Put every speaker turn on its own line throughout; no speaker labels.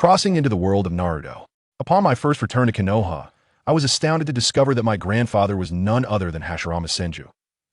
Crossing into the world of Naruto. Upon my first return to Konoha, I was astounded to discover that my grandfather was none other than Hashirama Senju.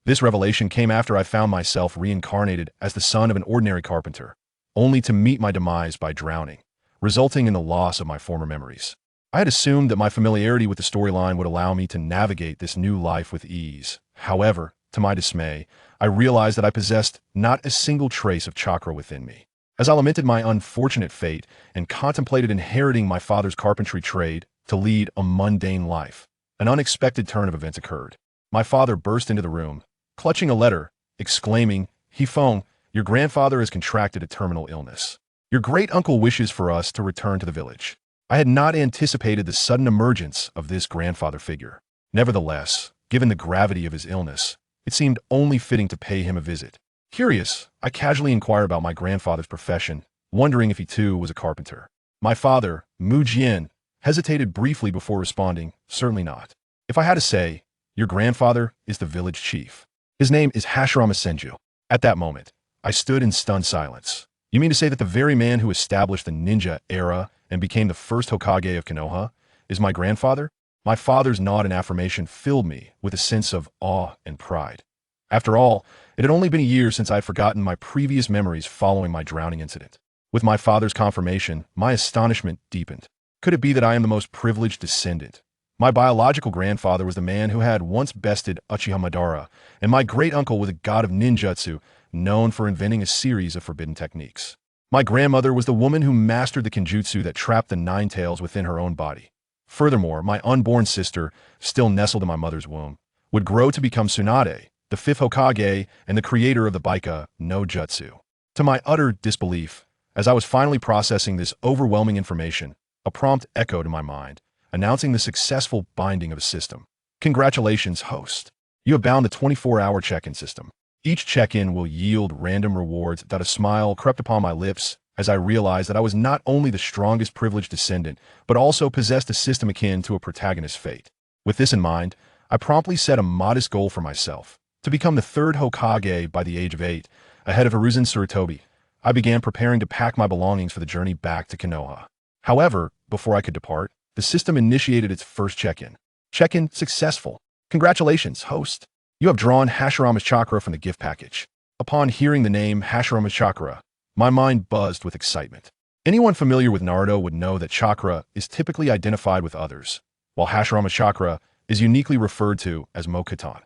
This revelation came after I found myself reincarnated as the son of an ordinary carpenter, only to meet my demise by drowning, resulting in the loss of my former memories. I had assumed that my familiarity with the storyline would allow me to navigate this new life with ease. However, to my dismay, I realized that I possessed not a single trace of chakra within me. As I lamented my unfortunate fate and contemplated inheriting my father's carpentry trade to lead a mundane life, an unexpected turn of events occurred. My father burst into the room, clutching a letter, exclaiming, "Feng, your grandfather has contracted a terminal illness. Your great-uncle wishes for us to return to the village." I had not anticipated the sudden emergence of this grandfather figure. Nevertheless, given the gravity of his illness, it seemed only fitting to pay him a visit. Curious, I casually inquired about my grandfather's profession, wondering if he too was a carpenter. My father, Mu Jian, hesitated briefly before responding, "Certainly not. If I had to say, your grandfather is the village chief. His name is Hashirama Senju." At that moment, I stood in stunned silence. You mean to say that the very man who established the ninja era and became the first Hokage of Konoha is my grandfather? My father's nod and affirmation filled me with a sense of awe and pride. After all, it had only been a year since I had forgotten my previous memories following my drowning incident. With my father's confirmation, my astonishment deepened. Could it be that I am the most privileged descendant? My biological grandfather was the man who had once bested Uchiha Madara, and my great-uncle was a god of ninjutsu, known for inventing a series of forbidden techniques. My grandmother was the woman who mastered the kenjutsu that trapped the nine tails within her own body. Furthermore, my unborn sister, still nestled in my mother's womb, would grow to become Tsunade, the fifth Hokage and the creator of the Baika no Jutsu. To my utter disbelief, as I was finally processing this overwhelming information, a prompt echoed in my mind, announcing the successful binding of a system. "Congratulations, host. You have bound the 24-hour check-in system. Each check-in will yield random rewards." That a smile crept upon my lips as I realized that I was not only the strongest privileged descendant, but also possessed a system akin to a protagonist's fate. With this in mind, I promptly set a modest goal for myself: to become the third Hokage by the age of 8, ahead of Hiruzen Tsurutobi. I began preparing to pack my belongings for the journey back to Konoha. However, before I could depart, the system initiated its first check-in. "Check-in successful. Congratulations, host. You have drawn Hashirama's chakra from the gift package." Upon hearing the name Hashirama's chakra, my mind buzzed with excitement. Anyone familiar with Naruto would know that chakra is typically identified with others, while Hashirama's chakra is uniquely referred to as Mokuton.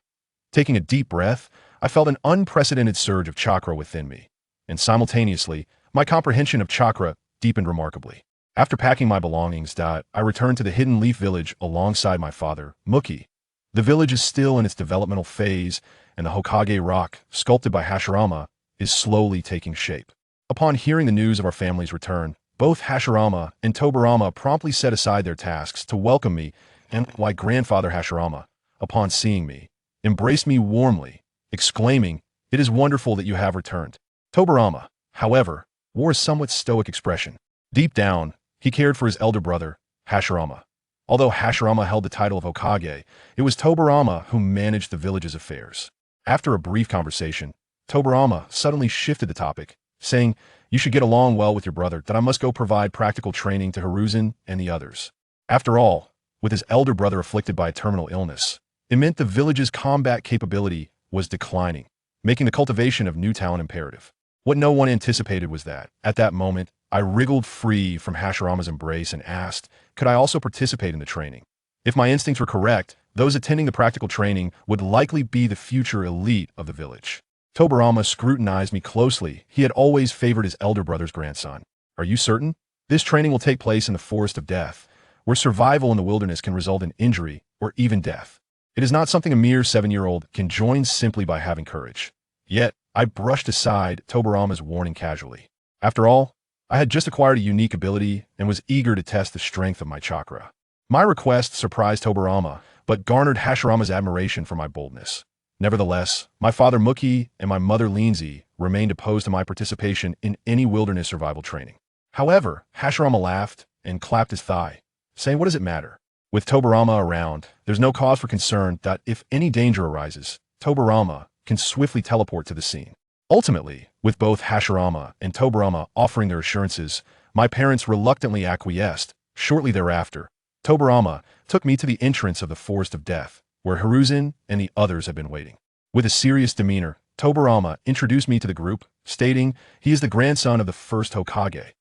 Taking a deep breath, I felt an unprecedented surge of chakra within me, and simultaneously, my comprehension of chakra deepened remarkably. After packing my belongings, I returned to the Hidden Leaf Village alongside my father, Muki. The village is still in its developmental phase, and the Hokage rock, sculpted by Hashirama, is slowly taking shape. Upon hearing the news of our family's return, both Hashirama and Tobirama promptly set aside their tasks to welcome me, and my grandfather Hashirama, upon seeing me, embraced me warmly, exclaiming, "It is wonderful that you have returned." Tobirama, however, wore a somewhat stoic expression. Deep down, he cared for his elder brother, Hashirama. Although Hashirama held the title of Hokage, it was Tobirama who managed the village's affairs. After a brief conversation, Tobirama suddenly shifted the topic, saying, "You should get along well with your brother, that I must go provide practical training to Hiruzen and the others." After all, with his elder brother afflicted by a terminal illness, it meant the village's combat capability was declining, making the cultivation of new talent imperative. What no one anticipated was that, at that moment, I wriggled free from Hashirama's embrace and asked, could I also participate in the training? If my instincts were correct, those attending the practical training would likely be the future elite of the village. Tobirama scrutinized me closely. He had always favored his elder brother's grandson. "Are you certain? This training will take place in the Forest of Death, where survival in the wilderness can result in injury or even death. It is not something a mere 7-year-old can join simply by having courage." Yet, I brushed aside Tobirama's warning casually. After all, I had just acquired a unique ability and was eager to test the strength of my chakra. My request surprised Tobirama, but garnered Hashirama's admiration for my boldness. Nevertheless, my father Muki and my mother Lindsay remained opposed to my participation in any wilderness survival training. However, Hashirama laughed and clapped his thigh, saying, "What does it matter? With Tobirama around, there's no cause for concern that if any danger arises, Tobirama can swiftly teleport to the scene." Ultimately, with both Hashirama and Tobirama offering their assurances, My parents reluctantly acquiesced. Shortly thereafter, Tobirama took me to the entrance of the Forest of Death, where Hiruzen and the others had been waiting. With a serious demeanor, Tobirama introduced me to the group, stating he is the grandson of the first Hokage.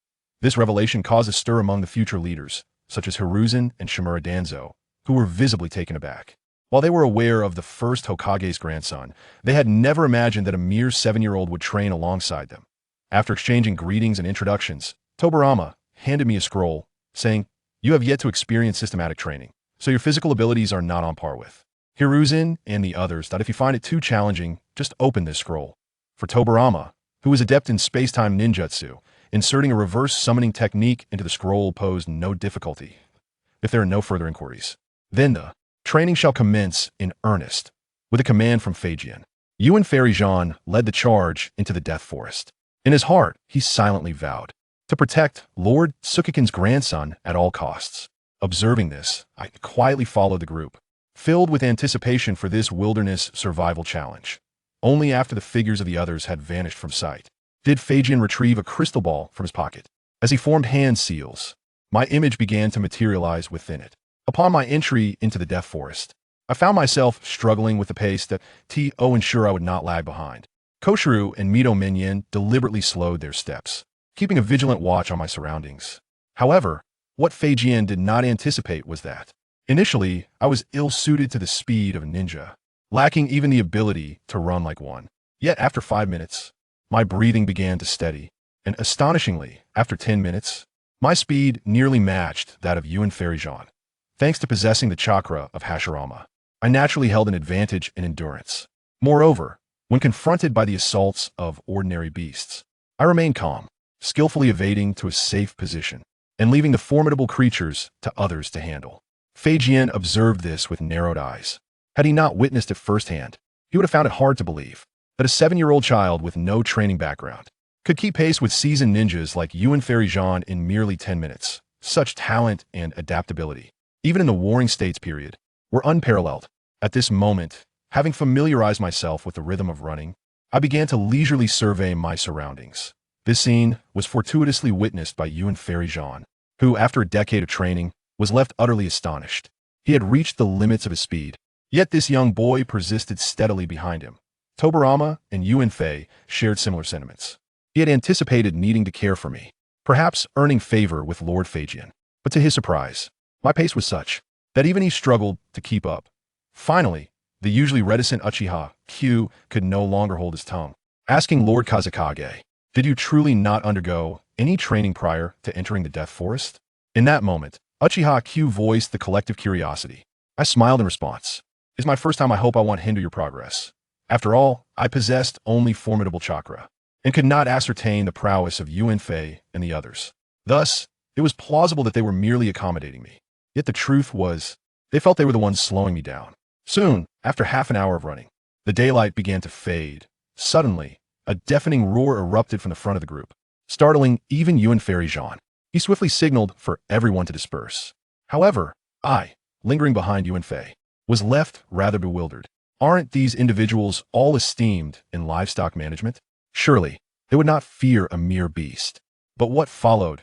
This revelation caused a stir among the future leaders, such as Hiruzen and Shimura Danzo, who were visibly taken aback. While they were aware of the first Hokage's grandson, they had never imagined that a mere 7-year-old would train alongside them. After exchanging greetings and introductions, Tobirama handed me a scroll, saying, "You have yet to experience systematic training, so your physical abilities are not on par with Hiruzen and the others. That if you find it too challenging, just open this scroll." For Tobirama, who was adept in space-time ninjutsu, inserting a reverse summoning technique into the scroll posed no difficulty. If there are no further inquiries, then the training shall commence in earnest. With a command from Feijian, Yuan Feijian led the charge into the Death Forest. In his heart, he silently vowed to protect Lord Tsukikin's grandson at all costs. Observing this, I quietly followed the group, filled with anticipation for this wilderness survival challenge. Only after the figures of the others had vanished from sight did Feijian retrieve a crystal ball from his pocket. As he formed hand seals, my image began to materialize within it. Upon my entry into the Death Forest, I found myself struggling with the pace that To ensured I would not lag behind. Koshiro and Mito Minyan deliberately slowed their steps, keeping a vigilant watch on my surroundings. However, what Feijian did not anticipate was that, initially, I was ill-suited to the speed of a ninja, lacking even the ability to run like one. Yet after 5 minutes, my breathing began to steady, and astonishingly, after 10 minutes, my speed nearly matched that of Yuan Feijian. Thanks to possessing the chakra of Hashirama, I naturally held an advantage in endurance. Moreover, when confronted by the assaults of ordinary beasts, I remained calm, skillfully evading to a safe position, and leaving the formidable creatures to others to handle. Feijian observed this with narrowed eyes. Had he not witnessed it firsthand, he would have found it hard to believe that a 7-year-old child with no training background could keep pace with seasoned ninjas like Yuan Feijian in merely 10 minutes. Such talent and adaptability, even in the Warring States period, were unparalleled. At this moment, having familiarized myself with the rhythm of running, I began to leisurely survey my surroundings. This scene was fortuitously witnessed by Yuan Feijian, who, after a decade of training, was left utterly astonished. He had reached the limits of his speed, yet this young boy persisted steadily behind him. Tobirama and Yuan Fei shared similar sentiments. He had anticipated needing to care for me, perhaps earning favor with Lord Feijian. But to his surprise, my pace was such that even he struggled to keep up. Finally, the usually reticent Uchiha Q could no longer hold his tongue, asking Lord Kazekage, "Did you truly not undergo any training prior to entering the Death Forest?" In that moment, Uchiha Q voiced the collective curiosity. I smiled in response. "It's my first time. I hope I won't hinder your progress." After all, I possessed only formidable chakra, and could not ascertain the prowess of Yuan Fei and the others. Thus, it was plausible that they were merely accommodating me. Yet the truth was, they felt they were the ones slowing me down. Soon, after half an hour of running, the daylight began to fade. Suddenly, a deafening roar erupted from the front of the group, startling even Yuan Feijian. He swiftly signaled for everyone to disperse. However, I, lingering behind Yuan Fei, was left rather bewildered. Aren't these individuals all esteemed in livestock management? Surely, they would not fear a mere beast. But what followed?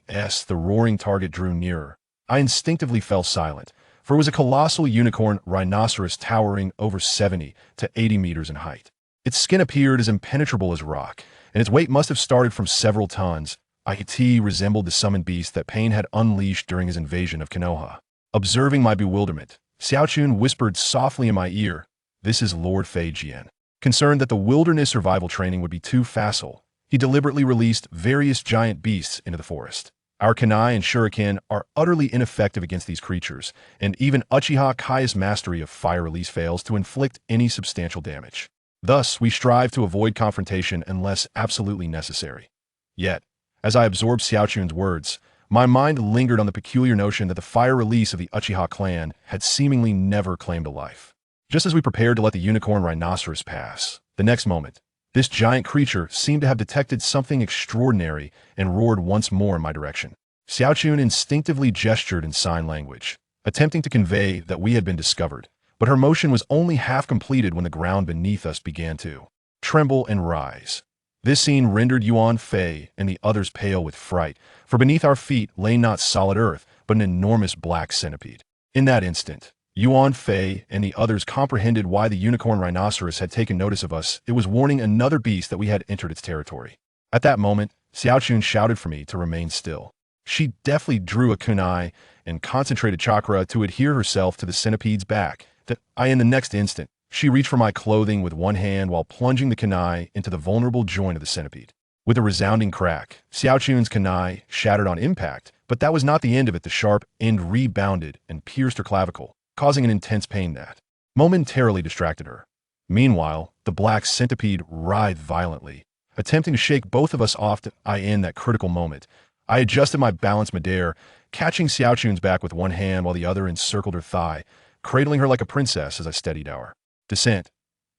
As the roaring target drew nearer, I instinctively fell silent, for it was a colossal unicorn rhinoceros towering over 70 to 80 meters in height. Its skin appeared as impenetrable as rock, and its weight must have started from several tons. It resembled the summoned beast that Pain had unleashed during his invasion of Konoha. Observing my bewilderment, Xiaochun whispered softly in my ear, "This is Lord Feijian." Concerned that the wilderness survival training would be too facile, he deliberately released various giant beasts into the forest. Our kunai and shuriken are utterly ineffective against these creatures, and even Uchiha Kai's mastery of fire release fails to inflict any substantial damage. Thus, we strive to avoid confrontation unless absolutely necessary. Yet, as I absorbed Xiaochun's words, my mind lingered on the peculiar notion that the fire release of the Uchiha clan had seemingly never claimed a life. Just as we prepared to let the unicorn rhinoceros pass, the next moment, this giant creature seemed to have detected something extraordinary and roared once more in my direction. Xiaochun instinctively gestured in sign language, attempting to convey that we had been discovered, but her motion was only half completed when the ground beneath us began to tremble and rise. This scene rendered Yuan Fei and the others pale with fright, for beneath our feet lay not solid earth, but an enormous black centipede. In that instant, Yuan Fei and the others comprehended why the unicorn rhinoceros had taken notice of us. It was warning another beast that we had entered its territory. At that moment, Xiaochun shouted for me to remain still. She deftly drew a kunai and concentrated chakra to adhere herself to the centipede's back. In the next instant, she reached for my clothing with one hand while plunging the kunai into the vulnerable joint of the centipede. With a resounding crack, Xiaochun's kunai shattered on impact, but that was not the end of it. The sharp end rebounded and pierced her clavicle, causing an intense pain that momentarily distracted her. Meanwhile, the black centipede writhed violently, attempting to shake both of us off. In that critical moment, I adjusted my balance midair, catching Xiaochun's back with one hand while the other encircled her thigh, cradling her like a princess as I steadied our descent.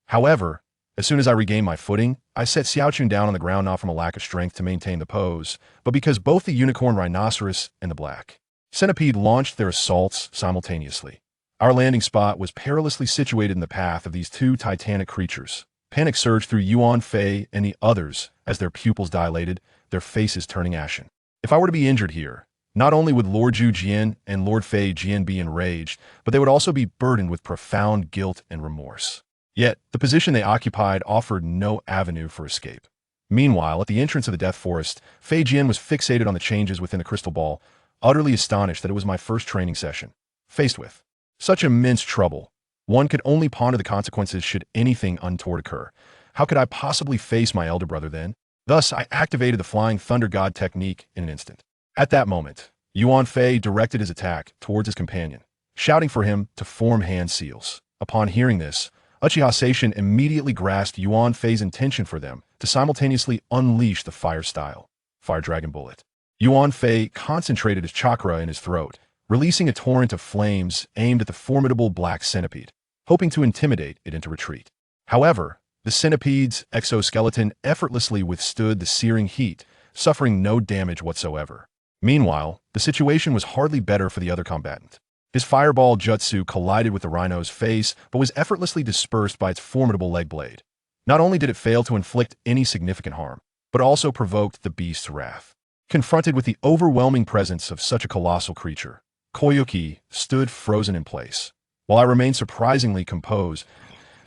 However, as soon as I regained my footing, I set Xiaochun down on the ground, not from a lack of strength to maintain the pose, but because both the unicorn rhinoceros and the black centipede launched their assaults simultaneously. Our landing spot was perilously situated in the path of these two titanic creatures. Panic surged through Yuan Fei and the others as their pupils dilated, their faces turning ashen. If I were to be injured here, not only would Lord Zhu Jian and Lord Fei Jian be enraged, but they would also be burdened with profound guilt and remorse. Yet, the position they occupied offered no avenue for escape. Meanwhile, at the entrance of the Death Forest, Fei Jian was fixated on the changes within the crystal ball, utterly astonished that it was my first training session. Faced with such immense trouble, one could only ponder the consequences should anything untoward occur. How could I possibly face my elder brother then? Thus, I activated the Flying Thunder God technique in an instant. At that moment, Yuan Fei directed his attack towards his companion, shouting for him to form hand seals. Upon hearing this, Uchiha Seishin immediately grasped Yuan Fei's intention for them to simultaneously unleash the fire-style Fire Dragon Bullet. Yuan Fei concentrated his chakra in his throat, releasing a torrent of flames aimed at the formidable black centipede, hoping to intimidate it into retreat. However, the centipede's exoskeleton effortlessly withstood the searing heat, suffering no damage whatsoever. Meanwhile, the situation was hardly better for the other combatant. His fireball jutsu collided with the rhino's face, but was effortlessly dispersed by its formidable leg blade. Not only did it fail to inflict any significant harm, but also provoked the beast's wrath. Confronted with the overwhelming presence of such a colossal creature, Koyuki stood frozen in place, while I remained surprisingly composed,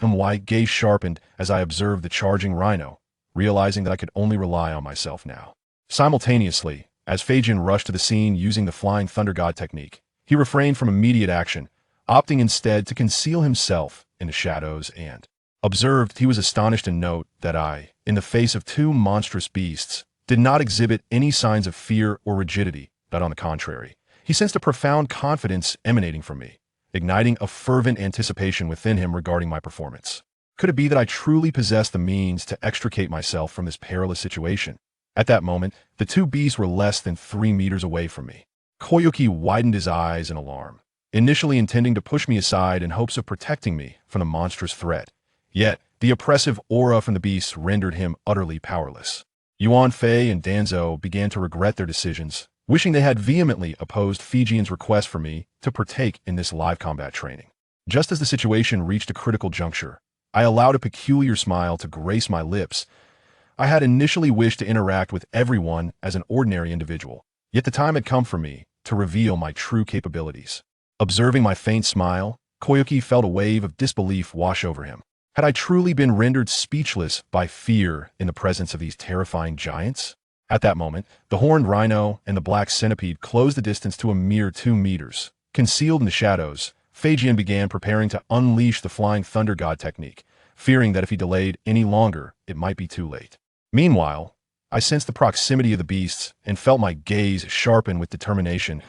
and my gaze sharpened as I observed the charging rhino, realizing that I could only rely on myself now. Simultaneously, as Feijin rushed to the scene using the Flying Thunder God technique, he refrained from immediate action, opting instead to conceal himself in the shadows and observed. He was astonished to note that I, in the face of two monstrous beasts, did not exhibit any signs of fear or rigidity, but on the contrary, he sensed a profound confidence emanating from me, igniting a fervent anticipation within him regarding my performance. Could it be that I truly possessed the means to extricate myself from this perilous situation? At that moment, the two beasts were less than 3 meters away from me. Koyuki widened his eyes in alarm, initially intending to push me aside in hopes of protecting me from the monstrous threat. Yet, the oppressive aura from the beasts rendered him utterly powerless. Yuan Fei and Danzo began to regret their decisions, wishing they had vehemently opposed Fijian's request for me to partake in this live combat training. Just as the situation reached a critical juncture, I allowed a peculiar smile to grace my lips. I had initially wished to interact with everyone as an ordinary individual, yet the time had come for me to reveal my true capabilities. Observing my faint smile, Koyuki felt a wave of disbelief wash over him. Had I truly been rendered speechless by fear in the presence of these terrifying giants? At that moment, the horned rhino and the black centipede closed the distance to a mere 2 meters. Concealed in the shadows, Feijian began preparing to unleash the Flying Thunder God technique, fearing that if he delayed any longer, it might be too late. Meanwhile, I sensed the proximity of the beasts and felt my gaze sharpen with determination.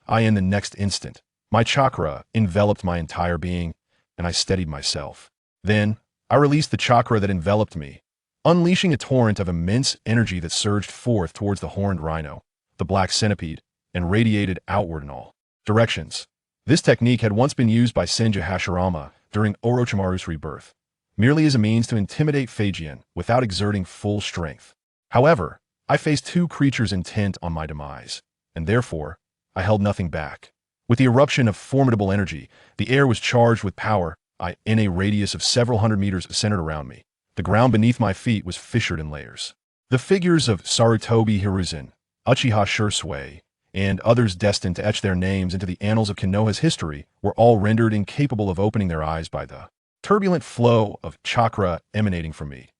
In the next instant, my chakra enveloped my entire being, and I steadied myself. Then, I released the chakra that enveloped me, unleashing a torrent of immense energy that surged forth towards the horned rhino, the black centipede, and radiated outward in all directions. This technique had once been used by Senju Hashirama during Orochimaru's rebirth, merely as a means to intimidate Feijian without exerting full strength. However, I faced two creatures intent on my demise, and therefore, I held nothing back. With the eruption of formidable energy, the air was charged with power. In a radius of several hundred meters centered around me, the ground beneath my feet was fissured in layers. The figures of Sarutobi Hiruzen, Uchiha Shursui, and others destined to etch their names into the annals of Konoha's history were all rendered incapable of opening their eyes by the turbulent flow of chakra emanating from me.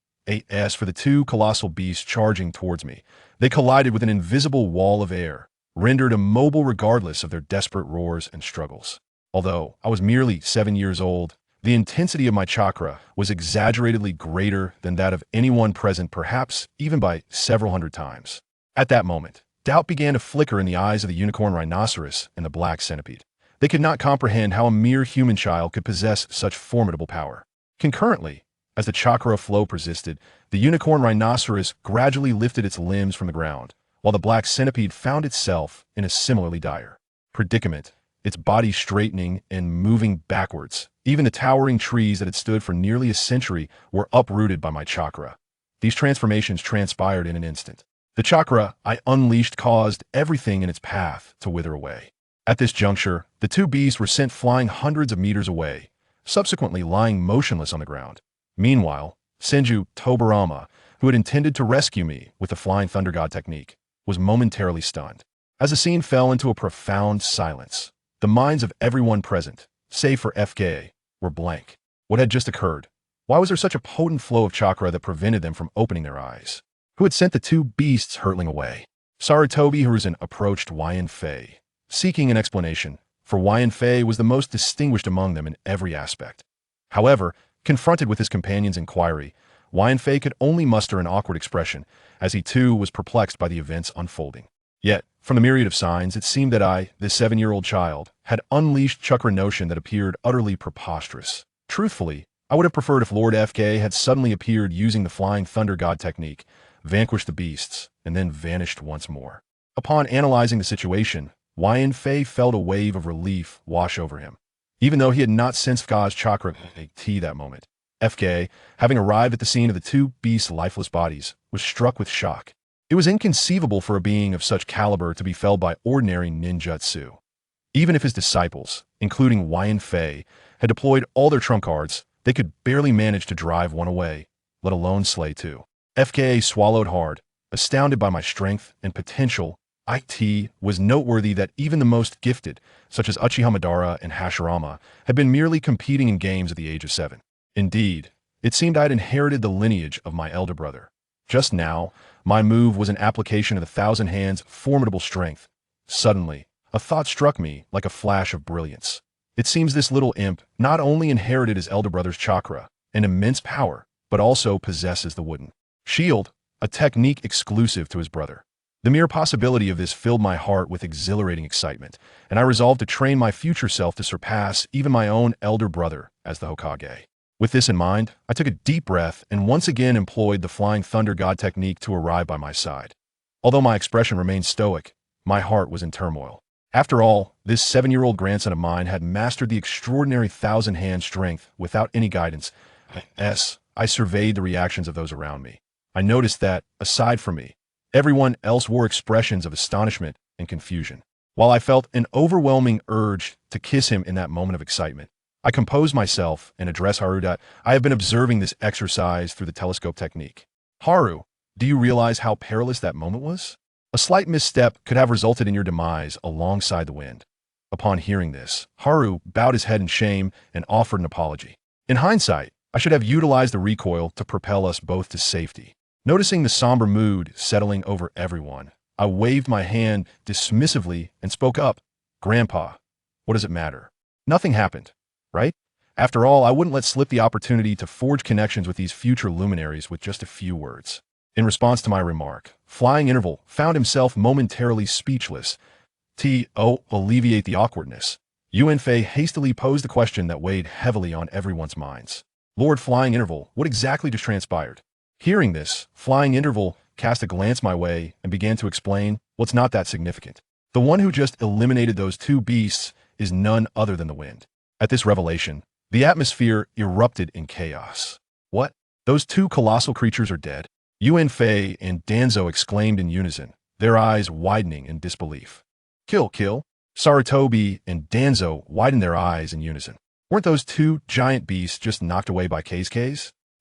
As for the two colossal beasts charging towards me, they collided with an invisible wall of air, rendered immobile regardless of their desperate roars and struggles. Although I was merely 7 years old, the intensity of my chakra was exaggeratedly greater than that of anyone present, perhaps even by several hundred times. At that moment, doubt began to flicker in the eyes of the unicorn rhinoceros and the black centipede. They could not comprehend how a mere human child could possess such formidable power. Concurrently, as the chakra flow persisted, the unicorn rhinoceros gradually lifted its limbs from the ground, while the black centipede found itself in a similarly dire predicament, its body straightening and moving backwards. Even the towering trees that had stood for nearly a century were uprooted by my chakra. These transformations transpired in an instant. The chakra I unleashed caused everything in its path to wither away. At this juncture, the two beasts were sent flying hundreds of meters away, subsequently lying motionless on the ground. Meanwhile, Senju Tobirama, who had intended to rescue me with the Flying Thunder God technique, was momentarily stunned. As the scene fell into a profound silence, the minds of everyone present, save for FK, were blank. What had just occurred? Why was there such a potent flow of chakra that prevented them from opening their eyes? Who had sent the two beasts hurtling away? Sarutobi Hiruzen approached Yan Fei, seeking an explanation, for Yan Fei was the most distinguished among them in every aspect. However, confronted with his companion's inquiry, Yan Fei could only muster an awkward expression, as he too was perplexed by the events unfolding. Yet, from the myriad of signs, it seemed that I, this 7-year-old child, had unleashed chakra notion that appeared utterly preposterous. Truthfully, I would have preferred if Lord FK had suddenly appeared using the Flying Thunder God technique, vanquished the beasts, and then vanished once more. Upon analyzing the situation, Yan Fei felt a wave of relief wash over him. Even though he had not sensed God's chakra that moment, FK, having arrived at the scene of the two beasts' lifeless bodies, was struck with shock. It was inconceivable for a being of such caliber to be felled by ordinary ninjutsu. Even if his disciples, including Yan Fei, had deployed all their trump cards, they could barely manage to drive one away, let alone slay two. FK swallowed hard, astounded by my strength and potential. It was noteworthy that even the most gifted, such as Uchiha Madara and Hashirama, had been merely competing in games at the age of 7. Indeed, it seemed I had inherited the lineage of my elder brother. Just now, my move was an application of the Thousand Hands' formidable strength. Suddenly, a thought struck me like a flash of brilliance. It seems this little imp not only inherited his elder brother's chakra, an immense power, but also possesses the wooden shield, a technique exclusive to his brother. The mere possibility of this filled my heart with exhilarating excitement, and I resolved to train my future self to surpass even my own elder brother as the Hokage. With this in mind, I took a deep breath and once again employed the Flying Thunder God technique to arrive by my side. Although my expression remained stoic, my heart was in turmoil. After all, this 7-year-old grandson of mine had mastered the extraordinary thousand-hand strength without any guidance. I surveyed the reactions of those around me. I noticed that, aside from me, everyone else wore expressions of astonishment and confusion. While I felt an overwhelming urge to kiss him in that moment of excitement, I composed myself and addressed Haru. I have been observing this exercise through the telescope technique. Haru, do you realize how perilous that moment was? A slight misstep could have resulted in your demise alongside the wind. Upon hearing this, Haru bowed his head in shame and offered an apology. In hindsight, I should have utilized the recoil to propel us both to safety. Noticing the somber mood settling over everyone, I waved my hand dismissively and spoke up. Grandpa, what does it matter? Nothing happened, right? After all, I wouldn't let slip the opportunity to forge connections with these future luminaries with just a few words. In response to my remark, Flying Interval found himself momentarily speechless. To alleviate the awkwardness, Yan Fei hastily posed the question that weighed heavily on everyone's minds. Lord Flying Interval, what exactly just transpired? Hearing this, Flying Interval cast a glance my way and began to explain, well, it's not that significant. The one who just eliminated those two beasts is none other than the wind. At this revelation, the atmosphere erupted in chaos. What? Those two colossal creatures are dead? Yan Fei and Danzo exclaimed in unison, their eyes widening in disbelief. Kill. Sarutobi and Danzo widened their eyes in unison. Weren't those two giant beasts just knocked away by K's?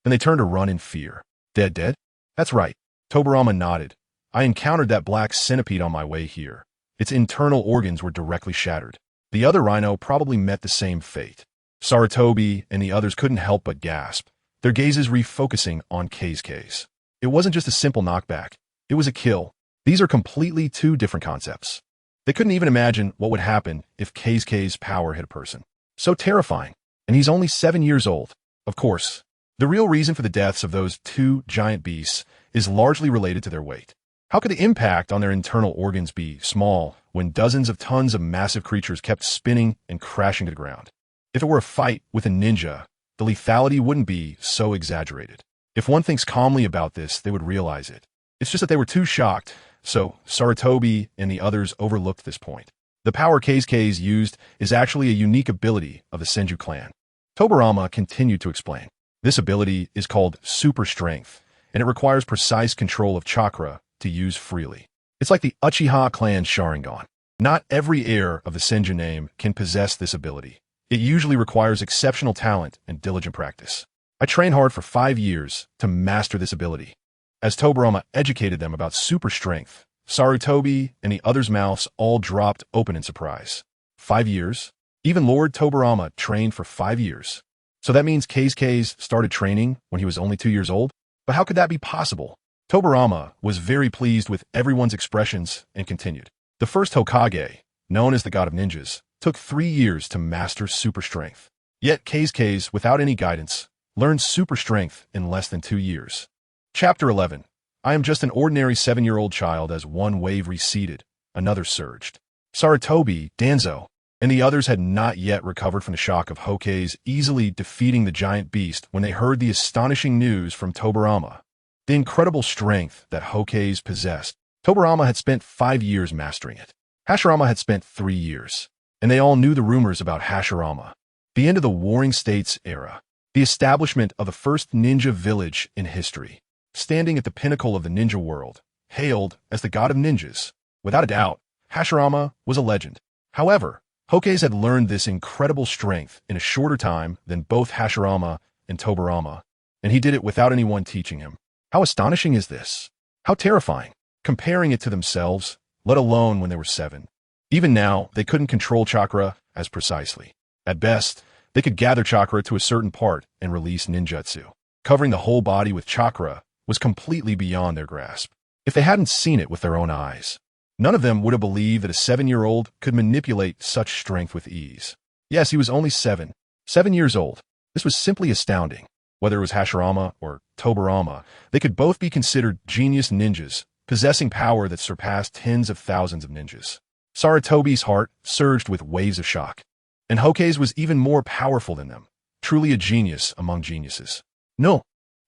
Then they turned to run in fear. Dead? That's right. Tobirama nodded. I encountered that black centipede on my way here. Its internal organs were directly shattered. The other rhino probably met the same fate. Sarutobi and the others couldn't help but gasp, their gazes refocusing on K's case. It wasn't just a simple knockback. It was a kill. These are completely two different concepts. They couldn't even imagine what would happen if K's power hit a person. So terrifying. And he's only 7 years old. Of course, the real reason for the deaths of those two giant beasts is largely related to their weight. How could the impact on their internal organs be small when dozens of tons of massive creatures kept spinning and crashing to the ground? If it were a fight with a ninja, the lethality wouldn't be so exaggerated. If one thinks calmly about this, they would realize it. It's just that they were too shocked, so Sarutobi and the others overlooked this point. The power K's used is actually a unique ability of the Senju clan. Tobirama continued to explain. This ability is called super strength, and it requires precise control of chakra to use freely. It's like the Uchiha clan Sharingan. Not every heir of the Senju name can possess this ability. It usually requires exceptional talent and diligent practice. I trained hard for 5 years to master this ability. As Tobirama educated them about super strength, Sarutobi and the others' mouths all dropped open in surprise. 5 years? Even Lord Tobirama trained for 5 years. So that means K's started training when he was only 2 years old? But how could that be possible? Tobirama was very pleased with everyone's expressions and continued. The first Hokage, known as the God of Ninjas, took 3 years to master super strength. Yet K's, without any guidance, learned super strength in less than 2 years. Chapter 11. I am just an ordinary 7-year-old child as one wave receded, another surged. Sarutobi, Danzo, and the others had not yet recovered from the shock of Hokage's easily defeating the giant beast when they heard the astonishing news from Tobirama. The incredible strength that Hokage possessed. Tobirama had spent 5 years mastering it. Hashirama had spent 3 years. And they all knew the rumors about Hashirama. The end of the Warring States era. The establishment of the first ninja village in history. Standing at the pinnacle of the ninja world, hailed as the God of Ninjas. Without a doubt, Hashirama was a legend. However, Hokage had learned this incredible strength in a shorter time than both Hashirama and Tobirama, and he did it without anyone teaching him. How astonishing is this? How terrifying, comparing it to themselves, let alone when they were 7. Even now, they couldn't control chakra as precisely. At best, they could gather chakra to a certain part and release ninjutsu. Covering the whole body with chakra was completely beyond their grasp. If they hadn't seen it with their own eyes, none of them would have believed that a 7-year-old could manipulate such strength with ease. Yes, he was only 7. 7 years old. This was simply astounding. Whether it was Hashirama or Tobirama, they could both be considered genius ninjas, possessing power that surpassed tens of thousands of ninjas. Sarutobi's heart surged with waves of shock. And Hokage was even more powerful than them, truly a genius among geniuses. No.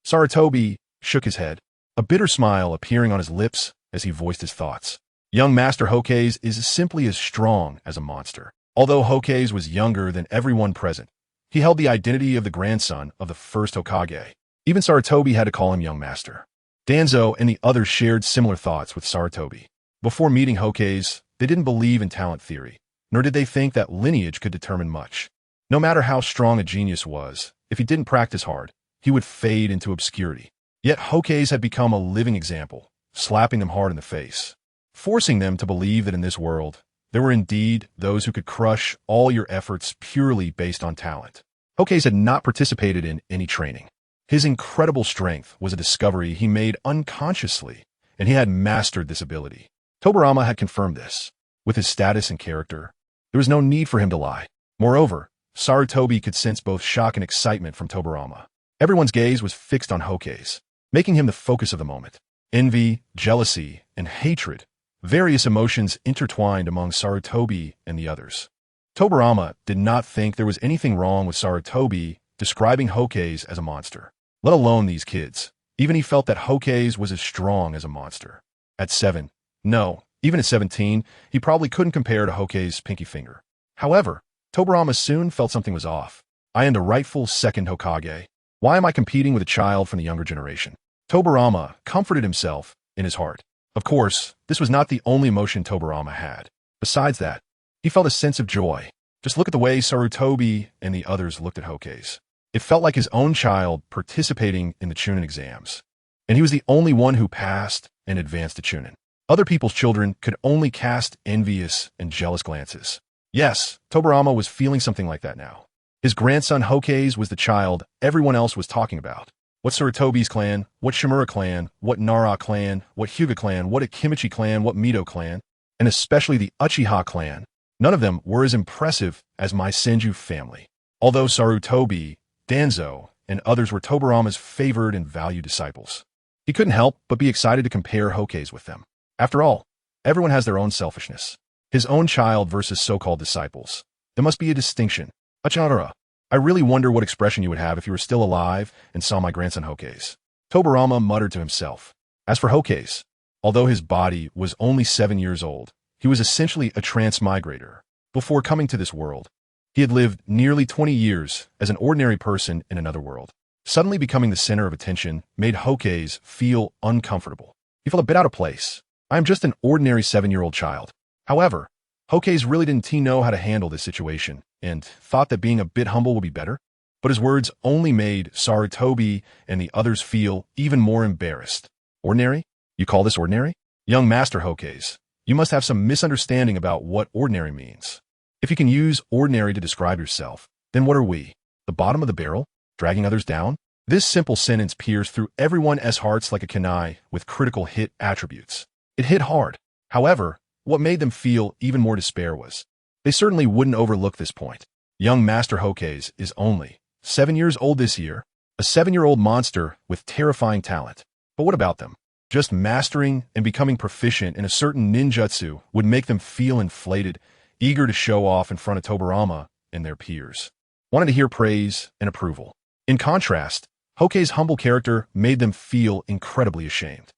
Sarutobi shook his head, a bitter smile appearing on his lips as he voiced his thoughts. Young Master Hokage is simply as strong as a monster. Although Hokage was younger than everyone present, he held the identity of the grandson of the first Hokage. Even Sarutobi had to call him Young Master. Danzo and the others shared similar thoughts with Sarutobi. Before meeting Hokage, they didn't believe in talent theory, nor did they think that lineage could determine much. No matter how strong a genius was, if he didn't practice hard, he would fade into obscurity. Yet Hokage had become a living example, slapping them hard in the face, forcing them to believe that in this world, there were indeed those who could crush all your efforts purely based on talent. Hokage had not participated in any training. His incredible strength was a discovery he made unconsciously, and he had mastered this ability. Tobirama had confirmed this. With his status and character, there was no need for him to lie. Moreover, Sarutobi could sense both shock and excitement from Tobirama. Everyone's gaze was fixed on Hokage, making him the focus of the moment. Envy, jealousy, and hatred, various emotions intertwined among Sarutobi and the others. Tobirama did not think there was anything wrong with Sarutobi describing Hokage as a monster, let alone these kids. Even he felt that Hokage was as strong as a monster. At 7, no, even at 17, he probably couldn't compare to Hokage's pinky finger. However, Tobirama soon felt something was off. I am the rightful second Hokage. Why am I competing with a child from the younger generation? Tobirama comforted himself in his heart. Of course, this was not the only emotion Tobirama had. Besides that, he felt a sense of joy. Just look at the way Sarutobi and the others looked at Hokage. It felt like his own child participating in the Chunin exams. and he was the only one who passed and advanced to Chunin. Other people's children could only cast envious and jealous glances. Yes, Tobirama was feeling something like that now. His grandson Hokage was the child everyone else was talking about. What Sarutobi's clan, what Shimura clan, what Nara clan, what Hyuga clan, what Akimichi clan, what Mito clan, and especially the Uchiha clan, none of them were as impressive as my Senju family. Although Sarutobi, Danzo, and others were Tobirama's favored and valued disciples, he couldn't help but be excited to compare Hokage with them. After all, everyone has their own selfishness. His own child versus so-called disciples. There must be a distinction. Achanara, I really wonder what expression you would have if you were still alive and saw my grandson Hokage. Tobirama muttered to himself. As for Hokage, although his body was only 7 years old, he was essentially a transmigrator. Before coming to this world, he had lived nearly 20 years as an ordinary person in another world. Suddenly becoming the center of attention made Hokage feel uncomfortable. He felt a bit out of place. I am just an ordinary 7-year-old child. However, Hokage really didn't know how to handle this situation and thought that being a bit humble would be better, but his words only made Sarutobi and the others feel even more embarrassed. Ordinary? You call this ordinary? Young Master Hokage, you must have some misunderstanding about what ordinary means. If you can use ordinary to describe yourself, then what are we? The bottom of the barrel? Dragging others down? This simple sentence pierced through everyone's hearts like a kunai with critical hit attributes. It hit hard. However, what made them feel even more despair was, they certainly wouldn't overlook this point. Young Master Hokage is only 7 years old this year, a 7-year-old monster with terrifying talent. But what about them? Just mastering and becoming proficient in a certain ninjutsu would make them feel inflated, eager to show off in front of Tobirama and their peers, wanting to hear praise and approval. In contrast, Hokage's humble character made them feel incredibly ashamed.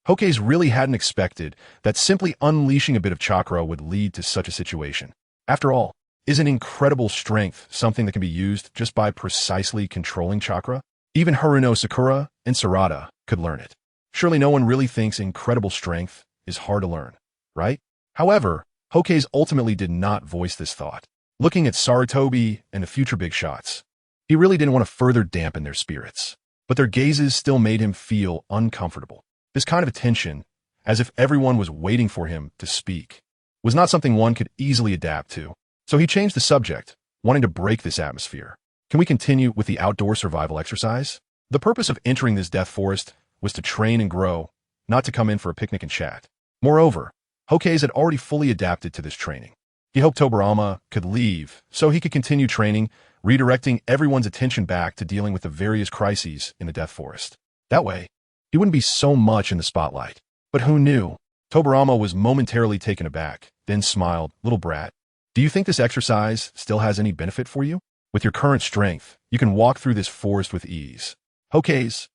Hokage really hadn't expected that simply unleashing a bit of chakra would lead to such a situation. After all, isn't incredible strength something that can be used just by precisely controlling chakra? Even Haruno Sakura and Sarada could learn it. Surely no one really thinks incredible strength is hard to learn, right? However, Hokage ultimately did not voice this thought. Looking at Sarutobi and the future big shots, he really didn't want to further dampen their spirits, but their gazes still made him feel uncomfortable. This kind of attention, as if everyone was waiting for him to speak, was not something one could easily adapt to. So he changed the subject, wanting to break this atmosphere. Can we continue with the outdoor survival exercise? The purpose of entering this death forest was to train and grow, not to come in for a picnic and chat. Moreover, Hokage had already fully adapted to this training. He hoped Tobirama could leave so he could continue training, redirecting everyone's attention back to dealing with the various crises in the death forest. That way, he wouldn't be so much in the spotlight. But who knew? Tobirama was momentarily taken aback, then smiled. Little brat, do you think this exercise still has any benefit for you? With your current strength, you can walk through this forest with ease. Hokage.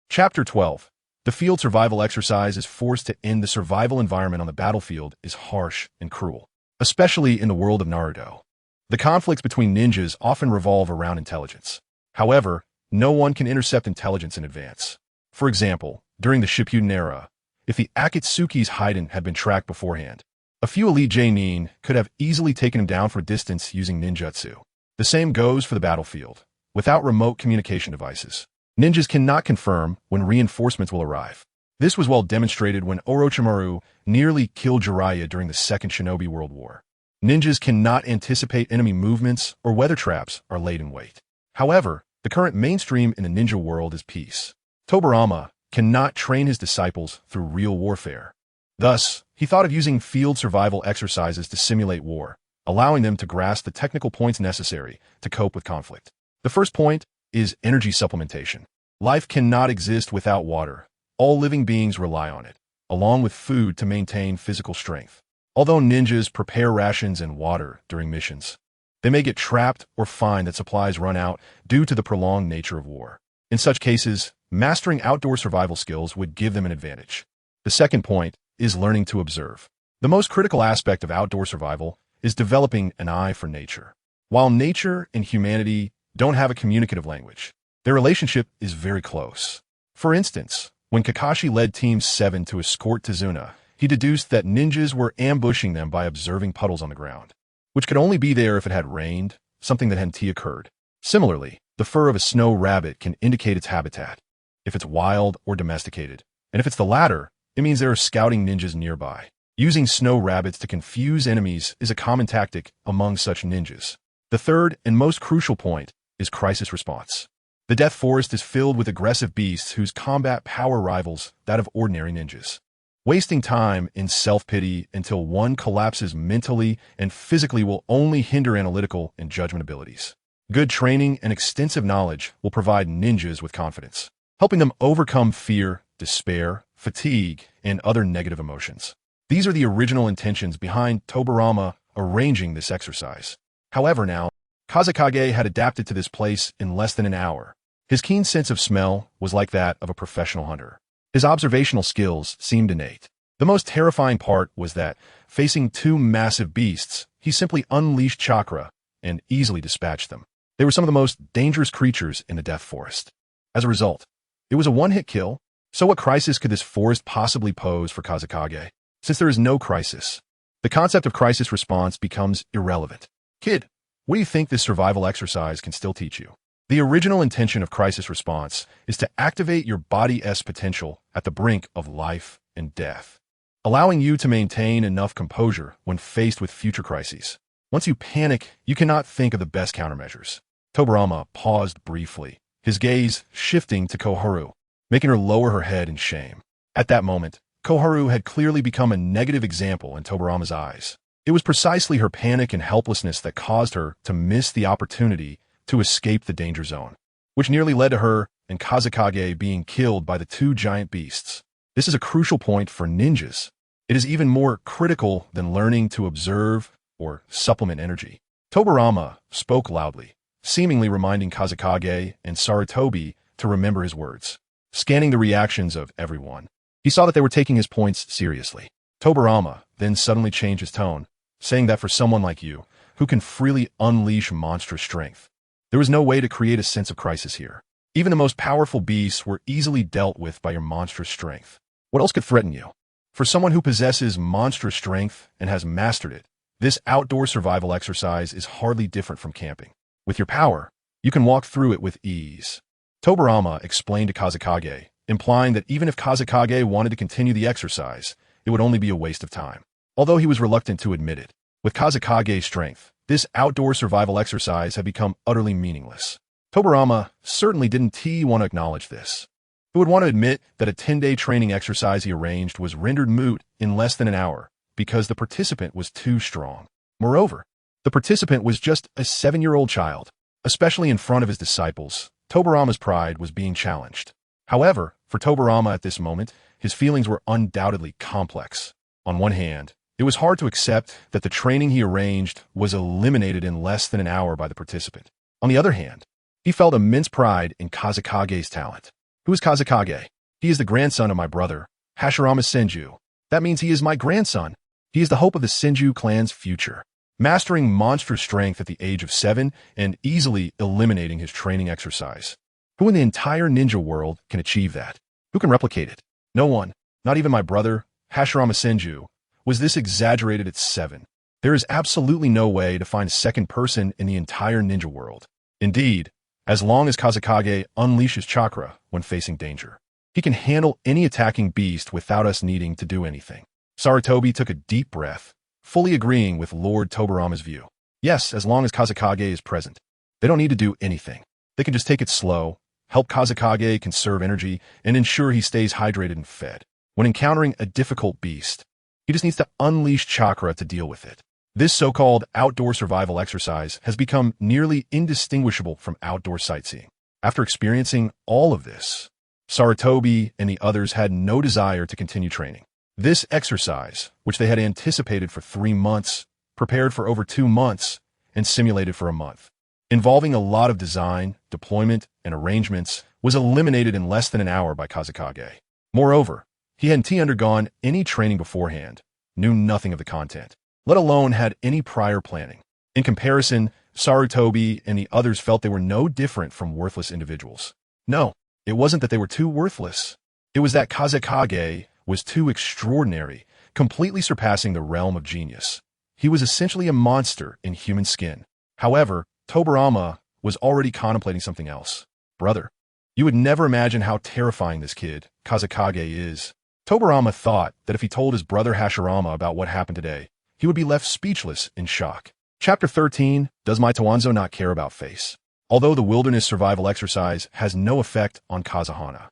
Chapter 12. The field survival exercise is forced to end. The survival environment on the battlefield is harsh and cruel, especially in the world of Naruto. The conflicts between ninjas often revolve around intelligence. However, no one can intercept intelligence in advance. For example, during the Shippuden era, if the Akatsuki's Haiden had been tracked beforehand, a few elite Genin could have easily taken him down for a distance using ninjutsu. The same goes for the battlefield. Without remote communication devices, ninjas cannot confirm when reinforcements will arrive. This was well demonstrated when Orochimaru nearly killed Jiraiya during the Second Shinobi World War. Ninjas cannot anticipate enemy movements or weather traps are laid in wait. However, the current mainstream in the ninja world is peace. Tobirama cannot train his disciples through real warfare. Thus, he thought of using field survival exercises to simulate war, allowing them to grasp the technical points necessary to cope with conflict. The first point is energy supplementation. Life cannot exist without water. All living beings rely on it, along with food to maintain physical strength. Although ninjas prepare rations and water during missions, they may get trapped or find that supplies run out due to the prolonged nature of war. In such cases, mastering outdoor survival skills would give them an advantage. The second point is learning to observe. The most critical aspect of outdoor survival is developing an eye for nature. While nature and humanity don't have a communicative language, their relationship is very close. For instance, when Kakashi led Team 7 to escort Tsunade, he deduced that ninjas were ambushing them by observing puddles on the ground, which could only be there if it had rained, something that hadn't occurred. Similarly, the fur of a snow rabbit can indicate its habitat. if it's wild or domesticated. And if it's the latter, it means there are scouting ninjas nearby. Using snow rabbits to confuse enemies is a common tactic among such ninjas. The third and most crucial point is crisis response. The Death Forest is filled with aggressive beasts whose combat power rivals that of ordinary ninjas. Wasting time in self-pity until one collapses mentally and physically will only hinder analytical and judgment abilities. Good training and extensive knowledge will provide ninjas with confidence, helping them overcome fear, despair, fatigue, and other negative emotions. These are the original intentions behind Tobirama arranging this exercise. However now, Kazekage had adapted to this place in less than an hour. His keen sense of smell was like that of a professional hunter. His observational skills seemed innate. The most terrifying part was that, facing two massive beasts, he simply unleashed chakra and easily dispatched them. They were some of the most dangerous creatures in the Death Forest. As a result, it was a one-hit kill. So what crisis could this forest possibly pose for Kazekage? Since there is no crisis, the concept of crisis response becomes irrelevant. Kid, what do you think this survival exercise can still teach you? The original intention of crisis response is to activate your body's potential at the brink of life and death, allowing you to maintain enough composure when faced with future crises. Once you panic, you cannot think of the best countermeasures. Tobirama paused briefly, his gaze shifting to Koharu, making her lower her head in shame. At that moment, Koharu had clearly become a negative example in Tobirama's eyes. It was precisely her panic and helplessness that caused her to miss the opportunity to escape the danger zone, which nearly led to her and Kazekage being killed by the two giant beasts. This is a crucial point for ninjas. It is even more critical than learning to observe or supplement energy. Tobirama spoke loudly, seemingly reminding Kazekage and Sarutobi to remember his words. Scanning the reactions of everyone, he saw that they were taking his points seriously. Tobirama then suddenly changed his tone, saying that for someone like you, who can freely unleash monstrous strength, there was no way to create a sense of crisis here. Even the most powerful beasts were easily dealt with by your monstrous strength. What else could threaten you? For someone who possesses monstrous strength and has mastered it, this outdoor survival exercise is hardly different from camping. With your power, you can walk through it with ease. Tobirama explained to Kazekage, implying that even if Kazekage wanted to continue the exercise, it would only be a waste of time. Although he was reluctant to admit it, with Kazekage's strength, this outdoor survival exercise had become utterly meaningless. Tobirama certainly didn't want to acknowledge this. He would want to admit that a 10-day training exercise he arranged was rendered moot in less than an hour because the participant was too strong. Moreover, the participant was just a 7-year-old child. Especially in front of his disciples, Tobirama's pride was being challenged. However, for Tobirama at this moment, his feelings were undoubtedly complex. On one hand, it was hard to accept that the training he arranged was eliminated in less than an hour by the participant. On the other hand, he felt immense pride in Kazekage's talent. Who is Kazekage? He is the grandson of my brother, Hashirama Senju. That means he is my grandson. He is the hope of the Senju clan's future. Mastering monstrous strength at the age of 7 and easily eliminating his training exercise. Who in the entire ninja world can achieve that? Who can replicate it? No one, not even my brother, Hashirama Senju, was this exaggerated at 7. There is absolutely no way to find a second person in the entire ninja world. Indeed, as long as Kazekage unleashes chakra when facing danger, he can handle any attacking beast without us needing to do anything. Sarutobi took a deep breath, fully agreeing with Lord Tobirama's view. Yes, as long as Kazekage is present, they don't need to do anything. They can just take it slow, help Kazekage conserve energy, and ensure he stays hydrated and fed. When encountering a difficult beast, he just needs to unleash chakra to deal with it. This so-called outdoor survival exercise has become nearly indistinguishable from outdoor sightseeing. After experiencing all of this, Sarutobi and the others had no desire to continue training. This exercise, which they had anticipated for 3 months, prepared for over 2 months, and simulated for a month, involving a lot of design, deployment, and arrangements, was eliminated in less than an hour by Kazekage. Moreover, he hadn't undergone any training beforehand, knew nothing of the content, let alone had any prior planning. In comparison, Sarutobi and the others felt they were no different from worthless individuals. No, it wasn't that they were too worthless. It was that Kazekage was too extraordinary, completely surpassing the realm of genius. He was essentially a monster in human skin. However, Tobirama was already contemplating something else. Brother, You would never imagine how terrifying this kid, Kazakage, is. Tobirama thought that if he told his brother Hashirama about what happened today, he would be left speechless in shock. Chapter 13, Does my Tawanzo Not Care About Face? Although the wilderness survival exercise has no effect on Kazahana,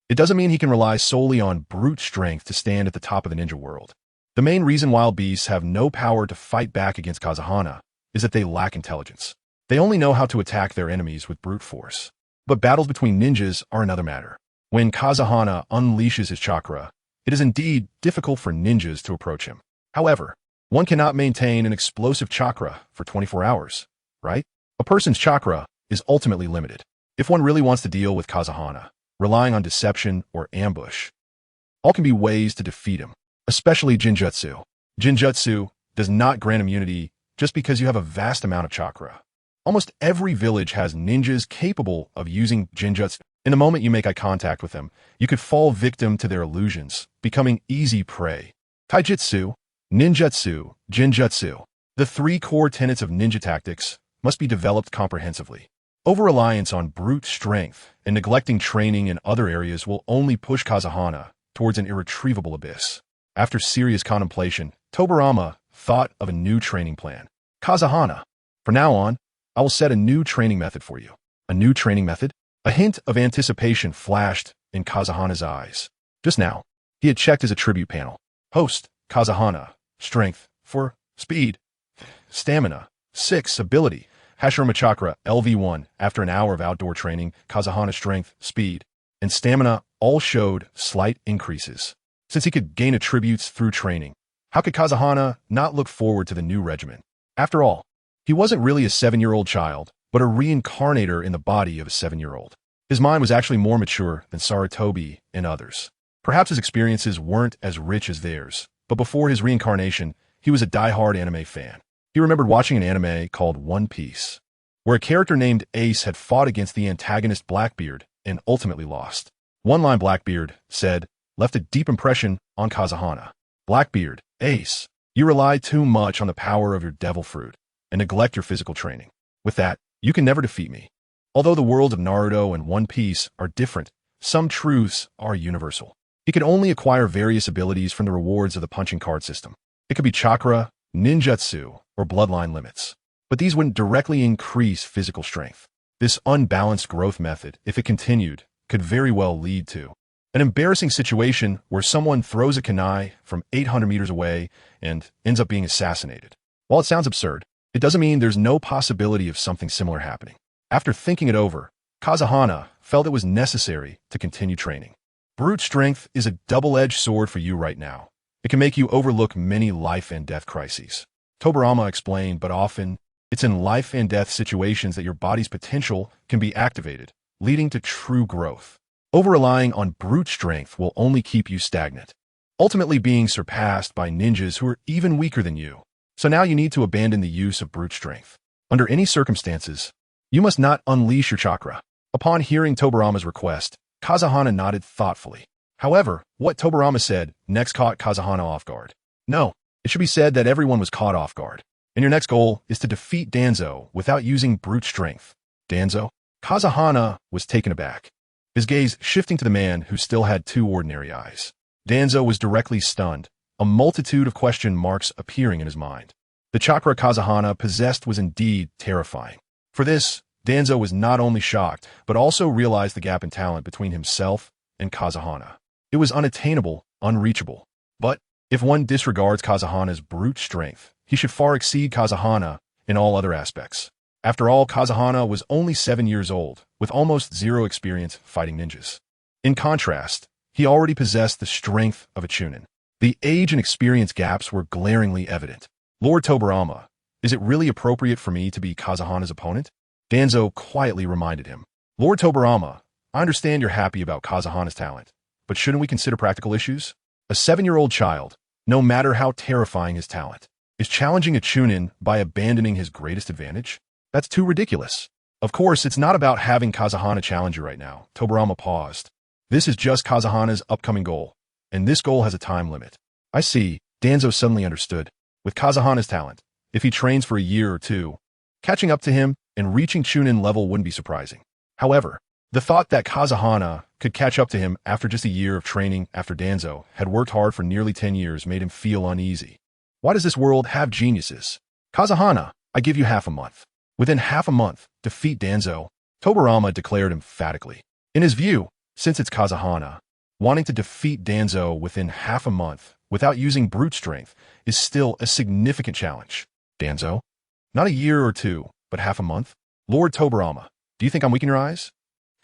it doesn't mean he can rely solely on brute strength to stand at the top of the ninja world. The main reason wild beasts have no power to fight back against Kazahana is that they lack intelligence. They only know how to attack their enemies with brute force. But battles between ninjas are another matter. When Kazahana unleashes his chakra, it is indeed difficult for ninjas to approach him. However, one cannot maintain an explosive chakra for 24 hours, right? A person's chakra is ultimately limited. If one really wants to deal with Kazahana, relying on deception or ambush, all can be ways to defeat him, especially Jinjutsu. Jinjutsu does not grant immunity just because you have a vast amount of chakra. Almost every village has ninjas capable of using Jinjutsu. In the moment you make eye contact with them, you could fall victim to their illusions, becoming easy prey. Taijutsu, Ninjutsu, Jinjutsu. The three core tenets of ninja tactics must be developed comprehensively. Over-reliance on brute strength and neglecting training in other areas will only push Kazahana towards an irretrievable abyss. After serious contemplation, Tobirama thought of a new training plan. Kazahana, from now on, I will set a new training method for you. A new training method? A hint of anticipation flashed in Kazahana's eyes. Just now, he had checked his attribute panel. Host, Kazahana. Strength, 4. Speed, stamina, 6. Ability, Hashirama Chakra, LV1. After an hour of outdoor training, Kazahana's strength, speed, and stamina all showed slight increases. Since he could gain attributes through training, how could Kazahana not look forward to the new regimen? After all, he wasn't really a 7-year-old child, but a reincarnator in the body of a 7-year-old. His mind was actually more mature than Sarutobi and others. Perhaps his experiences weren't as rich as theirs, but before his reincarnation, he was a die-hard anime fan. He remembered watching an anime called One Piece, where a character named Ace had fought against the antagonist Blackbeard and ultimately lost. One line Blackbeard said left a deep impression on Kazahana. Blackbeard, Ace, you rely too much on the power of your devil fruit and neglect your physical training. With that, you can never defeat me. Although the worlds of Naruto and One Piece are different, some truths are universal. He could only acquire various abilities from the rewards of the punching card system. It could be chakra, ninjutsu, or bloodline limits. But these wouldn't directly increase physical strength. This unbalanced growth method, if it continued, could very well lead to an embarrassing situation where someone throws a kunai from 800 meters away and ends up being assassinated. While it sounds absurd, it doesn't mean there's no possibility of something similar happening. After thinking it over, Kazahana felt it was necessary to continue training. Brute strength is a double-edged sword for you right now. It can make you overlook many life and death crises. Tobirama explained, but often, it's in life and death situations that your body's potential can be activated, leading to true growth. Over-relying on brute strength will only keep you stagnant, ultimately being surpassed by ninjas who are even weaker than you. So now you need to abandon the use of brute strength. Under any circumstances, you must not unleash your chakra. Upon hearing Tobirama's request, Kazahana nodded thoughtfully. However, what Tobirama said next caught Kazahana off guard. No, it should be said that everyone was caught off guard. And your next goal is to defeat Danzo without using brute strength. Danzo? Kazahana was taken aback, his gaze shifting to the man who still had 2 ordinary eyes. Danzo was directly stunned, a multitude of question marks appearing in his mind. The chakra Kazahana possessed was indeed terrifying. For this, Danzo was not only shocked, but also realized the gap in talent between himself and Kazahana. It was unattainable, unreachable. But if one disregards Kazahana's brute strength, he should far exceed Kazahana in all other aspects. After all, Kazahana was only 7 years old, with almost zero experience fighting ninjas. In contrast, he already possessed the strength of a Chunin. The age and experience gaps were glaringly evident. Lord Tobirama, is it really appropriate for me to be Kazahana's opponent? Danzo quietly reminded him. Lord Tobirama, I understand you're happy about Kazahana's talent, but shouldn't we consider practical issues? A 7-year-old child, no matter how terrifying his talent, is challenging a Chunin by abandoning his greatest advantage? That's too ridiculous. Of course, it's not about having Kazahana challenge you right now. Tobirama paused. This is just Kazahana's upcoming goal, and this goal has a time limit. I see, Danzo suddenly understood. With Kazahana's talent, if he trains for a year or two, catching up to him and reaching Chunin level wouldn't be surprising. However, The thought that Kazahana could catch up to him after just a year of training after Danzo had worked hard for nearly 10 years made him feel uneasy. Why does this world have geniuses? Kazahana, I give you half a month. Within half a month, defeat Danzo, Tobirama declared emphatically. In his view, since it's Kazahana, wanting to defeat Danzo within half a month without using brute strength is still a significant challenge. Danzo? Not a year or two, but half a month? Lord Tobirama, do you think I'm weak in your eyes?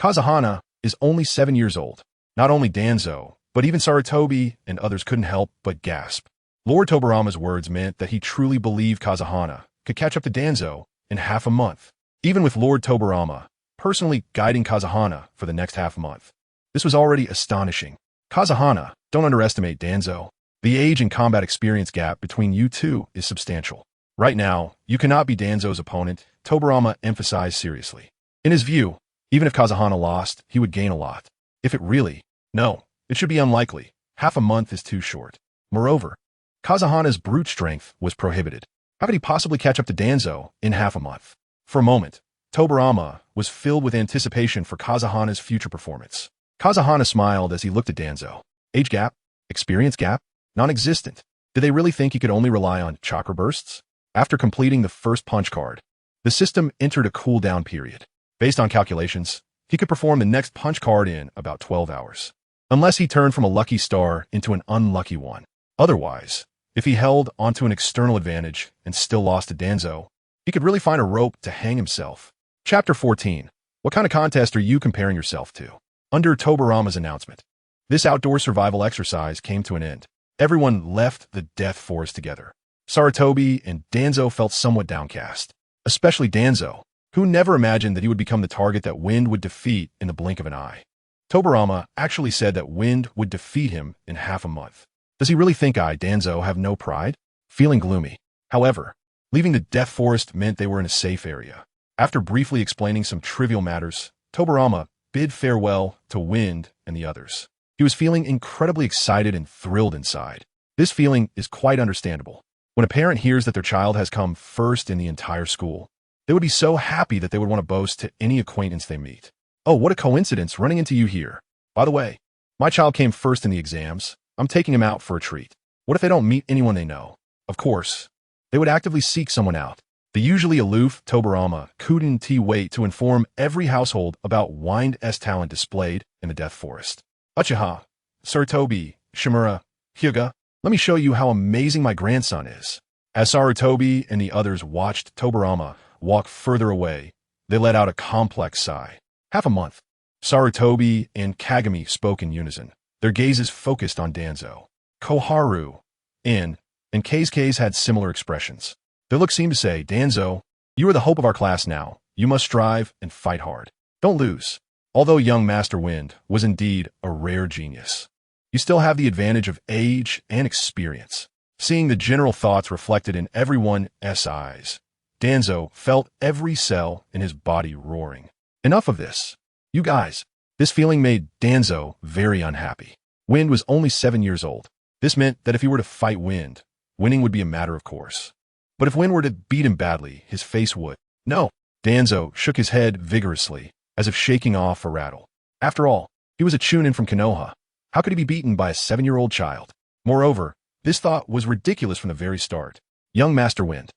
Kazahana is only 7 years old. Not only Danzo, but even Sarutobi and others couldn't help but gasp. Lord Tobirama's words meant that he truly believed Kazahana could catch up to Danzo in half a month, even with Lord Tobirama personally guiding Kazahana for the next half month. This was already astonishing. Kazahana, don't underestimate Danzo. The age and combat experience gap between you two is substantial. Right now, you cannot be Danzo's opponent, Tobirama emphasized seriously. In his view, even if Kazahana lost, he would gain a lot. If it really, no, it should be unlikely. Half a month is too short. Moreover, Kazahana's brute strength was prohibited. How could he possibly catch up to Danzo in half a month? For a moment, Tobirama was filled with anticipation for Kazahana's future performance. Kazahana smiled as he looked at Danzo. Age gap? Experience gap? Non-existent. Did they really think he could only rely on chakra bursts? After completing the first punch card, the system entered a cooldown period. Based on calculations, he could perform the next punch card in about 12 hours. Unless he turned from a lucky star into an unlucky one. Otherwise, if he held onto an external advantage and still lost to Danzo, he could really find a rope to hang himself. Chapter 14. What kind of contest are you comparing yourself to? Under Tobirama's announcement, this outdoor survival exercise came to an end. Everyone left the death forest together. Sarutobi and Danzo felt somewhat downcast, especially Danzo, who never imagined that he would become the target that Wind would defeat in the blink of an eye. Tobirama actually said that Wind would defeat him in half a month. Does he really think Danzo, have no pride? Feeling gloomy. However, leaving the death forest meant they were in a safe area. After briefly explaining some trivial matters, Tobirama bid farewell to Wind and the others. He was feeling incredibly excited and thrilled inside. This feeling is quite understandable. When a parent hears that their child has come first in the entire school, they would be so happy that they would want to boast to any acquaintance they meet. Oh, what a coincidence running into you here. By the way, my child came first in the exams. I'm taking him out for a treat. What if they don't meet anyone they know? Of course, they would actively seek someone out. The usually aloof Tobirama couldn't wait to inform every household about Wind's talent displayed in the Death Forest. Uchiha, Sarutobi, Shimura, Hyuga, let me show you how amazing my grandson is. As Sarutobi and the others watched Tobirama walk further away, they let out a complex sigh. Half a month. Sarutobi and Kagami spoke in unison. Their gazes focused on Danzo. Koharu, and Kei's had similar expressions. Their look seemed to say, Danzo, you are the hope of our class now. You must strive and fight hard. Don't lose. Although young Master Wind was indeed a rare genius, you still have the advantage of age and experience. Seeing the general thoughts reflected in everyone's eyes, Danzo felt every cell in his body roaring. Enough of this. You guys. This feeling made Danzo very unhappy. Wind was only 7 years old. This meant that if he were to fight Wind, winning would be a matter of course. But if Wind were to beat him badly, his face would. No. Danzo shook his head vigorously, as if shaking off a rattle. After all, he was a chunin from Konoha. How could he be beaten by a 7-year-old child? Moreover, this thought was ridiculous from the very start. Young Master Wind.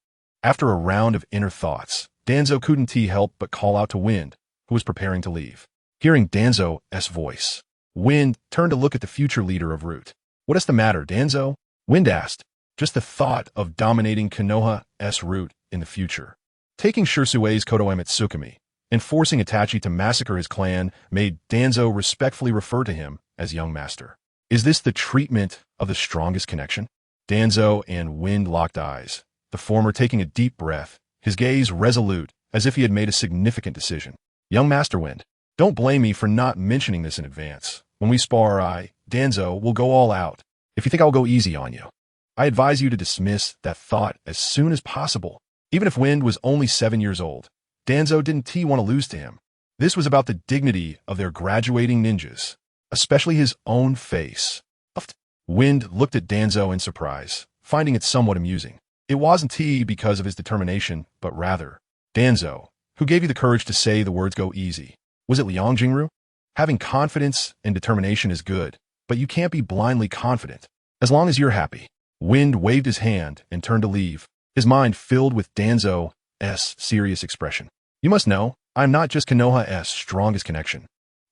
After a round of inner thoughts, Danzo couldn't help but call out to Wind, who was preparing to leave. Hearing Danzo's voice, Wind turned to look at the future leader of Root. What is the matter, Danzo? Wind asked. Just the thought of dominating Konoha's Root in the future. Taking Shirsue's Kodo Tsukumi and forcing Itachi to massacre his clan made Danzo respectfully refer to him as young master. Is this the treatment of the strongest connection? Danzo and Wind locked eyes, the former taking a deep breath, his gaze resolute as if he had made a significant decision. Young Master Wind, don't blame me for not mentioning this in advance. When we spar, Danzo, will go all out. If you think I'll go easy on you, I advise you to dismiss that thought as soon as possible. Even if Wind was only 7 years old, Danzo didn't want to lose to him. This was about the dignity of their graduating ninjas, especially his own face. Wind looked at Danzo in surprise, finding it somewhat amusing. It wasn't because of his determination, but rather, Danzo, who gave you the courage to say the words go easy. Was it Liang Jingru? Having confidence and determination is good, but you can't be blindly confident. As long as you're happy. Wind waved his hand and turned to leave, his mind filled with Danzo's serious expression. You must know, I am not just Konoha's strongest connection.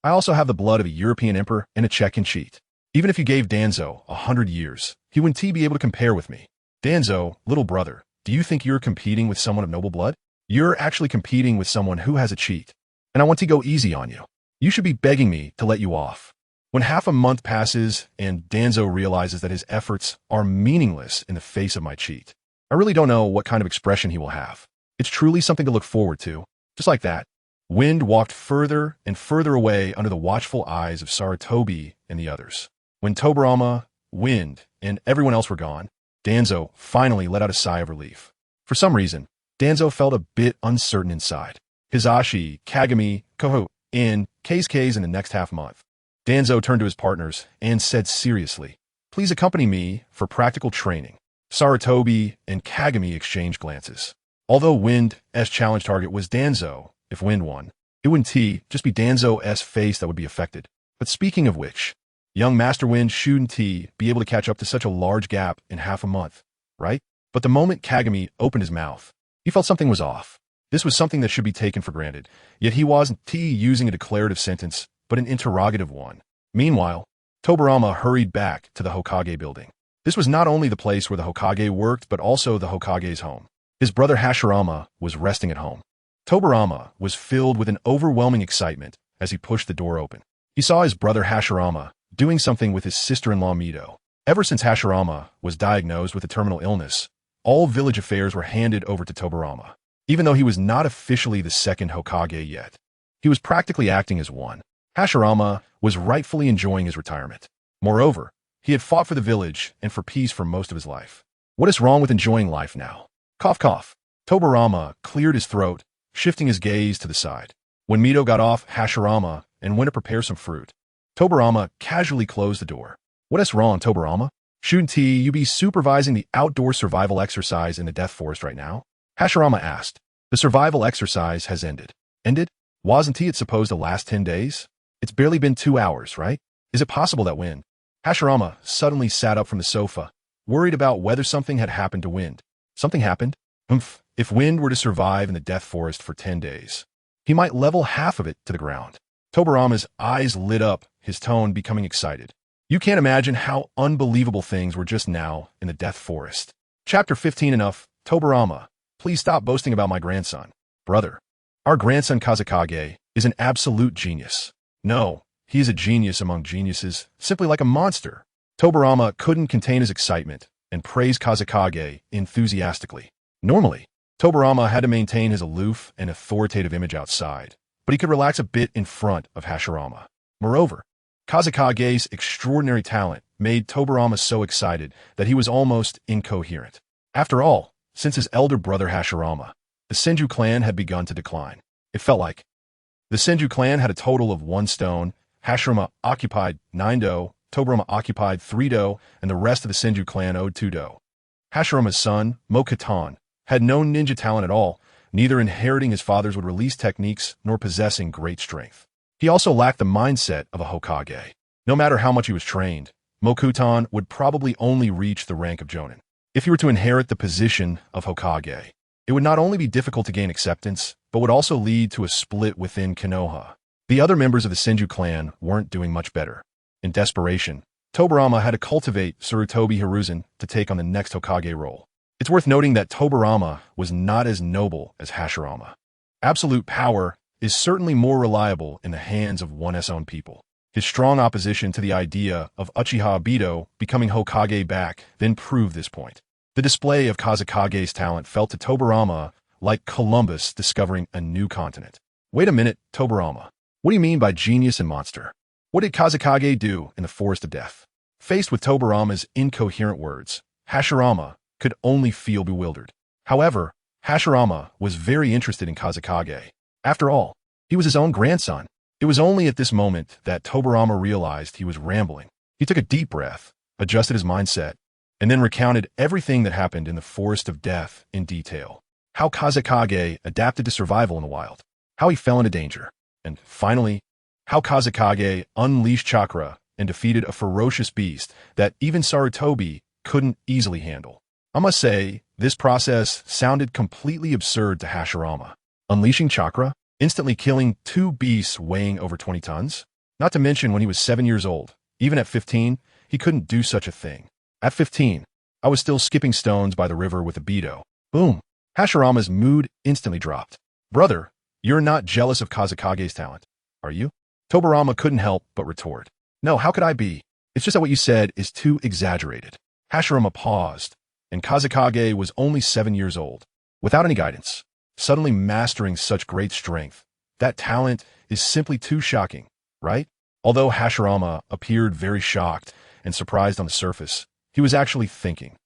I also have the blood of a European emperor and a Chechen cheat. Even if you gave Danzo 100 years, he wouldn't be able to compare with me. Danzo, little brother, do you think you're competing with someone of noble blood? You're actually competing with someone who has a cheat. And I want to go easy on you. You should be begging me to let you off. When half a month passes and Danzo realizes that his efforts are meaningless in the face of my cheat, I really don't know what kind of expression he will have. It's truly something to look forward to. Just like that, Wind walked further and further away under the watchful eyes of Sarutobi and the others. When Tobirama, Wind, and everyone else were gone, Danzo finally let out a sigh of relief. For some reason, Danzo felt a bit uncertain inside. Hizashi, Kagami, Koho, and K's in the next half month. Danzo turned to his partners and said seriously, "Please accompany me for practical training." Sarutobi and Kagami exchanged glances. Although Wind's challenge target was Danzo, if Wind won, it wouldn't just be Danzo's face that would be affected. But speaking of which, young Master Wind shouldn't be able to catch up to such a large gap in half a month, right? But the moment Kagami opened his mouth, he felt something was off. This was something that should be taken for granted, yet he wasn't using a declarative sentence, but an interrogative one. Meanwhile, Tobirama hurried back to the Hokage building. This was not only the place where the Hokage worked, but also the Hokage's home. His brother Hashirama was resting at home. Tobirama was filled with an overwhelming excitement as he pushed the door open. He saw his brother Hashirama doing something with his sister-in-law Mito. Ever since Hashirama was diagnosed with a terminal illness, all village affairs were handed over to Tobirama. Even though he was not officially the second Hokage yet, he was practically acting as one. Hashirama was rightfully enjoying his retirement. Moreover, he had fought for the village and for peace for most of his life. What is wrong with enjoying life now? Cough, cough. Tobirama cleared his throat, shifting his gaze to the side. When Mito got off Hashirama and went to prepare some fruit, Tobirama casually closed the door. What is wrong, Tobirama? Shouldn't you be supervising the outdoor survival exercise in the Death Forest right now? Hashirama asked. The survival exercise has ended. Ended? Wasn't it supposed to last 10 days? It's barely been 2 hours, right? Is it possible that Wind? Hashirama suddenly sat up from the sofa, worried about whether something had happened to Wind. Something happened? If Wind were to survive in the Death Forest for 10 days, he might level half of it to the ground. Tobirama's eyes lit up, his tone becoming excited. You can't imagine how unbelievable things were just now in the Death Forest. Chapter 15. Enough, Tobirama. Please stop boasting about my grandson. Brother, our grandson Kazekage is an absolute genius. No, he is a genius among geniuses, simply like a monster. Tobirama couldn't contain his excitement and praised Kazekage enthusiastically. Normally, Tobirama had to maintain his aloof and authoritative image outside, but he could relax a bit in front of Hashirama. Moreover, Kazekage's extraordinary talent made Tobirama so excited that he was almost incoherent. After all, since his elder brother Hashirama, the Senju clan had begun to decline. It felt like the Senju clan had a total of 1 stone, Hashirama occupied 9 do, Tobirama occupied 3 do, and the rest of the Senju clan owed 2 do. Hashirama's son, Mo-Katan, had no ninja talent at all, neither inheriting his father's would release techniques nor possessing great strength. He also lacked the mindset of a Hokage. No matter how much he was trained, Mo-Katan would probably only reach the rank of Jonin. If he were to inherit the position of Hokage, it would not only be difficult to gain acceptance, but would also lead to a split within Konoha. The other members of the Senju clan weren't doing much better. In desperation, Tobirama had to cultivate Sarutobi Hiruzen to take on the next Hokage role. It's worth noting that Tobirama was not as noble as Hashirama. Absolute power is certainly more reliable in the hands of one's own people. His strong opposition to the idea of Uchiha Obito becoming Hokage back then proved this point. The display of Kazekage's talent felt to Tobirama like Columbus discovering a new continent. Wait a minute, Tobirama. What do you mean by genius and monster? What did Kazekage do in the Forest of Death? Faced with Tobirama's incoherent words, Hashirama could only feel bewildered. However, Hashirama was very interested in Kazekage. After all, he was his own grandson. It was only at this moment that Tobirama realized he was rambling. He took a deep breath, adjusted his mindset, and then recounted everything that happened in the Forest of Death in detail. How Kazekage adapted to survival in the wild. How he fell into danger. And finally, how Kazekage unleashed chakra and defeated a ferocious beast that even Sarutobi couldn't easily handle. I must say, this process sounded completely absurd to Hashirama. Unleashing chakra, instantly killing two beasts weighing over 20 tons? Not to mention when he was 7 years old. Even at 15, he couldn't do such a thing. At 15, I was still skipping stones by the river with a Beto. Boom! Hashirama's mood instantly dropped. Brother, you're not jealous of Kazekage's talent, are you? Tobirama couldn't help but retort. No, how could I be? It's just that what you said is too exaggerated. Hashirama paused, and Kazekage was only 7 years old. Without any guidance, suddenly mastering such great strength, that talent is simply too shocking, right? Although Hashirama appeared very shocked and surprised on the surface, he was actually thinking.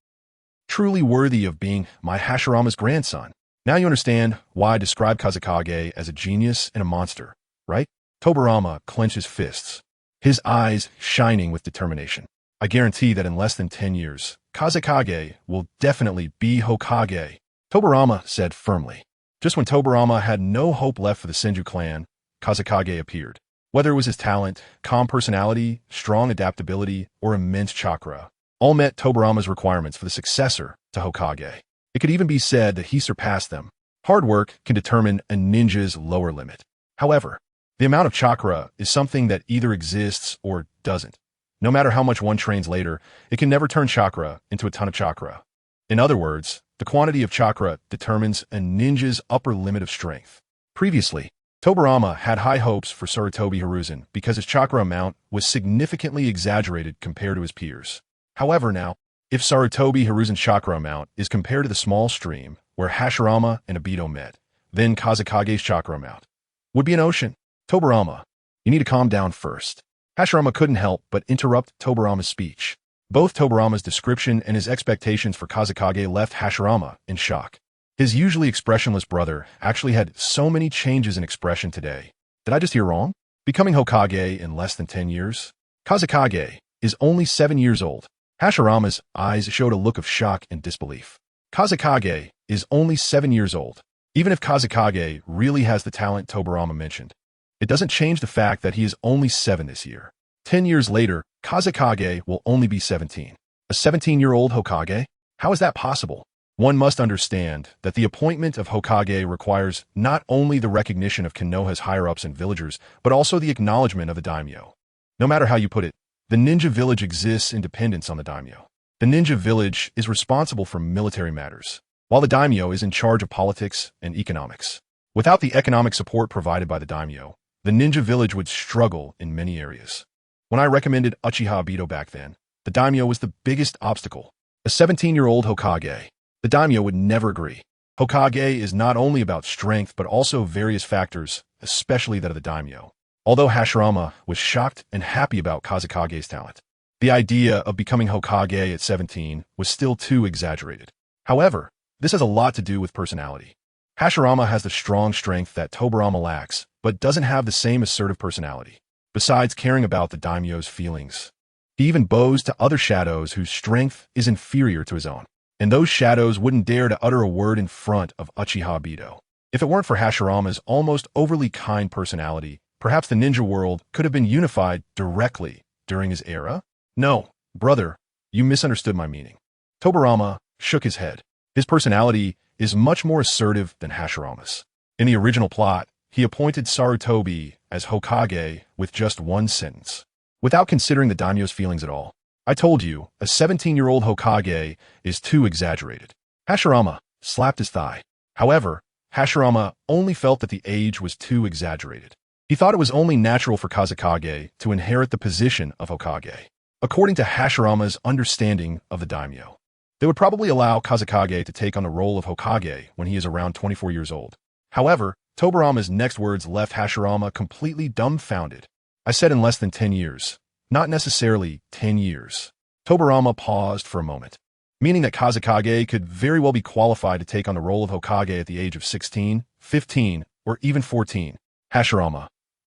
Truly worthy of being my Hashirama's grandson. Now you understand why I describe Kazekage as a genius and a monster, right? Tobirama clenched his fists, his eyes shining with determination. I guarantee that in less than 10 years, Kazekage will definitely be Hokage, Tobirama said firmly. Just when Tobirama had no hope left for the Senju clan, Kazekage appeared. Whether it was his talent, calm personality, strong adaptability, or immense chakra, all met Tobirama's requirements for the successor to Hokage. It could even be said that he surpassed them. Hard work can determine a ninja's lower limit. However, the amount of chakra is something that either exists or doesn't. No matter how much one trains later, it can never turn chakra into a ton of chakra. In other words, the quantity of chakra determines a ninja's upper limit of strength. Previously, Tobirama had high hopes for Sarutobi Hiruzen because his chakra amount was significantly exaggerated compared to his peers. However now, if Sarutobi Hiruzen's chakra amount is compared to the small stream where Hashirama and Obito met, then Kazekage's chakra amount would be an ocean. Tobirama, you need to calm down first. Hashirama couldn't help but interrupt Tobirama's speech. Both Tobirama's description and his expectations for Kazekage left Hashirama in shock. His usually expressionless brother actually had so many changes in expression today. Did I just hear wrong? Becoming Hokage in less than 10 years? Kazekage is only 7 years old. Hashirama's eyes showed a look of shock and disbelief. Kazekage is only 7 years old. Even if Kazekage really has the talent Tobirama mentioned, it doesn't change the fact that he is only 7 this year. 10 years later, Kazekage will only be 17. A 17-year-old Hokage? How is that possible? One must understand that the appointment of Hokage requires not only the recognition of Konoha's higher-ups and villagers, but also the acknowledgement of the daimyo. No matter how you put it, the ninja village exists in dependence on the daimyo. The ninja village is responsible for military matters, while the daimyo is in charge of politics and economics. Without the economic support provided by the daimyo, the ninja village would struggle in many areas. When I recommended Uchiha Obito back then, the daimyo was the biggest obstacle. A 17-year-old Hokage. The daimyo would never agree. Hokage is not only about strength, but also various factors, especially that of the daimyo. Although Hashirama was shocked and happy about Kazekage's talent, the idea of becoming Hokage at 17 was still too exaggerated. However, this has a lot to do with personality. Hashirama has the strong strength that Tobirama lacks, but doesn't have the same assertive personality. Besides caring about the daimyo's feelings, he even bows to other shadows whose strength is inferior to his own. And those shadows wouldn't dare to utter a word in front of Uchiha Obito. If it weren't for Hashirama's almost overly kind personality, perhaps the ninja world could have been unified directly during his era? No, brother, you misunderstood my meaning. Tobirama shook his head. His personality is much more assertive than Hashirama's. In the original plot, he appointed Sarutobi as Hokage with just one sentence, without considering the daimyo's feelings at all. I told you, a 17-year-old Hokage is too exaggerated. Hashirama slapped his thigh. However, Hashirama only felt that the age was too exaggerated. He thought it was only natural for Kazekage to inherit the position of Hokage. According to Hashirama's understanding of the daimyo, they would probably allow Kazekage to take on the role of Hokage when he is around 24 years old. However, Tobirama's next words left Hashirama completely dumbfounded. I said in less than 10 years. Not necessarily 10 years. Tobirama paused for a moment, meaning that Kazekage could very well be qualified to take on the role of Hokage at the age of 16, 15, or even 14. Hashirama.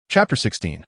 Chapter 16.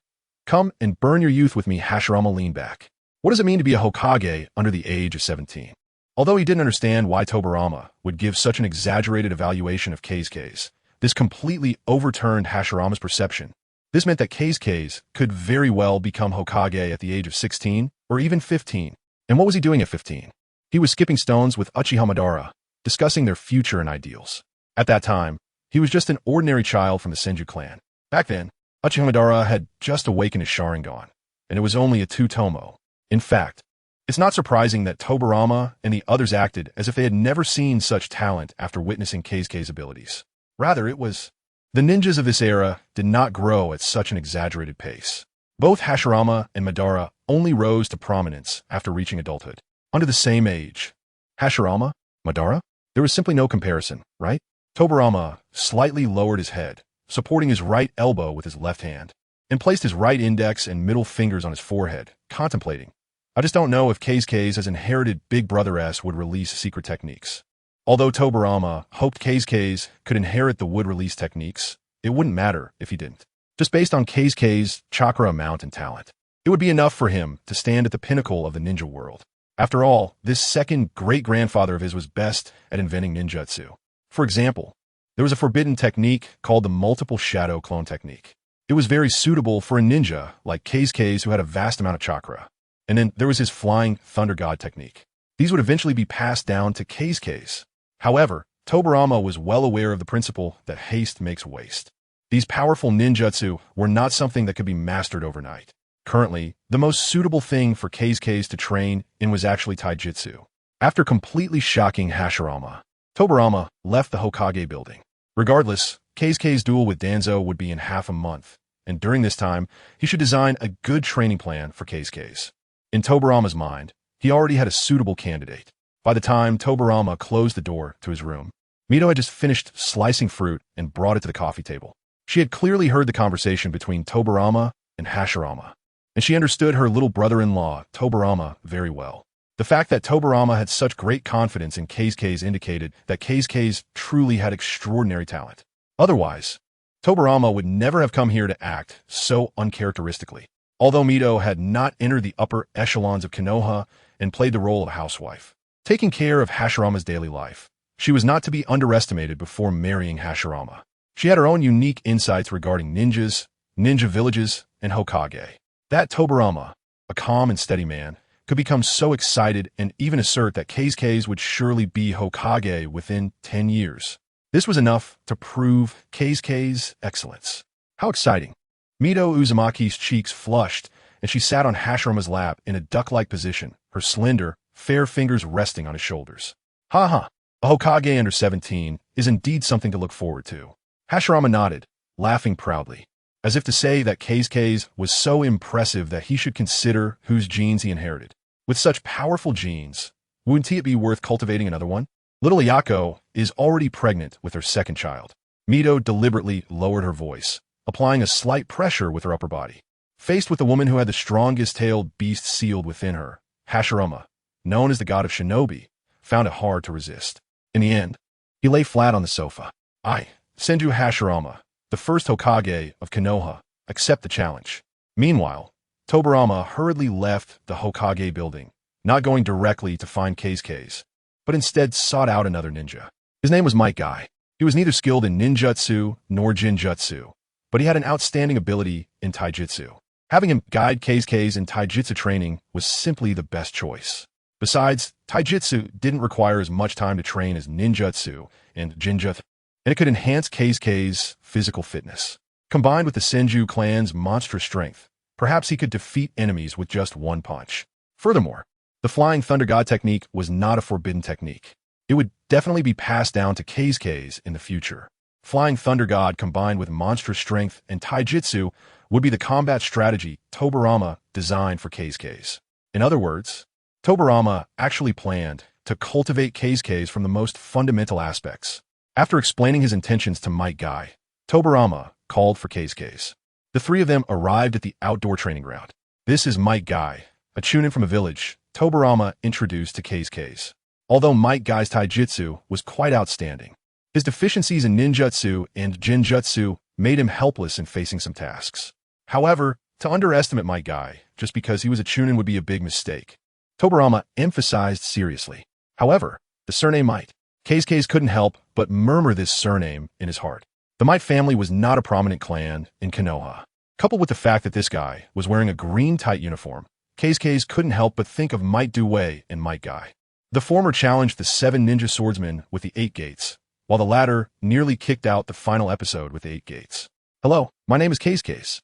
Come and burn your youth with me. Hashirama leaned back. What does it mean to be a Hokage under the age of 17? Although he didn't understand why Tobirama would give such an exaggerated evaluation of K's case, this completely overturned Hashirama's perception This meant that Keisuke could very well become Hokage at the age of 16 or even 15. And what was he doing at 15? He was skipping stones with Uchiha Madara, discussing their future and ideals. At that time, he was just an ordinary child from the Senju clan. Back then, Uchiha Madara had just awakened his Sharingan, and it was only a two-tomo. In fact, it's not surprising that Tobirama and the others acted as if they had never seen such talent after witnessing Keisuke's abilities. Rather, it was the ninjas of this era did not grow at such an exaggerated pace. Both Hashirama and Madara only rose to prominence after reaching adulthood. Under the same age. Hashirama? Madara? There was simply no comparison, right? Tobirama slightly lowered his head, supporting his right elbow with his left hand, and placed his right index and middle fingers on his forehead, contemplating. I just don't know if Keisuke, as inherited Big Brother-S, would release secret techniques. Although Tobirama hoped Keisuke could inherit the wood release techniques, it wouldn't matter if he didn't. Just based on Keisuke's chakra amount and talent, it would be enough for him to stand at the pinnacle of the ninja world. After all, this second great-grandfather of his was best at inventing ninjutsu. For example, there was a forbidden technique called the multiple shadow clone technique. It was very suitable for a ninja like Keisuke who had a vast amount of chakra. And then there was his flying thunder god technique. These would eventually be passed down to Keisuke. However, Tobirama was well aware of the principle that haste makes waste. These powerful ninjutsu were not something that could be mastered overnight. Currently, the most suitable thing for Keisuke to train in was actually taijutsu. After completely shocking Hashirama, Tobirama left the Hokage building. Regardless, Keisuke's duel with Danzo would be in half a month, and during this time, he should design a good training plan for Keisuke. In Tobirama's mind, he already had a suitable candidate. By the time Tobirama closed the door to his room, Mito had just finished slicing fruit and brought it to the coffee table. She had clearly heard the conversation between Tobirama and Hashirama, and she understood her little brother-in-law, Tobirama, very well. The fact that Tobirama had such great confidence in Keisuke indicated that Keisuke truly had extraordinary talent. Otherwise, Tobirama would never have come here to act so uncharacteristically. Although Mito had not entered the upper echelons of Konoha and played the role of housewife, taking care of Hashirama's daily life, she was not to be underestimated before marrying Hashirama. She had her own unique insights regarding ninjas, ninja villages, and Hokage. That Tobirama, a calm and steady man, could become so excited and even assert that Keisuke would surely be Hokage within 10 years. This was enough to prove Keisuke's excellence. How exciting! Mito Uzumaki's cheeks flushed, and she sat on Hashirama's lap in a duck-like position, her slender, fair fingers resting on his shoulders. Ha ha! A Hokage under 17 is indeed something to look forward to. Hashirama nodded, laughing proudly, as if to say that Keisuke was so impressive that he should consider whose genes he inherited. With such powerful genes, wouldn't it be worth cultivating another one? Little Ayako is already pregnant with her second child. Mito deliberately lowered her voice, applying a slight pressure with her upper body. Faced with the woman who had the strongest-tailed beast sealed within her, Hashirama, known as the God of Shinobi, found it hard to resist. In the end, he lay flat on the sofa. I, Senju Hashirama, the first Hokage of Konoha, accept the challenge. Meanwhile, Tobirama hurriedly left the Hokage building, not going directly to find Keisuke, but instead sought out another ninja. His name was Might Guy. He was neither skilled in ninjutsu nor jinjutsu, but he had an outstanding ability in taijutsu. Having him guide Keisuke in taijutsu training was simply the best choice. Besides, taijutsu didn't require as much time to train as ninjutsu and jinjutsu, and it could enhance Keisuke's physical fitness. Combined with the Senju clan's monstrous strength, perhaps he could defeat enemies with just one punch. Furthermore, the Flying Thunder God technique was not a forbidden technique. It would definitely be passed down to Keisuke in the future. Flying Thunder God combined with monstrous strength and taijutsu would be the combat strategy Tobirama designed for Keisuke. In other words, Tobirama actually planned to cultivate Keisuke from the most fundamental aspects. After explaining his intentions to Might Guy, Tobirama called for Keisuke. The three of them arrived at the outdoor training ground. This is Might Guy, a chunin from a village Tobirama introduced to Keisuke. Although Might Guy's taijutsu was quite outstanding, his deficiencies in ninjutsu and jinjutsu made him helpless in facing some tasks. However, to underestimate Might Guy just because he was a chunin would be a big mistake. Tobirama emphasized seriously. However, the surname Might. Keisuke couldn't help but murmur this surname in his heart. The Might family was not a prominent clan in Konoha. Coupled with the fact that this guy was wearing a green tight uniform, Keisuke couldn't help but think of Might Due and Might Guy. The former challenged the 7 ninja swordsmen with the 8 gates, while the latter nearly kicked out the final episode with the 8 gates. Hello, my name is Keisuke.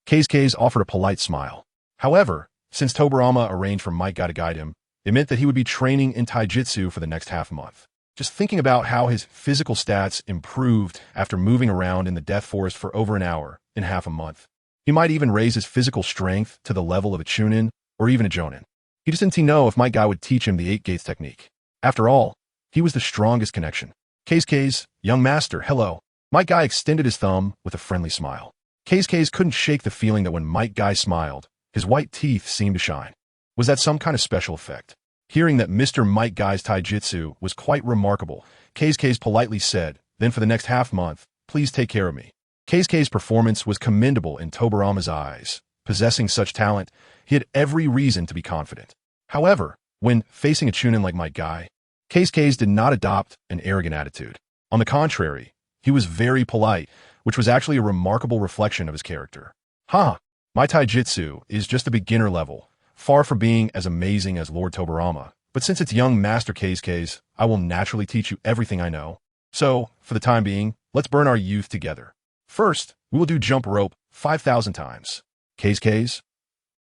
Keisuke offered a polite smile. However, since Tobirama arranged for Might Guy to guide him, it meant that he would be training in taijutsu for the next half month. Just thinking about how his physical stats improved after moving around in the Death Forest for over an hour in half a month. He might even raise his physical strength to the level of a chunin or even a jonin. He just didn't know if Might Guy would teach him the 8 gates technique. After all, he was the strongest connection. Keisuke, young master, hello. Might Guy extended his thumb with a friendly smile. Keisuke couldn't shake the feeling that when Might Guy smiled, his white teeth seemed to shine. Was that some kind of special effect? Hearing that Mr. Might Guy's taijutsu was quite remarkable, Keisuke politely said, then for the next half month, please take care of me. Keisuke's performance was commendable in Tobirama's eyes. Possessing such talent, he had every reason to be confident. However, when facing a chunin like Might Guy, Keisuke did not adopt an arrogant attitude. On the contrary, he was very polite, which was actually a remarkable reflection of his character. My taijutsu is just a beginner level, far from being as amazing as Lord Tobirama, but since it's young Master Keisuke, I will naturally teach you everything I know. So, for the time being, let's burn our youth together. First, we will do jump rope 5,000 times. Keisuke.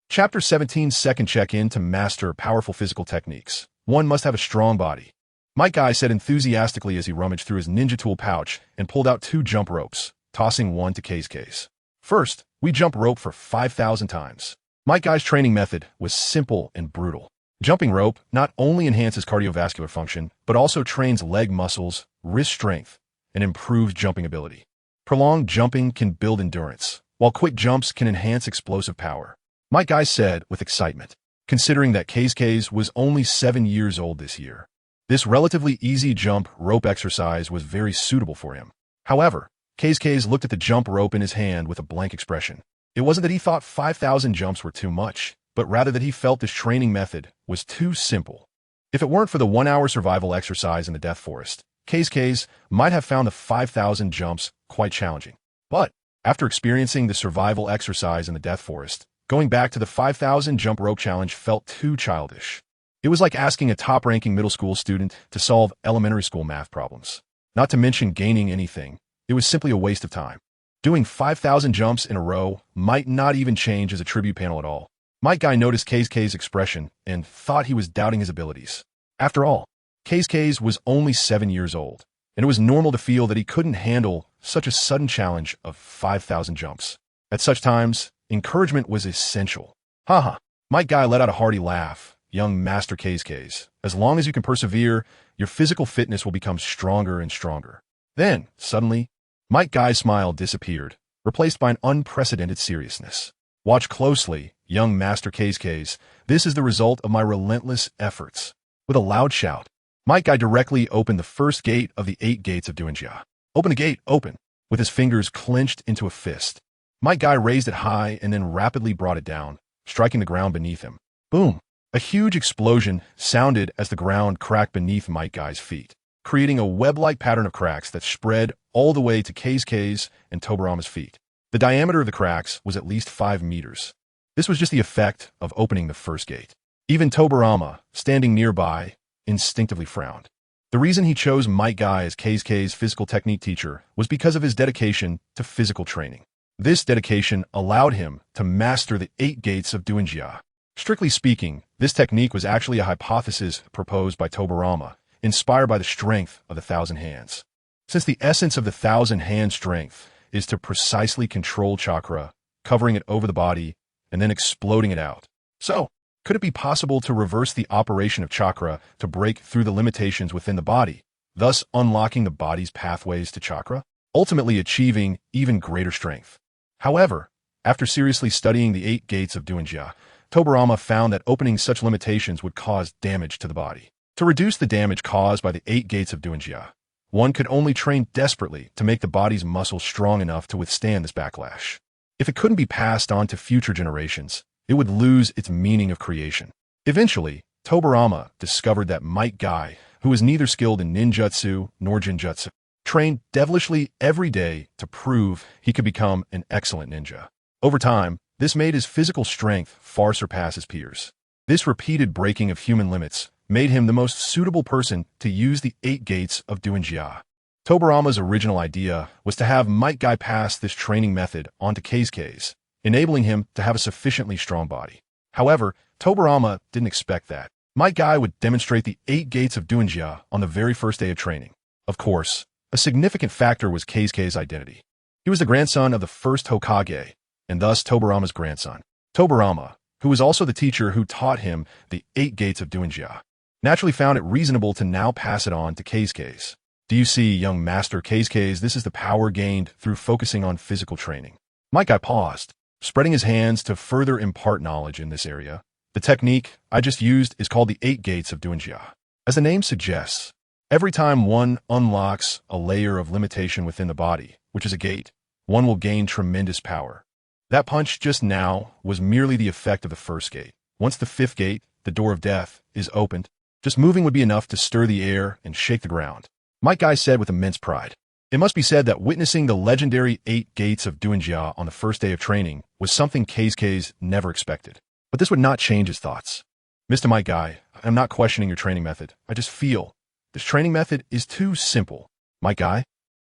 Chapter 17 Second check-in to master powerful physical techniques. One must have a strong body. Might Guy said enthusiastically as he rummaged through his ninja tool pouch and pulled out 2 jump ropes, tossing one to Keisuke. First, we jump rope for 5,000 times. Might Guy's training method was simple and brutal. Jumping rope not only enhances cardiovascular function, but also trains leg muscles, wrist strength, and improves jumping ability. Prolonged jumping can build endurance, while quick jumps can enhance explosive power. Might Guy said with excitement, considering that Keisuke was only 7 years old this year. This relatively easy jump rope exercise was very suitable for him. However, Keisuke looked at the jump rope in his hand with a blank expression. It wasn't that he thought 5,000 jumps were too much, but rather that he felt this training method was too simple. If it weren't for the 1-hour survival exercise in the Death Forest, Keisuke might have found the 5,000 jumps quite challenging. But after experiencing the survival exercise in the Death Forest, going back to the 5,000 jump rope challenge felt too childish. It was like asking a top-ranking middle school student to solve elementary school math problems. Not to mention gaining anything, it was simply a waste of time. Doing 5,000 jumps in a row might not even change his attribute panel at all. Might Guy noticed Keisuke's expression and thought he was doubting his abilities. After all, Keisuke was only 7 years old, and it was normal to feel that he couldn't handle such a sudden challenge of 5,000 jumps. At such times, encouragement was essential. Might Guy let out a hearty laugh. Young Master Keisuke, as long as you can persevere, your physical fitness will become stronger and stronger. Then, suddenly, Might Guy's smile disappeared, replaced by an unprecedented seriousness. Watch closely, young Master Keisuke. This is the result of my relentless efforts. With a loud shout, Might Guy directly opened the first gate of the 8 gates of Doinjia. Open the gate, open! With his fingers clenched into a fist. Might Guy raised it high and then rapidly brought it down, striking the ground beneath him. Boom! A huge explosion sounded as the ground cracked beneath Might Guy's feet, creating a web-like pattern of cracks that spread all the way to Keisuke's and Tobirama's feet. The diameter of the cracks was at least 5 meters. This was just the effect of opening the first gate. Even Tobirama, standing nearby, instinctively frowned. The reason he chose Might Guy as Keisuke's physical technique teacher was because of his dedication to physical training. This dedication allowed him to master the 8 gates of Doinjia. Strictly speaking, this technique was actually a hypothesis proposed by Tobirama, inspired by the strength of the 1,000 hands. Since the essence of the 1,000 hand strength is to precisely control chakra, covering it over the body, and then exploding it out. So, could it be possible to reverse the operation of chakra to break through the limitations within the body, thus unlocking the body's pathways to chakra, ultimately achieving even greater strength? However, after seriously studying the 8 gates of Doinjia, Tobirama found that opening such limitations would cause damage to the body. To reduce the damage caused by the 8 gates of Doinjia, one could only train desperately to make the body's muscles strong enough to withstand this backlash. If it couldn't be passed on to future generations, it would lose its meaning of creation. Eventually, Tobirama discovered that Might Guy, who was neither skilled in ninjutsu nor genjutsu, trained devilishly every day to prove he could become an excellent ninja. Over time, this made his physical strength far surpass his peers. This repeated breaking of human limits made him the most suitable person to use the 8 gates of Doinjia. Tobirama's original idea was to have Might Guy pass this training method onto Keisuke's, enabling him to have a sufficiently strong body. However, Tobirama didn't expect that. Might Guy would demonstrate the 8 gates of Doinjia on the very first day of training. Of course, a significant factor was Keisuke's identity. He was the grandson of the first Hokage, and thus Tobirama's grandson. Tobirama, who was also the teacher who taught him the 8 gates of Doinjia, naturally found it reasonable to now pass it on to Keisuke's. Do you see, young Master Keisuke's? This is the power gained through focusing on physical training. Might Guy paused, spreading his hands to further impart knowledge in this area. The technique I just used is called the 8 gates of Doinjia. As the name suggests, every time one unlocks a layer of limitation within the body, which is a gate, one will gain tremendous power. That punch just now was merely the effect of the first gate. Once the 5th gate, the door of death, is opened, just moving would be enough to stir the air and shake the ground. Might Guy said with immense pride. It must be said that witnessing the legendary 8 gates of Doinjia on the first day of training was something Keisuke's never expected. But this would not change his thoughts. Mr. Might Guy, I'm not questioning your training method. I just feel this training method is too simple. Might Guy,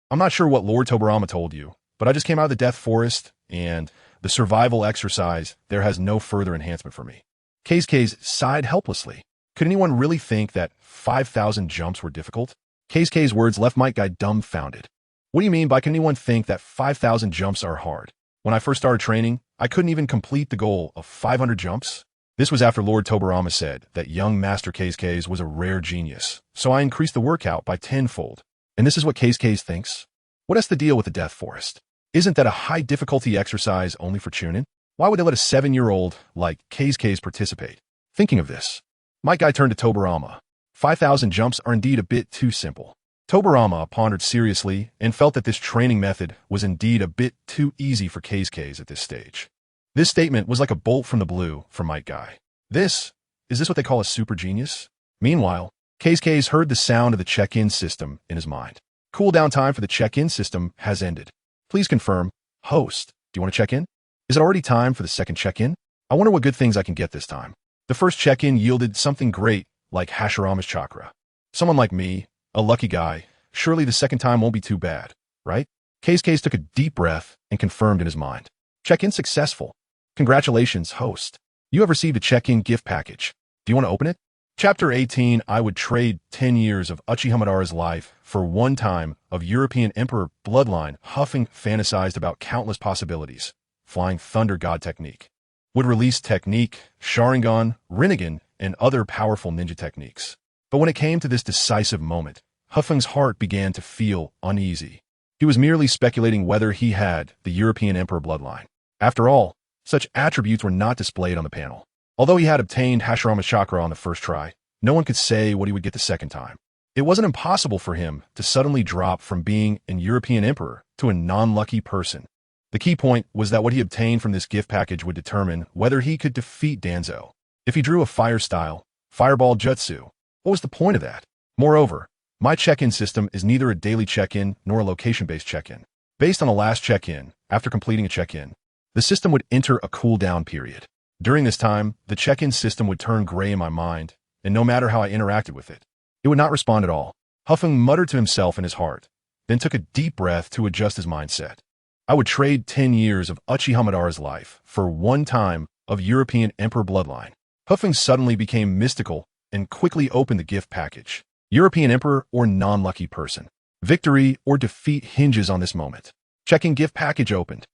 I'm not sure what Lord Tobirama told you, but I just came out of the Death Forest, and the survival exercise there has no further enhancement for me. Keisuke's sighed helplessly. Could anyone really think that 5,000 jumps were difficult? Keisuke's words left Might Guy dumbfounded. What do you mean by can anyone think that 5,000 jumps are hard? When I first started training, I couldn't even complete the goal of 500 jumps. This was after Lord Tobirama said that young Master Keisuke's was a rare genius, so I increased the workout by tenfold. And this is what Keisuke's thinks? What has to deal with the Death Forest? Isn't that a high-difficulty exercise only for Chunin? Why would they let a 7-year-old like Keisuke's participate? Thinking of this, Might Guy turned to Tobirama. 5,000 jumps are indeed a bit too simple. Tobirama pondered seriously and felt that this training method was indeed a bit too easy for Keisuke's at this stage. This statement was like a bolt from the blue for Might Guy. Is this what they call a super genius? Meanwhile, Keisuke's heard the sound of the check-in system in his mind. Cooldown time for the check-in system has ended. Please confirm. Host, do you want to check in? Is it already time for the second check-in? I wonder what good things I can get this time. The first check-in yielded something great, like Hashirama's chakra. Someone like me, a lucky guy, surely the second time won't be too bad, right? Keisuke took a deep breath and confirmed in his mind. Check-in successful. Congratulations, host. You have received a check-in gift package. Do you want to open it? Chapter 18. I would trade 10 years of Uchihamadara's life for 1 time of European Emperor bloodline. Huffing fantasized about countless possibilities. Flying Thunder God technique. Would release technique, Sharingan, Rinnegan, and other powerful ninja techniques. But when it came to this decisive moment, Huffing's heart began to feel uneasy. He was merely speculating whether he had the European Emperor bloodline. After all, such attributes were not displayed on the panel. Although he had obtained Hashirama's chakra on the first try, no one could say what he would get the second time. It wasn't impossible for him to suddenly drop from being an European emperor to a non-lucky person. The key point was that what he obtained from this gift package would determine whether he could defeat Danzo. If he drew a fire style, fireball jutsu, what was the point of that? Moreover, my check-in system is neither a daily check-in nor a location-based check-in. Based on the last check-in, after completing a check-in, the system would enter a cool-down period. During this time, the check-in system would turn gray in my mind, and no matter how I interacted with it, it would not respond at all. Huffing muttered to himself in his heart, then took a deep breath to adjust his mindset. I would trade 10 years of Uchihamadara's life for 1 time of European Emperor bloodline. Huffing suddenly became mystical and quickly opened the gift package. European Emperor or non-lucky person. Victory or defeat hinges on this moment. Checking gift package opened.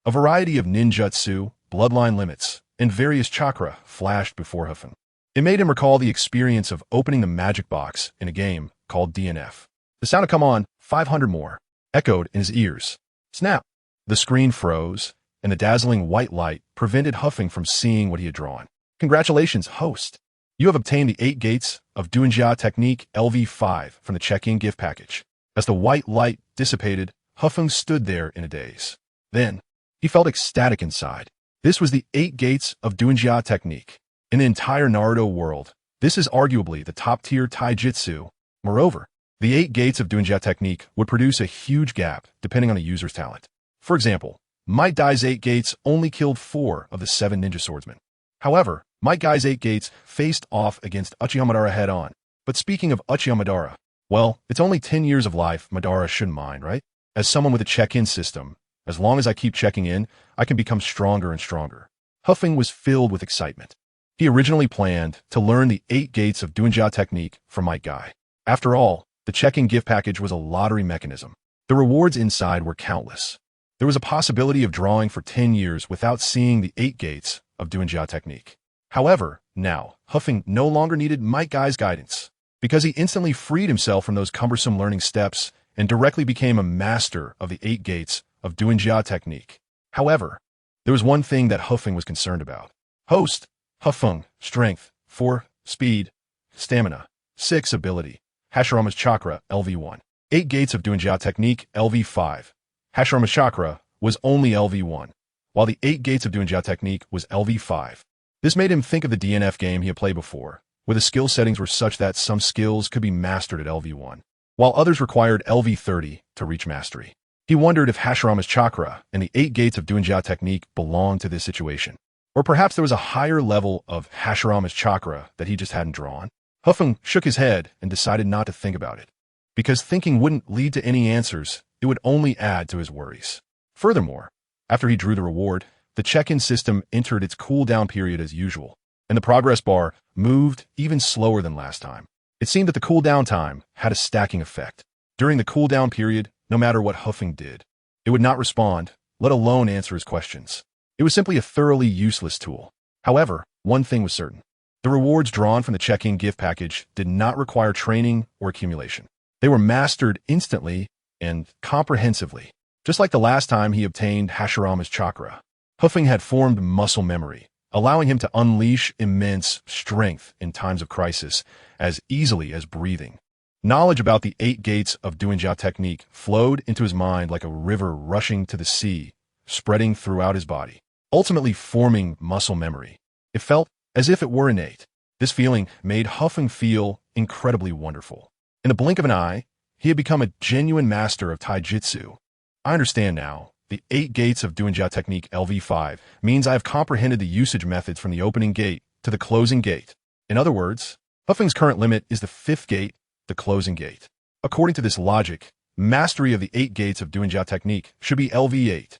A variety of ninjutsu, bloodline limits, and various chakra flashed before Huffing. It made him recall the experience of opening the magic box in a game called DNF. The sound of "come on, 500 more" echoed in his ears. Snap! The screen froze, and the dazzling white light prevented Huffing from seeing what he had drawn. Congratulations, host! You have obtained the 8 gates of Doinjia technique LV5 from the check-in gift package. As the white light dissipated, Huffing stood there in a daze. Then, he felt ecstatic inside. This was the 8 gates of Doinjia technique. In the entire Naruto world, this is arguably the top-tier taijutsu. Moreover, the 8 gates of Doinjia technique would produce a huge gap depending on the user's talent. For example, Might Guy's 8 gates only killed 4 of the 7 ninja swordsmen. However, Might Guy's 8 gates faced off against Uchiha Madara head-on. But speaking of Uchiha Madara, well, it's only 10 years of life Madara shouldn't mind, right? As someone with a check-in system, as long as I keep checking in, I can become stronger and stronger. Feng was filled with excitement. He originally planned to learn the 8 gates of Doujia technique from Might Guy. After all, the check-in gift package was a lottery mechanism. The rewards inside were countless. There was a possibility of drawing for 10 years without seeing the 8 gates of Doujia technique. However, now, Feng no longer needed Might Guy's guidance, because he instantly freed himself from those cumbersome learning steps and directly became a master of the 8 gates of Doujia technique. However, there was one thing that Feng was concerned about. Host, Feng, strength, 4, speed, stamina, 6, ability, Hashirama's chakra, LV1. 8 gates of Doujia technique, LV5. Hashirama's chakra was only LV1, while the 8 gates of Doujia technique was LV5. This made him think of the DNF game he had played before, where the skill settings were such that some skills could be mastered at LV1, while others required LV30 to reach mastery. He wondered if Hashirama's chakra and the 8 gates of Doujia technique belonged to this situation. Or perhaps there was a higher level of Hashirama's chakra that he just hadn't drawn. Feng shook his head and decided not to think about it, because thinking wouldn't lead to any answers, it would only add to his worries. Furthermore, after he drew the reward, the check-in system entered its cooldown period as usual, and the progress bar moved even slower than last time. It seemed that the cooldown time had a stacking effect. During the cooldown period, no matter what Feng did, it would not respond, let alone answer his questions. It was simply a thoroughly useless tool. However, one thing was certain. The rewards drawn from the check-in gift package did not require training or accumulation. They were mastered instantly and comprehensively. Just like the last time he obtained Hashirama's chakra, Feng had formed muscle memory, allowing him to unleash immense strength in times of crisis as easily as breathing. Knowledge about the 8 gates of Doujia technique flowed into his mind like a river rushing to the sea, spreading throughout his body, ultimately forming muscle memory. It felt as if it were innate. This feeling made Feng feel incredibly wonderful. In the blink of an eye, he had become a genuine master of taijutsu. I understand now. The 8 gates of Doujia technique LV5 means I have comprehended the usage methods from the opening gate to the closing gate. In other words, Feng's current limit is the 5th gate, the closing gate. According to this logic, mastery of the 8 gates of Doujia technique should be LV8.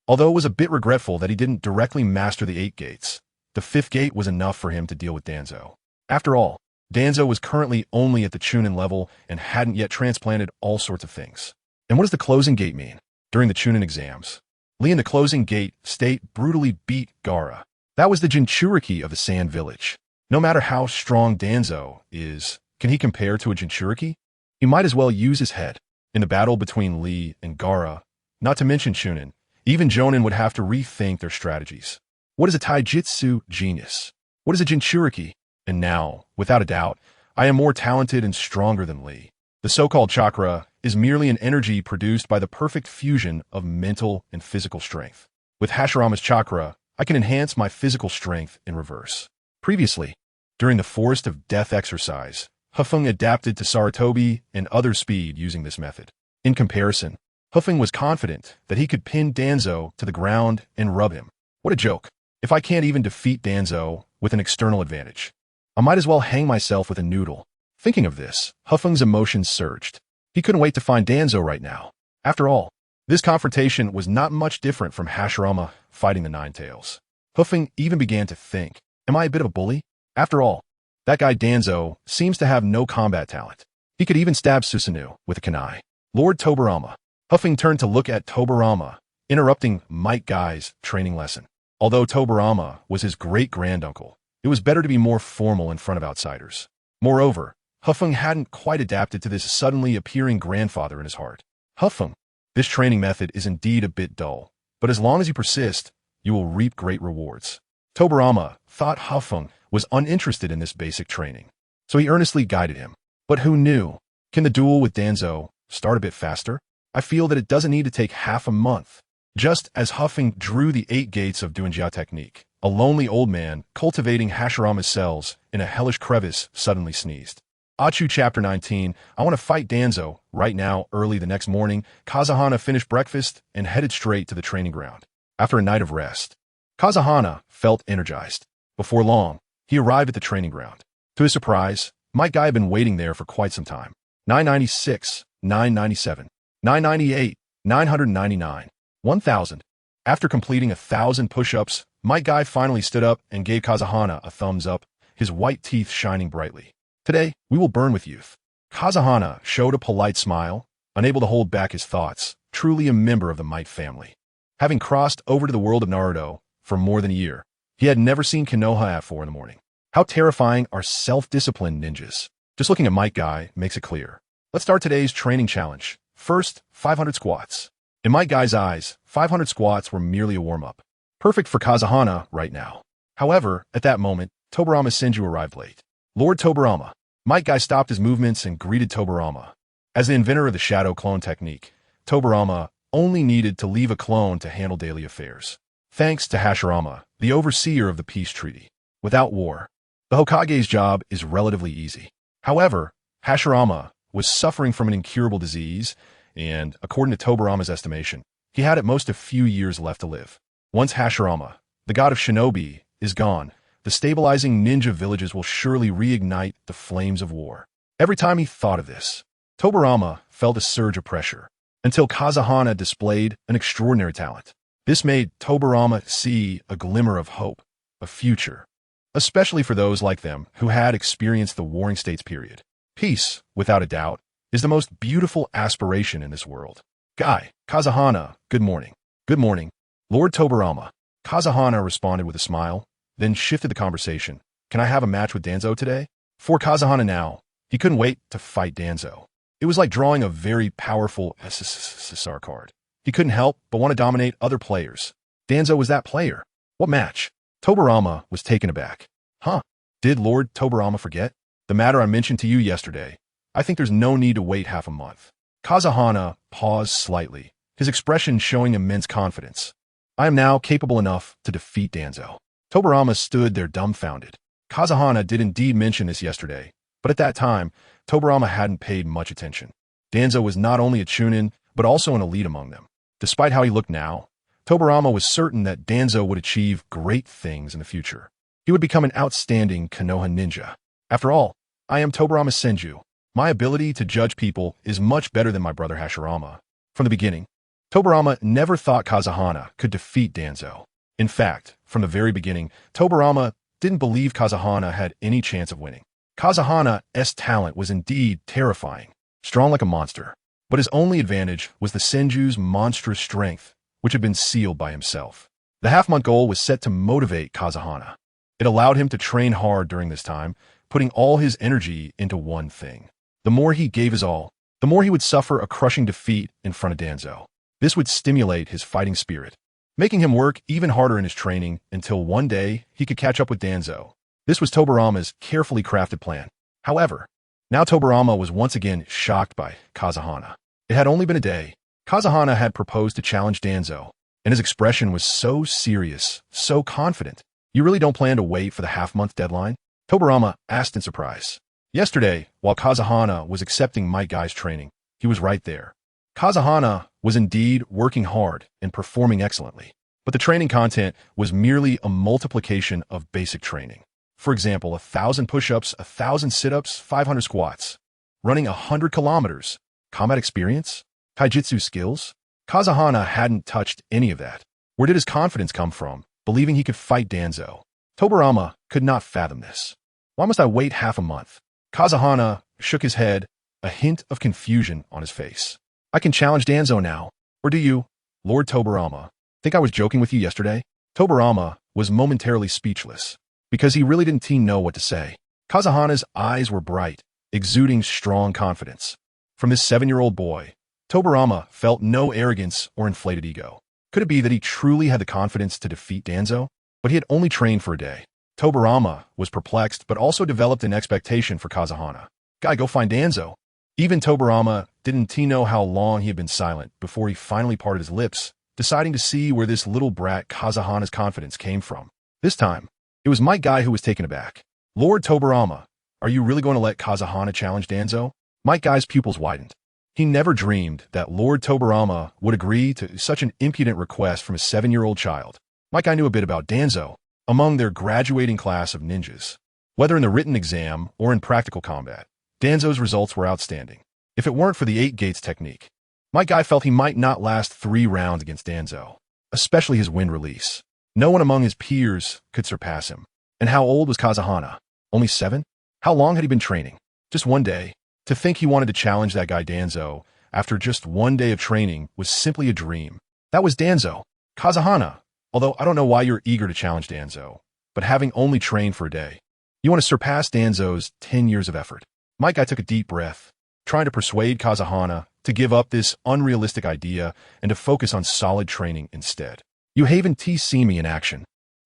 Although it was a bit regretful that he didn't directly master the 8 gates, the 5th gate was enough for him to deal with Danzo. After all, Danzo was currently only at the Chunin level and hadn't yet transplanted all sorts of things. And what does the closing gate mean? During the Chunin exams, Lee in the closing gate state brutally beat Gaara. That was the Jinchuriki of the Sand Village. No matter how strong Danzo is, can he compare to a Jinchuriki? He might as well use his head. In the battle between Lee and Gaara, not to mention Chunin, even Jonin would have to rethink their strategies. What is a taijutsu genius? What is a Jinchuriki? And now, without a doubt, I am more talented and stronger than Lee. The so-called chakra is merely an energy produced by the perfect fusion of mental and physical strength. With Hashirama's chakra, I can enhance my physical strength in reverse. Previously, during the Forest of Death exercise, Feng adapted to Sarutobi and other speed using this method. In comparison, Feng was confident that he could pin Danzo to the ground and rub him. What a joke. If I can't even defeat Danzo with an external advantage, I might as well hang myself with a noodle. Thinking of this, Feng's emotions surged. He couldn't wait to find Danzo right now. After all, this confrontation was not much different from Hashirama fighting the Nine Tails. Feng even began to think, am I a bit of a bully? After all, that guy Danzo seems to have no combat talent. He could even stab Susanoo with a kunai. Lord Tobirama. Feng turned to look at Tobirama, interrupting Might Guy's training lesson. Although Tobirama was his great-granduncle, it was better to be more formal in front of outsiders. Moreover, Feng hadn't quite adapted to this suddenly appearing grandfather in his heart. Feng, this training method is indeed a bit dull, but as long as you persist, you will reap great rewards. Tobirama thought Feng was uninterested in this basic training, so he earnestly guided him. But who knew? Can the duel with Danzo start a bit faster? I feel that it doesn't need to take half a month. Just as Feng drew the 8 gates of Doujia technique, a lonely old man cultivating Hashirama's cells in a hellish crevice suddenly sneezed. Ōtsutsuki Chapter 19, I want to fight Danzo. Right now, early the next morning, Kazuhana finished breakfast and headed straight to the training ground. After a night of rest, Kazahana felt energized. Before long, he arrived at the training ground. To his surprise, Might Guy had been waiting there for quite some time. 996, 997, 998, 999, 1000. After completing 1,000 push-ups, Might Guy finally stood up and gave Kazahana a thumbs up, his white teeth shining brightly. Today, we will burn with youth. Kazahana showed a polite smile, unable to hold back his thoughts, truly a member of the Might family. Having crossed over to the world of Naruto for more than a year, he had never seen Konoha at 4 in the morning. How terrifying are self-disciplined ninjas? Just looking at Might Guy makes it clear. Let's start today's training challenge. First, 500 squats. In Might Guy's eyes, 500 squats were merely a warm-up. Perfect for Kazahana right now. However, at that moment, Tobirama Senju arrived late. Lord Tobirama. Might Guy stopped his movements and greeted Tobirama. As the inventor of the shadow clone technique, Tobirama only needed to leave a clone to handle daily affairs. Thanks to Hashirama, the overseer of the peace treaty. Without war, the Hokage's job is relatively easy. However, Hashirama was suffering from an incurable disease, and, according to Tobirama's estimation, he had at most a few years left to live. Once Hashirama, the god of Shinobi, is gone, the stabilizing ninja villages will surely reignite the flames of war. Every time he thought of this, Tobirama felt a surge of pressure, until Kazahana displayed an extraordinary talent. This made Tobirama see a glimmer of hope, a future, especially for those like them who had experienced the Warring States period. Peace, without a doubt, is the most beautiful aspiration in this world. Guy, Kazahana, good morning. Good morning, Lord Tobirama. Kazahana responded with a smile, then shifted the conversation. Can I have a match with Danzo today? For Kazahana now, he couldn't wait to fight Danzo. It was like drawing a very powerful SSR card. He couldn't help but want to dominate other players. Danzo was that player. What match? Tobirama was taken aback. Huh? Did Lord Tobirama forget? The matter I mentioned to you yesterday. I think there's no need to wait half a month. Kazahana paused slightly, his expression showing immense confidence. I am now capable enough to defeat Danzo. Tobirama stood there dumbfounded. Kazahana did indeed mention this yesterday, but at that time, Tobirama hadn't paid much attention. Danzo was not only a Chunin, but also an elite among them. Despite how he looked now, Tobirama was certain that Danzo would achieve great things in the future. He would become an outstanding Konoha ninja. After all, I am Tobirama Senju. My ability to judge people is much better than my brother Hashirama. From the beginning, Tobirama never thought Kazahana could defeat Danzo. In fact, from the very beginning, Tobirama didn't believe Kazahana had any chance of winning. Kazahana's talent was indeed terrifying, strong like a monster. But his only advantage was the Senju's monstrous strength, which had been sealed by himself. The half-month goal was set to motivate Kazahana. It allowed him to train hard during this time, putting all his energy into one thing. The more he gave his all, the more he would suffer a crushing defeat in front of Danzo. This would stimulate his fighting spirit, making him work even harder in his training until one day he could catch up with Danzo. This was Tobirama's carefully crafted plan. However, now Tobirama was once again shocked by Kazahana. It had only been a day. Kazahana had proposed to challenge Danzo, and his expression was so serious, so confident. You really don't plan to wait for the half-month deadline? Tobirama asked in surprise. Yesterday, while Kazahana was accepting Might Guy's training, he was right there. Kazahana was indeed working hard and performing excellently, but the training content was merely a multiplication of basic training. For example, 1,000 push-ups, 1,000 sit-ups, 500 squats, running 100 kilometers, combat experience, taijutsu skills. Kazahana hadn't touched any of that. Where did his confidence come from, believing he could fight Danzo? Tobirama could not fathom this. Why must I wait half a month? Kazahana shook his head, a hint of confusion on his face. I can challenge Danzo now. Or do you, Lord Tobirama, think I was joking with you yesterday? Tobirama was momentarily speechless, because he really didn't know what to say. Kazahana's eyes were bright, exuding strong confidence. From this 7-year-old boy, Tobirama felt no arrogance or inflated ego. Could it be that he truly had the confidence to defeat Danzo? But he had only trained for a day. Tobirama was perplexed, but also developed an expectation for Kazahana. Guy, go find Danzo. Even Tobirama didn't know how long he had been silent before he finally parted his lips, deciding to see where this little brat Kazahana's confidence came from. This time, it was Might Guy who was taken aback. Lord Tobirama, are you really going to let Kazahana challenge Danzo? Might Guy's pupils widened. He never dreamed that Lord Tobirama would agree to such an impudent request from a 7-year-old child. Might Guy knew a bit about Danzo among their graduating class of ninjas. Whether in the written exam or in practical combat, Danzo's results were outstanding. If it weren't for the 8 gates technique, Might Guy felt he might not last 3 rounds against Danzo, especially his wind release. No one among his peers could surpass him. And how old was Kazahana? Only 7? How long had he been training? Just 1 day. To think he wanted to challenge that guy Danzo after just 1 day of training was simply a dream. That was Danzo. Kazahana, although I don't know why you're eager to challenge Danzo, but having only trained for a day, you want to surpass Danzo's 10 years of effort. Might Guy took a deep breath, trying to persuade Kazahana to give up this unrealistic idea and to focus on solid training instead. You haven't seen me in action.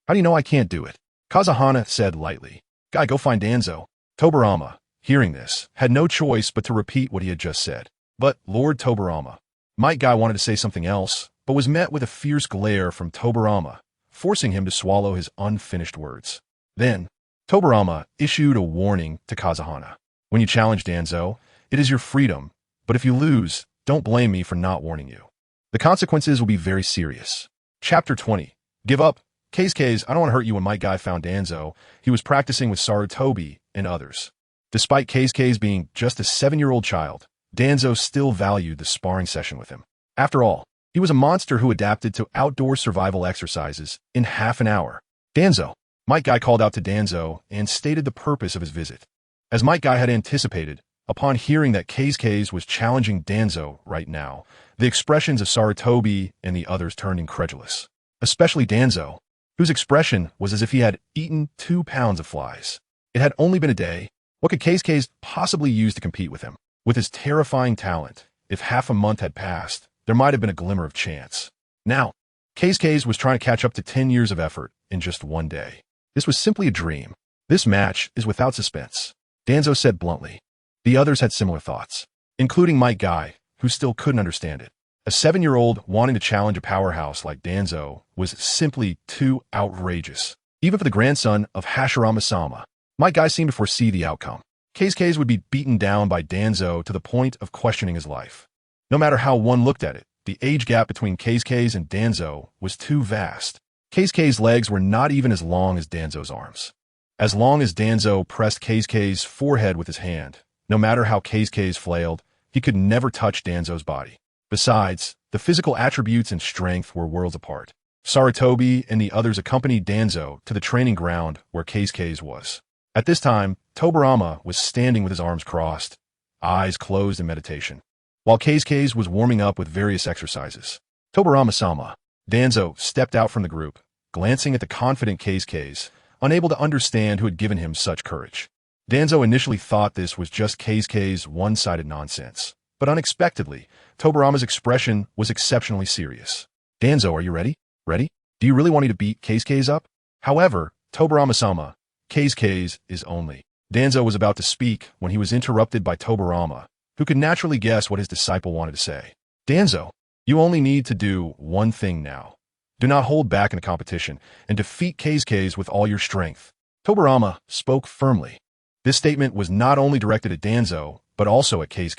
How do you know I can't do it? Kazahana said lightly. Guy, go find Danzo. Tobirama, hearing this, had no choice but to repeat what he had just said. But Lord Tobirama. Might Guy wanted to say something else, but was met with a fierce glare from Tobirama, forcing him to swallow his unfinished words. Then, Tobirama issued a warning to Kazahana. When you challenge Danzo, it is your freedom, but if you lose, don't blame me for not warning you. The consequences will be very serious. Chapter 20. Give up. I don't want to hurt you. When Might Guy found Danzo, he was practicing with Sarutobi and others. Despite K's being just a 7-year-old child, Danzo still valued the sparring session with him. After all, he was a monster who adapted to outdoor survival exercises in half an hour. Danzo. Might Guy called out to Danzo and stated the purpose of his visit. As Might Guy had anticipated, upon hearing that K's was challenging Danzo right now, the expressions of Sarutobi and the others turned incredulous. Especially Danzo, whose expression was as if he had eaten 2 pounds of flies. It had only been a day. What could K's possibly use to compete with him? With his terrifying talent, if half a month had passed, there might have been a glimmer of chance. Now, K's was trying to catch up to 10 years of effort in just 1 day. This was simply a dream. This match is without suspense, Danzo said bluntly. The others had similar thoughts, including Might Guy, who still couldn't understand it. A 7-year-old wanting to challenge a powerhouse like Danzo was simply too outrageous. Even for the grandson of Hashirama-sama, Might Guy seemed to foresee the outcome. K's would be beaten down by Danzo to the point of questioning his life. No matter how one looked at it, the age gap between K's and Danzo was too vast. K's legs were not even as long as Danzo's arms. As long as Danzo pressed K's forehead with his hand, no matter how K's flailed, he could never touch Danzo's body. Besides, the physical attributes and strength were worlds apart. Sarutobi and the others accompanied Danzo to the training ground where K's was. At this time, Tobirama was standing with his arms crossed, eyes closed in meditation, while K's was warming up with various exercises. Tobirama-sama. Danzo stepped out from the group, glancing at the confident K's, unable to understand who had given him such courage. Danzo initially thought this was just K's one-sided nonsense, but unexpectedly, Tobirama's expression was exceptionally serious. Danzo, are you ready? Ready? Do you really want me to beat K's up? However, Tobirama-sama, K's is only. Danzo was about to speak when he was interrupted by Tobirama, who could naturally guess what his disciple wanted to say. Danzo, you only need to do one thing now. Do not hold back in the competition and defeat K's with all your strength. Tobirama spoke firmly. This statement was not only directed at Danzo, but also at K's.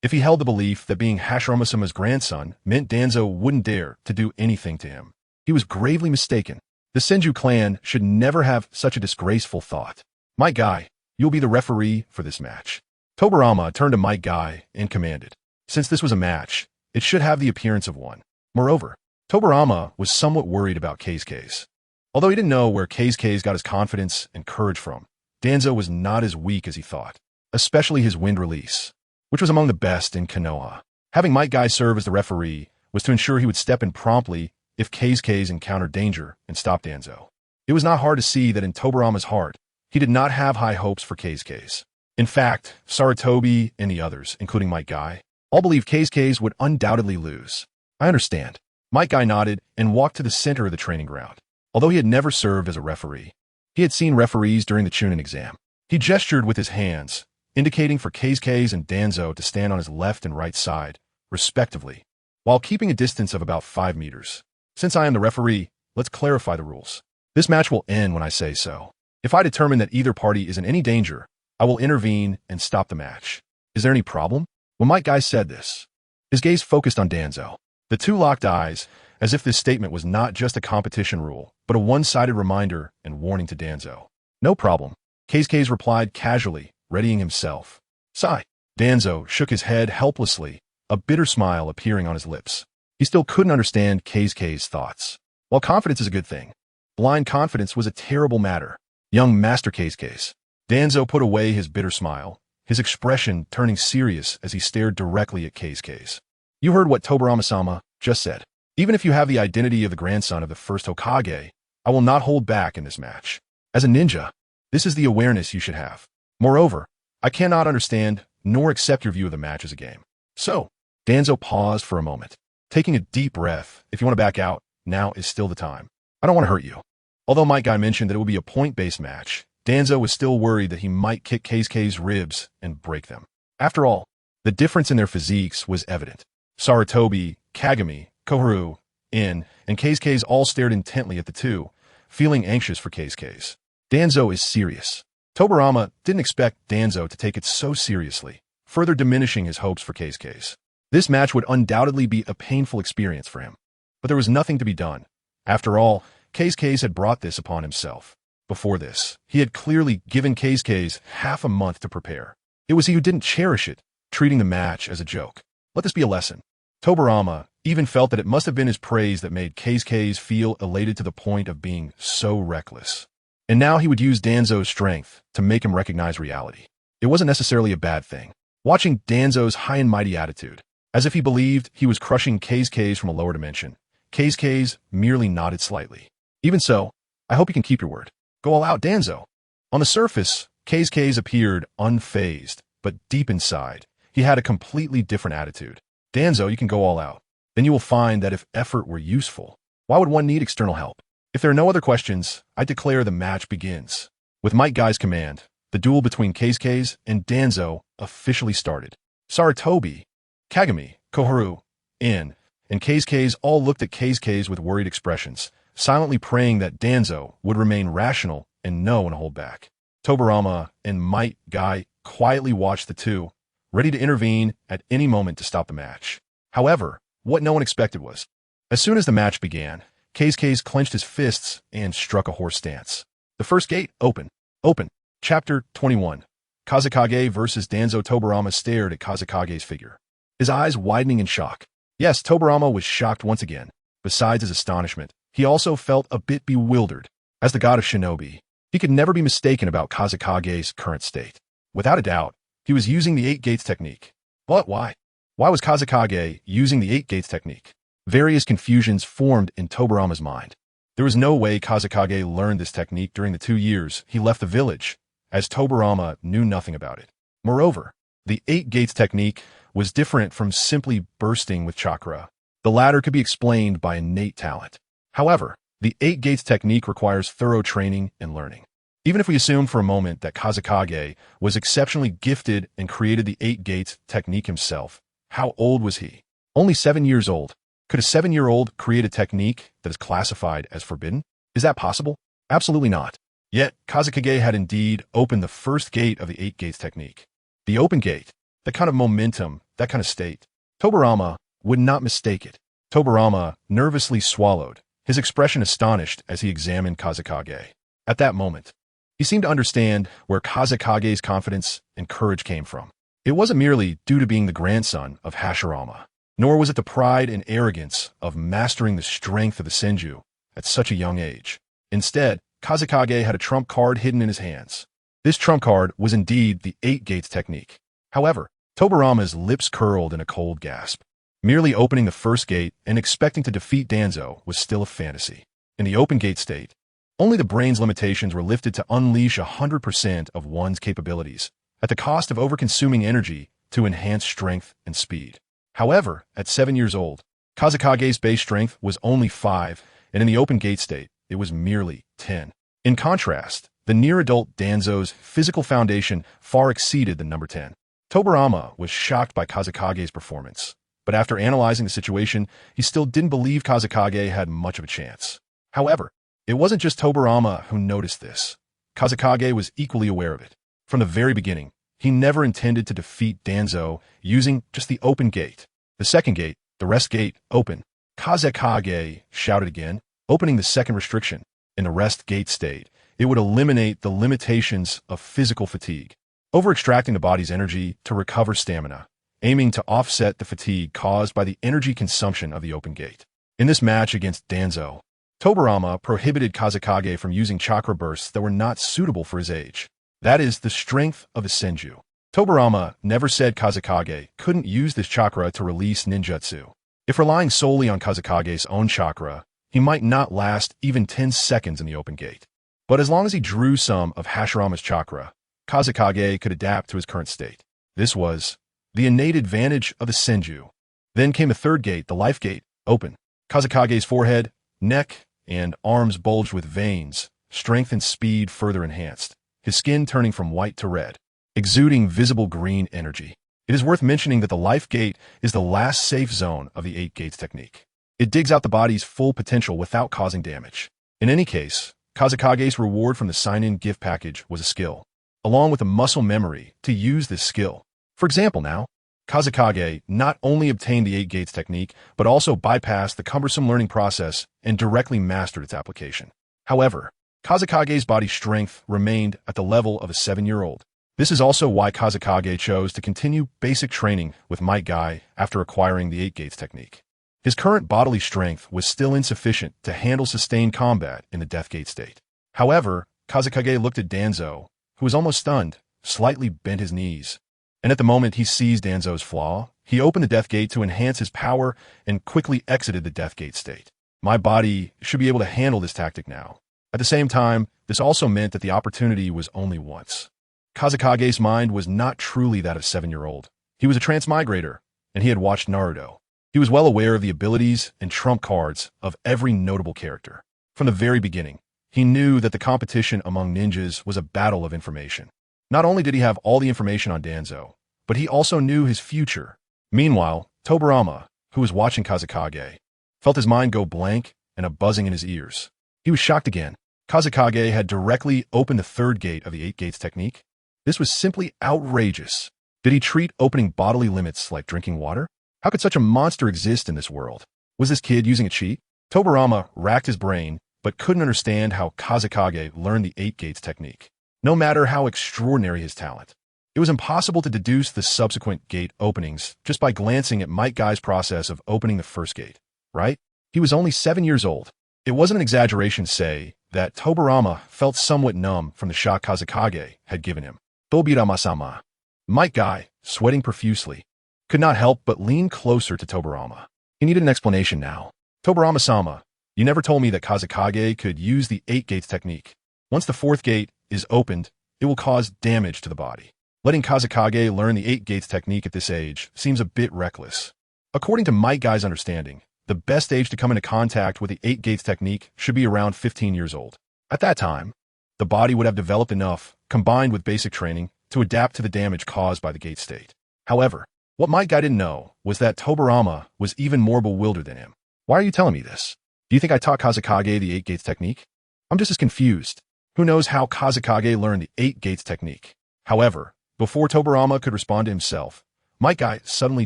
If he held the belief that being Hashirama-sama's grandson meant Danzo wouldn't dare to do anything to him, he was gravely mistaken. The Senju clan should never have such a disgraceful thought. Might Guy, you'll be the referee for this match. Tobirama turned to Might Guy and commanded. Since this was a match, it should have the appearance of one. Moreover, Tobirama was somewhat worried about K's. Although he didn't know where K's got his confidence and courage from, Danzo was not as weak as he thought, especially his wind release, which was among the best in Konoha. Having Might Guy serve as the referee was to ensure he would step in promptly if K's encountered danger and stop Danzo. It was not hard to see that in Tobirama's heart, he did not have high hopes for K's. In fact, Sarutobi and the others, including Might Guy, all believed K's would undoubtedly lose. I understand. Might Guy nodded and walked to the center of the training ground. Although he had never served as a referee, he had seen referees during the Chunin exam. He gestured with his hands, indicating for K's and Danzo to stand on his left and right side, respectively, while keeping a distance of about 5 meters. Since I am the referee, let's clarify the rules. This match will end when I say so. If I determine that either party is in any danger, I will intervene and stop the match. Is there any problem? When Might Guy said this, his gaze focused on Danzo. The two locked eyes, as if this statement was not just a competition rule, but a one-sided reminder and warning to Danzo. No problem. Keisuke replied casually, readying himself. Sigh. Danzo shook his head helplessly, a bitter smile appearing on his lips. He still couldn't understand Keisuke's thoughts. While confidence is a good thing, blind confidence was a terrible matter. Young Master Keisuke. Danzo put away his bitter smile, his expression turning serious as he stared directly at Keisuke. You heard what Tobirama-sama just said. Even if you have the identity of the grandson of the first Hokage, I will not hold back in this match. As a ninja, this is the awareness you should have. Moreover, I cannot understand nor accept your view of the match as a game. So, Danzo paused for a moment, taking a deep breath. If you want to back out, now is still the time. I don't want to hurt you. Although Might Guy mentioned that it would be a point-based match, Danzo was still worried that he might kick Keisuke's ribs and break them. After all, the difference in their physiques was evident. Sarutobi, Kagami, Koharu, In, and Keisuke all stared intently at the two, feeling anxious for Keisuke. Danzo is serious. Tobirama didn't expect Danzo to take it so seriously, further diminishing his hopes for Keisuke. This match would undoubtedly be a painful experience for him. But there was nothing to be done. After all, Keisuke had brought this upon himself. Before this, he had clearly given Keisuke half a month to prepare. It was he who didn't cherish it, treating the match as a joke. Let this be a lesson. Tobirama even felt that it must have been his praise that made Keisuke feel elated to the point of being so reckless. And now he would use Danzo's strength to make him recognize reality. It wasn't necessarily a bad thing. Watching Danzo's high and mighty attitude, as if he believed he was crushing Keisuke from a lower dimension, Keisuke merely nodded slightly. Even so, I hope you can keep your word. Go all out, Danzo. On the surface, Keisuke appeared unfazed, but deep inside, he had a completely different attitude. Danzo, you can go all out. Then you will find that if effort were useful, why would one need external help? If there are no other questions, I declare the match begins. With Might Guy's command, the duel between Keisuke and Danzo officially started. Sarutobi, Kagami, Koharu, In, and Keisuke all looked at Keisuke with worried expressions, silently praying that Danzo would remain rational and no one hold back. Tobirama and Might Guy quietly watched the two, ready to intervene at any moment to stop the match. However, what no one expected was, as soon as the match began, Keisuke clenched his fists and struck a horse stance. The first gate, open. Open. Chapter 21. Kazekage versus Danzo. Tobirama stared at Kazekage's figure, his eyes widening in shock. Yes, Tobirama was shocked once again. Besides his astonishment, he also felt a bit bewildered. As the God of Shinobi, he could never be mistaken about Kazekage's current state. Without a doubt, he was using the 8 gates technique. But why? Why was Kazekage using the 8 gates technique? Various confusions formed in Tobirama's mind. There was no way Kazekage learned this technique during the 2 years he left the village, as Tobirama knew nothing about it. Moreover, the 8 gates technique was different from simply bursting with chakra. The latter could be explained by innate talent. However, the 8 gates technique requires thorough training and learning. Even if we assume for a moment that Kazekage was exceptionally gifted and created the 8 gates technique himself, how old was he? Only 7 years old. Could a 7-year-old create a technique that is classified as forbidden? Is that possible? Absolutely not. Yet, Kazekage had indeed opened the first gate of the 8 gates technique. The open gate, that kind of momentum, that kind of state. Tobirama would not mistake it. Tobirama nervously swallowed, his expression astonished as he examined Kazekage. At that moment, he seemed to understand where Kazekage's confidence and courage came from. It wasn't merely due to being the grandson of Hashirama, nor was it the pride and arrogance of mastering the strength of the Senju at such a young age. Instead, Kazekage had a trump card hidden in his hands. This trump card was indeed the 8 gates technique. However, Tobirama's lips curled in a cold gasp. Merely opening the first gate and expecting to defeat Danzo was still a fantasy. In the open gate state, only the brain's limitations were lifted to unleash 100% of one's capabilities, at the cost of over-consuming energy to enhance strength and speed. However, at 7 years old, Kazekage's base strength was only 5, and in the open gate state, it was merely 10. In contrast, the near-adult Danzo's physical foundation far exceeded the number 10. Tobirama was shocked by Kazekage's performance, but after analyzing the situation, he still didn't believe Kazekage had much of a chance. However, it wasn't just Tobirama who noticed this. Kazekage was equally aware of it. From the very beginning, He never intended to defeat Danzo using just the open gate. The second gate, the rest gate, open. Kazekage shouted again, opening the second restriction. In the rest gate state, it would eliminate the limitations of physical fatigue, over-extracting the body's energy to recover stamina, aiming to offset the fatigue caused by the energy consumption of the open gate. In this match against Danzo, Tobirama prohibited Kazekage from using chakra bursts that were not suitable for his age. That is the strength of the Senju. Tobirama never said Kazekage couldn't use this chakra to release ninjutsu. If relying solely on Kazekage's own chakra, he might not last even 10 seconds in the open gate. But as long as he drew some of Hashirama's chakra, Kazekage could adapt to his current state. This was the innate advantage of the Senju. Then came the third gate, the life gate, open. Kazekage's forehead, neck, and arms bulged with veins, strength and speed further enhanced, his skin turning from white to red, exuding visible green energy. It is worth mentioning that the life gate is the last safe zone of the 8 gates technique. It digs out the body's full potential without causing damage. In any case, Kazekage's reward from the Sannin gift package was a skill, along with the muscle memory to use this skill. For example now, Kazekage not only obtained the 8 gates technique, but also bypassed the cumbersome learning process and directly mastered its application. However, Kazekage's body strength remained at the level of a 7-year-old. This is also why Kazekage chose to continue basic training with Might Guy after acquiring the 8 gates technique. His current bodily strength was still insufficient to handle sustained combat in the Death Gate state. However, Kazekage looked at Danzo, who was almost stunned, slightly bent his knees. And at the moment he seized Danzo's flaw, he opened the Death Gate to enhance his power and quickly exited the Death Gate state. My body should be able to handle this tactic now. At the same time, this also meant that the opportunity was only once. Kazekage's mind was not truly that of a 7-year-old. He was a transmigrator, and he had watched Naruto. He was well aware of the abilities and trump cards of every notable character. From the very beginning, he knew that the competition among ninjas was a battle of information. Not only did he have all the information on Danzo, but he also knew his future. Meanwhile, Tobirama, who was watching Kazekage, felt his mind go blank and a buzzing in his ears. He was shocked again. Kazekage had directly opened the third gate of the 8 gates technique. This was simply outrageous. Did he treat opening bodily limits like drinking water? How could such a monster exist in this world? Was this kid using a cheat? Tobirama racked his brain, but couldn't understand how Kazekage learned the 8 gates technique. No matter how extraordinary his talent, it was impossible to deduce the subsequent gate openings just by glancing at Might Guy's process of opening the first gate, right? He was only 7 years old. It wasn't an exaggeration to say that Tobirama felt somewhat numb from the shock Kazekage had given him. Tobirama-sama. Might Guy, sweating profusely, could not help but lean closer to Tobirama. He needed an explanation now. Tobirama-sama, you never told me that Kazekage could use the 8 gates technique. Once the 4th gate is opened, it will cause damage to the body. Letting Kazekage learn the 8 gates technique at this age seems a bit reckless. According to Might Guy's understanding, the best age to come into contact with the 8 gates technique should be around 15 years old. At that time, the body would have developed enough, combined with basic training, to adapt to the damage caused by the gate state. However, what Might Guy didn't know was that Tobirama was even more bewildered than him. Why are you telling me this? Do you think I taught Kazekage the 8 gates technique? I'm just as confused. Who knows how Kazekage learned the 8 gates technique? However, before Tobirama could respond to himself, Might Guy suddenly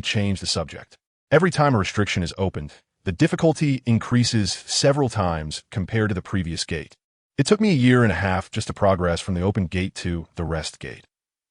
changed the subject. Every time a restriction is opened, the difficulty increases several times compared to the previous gate. It took me a year and a half just to progress from the open gate to the rest gate.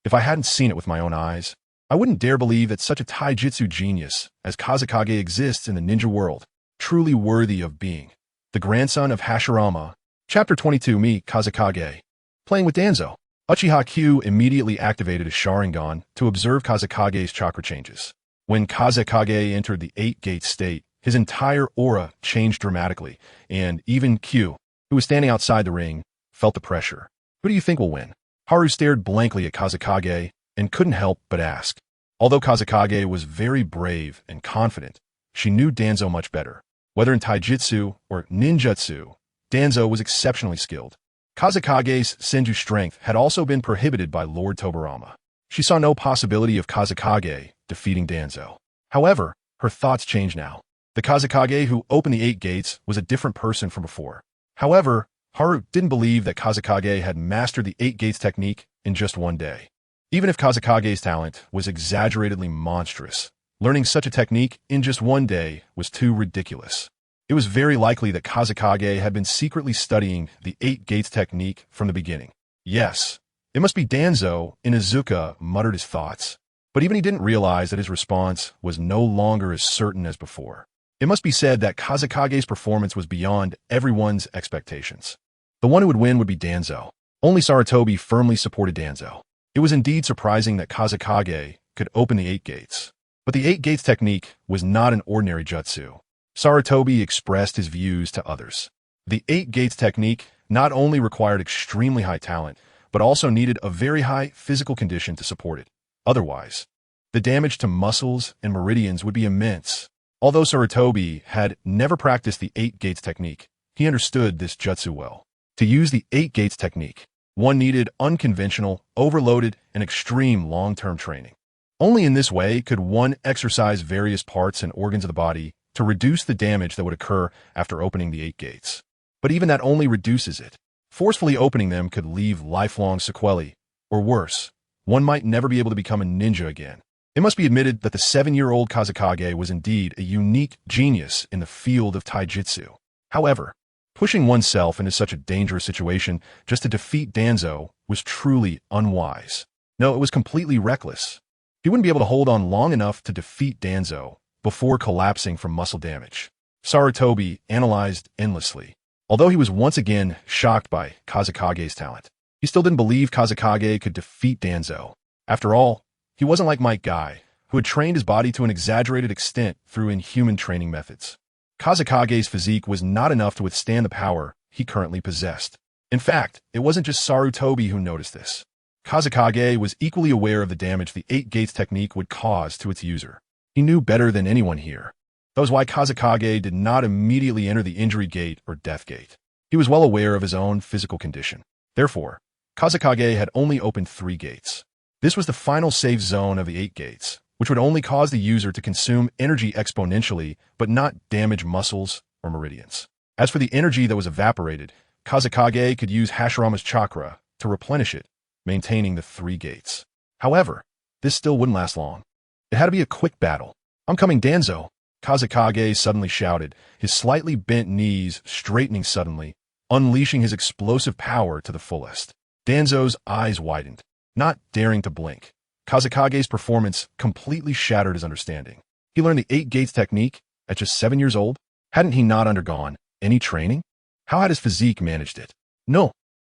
If I hadn't seen it with my own eyes, I wouldn't dare believe that such a taijutsu genius as Kazekage exists in the ninja world, truly worthy of being the grandson of Hashirama. Chapter 22. Meet Kazekage. Playing with Danzo. Uchiha Q immediately activated a Sharingan to observe Kazekage's chakra changes. When Kazekage entered the 8 gate state, his entire aura changed dramatically, and even Q, who was standing outside the ring, felt the pressure. Who do you think will win? Haru stared blankly at Kazekage and couldn't help but ask. Although Kazekage was very brave and confident, she knew Danzo much better. Whether in taijutsu or ninjutsu, Danzo was exceptionally skilled. Kazekage's Senju strength had also been prohibited by Lord Tobirama. She saw no possibility of Kazekage defeating Danzo. However, her thoughts changed now. The Kazekage who opened the 8 gates was a different person from before. However, Haru didn't believe that Kazekage had mastered the 8 gates technique in just one day. Even if Kazakage's talent was exaggeratedly monstrous, learning such a technique in just one day was too ridiculous. It was very likely that Kazakage had been secretly studying the 8 Gates technique from the beginning. Yes, it must be Danzo, Inuzuka muttered his thoughts. But even he didn't realize that his response was no longer as certain as before. It must be said that Kazakage's performance was beyond everyone's expectations. The one who would win would be Danzo. Only Sarutobi firmly supported Danzo. It was indeed surprising that Kazakage could open the 8 gates. But the 8 gates technique was not an ordinary jutsu. Sarutobi expressed his views to others. The 8 gates technique not only required extremely high talent, but also needed a very high physical condition to support it. Otherwise, the damage to muscles and meridians would be immense. Although Sarutobi had never practiced the 8 gates technique, he understood this jutsu well. To use the 8 gates technique, one needed unconventional, overloaded, and extreme long-term training. Only in this way could one exercise various parts and organs of the body to reduce the damage that would occur after opening the 8 gates. But even that only reduces it. Forcefully opening them could leave lifelong sequelae, or worse, one might never be able to become a ninja again. It must be admitted that the 7-year-old Kazakage was indeed a unique genius in the field of taijutsu. However, pushing oneself into such a dangerous situation just to defeat Danzo was truly unwise. No, it was completely reckless. He wouldn't be able to hold on long enough to defeat Danzo before collapsing from muscle damage. Sarutobi analyzed endlessly. Although he was once again shocked by Kazakage's talent, he still didn't believe Kazakage could defeat Danzo. After all, he wasn't like Mike Guy, who had trained his body to an exaggerated extent through inhuman training methods. Kazakage's physique was not enough to withstand the power he currently possessed. In fact, it wasn't just Sarutobi who noticed this. Kazakage was equally aware of the damage the 8 gates technique would cause to its user. He knew better than anyone here. That was why Kazakage did not immediately enter the injury gate or death gate. He was well aware of his own physical condition. Therefore, Kazakage had only opened 3 gates. This was the final safe zone of the 8 gates, which would only cause the user to consume energy exponentially, but not damage muscles or meridians. As for the energy that was evaporated, Kazakage could use Hashirama's chakra to replenish it, maintaining the 3 gates. However, this still wouldn't last long. It had to be a quick battle. "I'm coming, Danzo!" Kazakage suddenly shouted, his slightly bent knees straightening suddenly, unleashing his explosive power to the fullest. Danzo's eyes widened, not daring to blink. Kazakage's performance completely shattered his understanding. He learned the 8 gates technique at just 7 years old? Hadn't he not undergone any training? How had his physique managed it? No.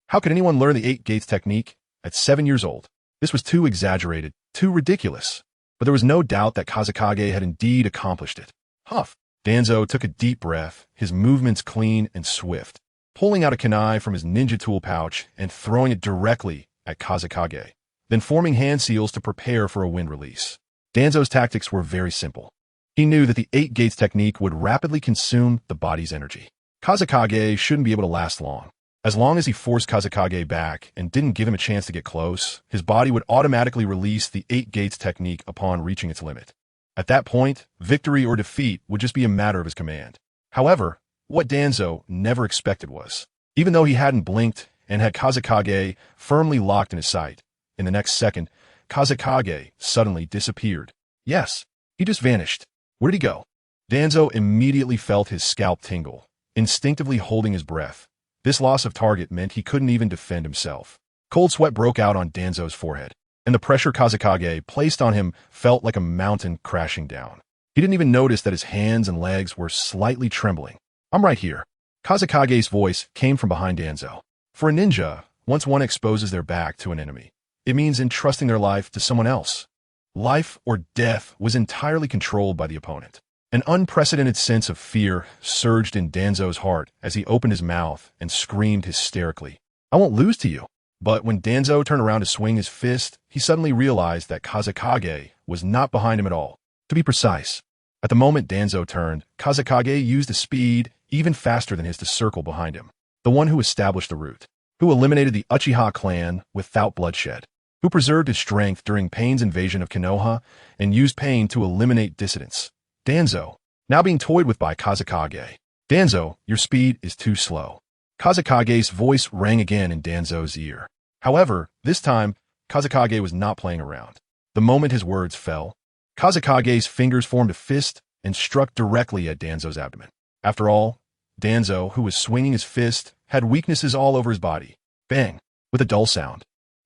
How could anyone learn the 8 gates technique at 7 years old? This was too exaggerated, too ridiculous. But there was no doubt that Kazakage had indeed accomplished it. Huff! Danzo took a deep breath, his movements clean and swift, pulling out a kunai from his ninja tool pouch and throwing it directly at Kazakage, then forming hand seals to prepare for a wind release. Danzo's tactics were very simple. He knew that the 8 gates technique would rapidly consume the body's energy. Kazakage shouldn't be able to last long. As long as he forced Kazakage back and didn't give him a chance to get close, his body would automatically release the 8 gates technique upon reaching its limit. At that point, victory or defeat would just be a matter of his command. However, what Danzo never expected was, even though he hadn't blinked and had Kazakage firmly locked in his sight, in the next second, Kazakage suddenly disappeared. Yes, he just vanished. Where did he go? Danzo immediately felt his scalp tingle, instinctively holding his breath. This loss of target meant he couldn't even defend himself. Cold sweat broke out on Danzo's forehead, and the pressure Kazakage placed on him felt like a mountain crashing down. He didn't even notice that his hands and legs were slightly trembling. "I'm right here." Kazakage's voice came from behind Danzo. For a ninja, once one exposes their back to an enemy, it means entrusting their life to someone else. Life or death was entirely controlled by the opponent. An unprecedented sense of fear surged in Danzo's heart as he opened his mouth and screamed hysterically, "I won't lose to you." But when Danzo turned around to swing his fist, he suddenly realized that Kazakage was not behind him at all. To be precise, at the moment Danzo turned, Kazakage used a speed even faster than his to circle behind him. The one who established the route, who eliminated the Uchiha clan without bloodshed, who preserved his strength during Pain's invasion of Konoha and used Pain to eliminate dissidents. Danzo, now being toyed with by Kazakage. "Danzo, your speed is too slow." Kazakage's voice rang again in Danzo's ear. However, this time, Kazekage was not playing around. The moment his words fell, Kazekage's fingers formed a fist and struck directly at Danzo's abdomen. After all, Danzo, who was swinging his fist, had weaknesses all over his body. Bang! With a dull sound,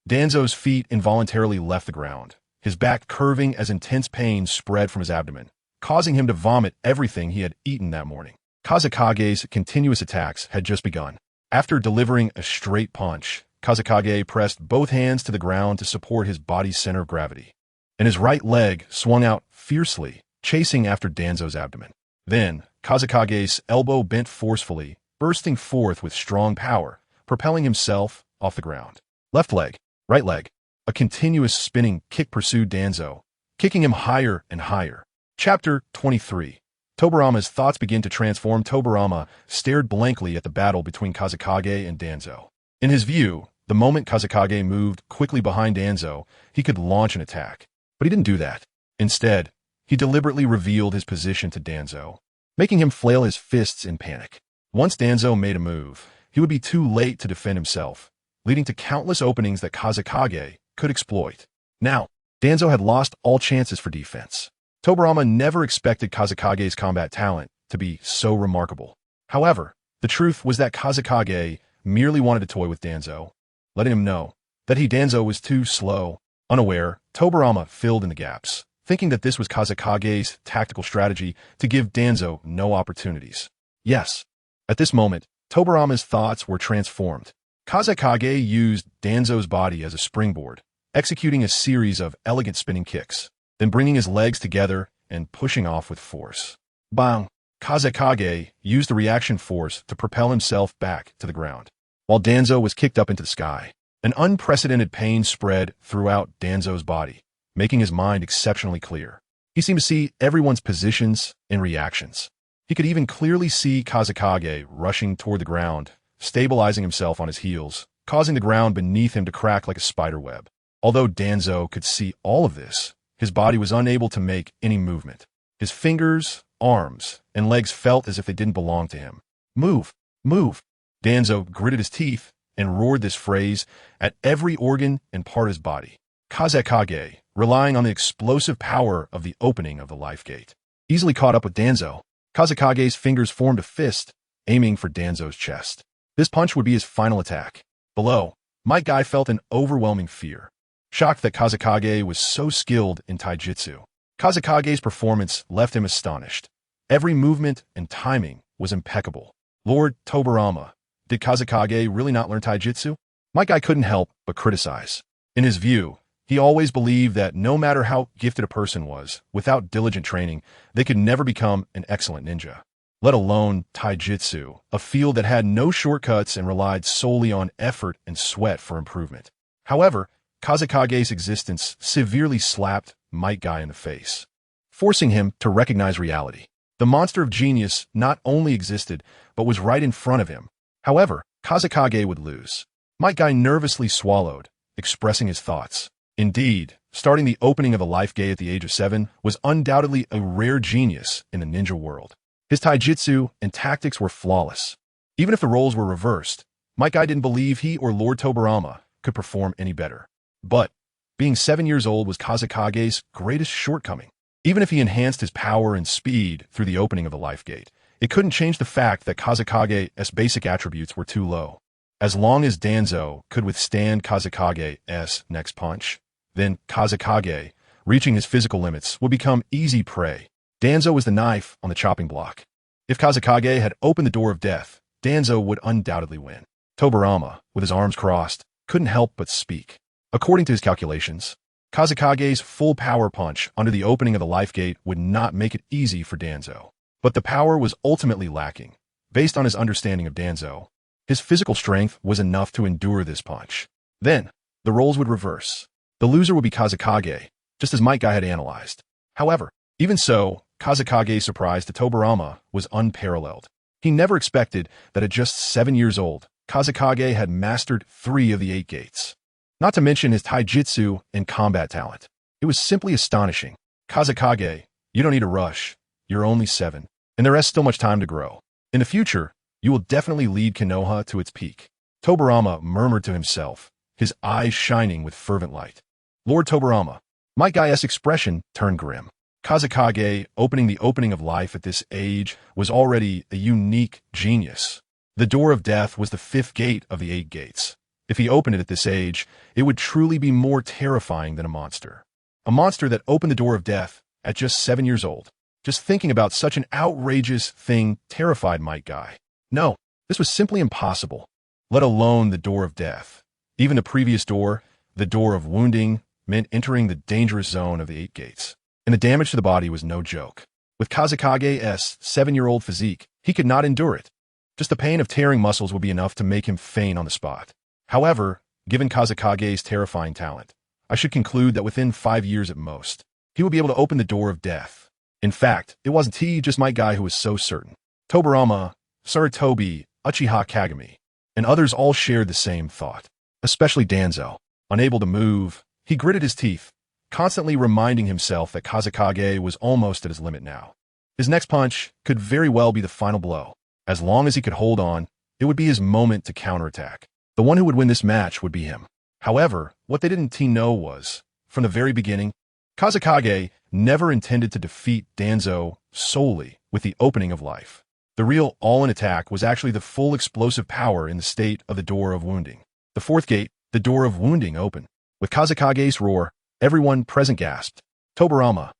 Danzo's feet involuntarily left the ground, his back curving as intense pain spread from his abdomen, causing him to vomit everything he had eaten that morning. Kazekage's continuous attacks had just begun. After delivering a straight punch, Kazekage pressed both hands to the ground to support his body's center of gravity, and his right leg swung out fiercely, chasing after Danzo's abdomen. Then, Kazekage's elbow bent forcefully, bursting forth with strong power, propelling himself off the ground. Left leg, right leg. A continuous spinning kick pursued Danzo, kicking him higher and higher. Chapter 23. Tobirama's thoughts begin to transform. Tobirama stared blankly at the battle between Kazekage and Danzo. In his view, the moment Kazekage moved quickly behind Danzo, he could launch an attack. But he didn't do that. Instead, he deliberately revealed his position to Danzo, making him flail his fists in panic. Once Danzo made a move, he would be too late to defend himself, leading to countless openings that Kazekage could exploit. Now, Danzo had lost all chances for defense. Tobirama never expected Kazekage's combat talent to be so remarkable. However, the truth was that Kazekage merely wanted to toy with Danzo, letting him know that Danzo was too slow. Unaware, Tobirama filled in the gaps, thinking that this was Kazekage's tactical strategy to give Danzo no opportunities. Yes, at this moment, Tobirama's thoughts were transformed. Kazekage used Danzo's body as a springboard, executing a series of elegant spinning kicks, then bringing his legs together and pushing off with force. Bang! Kazekage used the reaction force to propel himself back to the ground, while Danzo was kicked up into the sky. An unprecedented pain spread throughout Danzo's body, making his mind exceptionally clear. He seemed to see everyone's positions and reactions. He could even clearly see Kazekage rushing toward the ground, stabilizing himself on his heels, causing the ground beneath him to crack like a spider web. Although Danzo could see all of this, his body was unable to make any movement. His fingers, arms, and legs felt as if they didn't belong to him. Move! Move! Danzo gritted his teeth and roared this phrase at every organ and part of his body. Kazekage, relying on the explosive power of the opening of the life gate, easily caught up with Danzo. Kazekage's fingers formed a fist, aiming for Danzo's chest. This punch would be his final attack. Below, Might Guy felt an overwhelming fear, shocked that Kazekage was so skilled in taijutsu. Kazekage's performance left him astonished. Every movement and timing was impeccable. Lord Tobirama, did Kazekage really not learn taijutsu? Might Guy couldn't help but criticize. In his view, he always believed that no matter how gifted a person was, without diligent training, they could never become an excellent ninja. Let alone taijutsu, a field that had no shortcuts and relied solely on effort and sweat for improvement. However, Kazekage's existence severely slapped Might Guy in the face, forcing him to recognize reality. The monster of genius not only existed, but was right in front of him. However, Kazekage would lose. Might Guy nervously swallowed, expressing his thoughts. Indeed, starting the opening of a life gate at the age of 7 was undoubtedly a rare genius in the ninja world. His taijutsu and tactics were flawless. Even if the roles were reversed, Might Guy didn't believe he or Lord Tobirama could perform any better. But being 7 years old was Kazekage's greatest shortcoming. Even if he enhanced his power and speed through the opening of the life gate, it couldn't change the fact that Kazekage's basic attributes were too low. As long as Danzo could withstand Kazekage's next punch, then Kazekage, reaching his physical limits, would become easy prey. Danzo was the knife on the chopping block. If Kazekage had opened the door of death, Danzo would undoubtedly win. Tobirama, with his arms crossed, couldn't help but speak. According to his calculations, Kazekage's full power punch under the opening of the life gate would not make it easy for Danzo. But the power was ultimately lacking. Based on his understanding of Danzo, his physical strength was enough to endure this punch. Then, the roles would reverse. The loser would be Kazekage, just as Might Guy had analyzed. However, even so, Kazekage's surprise to Tobirama was unparalleled. He never expected that at just 7 years old, Kazekage had mastered 3 of the 8 gates. Not to mention his taijutsu and combat talent. It was simply astonishing. Kazekage, you don't need to rush. You're only 7, and there is still much time to grow. In the future, you will definitely lead Konoha to its peak. Tobirama murmured to himself, his eyes shining with fervent light. Lord Tobirama. My guy's expression turned grim. Kazekage, opening the opening of life at this age, was already a unique genius. The door of death was the 5th gate of the 8 gates. If he opened it at this age, it would truly be more terrifying than a monster. A monster that opened the door of death at just 7 years old. Just thinking about such an outrageous thing terrified my guy. No, this was simply impossible, let alone the door of death. Even the previous door, the door of wounding, meant entering the dangerous zone of the 8 gates. And the damage to the body was no joke. With Kazekage's 7-year-old physique, he could not endure it. Just the pain of tearing muscles would be enough to make him faint on the spot. However, given Kazekage's terrifying talent, I should conclude that within 5 years at most, he would be able to open the door of death. In fact, it wasn't he, just my guy, who was so certain. Tobirama, Sarutobi, Uchiha Kagami, and others all shared the same thought. Especially Danzo. Unable to move, he gritted his teeth, constantly reminding himself that Kazekage was almost at his limit now. His next punch could very well be the final blow. As long as he could hold on, it would be his moment to counterattack. The one who would win this match would be him. However, what they didn't know was, from the very beginning, Kazekage never intended to defeat Danzo solely with the opening of life. The real all-in attack was actually the full explosive power in the state of the door of wounding. The 4th gate, the door of wounding, opened. With Kazekage's roar, everyone present gasped. Tobirama,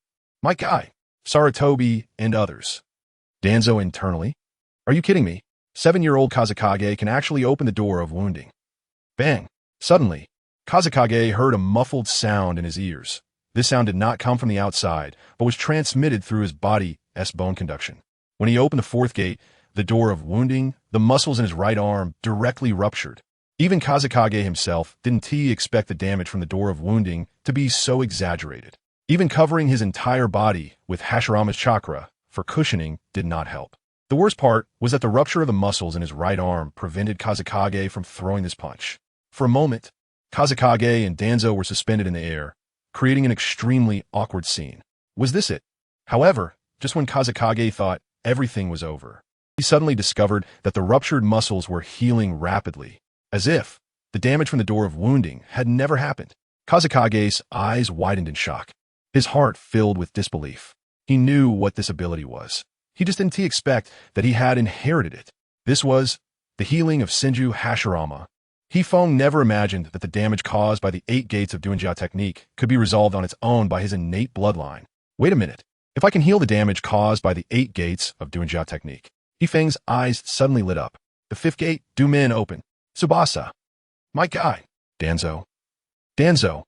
my guy, Sarutobi, and others. Danzo internally? Are you kidding me? 7-year-old Kazekage can actually open the door of wounding. Bang! Suddenly, Kazekage heard a muffled sound in his ears. This sound did not come from the outside, but was transmitted through his body's bone conduction. When he opened the 4th gate, the door of wounding, the muscles in his right arm directly ruptured. Even Kazekage himself didn't expect the damage from the door of wounding to be so exaggerated. Even covering his entire body with Hashirama's chakra for cushioning did not help. The worst part was that the rupture of the muscles in his right arm prevented Kazekage from throwing this punch. For a moment, Kazekage and Danzo were suspended in the air, creating an extremely awkward scene. Was this it? However, just when Kazekage thought everything was over, he suddenly discovered that the ruptured muscles were healing rapidly, as if the damage from the door of wounding had never happened. Kazekage's eyes widened in shock. His heart filled with disbelief. He knew what this ability was. He just didn't expect that he had inherited it. This was the healing of Senju Hashirama. Feng never imagined that the damage caused by the 8 gates of Doujia technique could be resolved on its own by his innate bloodline. Wait a minute. If I can heal the damage caused by the 8 gates of Doujia technique. Feng's eyes suddenly lit up. The 5th gate, Dumin, open. Tsubasa. My guy. Danzo. Danzo.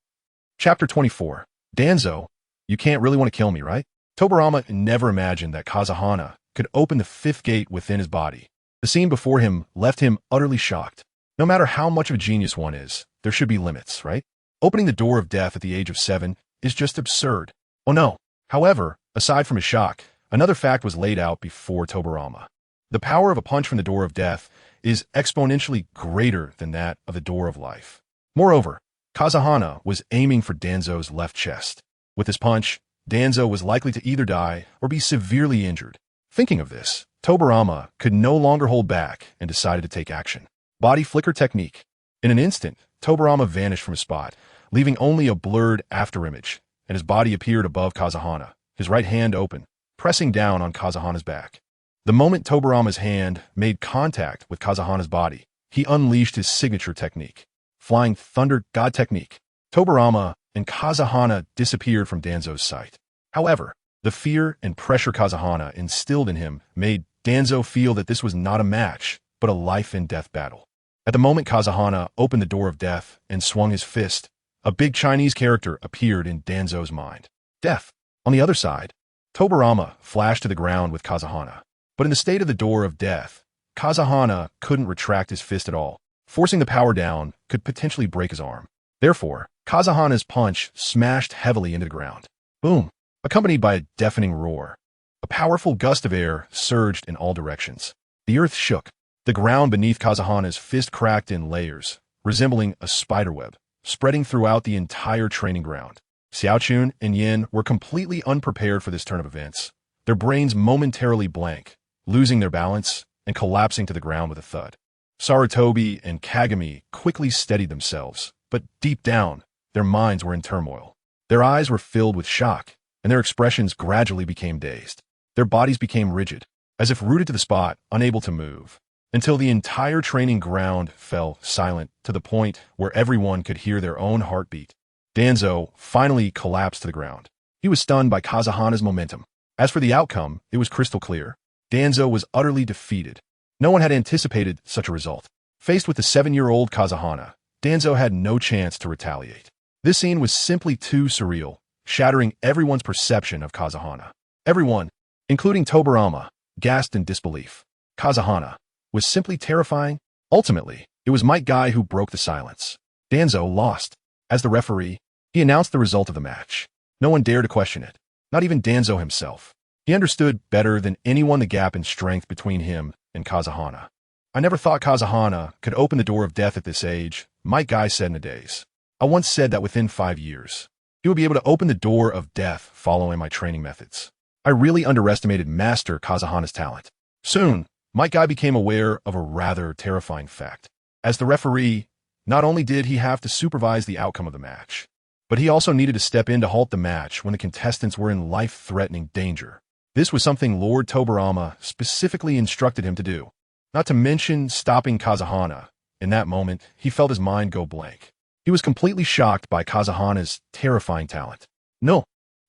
Chapter 24. Danzo, you can't really want to kill me, right? Tobirama never imagined that Kazahana could open the 5th gate within his body. The scene before him left him utterly shocked. No matter how much of a genius one is, there should be limits, right? Opening the door of death at the age of 7 is just absurd. Oh no. However, aside from his shock, another fact was laid out before Tobirama. The power of a punch from the door of death is exponentially greater than that of the door of life. Moreover, Kazahana was aiming for Danzo's left chest. With this punch, Danzo was likely to either die or be severely injured. Thinking of this, Tobirama could no longer hold back and decided to take action. Body flicker technique. In an instant, Tobirama vanished from his spot, leaving only a blurred afterimage, and his body appeared above Kazahana, his right hand open, pressing down on Kazahana's back. The moment Tobirama's hand made contact with Kazahana's body, he unleashed his signature technique, Flying Thunder God technique. Tobirama and Kazahana disappeared from Danzo's sight. However, the fear and pressure Kazahana instilled in him made Danzo feel that this was not a match, but a life-and-death battle. At the moment Kazahana opened the door of death and swung his fist, a big Chinese character appeared in Danzo's mind. Death. On the other side, Tobirama flashed to the ground with Kazahana. But in the state of the door of death, Kazahana couldn't retract his fist at all. Forcing the power down could potentially break his arm. Therefore, Kazahana's punch smashed heavily into the ground. Boom! Accompanied by a deafening roar. A powerful gust of air surged in all directions. The earth shook. The ground beneath Kazahana's fist cracked in layers, resembling a spiderweb, spreading throughout the entire training ground. Xiaochun and Yin were completely unprepared for this turn of events, their brains momentarily blank, losing their balance and collapsing to the ground with a thud. Sarutobi and Kagami quickly steadied themselves, but deep down, their minds were in turmoil. Their eyes were filled with shock, and their expressions gradually became dazed. Their bodies became rigid, as if rooted to the spot, unable to move, until the entire training ground fell silent to the point where everyone could hear their own heartbeat. Danzo finally collapsed to the ground. He was stunned by Kazuhana's momentum. As for the outcome, it was crystal clear. Danzo was utterly defeated. No one had anticipated such a result. Faced with the 7-year-old Kazuhana, Danzo had no chance to retaliate. This scene was simply too surreal, shattering everyone's perception of Kazuhana. Everyone, including Tobirama, gasped in disbelief. Kazuhana was simply terrifying. Ultimately, it was Might Guy who broke the silence. Danzo lost. As the referee, he announced the result of the match. No one dared to question it, not even Danzo himself. He understood better than anyone the gap in strength between him and Kazuhana. "I never thought Kazuhana could open the door of death at this age," Might Guy said in a daze. "I once said that within 5 years, he would be able to open the door of death following my training methods. I really underestimated Master Kazuhana's talent." Soon, Might Guy became aware of a rather terrifying fact. As the referee, not only did he have to supervise the outcome of the match, but he also needed to step in to halt the match when the contestants were in life-threatening danger. This was something Lord Tobirama specifically instructed him to do. Not to mention stopping Kazuhana. In that moment, he felt his mind go blank. He was completely shocked by Kazuhana's terrifying talent. "No."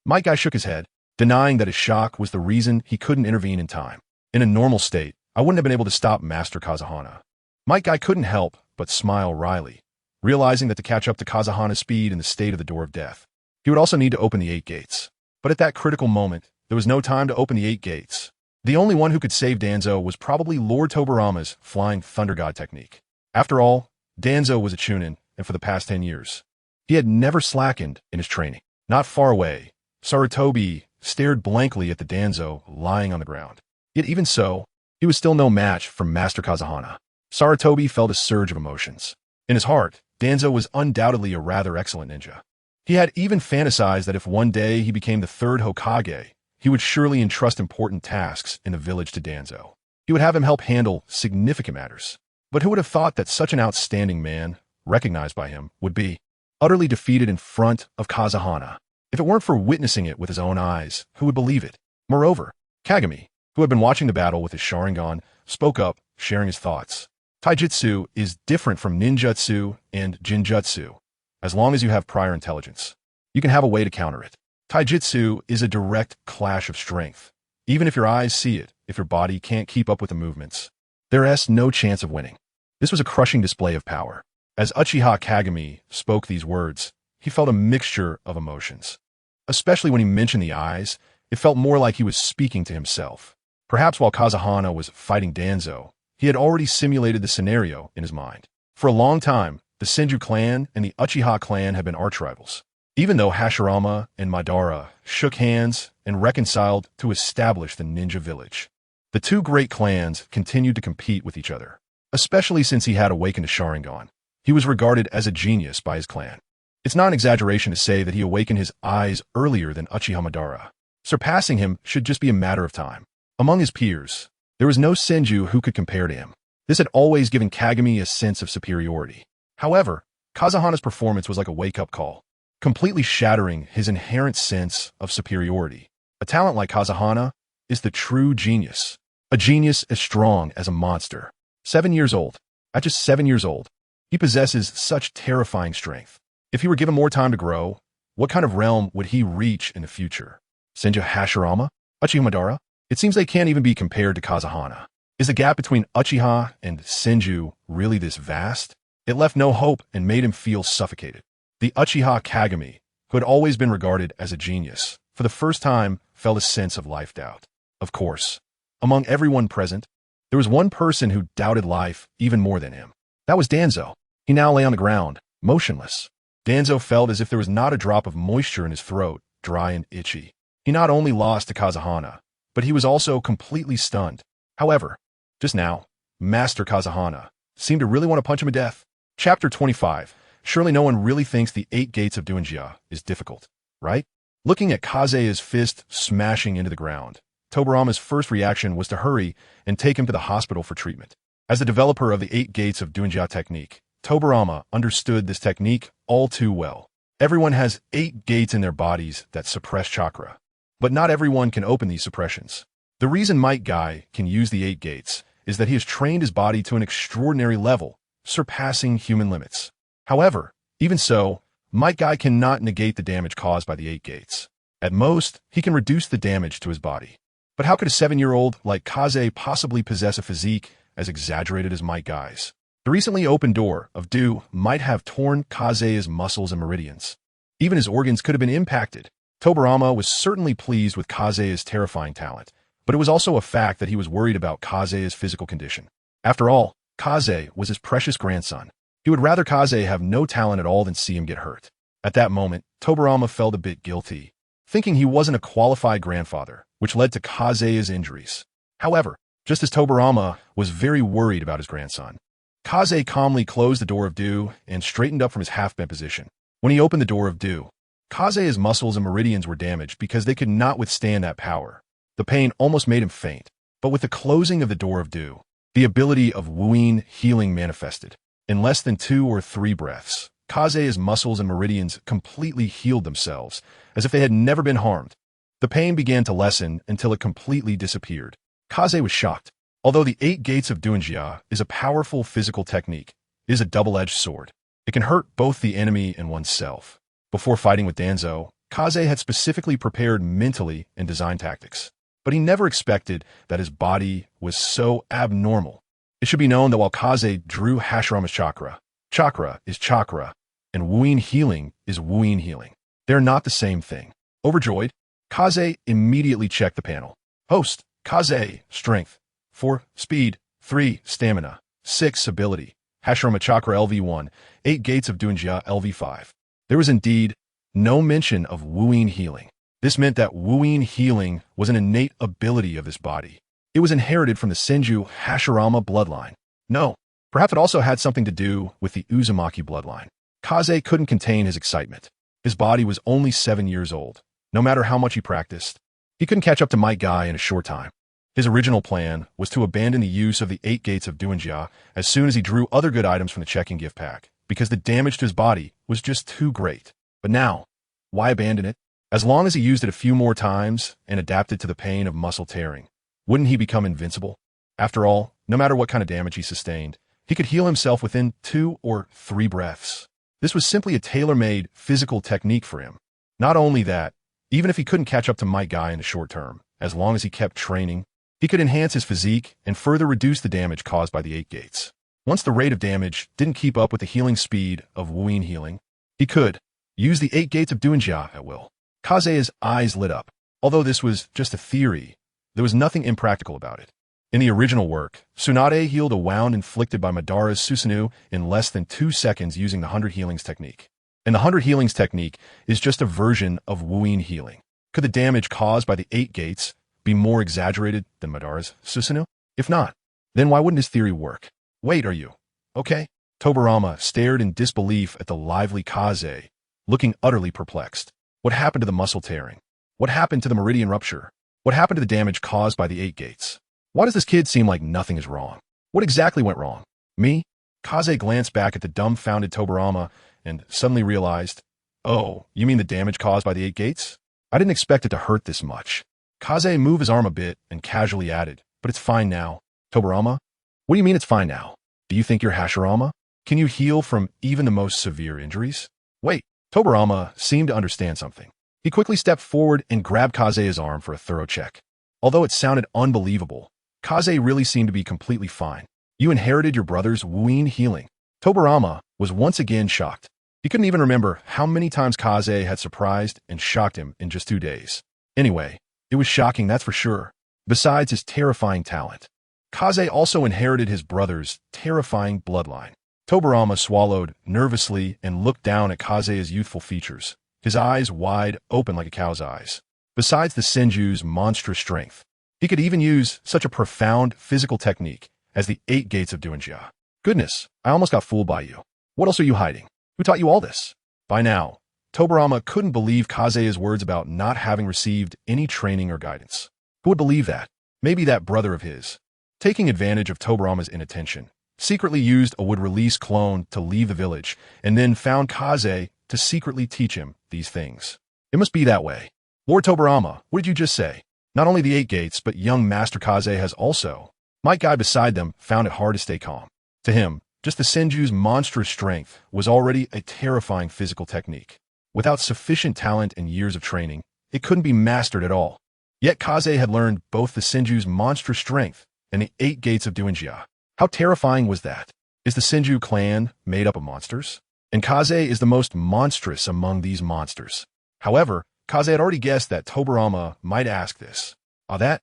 Might Guy shook his head, denying that his shock was the reason he couldn't intervene in time. "In a normal state, I wouldn't have been able to stop Master Kazuhana." Might Guy couldn't help but smile wryly, realizing that to catch up to Kazuhana's speed in the state of the Door of Death, he would also need to open the 8 gates. But at that critical moment, there was no time to open the 8 gates. The only one who could save Danzo was probably Lord Tobirama's Flying Thunder God technique. After all, Danzo was a Chunin, and for the past 10 years, he had never slackened in his training. Not far away, Sarutobi stared blankly at the Danzo lying on the ground. Yet even so, he was still no match for Master Kazuhana. Sarutobi felt a surge of emotions. In his heart, Danzo was undoubtedly a rather excellent ninja. He had even fantasized that if one day he became the 3rd Hokage, he would surely entrust important tasks in the village to Danzo. He would have him help handle significant matters. But who would have thought that such an outstanding man, recognized by him, would be utterly defeated in front of Kazuhana? If it weren't for witnessing it with his own eyes, who would believe it? Moreover, Kagami, who had been watching the battle with his Sharingan, spoke up, sharing his thoughts. Taijutsu is different from ninjutsu and jinjutsu. As long as you have prior intelligence, you can have a way to counter it. Taijutsu is a direct clash of strength. Even if your eyes see it, if your body can't keep up with the movements, there is no chance of winning. This was a crushing display of power. As Uchiha Kagami spoke these words, he felt a mixture of emotions. Especially when he mentioned the eyes, it felt more like he was speaking to himself. Perhaps while Kazuhana was fighting Danzo, he had already simulated the scenario in his mind. For a long time, the Senju clan and the Uchiha clan had been archrivals. Even though Hashirama and Madara shook hands and reconciled to establish the ninja village, the two great clans continued to compete with each other. Especially since he had awakened a Sharingan, he was regarded as a genius by his clan. It's not an exaggeration to say that he awakened his eyes earlier than Uchiha Madara. Surpassing him should just be a matter of time. Among his peers, there was no Senju who could compare to him. This had always given Kagami a sense of superiority. However, Kazuhana's performance was like a wake-up call, completely shattering his inherent sense of superiority. A talent like Kazuhana is the true genius, a genius as strong as a monster. 7 years old. At just 7 years old, he possesses such terrifying strength. If he were given more time to grow, what kind of realm would he reach in the future? Senju Hashirama? Uchiha Madara? It seems they can't even be compared to Kazuhana. Is the gap between Uchiha and Senju really this vast? It left no hope and made him feel suffocated. The Uchiha Kagami, who had always been regarded as a genius, for the first time felt a sense of life doubt. Of course, among everyone present, there was one person who doubted life even more than him. That was Danzo. He now lay on the ground, motionless. Danzo felt as if there was not a drop of moisture in his throat, dry and itchy. He not only lost to Kazuhana, but he was also completely stunned. However, just now, Master Kazuhana seemed to really want to punch him to death. Chapter 25. Surely no one really thinks the 8 gates of Doinjia is difficult, right? Looking at Kazeya's fist smashing into the ground, Tobirama's first reaction was to hurry and take him to the hospital for treatment. As the developer of the 8 gates of Doinjia technique, Tobirama understood this technique all too well. Everyone has 8 gates in their bodies that suppress chakra, but not everyone can open these suppressions. The reason Might Guy can use the 8 gates is that he has trained his body to an extraordinary level, surpassing human limits. However, even so, Might Guy cannot negate the damage caused by the 8 gates. At most, he can reduce the damage to his body. But how could a 7-year-old like Kaze possibly possess a physique as exaggerated as Might Guy's? The recently opened door of dew might have torn Kaze's muscles and meridians. Even his organs could have been impacted. Tobirama was certainly pleased with Kaze's terrifying talent, but it was also a fact that he was worried about Kaze's physical condition. After all, Kaze was his precious grandson. He would rather Kaze have no talent at all than see him get hurt. At that moment, Tobirama felt a bit guilty, thinking he wasn't a qualified grandfather, which led to Kaze's injuries. However, just as Tobirama was very worried about his grandson, Kaze calmly closed the door of dew and straightened up from his half-bent position. When he opened the door of dew, Kaze's muscles and meridians were damaged because they could not withstand that power. The pain almost made him faint, but with the closing of the door of dew, the ability of wooing healing manifested. In less than 2 or 3 breaths, Kaze's muscles and meridians completely healed themselves, as if they had never been harmed. The pain began to lessen until it completely disappeared. Kaze was shocked. Although the 8 gates of Duanjia is a powerful physical technique, it is a double-edged sword. It can hurt both the enemy and oneself. Before fighting with Danzo, Kaze had specifically prepared mentally and design tactics, but he never expected that his body was so abnormal. It should be known that while Kaze drew Hashirama's chakra, chakra is chakra, and wooing healing is wooing healing. They are not the same thing. Overjoyed, Kaze immediately checked the panel. Host, Kaze, strength. 4, speed. 3, stamina. 6, ability. Hashirama chakra LV1, 8 gates of Duanjia LV5. There was indeed no mention of wooing healing. This meant that wooing healing was an innate ability of this body. It was inherited from the Senju Hashirama bloodline. No, perhaps it also had something to do with the Uzumaki bloodline. Kaze couldn't contain his excitement. His body was only 7 years old. No matter how much he practiced, he couldn't catch up to Might Guy in a short time. His original plan was to abandon the use of the 8 gates of Duanjia as soon as he drew other good items from the check-in gift pack, because the damage to his body was just too great. But now, why abandon it? As long as he used it a few more times and adapted to the pain of muscle tearing, wouldn't he become invincible? After all, no matter what kind of damage he sustained, he could heal himself within 2 or 3 breaths. This was simply a tailor-made physical technique for him. Not only that, even if he couldn't catch up to Might Guy in the short term, as long as he kept training, he could enhance his physique and further reduce the damage caused by the 8 gates. Once the rate of damage didn't keep up with the healing speed of wooing healing, he could use the 8 gates of Duanjia at will. Kaze's eyes lit up. Although this was just a theory, there was nothing impractical about it. In the original work, Tsunade healed a wound inflicted by Madara's Susanoo in less than 2 seconds using the 100 Healings technique. And the 100 Healings technique is just a version of wooing healing. Could the damage caused by the 8 gates be more exaggerated than Madara's Susanoo? If not, then why wouldn't his theory work? Wait, are you okay? Tobirama stared in disbelief at the lively Kaze, looking utterly perplexed. What happened to the muscle tearing? What happened to the meridian rupture? What happened to the damage caused by the 8 gates? Why does this kid seem like nothing is wrong? What exactly went wrong? Me? Kaze glanced back at the dumbfounded Tobirama and suddenly realized, oh, you mean the damage caused by the 8 gates? I didn't expect it to hurt this much. Kaze moved his arm a bit and casually added, but it's fine now. Tobirama? What do you mean it's fine now? Do you think you're Hashirama? Can you heal from even the most severe injuries? Wait, Tobirama seemed to understand something. He quickly stepped forward and grabbed Kaze's arm for a thorough check. Although it sounded unbelievable, Kaze really seemed to be completely fine. You inherited your brother's wooing healing. Tobirama was once again shocked. He couldn't even remember how many times Kaze had surprised and shocked him in just 2 days. Anyway, it was shocking, that's for sure. Besides his terrifying talent, Kaze also inherited his brother's terrifying bloodline. Tobirama swallowed nervously and looked down at Kaze's youthful features, his eyes wide open like a cow's eyes. Besides the Senju's monstrous strength, he could even use such a profound physical technique as the 8 gates of Duanjia. Goodness, I almost got fooled by you. What else are you hiding? Who taught you all this? By now, Tobirama couldn't believe Kaze's words about not having received any training or guidance. Who would believe that? Maybe that brother of his. Taking advantage of Tobirama's inattention, secretly used a would-release clone to leave the village, and then found Kaze to secretly teach him these things. It must be that way. Lord Tobirama, what did you just say? Not only the 8 gates, but young Master Kaze has also. My guy beside them found it hard to stay calm. To him, just the Senju's monstrous strength was already a terrifying physical technique. Without sufficient talent and years of training, it couldn't be mastered at all. Yet Kaze had learned both the Senju's monstrous strength and the 8 gates of Duinjia. How terrifying was that? Is the Senju clan made up of monsters? And Kaze is the most monstrous among these monsters. However, Kaze had already guessed that Tobirama might ask this. I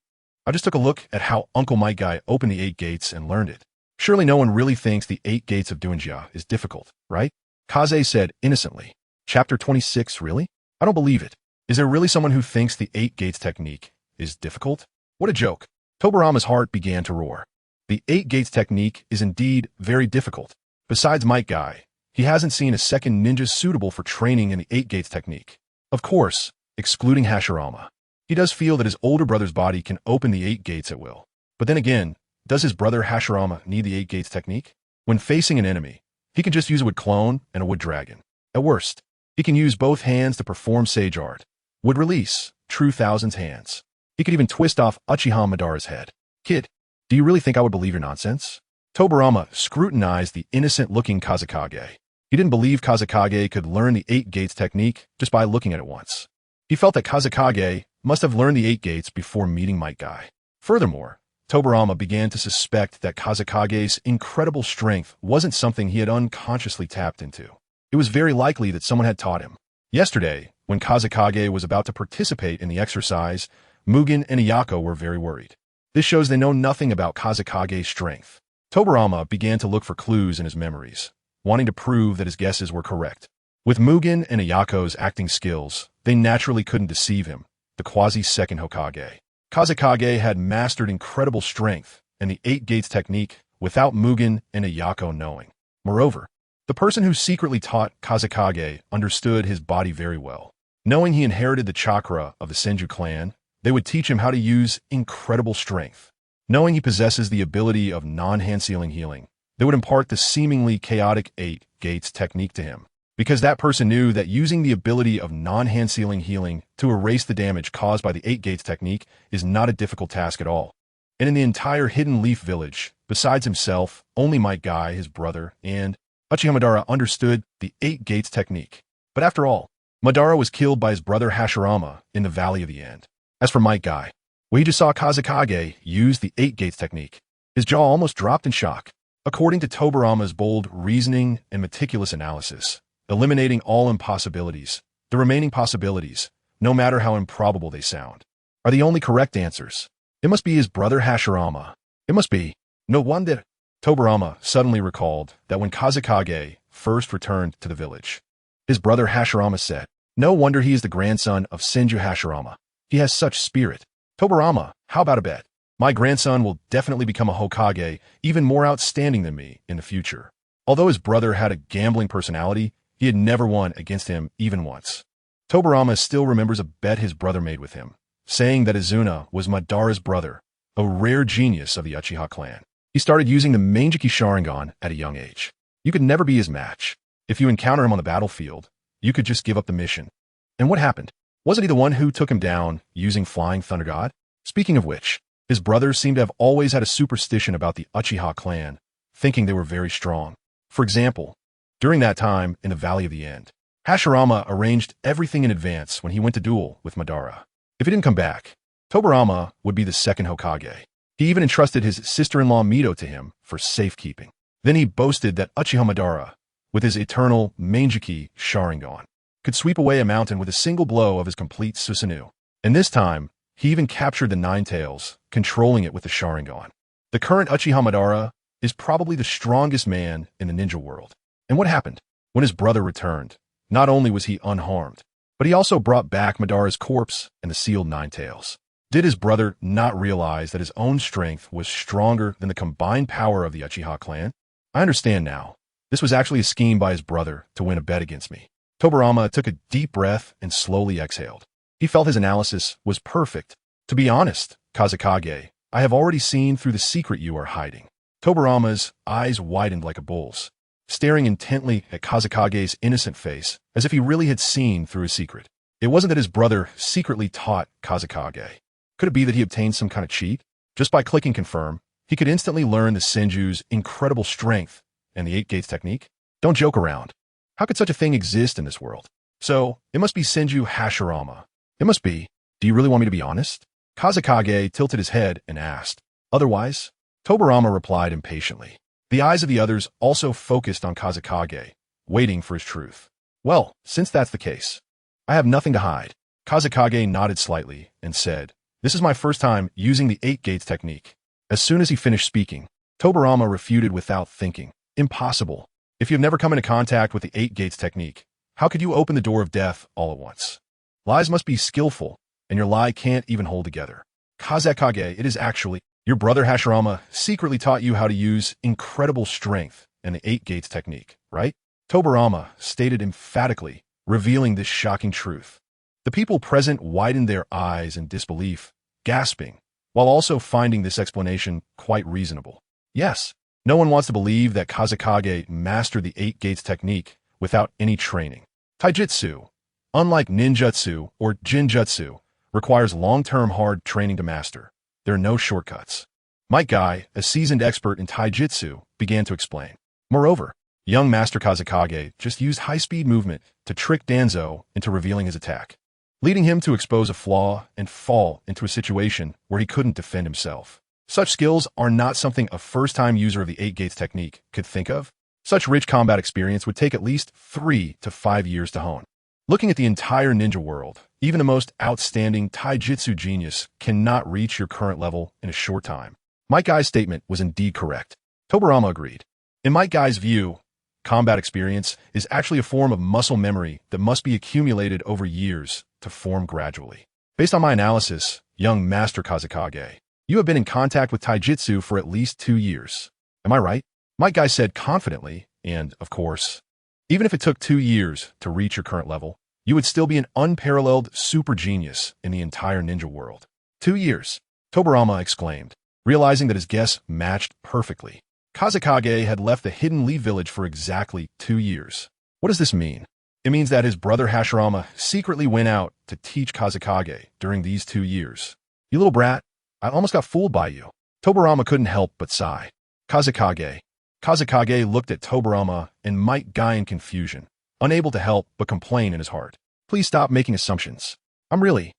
just took a look at how Uncle Might Guy opened the 8 gates and learned it. Surely no one really thinks the 8 gates of Duinjia is difficult, right? Kaze said innocently. Chapter 26, really? I don't believe it. Is there really someone who thinks the 8 gates technique is difficult? What a joke. Tobirama's heart began to roar. The 8 gates technique is indeed very difficult. Besides Might Guy, he hasn't seen a second ninja suitable for training in the 8 gates technique. Of course, excluding Hashirama. He does feel that his older brother's body can open the 8 gates at will. But then again, does his brother Hashirama need the 8 gates technique? When facing an enemy, he can just use a wood clone and a wood dragon. At worst, he can use both hands to perform sage art. Would release True Thousand's hands. He could even twist off Uchiha Madara's head. Kid, do you really think I would believe your nonsense? Tobirama scrutinized the innocent-looking Kazekage. He didn't believe Kazekage could learn the 8 gates technique just by looking at it once. He felt that Kazekage must have learned the 8 gates before meeting Might Guy. Furthermore, Tobirama began to suspect that Kazekage's incredible strength wasn't something he had unconsciously tapped into. It was very likely that someone had taught him. Yesterday, when Kazekage was about to participate in the exercise, Mugen and Iyako were very worried. This shows they know nothing about Kazekage's strength. Tobirama began to look for clues in his memories, wanting to prove that his guesses were correct. With Mugen and Iyako's acting skills, they naturally couldn't deceive him, the quasi-second Hokage. Kazekage had mastered incredible strength and the 8 gates technique without Mugen and Iyako knowing. Moreover, the person who secretly taught Kazekage understood his body very well. Knowing he inherited the chakra of the Senju clan, they would teach him how to use incredible strength. Knowing he possesses the ability of non-hand-sealing healing, they would impart the seemingly chaotic 8 gates technique to him. Because that person knew that using the ability of non-hand-sealing healing to erase the damage caused by the 8 gates technique is not a difficult task at all. And in the entire Hidden Leaf village, besides himself, only Might Guy, his brother, and Uchiha Madara understood the 8 gates technique. But after all, Madara was killed by his brother Hashirama in the Valley of the End. As for Might Guy, we just saw Kazekage use the 8 gates technique. His jaw almost dropped in shock. According to Tobirama's bold reasoning and meticulous analysis, eliminating all impossibilities, the remaining possibilities, no matter how improbable they sound, are the only correct answers. It must be his brother Hashirama. It must be. No wonder. Tobirama suddenly recalled that when Kazekage first returned to the village, his brother Hashirama said, "No wonder he is the grandson of Senju Hashirama. He has such spirit." Tobirama, how about a bet? My grandson will definitely become a Hokage, even more outstanding than me in the future. Although his brother had a gambling personality, he had never won against him even once. Tobirama still remembers a bet his brother made with him, saying that Izuna was Madara's brother, a rare genius of the Uchiha clan. He started using the Manjiki Sharingan at a young age. You could never be his match. If you encounter him on the battlefield, you could just give up the mission. And what happened? Wasn't he the one who took him down using Flying Thunder God? Speaking of which, his brothers seem to have always had a superstition about the Uchiha clan, thinking they were very strong. For example, during that time in the Valley of the End, Hashirama arranged everything in advance when he went to duel with Madara. If he didn't come back, Tobirama would be the second Hokage. He even entrusted his sister-in-law Mito to him for safekeeping. Then he boasted that Uchiha Madara, with his eternal Manjiki Sharingan, could sweep away a mountain with a single blow of his complete Susanoo. And this time, he even captured the Nine Tails, controlling it with the Sharingan. The current Uchiha Madara is probably the strongest man in the ninja world. And what happened? When his brother returned, not only was he unharmed, but he also brought back Madara's corpse and the sealed Nine Tails. Did his brother not realize that his own strength was stronger than the combined power of the Uchiha clan? I understand now. This was actually a scheme by his brother to win a bet against me. Tobirama took a deep breath and slowly exhaled. He felt his analysis was perfect. To be honest, Kazekage, I have already seen through the secret you are hiding. Tobirama's eyes widened like a bull's, staring intently at Kazekage's innocent face, as if he really had seen through his secret. It wasn't that his brother secretly taught Kazekage. Could it be that he obtained some kind of cheat? Just by clicking confirm, he could instantly learn the Senju's incredible strength and the Eight Gates technique? Don't joke around. How could such a thing exist in this world? So, it must be Senju Hashirama. It must be. Do you really want me to be honest? Kazekage tilted his head and asked. Otherwise? Tobirama replied impatiently. The eyes of the others also focused on Kazekage, waiting for his truth. Well, since that's the case, I have nothing to hide. Kazekage nodded slightly and said, This is my first time using the Eight Gates technique. As soon as he finished speaking, Tobirama refuted without thinking. Impossible. If you've never come into contact with the Eight Gates technique, how could you open the door of death all at once? Lies must be skillful, and your lie can't even hold together. Kazekage, it is actually, your brother Hashirama secretly taught you how to use incredible strength and the Eight Gates technique, right? Tobirama stated emphatically, revealing this shocking truth. The people present widened their eyes in disbelief, gasping, while also finding this explanation quite reasonable. Yes, no one wants to believe that Kazekage mastered the Eight Gates technique without any training. Taijutsu, unlike ninjutsu or jinjutsu, requires long-term hard training to master. There are no shortcuts. Might Guy, a seasoned expert in taijutsu, began to explain. Moreover, young Master Kazekage just used high-speed movement to trick Danzo into revealing his attack, leading him to expose a flaw and fall into a situation where he couldn't defend himself. Such skills are not something a first-time user of the Eight Gates technique could think of. Such rich combat experience would take at least 3 to 5 years to hone. Looking at the entire ninja world, even the most outstanding taijutsu genius cannot reach your current level in a short time. Might Guy's statement was indeed correct. Tobirama agreed. In Might Guy's view, combat experience is actually a form of muscle memory that must be accumulated over years to form gradually. Based on my analysis, young Master Kazekage, you have been in contact with taijutsu for at least 2 years. Am I right? Might Guy said confidently, and, of course, even if it took 2 years to reach your current level, you would still be an unparalleled super genius in the entire ninja world. 2 years, Tobirama exclaimed, realizing that his guess matched perfectly. Kazekage had left the Hidden Leaf Village for exactly 2 years. What does this mean? It means that his brother Hashirama secretly went out to teach Kazekage during these 2 years. You little brat, I almost got fooled by you. Tobirama couldn't help but sigh. Kazekage looked at Tobirama and Might Guy in confusion, unable to help but complain in his heart. Please stop making assumptions. I'm really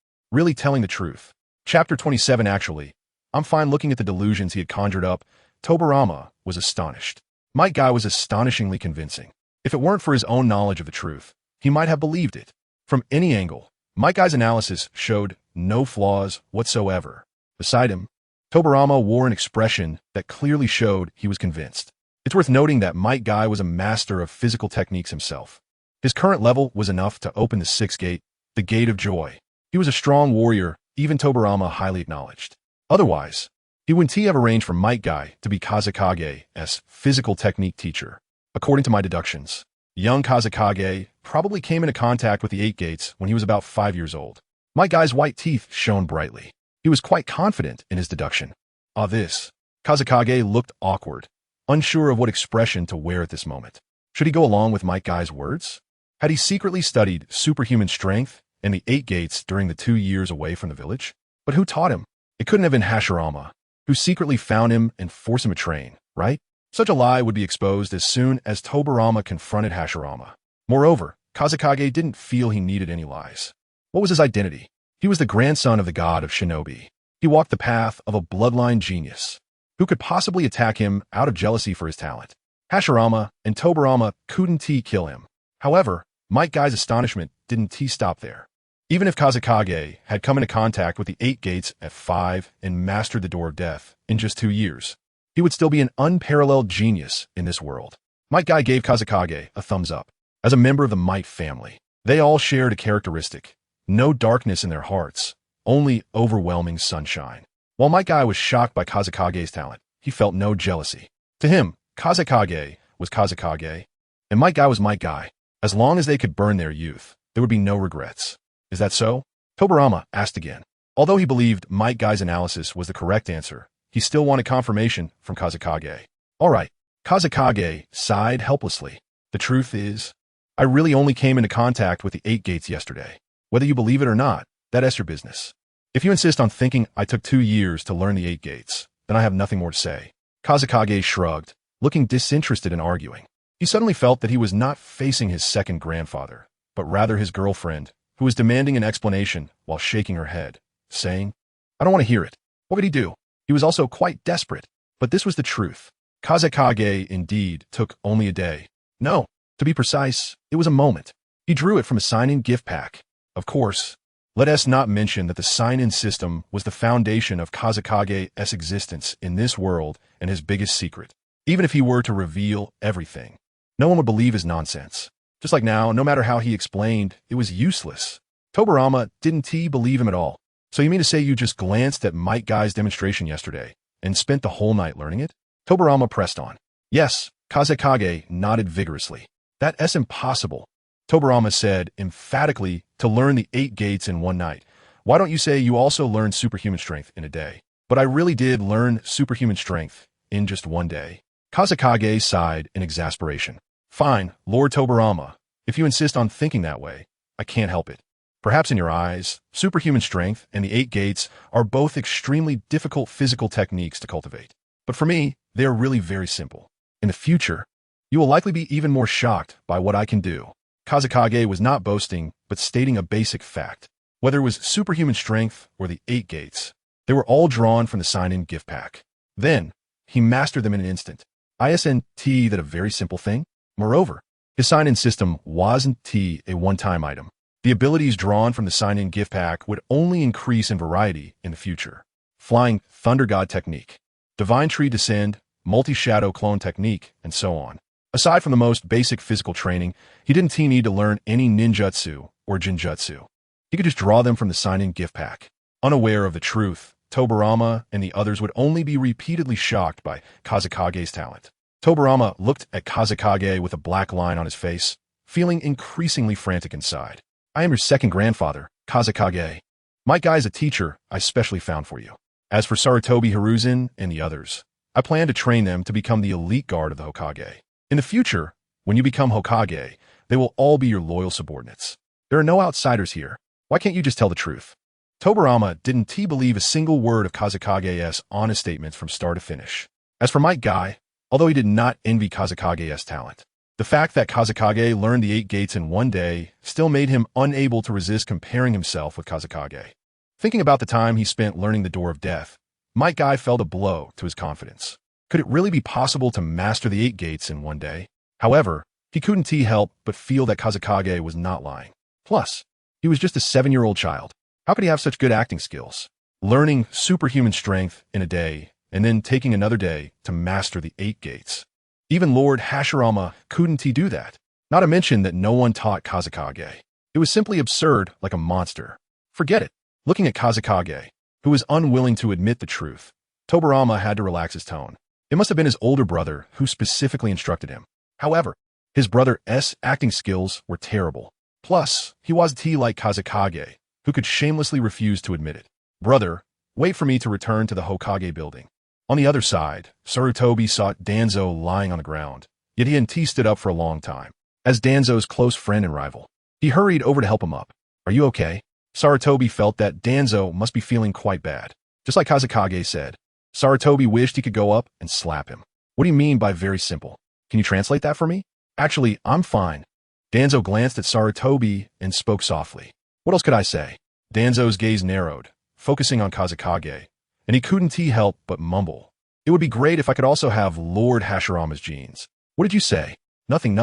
telling the truth. Chapter 27 Actually, I'm fine. Looking at the delusions he had conjured up, Tobirama was astonished. Might Guy was astonishingly convincing. If it weren't for his own knowledge of the truth, he might have believed it. From any angle, Might Guy's analysis showed no flaws whatsoever. Beside him, Tobirama wore an expression that clearly showed he was convinced. It's worth noting that Might Guy was a master of physical techniques himself. His current level was enough to open the sixth gate, the Gate of Joy. He was a strong warrior, even Tobirama highly acknowledged. Otherwise, he wouldn't have arranged for Might Guy to be Kazekage's physical technique teacher. According to my deductions, young Kazekage probably came into contact with the Eight Gates when he was about 5 years old. Might Guy's white teeth shone brightly. He was quite confident in his deduction. Kazekage looked awkward, unsure of what expression to wear at this moment. Should he go along with Might Guy's words? Had he secretly studied superhuman strength and the Eight Gates during the 2 years away from the village? But who taught him? It couldn't have been Hashirama, who secretly found him and forced him to train, right? Such a lie would be exposed as soon as Tobirama confronted Hashirama. Moreover, Kazekage didn't feel he needed any lies. What was his identity? He was the grandson of the God of Shinobi. He walked the path of a bloodline genius. Who could possibly attack him out of jealousy for his talent? Hashirama and Tobirama couldn't kill him. However, Might Guy's astonishment didn't stop there. Even if Kazekage had come into contact with the Eight Gates at 5 and mastered the Door of Death in just 2 years, he would still be an unparalleled genius in this world. Might Guy gave Kazekage a thumbs up. As a member of the Might family, they all shared a characteristic: no darkness in their hearts, only overwhelming sunshine. While Might Guy was shocked by Kazekage's talent, he felt no jealousy. To him, Kazekage was Kazekage, and Might Guy was Might Guy. As long as they could burn their youth, there would be no regrets. Is that so? Tobirama asked again. Although he believed Might Guy's analysis was the correct answer, he still wanted confirmation from Kazekage. All right, Kazekage sighed helplessly. The truth is, I really only came into contact with the 8 gates yesterday. Whether you believe it or not, that's your business. If you insist on thinking I took 2 years to learn the 8 gates, then I have nothing more to say. Kazekage shrugged, looking disinterested in arguing. He suddenly felt that he was not facing his second grandfather, but rather his girlfriend, who was demanding an explanation while shaking her head, saying, I don't want to hear it. What could he do? He was also quite desperate, but this was the truth. Kazekage, indeed, took only a day. No, to be precise, it was a moment. He drew it from a Sannin gift pack. Of course, let us not mention that the Sannin system was the foundation of Kazekage's existence in this world and his biggest secret. Even if he were to reveal everything, no one would believe his nonsense. Just like now, no matter how he explained, it was useless. Tobirama didn't believe him at all. So you mean to say you just glanced at Might Guy's demonstration yesterday and spent the whole night learning it? Tobirama pressed on. Yes, Kazekage nodded vigorously. That's impossible. Tobirama said emphatically to learn the 8 gates in one night. Why don't you say you also learned superhuman strength in a day? But I really did learn superhuman strength in just one day. Kazekage sighed in exasperation. Fine, Lord Tobirama. If you insist on thinking that way, I can't help it. Perhaps in your eyes, superhuman strength and the 8 gates are both extremely difficult physical techniques to cultivate. But for me, they are really very simple. In the future, you will likely be even more shocked by what I can do. Kazekage was not boasting, but stating a basic fact. Whether it was superhuman strength or the 8 gates, they were all drawn from the Sannin gift pack. Then, he mastered them in an instant. Isn't that a very simple thing? Moreover, his Sannin system wasn't a one-time item. The abilities drawn from the Sannin gift pack would only increase in variety in the future. Flying Thunder God technique, Divine Tree Descend, Multi-Shadow Clone technique, and so on. Aside from the most basic physical training, he didn't need to learn any ninjutsu or jinjutsu. He could just draw them from the Sannin gift pack. Unaware of the truth, Tobirama and the others would only be repeatedly shocked by Kazekage's talent. Tobirama looked at Kazekage with a black line on his face, feeling increasingly frantic inside. I am your second grandfather, Kazekage. My guy is a teacher I specially found for you. As for Sarutobi Hiruzen and the others, I plan to train them to become the elite guard of the Hokage. In the future, when you become Hokage, they will all be your loyal subordinates. There are no outsiders here. Why can't you just tell the truth? Tobirama didn't believe a single word of Kazekage's honest statements from start to finish. As for Might Guy, although he did not envy Kazekage's talent, the fact that Kazekage learned the 8 gates in one day still made him unable to resist comparing himself with Kazekage. Thinking about the time he spent learning the Door of Death, Might Guy felt a blow to his confidence. Could it really be possible to master the 8 gates in one day? However, he couldn't help but feel that Kazekage was not lying. Plus, he was just a 7-year-old child. How could he have such good acting skills? Learning superhuman strength in a day, and then taking another day to master the 8 gates. Even Lord Hashirama couldn't do that. Not to mention that no one taught Kazekage. It was simply absurd, like a monster. Forget it. Looking at Kazekage, who was unwilling to admit the truth, Tobirama had to relax his tone. It must have been his older brother who specifically instructed him. However, his brother's acting skills were terrible. Plus, he was like Kazekage, who could shamelessly refuse to admit it. Brother, wait for me to return to the Hokage building. On the other side, Sarutobi saw Danzo lying on the ground, yet he hadn't stood up for a long time. As Danzo's close friend and rival, he hurried over to help him up. Are you okay? Sarutobi felt that Danzo must be feeling quite bad. Just like Kazekage said, Sarutobi wished he could go up and slap him. What do you mean by very simple? Can you translate that for me? Actually, I'm fine. Danzo glanced at Sarutobi and spoke softly. What else could I say? Danzo's gaze narrowed, focusing on Kazekage, and he couldn't help but mumble. It would be great if I could also have Lord Hashirama's genes. What did you say? Nothing.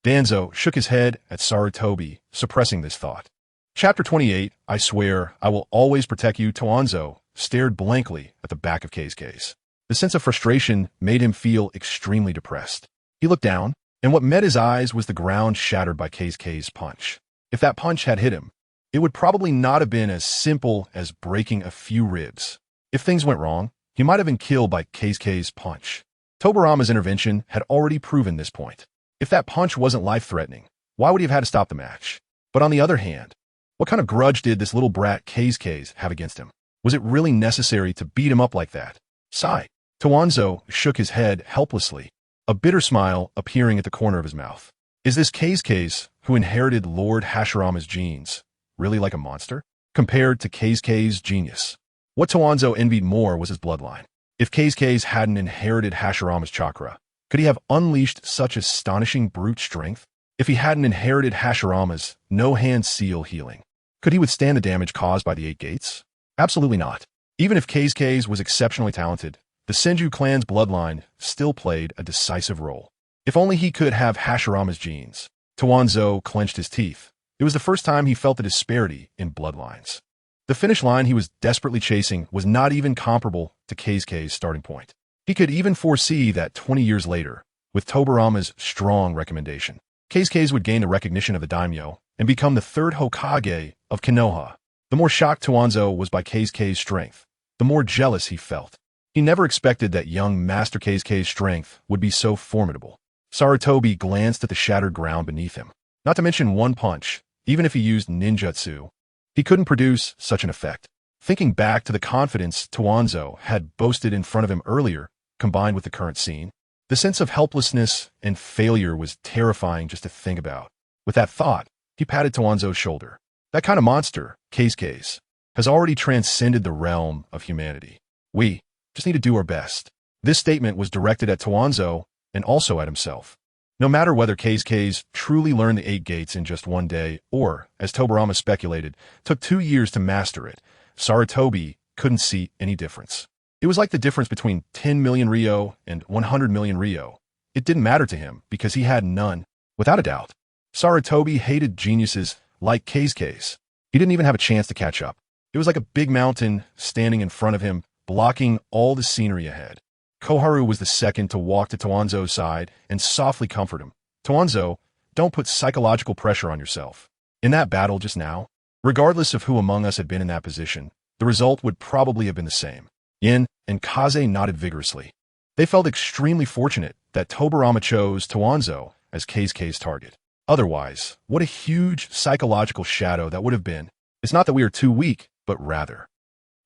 Danzo shook his head at Sarutobi, suppressing this thought. Chapter 28, I swear I will always protect you. Toanzo stared blankly at the back of Kei's case. The sense of frustration made him feel extremely depressed. He looked down, and what met his eyes was the ground shattered by Kei's punch. If that punch had hit him, it would probably not have been as simple as breaking a few ribs. If things went wrong, he might have been killed by Kei's punch. Tobirama's intervention had already proven this point. If that punch wasn't life-threatening, why would he have had to stop the match? But on the other hand, what kind of grudge did this little brat Kei's have against him? Was it really necessary to beat him up like that? Sigh. Towanzo shook his head helplessly, a bitter smile appearing at the corner of his mouth. Is this Keisuke, who inherited Lord Hashirama's genes, really like a monster? Compared to Keisuke's genius. What Towanzo envied more was his bloodline. If Keisuke hadn't inherited Hashirama's chakra, could he have unleashed such astonishing brute strength? If he hadn't inherited Hashirama's no-hand seal healing, could he withstand the damage caused by the 8 gates? Absolutely not. Even if Keisuke was exceptionally talented, the Senju clan's bloodline still played a decisive role. If only he could have Hashirama's genes. Towanzo clenched his teeth. It was the first time he felt the disparity in bloodlines. The finish line he was desperately chasing was not even comparable to Keisuke's starting point. He could even foresee that 20 years later, with Tobirama's strong recommendation, Keisuke would gain the recognition of the daimyo and become the 3rd Hokage of Konoha. The more shocked Towanzo was by Keisuke's strength, the more jealous he felt. He never expected that young Master Keisuke's strength would be so formidable. Sarutobi glanced at the shattered ground beneath him. Not to mention one punch, even if he used ninjutsu, he couldn't produce such an effect. Thinking back to the confidence Towanzo had boasted in front of him earlier, combined with the current scene, the sense of helplessness and failure was terrifying just to think about. With that thought, he patted Towanzo's shoulder. That kind of monster, Keisuke, has already transcended the realm of humanity. We just need to do our best. This statement was directed at Towanzo and also at himself. No matter whether Keisuke truly learned the 8 gates in just one day or, as Tobirama speculated, took 2 years to master it, Sarutobi couldn't see any difference. It was like the difference between 10 million Ryo and 100 million Ryo. It didn't matter to him because he had none. Without a doubt, Sarutobi hated geniuses like Keisuke. He didn't even have a chance to catch up. It was like a big mountain standing in front of him, blocking all the scenery ahead. Koharu was the second to walk to Towanzo's side and softly comfort him. Towanzo, don't put psychological pressure on yourself. In that battle just now, regardless of who among us had been in that position, the result would probably have been the same. Yin and Kaze nodded vigorously. They felt extremely fortunate that Tobirama chose Towanzo as Keisuke's target. Otherwise, what a huge psychological shadow that would have been. It's not that we are too weak, but rather.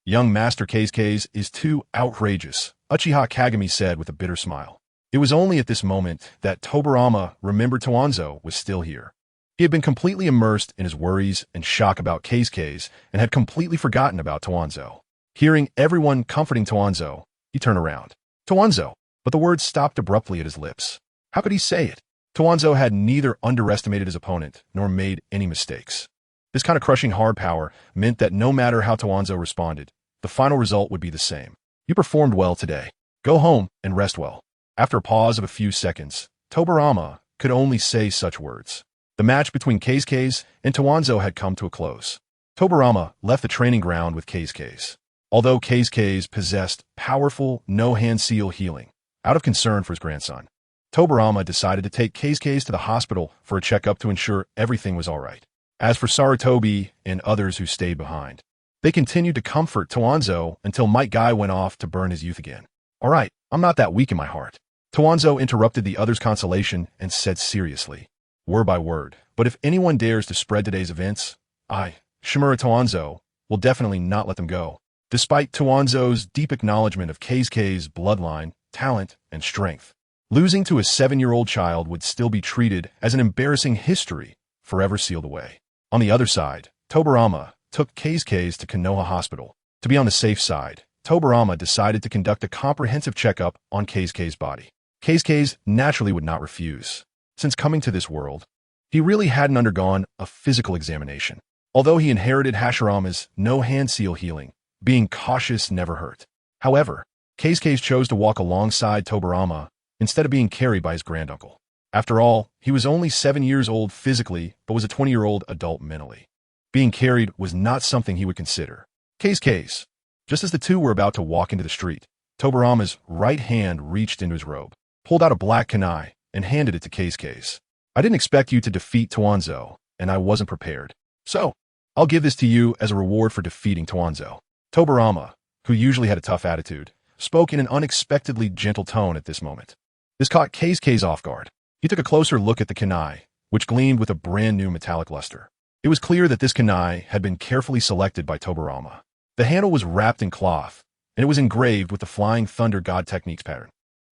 Young Master Keisuke is too outrageous, Uchiha Kagami said with a bitter smile. It was only at this moment that Tobirama remembered Towanzo was still here. He had been completely immersed in his worries and shock about Keisuke and had completely forgotten about Towanzo. Hearing everyone comforting Towanzo, he turned around. Towanzo! But the words stopped abruptly at his lips. How could he say it? Towanzo had neither underestimated his opponent nor made any mistakes. This kind of crushing hard power meant that no matter how Towanzo responded, the final result would be the same. You performed well today. Go home and rest well. After a pause of a few seconds, Tobirama could only say such words. The match between Keisuke and Towanzo had come to a close. Tobirama left the training ground with Keisuke. Although Keisuke possessed powerful no-hand seal healing, out of concern for his grandson, Tobirama decided to take Keisuke to the hospital for a checkup to ensure everything was all right. As for Sarutobi and others who stayed behind, they continued to comfort Towanzo until Might Guy went off to burn his youth again. All right, I'm not that weak in my heart. Towanzo interrupted the others' consolation and said seriously, word by word, but if anyone dares to spread today's events, I, Shimura Towanzo, will definitely not let them go. Despite Towanzo's deep acknowledgement of Keisuke's bloodline, talent, and strength, losing to a 7-year-old child would still be treated as an embarrassing history forever sealed away. On the other side, Tobirama took Keisuke to Konoha Hospital. To be on the safe side, Tobirama decided to conduct a comprehensive checkup on Keisuke's body. Keisuke naturally would not refuse. Since coming to this world, he really hadn't undergone a physical examination. Although he inherited Hashirama's no-hand seal healing, being cautious never hurt. However, Keisuke chose to walk alongside Tobirama instead of being carried by his granduncle. After all, he was only 7 years old physically, but was a 20-year-old adult mentally. Being carried was not something he would consider. Keisuke. Just as the two were about to walk into the street, Tobirama's right hand reached into his robe, pulled out a black kunai, and handed it to Keisuke. I didn't expect you to defeat Towanzo, and I wasn't prepared. So, I'll give this to you as a reward for defeating Towanzo. Tobirama, who usually had a tough attitude, spoke in an unexpectedly gentle tone at this moment. This caught Keisuke off guard. He took a closer look at the kunai, which gleamed with a brand new metallic luster. It was clear that this kunai had been carefully selected by Tobirama. The handle was wrapped in cloth, and it was engraved with the Flying Thunder God techniques pattern.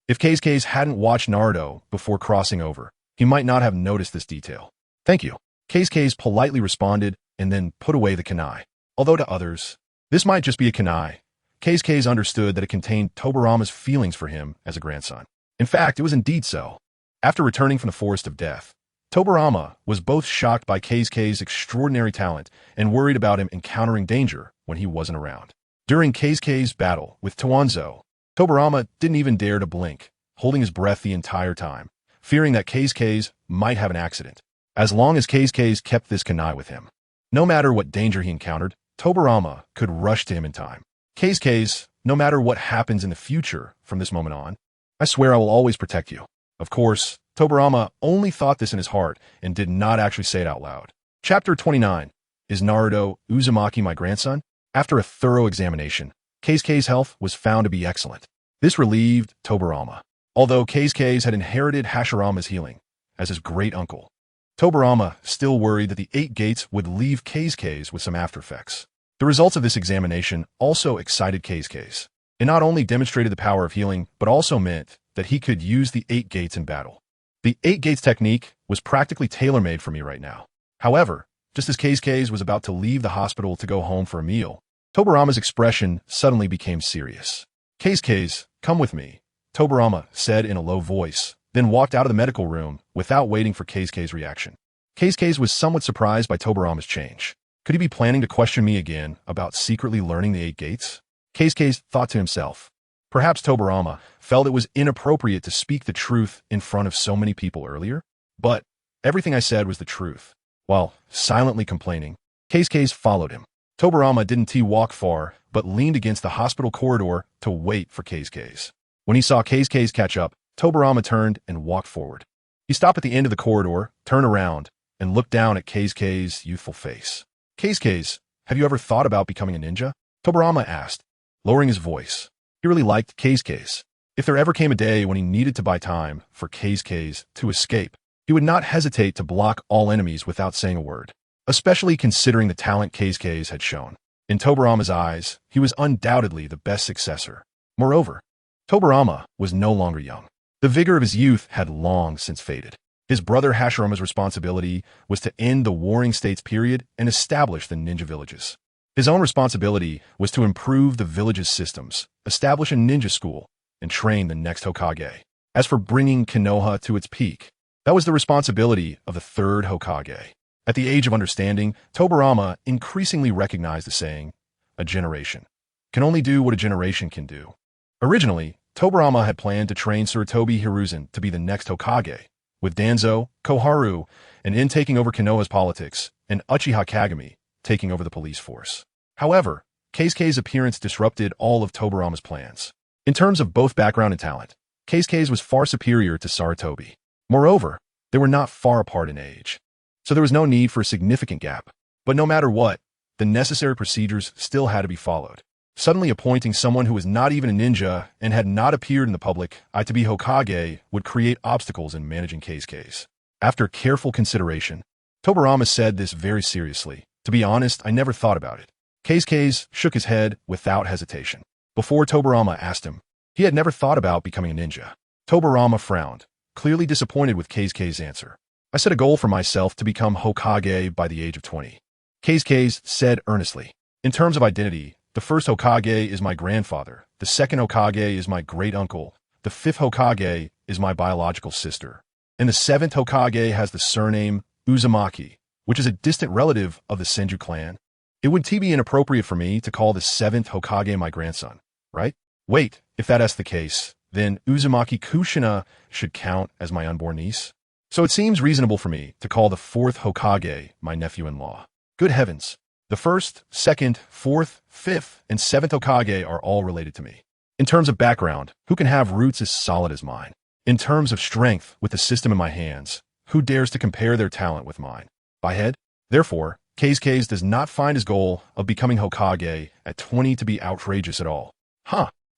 If Keisuke hadn't watched Naruto before crossing over, he might not have noticed this detail. Thank you. Keisuke politely responded and then put away the kunai. Although to others, this might just be a kunai, Keisuke understood that it contained Tobirama's feelings for him as a grandson. In fact, it was indeed so. After returning from the Forest of Death, Tobirama was both shocked by Keisuke's extraordinary talent and worried about him encountering danger when he wasn't around. During Keisuke's battle with Toanzo, Tobirama didn't even dare to blink, holding his breath the entire time, fearing that Keisuke might have an accident. As long as Keisuke kept this kunai with him, no matter what danger he encountered, Tobirama could rush to him in time. Keisuke, no matter what happens in the future from this moment on, I swear I will always protect you. Of course, Tobirama only thought this in his heart and did not actually say it out loud. Chapter 29. Is Naruto Uzumaki my grandson? After a thorough examination, Keisuke's health was found to be excellent. This relieved Tobirama. Although Keisuke had inherited Hashirama's healing as his great uncle, Tobirama still worried that the 8 gates would leave Keisuke with some after effects. The results of this examination also excited Keisuke. It not only demonstrated the power of healing, but also meant that he could use the 8 gates in battle. The 8 gates technique was practically tailor-made for me right now. However, just as Keisuke was about to leave the hospital to go home for a meal, Tobirama's expression suddenly became serious. Keisuke, come with me, Tobirama said in a low voice, then walked out of the medical room without waiting for Keisuke's reaction. Keisuke was somewhat surprised by Tobirama's change. Could he be planning to question me again about secretly learning the 8 gates? Keisuke thought to himself. Perhaps Tobirama felt it was inappropriate to speak the truth in front of so many people earlier, but everything I said was the truth. While silently complaining, Keisuke followed him. Tobirama didn't walk far, but leaned against the hospital corridor to wait for Keisuke. When he saw Keisuke catch up, Tobirama turned and walked forward. He stopped at the end of the corridor, turned around, and looked down at Keisuke's youthful face. Keisuke, have you ever thought about becoming a ninja? Tobirama asked, lowering his voice. He really liked Keisuke. If there ever came a day when he needed to buy time for Keisuke to escape, he would not hesitate to block all enemies without saying a word, especially considering the talent Keisuke had shown. In Tobirama's eyes, he was undoubtedly the best successor. Moreover, Tobirama was no longer young. The vigor of his youth had long since faded. His brother Hashirama's responsibility was to end the Warring States period and establish the ninja villages. His own responsibility was to improve the village's systems, establish a ninja school, and train the next Hokage. As for bringing Konoha to its peak, that was the responsibility of the third Hokage. At the age of understanding, Tobirama increasingly recognized the saying, a generation can only do what a generation can do. Originally, Tobirama had planned to train Tsurutobi Hiruzen to be the next Hokage, with Danzo, Koharu, and In taking over Konoha's politics, and Uchiha Kagami taking over the police force. However, Keisuke's appearance disrupted all of Tobirama's plans. In terms of both background and talent, Keisuke was far superior to Sarutobi. Moreover, they were not far apart in age, so there was no need for a significant gap. But no matter what, the necessary procedures still had to be followed. Suddenly appointing someone who was not even a ninja and had not appeared in the public eye to be Hokage would create obstacles in managing Keisuke. After careful consideration, Tobirama said this very seriously. To be honest, I never thought about it. Keisuke shook his head without hesitation. Before Tobirama asked him, he had never thought about becoming a ninja. Tobirama frowned, clearly disappointed with Keisuke's answer. I set a goal for myself to become Hokage by the age of 20. Keisuke said earnestly. In terms of identity, the first Hokage is my grandfather, the second Hokage is my great-uncle, the fifth Hokage is my biological sister, and the seventh Hokage has the surname Uzumaki, which is a distant relative of the Senju clan. It would be inappropriate for me to call the seventh Hokage my grandson, right? Wait, if that's the case, then Uzumaki Kushina should count as my unborn niece. So it seems reasonable for me to call the fourth Hokage my nephew-in-law. Good heavens. The first, second, fourth, fifth, and seventh Hokage are all related to me. In terms of background, who can have roots as solid as mine? In terms of strength with the system in my hands, who dares to compare their talent with mine? By head? Therefore, Keisuke does not find his goal of becoming Hokage at 20 to be outrageous at all.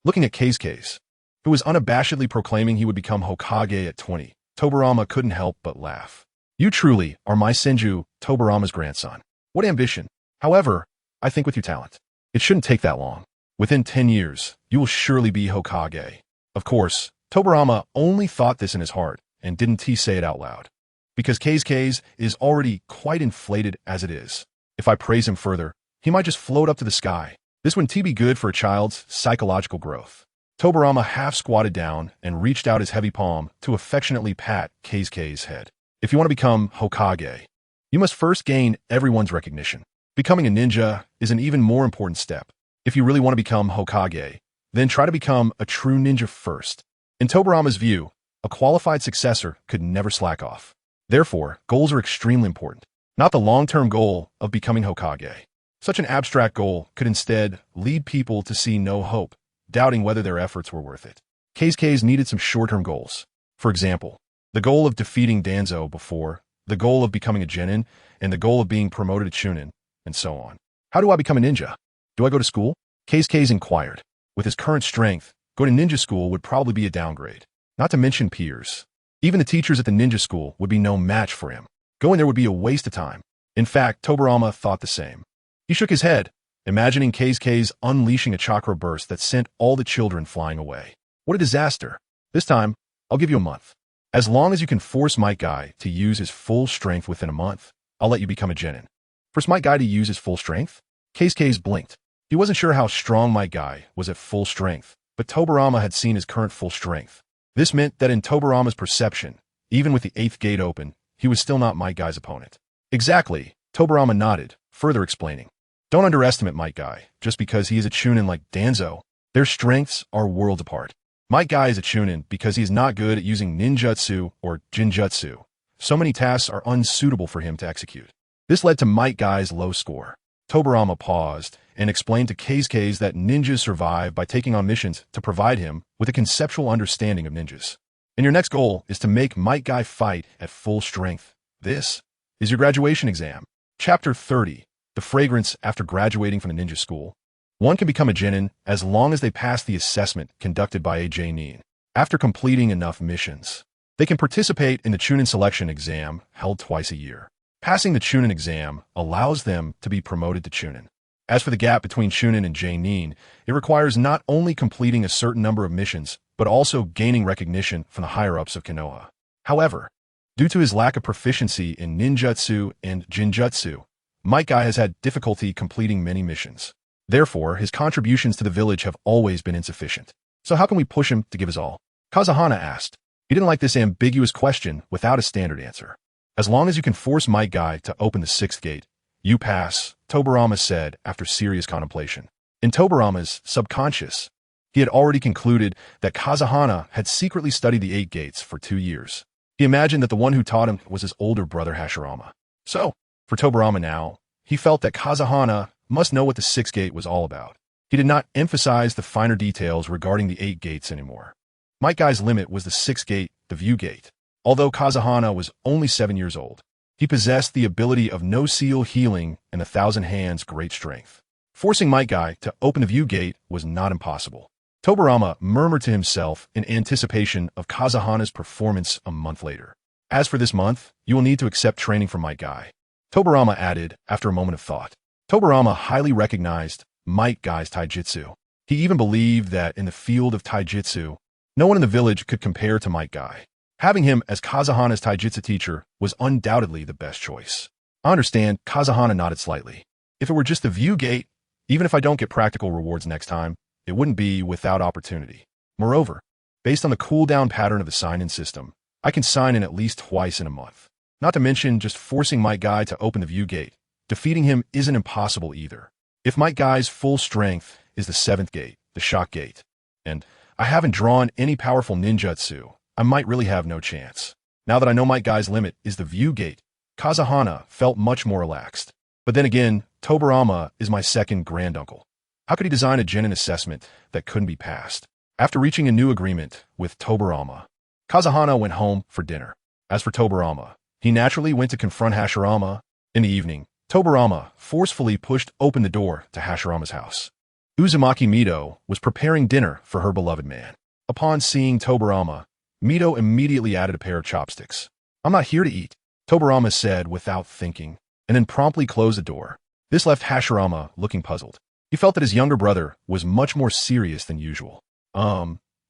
Looking at Keisuke, who was unabashedly proclaiming he would become Hokage at 20, Tobirama couldn't help but laugh. You truly are my Senju, Tobirama's grandson. What ambition! However, I think with your talent, it shouldn't take that long. Within 10 years, you will surely be Hokage. Of course, Tobirama only thought this in his heart and didn't say it out loud. Because K's is already quite inflated as it is. If I praise him further, he might just float up to the sky. This wouldn't be good for a child's psychological growth. Tobirama half squatted down and reached out his heavy palm to affectionately pat K's head. If you want to become Hokage, you must first gain everyone's recognition. Becoming a ninja is an even more important step. If you really want to become Hokage, then try to become a true ninja first. In Tobirama's view, a qualified successor could never slack off. Therefore, goals are extremely important, not the long-term goal of becoming Hokage. Such an abstract goal could instead lead people to see no hope, doubting whether their efforts were worth it. K's needed some short-term goals. For example, the goal of defeating Danzo before, the goal of becoming a genin, and the goal of being promoted to chunin, and so on. How do I become a ninja? Do I go to school? K's inquired. With his current strength, going to ninja school would probably be a downgrade. Not to mention peers. Even the teachers at the ninja school would be no match for him. Going there would be a waste of time. In fact, Tobirama thought the same. He shook his head, imagining K's unleashing a chakra burst that sent all the children flying away. What a disaster. This time, I'll give you a month. As long as you can force Might Guy to use his full strength within a month, I'll let you become a genin. Force Might Guy to use his full strength? K's blinked. He wasn't sure how strong Might Guy was at full strength, but Tobirama had seen his current full strength. This meant that in Tobirama's perception, even with the 8th gate open, he was still not Might Guy's opponent. Exactly, Tobirama nodded, further explaining. Don't underestimate Might Guy, just because he is a chunin like Danzo. Their strengths are worlds apart. Might Guy is a chunin because he is not good at using ninjutsu or jinjutsu. So many tasks are unsuitable for him to execute. This led to Might Guy's low score. Tobirama paused and explained to K's that ninjas survive by taking on missions to provide him with a conceptual understanding of ninjas. And your next goal is to make Might Guy fight at full strength. This is your graduation exam. Chapter 30. The fragrance after graduating from the ninja school. One can become a genin as long as they pass the assessment conducted by a genin. After completing enough missions, they can participate in the chunin selection exam held twice a year. Passing the chunin exam allows them to be promoted to chunin. As for the gap between chunin and genin, it requires not only completing a certain number of missions, but also gaining recognition from the higher-ups of Konoha. However, due to his lack of proficiency in ninjutsu and jinjutsu, Might Guy has had difficulty completing many missions. Therefore, his contributions to the village have always been insufficient. So how can we push him to give his all? Kazahana asked. He didn't like this ambiguous question without a standard answer. As long as you can force Might Guy to open the 6th gate, you pass, Tobirama said after serious contemplation. In Tobirama's subconscious, he had already concluded that Kazahana had secretly studied the 8 gates for 2 years. He imagined that the one who taught him was his older brother Hashirama. So, for Tobirama now, he felt that Kazahana must know what the 6th gate was all about. He did not emphasize the finer details regarding the 8 gates anymore. Might Guy's limit was the 6th gate, the view gate. Although Kazahana was only 7 years old, he possessed the ability of no seal healing and the 1,000 hands great strength. Forcing Might Guy to open the view gate was not impossible. Tobirama murmured to himself in anticipation of Kazahana's performance a month later. As for this month, you will need to accept training from Might Guy. Tobirama added after a moment of thought. Tobirama highly recognized Might Guy's taijutsu. He even believed that in the field of taijutsu, no one in the village could compare to Might Guy. Having him as Kazahana's taijutsu teacher was undoubtedly the best choice. I understand, Kazahana nodded slightly. If it were just the view gate, even if I don't get practical rewards next time, it wouldn't be without opportunity. Moreover, based on the cooldown pattern of the sign-in system, I can sign in at least twice in a month. Not to mention just forcing Might Guy to open the view gate. Defeating him isn't impossible either. If Might Guy's full strength is the 7th gate, the shock gate, and I haven't drawn any powerful ninjutsu, I might really have no chance. Now that I know Might Guy's limit is the view gate, Kazahana felt much more relaxed. But then again, Tobirama is my second granduncle. How could he design a genin assessment that couldn't be passed? After reaching a new agreement with Tobirama, Kazahana went home for dinner. As for Tobirama, he naturally went to confront Hashirama. In the evening, Tobirama forcefully pushed open the door to Hashirama's house. Uzumaki Mito was preparing dinner for her beloved man. Upon seeing Tobirama, Mito immediately added a pair of chopsticks. I'm not here to eat, Tobirama said without thinking, and then promptly closed the door. This left Hashirama looking puzzled. He felt that his younger brother was much more serious than usual.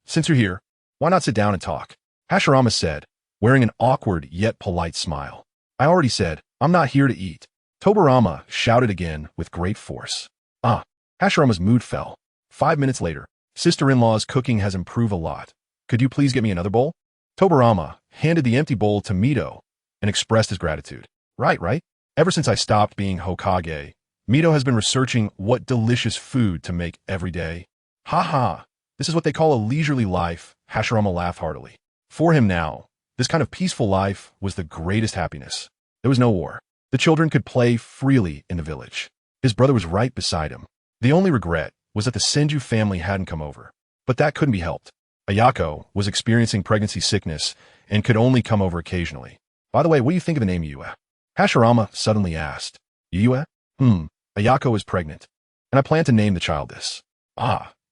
Since you're here, why not sit down and talk? Hashirama said, wearing an awkward yet polite smile. I already said, I'm not here to eat. Tobirama shouted again with great force. Hashirama's mood fell. 5 minutes later, sister-in-law's cooking has improved a lot. Could you please get me another bowl? Tobirama handed the empty bowl to Mito and expressed his gratitude. Right. Ever since I stopped being Hokage, Mito has been researching what delicious food to make every day. Ha. This is what they call a leisurely life, Hashirama laughed heartily. For him now, this kind of peaceful life was the greatest happiness. There was no war. The children could play freely in the village. His brother was right beside him. The only regret was that the Senju family hadn't come over. But that couldn't be helped. Ayako was experiencing pregnancy sickness and could only come over occasionally. By the way, what do you think of the name Yue? Hashirama suddenly asked. Yue? Ayako is pregnant, and I plan to name the child this.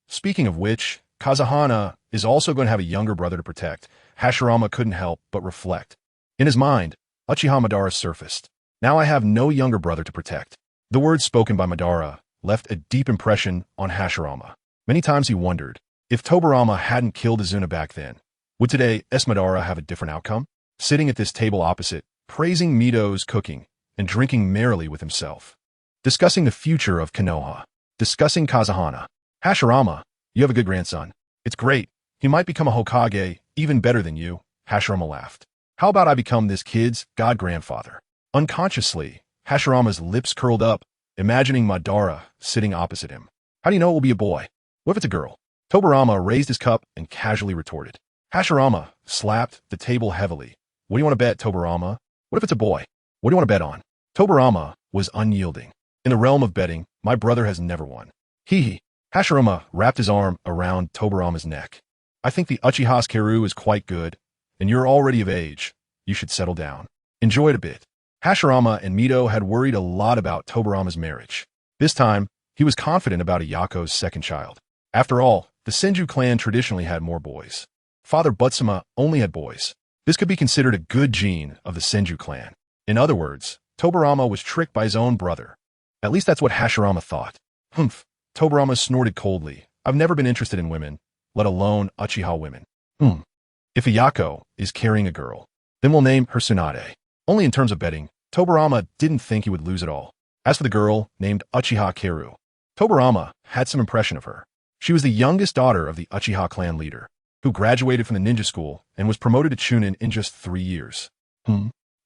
Speaking of which, Kazahana is also going to have a younger brother to protect. Hashirama couldn't help but reflect. In his mind, Uchiha Madara surfaced. Now I have no younger brother to protect. The words spoken by Madara left a deep impression on Hashirama. Many times he wondered, if Tobirama hadn't killed Izuna back then, would today Madara have a different outcome? Sitting at this table opposite, praising Mito's cooking, and drinking merrily with himself. Discussing the future of Konoha. Discussing Kazahana. Hashirama, you have a good grandson. It's great. He might become a Hokage, even better than you. Hashirama laughed. How about I become this kid's god-grandfather? Unconsciously, Hashirama's lips curled up, imagining Madara sitting opposite him. How do you know it will be a boy? What if it's a girl? Tobirama raised his cup and casually retorted. Hashirama slapped the table heavily. What do you want to bet, Tobirama? What if it's a boy? What do you want to bet on? Tobirama was unyielding. In the realm of betting, my brother has never won. Hee. Hashirama wrapped his arm around Tobirama's neck. I think the Uchiha's Keru is quite good, and you're already of age. You should settle down. Enjoy it a bit. Hashirama and Mito had worried a lot about Tobirama's marriage. This time, he was confident about Ayako's second child. After all, the Senju clan traditionally had more boys. Father Butsuma only had boys. This could be considered a good gene of the Senju clan. In other words, Tobirama was tricked by his own brother. At least that's what Hashirama thought. Tobirama snorted coldly. I've never been interested in women, let alone Uchiha women. If Ayako is carrying a girl, then we'll name her Tsunade. Only in terms of betting, Tobirama didn't think he would lose at all. As for the girl named Uchiha Keru, Tobirama had some impression of her. She was the youngest daughter of the Uchiha clan leader, who graduated from the ninja school and was promoted to Chunin in just 3 years.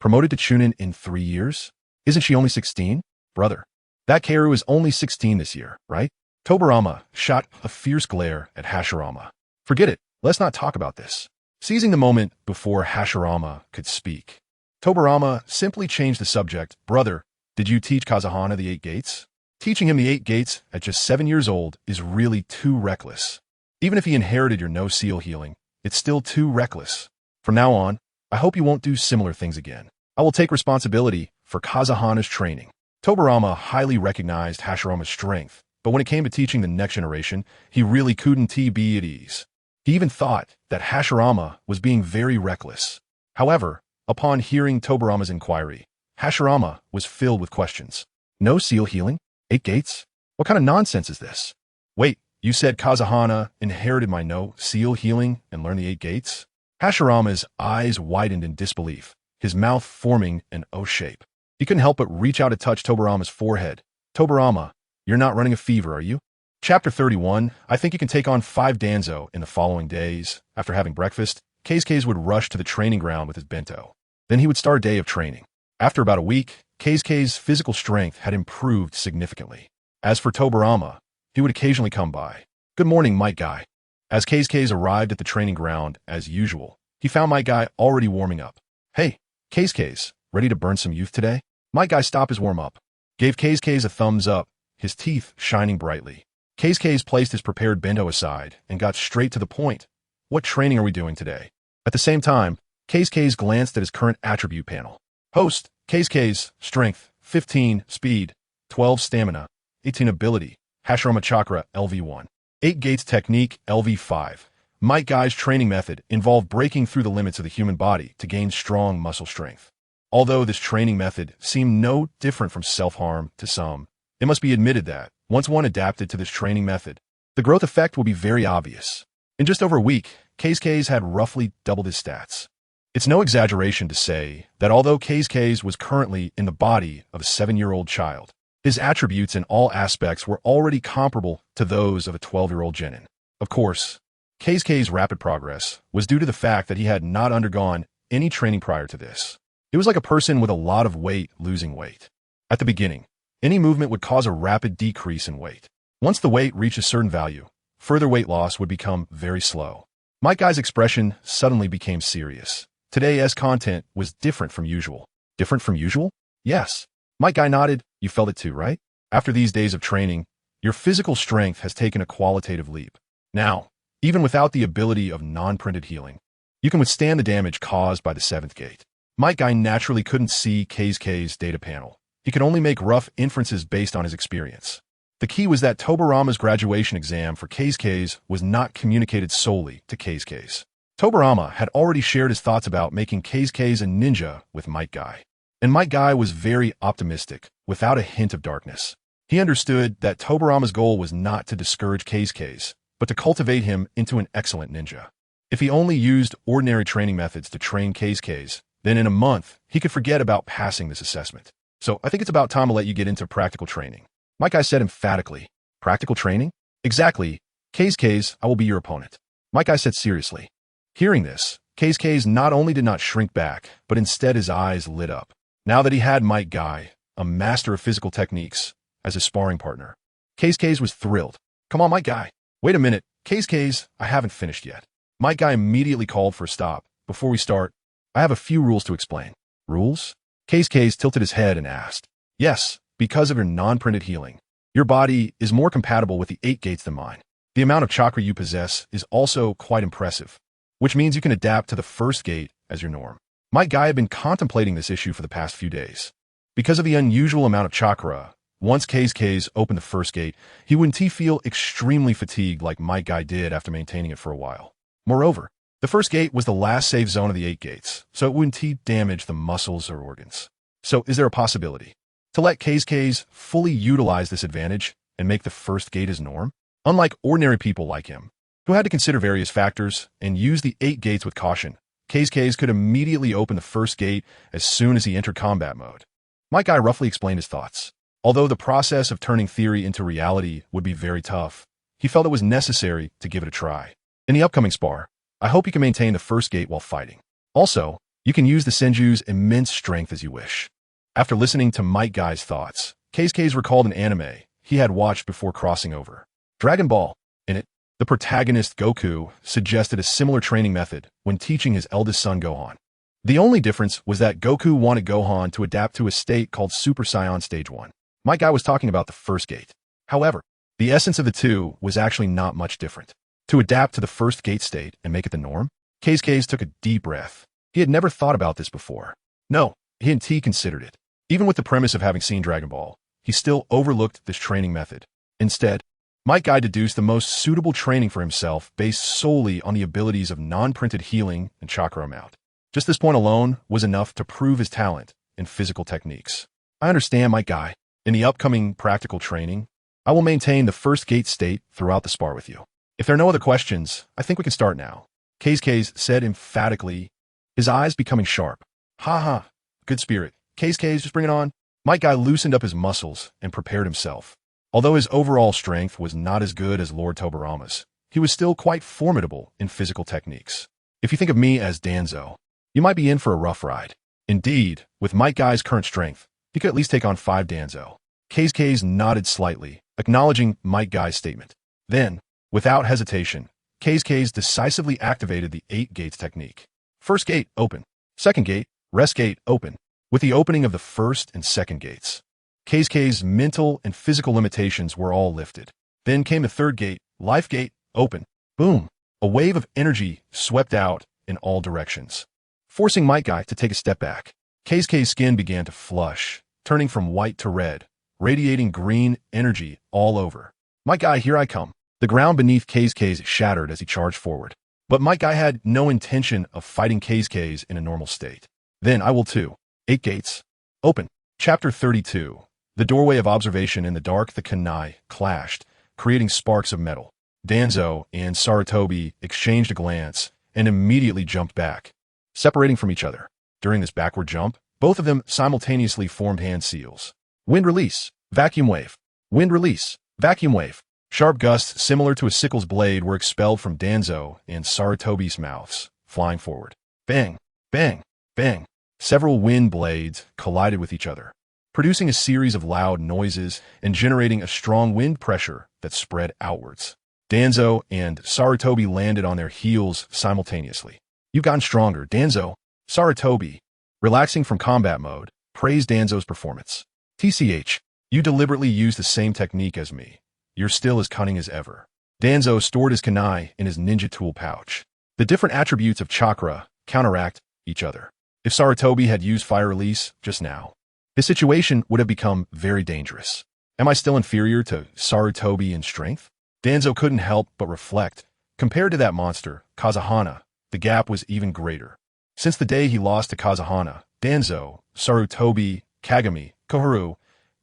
Promoted to Chunin in 3 years? Isn't she only 16? Brother, that Keru is only 16 this year, right? Tobirama shot a fierce glare at Hashirama. Forget it, let's not talk about this. Seizing the moment before Hashirama could speak, Tobirama simply changed the subject. Brother, did you teach Kazahana the 8 gates? Teaching him the 8 gates at just 7 years old is really too reckless. Even if he inherited your no-seal healing, it's still too reckless. From now on, I hope you won't do similar things again. I will take responsibility for Kazahana's training. Tobirama highly recognized Hashirama's strength, but when it came to teaching the next generation, he really couldn't be at ease. He even thought that Hashirama was being very reckless. However, upon hearing Tobirama's inquiry, Hashirama was filled with questions. No seal healing? 8 gates? What kind of nonsense is this? Wait, you said Kazahana inherited my no-seal healing and learned the 8 gates? Hashirama's eyes widened in disbelief, his mouth forming an O shape. He couldn't help but reach out to touch Tobirama's forehead. Tobirama, you're not running a fever, are you? Chapter 31, I think you can take on 5 danzo in the following days. After having breakfast, Keisuke would rush to the training ground with his bento. Then he would start a day of training. After about a week, Keisuke's physical strength had improved significantly. As for Tobirama, he would occasionally come by. Good morning, Might Guy. As Keisuke arrived at the training ground, as usual, he found Might Guy already warming up. Hey, Keisuke, ready to burn some youth today? Might Guy stopped his warm-up, gave Keisuke a thumbs up, his teeth shining brightly. Keisuke placed his prepared bento aside and got straight to the point. What training are we doing today? At the same time, Keisuke glanced at his current attribute panel. Host, Keisuke's strength, 15, speed, 12 stamina, 18 ability, Hashirama Chakra, LV1. 8 gates technique, LV5. Might Guy's training method involved breaking through the limits of the human body to gain strong muscle strength. Although this training method seemed no different from self-harm to some, it must be admitted that, once one adapted to this training method, the growth effect will be very obvious. In just over a week, K's had roughly doubled his stats. It's no exaggeration to say that although K's was currently in the body of a 7-year-old child, his attributes in all aspects were already comparable to those of a 12-year-old genin. Of course, K's rapid progress was due to the fact that he had not undergone any training prior to this. It was like a person with a lot of weight losing weight. At the beginning, any movement would cause a rapid decrease in weight. Once the weight reached a certain value, further weight loss would become very slow. Might Guy's expression suddenly became serious. Today's content was different from usual. Different from usual? Yes. Might Guy nodded. You felt it too, right? After these days of training, your physical strength has taken a qualitative leap. Now, even without the ability of non-printed healing, you can withstand the damage caused by the 7th gate. Might Guy naturally couldn't see K's data panel. He could only make rough inferences based on his experience. The key was that Tobirama's graduation exam for K's was not communicated solely to K's. Tobirama had already shared his thoughts about making K's a ninja with Might Guy. And Might Guy was very optimistic, without a hint of darkness. He understood that Tobirama's goal was not to discourage K's, but to cultivate him into an excellent ninja. If he only used ordinary training methods to train K's, then in a month, he could forget about passing this assessment. So I think it's about time to let you get into practical training. Might Guy said emphatically. Practical training? Exactly. K's, I will be your opponent. Might Guy said seriously. Hearing this, K's not only did not shrink back, but instead his eyes lit up. Now that he had Might Guy, a master of physical techniques, as his sparring partner, K's was thrilled. Come on, Might Guy. Wait a minute. K's, I haven't finished yet. Might Guy immediately called for a stop. Before we start, I have a few rules to explain. Rules? K's tilted his head and asked. Yes, because of your non-printed healing. Your body is more compatible with the 8 gates than mine. The amount of chakra you possess is also quite impressive, which means you can adapt to the 1st gate as your norm. Might Guy had been contemplating this issue for the past few days. Because of the unusual amount of chakra, once K's opened the 1st gate, he wouldn't feel extremely fatigued like Might Guy did after maintaining it for a while. Moreover, the 1st gate was the last safe zone of the 8 gates, so it wouldn't damage the muscles or organs. So is there a possibility to let K's fully utilize this advantage and make the 1st gate his norm? Unlike ordinary people like him, who had to consider various factors and use the 8 gates with caution, K's could immediately open the 1st gate as soon as he entered combat mode. Might Guy roughly explained his thoughts. Although the process of turning theory into reality would be very tough, he felt it was necessary to give it a try. In the upcoming spar, I hope you can maintain the 1st gate while fighting. Also, you can use the Senju's immense strength as you wish. After listening to Might Guy's thoughts, K's recalled an anime he had watched before crossing over. Dragon Ball. In it, the protagonist Goku suggested a similar training method when teaching his eldest son Gohan. The only difference was that Goku wanted Gohan to adapt to a state called Super Saiyan Stage 1. Might Guy was talking about the 1st gate. However, the essence of the two was actually not much different. To adapt to the 1st gate state and make it the norm, K's took a deep breath. He had never thought about this before. No, he hadn't considered it. Even with the premise of having seen Dragon Ball, he still overlooked this training method. Instead, Might Guy deduced the most suitable training for himself based solely on the abilities of non-printed healing and chakra amount. Just this point alone was enough to prove his talent in physical techniques. I understand, Might Guy. In the upcoming practical training, I will maintain the 1st gate state throughout the spar with you. If there are no other questions, I think we can start now. K's said emphatically, his eyes becoming sharp. Ha, good spirit. K's, just bring it on. Might Guy loosened up his muscles and prepared himself. Although his overall strength was not as good as Lord Tobirama's, he was still quite formidable in physical techniques. If you think of me as Danzo, you might be in for a rough ride. Indeed, with Might Guy's current strength, he could at least take on 5 Danzo. K's nodded slightly, acknowledging Might Guy's statement. Then, without hesitation, K's decisively activated the 8 gates technique. 1st gate, open. 2nd gate, rest gate, open. With the opening of the 1st and 2nd gates, K's mental and physical limitations were all lifted. Then came the 3rd gate, life gate, open. Boom! A wave of energy swept out in all directions, forcing Might Guy to take a step back. K's skin began to flush, turning from white to red, radiating green energy all over. Might Guy, here I come. The ground beneath K's shattered as he charged forward. But Might Guy had no intention of fighting K's in a normal state. Then I will too. 8 gates. Open. Chapter 32. The doorway of observation in the dark, the kunai clashed, creating sparks of metal. Danzo and Sarutobi exchanged a glance and immediately jumped back, separating from each other. During this backward jump, both of them simultaneously formed hand seals. Wind release, vacuum wave. Wind release, vacuum wave. Sharp gusts similar to a sickle's blade were expelled from Danzo and Sarutobi's mouths, flying forward. Bang, bang, bang. Several wind blades collided with each other, producing a series of loud noises and generating a strong wind pressure that spread outwards. Danzo and Sarutobi landed on their heels simultaneously. You've gotten stronger, Danzo. Sarutobi, relaxing from combat mode, praised Danzo's performance. TCH, you deliberately used the same technique as me. You're still as cunning as ever. Danzo stored his kunai in his ninja tool pouch. The different attributes of chakra counteract each other. If Sarutobi had used fire release just now, his situation would have become very dangerous. Am I still inferior to Sarutobi in strength? Danzo couldn't help but reflect. Compared to that monster, Kazahana, the gap was even greater. Since the day he lost to Kazahana, Danzo, Sarutobi, Kagami, Koharu,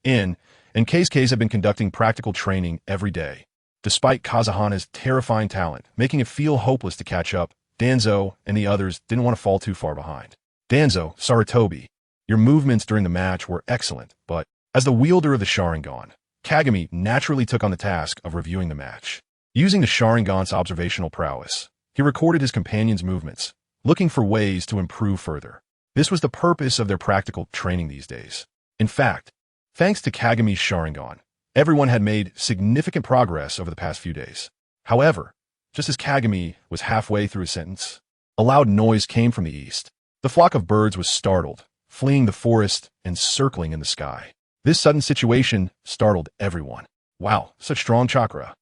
and Keisuke have been conducting practical training every day. Despite Kazahana's terrifying talent, making it feel hopeless to catch up, Danzo and the others didn't want to fall too far behind. Danzo, Sarutobi, your movements during the match were excellent, but as the wielder of the Sharingan, Kagami naturally took on the task of reviewing the match. Using the Sharingan's observational prowess, he recorded his companion's movements, looking for ways to improve further. This was the purpose of their practical training these days. In fact, thanks to Kagami's Sharingan, everyone had made significant progress over the past few days. However, just as Kagami was halfway through his sentence, a loud noise came from the east. The flock of birds was startled, fleeing the forest and circling in the sky. This sudden situation startled everyone. Wow, such strong chakra.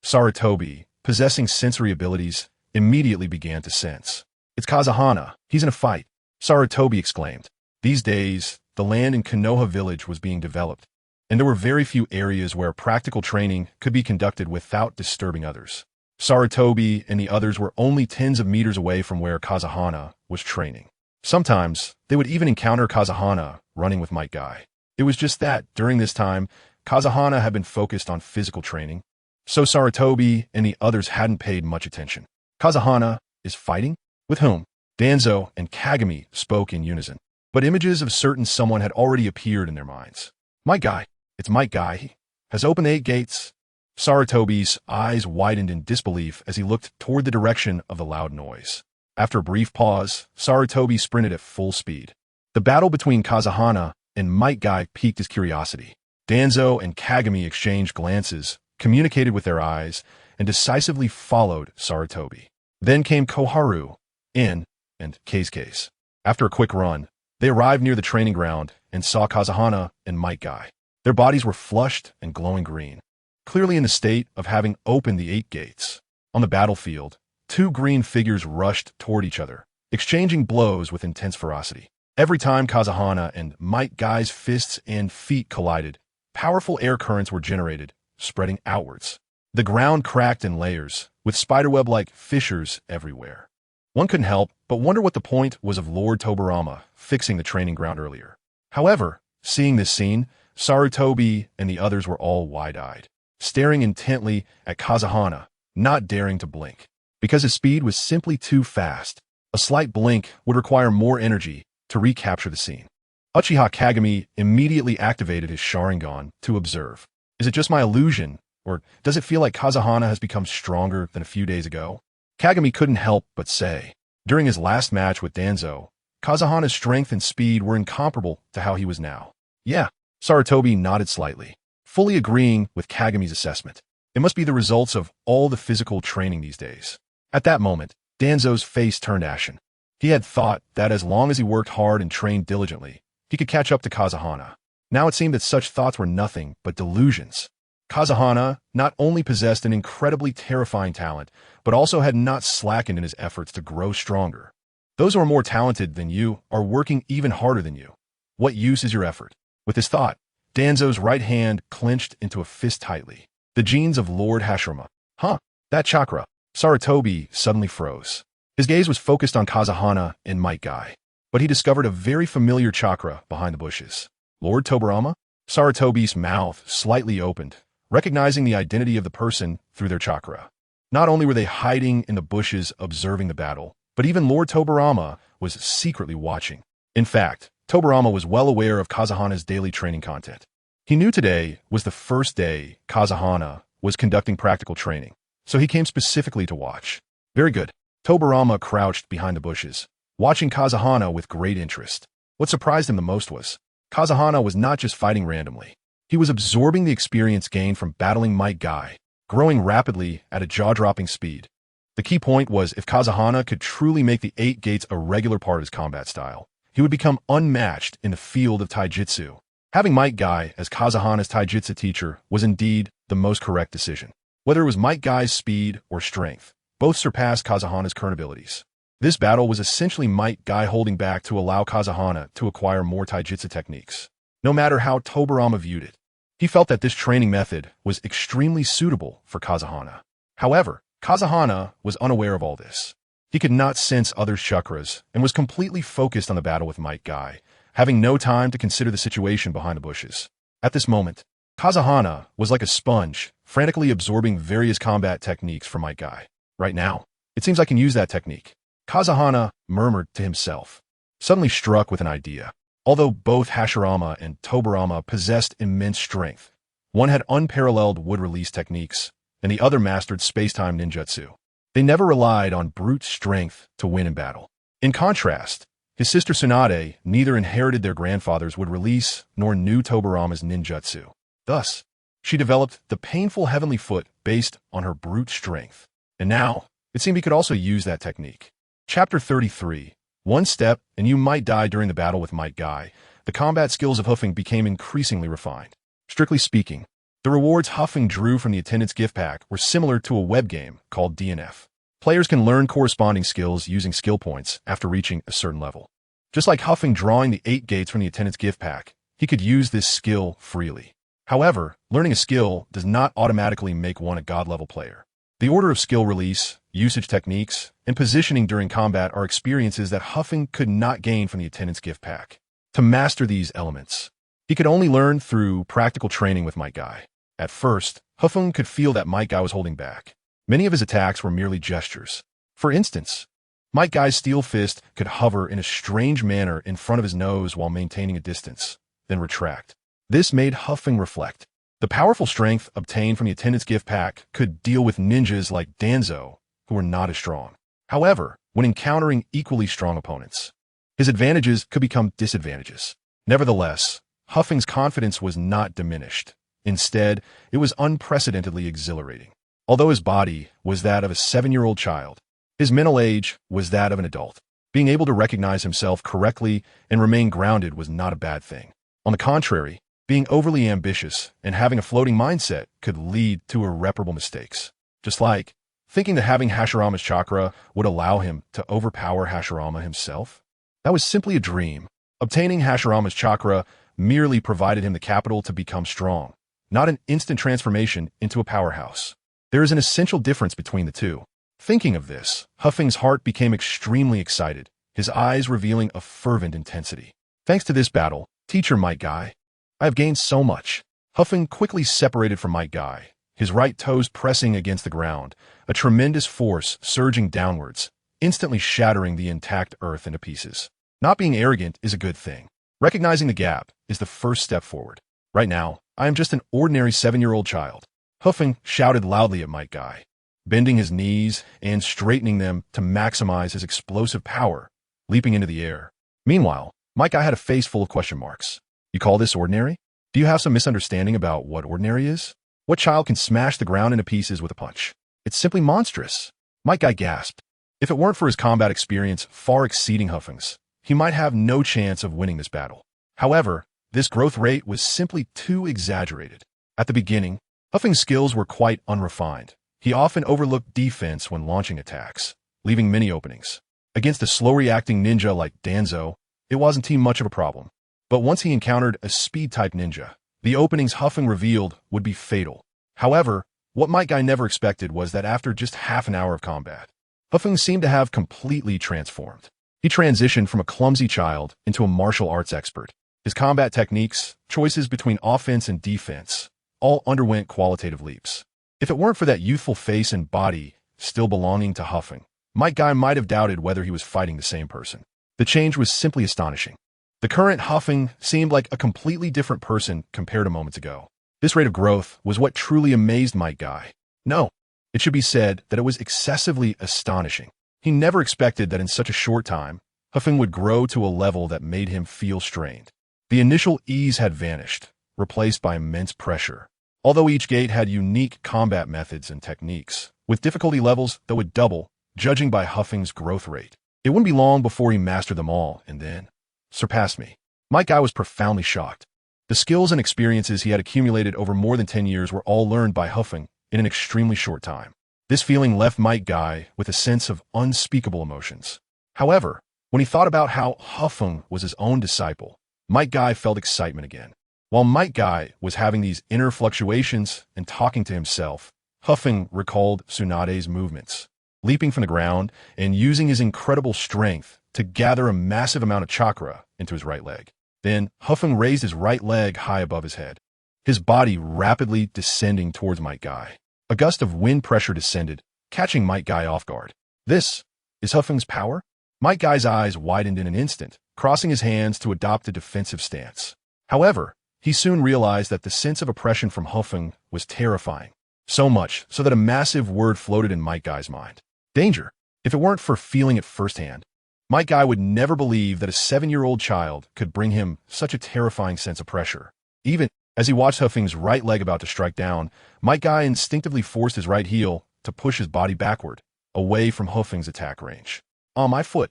Sarutobi, possessing sensory abilities, immediately began to sense. It's Kazahana. He's in a fight. Sarutobi exclaimed. These days, the land in Konoha village was being developed, and there were very few areas where practical training could be conducted without disturbing others. Sarutobi and the others were only tens of meters away from where Kazahana was training. Sometimes, they would even encounter Kazahana running with Might Guy. It was just that, during this time, Kazahana had been focused on physical training, so Sarutobi and the others hadn't paid much attention. Kazahana is fighting? With whom? Danzo and Kagami spoke in unison, but images of certain someone had already appeared in their minds. Might Guy, it's Might Guy. He has opened the 8 gates. Sarutobi's eyes widened in disbelief as he looked toward the direction of the loud noise. After a brief pause, Sarutobi sprinted at full speed. The battle between Kazahana and Might Guy piqued his curiosity. Danzo and Kagami exchanged glances, communicated with their eyes, and decisively followed Sarutobi. Then came Koharu, In, and Keisuke. After a quick run, they arrived near the training ground and saw Kazahana and Might Guy. Their bodies were flushed and glowing green, clearly in the state of having opened the 8 gates. On the battlefield, 2 green figures rushed toward each other, exchanging blows with intense ferocity. Every time Kazahana and Might Guy's fists and feet collided, powerful air currents were generated, spreading outwards. The ground cracked in layers, with spiderweb-like fissures everywhere. One couldn't help but wonder what the point was of Lord Tobirama fixing the training ground earlier. However, seeing this scene, Sarutobi and the others were all wide-eyed, staring intently at Kazahana, not daring to blink. Because his speed was simply too fast, a slight blink would require more energy to recapture the scene. Uchiha Kagami immediately activated his Sharingan to observe. Is it just my illusion, or does it feel like Kazahana has become stronger than a few days ago? Kagami couldn't help but say. During his last match with Danzo, Kazahana's strength and speed were incomparable to how he was now. Yeah, Sarutobi nodded slightly, fully agreeing with Kagami's assessment. It must be the results of all the physical training these days. At that moment, Danzo's face turned ashen. He had thought that as long as he worked hard and trained diligently, he could catch up to Kazahana. Now it seemed that such thoughts were nothing but delusions. Kazahana not only possessed an incredibly terrifying talent, but also had not slackened in his efforts to grow stronger. Those who are more talented than you are working even harder than you. What use is your effort? With this thought, Danzo's right hand clenched into a fist tightly. The genes of Lord Hashirama. Huh, that chakra. Sarutobi suddenly froze. His gaze was focused on Kazahana and Might Guy, but he discovered a very familiar chakra behind the bushes. Lord Tobirama? Sarutobi's mouth slightly opened, recognizing the identity of the person through their chakra. Not only were they hiding in the bushes observing the battle, but even Lord Tobirama was secretly watching. In fact, Tobirama was well aware of Kazahana's daily training content. He knew today was the first day Kazahana was conducting practical training, so he came specifically to watch. Very good. Tobirama crouched behind the bushes, watching Kazahana with great interest. What surprised him the most was, Kazahana was not just fighting randomly. He was absorbing the experience gained from battling Might Guy, growing rapidly at a jaw-dropping speed. The key point was if Kazahana could truly make the 8 gates a regular part of his combat style, he would become unmatched in the field of taijutsu. Having Might Guy as Kazahana's taijutsu teacher was indeed the most correct decision. Whether it was Might Guy's speed or strength, both surpassed Kazahana's current abilities. This battle was essentially Might Guy holding back to allow Kazahana to acquire more taijutsu techniques. No matter how Tobirama viewed it, he felt that this training method was extremely suitable for Kazahana. However, Kazahana was unaware of all this. He could not sense others' chakras and was completely focused on the battle with Might Guy, having no time to consider the situation behind the bushes. At this moment, Kazahana was like a sponge, frantically absorbing various combat techniques from Might Guy. Right now, it seems I can use that technique, Kazahana murmured to himself, suddenly struck with an idea. Although both Hashirama and Tobirama possessed immense strength, one had unparalleled wood-release techniques, and the other mastered space-time ninjutsu. They never relied on brute strength to win in battle. In contrast, his sister Tsunade neither inherited their grandfather's wood-release nor knew Tobirama's ninjutsu. Thus, she developed the painful heavenly foot based on her brute strength. And now, it seemed he could also use that technique. Chapter 33. One step, and you might die during the battle with Might Guy. The combat skills of Feng became increasingly refined. Strictly speaking, the rewards Feng drew from the attendance gift pack were similar to a web game called DNF. Players can learn corresponding skills using skill points after reaching a certain level. Just like Feng drawing the 8 gates from the attendance gift pack, he could use this skill freely. However, learning a skill does not automatically make one a god-level player. The order of skill release, usage techniques, and positioning during combat are experiences that Feng could not gain from the attendance gift pack. To master these elements, he could only learn through practical training with Might Guy. At first, Feng could feel that Might Guy was holding back. Many of his attacks were merely gestures. For instance, Might Guy's steel fist could hover in a strange manner in front of his nose while maintaining a distance, then retract. This made Feng reflect. The powerful strength obtained from the attendance gift pack could deal with ninjas like Danzo, who were not as strong. However, when encountering equally strong opponents, his advantages could become disadvantages. Nevertheless, Feng's confidence was not diminished. Instead, it was unprecedentedly exhilarating. Although his body was that of a 7-year-old child, his mental age was that of an adult. Being able to recognize himself correctly and remain grounded was not a bad thing. On the contrary, being overly ambitious and having a floating mindset could lead to irreparable mistakes. Just like thinking that having Hashirama's chakra would allow him to overpower Hashirama himself. That was simply a dream. Obtaining Hashirama's chakra merely provided him the capital to become strong, not an instant transformation into a powerhouse. There is an essential difference between the two. Thinking of this, Feng's heart became extremely excited, his eyes revealing a fervent intensity. Thanks to this battle, teacher Might Guy, I have gained so much. Feng quickly separated from Might Guy, his right toes pressing against the ground, a tremendous force surging downwards, instantly shattering the intact earth into pieces. Not being arrogant is a good thing. Recognizing the gap is the first step forward. Right now, I am just an ordinary 7-year-old child. Feng shouted loudly at Might Guy, bending his knees and straightening them to maximize his explosive power, leaping into the air. Meanwhile, Might Guy had a face full of question marks. You call this ordinary? Do you have some misunderstanding about what ordinary is? What child can smash the ground into pieces with a punch? It's simply monstrous. Might Guy gasped. If it weren't for his combat experience far exceeding Feng's, he might have no chance of winning this battle. However, this growth rate was simply too exaggerated. At the beginning, Feng's skills were quite unrefined. He often overlooked defense when launching attacks, leaving many openings. Against a slow-reacting ninja like Danzo, it wasn't too much of a problem. But once he encountered a speed-type ninja, the openings Feng revealed would be fatal. However, what Might Guy never expected was that after just half an hour of combat, Feng seemed to have completely transformed. He transitioned from a clumsy child into a martial arts expert. His combat techniques, choices between offense and defense, all underwent qualitative leaps. If it weren't for that youthful face and body still belonging to Feng, Might Guy might have doubted whether he was fighting the same person. The change was simply astonishing. The current Feng seemed like a completely different person compared to moments ago. This rate of growth was what truly amazed Might Guy. No, it should be said that it was excessively astonishing. He never expected that in such a short time, Feng would grow to a level that made him feel strained. The initial ease had vanished, replaced by immense pressure. Although each gate had unique combat methods and techniques, with difficulty levels that would double, judging by Feng's growth rate. It wouldn't be long before he mastered them all and then surpassed me. Might Guy was profoundly shocked. The skills and experiences he had accumulated over more than 10 years were all learned by Feng in an extremely short time. This feeling left Might Guy with a sense of unspeakable emotions. However, when he thought about how Feng was his own disciple, Might Guy felt excitement again. While Might Guy was having these inner fluctuations and talking to himself, Feng recalled Tsunade's movements, leaping from the ground and using his incredible strength to gather a massive amount of chakra into his right leg. Then, Feng raised his right leg high above his head, his body rapidly descending towards Might Guy. A gust of wind pressure descended, catching Might Guy off guard. This is Feng's power? Might Guy's eyes widened in an instant, crossing his hands to adopt a defensive stance. However, he soon realized that the sense of oppression from Feng was terrifying. So much so that a massive word floated in Might Guy's mind. Danger. If it weren't for feeling it firsthand, Might Guy would never believe that a 7-year-old child could bring him such a terrifying sense of pressure. Even as he watched Feng's right leg about to strike down, Might Guy instinctively forced his right heel to push his body backward, away from Feng's attack range. On my foot,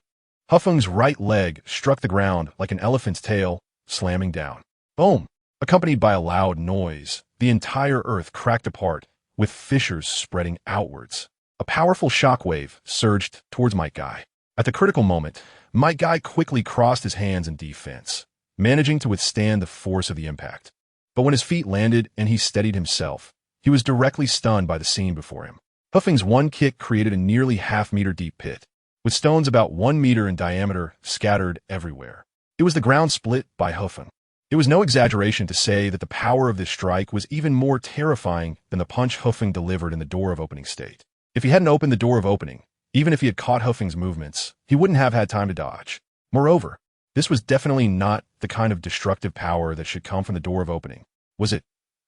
Feng's right leg struck the ground like an elephant's tail, slamming down. Boom! Accompanied by a loud noise, the entire earth cracked apart, with fissures spreading outwards. A powerful shockwave surged towards Might Guy. At the critical moment, Might Guy quickly crossed his hands in defense, managing to withstand the force of the impact. But when his feet landed and he steadied himself, he was directly stunned by the scene before him. Feng's one kick created a nearly half-meter deep pit, with stones about 1 meter in diameter scattered everywhere. It was the ground split by Feng. It was no exaggeration to say that the power of this strike was even more terrifying than the punch Feng delivered in the door of opening state. If he hadn't opened the door of opening, even if he had caught Feng's movements, he wouldn't have had time to dodge. Moreover, this was definitely not the kind of destructive power that should come from the door of opening. Was it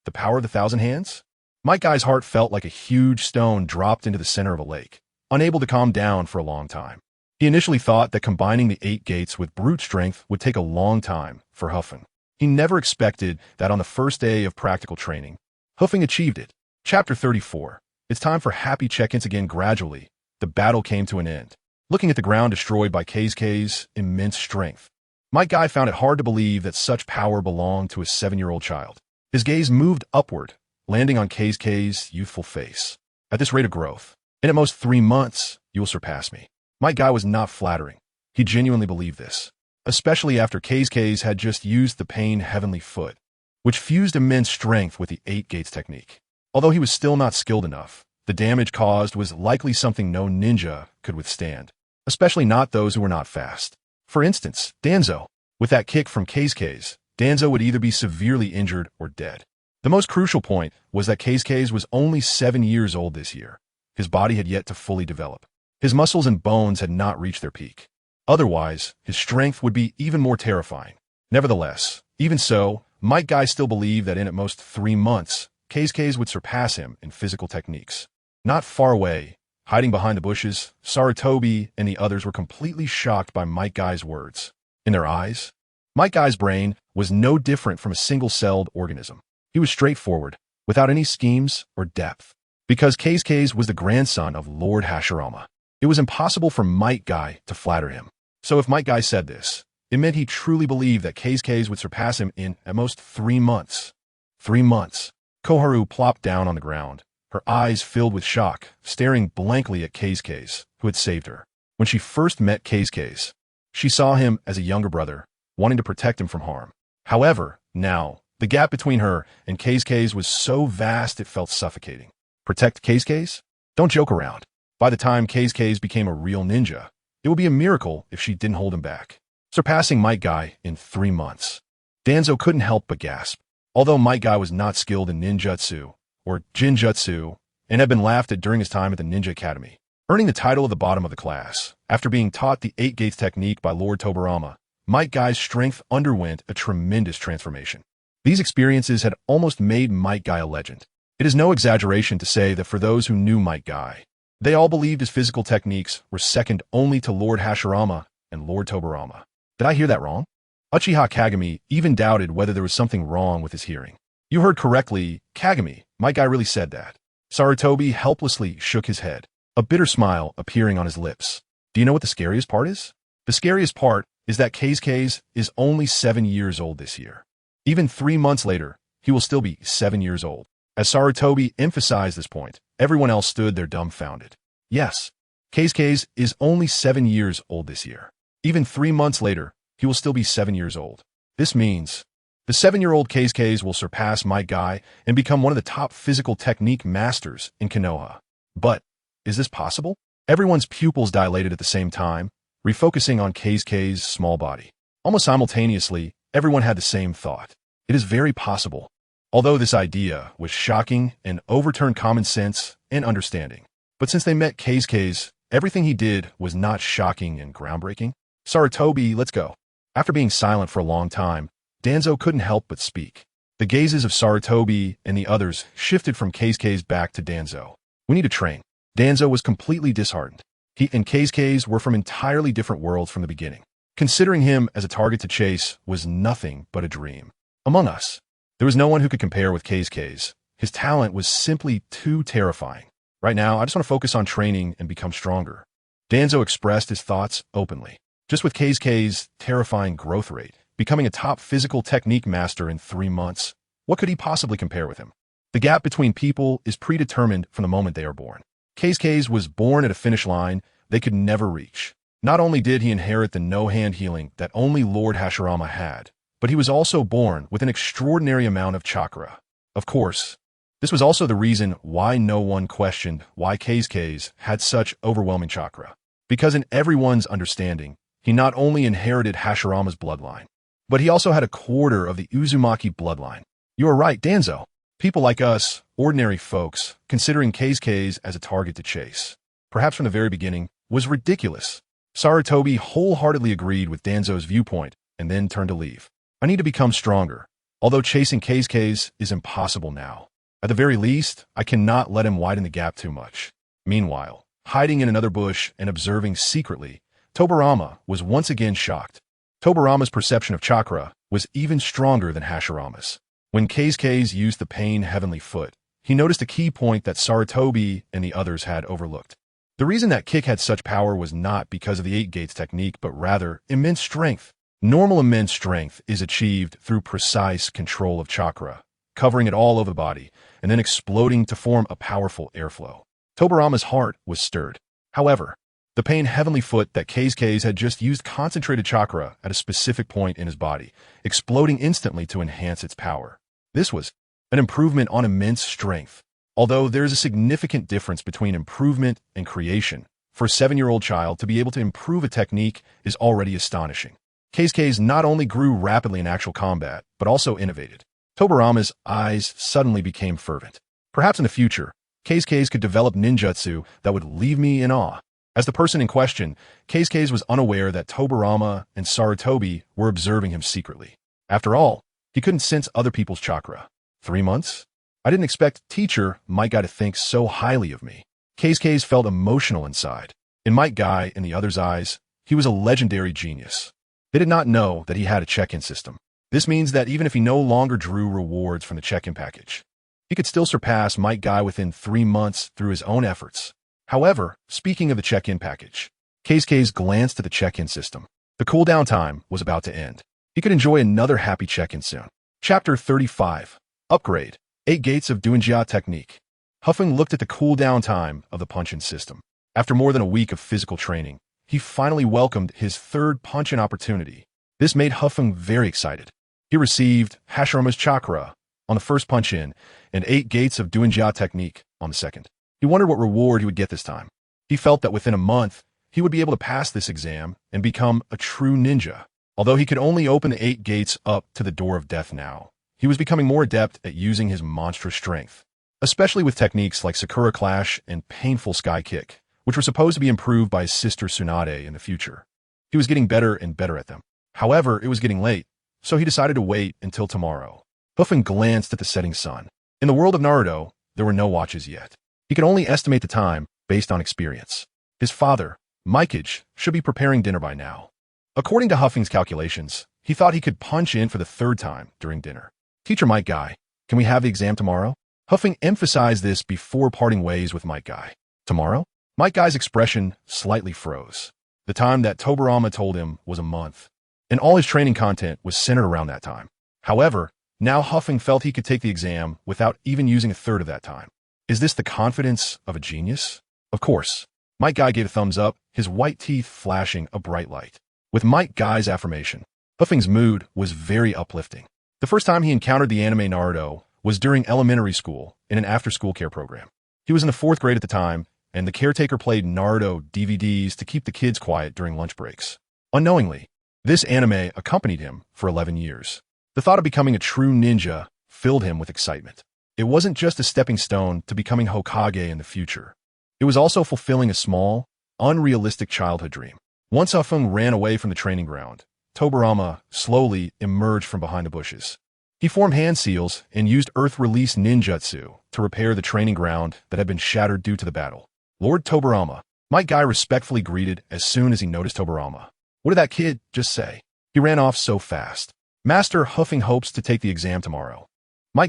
the power of the 1,000 hands? Might Guy's heart felt like a huge stone dropped into the center of a lake, unable to calm down for a long time. He initially thought that combining the 8 gates with brute strength would take a long time for Feng. He never expected that on the first day of practical training, Feng achieved it. Chapter 34. It's time for happy check-ins again. Gradually, the battle came to an end. Looking at the ground destroyed by Kei's immense strength, Might Guy found it hard to believe that such power belonged to a 7-year-old child. His gaze moved upward, landing on Kei's youthful face. At this rate of growth, in at most 3 months, you will surpass me. Might Guy was not flattering. He genuinely believed this, especially after Kei's had just used the pain heavenly foot, which fused immense strength with the 8 gates technique. Although he was still not skilled enough, the damage caused was likely something no ninja could withstand, especially not those who were not fast. For instance, Danzo. With that kick from Kei's, Danzo would either be severely injured or dead. The most crucial point was that Kei's was only 7 years old this year. His body had yet to fully develop. His muscles and bones had not reached their peak. Otherwise, his strength would be even more terrifying. Nevertheless, even so, Might Guy still believed that in at most 3 months, Kei's would surpass him in physical techniques. Not far away, hiding behind the bushes, Sarutobi and the others were completely shocked by Might Guy's words. In their eyes, Might Guy's brain was no different from a single-celled organism. He was straightforward, without any schemes or depth. Because Kei's was the grandson of Lord Hashirama, it was impossible for Might Guy to flatter him. So if Might Guy said this, it meant he truly believed that Kei's would surpass him in at most 3 months. 3 months. Koharu plopped down on the ground, her eyes filled with shock, staring blankly at Kei's, who had saved her. When she first met Kei's, she saw him as a younger brother, wanting to protect him from harm. However, now, the gap between her and Kei's was so vast it felt suffocating. Protect Kei's? Don't joke around. By the time Kei's became a real ninja, it would be a miracle if she didn't hold him back. Surpassing Might Guy in 3 months. Danzo couldn't help but gasp. Although Might Guy was not skilled in ninjutsu, or jinjutsu, and had been laughed at during his time at the Ninja Academy, earning the title of the bottom of the class, after being taught the 8 Gates technique by Lord Tobirama, Might Guy's strength underwent a tremendous transformation. These experiences had almost made Might Guy a legend. It is no exaggeration to say that for those who knew Might Guy, they all believed his physical techniques were second only to Lord Hashirama and Lord Tobirama. Did I hear that wrong? Uchiha Kagami even doubted whether there was something wrong with his hearing. You heard correctly, Kagami. Might Guy really said that. Sarutobi helplessly shook his head, a bitter smile appearing on his lips. Do you know what the scariest part is? The scariest part is that Keisuke is only 7 years old this year. Even 3 months later, he will still be 7 years old. As Sarutobi emphasized this point, everyone else stood there dumbfounded. Yes, Keisuke is only 7 years old this year. Even 3 months later, he will still be 7 years old. This means the 7-year-old Keisuke will surpass Might Guy and become one of the top physical technique masters in Konoha. But is this possible? Everyone's pupils dilated at the same time, refocusing on Keisuke's small body. Almost simultaneously, everyone had the same thought. It is very possible. Although this idea was shocking and overturned common sense and understanding. But since they met Keisuke, everything he did was not shocking and groundbreaking. Sarutobi, let's go. After being silent for a long time, Danzo couldn't help but speak. The gazes of Sarutobi and the others shifted from Keisuke's back to Danzo. We need to train. Danzo was completely disheartened. He and Keisuke were from entirely different worlds from the beginning. Considering him as a target to chase was nothing but a dream. Among us, there was no one who could compare with Keisuke. His talent was simply too terrifying. Right now, I just want to focus on training and become stronger. Danzo expressed his thoughts openly. Just with Keisuke's terrifying growth rate, becoming a top physical technique master in 3 months, what could he possibly compare with him? The gap between people is predetermined from the moment they are born. Keisuke was born at a finish line they could never reach. Not only did he inherit the no-hand healing that only Lord Hashirama had, but he was also born with an extraordinary amount of chakra. Of course, this was also the reason why no one questioned why Keisuke had such overwhelming chakra. Because in everyone's understanding, he not only inherited Hashirama's bloodline, but he also had a quarter of the Uzumaki bloodline. You are right, Danzo. People like us, ordinary folks, considering Keisuke as a target to chase, perhaps from the very beginning, was ridiculous. Sarutobi wholeheartedly agreed with Danzo's viewpoint and then turned to leave. I need to become stronger, although chasing Keisuke is impossible now. At the very least, I cannot let him widen the gap too much. Meanwhile, hiding in another bush and observing secretly, Tobirama was once again shocked. Tobirama's perception of chakra was even stronger than Hashirama's. When Keisuke used the pain heavenly foot, he noticed a key point that Sarutobi and the others had overlooked. The reason that kick had such power was not because of the 8 Gates technique, but rather immense strength. Normal immense strength is achieved through precise control of chakra, covering it all over the body, and then exploding to form a powerful airflow. Tobirama's heart was stirred. However, the pain heavenly foot that Keisuke had just used concentrated chakra at a specific point in his body, exploding instantly to enhance its power. This was an improvement on immense strength. Although there is a significant difference between improvement and creation, for a 7-year-old child to be able to improve a technique is already astonishing. Keisuke not only grew rapidly in actual combat, but also innovated. Tobirama's eyes suddenly became fervent. Perhaps in the future, Keisuke could develop ninjutsu that would leave me in awe. As the person in question, Keisuke was unaware that Tobirama and Sarutobi were observing him secretly. After all, he couldn't sense other people's chakra. 3 months? I didn't expect teacher Might Guy to think so highly of me. Keisuke felt emotional inside. In Might Guy and the others' eyes, he was a legendary genius. They did not know that he had a check-in system. This means that even if he no longer drew rewards from the check-in package, he could still surpass Might Guy within 3 months through his own efforts. However, speaking of the check-in package, Keisuke glanced at the check-in system. The cooldown time was about to end. He could enjoy another happy check-in soon. Chapter 35. Upgrade. 8 Gates of Doinjia Technique. Feng looked at the cooldown time of the punch-in system. After more than a week of physical training, he finally welcomed his 3rd punch-in opportunity. This made Feng very excited. He received Hashirama's chakra on the first punch-in and 8 Gates of Doinjia Technique on the second. He wondered what reward he would get this time. He felt that within a month, he would be able to pass this exam and become a true ninja. Although he could only open the 8 gates up to the door of death now, he was becoming more adept at using his monstrous strength, especially with techniques like Sakura Clash and Painful Sky Kick, which were supposed to be improved by his sister Tsunade in the future. He was getting better and better at them. However, it was getting late, so he decided to wait until tomorrow. Feng glanced at the setting sun. In the world of Naruto, there were no watches yet. He could only estimate the time based on experience. His father, Hokage, should be preparing dinner by now. According to Feng's calculations, he thought he could punch in for the 3rd time during dinner. Teacher Guy, can we have the exam tomorrow? Feng emphasized this before parting ways with Guy. Tomorrow? Guy's expression slightly froze. The time that Tobirama told him was a month, and all his training content was centered around that time. However, now Feng felt he could take the exam without even using a third of that time. Is this the confidence of a genius? Of course. Guy gave a thumbs up, his white teeth flashing a bright light. With Guy's affirmation, Feng's mood was very uplifting. The first time he encountered the anime Naruto was during elementary school in an after-school care program. He was in the 4th grade at the time, and the caretaker played Naruto DVDs to keep the kids quiet during lunch breaks. Unknowingly, this anime accompanied him for 11 years. The thought of becoming a true ninja filled him with excitement. It wasn't just a stepping stone to becoming Hokage in the future. It was also fulfilling a small, unrealistic childhood dream. Once Feng ran away from the training ground, Tobirama slowly emerged from behind the bushes. He formed hand seals and used earth-release ninjutsu to repair the training ground that had been shattered due to the battle. Lord Tobirama, Guy respectfully greeted as soon as he noticed Tobirama. What did that kid just say? He ran off so fast. Master Feng hopes to take the exam tomorrow.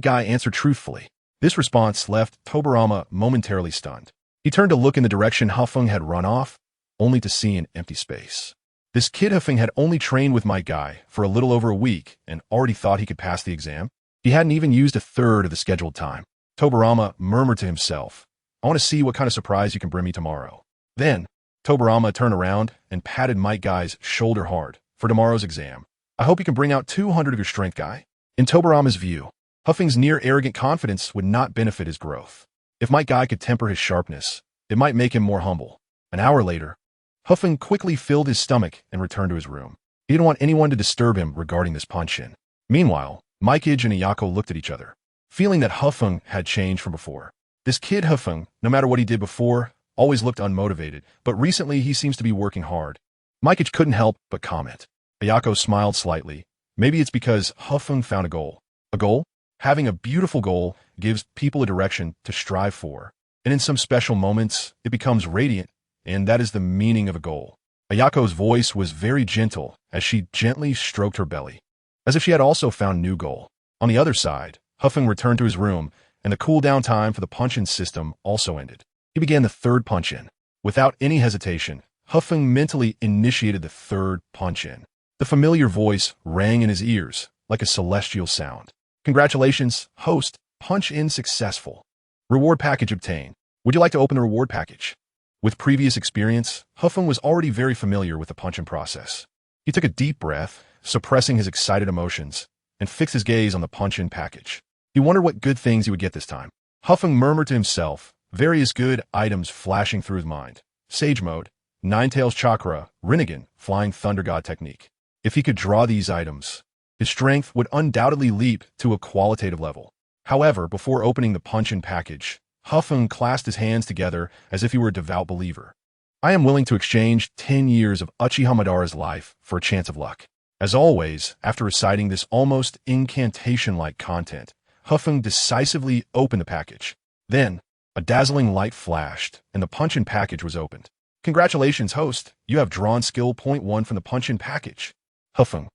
Guy answered truthfully. This response left Tobirama momentarily stunned. He turned to look in the direction Feng had run off, only to see an empty space. This kid Feng had only trained with Guy for a little over a week and already thought he could pass the exam. He hadn't even used a third of the scheduled time. Tobirama murmured to himself, I want to see what kind of surprise you can bring me tomorrow. Then, Tobirama turned around and patted Guy's shoulder hard for tomorrow's exam. I hope you can bring out 200 of your strength, Guy. In Tobirama's view, Feng's near-arrogant confidence would not benefit his growth. If Guy could temper his sharpness, it might make him more humble. An hour later, Feng quickly filled his stomach and returned to his room. He didn't want anyone to disturb him regarding this punch-in. Meanwhile, Hokage and Ayako looked at each other, feeling that Feng had changed from before. This kid Feng, no matter what he did before, always looked unmotivated, but recently he seems to be working hard. Hokage couldn't help but comment. Ayako smiled slightly. Maybe it's because Feng found a goal. A goal? Having a beautiful goal gives people a direction to strive for, and in some special moments, it becomes radiant, and that is the meaning of a goal. Ayako's voice was very gentle as she gently stroked her belly, as if she had also found a new goal. On the other side, Feng returned to his room, and the cool-down time for the punch-in system also ended. He began the 3rd punch-in. Without any hesitation, Feng mentally initiated the 3rd punch-in. The familiar voice rang in his ears like a celestial sound. Congratulations, host. Punch-in successful. Reward package obtained. Would you like to open the reward package? With previous experience, Feng was already very familiar with the punch-in process. He took a deep breath, suppressing his excited emotions, and fixed his gaze on the punch-in package. He wondered what good things he would get this time. Feng murmured to himself, various good items flashing through his mind. Sage Mode, Nine-Tails Chakra, Rinnegan, Flying Thunder God Technique. If he could draw these items, his strength would undoubtedly leap to a qualitative level. However, before opening the punch-in package, Feng clasped his hands together as if he were a devout believer. I am willing to exchange 10 years of Uchiha Madara's life for a chance of luck. As always, after reciting this almost incantation-like content, Feng decisively opened the package. Then, a dazzling light flashed, and the punch-in package was opened. Congratulations, host. You have drawn skill point 1 from the punch-in package. Feng,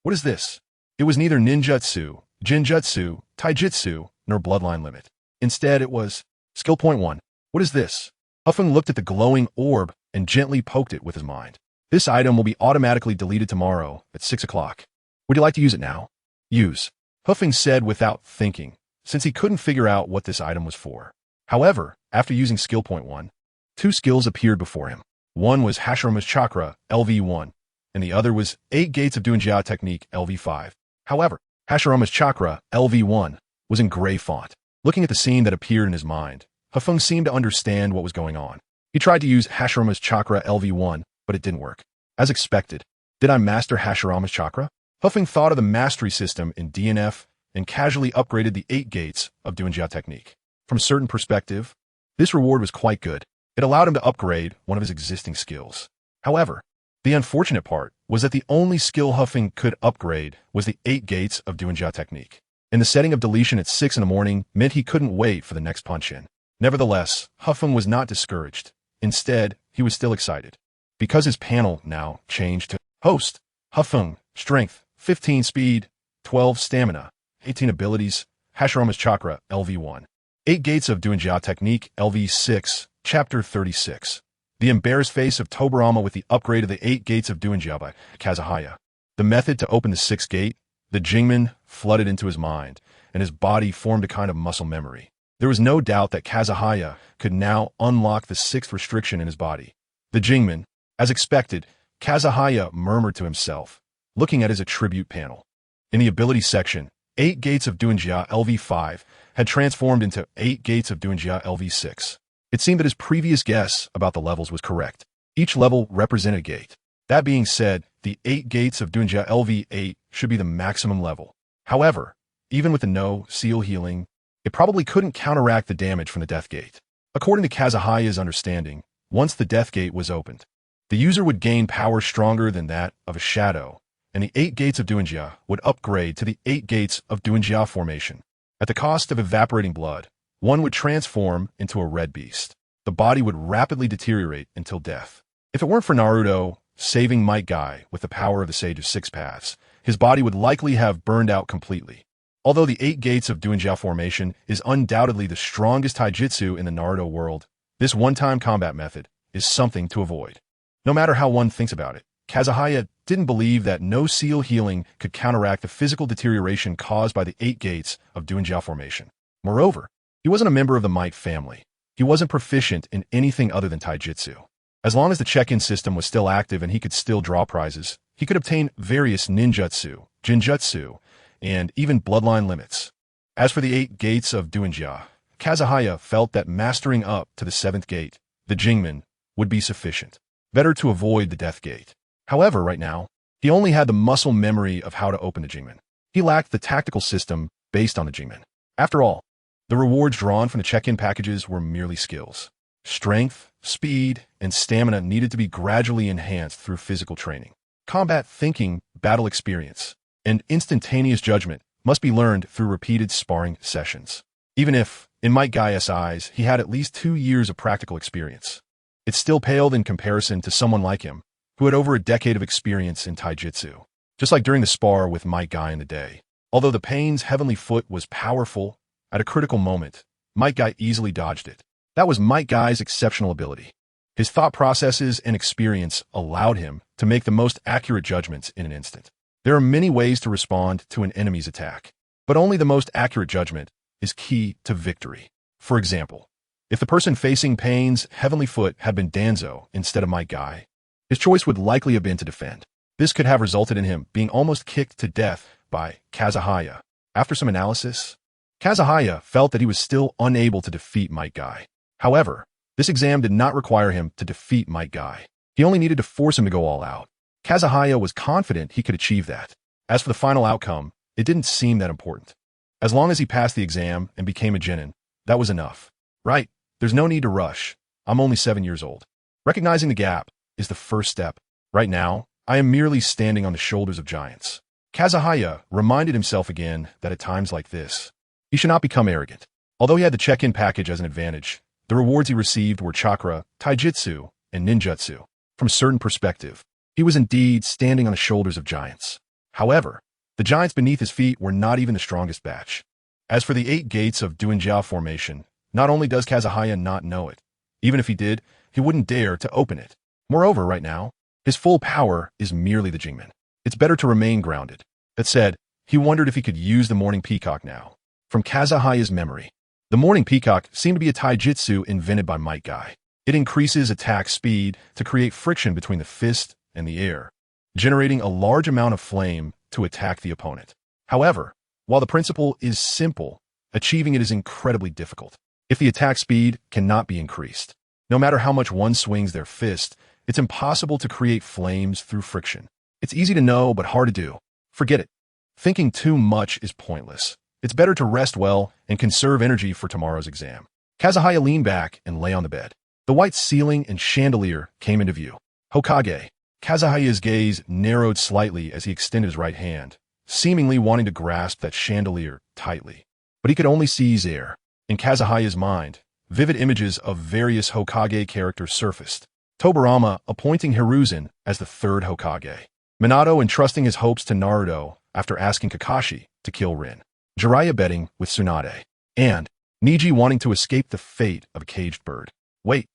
what is this? It was neither ninjutsu, genjutsu, taijutsu, nor bloodline limit. Instead, it was skill point 1. What is this? Feng looked at the glowing orb and gently poked it with his mind. This item will be automatically deleted tomorrow at 6 o'clock. Would you like to use it now? Use. Feng said without thinking, since he couldn't figure out what this item was for. However, after using skill point 1, 2 skills appeared before him. One was Hashirama's Chakra, LV1, and the other was 8 Gates of Doinjia Technique, LV5. However, Hashirama's Chakra, LV1, was in gray font. Looking at the scene that appeared in his mind, Feng seemed to understand what was going on. He tried to use Hashirama's Chakra, LV1, but it didn't work. As expected, Did I master Hashirama's chakra? Huffing thought of the mastery system in DNF and casually upgraded the 8 gates of Doujia technique. From a certain perspective, this reward was quite good. It allowed him to upgrade one of his existing skills. However, the unfortunate part was that the only skill Huffing could upgrade was the 8 gates of Doujia technique. And the setting of deletion at 6 in the morning meant he couldn't wait for the next punch-in. Nevertheless, Huffing was not discouraged. Instead, he was still excited. Because his panel now changed to Host, Huffing, Strength, 15 Speed, 12 Stamina, 18 Abilities, Hashirama's Chakra, LV1. 8 Gates of Doujia Technique, LV6, Chapter 36. The embarrassed face of Tobirama with the upgrade of the 8 Gates of Doujia by Kazuhaya. The method to open the 6th gate, the Jingmen, flooded into his mind, and his body formed a kind of muscle memory. There was no doubt that Kazuhaya could now unlock the 6th restriction in his body. The Jingmen, as expected, Kazuhaya murmured to himself, looking at his attribute panel. In the ability section, 8 Gates of Doujia LV5 had transformed into 8 Gates of Doujia LV6. It seemed that his previous guess about the levels was correct. Each level represented a gate. That being said, the 8 Gates of Doujia LV8 should be the maximum level. However, even with the no seal healing, it probably couldn't counteract the damage from the Death Gate. According to Kazuhaya's understanding, once the Death Gate was opened, the user would gain power stronger than that of a shadow, and the 8 Gates of Doujia would upgrade to the 8 Gates of Doujia formation. At the cost of evaporating blood, one would transform into a red beast. The body would rapidly deteriorate until death. If it weren't for Naruto saving Might Guy with the power of the Sage of 6 Paths, his body would likely have burned out completely. Although the 8 Gates of Doujia formation is undoubtedly the strongest taijutsu in the Naruto world, this one-time combat method is something to avoid. No matter how one thinks about it, Kazuhaya didn't believe that no seal healing could counteract the physical deterioration caused by the 8 Gates of Doujia formation. Moreover, he wasn't a member of the Might family. He wasn't proficient in anything other than taijutsu. As long as the check-in system was still active and he could still draw prizes, he could obtain various ninjutsu, jinjutsu, and even bloodline limits. As for the 8 Gates of Doujia, Kazuhaya felt that mastering up to the 7th gate, the Jingmen, would be sufficient. Better to avoid the Death Gate. However, right now, he only had the muscle memory of how to open the Jingmen. He lacked the tactical system based on the Jingmen. After all, the rewards drawn from the check-in packages were merely skills. Strength, speed, and stamina needed to be gradually enhanced through physical training. Combat thinking, battle experience, and instantaneous judgment must be learned through repeated sparring sessions. Even if, in Might Guy's eyes, he had at least 2 years of practical experience, it still paled in comparison to someone like him, who had over a decade of experience in taijutsu. Just like during the spar with Might Guy in the day. Although the Pain's heavenly foot was powerful, at a critical moment, Might Guy easily dodged it. That was Might Guy's exceptional ability. His thought processes and experience allowed him to make the most accurate judgments in an instant. There are many ways to respond to an enemy's attack, but only the most accurate judgment is key to victory. For example, if the person facing Pain's heavenly foot had been Danzo instead of Might Guy, his choice would likely have been to defend. This could have resulted in him being almost kicked to death by Kazuhaya. After some analysis, Kazuhaya felt that he was still unable to defeat Might Guy. However, this exam did not require him to defeat Might Guy. He only needed to force him to go all out. Kazuhaya was confident he could achieve that. As for the final outcome, it didn't seem that important. As long as he passed the exam and became a genin, that was enough. Right, there's no need to rush. I'm only 7 years old. Recognizing the gap is the first step. Right now, I am merely standing on the shoulders of giants. Kazuhaya reminded himself again that at times like this, he should not become arrogant. Although he had the check-in package as an advantage, the rewards he received were chakra, taijutsu, and ninjutsu. From a certain perspective, he was indeed standing on the shoulders of giants. However, the giants beneath his feet were not even the strongest batch. As for the 8 Gates of Doujia formation, not only does Kazuhaya not know it, even if he did, he wouldn't dare to open it. Moreover, right now, his full power is merely the Jingmen. It's better to remain grounded. That said, he wondered if he could use the Morning Peacock now. From Kazuhaya's memory, the Morning Peacock seemed to be a taijutsu invented by Might Guy. It increases attack speed to create friction between the fist and the air, generating a large amount of flame to attack the opponent. However, while the principle is simple, achieving it is incredibly difficult. If the attack speed cannot be increased, no matter how much one swings their fist, it's impossible to create flames through friction. It's easy to know, but hard to do. Forget it. Thinking too much is pointless. It's better to rest well and conserve energy for tomorrow's exam. Kazuhaya leaned back and lay on the bed. The white ceiling and chandelier came into view. Hokage. Kazuhaya's gaze narrowed slightly as he extended his right hand, seemingly wanting to grasp that chandelier tightly. But he could only seize air. In Kazuhaya's mind, vivid images of various Hokage characters surfaced. Tobirama appointing Hiruzen as the third Hokage. Minato entrusting his hopes to Naruto after asking Kakashi to kill Rin. Jiraiya betting with Tsunade. And Neji wanting to escape the fate of a caged bird. Wait,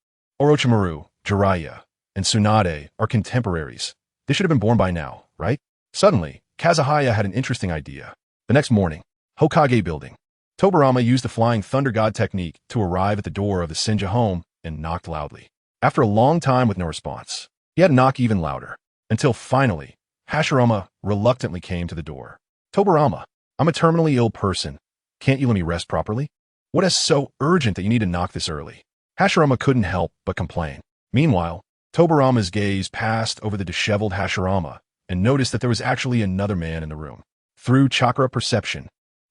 Orochimaru, Jiraiya, and Tsunade are contemporaries. They should have been born by now, right? Suddenly, Kazuhaya had an interesting idea. The next morning, Hokage building. Tobirama used the flying thunder god technique to arrive at the door of the Senju home and knocked loudly. After a long time with no response, he had to knock even louder, until finally, Hashirama reluctantly came to the door. Tobirama, I'm a terminally ill person. Can't you let me rest properly? What is so urgent that you need to knock this early? Hashirama couldn't help but complain. Meanwhile, Tobirama's gaze passed over the disheveled Hashirama and noticed that there was actually another man in the room. Through chakra perception,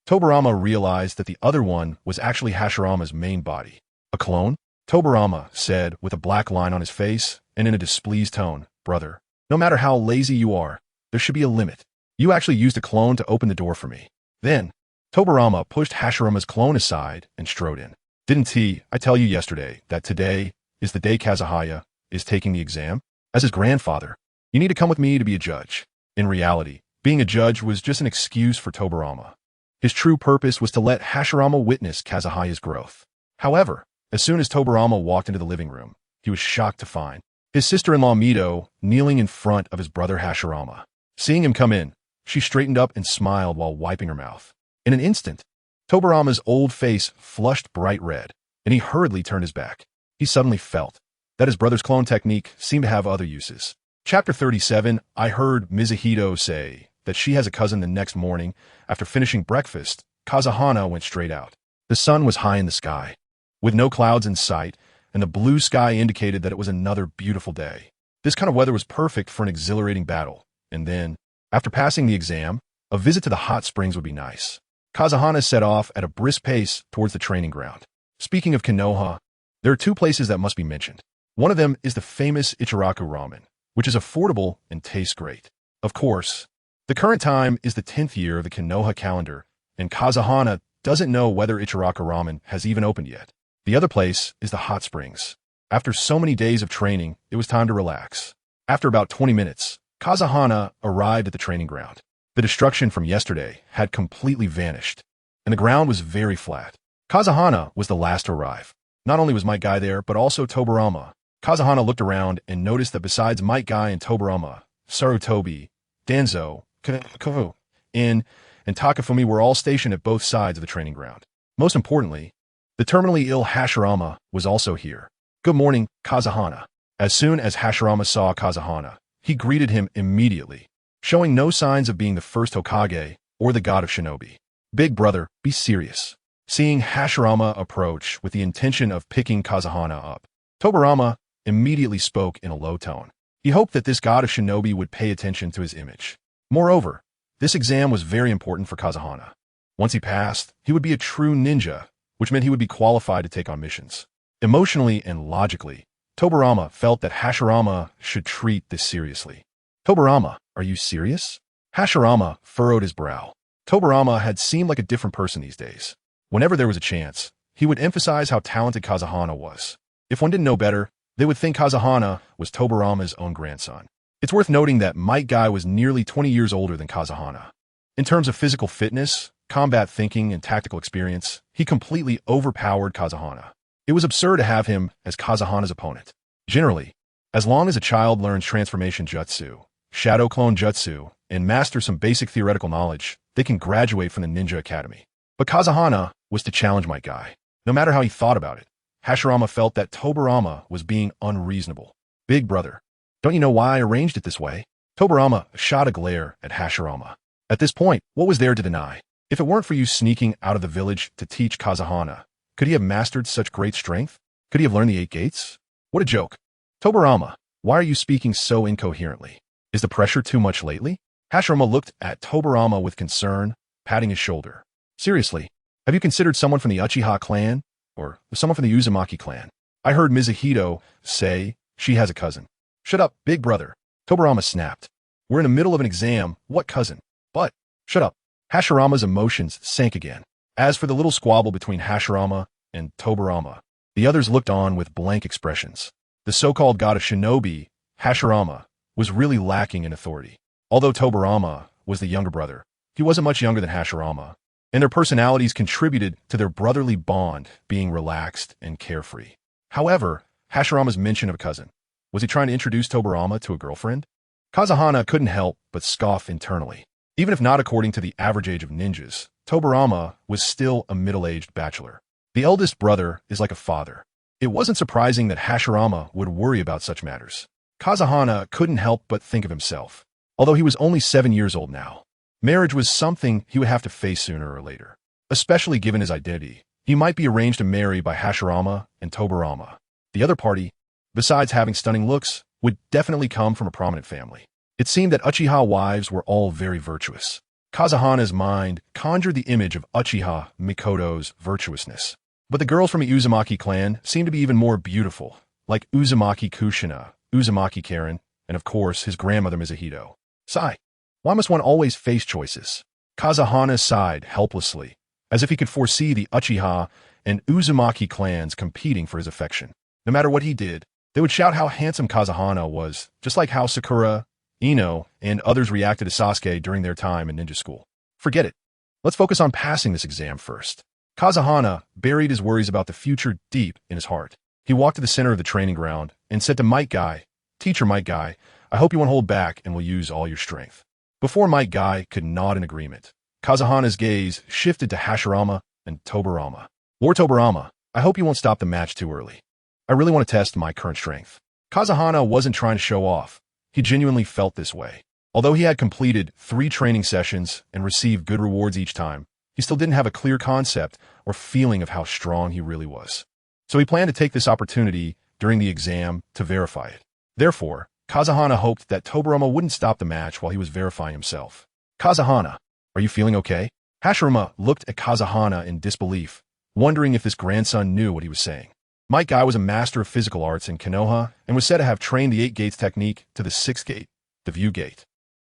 Tobirama realized that the other one was actually Hashirama's main body. A clone? Tobirama said with a black line on his face and in a displeased tone, Brother, no matter how lazy you are, there should be a limit. You actually used a clone to open the door for me. Then, Tobirama pushed Hashirama's clone aside and strode in. Didn't I tell you yesterday that today is the day Kazuhaya is taking the exam? As his grandfather, you need to come with me to be a judge. In reality, being a judge was just an excuse for Tobirama. His true purpose was to let Hashirama witness Kazuhaya's growth. However, as soon as Tobirama walked into the living room, he was shocked to find his sister-in-law Mito kneeling in front of his brother Hashirama. Seeing him come in, she straightened up and smiled while wiping her mouth. In an instant, Tobirama's old face flushed bright red, and he hurriedly turned his back. He suddenly felt that his brother's clone technique seemed to have other uses. Chapter 37, I heard Mizuhito say that she has a cousin the next morning. After finishing breakfast, Kazuhana went straight out. The sun was high in the sky, with no clouds in sight, and the blue sky indicated that it was another beautiful day. This kind of weather was perfect for an exhilarating battle. And then, after passing the exam, a visit to the hot springs would be nice. Kazuhana set off at a brisk pace towards the training ground. Speaking of Konoha, there are two places that must be mentioned. One of them is the famous Ichiraku ramen, which is affordable and tastes great. Of course, the current time is the 10th year of the Konoha calendar, and Kazuhana doesn't know whether Ichiraku ramen has even opened yet. The other place is the hot springs. After so many days of training, it was time to relax. After about 20 minutes, Kazuhana arrived at the training ground. The destruction from yesterday had completely vanished, and the ground was very flat. Kazuhana was the last to arrive. Not only was Might Guy there, but also Tobirama. Kazuhana looked around and noticed that besides Might Guy and Tobirama, Sarutobi, Danzo, Kavu, and Takafumi were all stationed at both sides of the training ground. Most importantly, the terminally ill Hashirama was also here. Good morning, Kazuhana. As soon as Hashirama saw Kazuhana, he greeted him immediately, showing no signs of being the first Hokage or the God of Shinobi. Big brother, be serious. Seeing Hashirama approach with the intention of picking Kazuhana up, Tobirama immediately spoke in a low tone. He hoped that this God of Shinobi would pay attention to his image. Moreover, this exam was very important for Kazuhana. Once he passed, he would be a true ninja, which meant he would be qualified to take on missions. Emotionally and logically, Tobirama felt that Hashirama should treat this seriously. Tobirama, are you serious? Hashirama furrowed his brow. Tobirama had seemed like a different person these days. Whenever there was a chance, he would emphasize how talented Kazuhana was. If one didn't know better, they would think Kazuhana was Tobirama's own grandson. It's worth noting that Might Guy was nearly 20 years older than Kazuhana. In terms of physical fitness, combat thinking, and tactical experience, he completely overpowered Kazuhana. It was absurd to have him as Kazuhana's opponent. Generally, as long as a child learns transformation jutsu, shadow clone jutsu, and masters some basic theoretical knowledge, they can graduate from the Ninja Academy. But Kazuhana was to challenge Might Guy. No matter how he thought about it, Hashirama felt that Tobirama was being unreasonable. Big brother, don't you know why I arranged it this way? Tobirama shot a glare at Hashirama. At this point, what was there to deny? If it weren't for you sneaking out of the village to teach Kazuhana, could he have mastered such great strength? Could he have learned the 8 gates? What a joke. Tobirama, why are you speaking so incoherently? Is the pressure too much lately? Hashirama looked at Tobirama with concern, patting his shoulder. Seriously, have you considered someone from the Uchiha clan? Or someone from the Uzumaki clan? I heard Mizuhito say she has a cousin. Shut up, big brother. Tobirama snapped. We're in the middle of an exam. What cousin? But, shut up. Hashirama's emotions sank again. As for the little squabble between Hashirama and Tobirama, the others looked on with blank expressions. The so-called God of Shinobi, Hashirama, was really lacking in authority. Although Tobirama was the younger brother, he wasn't much younger than Hashirama, and their personalities contributed to their brotherly bond being relaxed and carefree. However, Hashirama's mention of a cousin, was he trying to introduce Tobirama to a girlfriend? Kazahana couldn't help but scoff internally. Even if not according to the average age of ninjas, Tobirama was still a middle-aged bachelor. The eldest brother is like a father. It wasn't surprising that Hashirama would worry about such matters. Kazahana couldn't help but think of himself. Although he was only 7 years old now, marriage was something he would have to face sooner or later. Especially given his identity, he might be arranged to marry by Hashirama and Tobirama. The other party, besides having stunning looks, would definitely come from a prominent family. It seemed that Uchiha wives were all very virtuous. Kazahana's mind conjured the image of Uchiha Mikoto's virtuousness. But the girls from the Uzumaki clan seemed to be even more beautiful, like Uzumaki Kushina, Uzumaki Karen, and of course his grandmother Mizuhito. Sigh. Why must one always face choices? Kazahana sighed helplessly, as if he could foresee the Uchiha and Uzumaki clans competing for his affection. No matter what he did, they would shout how handsome Kazahana was, just like how Sakura, Ino, and others reacted to Sasuke during their time in ninja school. Forget it. Let's focus on passing this exam first. Kazahana buried his worries about the future deep in his heart. He walked to the center of the training ground and said to Might Guy, Teacher Might Guy, I hope you won't hold back and will use all your strength. Before Might Guy could nod in agreement, Kazahana's gaze shifted to Hashirama and Tobirama. Lord Tobirama, I hope you won't stop the match too early. I really want to test my current strength. Kazahana wasn't trying to show off. He genuinely felt this way. Although he had completed 3 training sessions and received good rewards each time, he still didn't have a clear concept or feeling of how strong he really was. So he planned to take this opportunity during the exam to verify it. Therefore, Kazahana hoped that Tobirama wouldn't stop the match while he was verifying himself. Kazahana, are you feeling okay? Hashirama looked at Kazahana in disbelief, wondering if this grandson knew what he was saying. Might Guy was a master of physical arts in Konoha and was said to have trained the 8 gates technique to the 6th gate, the view gate.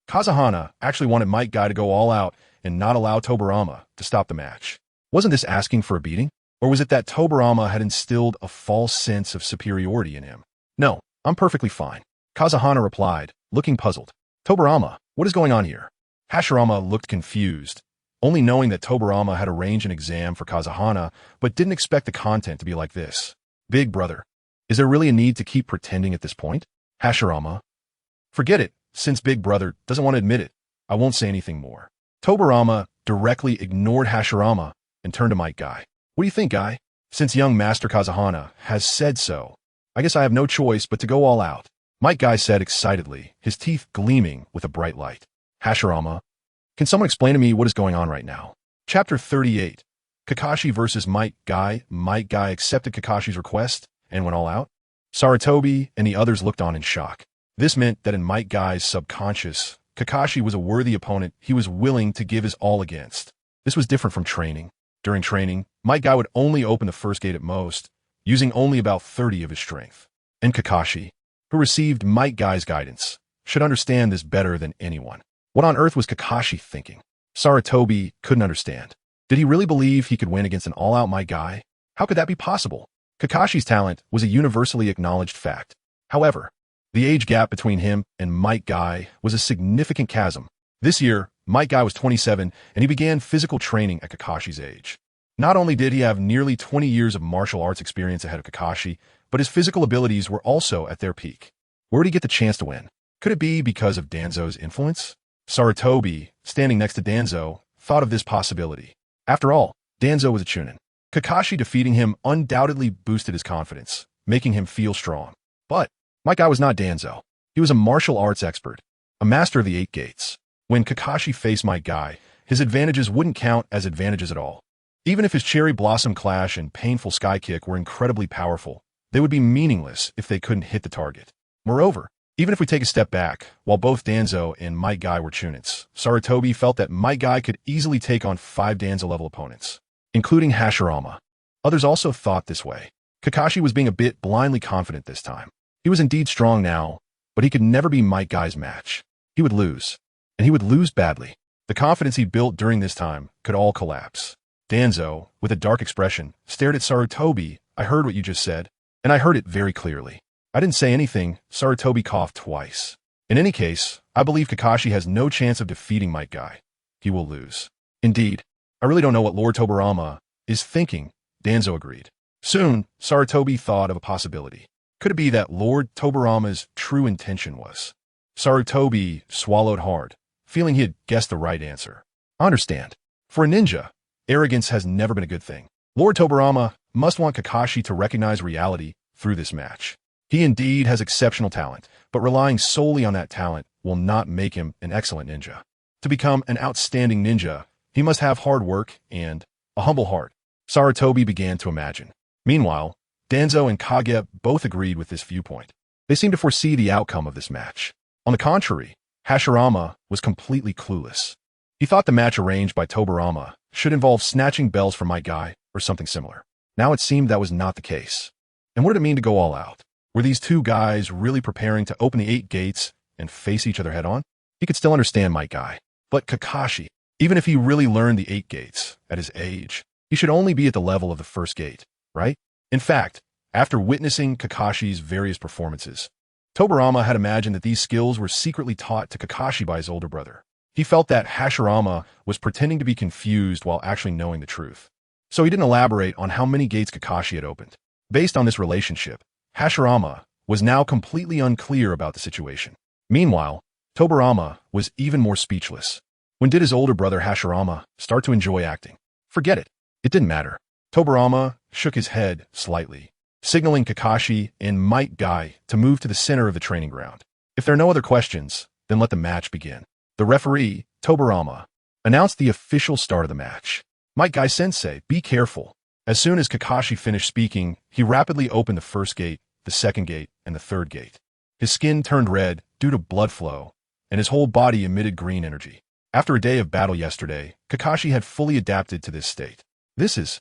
Kazahana actually wanted Might Guy to go all out and not allow Tobirama to stop the match. Wasn't this asking for a beating? Or was it that Tobirama had instilled a false sense of superiority in him? No, I'm perfectly fine. Kazahana replied, looking puzzled. Tobirama, what is going on here? Hashirama looked confused, only knowing that Tobirama had arranged an exam for Kazahana, but didn't expect the content to be like this. Big brother, is there really a need to keep pretending at this point? Hashirama, forget it, since Big brother doesn't want to admit it. I won't say anything more. Tobirama directly ignored Hashirama and turned to Might Guy. What do you think, Guy? Since young Master Kazahana has said so, I guess I have no choice but to go all out. Might Guy said excitedly, his teeth gleaming with a bright light. Hashirama, can someone explain to me what is going on right now? Chapter 38. Kakashi versus Might Guy. Might Guy accepted Kakashi's request and went all out. Sarutobi and the others looked on in shock. This meant that in Might Guy's subconscious, Kakashi was a worthy opponent he was willing to give his all against. This was different from training. During training, Might Guy would only open the 1st gate at most, using only about 30 of his strength. And Kakashi, who received Might Guy's guidance, should understand this better than anyone. What on earth was Kakashi thinking? Sarutobi couldn't understand. Did he really believe he could win against an all-out Might Guy? How could that be possible? Kakashi's talent was a universally acknowledged fact. However, the age gap between him and Might Guy was a significant chasm. This year, Might Guy was 27, and he began physical training at Kakashi's age. Not only did he have nearly 20 years of martial arts experience ahead of Kakashi, but his physical abilities were also at their peak. Where did he get the chance to win? Could it be because of Danzo's influence? Sarutobi, standing next to Danzo, thought of this possibility. After all, Danzo was a Chunin. Kakashi defeating him undoubtedly boosted his confidence, making him feel strong. But Might Guy was not Danzo. He was a martial arts expert, a master of the 8 gates. When Kakashi faced Might Guy, his advantages wouldn't count as advantages at all. Even if his Cherry Blossom Clash and Painful Sky Kick were incredibly powerful, they would be meaningless if they couldn't hit the target. Moreover, Even if we take a step back, while both Danzo and Might Guy were Chunits, Sarutobi felt that Might Guy could easily take on 5 Danzo-level opponents, including Hashirama. Others also thought this way. Kakashi was being a bit blindly confident this time. He was indeed strong now, but he could never be Might Guy's match. He would lose, and he would lose badly. The confidence he built during this time could all collapse. Danzo, with a dark expression, stared at Sarutobi. I heard what you just said, and I heard it very clearly. I didn't say anything. Sarutobi coughed twice. In any case, I believe Kakashi has no chance of defeating Might Guy. He will lose. Indeed, I really don't know what Lord Tobirama is thinking, Danzo agreed. Soon, Sarutobi thought of a possibility. Could it be that Lord Tobirama's true intention was? Sarutobi swallowed hard, feeling he had guessed the right answer. I understand. For a ninja, arrogance has never been a good thing. Lord Tobirama must want Kakashi to recognize reality through this match. He indeed has exceptional talent, but relying solely on that talent will not make him an excellent ninja. To become an outstanding ninja, he must have hard work and a humble heart. Sarutobi began to imagine. Meanwhile, Danzo and Kage both agreed with this viewpoint. They seemed to foresee the outcome of this match. On the contrary, Hashirama was completely clueless. He thought the match arranged by Tobirama should involve snatching bells from Might Guy or something similar. Now it seemed that was not the case. And what did it mean to go all out? Were these two guys really preparing to open the 8 gates and face each other head-on? He could still understand Might Guy. But Kakashi, even if he really learned the 8 gates at his age, he should only be at the level of the first gate, right? In fact, after witnessing Kakashi's various performances, Tobirama had imagined that these skills were secretly taught to Kakashi by his older brother. He felt that Hashirama was pretending to be confused while actually knowing the truth. So he didn't elaborate on how many gates Kakashi had opened. Based on this relationship, Hashirama was now completely unclear about the situation. Meanwhile, Tobirama was even more speechless. When did his older brother Hashirama start to enjoy acting? Forget it. It didn't matter. Tobirama shook his head slightly, signaling Kakashi and Might Guy to move to the center of the training ground. If there are no other questions, then let the match begin. The referee, Tobirama, announced the official start of the match. Might Guy Sensei, be careful. As soon as Kakashi finished speaking, he rapidly opened the first gate, the second gate, and the third gate. His skin turned red due to blood flow, and his whole body emitted green energy. After a day of battle yesterday, Kakashi had fully adapted to this state. This is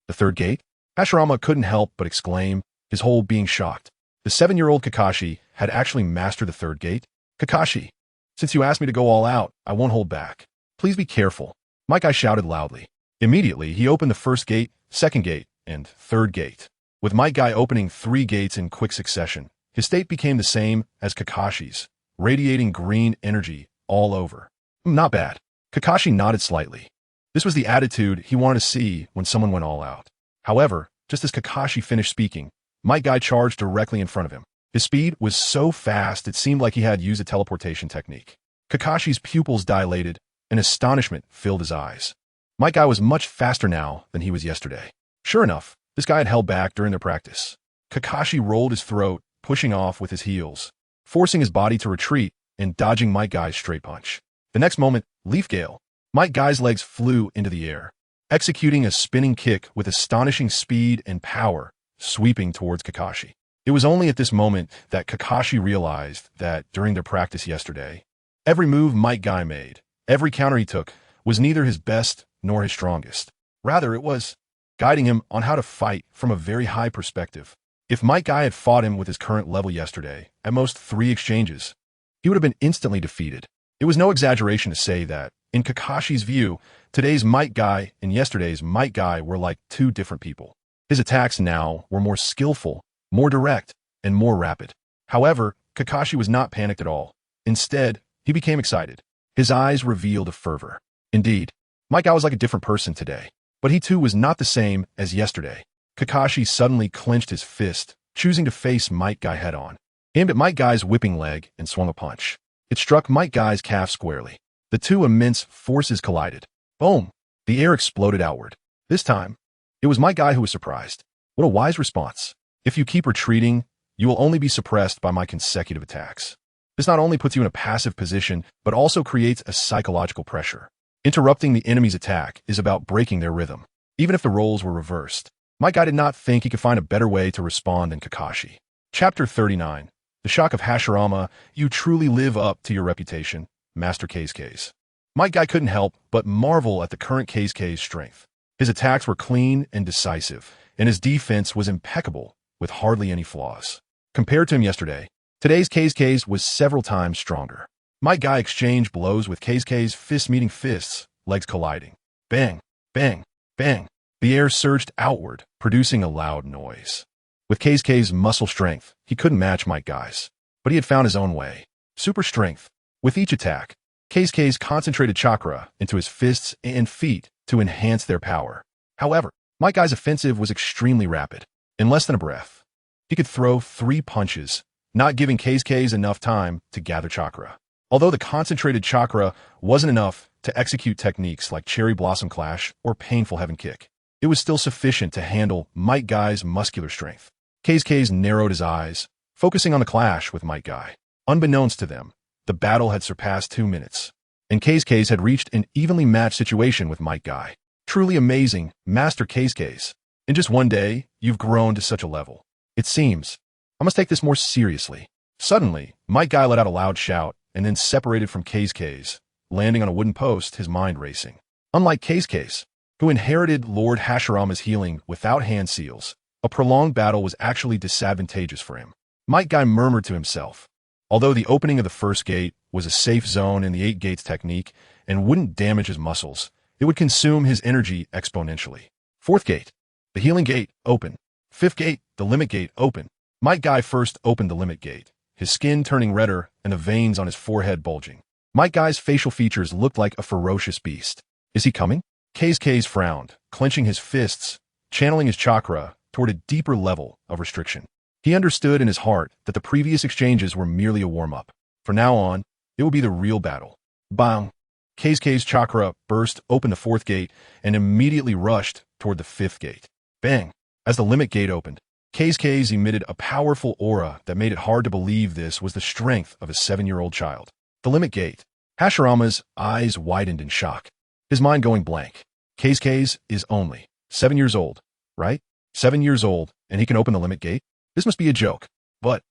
the third gate? Hashirama couldn't help but exclaim, his whole being shocked. The 7-year-old Kakashi had actually mastered the third gate. Kakashi, since you asked me to go all out, I won't hold back. Please be careful. Might Guy shouted loudly. Immediately, he opened the first gate, second gate, and third gate. With Might Guy opening 3 gates in quick succession, his state became the same as Kakashi's, radiating green energy all over. Not bad. Kakashi nodded slightly. This was the attitude he wanted to see when someone went all out. However, just as Kakashi finished speaking, Might Guy charged directly in front of him. His speed was so fast it seemed like he had used a teleportation technique. Kakashi's pupils dilated, and astonishment filled his eyes. Might Guy was much faster now than he was yesterday. Sure enough, this guy had held back during their practice. Kakashi rolled his throat, pushing off with his heels, forcing his body to retreat and dodging Might Guy's straight punch. The next moment, Leaf Gale. Might Guy's legs flew into the air, executing a spinning kick with astonishing speed and power, sweeping towards Kakashi. It was only at this moment that Kakashi realized that during their practice yesterday, every move Might Guy made, every counter he took, was neither his best nor his strongest. Rather, it was guiding him on how to fight from a very high perspective. If Might Guy had fought him with his current level yesterday, at most 3 exchanges, he would have been instantly defeated. It was no exaggeration to say that, in Kakashi's view, today's Might Guy and yesterday's Might Guy were like 2 different people. His attacks now were more skillful, more direct, and more rapid. However, Kakashi was not panicked at all. Instead, he became excited. His eyes revealed a fervor. Indeed, Might Guy was like a different person today. But he too was not the same as yesterday. Kakashi suddenly clenched his fist, choosing to face Might Guy head-on. Aimed at Might Guy's whipping leg and swung a punch. It struck Might Guy's calf squarely. The 2 immense forces collided. Boom! The air exploded outward. This time, it was Might Guy who was surprised. What a wise response. If you keep retreating, you will only be suppressed by my consecutive attacks. This not only puts you in a passive position, but also creates a psychological pressure. Interrupting the enemy's attack is about breaking their rhythm. Even if the roles were reversed, Might Guy did not think he could find a better way to respond than Kakashi. Chapter 39. The shock of Hashirama, you truly live up to your reputation, Master K's. Might Guy couldn't help but marvel at the current K's strength. His attacks were clean and decisive, and his defense was impeccable, with hardly any flaws. Compared to him yesterday, today's K's was several times stronger. Might Guy exchanged blows with K's fists meeting fists, legs colliding. Bang, bang, bang. The air surged outward, producing a loud noise. With K's muscle strength, he couldn't match Might Guy's, but he had found his own way. Super strength. With each attack, K's concentrated chakra into his fists and feet to enhance their power. However, Might Guy's offensive was extremely rapid. In less than a breath, he could throw 3 punches, not giving K's enough time to gather chakra. Although the concentrated chakra wasn't enough to execute techniques like Cherry Blossom Clash or Painful Heaven Kick, it was still sufficient to handle Might Guy's muscular strength. K's narrowed his eyes, focusing on the clash with Might Guy. Unbeknownst to them, the battle had surpassed 2 minutes, and K's had reached an evenly matched situation with Might Guy. Truly amazing, Master K's. In just one day, you've grown to such a level. It seems I must take this more seriously. Suddenly, Might Guy let out a loud shout and then separated from K's, landing on a wooden post, his mind racing. Unlike K's, who inherited Lord Hashirama's healing without hand seals, a prolonged battle was actually disadvantageous for him. Might Guy murmured to himself. Although the opening of the first gate was a safe zone in the 8 gates technique and wouldn't damage his muscles, it would consume his energy exponentially. 4th gate, the healing gate, open. 5th gate, the limit gate, open. Might Guy first opened the limit gate, his skin turning redder and the veins on his forehead bulging. Might Guy's facial features looked like a ferocious beast. Is he coming? K's frowned, clenching his fists, channeling his chakra toward a deeper level of restriction. He understood in his heart that the previous exchanges were merely a warm-up. From now on, it would be the real battle. Bang! K's chakra burst open the 4th gate and immediately rushed toward the 5th gate. Bang! As the limit gate opened, K's emitted a powerful aura that made it hard to believe this was the strength of a 7-year-old child. The limit gate. Hashirama's eyes widened in shock, his mind going blank. K's is only 7 years old, right? 7 years old, and he can open the limit gate? This must be a joke. But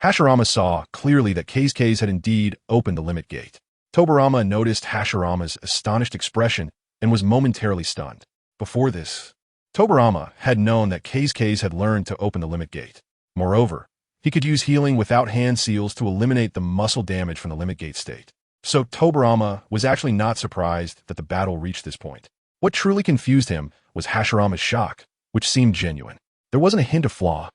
Hashirama saw clearly that K's had indeed opened the limit gate. Tobirama noticed Hashirama's astonished expression and was momentarily stunned. Before this, Tobirama had known that K's had learned to open the limit gate. Moreover, he could use healing without hand seals to eliminate the muscle damage from the limit gate state. So Tobirama was actually not surprised that the battle reached this point. What truly confused him was Hashirama's shock, which seemed genuine. There wasn't a hint of flaw.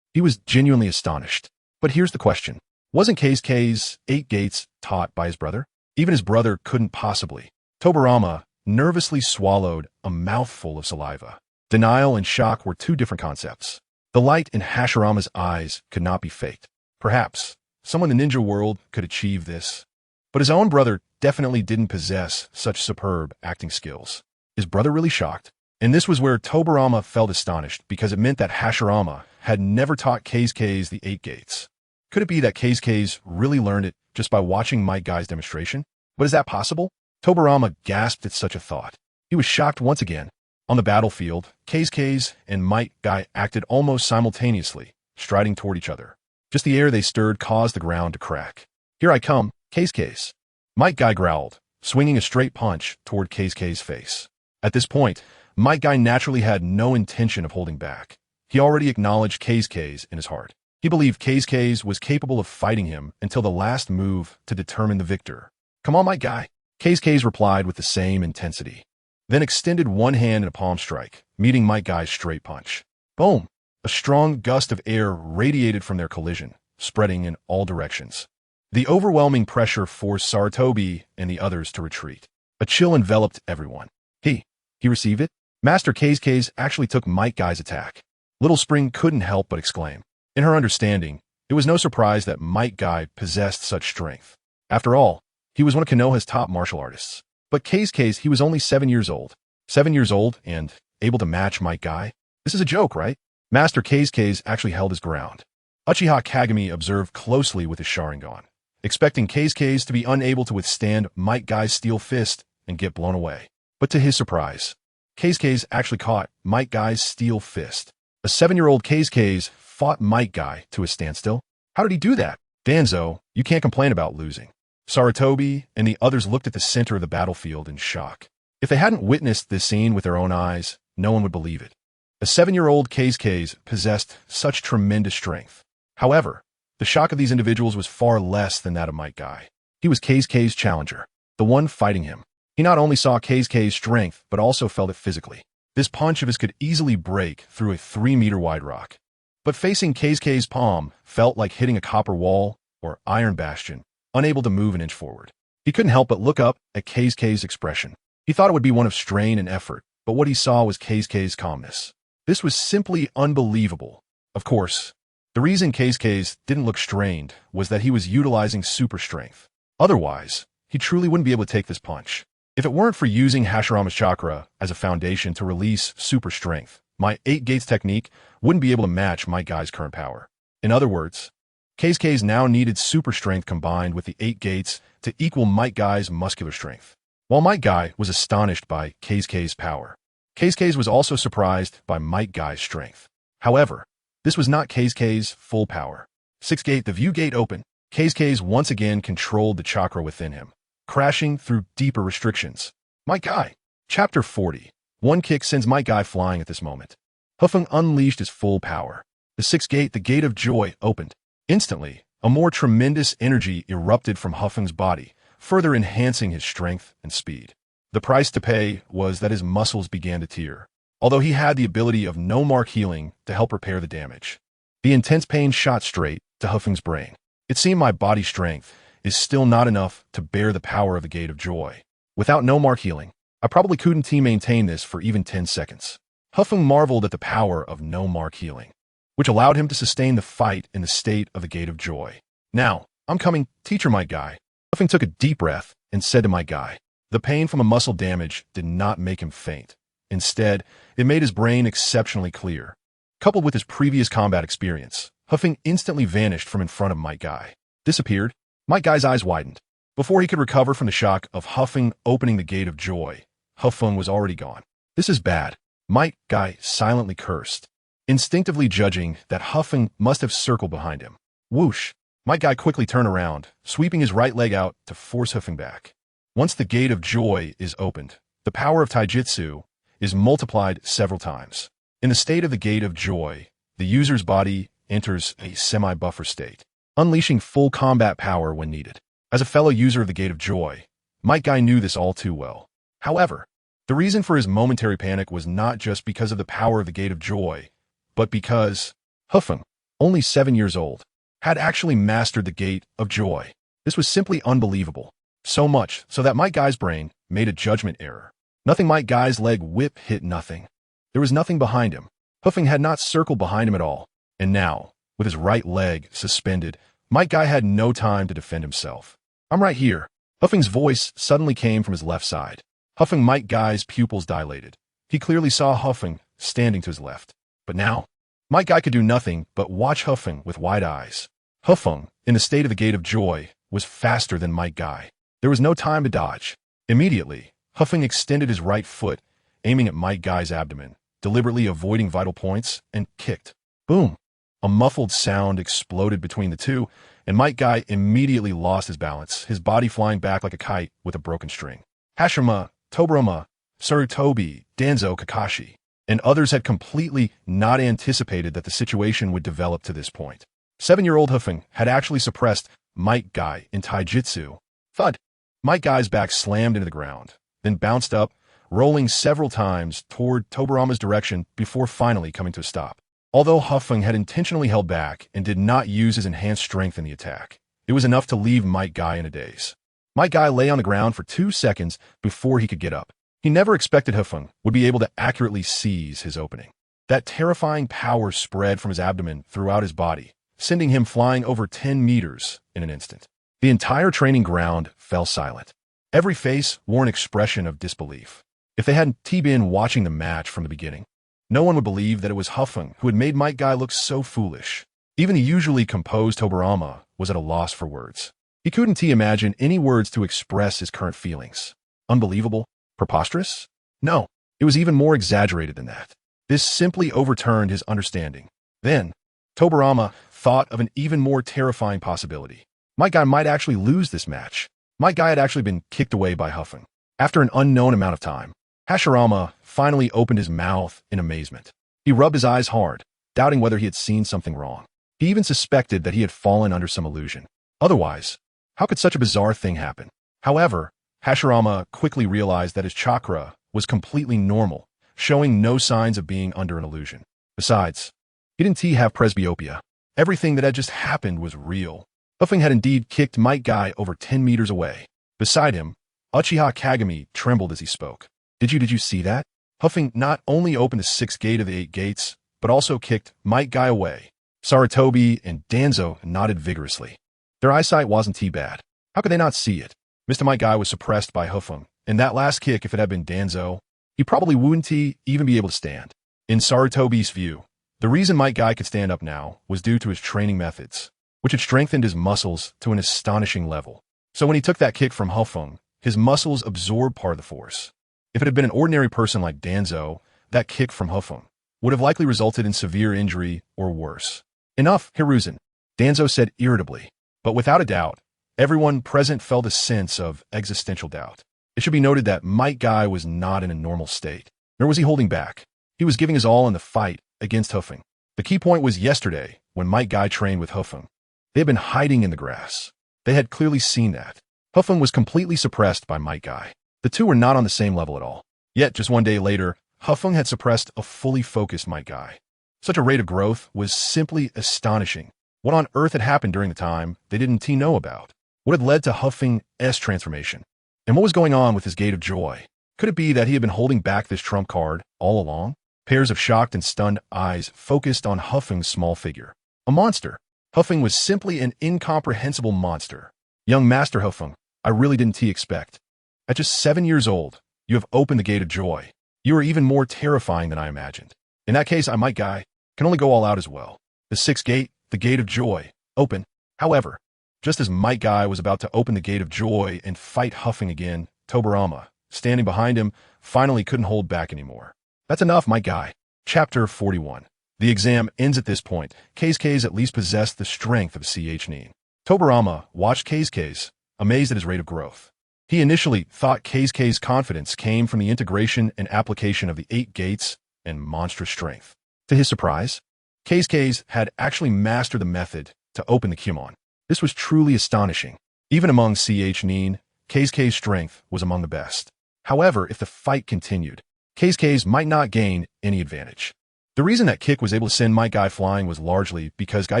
He was genuinely astonished. But here's the question. Wasn't K's 8 gates taught by his brother? Even his brother couldn't possibly. Tobirama nervously swallowed a mouthful of saliva. Denial and shock were 2 different concepts. The light in Hashirama's eyes could not be faked. Perhaps someone in the ninja world could achieve this. But his own brother definitely didn't possess such superb acting skills. Is brother really shocked? And this was where Tobirama felt astonished, because it meant that Hashirama had never taught K's the 8 gates. Could it be that K's really learned it just by watching Might Guy's demonstration? But is that possible? Tobirama gasped at such a thought. He was shocked once again. On the battlefield, K's and Might Guy acted almost simultaneously, striding toward each other. Just the air they stirred caused the ground to crack. Here I come, K's. Might Guy growled, swinging a straight punch toward K's face. At this point, Might Guy naturally had no intention of holding back. He already acknowledged K's in his heart. He believed K's was capable of fighting him until the last move to determine the victor. Come on, Might Guy. K's replied with the same intensity, then extended one hand in a palm strike, meeting Might Guy's straight punch. Boom! A strong gust of air radiated from their collision, spreading in all directions. The overwhelming pressure forced Sarutobi and the others to retreat. A chill enveloped everyone. He received it? Master K's actually took Might Guy's attack. Little Spring couldn't help but exclaim. In her understanding, it was no surprise that Might Guy possessed such strength. After all, he was one of Konoha's top martial artists. But K's he was only 7 years old. 7 years old and able to match Might Guy? This is a joke, right? Master K's actually held his ground. Uchiha Kagami observed closely with his Sharingan, expecting K's to be unable to withstand Might Guy's steel fist and get blown away. But to his surprise, K's actually caught Might Guy's steel fist. A 7-year-old K's fought Might Guy to a standstill. How did he do that? Danzo, you can't complain about losing. Sarutobi and the others looked at the center of the battlefield in shock. If they hadn't witnessed this scene with their own eyes, no one would believe it. A 7-year-old Kazekage possessed such tremendous strength. However, the shock of these individuals was far less than that of Might Guy. He was Kazecage's challenger, the one fighting him. He not only saw Kazecage's strength, but also felt it physically. This punch of his could easily break through a 3-meter-wide rock. But facing Kazecage's palm felt like hitting a copper wall or iron bastion, unable to move an inch forward. He couldn't help but look up at Kazecage's expression. He thought it would be one of strain and effort, but what he saw was Kazecage's calmness. This was simply unbelievable. Of course, the reason Kazekage didn't look strained was that he was utilizing super strength. Otherwise, he truly wouldn't be able to take this punch. If it weren't for using Hashirama's chakra as a foundation to release super strength, my 8 gates technique wouldn't be able to match Might Guy's current power. In other words, Kazekage now needed super strength combined with the 8 gates to equal Might Guy's muscular strength. While Might Guy was astonished by Kazecage's power, Kazekage was also surprised by Might Guy's strength. However, this was not Kazecage's full power. 6th gate, the view gate open. Kazekage once again controlled the chakra within him, crashing through deeper restrictions. Might Guy. Chapter 40. One kick sends Might Guy flying at this moment. Feng unleashed his full power. The 6th gate, the gate of joy, opened. Instantly, a more tremendous energy erupted from Feng's body, further enhancing his strength and speed. The price to pay was that his muscles began to tear, although he had the ability of no-mark healing to help repair the damage. The intense pain shot straight to Feng's brain. It seemed my body strength is still not enough to bear the power of the Gate of Joy. Without no-mark healing, I probably couldn't maintain this for even 10 seconds. Feng marveled at the power of no-mark healing, which allowed him to sustain the fight in the state of the Gate of Joy. Now, I'm coming, teacher Might Guy. Feng took a deep breath and said to Might Guy. The pain from a muscle damage did not make him faint. Instead, it made his brain exceptionally clear. Coupled with his previous combat experience, Feng instantly vanished from in front of Might Guy. Disappeared. Might Guy's eyes widened. Before he could recover from the shock of Feng opening the Gate of Joy, Feng was already gone. This is bad. Might Guy silently cursed, instinctively judging that Feng must have circled behind him. Whoosh! Might Guy quickly turned around, sweeping his right leg out to force Feng back. Once the Gate of Joy is opened, the power of Taijutsu is multiplied several times. In the state of the Gate of Joy, the user's body enters a semi-buffer state, unleashing full combat power when needed. As a fellow user of the Gate of Joy, Might Guy knew this all too well. However, the reason for his momentary panic was not just because of the power of the Gate of Joy, but because Feng, only 7 years old, had actually mastered the Gate of Joy. This was simply unbelievable. So much so that Might Guy's brain made a judgment error. Nothing. Might Guy's leg whip hit nothing. There was nothing behind him. Feng had not circled behind him at all. And now, with his right leg suspended, Might Guy had no time to defend himself. I'm right here. Feng's voice suddenly came from his left side. Might Guy's pupils dilated. He clearly saw Feng standing to his left. But now, Might Guy could do nothing but watch Feng with wide eyes. Feng, in the state of the Gate of Joy, was faster than Might Guy. There was no time to dodge. Immediately, Feng extended his right foot, aiming at Might Guy's abdomen, deliberately avoiding vital points, and kicked. Boom! A muffled sound exploded between the two, and Might Guy immediately lost his balance, his body flying back like a kite with a broken string. Hashirama, Tobirama, Sarutobi, Danzo, Kakashi, and others had completely not anticipated that the situation would develop to this point. 7-year-old Feng had actually suppressed Might Guy in Taijutsu. Thud! Might Guy's back slammed into the ground, then bounced up, rolling several times toward Tobirama's direction before finally coming to a stop. Although Feng had intentionally held back and did not use his enhanced strength in the attack, it was enough to leave Might Guy in a daze. Might Guy lay on the ground for 2 seconds before he could get up. He never expected Feng would be able to accurately seize his opening. That terrifying power spread from his abdomen throughout his body, sending him flying over 10 meters in an instant. The entire training ground fell silent. Every face wore an expression of disbelief. If they hadn't been watching the match from the beginning, no one would believe that it was Feng who had made Might Guy look so foolish. Even the usually composed Tobirama was at a loss for words. He couldn't imagine any words to express his current feelings. Unbelievable? Preposterous? No, it was even more exaggerated than that. This simply overturned his understanding. Then, Tobirama thought of an even more terrifying possibility. Might Guy might actually lose this match. Might Guy had actually been kicked away by Feng. After an unknown amount of time, Hashirama finally opened his mouth in amazement. He rubbed his eyes hard, doubting whether he had seen something wrong. He even suspected that he had fallen under some illusion. Otherwise, how could such a bizarre thing happen? However, Hashirama quickly realized that his chakra was completely normal, showing no signs of being under an illusion. Besides, he didn't have presbyopia. Everything that had just happened was real. Feng had indeed kicked Might Guy over 10 meters away. Beside him, Uchiha Kagami trembled as he spoke. Did you see that? Feng not only opened the 6th gate of the 8 gates, but also kicked Might Guy away. Sarutobi and Danzo nodded vigorously. Their eyesight wasn't too bad. How could they not see it? Mr. Might Guy was suppressed by Feng, and that last kick, if it had been Danzo, he probably wouldn't even be able to stand. In Sarutobi's view, the reason Might Guy could stand up now was due to his training methods, which had strengthened his muscles to an astonishing level. So when he took that kick from Feng, his muscles absorbed part of the force. If it had been an ordinary person like Danzo, that kick from Feng would have likely resulted in severe injury or worse. Enough, Hiruzen, Danzo said irritably. But without a doubt, everyone present felt a sense of existential doubt. It should be noted that Might Guy was not in a normal state, nor was he holding back. He was giving his all in the fight against Feng. The key point was yesterday, when Might Guy trained with Feng. They had been hiding in the grass. They had clearly seen that. Feng was completely suppressed by Might Guy. The two were not on the same level at all. Yet, just one day later, Feng had suppressed a fully focused Might Guy. Such a rate of growth was simply astonishing. What on earth had happened during the time they didn't know about? What had led to Feng's transformation? And what was going on with his Gate of Joy? Could it be that he had been holding back this trump card all along? Pairs of shocked and stunned eyes focused on Feng's small figure. A monster. Feng was simply an incomprehensible monster. Young Master Feng, I really didn't expect. At just 7 years old, you have opened the Gate of Joy. You are even more terrifying than I imagined. In that case, Might Guy can only go all out as well. The 6th gate, the Gate of Joy, open. However, just as Might Guy was about to open the Gate of Joy and fight Feng again, Tobirama, standing behind him, finally couldn't hold back anymore. That's enough, Might Guy. Chapter 41. The exam ends at this point. Keisuke's at least possessed the strength of Nin. Tobirama watched Keisuke's, amazed at his rate of growth. He initially thought Keisuke's confidence came from the integration and application of the 8 gates and monstrous strength. To his surprise, Keisuke's had actually mastered the method to open the Kumon. This was truly astonishing. Even among Nin, Keisuke's strength was among the best. However, if the fight continued, Keisuke's might not gain any advantage. The reason that kick was able to send Might Guy flying was largely because Guy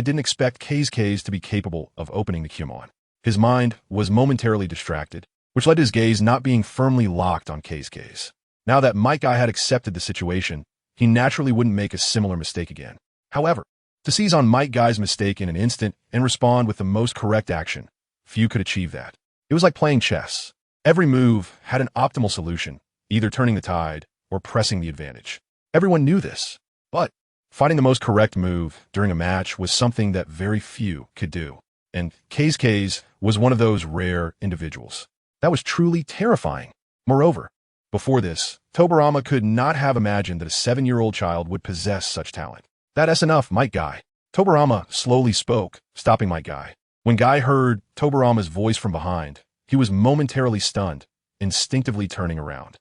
didn't expect Keisuke's to be capable of opening the Kumon. His mind was momentarily distracted, which led to his gaze not being firmly locked on Keisuke's. Now that Might Guy had accepted the situation, he naturally wouldn't make a similar mistake again. However, to seize on Might Guy's mistake in an instant and respond with the most correct action, few could achieve that. It was like playing chess. Every move had an optimal solution, either turning the tide or pressing the advantage. Everyone knew this, but finding the most correct move during a match was something that very few could do. And Keisuke's was one of those rare individuals. That was truly terrifying. Moreover, before this, Tobirama could not have imagined that a 7-year-old child would possess such talent. That's enough, Might Guy. Tobirama slowly spoke, stopping Might Guy. When Guy heard Tobirama's voice from behind, he was momentarily stunned, instinctively turning around.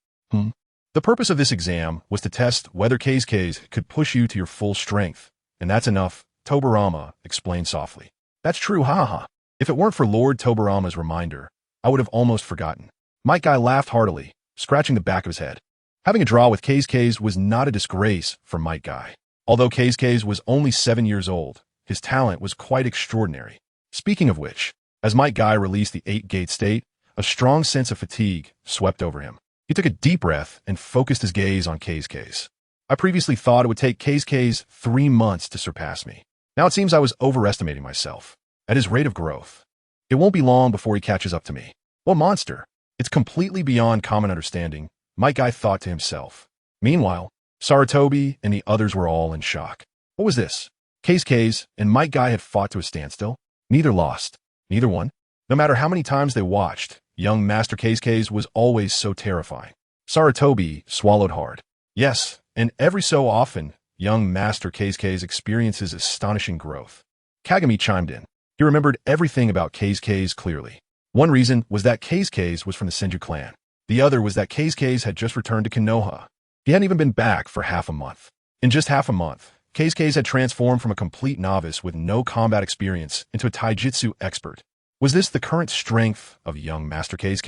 The purpose of this exam was to test whether Keisuke's could push you to your full strength, and that's enough, Tobirama explained softly. That's true, haha. If it weren't for Lord Tobirama's reminder, I would have almost forgotten. Might Guy laughed heartily, scratching the back of his head. Having a draw with Keisuke's was not a disgrace for Might Guy. Although Keisuke's was only 7 years old, his talent was quite extraordinary. Speaking of which, as Might Guy released the 8-gate state, a strong sense of fatigue swept over him. He took a deep breath and focused his gaze on Keisuke's. I previously thought it would take Keisuke's 3 months to surpass me. Now it seems I was overestimating myself. At his rate of growth, it won't be long before he catches up to me. What monster? It's completely beyond common understanding, Might Guy thought to himself. Meanwhile, Sarutobi and the others were all in shock. What was this? Keisuke's and Might Guy had fought to a standstill. Neither lost. Neither won. No matter how many times they watched, young Master Keisuke's was always so terrifying. Sarutobi swallowed hard. Yes, and every so often, young Master Keisuke's experiences astonishing growth. Kagami chimed in. He remembered everything about K's clearly. One reason was that K's was from the Senju clan. The other was that K's had just returned to Konoha. He hadn't even been back for half a month. In just half a month, K's had transformed from a complete novice with no combat experience into a taijutsu expert. Was this the current strength of young Master K's?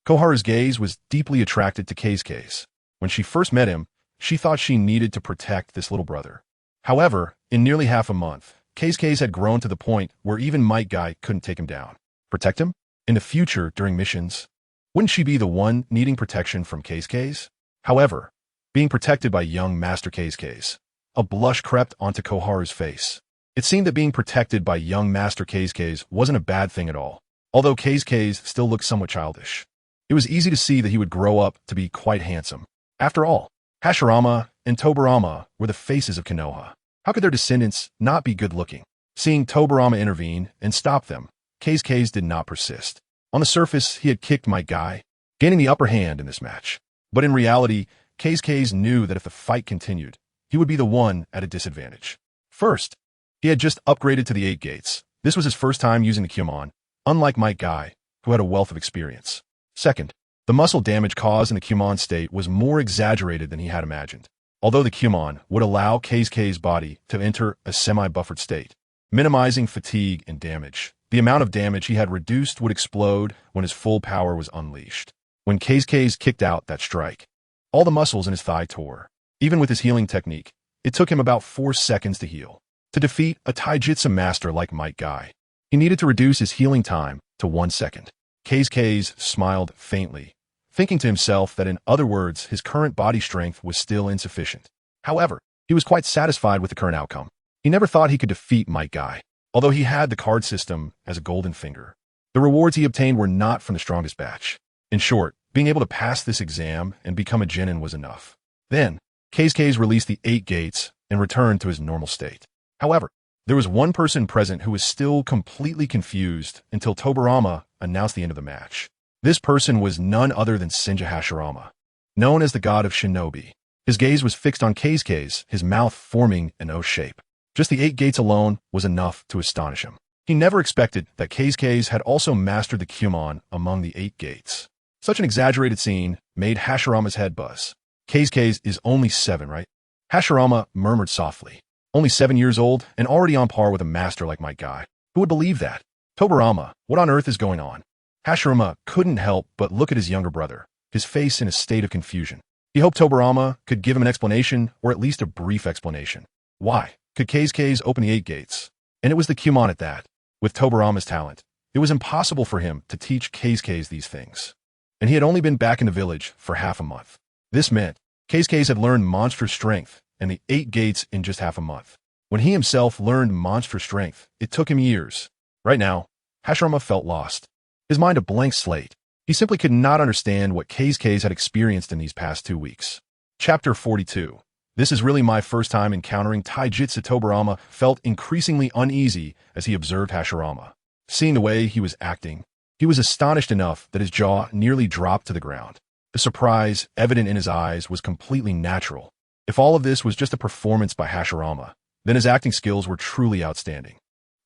Koharu's gaze was deeply attracted to K's. When she first met him, she thought she needed to protect this little brother. However, in nearly half a month, K's had grown to the point where even Might Guy couldn't take him down. Protect him? In the future, during missions? Wouldn't she be the one needing protection from K's? However, being protected by young Master K's. A blush crept onto Koharu's face. It seemed that being protected by young Master K's wasn't a bad thing at all, although K's still looked somewhat childish. It was easy to see that he would grow up to be quite handsome. After all, Hashirama and Tobirama were the faces of Konoha. How could their descendants not be good-looking? Seeing Tobirama intervene and stop them, K's did not persist. On the surface, he had kicked Might Guy, gaining the upper hand in this match. But in reality, K's knew that if the fight continued, he would be the one at a disadvantage. First, he had just upgraded to the 8 gates. This was his first time using the Kyumon, unlike Might Guy, who had a wealth of experience. Second, the muscle damage caused in the Kyumon state was more exaggerated than he had imagined. Although the Kyumon would allow K's body to enter a semi-buffered state, minimizing fatigue and damage, the amount of damage he had reduced would explode when his full power was unleashed. When K's kicked out that strike, all the muscles in his thigh tore. Even with his healing technique, it took him about 4 seconds to heal. To defeat a taijutsu master like Might Guy, he needed to reduce his healing time to 1 second. K's smiled faintly, thinking to himself that in other words, his current body strength was still insufficient. However, he was quite satisfied with the current outcome. He never thought he could defeat Might Guy, although he had the card system as a golden finger. The rewards he obtained were not from the strongest batch. In short, being able to pass this exam and become a genin was enough. Then, K's released the 8 gates and returned to his normal state. However, there was one person present who was still completely confused until Tobirama announced the end of the match. This person was none other than Senju Hashirama, known as the God of Shinobi. His gaze was fixed on K's, his mouth forming an O shape. Just the 8 gates alone was enough to astonish him. He never expected that K's had also mastered the Kyumon among the 8 gates. Such an exaggerated scene made Hashirama's head buzz. K's is only 7, right? Hashirama murmured softly. Only 7 years old and already on par with a master like Might Guy. Who would believe that? Tobirama, what on earth is going on? Hashirama couldn't help but look at his younger brother, his face in a state of confusion. He hoped Tobirama could give him an explanation, or at least a brief explanation. Why could K's open the 8 gates? And it was the Kyumon at that. With Tobirama's talent, it was impossible for him to teach K's these things. And he had only been back in the village for half a month. This meant K's had learned monstrous strength and the 8 gates in just half a month. When he himself learned monstrous strength, it took him years. Right now, Hashirama felt lost. His mind a blank slate. He simply could not understand what K's had experienced in these past 2 weeks. Chapter 42. This is really my first time encountering taijutsu. Tobirama felt increasingly uneasy as he observed Hashirama. Seeing the way he was acting, he was astonished enough that his jaw nearly dropped to the ground. The surprise evident in his eyes was completely natural. If all of this was just a performance by Hashirama, then his acting skills were truly outstanding.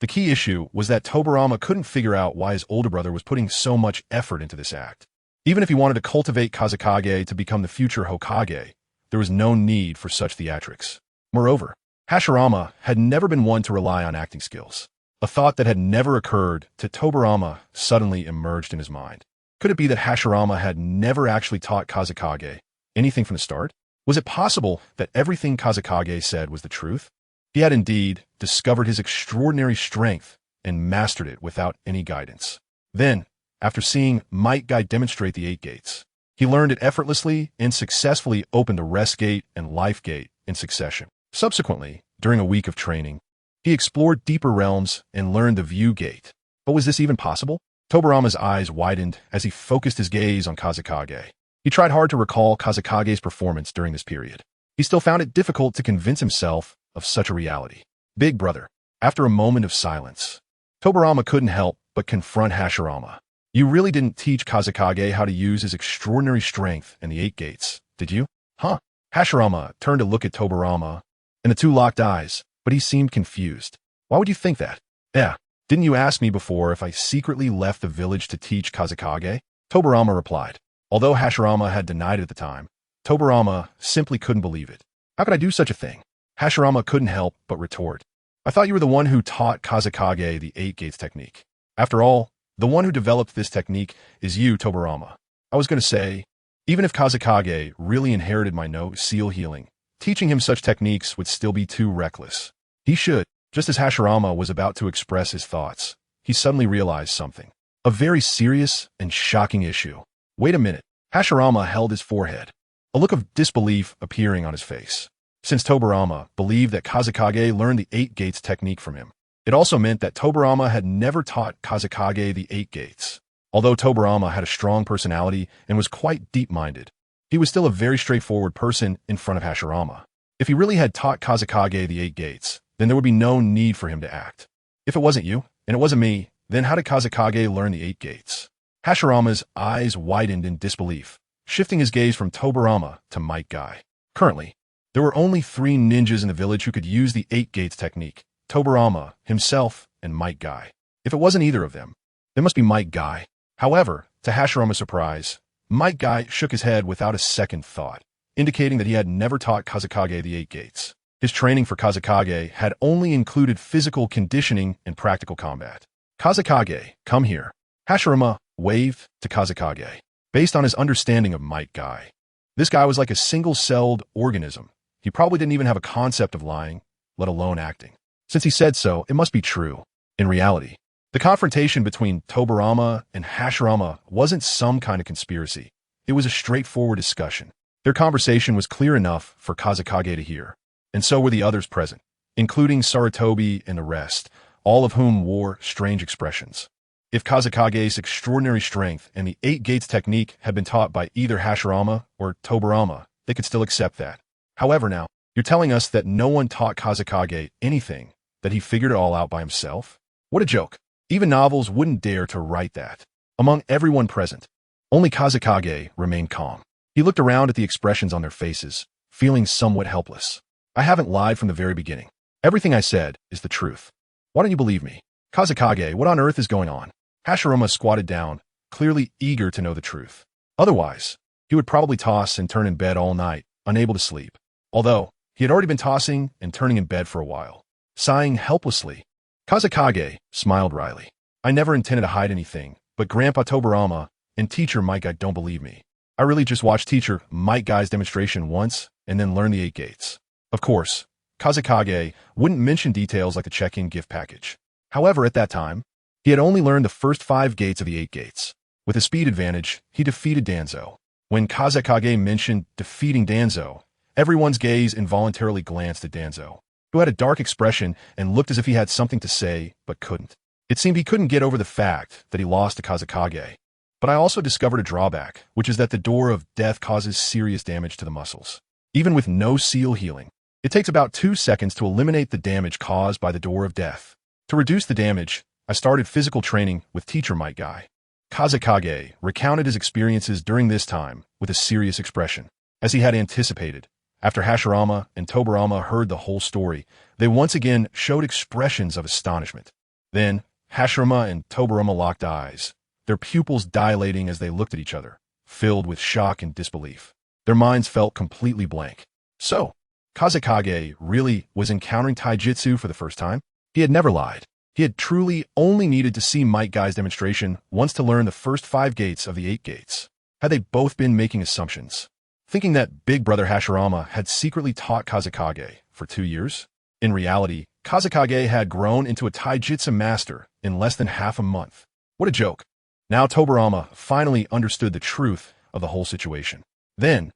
The key issue was that Tobirama couldn't figure out why his older brother was putting so much effort into this act. Even if he wanted to cultivate Kazekage to become the future Hokage, there was no need for such theatrics. Moreover, Hashirama had never been one to rely on acting skills. A thought that had never occurred to Tobirama suddenly emerged in his mind. Could it be that Hashirama had never actually taught Kazekage anything from the start? Was it possible that everything Kazekage said was the truth? He had indeed discovered his extraordinary strength and mastered it without any guidance. Then, after seeing Might Guy demonstrate the 8 gates, he learned it effortlessly and successfully opened the Rest Gate and Life Gate in succession. Subsequently, during a week of training, he explored deeper realms and learned the View Gate. But was this even possible? Tobirama's eyes widened as he focused his gaze on Kazekage. He tried hard to recall Kazekage's performance during this period. He still found it difficult to convince himself of such a reality. Big brother, after a moment of silence, Tobirama couldn't help but confront Hashirama. You really didn't teach Kazekage how to use his extraordinary strength and the 8 gates, did you? Huh? Hashirama turned to look at Tobirama, and the two locked eyes, but he seemed confused. Why would you think that? Yeah, didn't you ask me before if I secretly left the village to teach Kazekage? Tobirama replied. Although Hashirama had denied it at the time, Tobirama simply couldn't believe it. How could I do such a thing? Hashirama couldn't help but retort. I thought you were the one who taught Kazekage the 8 gates technique. After all, the one who developed this technique is you, Tobirama. I was going to say, even if Kazekage really inherited my no-seal healing, teaching him such techniques would still be too reckless. He should. Just as Hashirama was about to express his thoughts, he suddenly realized something. A very serious and shocking issue. Wait a minute. Hashirama held his forehead, a look of disbelief appearing on his face. Since Tobirama believed that Kazekage learned the 8 gates technique from him, it also meant that Tobirama had never taught Kazekage the 8 gates. Although Tobirama had a strong personality and was quite deep-minded, he was still a very straightforward person in front of Hashirama. If he really had taught Kazekage the 8 gates, then there would be no need for him to act. If it wasn't you, and it wasn't me, then how did Kazekage learn the 8 gates? Hashirama's eyes widened in disbelief, shifting his gaze from Tobirama to Might Guy. Currently, there were only 3 ninjas in the village who could use the 8 gates technique: Tobirama, himself, and Might Guy. If it wasn't either of them, there must be Might Guy. However, to Hashirama's surprise, Might Guy shook his head without a second thought, indicating that he had never taught Kazekage the 8 gates. His training for Kazekage had only included physical conditioning and practical combat. Kazekage, come here. Hashirama waved to Kazekage. Based on his understanding of Might Guy, this guy was like a single-celled organism. He probably didn't even have a concept of lying, let alone acting. Since he said so, it must be true. In reality, the confrontation between Tobirama and Hashirama wasn't some kind of conspiracy. It was a straightforward discussion. Their conversation was clear enough for Kazekage to hear, and so were the others present, including Sarutobi and the rest, all of whom wore strange expressions. If Kazekage's extraordinary strength and the 8 gates technique had been taught by either Hashirama or Tobirama, they could still accept that. However, now, you're telling us that no one taught Kazekage anything, that he figured it all out by himself? What a joke. Even novels wouldn't dare to write that. Among everyone present, only Kazekage remained calm. He looked around at the expressions on their faces, feeling somewhat helpless. I haven't lied from the very beginning. Everything I said is the truth. Why don't you believe me? Kazekage, what on earth is going on? Hashirama squatted down, clearly eager to know the truth. Otherwise, he would probably toss and turn in bed all night, unable to sleep. Although, he had already been tossing and turning in bed for a while. Sighing helplessly, Kazekage smiled wryly. I never intended to hide anything, but Grandpa Tobirama and Teacher Might Guy don't believe me. I really just watched Teacher Might Guy's demonstration once and then learned the 8 gates. Of course, Kazekage wouldn't mention details like the check-in gift package. However, at that time, he had only learned the first 5 gates of the 8 gates. With a speed advantage, he defeated Danzo. When Kazekage mentioned defeating Danzo, everyone's gaze involuntarily glanced at Danzo, who had a dark expression and looked as if he had something to say, but couldn't. It seemed he couldn't get over the fact that he lost to Kazekage. But I also discovered a drawback, which is that the door of death causes serious damage to the muscles. Even with no seal healing, it takes about 2 seconds to eliminate the damage caused by the door of death. To reduce the damage, I started physical training with Teacher Might Guy. Kazekage recounted his experiences during this time with a serious expression. As he had anticipated, after Hashirama and Tobirama heard the whole story, they once again showed expressions of astonishment. Then, Hashirama and Tobirama locked eyes, their pupils dilating as they looked at each other, filled with shock and disbelief. Their minds felt completely blank. So, Kazekage really was encountering taijutsu for the first time? He had never lied. He had truly only needed to see Might Guy's demonstration once to learn the first 5 gates of the 8 gates. Had they both been making assumptions, thinking that Big Brother Hashirama had secretly taught Kazekage for 2 years? In reality, Kazekage had grown into a taijutsu master in less than half a month. What a joke. Now Tobirama finally understood the truth of the whole situation. Then,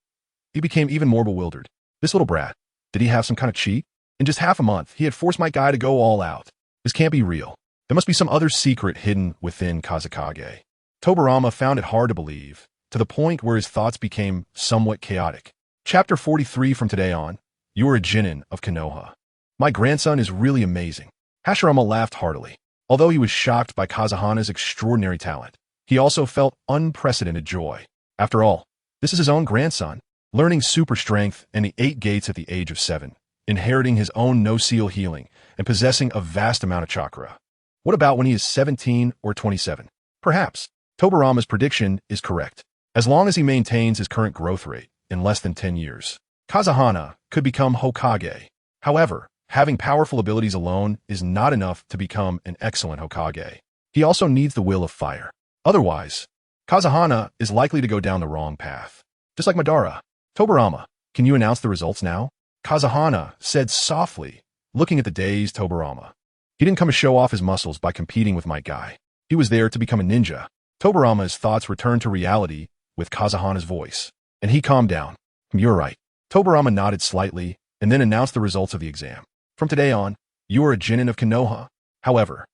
he became even more bewildered. This little brat, did he have some kind of cheat? In just half a month, he had forced Might Guy to go all out. This can't be real. There must be some other secret hidden within Kazekage. Tobirama found it hard to believe, to the point where his thoughts became somewhat chaotic. Chapter 43 from today on, you are a Genin of Konoha. My grandson is really amazing. Hashirama laughed heartily. Although he was shocked by Kazahana's extraordinary talent, he also felt unprecedented joy. After all, this is his own grandson, learning super strength and the 8 gates at the age of 7. inheriting his own no-seal healing and possessing a vast amount of chakra. What about when he is 17 or 27? Perhaps. Tobirama's prediction is correct. As long as he maintains his current growth rate in less than 10 years, Kazahana could become Hokage. However, having powerful abilities alone is not enough to become an excellent Hokage. He also needs the will of fire. Otherwise, Kazahana is likely to go down the wrong path. Just like Madara. Tobirama, can you announce the results now? Kazahana said softly, looking at the dazed Tobirama. He didn't come to show off his muscles by competing with my guy. He was there to become a ninja. Tobirama's thoughts returned to reality with Kazahana's voice, and he calmed down. You're right. Tobirama nodded slightly and then announced the results of the exam. From today on, you are a Chunin of Konoha. However,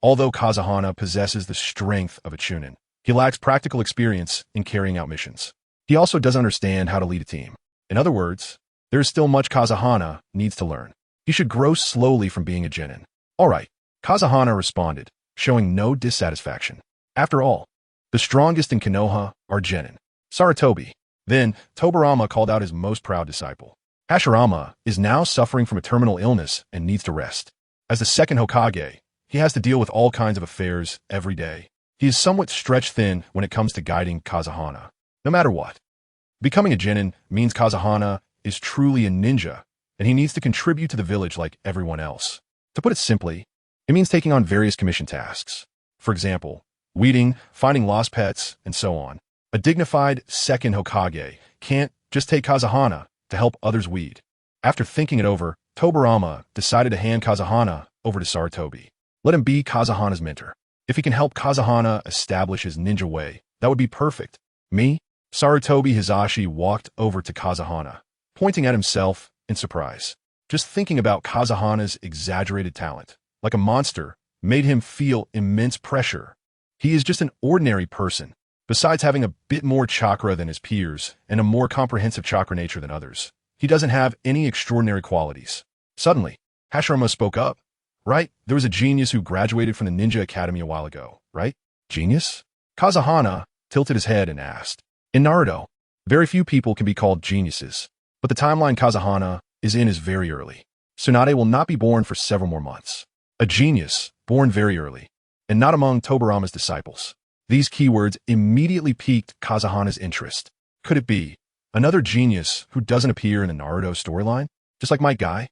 although Kazahana possesses the strength of a Chunin, he lacks practical experience in carrying out missions. He also doesn't understand how to lead a team. In other words, there is still much Kazahana needs to learn. He should grow slowly from being a Chunin. All right, Kazahana responded, showing no dissatisfaction. After all, the strongest in Konoha are Chunin. Sarutobi. Then, Tobirama called out his most proud disciple. Hashirama is now suffering from a terminal illness and needs to rest. As the second Hokage, he has to deal with all kinds of affairs every day. He is somewhat stretched thin when it comes to guiding Kazahana. No matter what. Becoming a Chunin means Kazahana is truly a ninja, and he needs to contribute to the village like everyone else. To put it simply, it means taking on various commission tasks. For example, weeding, finding lost pets, and so on. A dignified second Hokage can't just take Kazahana to help others weed. After thinking it over, Tobirama decided to hand Kazahana over to Sarutobi. Let him be Kazahana's mentor. If he can help Kazahana establish his ninja way, that would be perfect. Me? Sarutobi Hizashi walked over to Kazahana, pointing at himself in surprise. Just thinking about Kazahana's exaggerated talent, like a monster, made him feel immense pressure. He is just an ordinary person, besides having a bit more chakra than his peers and a more comprehensive chakra nature than others. He doesn't have any extraordinary qualities. Suddenly, Hashirama spoke up. Right? There was a genius who graduated from the Ninja Academy a while ago, right? Genius? Kazahana tilted his head and asked. In Naruto, very few people can be called geniuses, but the timeline Kazahana is in is very early. Tsunade will not be born for several more months. A genius, born very early, and not among Tobirama's disciples. These keywords immediately piqued Kazahana's interest. Could it be another genius who doesn't appear in the Naruto storyline? Just like my guy?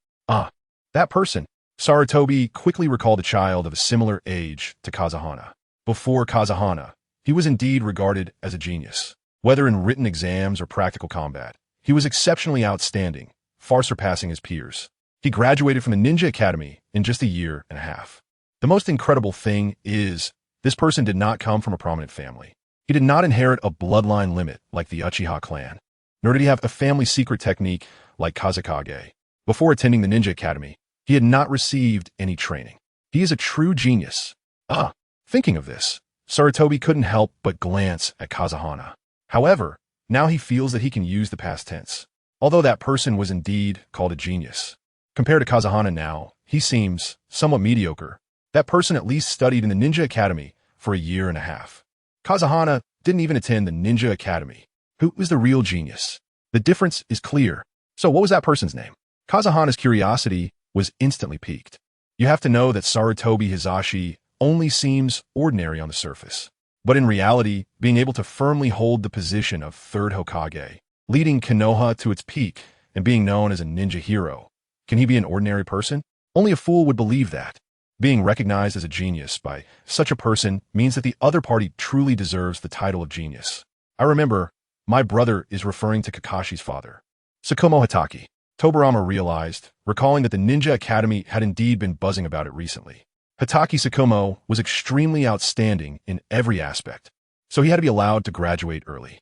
That person. Sarutobi quickly recalled a child of a similar age to Kazahana. Before Kazahana, he was indeed regarded as a genius. Whether in written exams or practical combat, he was exceptionally outstanding, far surpassing his peers. He graduated from the Ninja Academy in just a year and a half. The most incredible thing is, this person did not come from a prominent family. He did not inherit a bloodline limit like the Uchiha clan, nor did he have a family secret technique like Kazekage. Before attending the Ninja Academy, he had not received any training. He is a true genius. Thinking of this, Sarutobi couldn't help but glance at Kazahana. However, now he feels that he can use the past tense. Although that person was indeed called a genius. Compared to Kazahana now, he seems somewhat mediocre. That person at least studied in the Ninja Academy for a year and a half. Kazahana didn't even attend the Ninja Academy. Who is the real genius? The difference is clear. So what was that person's name? Kazahana's curiosity was instantly piqued. You have to know that Sarutobi Hizashi only seems ordinary on the surface. But in reality, being able to firmly hold the position of third Hokage, leading Konoha to its peak, and being known as a ninja hero, can he be an ordinary person? Only a fool would believe that. Being recognized as a genius by such a person means that the other party truly deserves the title of genius. I remember, my brother is referring to Kakashi's father. Tsukumo Hatake. Tobirama realized, recalling that the Ninja Academy had indeed been buzzing about it recently. Hatake Tsukumo was extremely outstanding in every aspect, so he had to be allowed to graduate early.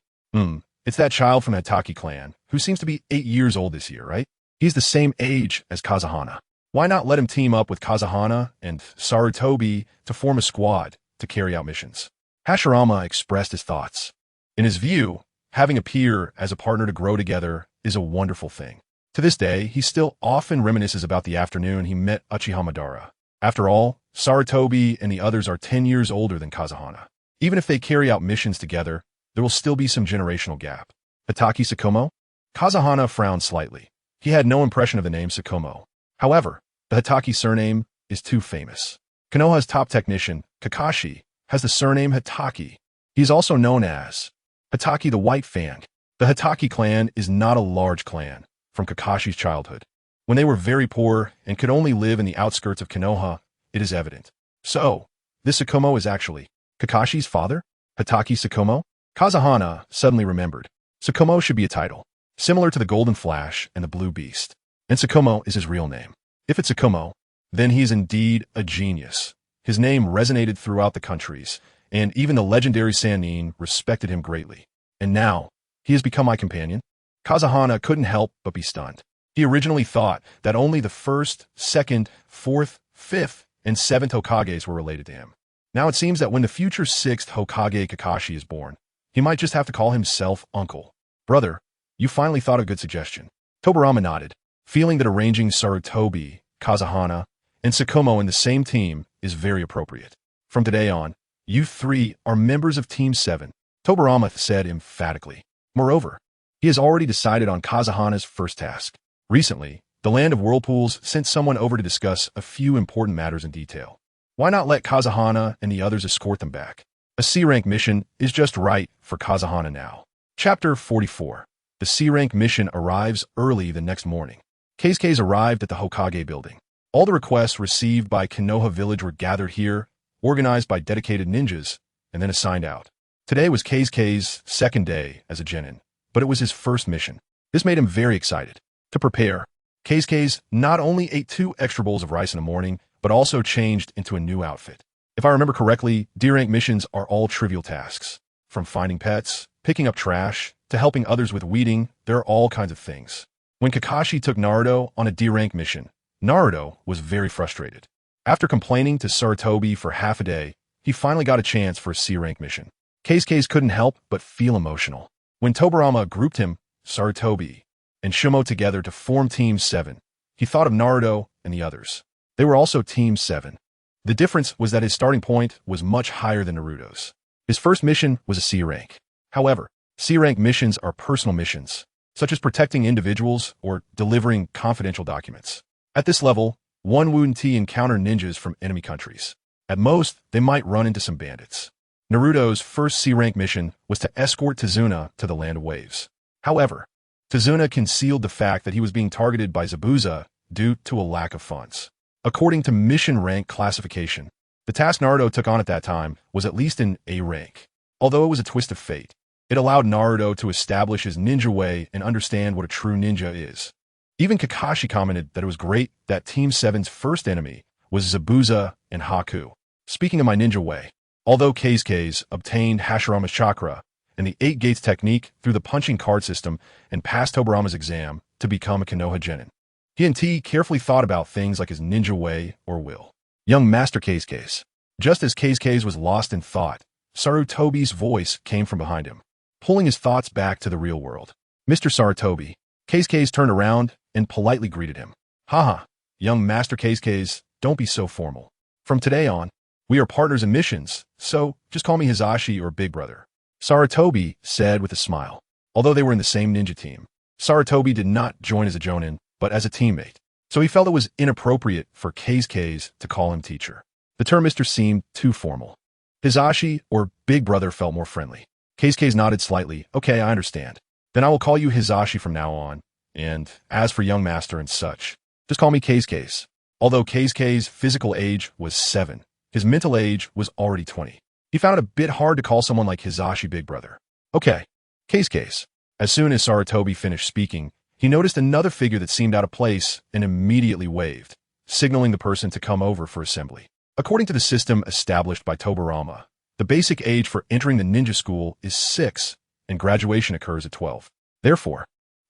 It's that child from the Hatake clan, who seems to be 8 years old this year, right? He's the same age as Kazahana. Why not let him team up with Kazahana and Sarutobi to form a squad to carry out missions? Hashirama expressed his thoughts. In his view, having a peer as a partner to grow together is a wonderful thing. To this day, he still often reminisces about the afternoon he met Uchiha Madara. After all, Sarutobi and the others are 10 years older than Kazahana. Even if they carry out missions together, there will still be some generational gap. Hatake Tsukumo? Kazahana frowned slightly. He had no impression of the name Tsukumo. However, the Hitaki surname is too famous. Konoha's top technician, Kakashi, has the surname Hitaki. He is also known as Hitaki the White Fang. The Hitaki clan is not a large clan from Kakashi's childhood. When they were very poor and could only live in the outskirts of Konoha, it is evident. So, this Tsukumo is actually Kakashi's father? Hitaki Tsukumo? Kazahana suddenly remembered. Tsukumo should be a title, similar to the Golden Flash and the Blue Beast. And Tsukumo is his real name. If it's Tsukumo, then he is indeed a genius. His name resonated throughout the countries, and even the legendary Sannin respected him greatly. And now, he has become my companion? Kazahana couldn't help but be stunned. He originally thought that only the first, second, fourth, fifth, and seventh Hokages were related to him. Now it seems that when the future sixth Hokage Kakashi is born, he might just have to call himself Uncle. Brother, you finally thought of a good suggestion. Tobirama nodded, feeling that arranging Sarutobi, Kazahana, and Tsukumo in the same team is very appropriate. From today on, you three are members of Team 7, Tobirama said emphatically. Moreover, he has already decided on Kazahana's first task. Recently, the Land of Whirlpools sent someone over to discuss a few important matters in detail. Why not let Kazahana and the others escort them back? A C-rank mission is just right for Kazahana now. Chapter 44. The C-rank mission arrives early the next morning. Keisuke's arrived at the Hokage building. All the requests received by Konoha village were gathered here, organized by dedicated ninjas, and then assigned out. Today was Keisuke's second day as a genin, but it was his first mission. This made him very excited. To prepare, Keisuke's not only ate 2 extra bowls of rice in the morning, but also changed into a new outfit. If I remember correctly, D-rank missions are all trivial tasks. From finding pets, picking up trash, to helping others with weeding, there are all kinds of things. When Kakashi took Naruto on a D-rank mission, Naruto was very frustrated. After complaining to Sarutobi for half a day, he finally got a chance for a C-rank mission. Keisuke couldn't help but feel emotional. When Tobirama grouped him, Sarutobi, and Shumo together to form Team 7, he thought of Naruto and the others. They were also Team 7. The difference was that his starting point was much higher than Naruto's. His first mission was a C-rank. However, C-rank missions are personal missions, such as protecting individuals or delivering confidential documents. At this level, one wouldn't encounter ninjas from enemy countries. At most, they might run into some bandits. Naruto's first C-rank mission was to escort Tsunade to the Land of Waves. However, Tsunade concealed the fact that he was being targeted by Zabuza due to a lack of funds. According to mission rank classification, the task Naruto took on at that time was at least an A rank. Although it was a twist of fate, it allowed Naruto to establish his ninja way and understand what a true ninja is. Even Kakashi commented that it was great that Team 7's first enemy was Zabuza and Haku. Speaking of my ninja way, although Keisuke obtained Hashirama's chakra and the 8 gates technique through the punching card system and passed Tobirama's exam to become a Konoha genin, he and T carefully thought about things like his ninja way or will. Young Master Keisuke. Just as Keisuke was lost in thought, Sarutobi's voice came from behind him, pulling his thoughts back to the real world. Mr. Sarutobi. Keisuke turned around and politely greeted him. Haha, young Master Keisuke, don't be so formal. From today on, we are partners in missions, so just call me Hizashi or Big Brother. Sarutobi said with a smile. Although they were in the same ninja team, Sarutobi did not join as a jonin, but as a teammate, so he felt it was inappropriate for Keisuke to call him teacher. The term Mr. seemed too formal. Hizashi or Big Brother felt more friendly. Keisuke nodded slightly. Okay, I understand. Then I will call you Hizashi from now on, and as for young master and such, just call me Keisuke. Although Keisuke's physical age was 7, his mental age was already 20. He found it a bit hard to call someone like Hizashi Big Brother. Okay, Keisuke. As soon as Sarutobi finished speaking, he noticed another figure that seemed out of place and immediately waved, signaling the person to come over for assembly. According to the system established by Tobirama, the basic age for entering the ninja school is 6, and graduation occurs at 12. Therefore,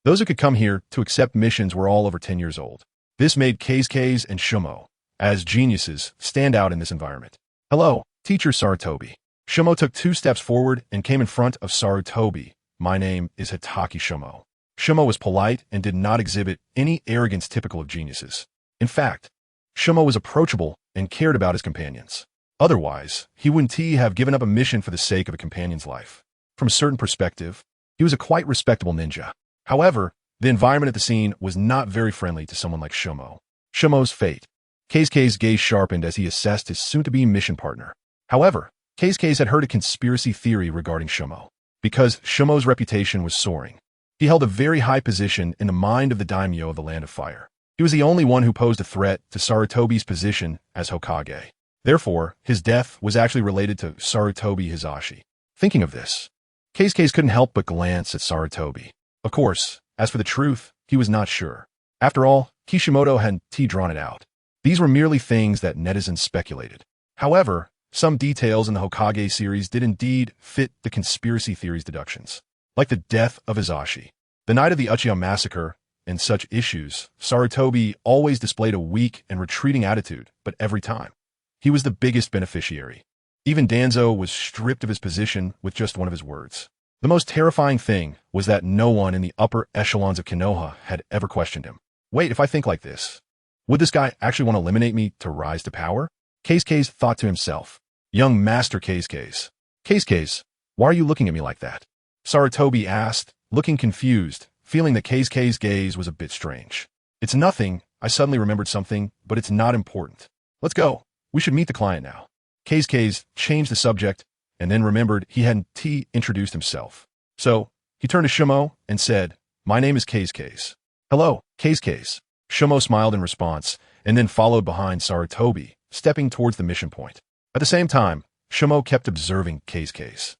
those who could come here to accept missions were all over 10 years old. This made Keisuke and Shumo, as geniuses, stand out in this environment. Hello, teacher Sarutobi. Shumo took 2 steps forward and came in front of Sarutobi. My name is Hitaki Shumo. Shumo was polite and did not exhibit any arrogance typical of geniuses. In fact, Shumo was approachable and cared about his companions. Otherwise, he wouldn't have given up a mission for the sake of a companion's life. From a certain perspective, he was a quite respectable ninja. However, The environment at the scene was not very friendly to someone like Shumo. Shumo's fate. Keisuke's gaze sharpened as he assessed his soon-to-be mission partner. However, Keisuke had heard a conspiracy theory regarding Shumo. Because Shumo's reputation was soaring, he held a very high position in the mind of the daimyo of the Land of Fire. He was the only one who posed a threat to Sarutobi's position as Hokage. Therefore, his death was actually related to Sarutobi Hisashi. Thinking of this, Keisuke couldn't help but glance at Sarutobi. Of course, as for the truth, he was not sure. After all, Kishimoto hadn't drawn it out. These were merely things that netizens speculated. However, some details in the Hokage series did indeed fit the conspiracy theory's deductions. Like the death of Hisashi, the night of the Uchiha massacre, and such issues, Sarutobi always displayed a weak and retreating attitude, but every time, he was the biggest beneficiary. Even Danzo was stripped of his position with just one of his words. The most terrifying thing was that no one in the upper echelons of Konoha had ever questioned him. Wait, if I think like this, would this guy actually want to eliminate me to rise to power? Keisuke thought to himself. Young Master Keisuke. Keisuke, why are you looking at me like that? Sarutobi asked, looking confused, feeling that Keisuke's gaze was a bit strange. It's nothing, I suddenly remembered something, but it's not important. Let's go. We should meet the client now. Keisuke changed the subject, and then remembered he hadn't introduced himself. So, he turned to Shumo and said, My name is Keisuke. Hello, Keisuke. Shumo smiled in response, and then followed behind Sarutobi, stepping towards the mission point. At the same time, Shumo kept observing Keisuke.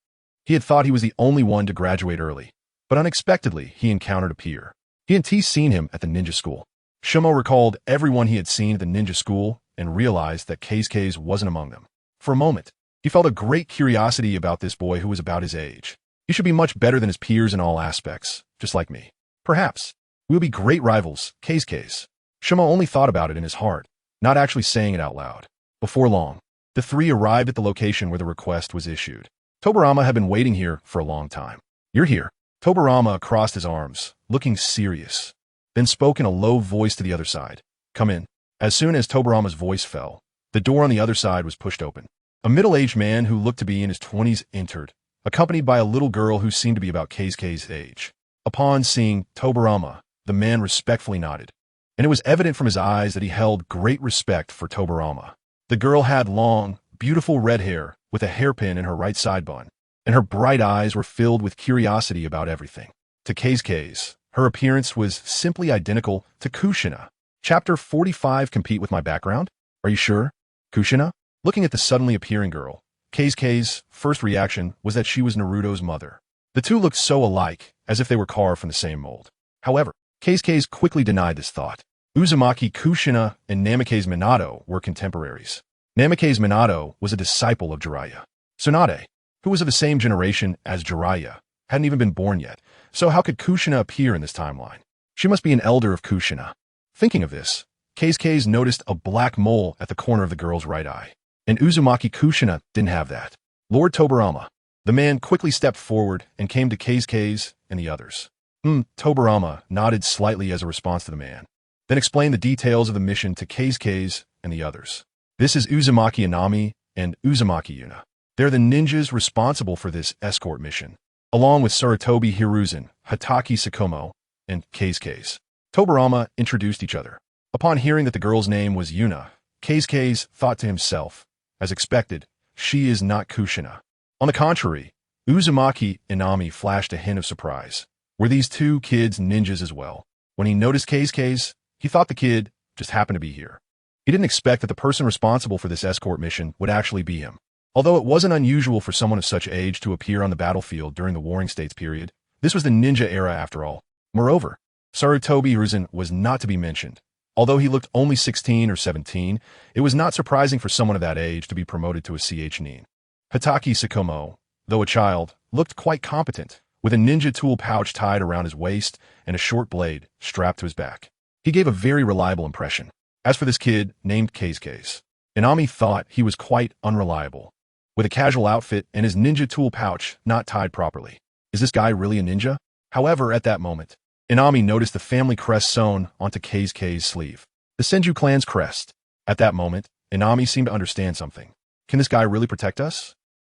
He had thought he was the only one to graduate early, but unexpectedly he encountered a peer. He had seen him at the ninja school. Shumo recalled everyone he had seen at the ninja school and realized that Keisuke wasn't among them. For a moment, he felt a great curiosity about this boy who was about his age. He should be much better than his peers in all aspects, just like me. Perhaps we'll be great rivals, Keisuke. Shumo only thought about it in his heart, not actually saying it out loud. Before long, the three arrived at the location where the request was issued. Tobirama had been waiting here for a long time. You're here. Tobirama crossed his arms, looking serious, then spoke in a low voice to the other side. Come in. As soon as Tobirama's voice fell, the door on the other side was pushed open. A middle-aged man who looked to be in his 20s entered, accompanied by a little girl who seemed to be about Keisuke's age. Upon seeing Tobirama, the man respectfully nodded, and it was evident from his eyes that he held great respect for Tobirama. The girl had long, beautiful red hair with a hairpin in her right side bun, and her bright eyes were filled with curiosity about everything. To Keisuke's, her appearance was simply identical to Kushina. Chapter 45 Compete with my background? Are you sure? Kushina? Looking at the suddenly appearing girl, Keisuke's first reaction was that she was Naruto's mother. The two looked so alike, as if they were carved from the same mold. However, Keisuke quickly denied this thought. Uzumaki Kushina and Namake's Minato were contemporaries. Namake's Minato was a disciple of Jiraiya. Tsunade, who was of the same generation as Jiraiya, hadn't even been born yet, so how could Kushina appear in this timeline? She must be an elder of Kushina. Thinking of this, Keisuke noticed a black mole at the corner of the girl's right eye, and Uzumaki Kushina didn't have that. Lord Tobirama. The man quickly stepped forward and came to Keisuke and the others. Tobirama nodded slightly as a response to the man, then explained the details of the mission to Keisuke and the others. This is Uzumaki Inami and Uzumaki Yuna. They're the ninjas responsible for this escort mission, along with Sarutobi Hiruzen, Hatake Sakomo, and Keisuke. Tobirama introduced each other. Upon hearing that the girl's name was Yuna, Keisuke thought to himself, as expected, she is not Kushina. On the contrary, Uzumaki Inami flashed a hint of surprise. Were these two kids ninjas as well? When he noticed Keisuke, he thought the kid just happened to be here. He didn't expect that the person responsible for this escort mission would actually be him. Although it wasn't unusual for someone of such age to appear on the battlefield during the Warring States period, this was the ninja era after all. Moreover, Sarutobi Hiruzen was not to be mentioned. Although he looked only 16 or 17, it was not surprising for someone of that age to be promoted to a CH nin. Hatake Sakomo, though a child, looked quite competent, with a ninja tool pouch tied around his waist and a short blade strapped to his back. He gave a very reliable impression. As for this kid, named Keisuke, Inami thought he was quite unreliable, with a casual outfit and his ninja tool pouch not tied properly. Is this guy really a ninja? However, at that moment, Inami noticed the family crest sewn onto Keisuke's sleeve. The Senju clan's crest. At that moment, Inami seemed to understand something. Can this guy really protect us?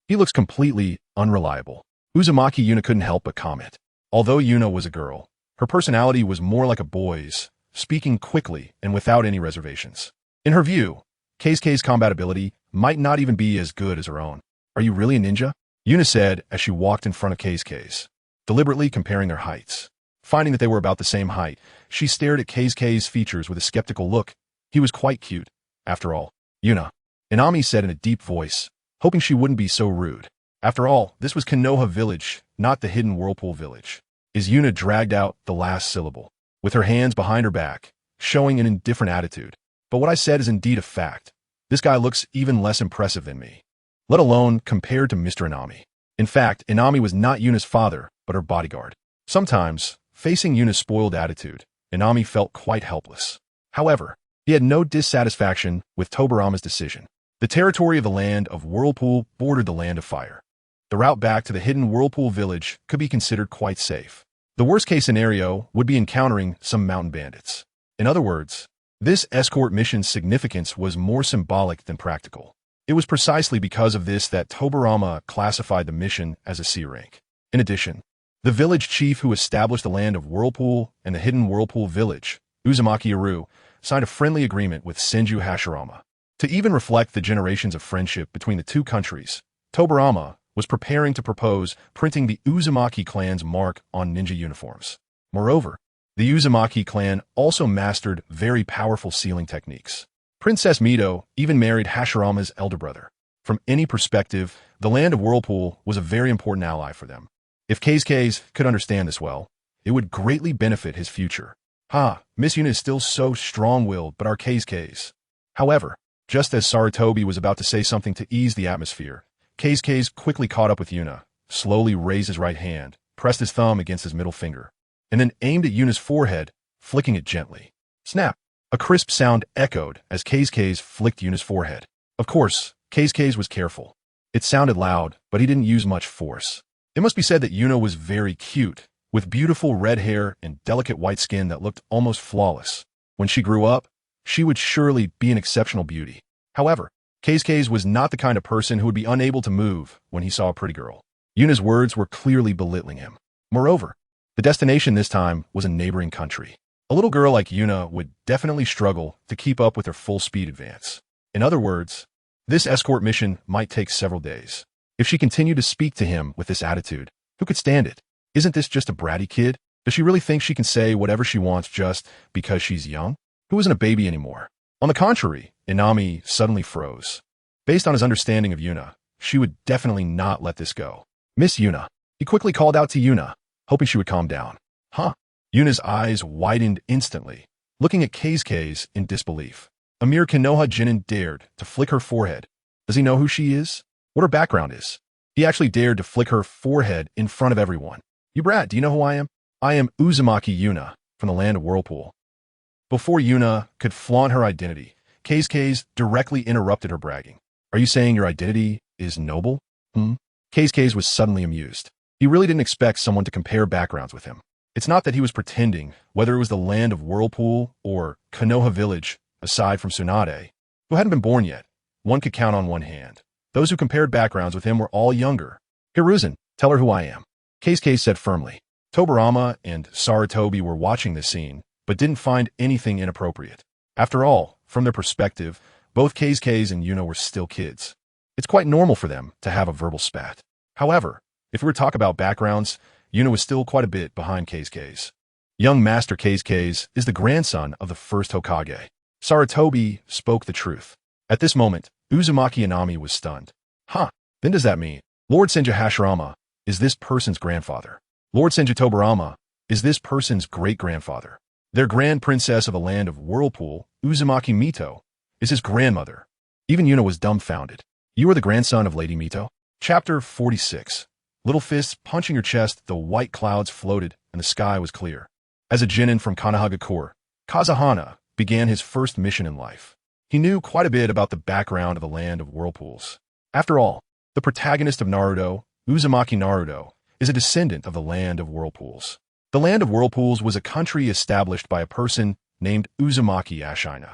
He looks completely unreliable. Uzumaki Yuna couldn't help but comment. Although Yuna was a girl, Her personality was more like a boy's, speaking quickly and without any reservations. In her view, Keisuke's combat ability might not even be as good as her own. Are you really a ninja? Yuna said as she walked in front of Keisuke's, deliberately comparing their heights. Finding that they were about the same height, she stared at Keisuke's features with a skeptical look. He was quite cute, after all. Yuna, Inami said in a deep voice, hoping she wouldn't be so rude. After all, this was Konoha village, not the hidden whirlpool village. As Yuna dragged out the last syllable, with her hands behind her back, showing an indifferent attitude. But what I said is indeed a fact. This guy looks even less impressive than me, let alone compared to Mr. Inami. In fact, Inami was not Yuna's father, but her bodyguard. Sometimes, facing Yuna's spoiled attitude, Inami felt quite helpless. However, he had no dissatisfaction with Tobirama's decision. The territory of the land of Whirlpool bordered the land of fire. The route back to the hidden Whirlpool village could be considered quite safe. The worst-case scenario would be encountering some mountain bandits. In other words, this escort mission's significance was more symbolic than practical. It was precisely because of this that Tobirama classified the mission as a C rank. In addition, the village chief who established the land of Whirlpool and the hidden Whirlpool village, Uzumaki Aru, signed a friendly agreement with Senju Hashirama. To even reflect the generations of friendship between the two countries, Tobirama was preparing to propose printing the Uzumaki clan's mark on ninja uniforms. Moreover, the Uzumaki clan also mastered very powerful sealing techniques. Princess Mito even married Hashirama's elder brother. From any perspective, the land of Whirlpool was a very important ally for them. If Keisuke could understand this well, it would greatly benefit his future. Miss Yuna is still so strong-willed, but our Keisuke. However, just as Sarutobi was about to say something to ease the atmosphere, Keisuke quickly caught up with Yuna, slowly raised his right hand, pressed his thumb against his middle finger, and then aimed at Yuna's forehead, flicking it gently. Snap! A crisp sound echoed as Keisuke flicked Yuna's forehead. Of course, Keisuke was careful. It sounded loud, but he didn't use much force. It must be said that Yuna was very cute, with beautiful red hair and delicate white skin that looked almost flawless. When she grew up, she would surely be an exceptional beauty. However, Keisuke was not the kind of person who would be unable to move when he saw a pretty girl. Yuna's words were clearly belittling him. Moreover, the destination this time was a neighboring country. A little girl like Yuna would definitely struggle to keep up with their full-speed advance. In other words, this escort mission might take several days. If she continued to speak to him with this attitude, who could stand it? Isn't this just a bratty kid? Does she really think she can say whatever she wants just because she's young? Who isn't a baby anymore? On the contrary, Inami suddenly froze. Based on his understanding of Yuna, she would definitely not let this go. Miss Yuna. He quickly called out to Yuna, hoping she would calm down. Yuna's eyes widened instantly, looking at Keisuke in disbelief. A mere Konoha Genin dared to flick her forehead. Does he know who she is? What her background is? He actually dared to flick her forehead in front of everyone. You brat, do you know who I am? I am Uzumaki Yuna, from the land of Whirlpool. Before Yuna could flaunt her identity, Keisuke directly interrupted her bragging. Are you saying your identity is noble? Keisuke was suddenly amused. He really didn't expect someone to compare backgrounds with him. It's not that he was pretending, whether it was the land of Whirlpool or Konoha village, aside from Tsunade, who hadn't been born yet. One could count on one hand. Those who compared backgrounds with him were all younger. Hiruzen, tell her who I am. Keisuke said firmly. Tobirama and Sarutobi were watching this scene, but didn't find anything inappropriate. After all, from their perspective, both Keisuke and Yuna were still kids. It's quite normal for them to have a verbal spat. However, if we were to talk about backgrounds, Yuna was still quite a bit behind Keisuke. Young Master Keisuke is the grandson of the first Hokage. Sarutobi spoke the truth. At this moment, Uzumaki Inami was stunned. Then does that mean Lord Senju Hashirama is this person's grandfather? Lord Senju Tobirama is this person's great-grandfather? Their grand princess of the land of Whirlpool, Uzumaki Mito, is his grandmother. Even Yuna was dumbfounded. You are the grandson of Lady Mito? Chapter 46. Little fists punching her chest, the white clouds floated, and the sky was clear. As a genin from Konohagakure, Kazuhana began his first mission in life. He knew quite a bit about the background of the land of whirlpools. After all, the protagonist of Naruto, Uzumaki Naruto, is a descendant of the land of whirlpools. The land of whirlpools was a country established by a person named Uzumaki Ashina.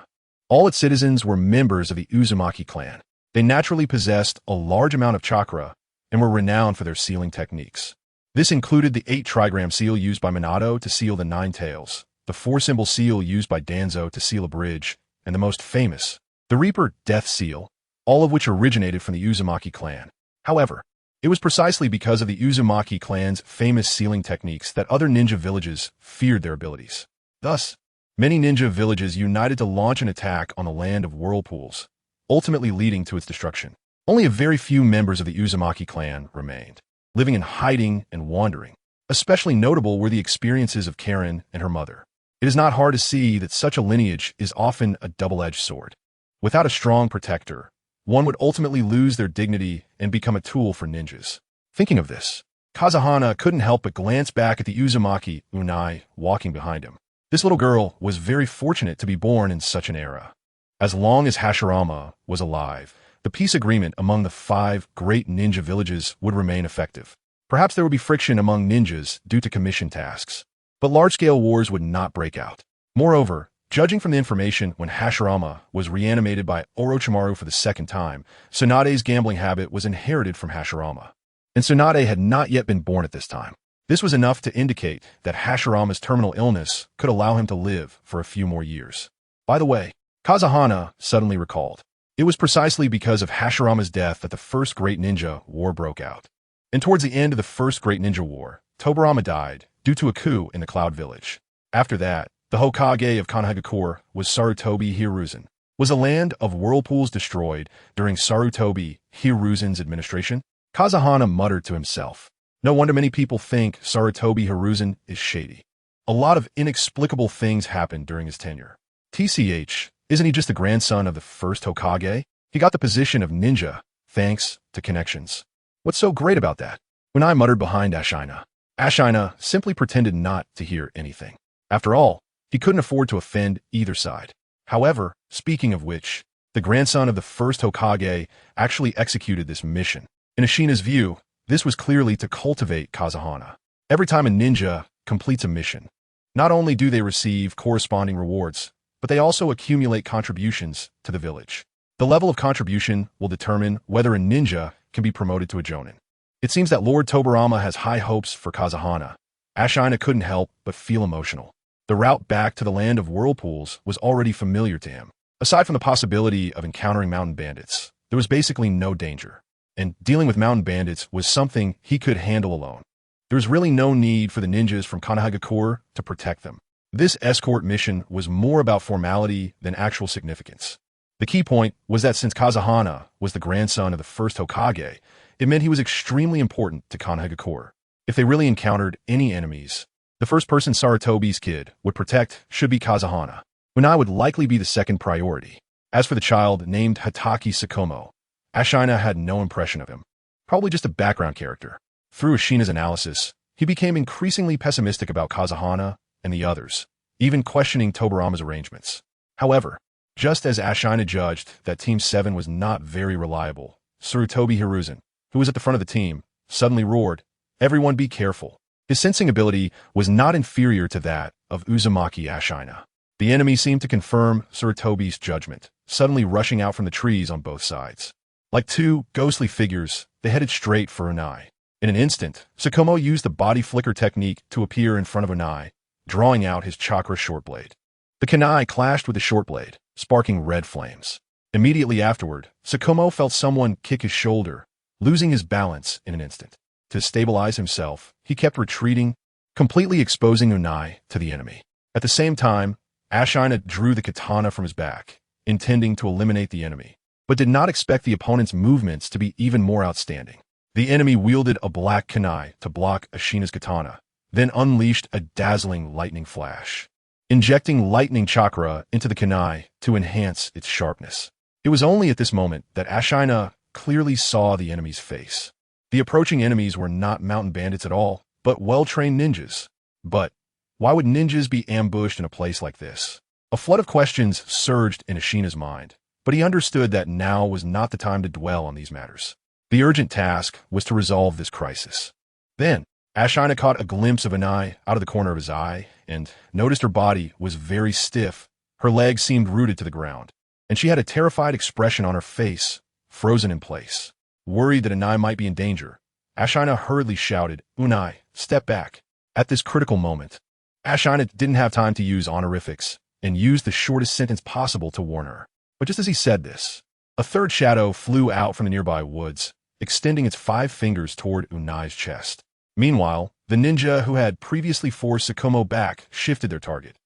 All its citizens were members of the Uzumaki clan. They naturally possessed a large amount of chakra and were renowned for their sealing techniques. This included the 8-trigram seal used by Minato to seal the 9 tails, the 4-symbol seal used by Danzo to seal a bridge, and the most famous, the Reaper Death Seal, all of which originated from the Uzumaki clan. However, it was precisely because of the Uzumaki clan's famous sealing techniques that other ninja villages feared their abilities. Thus, many ninja villages united to launch an attack on the land of whirlpools, ultimately leading to its destruction. Only a very few members of the Uzumaki clan remained, living in hiding and wandering. Especially notable were the experiences of Karen and her mother. It is not hard to see that such a lineage is often a double-edged sword. Without a strong protector, one would ultimately lose their dignity and become a tool for ninjas. Thinking of this, Kazuhana couldn't help but glance back at the Uzumaki Unai walking behind him. This little girl was very fortunate to be born in such an era. As long as Hashirama was alive, the peace agreement among the 5 great ninja villages would remain effective. Perhaps there would be friction among ninjas due to commission tasks, but large-scale wars would not break out. Moreover, judging from the information when Hashirama was reanimated by Orochimaru for the 2nd time, Tsunade's gambling habit was inherited from Hashirama, and Tsunade had not yet been born at this time. This was enough to indicate that Hashirama's terminal illness could allow him to live for a few more years. By the way, Kazuhana suddenly recalled, it was precisely because of Hashirama's death that the First Great Ninja War broke out. And towards the end of the First Great Ninja War, Tobirama died due to a coup in the Cloud Village. After that, the Hokage of Konoha was Sarutobi Hiruzen. Was a land of whirlpools destroyed during Sarutobi Hiruzen's administration? Kazuhana muttered to himself. No wonder many people think Sarutobi Hiruzen is shady. A lot of inexplicable things happened during his tenure. TCH, isn't he just the grandson of the first Hokage? He got the position of ninja, thanks to connections. What's so great about that? Unai muttered behind Ashina. Ashina simply pretended not to hear anything. After all, he couldn't afford to offend either side. However, speaking of which, the grandson of the first Hokage actually executed this mission. In Ashina's view, this was clearly to cultivate Kazuhana. Every time a ninja completes a mission, not only do they receive corresponding rewards, but they also accumulate contributions to the village. The level of contribution will determine whether a ninja can be promoted to a jonin. It seems that Lord Tobirama has high hopes for Kazuhana. Ashina couldn't help but feel emotional. The route back to the land of whirlpools was already familiar to him. Aside from the possibility of encountering mountain bandits, there was basically no danger. And dealing with mountain bandits was something he could handle alone. There was really no need for the ninjas from Konoha to protect them. This escort mission was more about formality than actual significance. The key point was that since Kazuhana was the grandson of the first Hokage, it meant he was extremely important to Konoha. If they really encountered any enemies, the first person Sarutobi's kid would protect should be Kazuhana. Unai would likely be the second priority. As for the child named Hataki Sakomo, Ashina had no impression of him. Probably just a background character. Through Ashina's analysis, he became increasingly pessimistic about Kazuhana and the others, even questioning Tobirama's arrangements. However, just as Ashina judged that Team 7 was not very reliable, Sarutobi Hiruzen, who was at the front of the team, suddenly roared, "Everyone be careful." His sensing ability was not inferior to that of Uzumaki Ashina. The enemy seemed to confirm Sarutobi's judgment, suddenly rushing out from the trees on both sides. Like 2 ghostly figures, they headed straight for Unai. In an instant, Sakomo used the body flicker technique to appear in front of Unai, drawing out his chakra short blade. The kunai clashed with the short blade, sparking red flames. Immediately afterward, Sakomo felt someone kick his shoulder, losing his balance in an instant. To stabilize himself, he kept retreating, completely exposing Unai to the enemy. At the same time, Ashina drew the katana from his back, intending to eliminate the enemy, but did not expect the opponent's movements to be even more outstanding. The enemy wielded a black kunai to block Ashina's katana, then unleashed a dazzling lightning flash, injecting lightning chakra into the kunai to enhance its sharpness. It was only at this moment that Ashina clearly saw the enemy's face. The approaching enemies were not mountain bandits at all, but well-trained ninjas. But why would ninjas be ambushed in a place like this? A flood of questions surged in Ashina's mind, but he understood that now was not the time to dwell on these matters. The urgent task was to resolve this crisis. Then, Ashina caught a glimpse of Unai out of the corner of his eye and noticed her body was very stiff. Her legs seemed rooted to the ground, and she had a terrified expression on her face, frozen in place. Worried that Unai might be in danger, Ashina hurriedly shouted, "Unai, step back." At this critical moment, Ashina didn't have time to use honorifics and used the shortest sentence possible to warn her. But just as he said this, a third shadow flew out from the nearby woods, extending its 5 fingers toward Unai's chest. Meanwhile, the ninja who had previously forced Sakomo back shifted their target,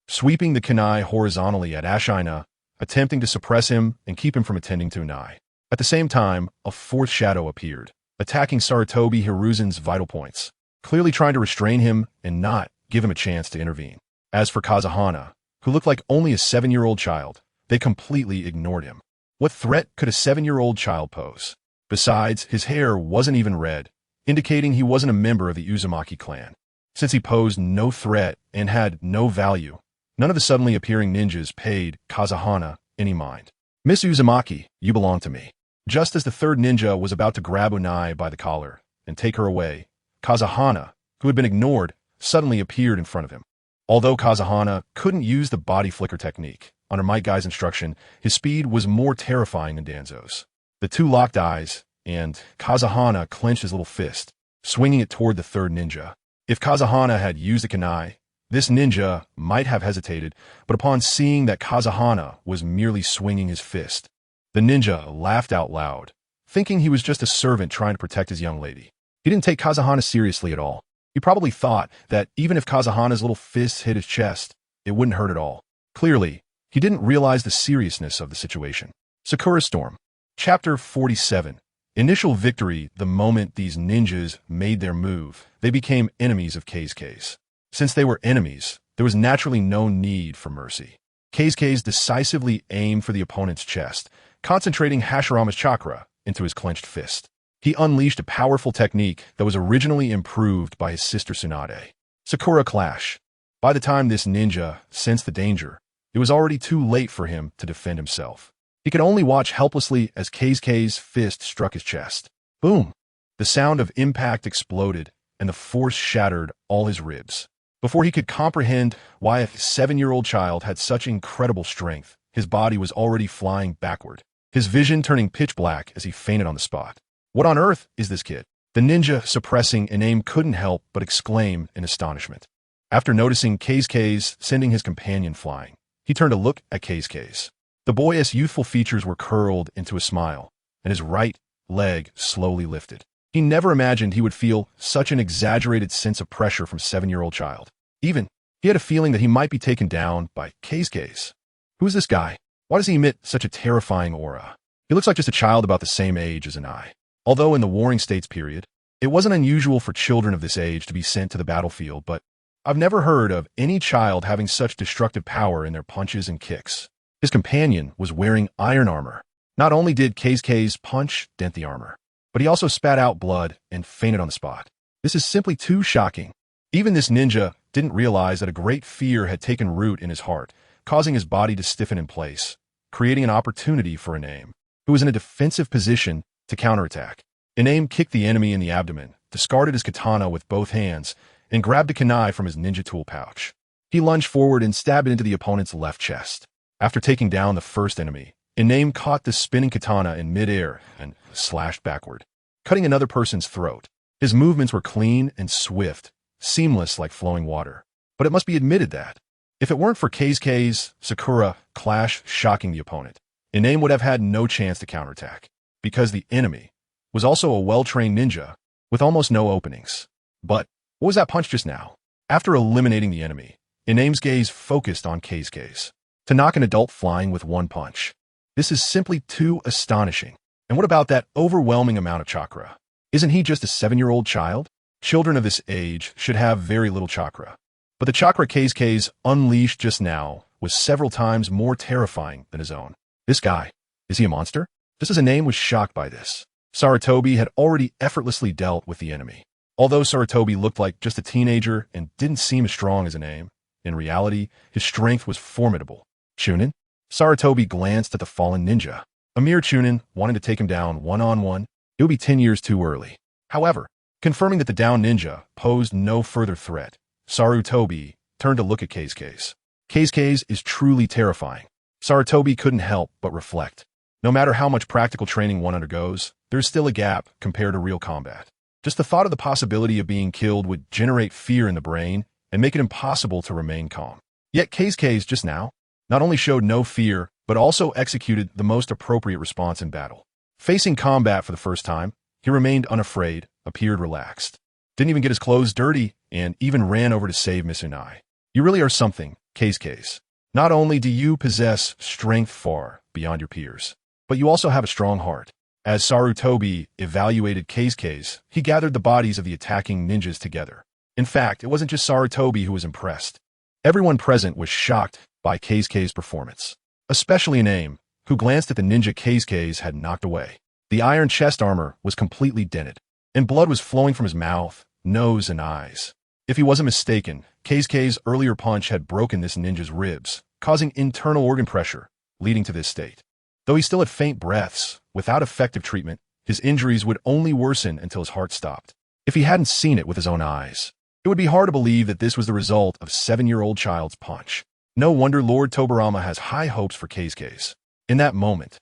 sweeping the kunai horizontally at Ashina, attempting to suppress him and keep him from attending to Unai. At the same time, a fourth shadow appeared, attacking Sarutobi Hiruzen's vital points, clearly trying to restrain him and not give him a chance to intervene. As for Kazuhana, who looked like only a 7-year-old child, they completely ignored him. What threat could a 7-year-old child pose? Besides, his hair wasn't even red, indicating he wasn't a member of the Uzumaki clan. Since he posed no threat and had no value, none of the suddenly appearing ninjas paid Kazuhana any mind. "Miss Uzumaki, you belong to me." Just as the third ninja was about to grab Unai by the collar and take her away, Kazuhana, who had been ignored, suddenly appeared in front of him. Although Kazuhana couldn't use the body flicker technique, under Might Guy's instruction, his speed was more terrifying than Danzo's. The two locked eyes, and Kazuhana clenched his little fist, swinging it toward the third ninja. If Kazuhana had used a kunai, this ninja might have hesitated, but upon seeing that Kazuhana was merely swinging his fist, the ninja laughed out loud, thinking he was just a servant trying to protect his young lady. He didn't take Kazuhana seriously at all. He probably thought that even if Kazuhana's little fist hit his chest, it wouldn't hurt at all. Clearly, he didn't realize the seriousness of the situation. Sakura Storm. Chapter 47. Initial victory. The moment these ninjas made their move, they became enemies of Keisuke's. Since they were enemies, there was naturally no need for mercy. Keisuke's decisively aimed for the opponent's chest, concentrating Hashirama's chakra into his clenched fist. He unleashed a powerful technique that was originally improved by his sister Tsunade. Sakura Clash. By the time this ninja sensed the danger, it was already too late for him to defend himself. He could only watch helplessly as Keisuke's fist struck his chest. Boom! The sound of impact exploded, and the force shattered all his ribs. Before he could comprehend why a 7-year-old child had such incredible strength, his body was already flying backward, his vision turning pitch black as he fainted on the spot. What on earth is this kid? The ninja suppressing an aim couldn't help but exclaim in astonishment. After noticing Keisuke's sending his companion flying, he turned to look at Keisuke's. The boy's youthful features were curled into a smile, and his right leg slowly lifted. He never imagined he would feel such an exaggerated sense of pressure from a 7-year-old child. Even, he had a feeling that he might be taken down by Keisuke's. Who is this guy? Why does he emit such a terrifying aura? He looks like just a child about the same age as Unai. Although in the Warring States period, it wasn't unusual for children of this age to be sent to the battlefield, but I've never heard of any child having such destructive power in their punches and kicks. His companion was wearing iron armor. Not only did Keisuke's punch dent the armor, but he also spat out blood and fainted on the spot. This is simply too shocking. Even this ninja didn't realize that a great fear had taken root in his heart, causing his body to stiffen in place, creating an opportunity for Iname, who was in a defensive position, to counterattack. Iname kicked the enemy in the abdomen, discarded his katana with both hands, and grabbed a kunai from his ninja tool pouch. He lunged forward and stabbed it into the opponent's left chest. After taking down the first enemy, Iname caught the spinning katana in midair and slashed backward, cutting another person's throat. His movements were clean and swift, seamless like flowing water. But it must be admitted that, if it weren't for Keisuke's Sakura Clash shocking the opponent, Iname would have had no chance to counterattack, because the enemy was also a well-trained ninja with almost no openings. But what was that punch just now? After eliminating the enemy, Iname's gaze focused on Keisuke's. To knock an adult flying with one punch. This is simply too astonishing. And what about that overwhelming amount of chakra? Isn't he just a 7-year-old child? Children of this age should have very little chakra. But the chakra Keisuke's unleashed just now was several times more terrifying than his own. This guy, is he a monster? Just as Iname was shocked by this, Sarutobi had already effortlessly dealt with the enemy. Although Sarutobi looked like just a teenager and didn't seem as strong as Iname, in reality, his strength was formidable. Chunin? Sarutobi glanced at the fallen ninja. A mere Chunin wanting to take him down one-on-one, it would be 10 years too early. However, confirming that the down ninja posed no further threat, Sarutobi turned to look at Keisuke's. Keisuke's is truly terrifying. Sarutobi couldn't help but reflect. No matter how much practical training one undergoes, there's still a gap compared to real combat. Just the thought of the possibility of being killed would generate fear in the brain and make it impossible to remain calm. Yet Just now not only showed no fear, but also executed the most appropriate response in battle. Facing combat for the first time, he remained unafraid, appeared relaxed, didn't even get his clothes dirty, and even ran over to save Miss Unai. You really are something, Case. Not only do you possess strength far beyond your peers, but you also have a strong heart. As Sarutobi evaluated Case, he gathered the bodies of the attacking ninjas together. In fact, it wasn't just Sarutobi who was impressed. Everyone present was shocked by Case's performance, especially Name, who glanced at the ninja Case had knocked away. The iron chest armor was completely dented, and blood was flowing from his mouth, nose, and eyes. If he wasn't mistaken, Case's earlier punch had broken this ninja's ribs, causing internal organ pressure, leading to this state. Though he still had faint breaths, without effective treatment, his injuries would only worsen until his heart stopped. If he hadn't seen it with his own eyes, it would be hard to believe that this was the result of a 7-year-old child's punch. No wonder Lord Tobirama has high hopes for Case. In that moment,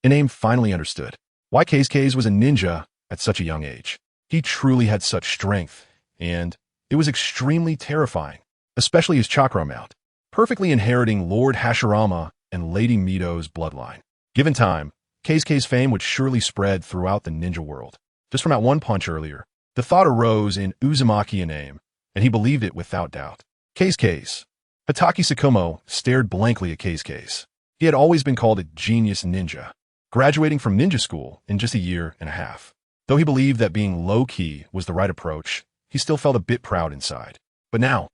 Iname finally understood why Case was a ninja at such a young age. He truly had such strength, and it was extremely terrifying, especially his chakra amount, perfectly inheriting Lord Hashirama and Lady Mido's bloodline. Given time, Case's fame would surely spread throughout the ninja world. Just from that one punch earlier, the thought arose in Uzumaki Iname, and he believed it without doubt. Case. Hatake Tsukumo stared blankly at Case. He had always been called a genius ninja, graduating from ninja school in just a year and a half. Though he believed that being low-key was the right approach, he still felt a bit proud inside. But now,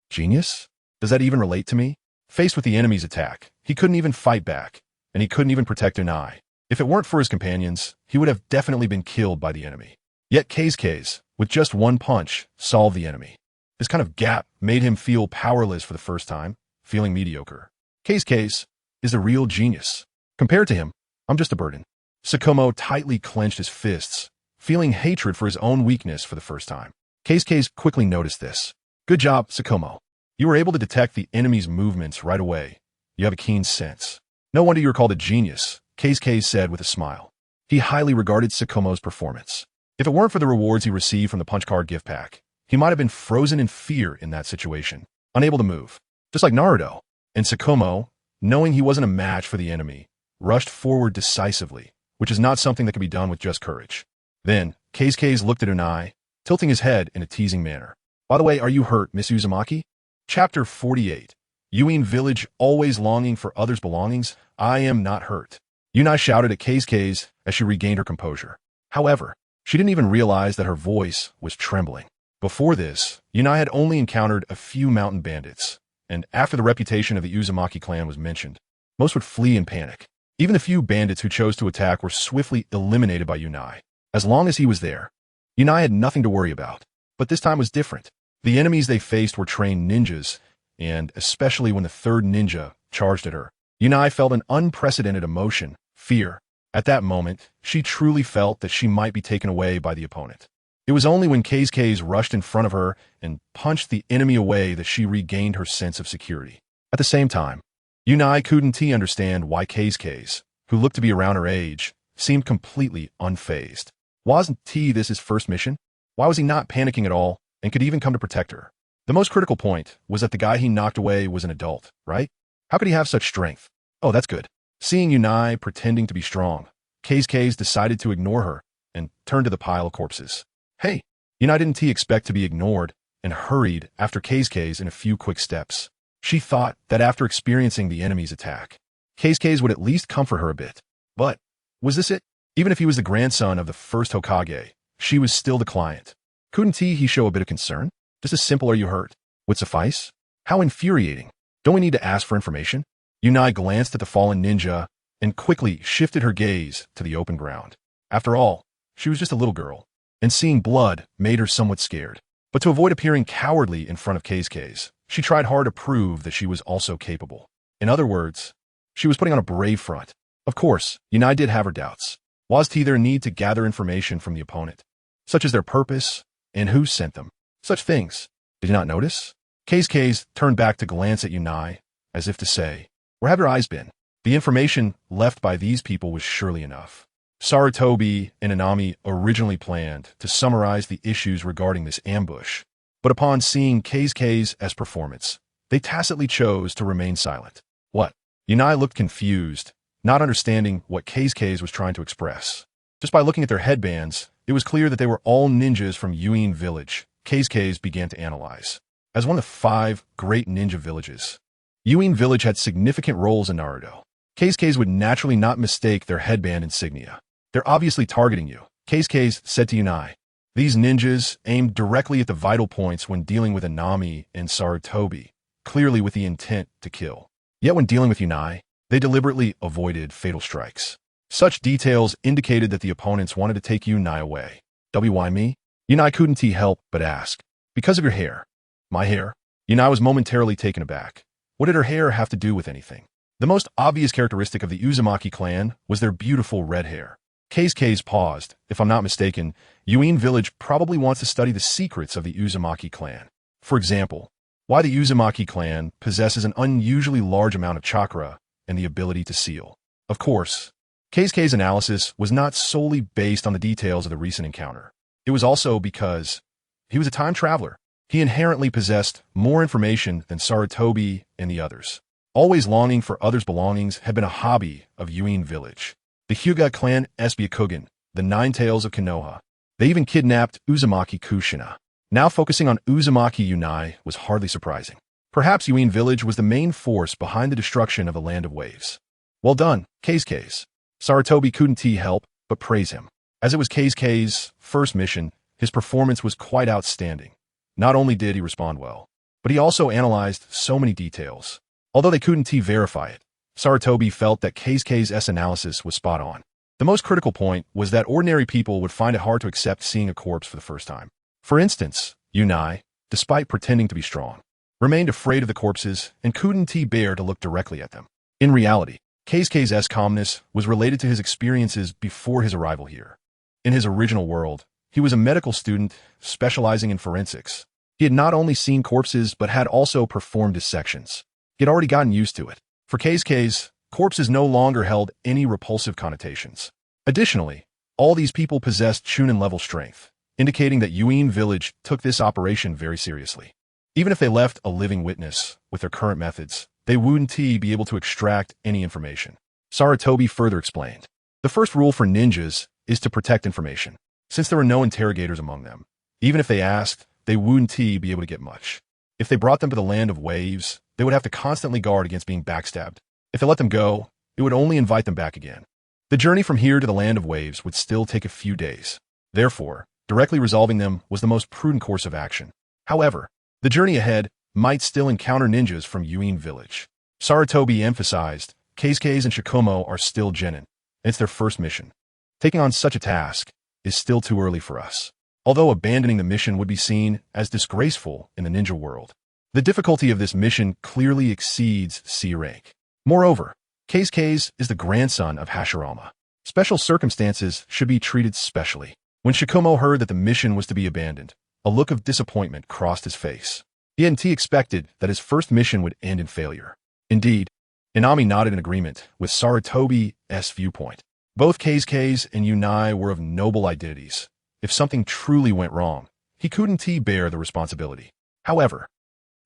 genius? Does that even relate to me? Faced with the enemy's attack, he couldn't even fight back, and he couldn't even protect Unai. If it weren't for his companions, he would have definitely been killed by the enemy. Yet Case, with just one punch, solved the enemy. This kind of gap made him feel powerless for the first time, feeling mediocre. Case is the real genius. Compared to him, I'm just a burden. Tsukumo tightly clenched his fists, feeling hatred for his own weakness for the first time. Case quickly noticed this. Good job, Tsukumo. You were able to detect the enemy's movements right away. You have a keen sense. No wonder you were called a genius, Case said with a smile. He highly regarded Tsukumo's performance. If it weren't for the rewards he received from the punch card gift pack, he might have been frozen in fear in that situation, unable to move. Just like Naruto. And Tsukumo, knowing he wasn't a match for the enemy, rushed forward decisively, which is not something that can be done with just courage. Then, Case looked at Unai, tilting his head in a teasing manner. By the way, are you hurt, Miss Uzumaki? Chapter 48. Yuin Village always longing for others' belongings? I am not hurt. Unai shouted at Case as she regained her composure. However, she didn't even realize that her voice was trembling. Before this, Unai had only encountered a few mountain bandits, and after the reputation of the Uzumaki clan was mentioned, most would flee in panic. Even the few bandits who chose to attack were swiftly eliminated by Unai. As long as he was there, Unai had nothing to worry about. But this time was different. The enemies they faced were trained ninjas, and especially when the third ninja charged at her, Unai felt an unprecedented emotion, fear. At that moment, she truly felt that she might be taken away by the opponent. It was only when Case rushed in front of her and punched the enemy away that she regained her sense of security. At the same time, Unai couldn't understand why Case, who looked to be around her age, seemed completely unfazed. Wasn't this his first mission? Why was he not panicking at all and could even come to protect her? The most critical point was that the guy he knocked away was an adult, right? How could he have such strength? Oh, that's good. Seeing Unai pretending to be strong, Case decided to ignore her and turned to the pile of corpses. Hey, Unai didn't expect to be ignored and hurried after Case in a few quick steps. She thought that after experiencing the enemy's attack, Case would at least comfort her a bit. But was this it? Even if he was the grandson of the first Hokage, she was still the client. Couldn't he show a bit of concern? Just a simple "are you hurt" would suffice? How infuriating. Don't we need to ask for information? Unai glanced at the fallen ninja and quickly shifted her gaze to the open ground. After all, she was just a little girl, and seeing blood made her somewhat scared. But to avoid appearing cowardly in front of Case, she tried hard to prove that she was also capable. In other words, she was putting on a brave front. Of course, Unai did have her doubts. Was there need to gather information from the opponent, such as their purpose and who sent them? Such things. Did you not notice? Case turned back to glance at Unai, as if to say, where have your eyes been? The information left by these people was surely enough. Sarutobi and Inami originally planned to summarize the issues regarding this ambush, but upon seeing Kei's performance, they tacitly chose to remain silent. What? Yunai looked confused, not understanding what Kei's was trying to express. Just by looking at their headbands, it was clear that they were all ninjas from Yuin Village. Kei's began to analyze. As one of the 5 great ninja villages, Yuin Village had significant roles in Naruto. Kei's would naturally not mistake their headband insignia. They're obviously targeting you, Kei's said to Yunai. These ninjas aimed directly at the vital points when dealing with Inami and Sarutobi, clearly with the intent to kill. Yet when dealing with Yunai, they deliberately avoided fatal strikes. Such details indicated that the opponents wanted to take Yunai away. Why me? Yunai couldn't help but ask. Because of your hair. My hair? Yunai was momentarily taken aback. What did her hair have to do with anything? The most obvious characteristic of the Uzumaki clan was their beautiful red hair. Kei's paused. If I'm not mistaken, Yuin Village probably wants to study the secrets of the Uzumaki clan. For example, why the Uzumaki clan possesses an unusually large amount of chakra and the ability to seal. Of course, Kei's analysis was not solely based on the details of the recent encounter. It was also because he was a time traveler. He inherently possessed more information than Sarutobi and the others. Always longing for others' belongings had been a hobby of Yuin Village. The Hyuga clan Byakugan, the Nine Tails of Konoha. They even kidnapped Uzumaki Kushina. Now focusing on Uzumaki Yunai was hardly surprising. Perhaps Yuin Village was the main force behind the destruction of the Land of Waves. Well done, Kei's. Sarutobi couldn't help but praise him. As it was Kei's first mission, his performance was quite outstanding. Not only did he respond well, but he also analyzed so many details. Although they couldn't verify it, Sarutobi felt that Kei's analysis was spot on. The most critical point was that ordinary people would find it hard to accept seeing a corpse for the first time. For instance, Yunai, despite pretending to be strong, remained afraid of the corpses and couldn't bear to look directly at them. In reality, Kei's calmness was related to his experiences before his arrival here. In his original world, he was a medical student specializing in forensics. He had not only seen corpses but had also performed dissections. He had already gotten used to it. For Kei's, corpses no longer held any repulsive connotations. Additionally, all these people possessed Chunin-level strength, indicating that Yuin Village took this operation very seriously. Even if they left a living witness with their current methods, they wouldn't be able to extract any information. Sarutobi further explained. The first rule for ninjas is to protect information. Since there were no interrogators among them, even if they asked, they wouldn't be able to get much. If they brought them to the Land of Waves, they would have to constantly guard against being backstabbed. If they let them go, it would only invite them back again. The journey from here to the Land of Waves would still take a few days. Therefore, directly resolving them was the most prudent course of action. However, the journey ahead might still encounter ninjas from Yuin Village. Sarutobi emphasized, Kei's and Shikumo are still genin, and it's their first mission. Taking on such a task is still too early for us. Although abandoning the mission would be seen as disgraceful in the ninja world, the difficulty of this mission clearly exceeds C rank. Moreover, Kei's is the grandson of Hashirama. Special circumstances should be treated specially. When Shikumo heard that the mission was to be abandoned, a look of disappointment crossed his face. He hadn't expected that his first mission would end in failure. Indeed, Inami nodded in agreement with Sarutobi's viewpoint. Both Kei's and Yunai were of noble identities. If something truly went wrong, he couldn't bear the responsibility. However,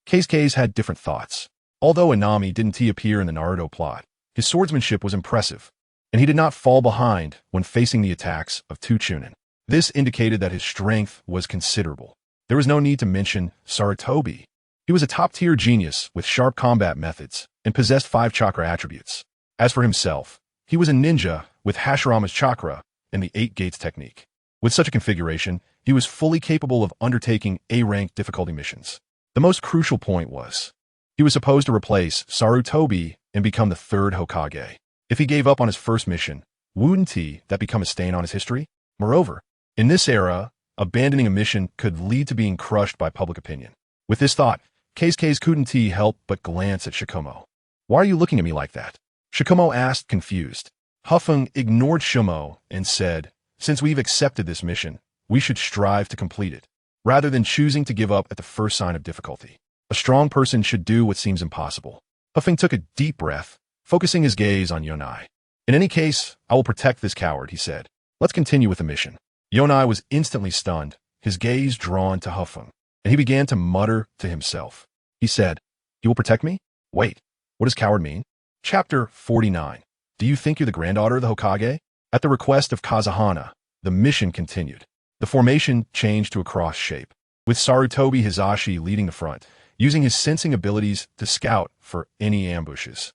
Kei's had different thoughts. Although Inami didn't appear in the Naruto plot, his swordsmanship was impressive, and he did not fall behind when facing the attacks of two Chunin. This indicated that his strength was considerable. There was no need to mention Sarutobi. He was a top-tier genius with sharp combat methods and possessed 5 chakra attributes. As for himself, he was a ninja with Hashirama's chakra and the 8 gates technique. With such a configuration, he was fully capable of undertaking A-rank difficulty missions. The most crucial point was, he was supposed to replace Sarutobi and become the 3rd Hokage. If he gave up on his first mission, wouldn't that become a stain on his history? Moreover, in this era, abandoning a mission could lead to being crushed by public opinion. With this thought, Kei's couldn't help but glance at Shikumo. Why are you looking at me like that? Shikumo asked, confused. Feng ignored Shimo and said, since we've accepted this mission, we should strive to complete it, rather than choosing to give up at the first sign of difficulty. A strong person should do what seems impossible. Feng took a deep breath, focusing his gaze on Yunai. In any case, I will protect this coward, he said. Let's continue with the mission. Yonai was instantly stunned, his gaze drawn to Feng, and he began to mutter to himself. He said, "You will protect me? Wait, what does coward mean?" Chapter 49. Do you think you're the granddaughter of the Hokage? At the request of Kazahana, the mission continued. The formation changed to a cross shape, with Sarutobi Hizashi leading the front, using his sensing abilities to scout for any ambushes.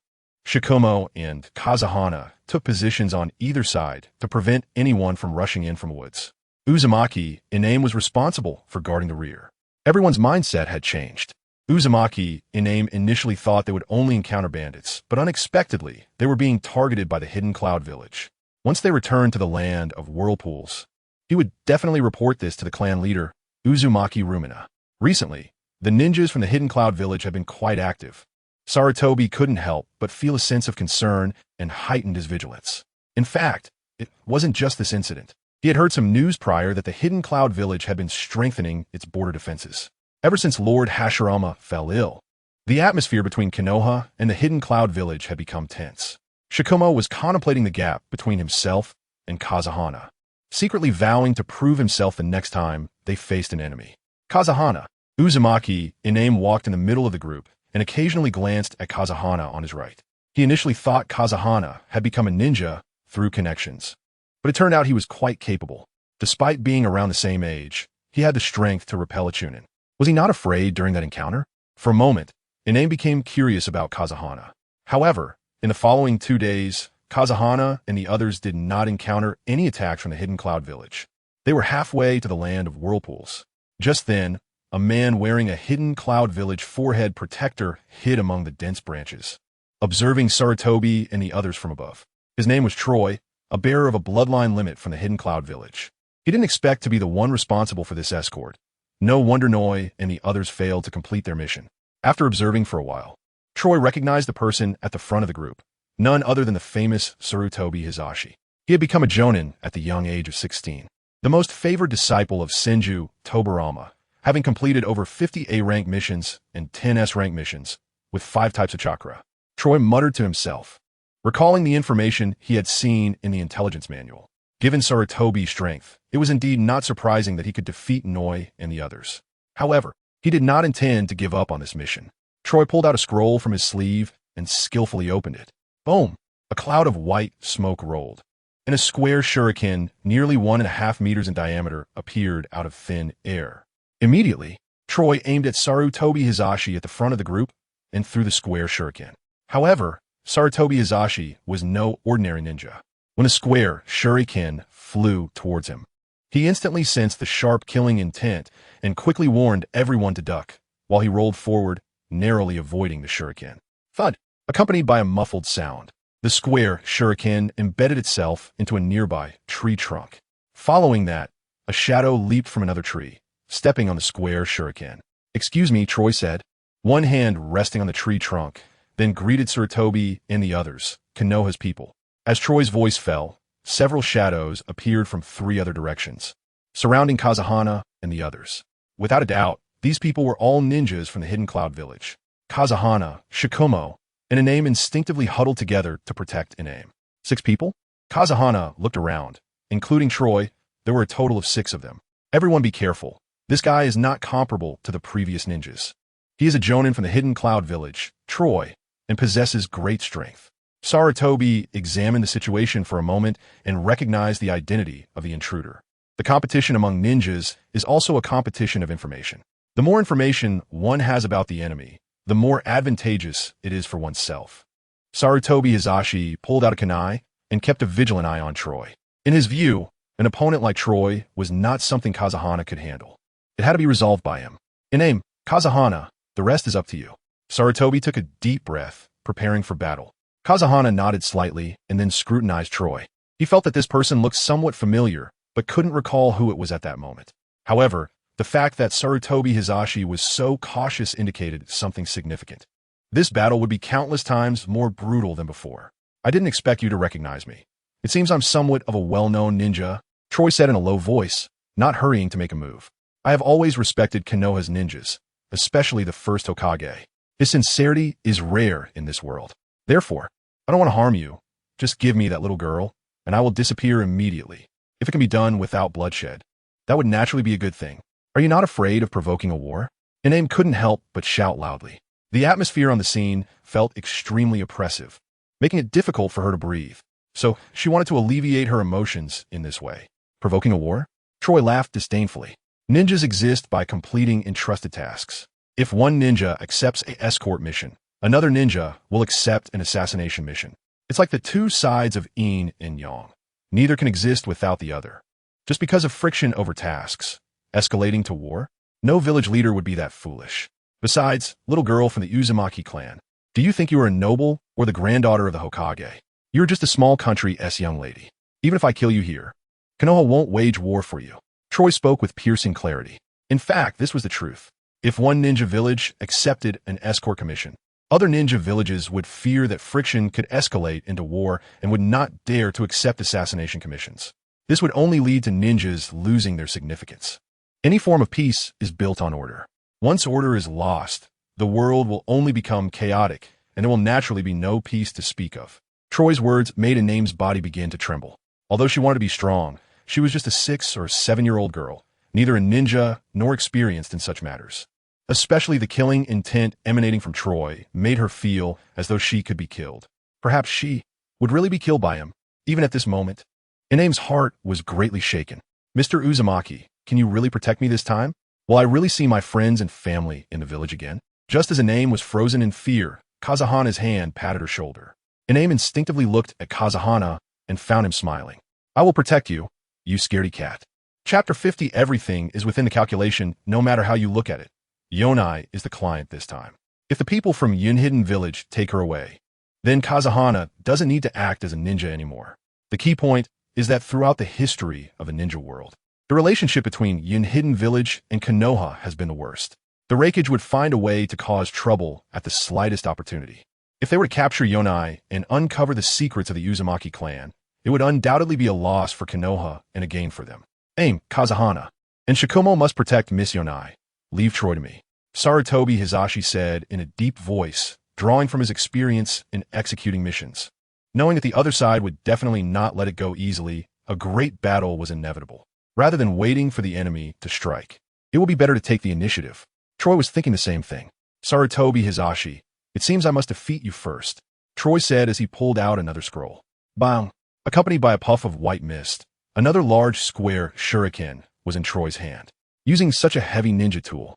Shikumo and Kazahana took positions on either side to prevent anyone from rushing in from woods. Uzumaki, in name, was responsible for guarding the rear. Everyone's mindset had changed. Uzumaki, in name, initially thought they would only encounter bandits, but unexpectedly, they were being targeted by the Hidden Cloud Village. Once they returned to the land of whirlpools, he would definitely report this to the clan leader, Uzumaki Rumina. Recently, the ninjas from the Hidden Cloud Village have been quite active. Sarutobi couldn't help but feel a sense of concern and heightened his vigilance. In fact, it wasn't just this incident. He had heard some news prior that the Hidden Cloud Village had been strengthening its border defenses. Ever since Lord Hashirama fell ill, the atmosphere between Konoha and the Hidden Cloud Village had become tense. Shikumo was contemplating the gap between himself and Kazahana, secretly vowing to prove himself the next time they faced an enemy. Kazahana, Uzumaki, in name, walked in the middle of the group and occasionally glanced at Kazahana on his right. He initially thought Kazahana had become a ninja through connections, but it turned out he was quite capable. Despite being around the same age, he had the strength to repel a Chunin. Was he not afraid during that encounter? For a moment, Iname became curious about Kazahana. However, in the following 2 days, Kazahana and the others did not encounter any attacks from the Hidden Cloud Village. They were halfway to the land of whirlpools. Just then, a man wearing a Hidden Cloud Village forehead protector hid among the dense branches, observing Sarutobi and the others from above. His name was Troy, a bearer of a bloodline limit from the Hidden Cloud Village. He didn't expect to be the one responsible for this escort. No wonder Noi and the others failed to complete their mission. After observing for a while, Troy recognized the person at the front of the group, none other than the famous Sarutobi Hizashi. He had become a jonin at the young age of 16, the most favored disciple of Senju Tobirama, having completed over 50 A-rank missions and 10 S-rank missions, with 5 types of chakra. Troy muttered to himself, recalling the information he had seen in the intelligence manual. Given Sarutobi's strength, it was indeed not surprising that he could defeat Noi and the others. However, he did not intend to give up on this mission. Troy pulled out a scroll from his sleeve and skillfully opened it. Boom! A cloud of white smoke rolled, and a square shuriken nearly 1.5 meters in diameter appeared out of thin air. Immediately, Troy aimed at Sarutobi Hizashi at the front of the group and threw the square shuriken. However, Sarutobi Hizashi was no ordinary ninja. When a square shuriken flew towards him, he instantly sensed the sharp killing intent and quickly warned everyone to duck, while he rolled forward, narrowly avoiding the shuriken. Thud! Accompanied by a muffled sound, the square shuriken embedded itself into a nearby tree trunk. Following that, a shadow leaped from another tree, stepping on the square shuriken. "Excuse me," Troy said, one hand resting on the tree trunk, then greeted Sarutobi and the others, Konoha's people. As Troy's voice fell, several shadows appeared from 3 other directions, surrounding Kazahana and the others. Without a doubt, these people were all ninjas from the Hidden Cloud Village. Kazahana, Shikumo, and Iname instinctively huddled together to protect Iname. 6 people? Kazahana looked around. Including Troy, there were a total of 6 of them. Everyone be careful. This guy is not comparable to the previous ninjas. He is a jonin from the Hidden Cloud Village, Troy, and possesses great strength. Sarutobi examined the situation for a moment and recognized the identity of the intruder. The competition among ninjas is also a competition of information. The more information one has about the enemy, the more advantageous it is for oneself. Sarutobi Hizashi pulled out a kunai and kept a vigilant eye on Troy. In his view, an opponent like Troy was not something Kazahana could handle. It had to be resolved by him. Iname, Kazahana, the rest is up to you. Sarutobi took a deep breath, preparing for battle. Kazahana nodded slightly and then scrutinized Troy. He felt that this person looked somewhat familiar, but couldn't recall who it was at that moment. However, the fact that Sarutobi Hizashi was so cautious indicated something significant. This battle would be countless times more brutal than before. I didn't expect you to recognize me. It seems I'm somewhat of a well-known ninja, Troy said in a low voice, not hurrying to make a move. I have always respected Konoha's ninjas, especially the first Hokage. His sincerity is rare in this world. Therefore, I don't want to harm you, Just give me that little girl, and I will disappear immediately. If it can be done without bloodshed, that would naturally be a good thing. Are you not afraid of provoking a war? Iname couldn't help but shout loudly. The atmosphere on the scene felt extremely oppressive, making it difficult for her to breathe. So she wanted to alleviate her emotions in this way. Provoking a war? Troy laughed disdainfully. Ninjas exist by completing entrusted tasks. If one ninja accepts an escort mission, another ninja will accept an assassination mission. It's like the two sides of yin and yang. Neither can exist without the other. Just because of friction over tasks, escalating to war? No village leader would be that foolish. Besides, little girl from the Uzumaki clan, do you think you are a noble or the granddaughter of the Hokage? You're just a small country-s young lady. Even if I kill you here, Konoha won't wage war for you. Troy spoke with piercing clarity. In fact, this was the truth. If one ninja village accepted an escort commission, other ninja villages would fear that friction could escalate into war and would not dare to accept assassination commissions. This would only lead to ninjas losing their significance. Any form of peace is built on order. Once order is lost, the world will only become chaotic, and there will naturally be no peace to speak of. Troy's words made Iname's body begin to tremble. Although she wanted to be strong, she was just a 6 or 7-year-old girl, neither a ninja nor experienced in such matters. Especially the killing intent emanating from Troy made her feel as though she could be killed. Perhaps she would really be killed by him, even at this moment. Iname's heart was greatly shaken. Mr. Uzumaki, can you really protect me this time? Will I really see my friends and family in the village again? Just as Iname was frozen in fear, Kazahana's hand patted her shoulder. Iname instinctively looked at Kazahana and found him smiling. I will protect you, you scaredy cat. Chapter 50. Everything is within the calculation, no matter how you look at it. Yonai is the client this time. If the people from Yunhidden Village take her away, then Kazahana doesn't need to act as a ninja anymore. The key point is that throughout the history of the ninja world, the relationship between Yunhidden Village and Konoha has been the worst. The Raikage would find a way to cause trouble at the slightest opportunity. If they were to capture Yonai and uncover the secrets of the Uzumaki clan, it would undoubtedly be a loss for Konoha and a gain for them. Aim, Kazahana. And Shikumo must protect Miss Yonai. Leave Troy to me. Sarutobi Hisashi said in a deep voice, drawing from his experience in executing missions. Knowing that the other side would definitely not let it go easily, a great battle was inevitable. Rather than waiting for the enemy to strike, it will be better to take the initiative. Troy was thinking the same thing. Sarutobi Hisashi, it seems I must defeat you first, Troy said as he pulled out another scroll. Bang! Accompanied by a puff of white mist, another large square shuriken was in Troy's hand. Using such a heavy ninja tool,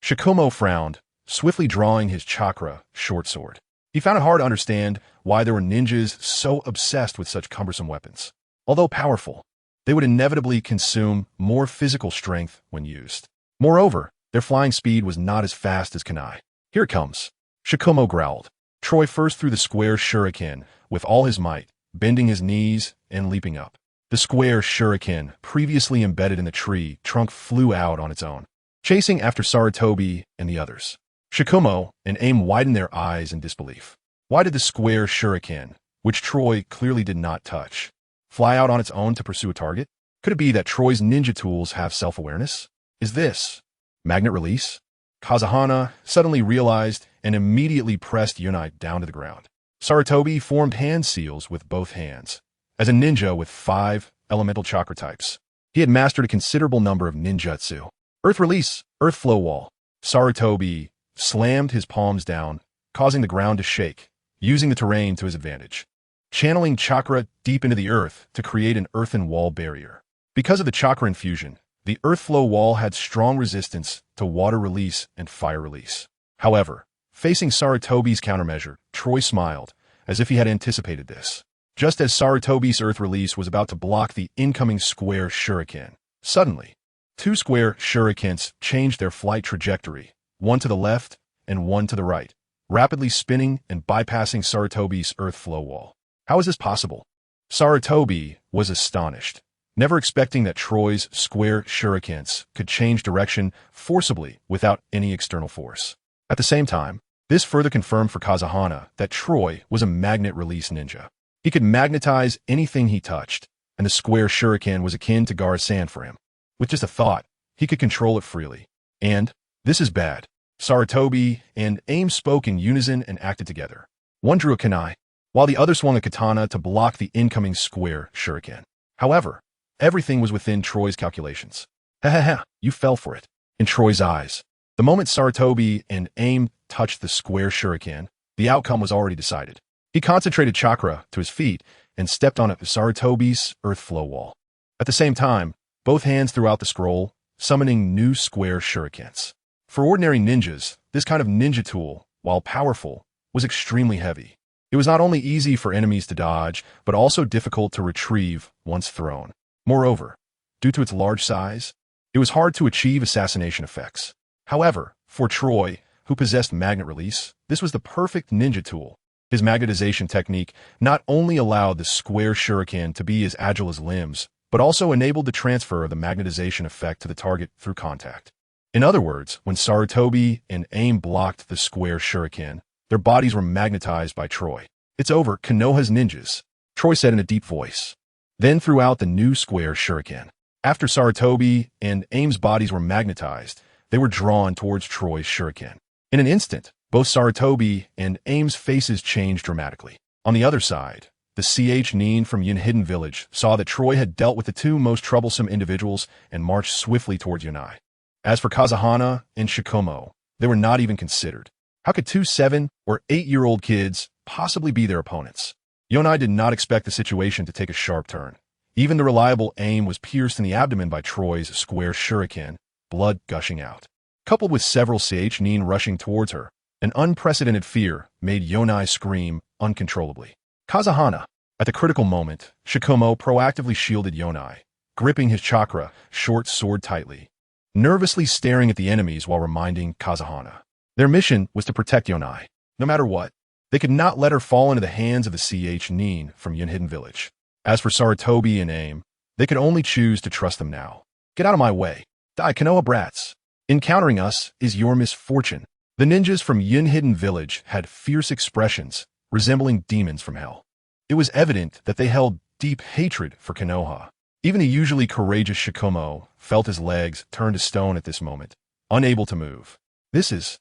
Shikumo frowned, swiftly drawing his chakra short sword. He found it hard to understand why there were ninjas so obsessed with such cumbersome weapons. Although powerful, they would inevitably consume more physical strength when used. Moreover, their flying speed was not as fast as Kanai. Here it comes. Shikumo growled. Troy first threw the square shuriken with all his might, bending his knees and leaping up. The square shuriken, previously embedded in the tree trunk, flew out on its own, chasing after Sarutobi and the others. Shikumo and Aim widened their eyes in disbelief. Why did the square shuriken, which Troy clearly did not touch, fly out on its own to pursue a target? Could it be that Troy's ninja tools have self-awareness? Is this magnet release? Kazahana suddenly realized and immediately pressed Yonai down to the ground. Sarutobi formed hand seals with both hands. As a ninja with 5 elemental chakra types, he had mastered a considerable number of ninjutsu. Earth release, earth flow wall. Sarutobi slammed his palms down, causing the ground to shake, using the terrain to his advantage, channeling chakra deep into the earth to create an earthen wall barrier. Because of the chakra infusion, the earth flow wall had strong resistance to water release and fire release. However, facing Sarutobi's countermeasure, Troy smiled, as if he had anticipated this. Just as Sarutobi's earth release was about to block the incoming square shuriken, suddenly, 2 square shurikens changed their flight trajectory, one to the left and one to the right, rapidly spinning and bypassing Sarutobi's earth flow wall. How is this possible? Sarutobi was astonished, never expecting that Troy's square shurikens could change direction forcibly without any external force. At the same time, this further confirmed for Kazahana that Troy was a magnet release ninja. He could magnetize anything he touched, and the square shuriken was akin to Gar's sand for him. With just a thought, he could control it freely. And this is bad. Sarutobi and Aim spoke in unison and acted together. One drew a kunai. while the other swung a katana to block the incoming square shuriken. However, everything was within Troy's calculations. Ha, you fell for it. In Troy's eyes, the moment Sarutobi and aim touched the square shuriken, the outcome was already decided. He concentrated chakra to his feet and stepped on Sarutobi's earth flow wall. At the same time, both hands threw out the scroll, summoning new square shurikens. For ordinary ninjas, this kind of ninja tool, while powerful, was extremely heavy. It was not only easy for enemies to dodge, but also difficult to retrieve once thrown. Moreover, due to its large size, it was hard to achieve assassination effects. However, for Troy, who possessed magnet release, this was the perfect ninja tool. His magnetization technique not only allowed the square shuriken to be as agile as limbs, but also enabled the transfer of the magnetization effect to the target through contact. In other words, when Sarutobi and aim blocked the square shuriken, their bodies were magnetized by Troy. "It's over, Konoha's ninjas," Troy said in a deep voice. Then threw out the new square shuriken. After Sarutobi and aim's bodies were magnetized, they were drawn towards Troy's shuriken. In an instant, both Sarutobi and aim's faces changed dramatically. On the other side, the Nin from Hidden Village saw that Troy had dealt with the two most troublesome individuals and marched swiftly towards Yonai. As for Kazuhana and Shikomo, they were not even considered. How could two 7- or 8-year-old kids possibly be their opponents? Yonai did not expect the situation to take a sharp turn. Even the reliable aim was pierced in the abdomen by Troy's square shuriken, blood gushing out. Coupled with several Nin rushing towards her, an unprecedented fear made Yonai scream uncontrollably. Kazuhana. At the critical moment, Shikomo proactively shielded Yonai, gripping his chakra short sword tightly, nervously staring at the enemies while reminding Kazuhana. Their mission was to protect Yonai. No matter what, they could not let her fall into the hands of the Nin from Hidden Village. As for Sarutobi and aim, they could only choose to trust them now. "Get out of my way. Die, Konoha brats. Encountering us is your misfortune." The ninjas from Hidden Village had fierce expressions, resembling demons from hell. It was evident that they held deep hatred for Konoha. Even the usually courageous Shikomo felt his legs turn to stone at this moment, unable to move. This is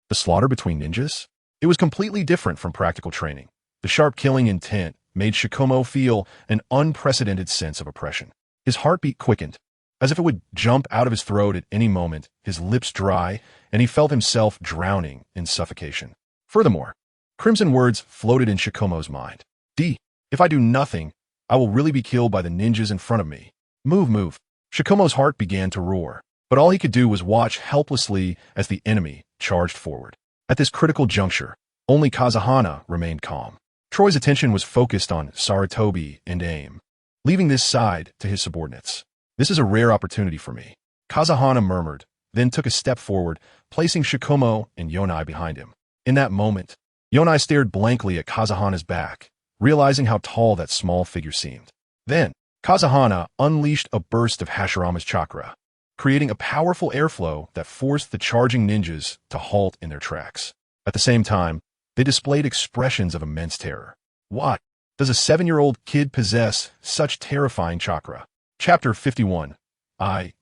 the slaughter between ninjas? It was completely different from practical training. The sharp killing intent made Shikomo feel an unprecedented sense of oppression. His heartbeat quickened, as if it would jump out of his throat at any moment, his lips dry, and he felt himself drowning in suffocation. Furthermore, crimson words floated in Shikomo's mind. If I do nothing, I will really be killed by the ninjas in front of me. Move. Shikomo's heart began to roar, but all he could do was watch helplessly as the enemy charged forward. At this critical juncture, only Kazuhana remained calm. Troy's attention was focused on Sarutobi and aim, leaving this side to his subordinates. "This is a rare opportunity for me," Kazuhana murmured, then took a step forward, placing Shikomo and Yonai behind him. In that moment, Yonai stared blankly at Kazuhana's back, realizing how tall that small figure seemed. Then, Kazuhana unleashed a burst of Hashirama's chakra, creating a powerful airflow that forced the charging ninjas to halt in their tracks. At the same time, they displayed expressions of immense terror. What? Does a 7-year-old kid possess such terrifying chakra? Chapter 51.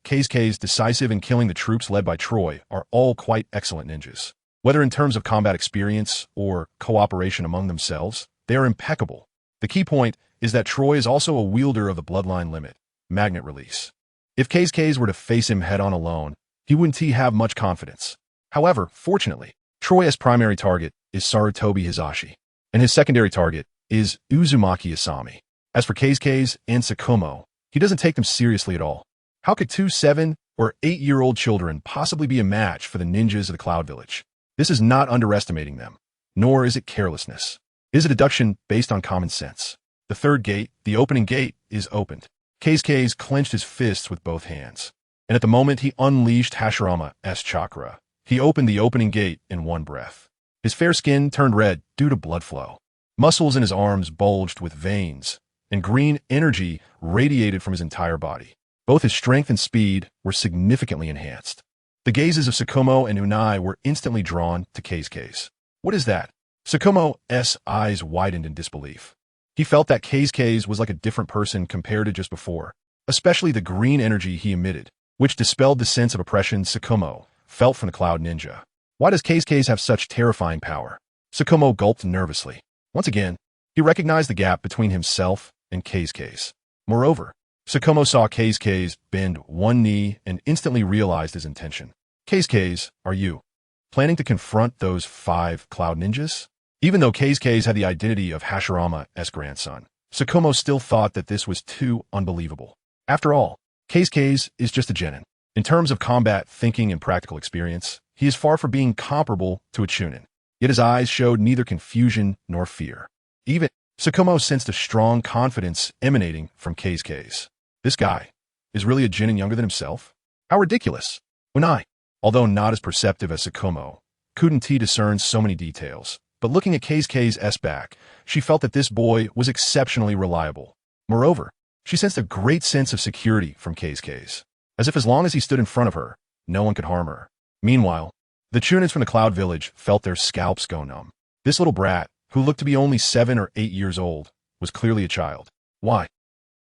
K's decisive in killing the troops led by Troy are all quite excellent ninjas. Whether in terms of combat experience or cooperation among themselves, they are impeccable. The key point is that Troy is also a wielder of the bloodline limit, magnet release. If K's were to face him head-on alone, he wouldn't have much confidence. However, fortunately, Troy's primary target is Sarutobi Hisashi, and his secondary target is Uzumaki Asami. As for K's and Sakumo, he doesn't take them seriously at all. How could two 7- or 8-year-old children possibly be a match for the ninjas of the Cloud Village? This is not underestimating them, nor is it carelessness. It is a deduction based on common sense. The third gate, the opening gate, is opened. K's clenched his fists with both hands, and at the moment he unleashed Hashirama's chakra, he opened the opening gate in one breath. His fair skin turned red due to blood flow. Muscles in his arms bulged with veins, and green energy radiated from his entire body. Both his strength and speed were significantly enhanced. The gazes of Sakumo and Unai were instantly drawn to K's. What is that? Sakumo's eyes widened in disbelief. He felt that K's was like a different person compared to just before, especially the green energy he emitted, which dispelled the sense of oppression Sakumo felt from the Cloud Ninja. Why does K's have such terrifying power? Sakumo gulped nervously. Once again, He recognized the gap between himself and Keisuke's. Moreover, Tsukumo saw Keisuke's bend one knee and instantly realized his intention. Keisuke's, are you planning to confront those 5 cloud ninjas? Even though Keisuke's had the identity of Hashirama's grandson, Tsukumo still thought that this was too unbelievable. After all, Keisuke's is just a genin. In terms of combat thinking and practical experience, he is far from being comparable to a chunin. Yet his eyes showed neither confusion nor fear. Even Tsukumo sensed a strong confidence emanating from Keisuke's. This guy is really a genin younger than himself? How ridiculous! Unai, although not as perceptive as Tsukumo, couldn't discern so many details. But looking at Keisuke's back, she felt that this boy was exceptionally reliable. Moreover, she sensed a great sense of security from Keisuke's, as if as long as he stood in front of her, no one could harm her. Meanwhile, the chunins from the Cloud Village felt their scalps go numb. This little brat, who looked to be only 7 or 8 years old, was clearly a child. Why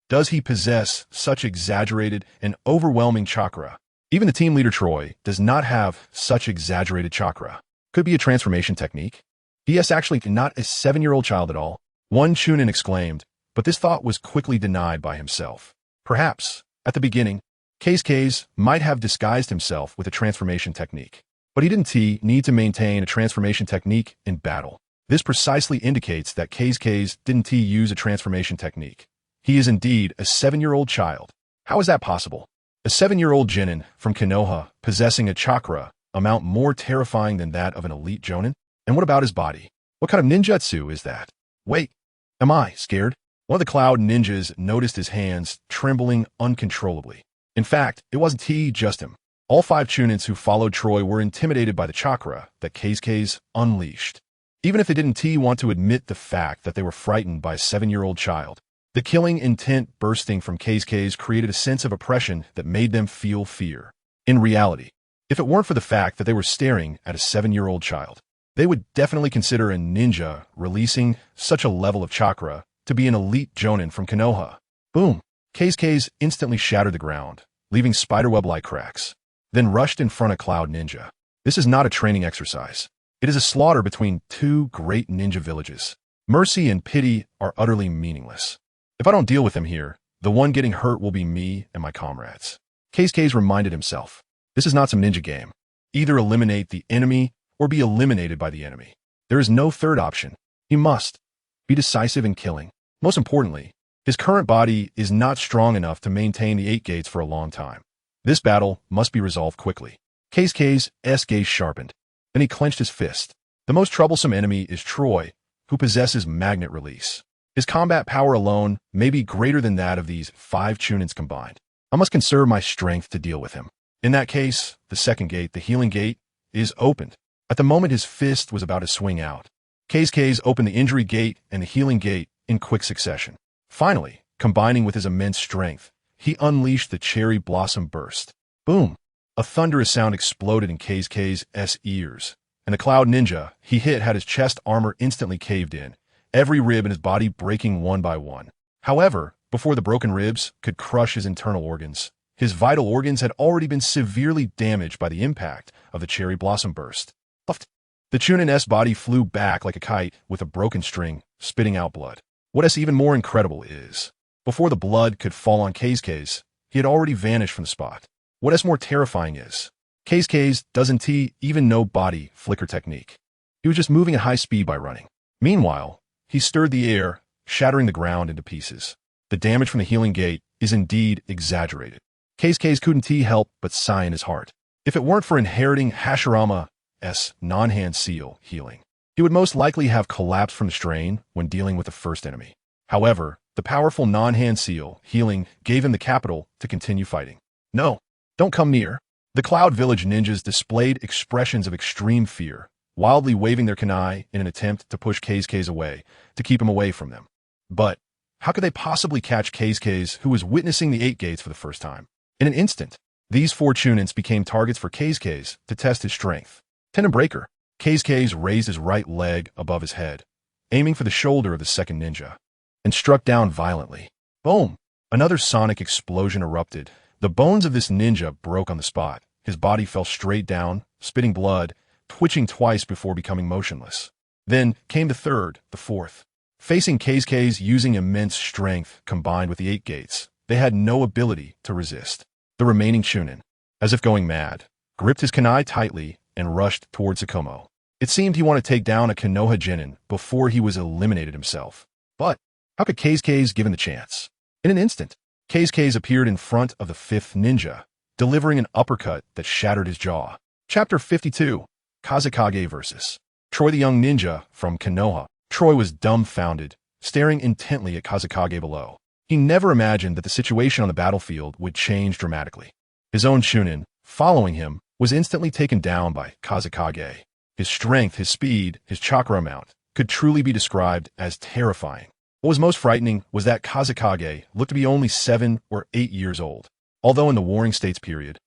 does he possess such exaggerated and overwhelming chakra? Even the team leader Troy does not have such exaggerated chakra. Could be a transformation technique. He is actually not a 7-year-old child at all, one chunin exclaimed, but this thought was quickly denied by himself. Perhaps, at the beginning, Keisuke's might have disguised himself with a transformation technique, but he didn't need to maintain a transformation technique in battle. This precisely indicates that Keisuke's didn't use a transformation technique. He is indeed a 7-year-old child. How is that possible? A 7-year-old genin from Konoha possessing a chakra amount more terrifying than that of an elite jonin? And what about his body? What kind of ninjutsu is that? Wait, am I scared? One of the cloud ninjas noticed his hands trembling uncontrollably. In fact, it wasn't just him. All 5 chunins who followed Troy were intimidated by the chakra that Keisuke's unleashed. Even if they didn't want to admit the fact that they were frightened by a 7-year-old child, the killing intent bursting from Keisuke's created a sense of oppression that made them feel fear. In reality, if it weren't for the fact that they were staring at a 7-year-old child, they would definitely consider a ninja releasing such a level of chakra to be an elite jonin from Konoha. Boom! Keisuke's instantly shattered the ground, leaving spiderweb-like cracks, then rushed in front of Cloud Ninja. This is not a training exercise. It is a slaughter between 2 great ninja villages. Mercy and pity are utterly meaningless. If I don't deal with them here, the one getting hurt will be me and my comrades. Keisuke's reminded himself. This is not some ninja game. Either eliminate the enemy or be eliminated by the enemy. There is no third option. He must be decisive in killing. Most importantly, his current body is not strong enough to maintain the 8 gates for a long time. This battle must be resolved quickly. Keisuke's gaze sharpened. Then he clenched his fist. The most troublesome enemy is Troy, who possesses magnet release. His combat power alone may be greater than that of these 5 chunins combined. I must conserve my strength to deal with him. In that case, the second gate, the healing gate, is opened. At the moment his fist was about to swing out, Keisuke's opened the injury gate and the healing gate in quick succession. Finally, combining with his immense strength, he unleashed the cherry blossom burst. Boom! A thunderous sound exploded in Keisuke's ears, and the Cloud Ninja he hit had his chest armor instantly caved in, every rib in his body breaking one by one. However, before the broken ribs could crush his internal organs, his vital organs had already been severely damaged by the impact of the cherry blossom burst. The chunin's body flew back like a kite with a broken string, spitting out blood. What is even more incredible is, before the blood could fall on Keisuke's, he had already vanished from the spot. What is more terrifying is, Keisuke's doesn't even know body flicker technique. He was just moving at high speed by running. Meanwhile, he stirred the air, shattering the ground into pieces. The damage from the healing gate is indeed exaggerated. Keisuke's couldn't help but sigh in his heart. If it weren't for inheriting Hashirama's non-hand seal healing, he would most likely have collapsed from the strain when dealing with the first enemy. However, the powerful non-hand seal healing gave him the capital to continue fighting. No, don't come near. The Cloud Village ninjas displayed expressions of extreme fear, wildly waving their kunai in an attempt to push Keisuke's away, to keep him away from them. But how could they possibly catch Keisuke's, who was witnessing the 8 gates for the first time? In an instant, these 4 chunins became targets for Keisuke's to test his strength. Tendon breaker. Keisuke's raised his right leg above his head, aiming for the shoulder of the second ninja, and struck down violently. Boom! Another sonic explosion erupted. The bones of this ninja broke on the spot. His body fell straight down, spitting blood, twitching twice before becoming motionless. Then came the third, the fourth. Facing Keisuke's using immense strength combined with the 8 gates, they had no ability to resist. The remaining Chunin, as if going mad, gripped his kunai tightly and rushed towards Sakomo. It seemed he wanted to take down a Konoha genin before he was eliminated himself. But how could Keisuke's given the chance? In an instant, Keisuke's appeared in front of the 5th ninja, delivering an uppercut that shattered his jaw. Chapter 52, Kazekage vs. Troy the young ninja from Konoha. Troy was dumbfounded, staring intently at Kazekage below. He never imagined that the situation on the battlefield would change dramatically. His own Chunin, following him, was instantly taken down by Kazekage. His strength, his speed, his chakra amount could truly be described as terrifying. What was most frightening was that Kazekage looked to be only 7 or 8 years old. Although in the Warring States period,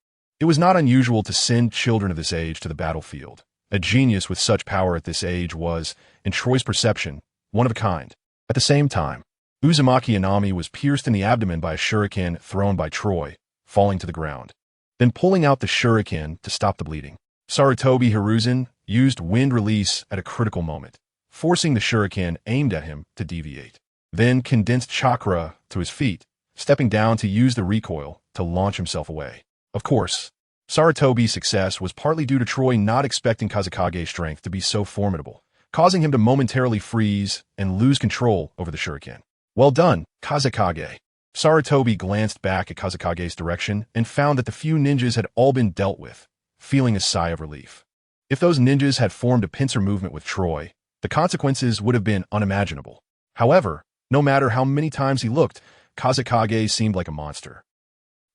it was not unusual to send children of this age to the battlefield. A genius with such power at this age was, in Troy's perception, one of a kind. At the same time, Uzumaki Inami was pierced in the abdomen by a shuriken thrown by Troy, falling to the ground, then pulling out the shuriken to stop the bleeding. Sarutobi Hiruzen used wind release at a critical moment, forcing the shuriken aimed at him to deviate. Then condensed chakra to his feet, stepping down to use the recoil to launch himself away. Of course, Sarutobi's success was partly due to Troy not expecting Kazekage's strength to be so formidable, causing him to momentarily freeze and lose control over the shuriken. Well done, Kazekage. Sarutobi glanced back at Kazekage's direction and found that the few ninjas had all been dealt with, feeling a sigh of relief. If those ninjas had formed a pincer movement with Troy, the consequences would have been unimaginable. However, no matter how many times he looked, Kazekage seemed like a monster.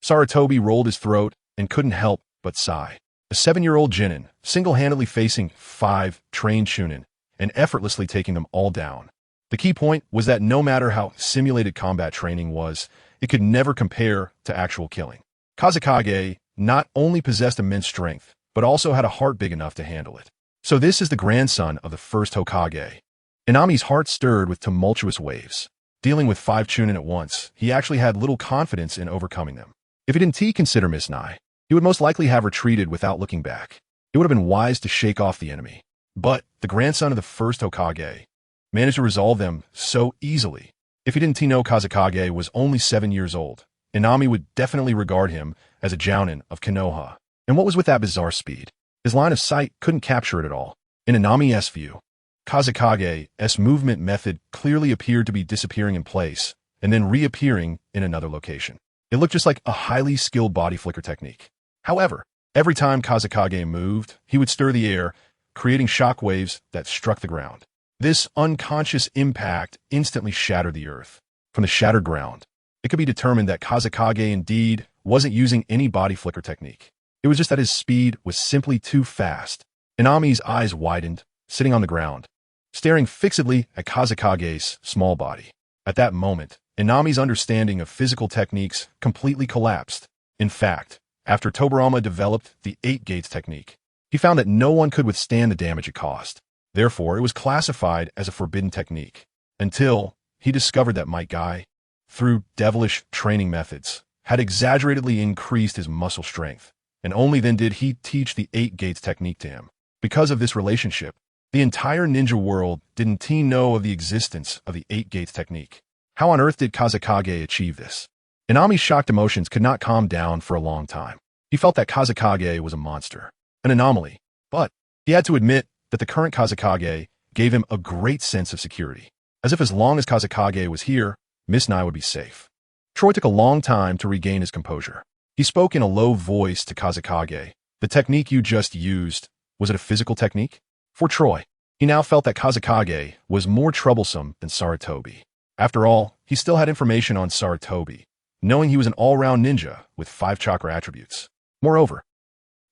Sarutobi rolled his throat and couldn't help but sigh. A 7-year-old genin, single-handedly facing 5 trained Chunin and effortlessly taking them all down. The key point was that no matter how simulated combat training was, it could never compare to actual killing. Kazekage not only possessed immense strength, but also had a heart big enough to handle it. So this is the grandson of the first Hokage. Inami's heart stirred with tumultuous waves. Dealing with 5 Chunin at once, he actually had little confidence in overcoming them. If he didn't consider Miss Nai, he would most likely have retreated without looking back. It would have been wise to shake off the enemy. But the grandson of the first Hokage managed to resolve them so easily. If he didn't know Kazekage was only 7 years old, Inami would definitely regard him as a jounin of Konoha. And what was with that bizarre speed? His line of sight couldn't capture it at all. In Inami's view, Kazekage's movement method clearly appeared to be disappearing in place and then reappearing in another location. It looked just like a highly skilled body flicker technique. However, every time Kazekage moved, he would stir the air, creating shock waves that struck the ground. This unconscious impact instantly shattered the earth. From the shattered ground, it could be determined that Kazekage indeed wasn't using any body flicker technique. It was just that his speed was simply too fast. Inami's eyes widened, sitting on the ground, staring fixedly at Kazekage's small body. At that moment, Inami's understanding of physical techniques completely collapsed. In fact, after Tobirama developed the 8 gates technique, he found that no one could withstand the damage it caused. Therefore, it was classified as a forbidden technique, until he discovered that Might Guy, through devilish training methods, had exaggeratedly increased his muscle strength, and only then did he teach the 8 gates technique to him. Because of this relationship, the entire ninja world didn't know of the existence of the 8 gates technique. How on earth did Kazekage achieve this? Inami's shocked emotions could not calm down for a long time. He felt that Kazekage was a monster, an anomaly, but he had to admit that the current Kazekage gave him a great sense of security, as if as long as Kazekage was here, Miss Nai would be safe. Troy took a long time to regain his composure. He spoke in a low voice to Kazekage. The technique you just used, was it a physical technique? For Troy, he now felt that Kazekage was more troublesome than Sarutobi. After all, he still had information on Sarutobi, knowing he was an all-round ninja with 5 chakra attributes. Moreover,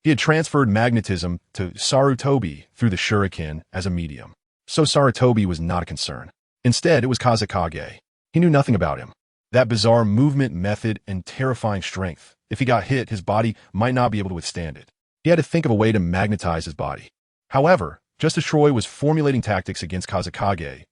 he had transferred magnetism to Sarutobi through the shuriken as a medium. So Sarutobi was not a concern. Instead, it was Kazekage. He knew nothing about him. That bizarre movement method and terrifying strength. If he got hit, his body might not be able to withstand it. He had to think of a way to magnetize his body. However, just as Troy was formulating tactics against Kazekage,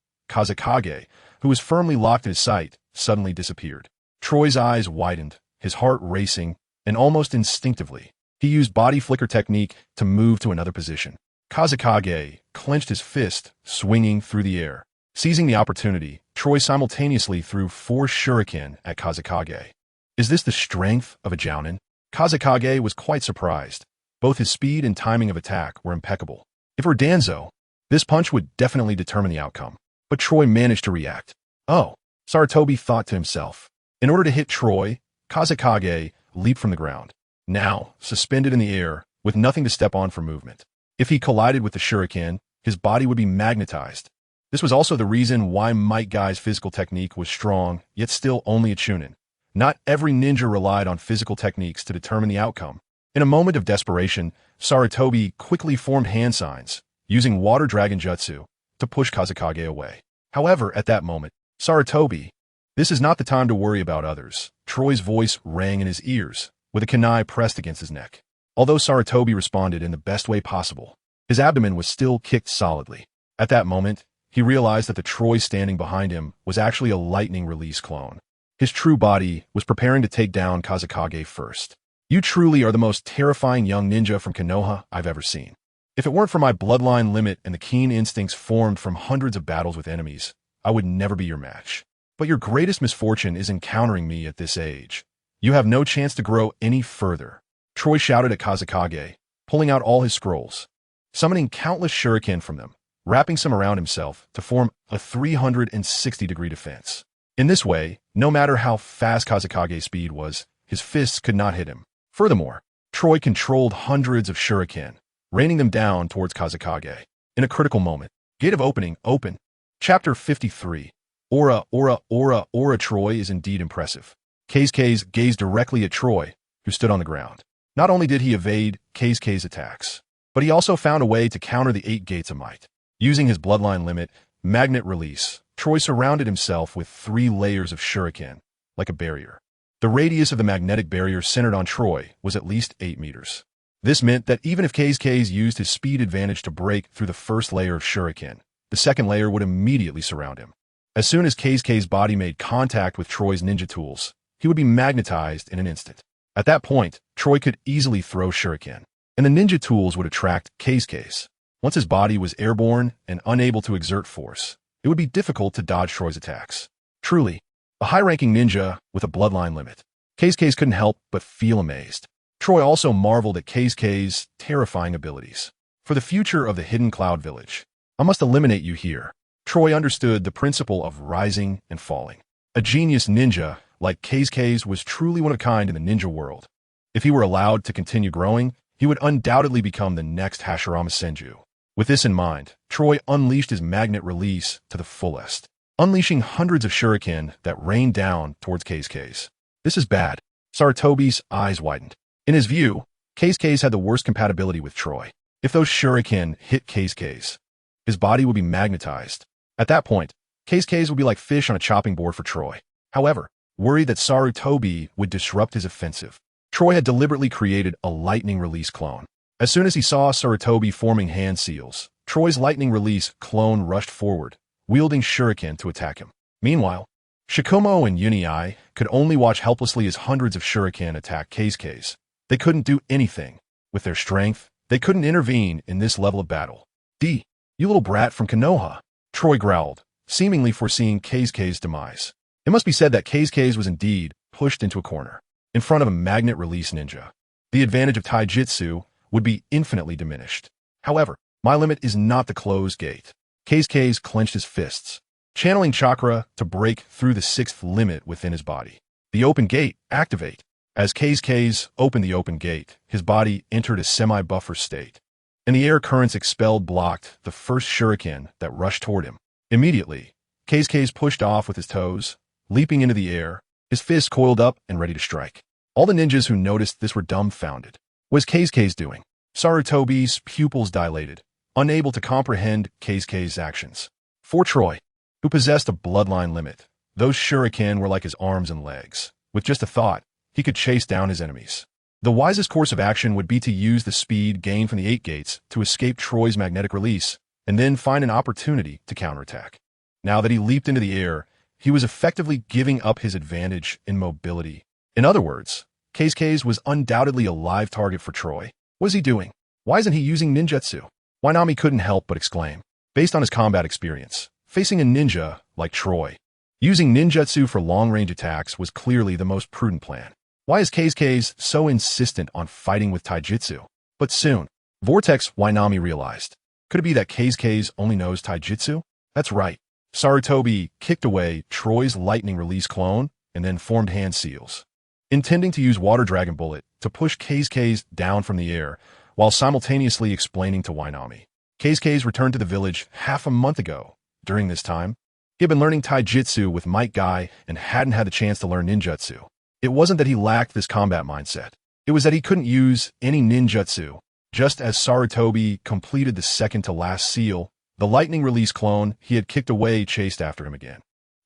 who was firmly locked in his sight, suddenly disappeared. Troy's eyes widened, his heart racing, and almost instinctively, he used body flicker technique to move to another position. Kazekage clenched his fist, swinging through the air. Seizing the opportunity, Troy simultaneously threw 4 shuriken at Kazekage. Is this the strength of a jounin? Kazekage was quite surprised. Both his speed and timing of attack were impeccable. If it were Danzo, this punch would definitely determine the outcome. But Troy managed to react. Oh, Sarutobi thought to himself. In order to hit Troy, Kazekage leaped from the ground. Now, suspended in the air, with nothing to step on for movement. If he collided with the shuriken, his body would be magnetized. This was also the reason why Might Guy's physical technique was strong, yet still only a chunin. Not every ninja relied on physical techniques to determine the outcome. In a moment of desperation, Sarutobi quickly formed hand signs, using water dragon jutsu, to push Kazekage away. However, at that moment, Sarutobi, this is not the time to worry about others. Troy's voice rang in his ears, with a kunai pressed against his neck. Although Sarutobi responded in the best way possible, his abdomen was still kicked solidly. At that moment, he realized that the Troy standing behind him was actually a lightning release clone. His true body was preparing to take down Kazekage first. You truly are the most terrifying young ninja from Konoha I've ever seen. If it weren't for my bloodline limit and the keen instincts formed from hundreds of battles with enemies, I would never be your match. But your greatest misfortune is encountering me at this age. You have no chance to grow any further. Troy shouted at Kazekage, pulling out all his scrolls, summoning countless shuriken from them, wrapping some around himself to form a 360-degree defense. In this way, no matter how fast Kazekage's speed was, his fists could not hit him. Furthermore, Troy controlled hundreds of shuriken, raining them down towards Kazekage. In a critical moment, Gate of Opening, open. Chapter 53. Aura. Troy is indeed impressive. Keisuke gazed directly at Troy, who stood on the ground. Not only did he evade Keisuke's attacks, but he also found a way to counter the 8 gates of might. Using his bloodline limit, magnet release, Troy surrounded himself with 3 layers of shuriken, like a barrier. The radius of the magnetic barrier centered on Troy was at least 8 meters. This meant that even if Keisuke used his speed advantage to break through the first layer of shuriken, the second layer would immediately surround him. As soon as Keisuke's body made contact with Troy's ninja tools, he would be magnetized in an instant. At that point, Troy could easily throw shuriken, and the ninja tools would attract Keisuke's. Once his body was airborne and unable to exert force, it would be difficult to dodge Troy's attacks. Truly, a high-ranking ninja with a bloodline limit. Keisuke couldn't help but feel amazed. Troy also marveled at Keisuke's terrifying abilities. For the future of the Hidden Cloud Village, I must eliminate you here. Troy understood the principle of rising and falling. A genius ninja like Keisuke was truly one of a kind in the ninja world. If he were allowed to continue growing, he would undoubtedly become the next Hashirama Senju. With this in mind, Troy unleashed his magnet release to the fullest, unleashing hundreds of shuriken that rained down towards Keisuke. This is bad. Sarutobi's eyes widened. In his view, Keisuke had the worst compatibility with Troy. If those shuriken hit Keisuke, his body would be magnetized. At that point, Keisuke would be like fish on a chopping board for Troy. However, worried that Sarutobi would disrupt his offensive, Troy had deliberately created a lightning release clone. As soon as he saw Sarutobi forming hand seals, Troy's lightning release clone rushed forward, wielding shuriken to attack him. Meanwhile, Shikumo and Yuniai could only watch helplessly as hundreds of shuriken attacked Keisuke. They couldn't do anything. With their strength, they couldn't intervene in this level of battle. You little brat from Konoha, Troy growled, seemingly foreseeing Keisuke's demise. It must be said that Keisuke was indeed pushed into a corner, in front of a magnet release ninja. The advantage of taijutsu would be infinitely diminished. However, my limit is not the closed gate. Keisuke clenched his fists, channeling chakra to break through the 6th limit within his body. The open gate, activate. As Keisuke opened the open gate, his body entered a semi-buffer state, and the air currents expelled blocked the first shuriken that rushed toward him. Immediately, Keisuke pushed off with his toes, leaping into the air, his fists coiled up and ready to strike. All the ninjas who noticed this were dumbfounded. What was Keisuke doing? Sarutobi's pupils dilated, unable to comprehend Keisuke's actions. For Troy, who possessed a bloodline limit, those shuriken were like his arms and legs. With just a thought, he could chase down his enemies. The wisest course of action would be to use the speed gained from the 8 gates to escape Troy's magnetic release, and then find an opportunity to counterattack. Now that he leaped into the air, he was effectively giving up his advantage in mobility. In other words, Keisuke was undoubtedly a live target for Troy. What is he doing? Why isn't he using ninjutsu? Wainami couldn't help but exclaim. Based on his combat experience, facing a ninja like Troy. Using ninjutsu for long-range attacks was clearly the most prudent plan. Why is Keisuke so insistent on fighting with taijutsu? But soon, Vortex Wainami realized. Could it be that Keisuke only knows taijutsu? That's right. Sarutobi kicked away Troy's lightning release clone and then formed hand seals, intending to use Water Dragon Bullet to push Keisuke down from the air, while simultaneously explaining to Wainami. Keisuke returned to the village half a month ago. During this time, he had been learning taijutsu with Might Guy and hadn't had the chance to learn ninjutsu. It wasn't that he lacked this combat mindset. It was that he couldn't use any ninjutsu. Just as Sarutobi completed the second-to-last seal, the lightning release clone he had kicked away chased after him again,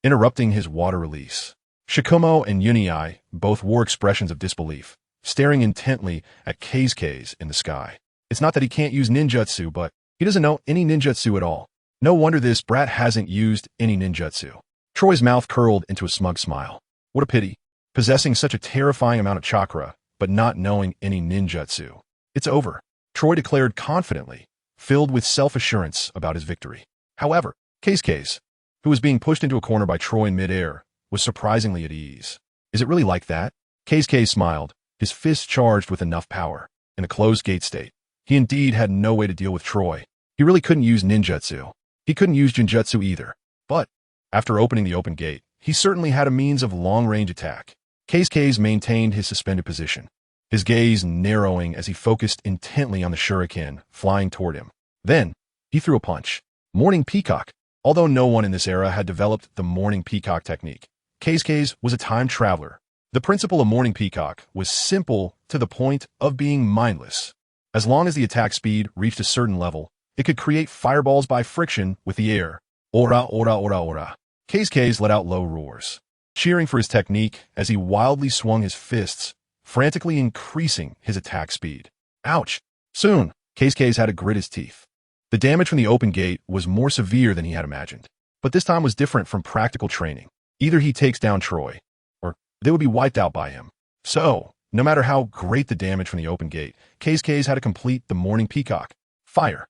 interrupting his water release. Shikumo and Yuniai both wore expressions of disbelief, staring intently at Keisuke in the sky. It's not that he can't use ninjutsu, but he doesn't know any ninjutsu at all. No wonder this brat hasn't used any ninjutsu. Troy's mouth curled into a smug smile. What a pity. Possessing such a terrifying amount of chakra, but not knowing any ninjutsu. It's over, Troy declared confidently, filled with self-assurance about his victory. However, Keisuke, who was being pushed into a corner by Troy in midair, was surprisingly at ease. Is it really like that? Keisuke smiled, his fists charged with enough power. In a closed gate state, he indeed had no way to deal with Troy. He really couldn't use ninjutsu. He couldn't use genjutsu either. But, after opening the open gate, he certainly had a means of long-range attack. Keisuke maintained his suspended position, his gaze narrowing as he focused intently on the shuriken flying toward him. Then, he threw a punch. Morning Peacock. Although no one in this era had developed the Morning Peacock technique, Keisuke was a time traveler. The principle of Morning Peacock was simple to the point of being mindless. As long as the attack speed reached a certain level, it could create fireballs by friction with the air. Ora, ora, ora, ora. Keisuke let out low roars, cheering for his technique as he wildly swung his fists, frantically increasing his attack speed. Ouch! Soon, Keisuke had to grit his teeth. The damage from the open gate was more severe than he had imagined, but this time was different from practical training. Either he takes down Troy, or they would be wiped out by him. So, no matter how great the damage from the open gate, Keisuke had to complete the Morning Peacock. Fire.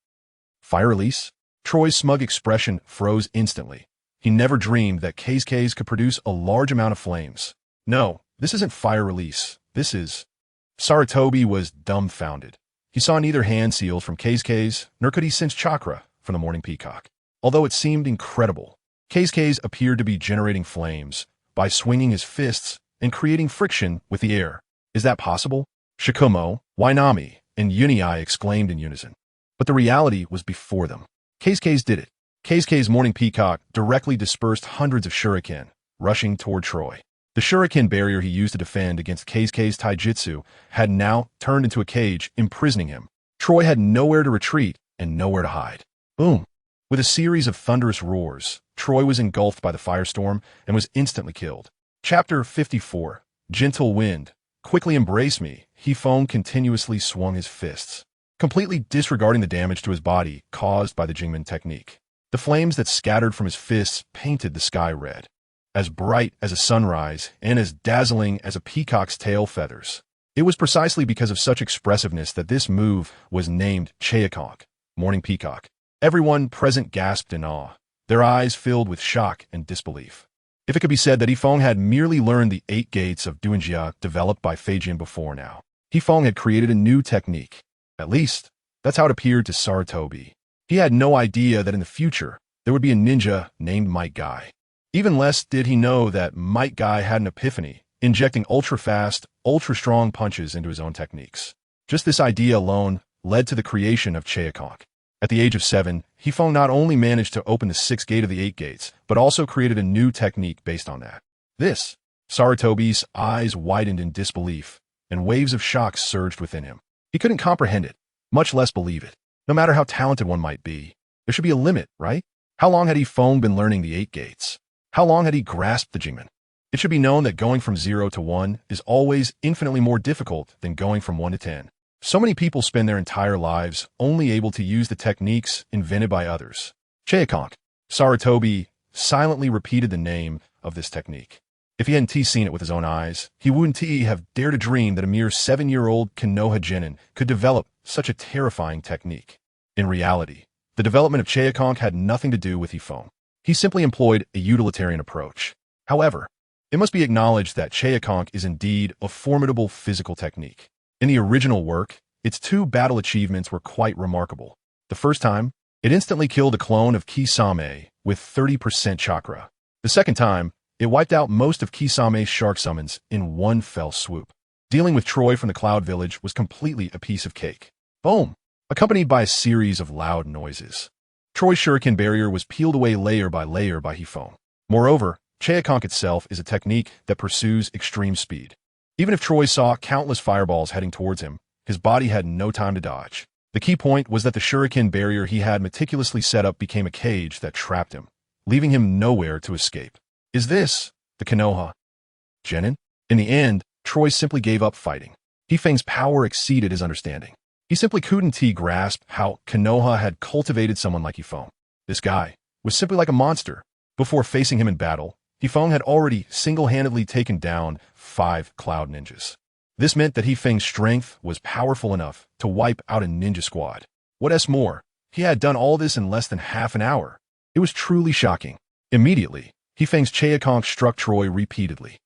Fire release? Troy's smug expression froze instantly. He never dreamed that Keisuke could produce a large amount of flames. No, this isn't fire release. This is... Sarutobi was dumbfounded. He saw neither hand seals from Keisuke, nor could he sense chakra from the Morning Peacock. Although it seemed incredible, Keisuke appeared to be generating flames by swinging his fists and creating friction with the air. Is that possible? Shikumo, Wainami, and Yuniai exclaimed in unison. But the reality was before them. Keisuke did it. Keisuke's Morning Peacock directly dispersed hundreds of shuriken, rushing toward Troy. The shuriken barrier he used to defend against Keisuke's taijutsu had now turned into a cage, imprisoning him. Troy had nowhere to retreat and nowhere to hide. Boom! With a series of thunderous roars, Troy was engulfed by the firestorm and was instantly killed. Chapter 54. Gentle Wind. Quickly embrace me. Feng continuously swung his fists, completely disregarding the damage to his body caused by the Jingmen technique. The flames that scattered from his fists painted the sky red, as bright as a sunrise and as dazzling as a peacock's tail feathers. It was precisely because of such expressiveness that this move was named Cheakonk, Morning Peacock. Everyone present gasped in awe, their eyes filled with shock and disbelief. If it could be said that Feng had merely learned the 8 gates of Duanjia developed by Feijin before now, Feng had created a new technique. At least, that's how it appeared to Sarutobi. He had no idea that in the future, there would be a ninja named Might Guy. Even less did he know that Might Guy had an epiphany, injecting ultra-fast, ultra-strong punches into his own techniques. Just this idea alone led to the creation of Cheakonk. At the age of 7, Feng not only managed to open the 6th gate of the 8 gates, but also created a new technique based on that. This, Sarutobi's eyes widened in disbelief, and waves of shock surged within him. He couldn't comprehend it, much less believe it. No matter how talented one might be, there should be a limit, right? How long had Feng been learning the 8 gates? How long had he grasped the Jingmen? It should be known that going from 0 to 1 is always infinitely more difficult than going from 1 to 10. So many people spend their entire lives only able to use the techniques invented by others. Cheakonk. Sarutobi silently repeated the name of this technique. If he hadn't seen it with his own eyes, he wouldn't have dared to dream that a mere 7-year-old Konoha genin could develop such a terrifying technique. In reality, the development of Cheakonk had nothing to do with Feng. He simply employed a utilitarian approach. However, it must be acknowledged that Cheokonk is indeed a formidable physical technique. In the original work, its two battle achievements were quite remarkable. The first time, it instantly killed a clone of Kisame with 30% chakra. The second time, it wiped out most of Kisame's shark summons in one fell swoop. Dealing with Troy from the Cloud Village was completely a piece of cake. Boom! Accompanied by a series of loud noises. Troy's shuriken barrier was peeled away layer by Hifeng. Moreover, Cheokonk itself is a technique that pursues extreme speed. Even if Troy saw countless fireballs heading towards him, his body had no time to dodge. The key point was that the shuriken barrier he had meticulously set up became a cage that trapped him, leaving him nowhere to escape. Is this the Konoha Genin? In the end, Troy simply gave up fighting. Hifeng's power exceeded his understanding. He simply couldn't grasp how Konoha had cultivated someone like Hifeng. This guy was simply like a monster. Before facing him in battle, Hifeng had already single-handedly taken down 5 cloud ninjas. This meant that Hifeng's strength was powerful enough to wipe out a ninja squad. What's more, he had done all this in less than half an hour. It was truly shocking. Immediately, Hifeng's Cheokonk struck Troy repeatedly.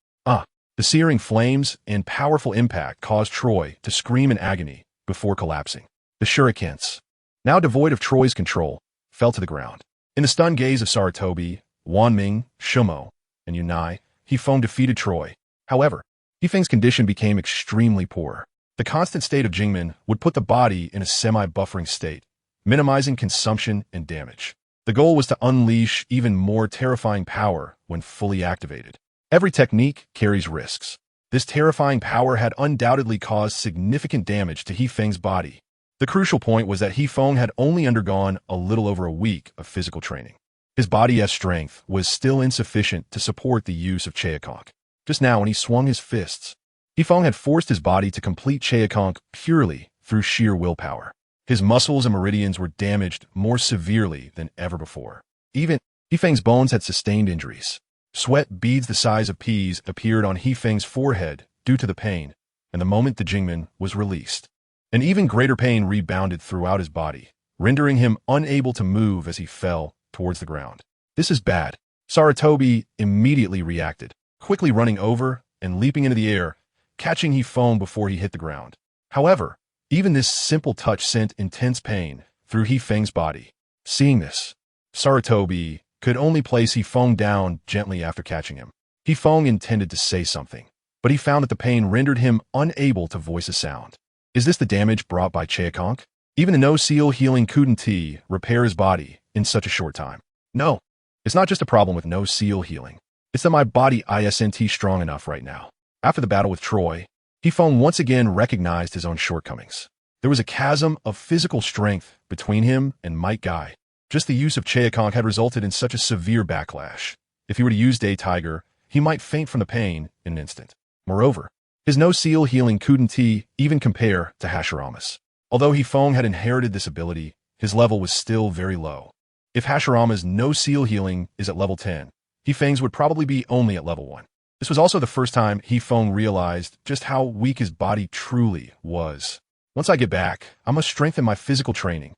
The searing flames and powerful impact caused Troy to scream in agony before collapsing. The shurikens, now devoid of Troy's control, fell to the ground. In the stunned gaze of Sarutobi, Wanming, Shumo, and Yunai, Hifeng defeated Troy. However, Hifeng's condition became extremely poor. The constant state of Jingmen would put the body in a semi-buffering state, minimizing consumption and damage. The goal was to unleash even more terrifying power when fully activated. Every technique carries risks. This terrifying power had undoubtedly caused significant damage to Hifeng's body. The crucial point was that Hifeng had only undergone a little over a week of physical training. His body's strength was still insufficient to support the use of Cheokonk. Just now, when he swung his fists, Hifeng had forced his body to complete Cheokonk purely through sheer willpower. His muscles and meridians were damaged more severely than ever before. Even Hifeng's bones had sustained injuries. Sweat beads the size of peas appeared on Hifeng's forehead due to the pain, and the moment the Jingmen was released, an even greater pain rebounded throughout his body, rendering him unable to move as he fell towards the ground. This is bad. Sarutobi immediately reacted, quickly running over and leaping into the air, catching Hifeng before he hit the ground. However, even this simple touch sent intense pain through Hifeng's body. Seeing this, Sarutobi could only place Hifeng down gently after catching him. Hifeng intended to say something, but he found that the pain rendered him unable to voice a sound. Is this the damage brought by Cheokonk? Even the no-seal healing couldn't repair his body in such a short time. No, it's not just a problem with no-seal healing. It's that my body isn't strong enough right now. After the battle with Troy, Hifeng once again recognized his own shortcomings. There was a chasm of physical strength between him and Might Guy. Just the use of Cheokonk had resulted in such a severe backlash. If he were to use Day Tiger, he might faint from the pain in an instant. Moreover, his no-seal healing couldn't even compare to Hashirama's. Although Hifeng had inherited this ability, his level was still very low. If Hashirama's no-seal healing is at level 10, Hifeng's would probably be only at level 1. This was also the first time Hifeng realized just how weak his body truly was. Once I get back, I must strengthen my physical training.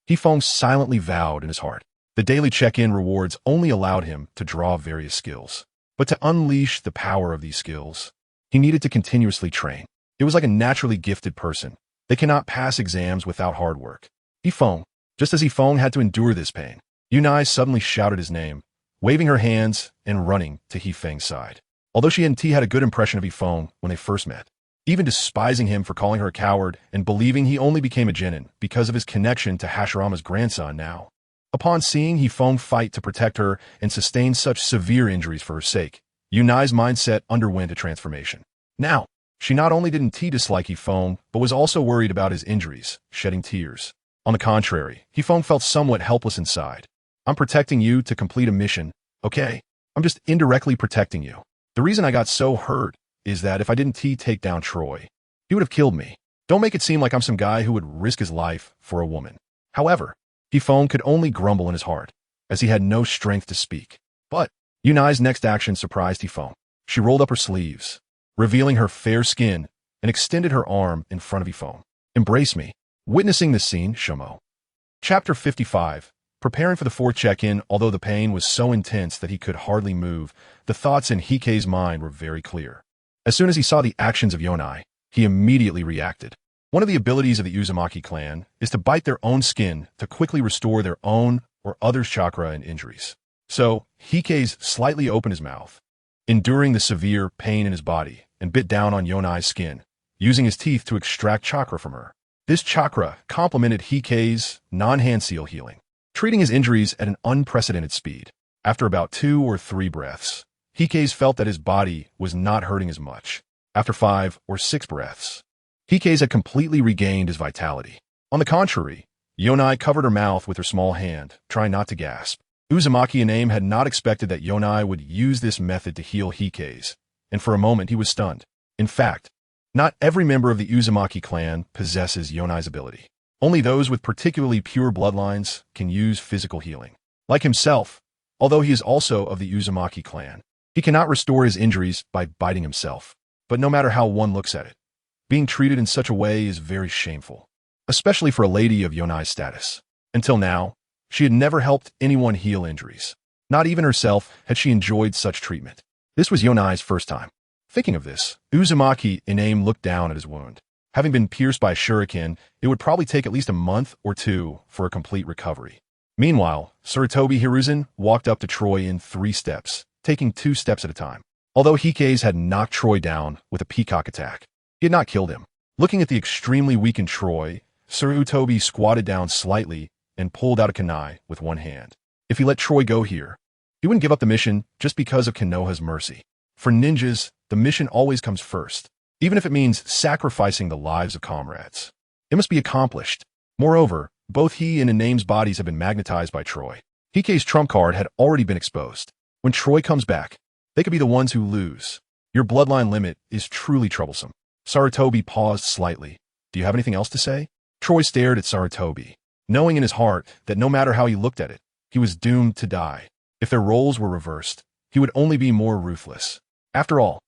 Hifeng silently vowed in his heart. The daily check-in rewards only allowed him to draw various skills. But to unleash the power of these skills, he needed to continuously train. It was like a naturally gifted person. They cannot pass exams without hard work. Hifeng, just as Hifeng had to endure this pain, Yunai suddenly shouted his name, waving her hands and running to Hifeng's side. Although she and T had a good impression of Hifeng when they first met, even despising him for calling her a coward and believing he only became a genin because of his connection to Hashirama's grandson now. Upon seeing Hifeng fight to protect her and sustain such severe injuries for her sake, Yunai's mindset underwent a transformation. Now, she not only didn't dislike Hifeng, but was also worried about his injuries, shedding tears. On the contrary, Hifeng felt somewhat helpless inside. I'm protecting you to complete a mission, okay? I'm just indirectly protecting you. The reason I got so hurt is that if I didn't take down Troy, he would have killed me. Don't make it seem like I'm some guy who would risk his life for a woman. However, Hifeng could only grumble in his heart, as he had no strength to speak. But Yunai's next action surprised Hifeng. She rolled up her sleeves, revealing her fair skin, and extended her arm in front of Hifeng. Embrace me. Witnessing this scene, Shumo. Chapter 55. Preparing for the fourth check-in, although the pain was so intense that he could hardly move, the thoughts in Hike's mind were very clear. As soon as he saw the actions of Yonai, he immediately reacted. One of the abilities of the Uzumaki clan is to bite their own skin to quickly restore their own or others' chakra and injuries. So, Hike's slightly opened his mouth, enduring the severe pain in his body, and bit down on Yonai's skin, using his teeth to extract chakra from her. This chakra complemented Hike's non-hand seal healing, treating his injuries at an unprecedented speed. After about 2 or 3 breaths, Hike's felt that his body was not hurting as much. After 5 or 6 breaths, Hike's had completely regained his vitality. On the contrary, Yonai covered her mouth with her small hand, trying not to gasp. Uzumaki Iname had not expected that Yonai would use this method to heal Hike's, and for a moment he was stunned. In fact, not every member of the Uzumaki clan possesses Yonai's ability. Only those with particularly pure bloodlines can use physical healing. Like himself, although he is also of the Uzumaki clan, he cannot restore his injuries by biting himself. But no matter how one looks at it, being treated in such a way is very shameful, especially for a lady of Yonai's status. Until now, she had never helped anyone heal injuries. Not even herself had she enjoyed such treatment. This was Yonai's first time. Thinking of this, Uzumaki Iname looked down at his wound. Having been pierced by a shuriken, it would probably take at least a month or 2 for a complete recovery. Meanwhile, Sarutobi Hiruzen walked up to Troy in 3 steps, taking 2 steps at a time. Although Hike's had knocked Troy down with a peacock attack, he had not killed him. Looking at the extremely weakened Troy, Sarutobi squatted down slightly and pulled out a kunai with one hand. If he let Troy go here, he wouldn't give up the mission just because of Konoha's mercy. For ninjas, the mission always comes first, even if it means sacrificing the lives of comrades. It must be accomplished. Moreover, both he and Iname's bodies have been magnetized by Troy. Hike's trump card had already been exposed. When Troy comes back, they could be the ones who lose. Your bloodline limit is truly troublesome. Sarutobi paused slightly. Do you have anything else to say? Troy stared at Sarutobi, knowing in his heart that no matter how he looked at it, he was doomed to die. If their roles were reversed, he would only be more ruthless. After all,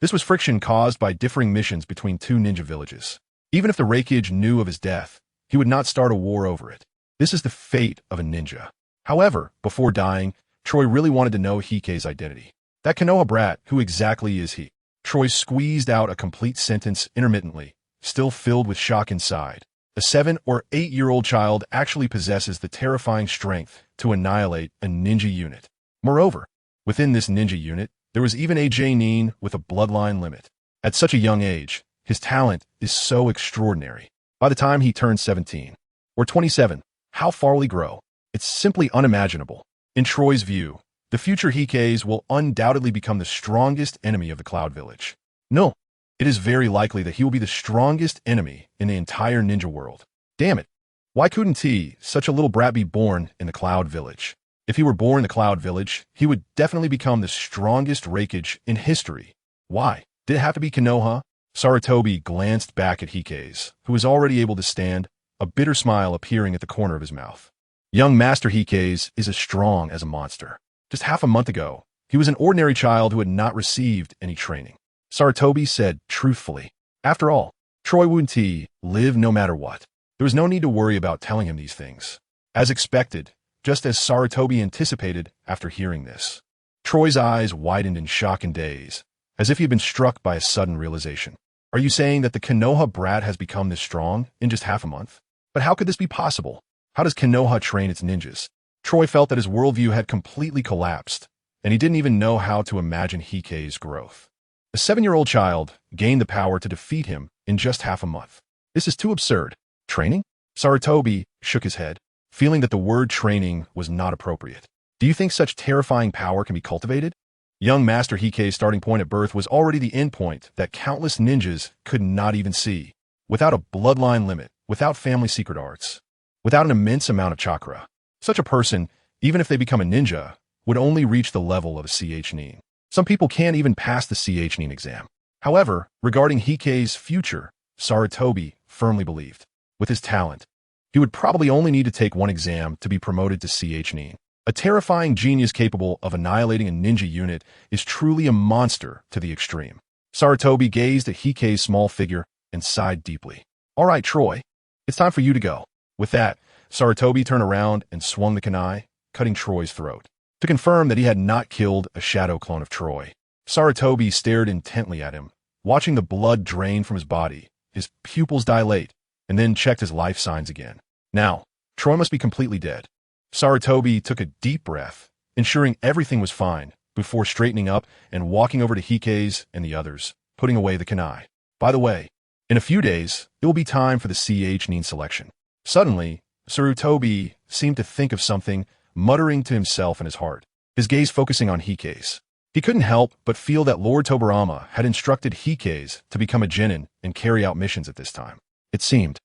this was friction caused by differing missions between 2 ninja villages. Even if the Reikage knew of his death, he would not start a war over it. This is the fate of a ninja. However, before dying, Troy really wanted to know Hike's identity. That Konoha brat, who exactly is he? Troy squeezed out a complete sentence intermittently, still filled with shock inside. A 7 or 8-year-old child actually possesses the terrifying strength to annihilate a ninja unit. Moreover, within this ninja unit, there was even a Nin with a bloodline limit. At such a young age, his talent is so extraordinary. By the time he turns 17 or 27, how far will he grow? It's simply unimaginable. In Troy's view, the future Hike's will undoubtedly become the strongest enemy of the Cloud Village. No, it is very likely that he will be the strongest enemy in the entire ninja world. Damn it. Why couldn't he, such a little brat, be born in the Cloud Village? If he were born in the Cloud Village, he would definitely become the strongest Reikage in history. Why? Did it have to be Konoha? Sarutobi glanced back at Hike's, who was already able to stand, a bitter smile appearing at the corner of his mouth. Young Master Hike's is as strong as a monster. Just half a month ago, he was an ordinary child who had not received any training. Sarutobi said truthfully. After all, Troy Wunti lived no matter what. There was no need to worry about telling him these things. As expected, just as Sarutobi anticipated after hearing this, Troy's eyes widened in shock and daze, as if he had been struck by a sudden realization. Are you saying that the Konoha brat has become this strong in just half a month? But how could this be possible? How does Konoha train its ninjas? Troy felt that his worldview had completely collapsed, and he didn't even know how to imagine Hike's growth. A 7-year-old child gained the power to defeat him in just half a month. This is too absurd. Training? Sarutobi shook his head, feeling that the word training was not appropriate. Do you think such terrifying power can be cultivated? Young Master Hike's starting point at birth was already the end point that countless ninjas could not even see. Without a bloodline limit, without family secret arts, without an immense amount of chakra, such a person, even if they become a ninja, would only reach the level of a CH Nin. Some people can't even pass the CH Nin exam. However, regarding Hike's future, Sarutobi firmly believed, with his talent, he would probably only need to take 1 exam to be promoted to CH Nin. A terrifying genius capable of annihilating a ninja unit is truly a monster to the extreme. Sarutobi gazed at Hike's small figure and sighed deeply. All right, Troy, it's time for you to go. With that, Sarutobi turned around and swung the kunai, cutting Troy's throat. To confirm that he had not killed a shadow clone of Troy, Sarutobi stared intently at him, watching the blood drain from his body, his pupils dilate, and then checked his life signs again. Now, Troy must be completely dead. Sarutobi took a deep breath, ensuring everything was fine, before straightening up and walking over to Hikaze and the others, putting away the kunai. By the way, in a few days, it will be time for the Nin selection. Suddenly, Sarutobi seemed to think of something, muttering to himself in his heart, his gaze focusing on Hikaze. He couldn't help but feel that Lord Tobirama had instructed Hikaze to become a genin and carry out missions at this time. It seemed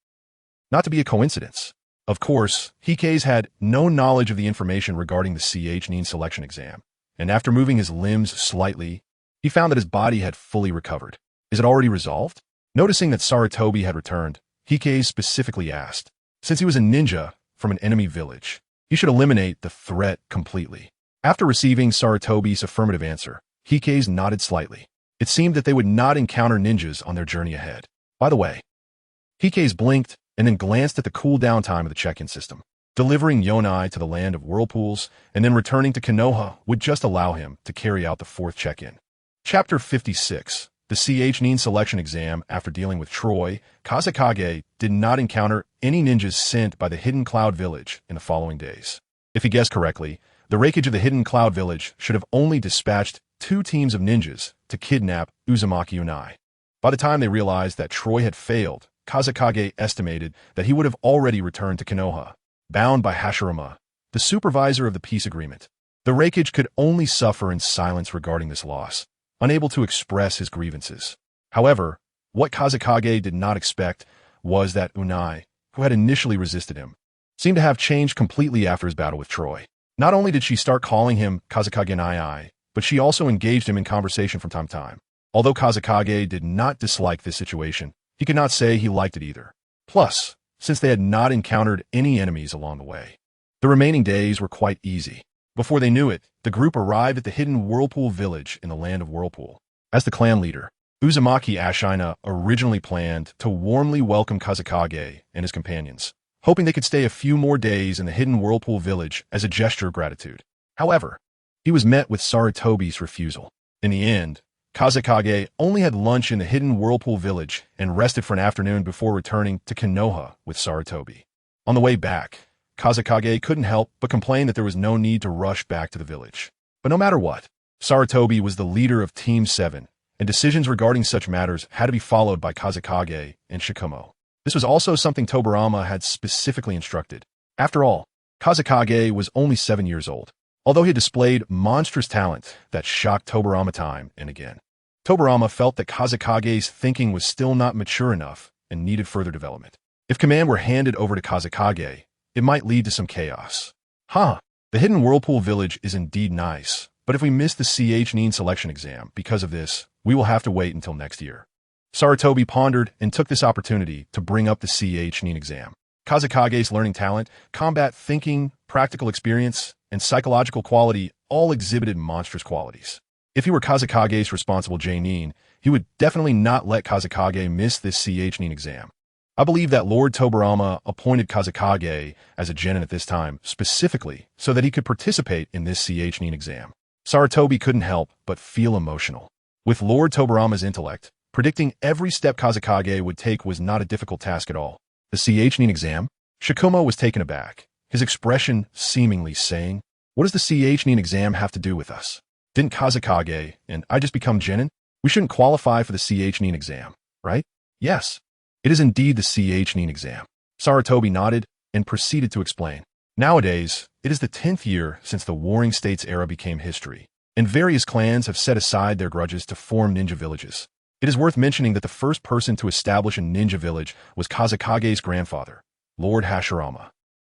not to be a coincidence. Of course, Hikaze had no knowledge of the information regarding the Nin selection exam, and after moving his limbs slightly, he found that his body had fully recovered. Is it already resolved? Noticing that Sarutobi had returned, Hikaze specifically asked. Since he was a ninja from an enemy village, he should eliminate the threat completely. After receiving Sarutobi's affirmative answer, Hikaze nodded slightly. It seemed that they would not encounter ninjas on their journey ahead. By the way, Hikaze blinked and then glanced at the cool-down time of the check-in system. Delivering Yonai to the land of whirlpools and then returning to Konoha would just allow him to carry out the fourth check-in. Chapter 56. The Nin selection exam. After dealing with Troy, Kazekage did not encounter any ninjas sent by the Hidden Cloud Village in the following days. If he guessed correctly, the Reikage of the Hidden Cloud Village should have only dispatched 2 teams of ninjas to kidnap Uzumaki Unai. By the time they realized that Troy had failed, Kazekage estimated that he would have already returned to Konoha, bound by Hashirama, the supervisor of the peace agreement. The Reikage could only suffer in silence regarding this loss, unable to express his grievances. However, what Kazekage did not expect was that Unai, who had initially resisted him, seemed to have changed completely after his battle with Troy. Not only did she start calling him Kazekage Nai, but she also engaged him in conversation from time to time. Although Kazekage did not dislike this situation, he could not say he liked it either. Plus, since they had not encountered any enemies along the way, the remaining days were quite easy. Before they knew it, the group arrived at the hidden Whirlpool village in the land of Whirlpool. As the clan leader, Uzumaki Ashina originally planned to warmly welcome Kazekage and his companions, hoping they could stay a few more days in the hidden Whirlpool village as a gesture of gratitude. However, he was met with Sarutobi's refusal. In the end, Kazekage only had lunch in the hidden Whirlpool village and rested for an afternoon before returning to Konoha with Sarutobi. On the way back, Kazekage couldn't help but complain that there was no need to rush back to the village. But no matter what, Sarutobi was the leader of Team 7, and decisions regarding such matters had to be followed by Kazekage and Shikumo. This was also something Tobirama had specifically instructed. After all, Kazekage was only 7 years old, although he displayed monstrous talent that shocked Tobirama time and again. Tobirama felt that Kazekage's thinking was still not mature enough and needed further development. If command were handed over to Kazekage, it might lead to some chaos. The hidden Whirlpool village is indeed nice, but if we miss the Nin selection exam because of this, we will have to wait until next year. Sarutobi pondered and took this opportunity to bring up the Nin exam. Kazekage's learning talent, combat thinking, practical experience, and psychological quality all exhibited monstrous qualities. If he were Kazekage's responsible Nin, he would definitely not let Kazekage miss this Nin exam. I believe that Lord Tobirama appointed Kazekage as a genin at this time specifically so that he could participate in this Nin exam. Sarutobi couldn't help but feel emotional. With Lord Tobirama's intellect, predicting every step Kazekage would take was not a difficult task at all. The Nin exam? Shikumo was taken aback, his expression seemingly saying, "What does the Nin exam have to do with us? Didn't Kazekage and I just become genin? We shouldn't qualify for the Nin exam, right?" "Yes. It is indeed the Nin exam." Sarutobi nodded and proceeded to explain. Nowadays, it is the 10th year since the Warring States era became history, and various clans have set aside their grudges to form ninja villages. It is worth mentioning that the first person to establish a ninja village was Kazekage's grandfather, Lord Hashirama.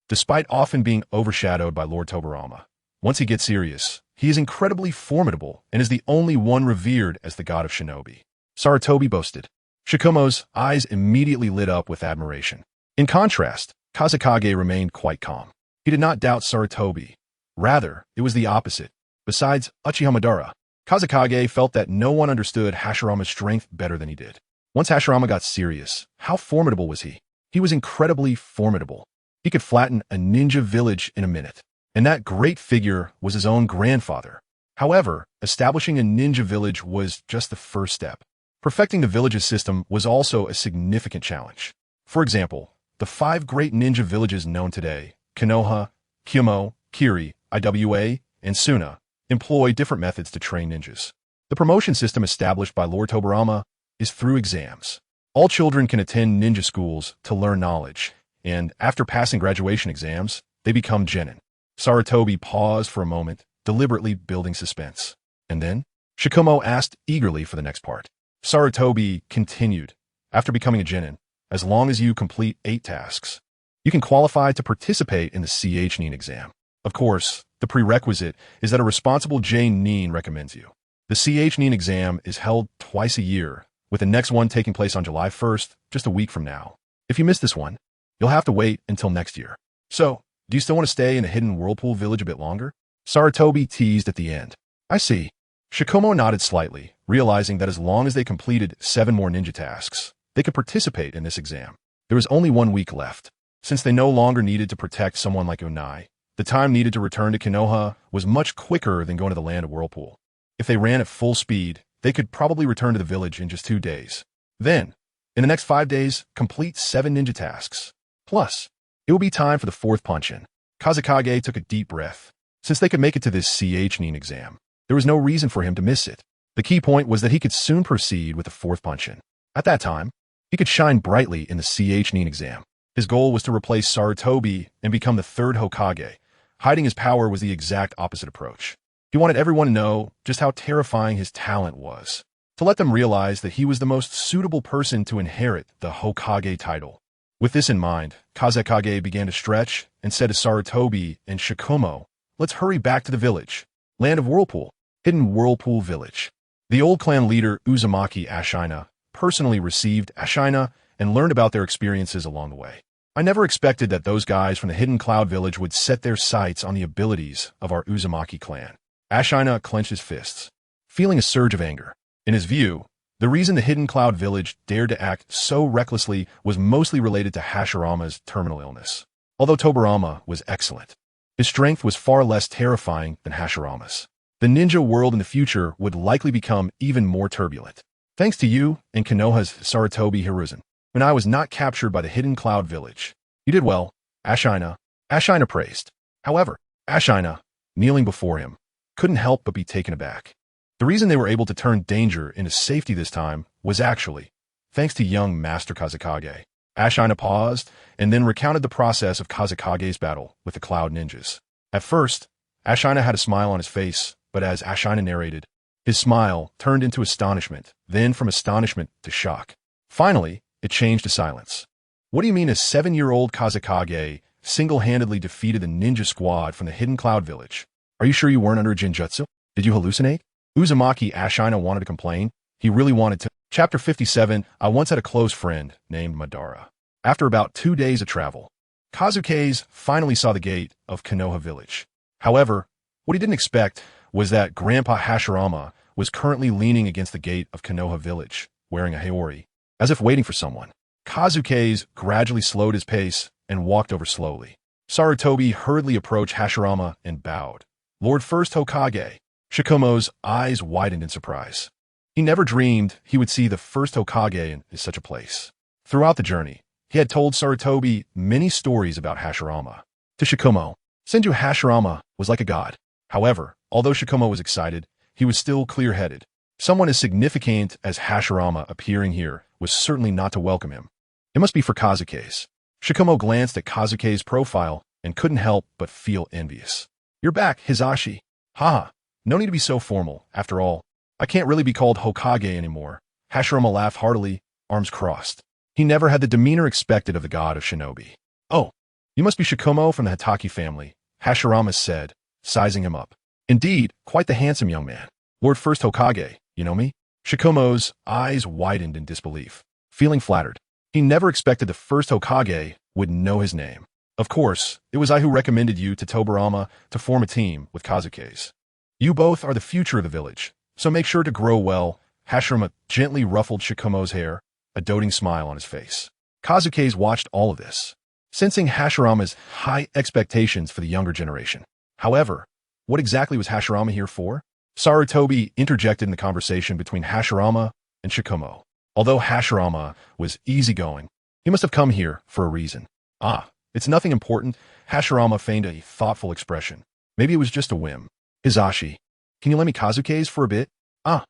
Despite often being overshadowed by Lord Tobirama, once he gets serious, he is incredibly formidable and is the only one revered as the God of Shinobi. Sarutobi boasted. Shikumo's eyes immediately lit up with admiration. In contrast, Kazekage remained quite calm. He did not doubt Sarutobi. Rather, it was the opposite. Besides Uchiha Madara, Kazekage felt that no one understood Hashirama's strength better than he did. Once Hashirama got serious, how formidable was he? He was incredibly formidable. He could flatten a ninja village in a minute. And that great figure was his own grandfather. However, establishing a ninja village was just the first step. Perfecting the village's system was also a significant challenge. For example, the 5 great ninja villages known today, Konoha, Kyumo, Kiri, Iwa, and Suna, employ different methods to train ninjas. The promotion system established by Lord Tobirama is through exams. All children can attend ninja schools to learn knowledge, and after passing graduation exams, they become genin. Sarutobi paused for a moment, deliberately building suspense. And then, Shikumo asked eagerly for the next part. Sarutobi continued, after becoming a genin, as long as you complete 8 tasks, you can qualify to participate in the CH-Nin exam. Of course, the prerequisite is that a responsible J-Nin recommends you. The CH-Nin exam is held twice a year, with the next one taking place on July 1st, just a week from now. If you miss this one, you'll have to wait until next year. So, do you still want to stay in the hidden whirlpool village a bit longer? Sarutobi teased at the end. I see. Shikumo nodded slightly, realizing that as long as they completed 7 more ninja tasks, they could participate in this exam. There was only 1 week left. Since they no longer needed to protect someone like Unai, the time needed to return to Konoha was much quicker than going to the land of Whirlpool. If they ran at full speed, they could probably return to the village in just 2 days. Then, in the next 5 days, complete 7 ninja tasks. Plus, it will be time for the 4th punch-in. Kazekage took a deep breath. Since they could make it to this CH-Nin exam, there was no reason for him to miss it. The key point was that he could soon proceed with the 4th punch-in. At that time, he could shine brightly in the CH-Nin exam. His goal was to replace Sarutobi and become the 3rd Hokage. Hiding his power was the exact opposite approach. He wanted everyone to know just how terrifying his talent was, to let them realize that he was the most suitable person to inherit the Hokage title. With this in mind, Kazekage began to stretch and said to Sarutobi and Shikumo, "Let's hurry back to the village. Land of Whirlpool, hidden Whirlpool Village." The old clan leader Uzumaki Ashina personally received Ashina and learned about their experiences along the way. I never expected that those guys from the Hidden Cloud Village would set their sights on the abilities of our Uzumaki clan. Ashina clenched his fists, feeling a surge of anger. In his view, the reason the Hidden Cloud Village dared to act so recklessly was mostly related to Hashirama's terminal illness. Although Tobirama was excellent, his strength was far less terrifying than Hashirama's. The ninja world in the future would likely become even more turbulent. Thanks to you and Konoha's Sarutobi Hiruzen, when I was not captured by the Hidden Cloud Village. You did well, Ashina. Ashina praised. However, Ashina, kneeling before him, couldn't help but be taken aback. The reason they were able to turn danger into safety this time was actually thanks to young Master Kazekage. Ashina paused and then recounted the process of Kazekage's battle with the Cloud Ninjas. At first, Ashina had a smile on his face, but as Ashina narrated, his smile turned into astonishment, then from astonishment to shock. Finally, it changed to silence. What do you mean a 7-year-old Kazekage single-handedly defeated the ninja squad from the Hidden Cloud Village? Are you sure you weren't under Jinjutsu? Did you hallucinate? Uzumaki Ashina wanted to complain. He really wanted to. Chapter 57, I once had a close friend named Madara. After about 2 days of travel, Kazuke's finally saw the gate of Konoha Village. However, what he didn't expect was that Grandpa Hashirama was currently leaning against the gate of Konoha Village, wearing a haori, as if waiting for someone. Kazuke's gradually slowed his pace and walked over slowly. Sarutobi hurriedly approached Hashirama and bowed. Lord First Hokage. Shikumo's eyes widened in surprise. He never dreamed he would see the first Hokage in such a place. Throughout the journey, he had told Sarutobi many stories about Hashirama. To Shikumo, Senju Hashirama was like a god. However, although Shikumo was excited, he was still clear-headed. Someone as significant as Hashirama appearing here was certainly not to welcome him. It must be for Kazuke's. Shikumo glanced at Kazuke's profile and couldn't help but feel envious. You're back, Hizashi. Haha, no need to be so formal. After all, I can't really be called Hokage anymore. Hashirama laughed heartily, arms crossed. He never had the demeanor expected of the God of Shinobi. Oh, you must be Shikumo from the Hitaki family, Hashirama said, sizing him up. Indeed, quite the handsome young man. Lord First Hokage, you know me? Shikumo's eyes widened in disbelief, feeling flattered. He never expected the first Hokage would know his name. Of course, it was I who recommended you to Tobirama to form a team with Kazuke's. You both are the future of the village, so make sure to grow well. Hashirama gently ruffled Shikumo's hair, a doting smile on his face. Kazuke's watched all of this. sensing Hashirama's high expectations for the younger generation. However, what exactly was Hashirama here for? Sarutobi interjected in the conversation between Hashirama and Shikomo. Although Hashirama was easygoing, he must have come here for a reason. Ah, it's nothing important. Hashirama feigned a thoughtful expression. Maybe it was just a whim. Hizashi, can you lend me Kazuke's for a bit? Ah.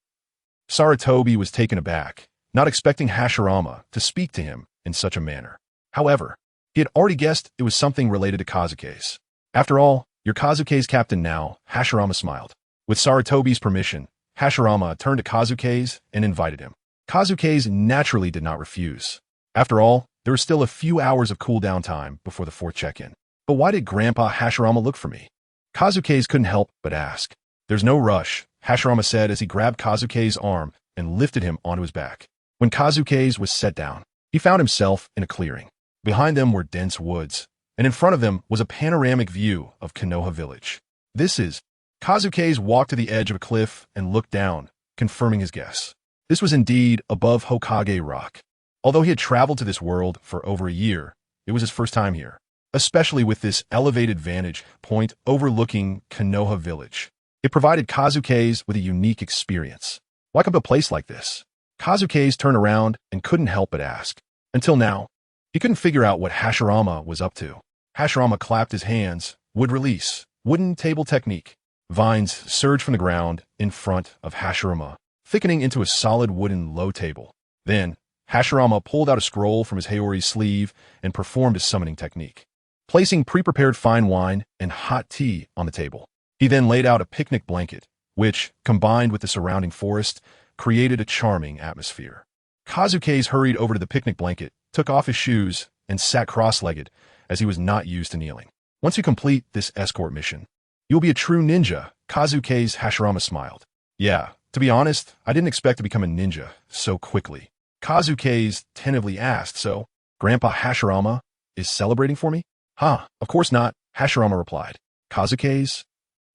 Sarutobi was taken aback, not expecting Hashirama to speak to him in such a manner. However, he had already guessed it was something related to Kazuke's. After all, you're Kazuke's captain now, Hashirama smiled. With Sarutobi's permission, Hashirama turned to Kazuke's and invited him. Kazuke's naturally did not refuse. After all, there was still a few hours of cool-down time before the fourth check-in. But why did Grandpa Hashirama look for me? Kazuke's couldn't help but ask. There's no rush, Hashirama said as he grabbed Kazuke's arm and lifted him onto his back. When Kazuke's was set down, he found himself in a clearing. Behind them were dense woods, and in front of them was a panoramic view of Konoha village. Kazuke's walked to the edge of a cliff and looked down, confirming his guess. This was indeed above Hokage Rock. Although he had traveled to this world for over a year, it was his first time here, especially with this elevated vantage point overlooking Konoha village. It provided Kazuke's with a unique experience. Why come to a place like this? Kazuke's turned around and couldn't help but ask. Until now, he couldn't figure out what Hashirama was up to. Hashirama clapped his hands, would release, wooden table technique. Vines surged from the ground in front of Hashirama, thickening into a solid wooden low table. Then, Hashirama pulled out a scroll from his Haori's sleeve and performed his summoning technique, placing pre-prepared fine wine and hot tea on the table. He then laid out a picnic blanket, which, combined with the surrounding forest, created a charming atmosphere. Kazuke's hurried over to the picnic blanket, took off his shoes, and sat cross-legged, as he was not used to kneeling. Once you complete this escort mission, you'll be a true ninja, Kazuke's Hashirama smiled. Yeah, to be honest, I didn't expect to become a ninja so quickly. Kazuke's tentatively asked, so, Grandpa Hashirama is celebrating for me? Huh, of course not, Hashirama replied. Kazuke's?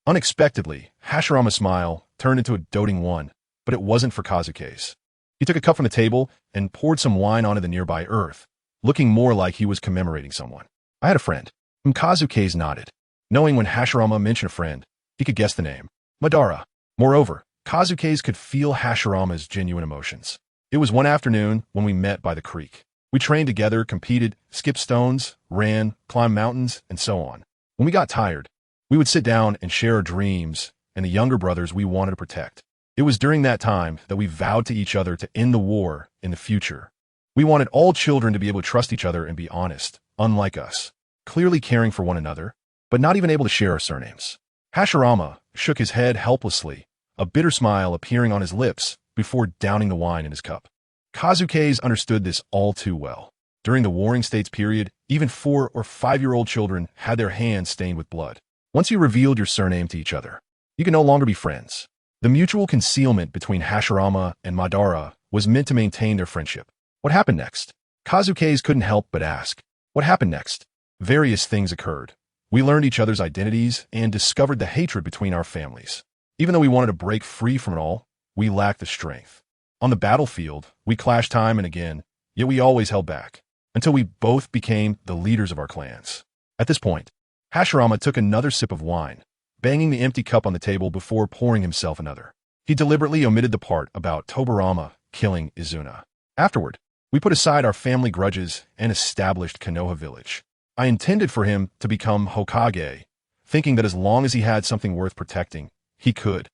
Unexpectedly, Hashirama's smile turned into a doting one, but it wasn't for Kazuke's. He took a cup from the table and poured some wine onto the nearby earth, looking more like he was commemorating someone. I had a friend. Kazuke's nodded. Knowing when Hashirama mentioned a friend, he could guess the name. Madara. Moreover, Kazuke's could feel Hashirama's genuine emotions. It was one afternoon when we met by the creek. We trained together, competed, skipped stones, ran, climbed mountains, and so on. When we got tired, we would sit down and share our dreams and the younger brothers we wanted to protect. It was during that time that we vowed to each other to end the war in the future. We wanted all children to be able to trust each other and be honest, unlike us, clearly caring for one another, but not even able to share our surnames. Hashirama shook his head helplessly, a bitter smile appearing on his lips before downing the wine in his cup. Kazuke's understood this all too well. During the Warring States period, even 4- or 5-year-old children had their hands stained with blood. Once you revealed your surname to each other, you could no longer be friends. The mutual concealment between Hashirama and Madara was meant to maintain their friendship. What happened next? Kazuke's couldn't help but ask. What happened next? Various things occurred. We learned each other's identities and discovered the hatred between our families. Even though we wanted to break free from it all, we lacked the strength. On the battlefield, we clashed time and again, yet we always held back, until we both became the leaders of our clans. At this point, Hashirama took another sip of wine, banging the empty cup on the table before pouring himself another. He deliberately omitted the part about Tobirama killing Izuna. Afterward, we put aside our family grudges and established Konoha village. I intended for him to become Hokage, thinking that as long as he had something worth protecting, he could.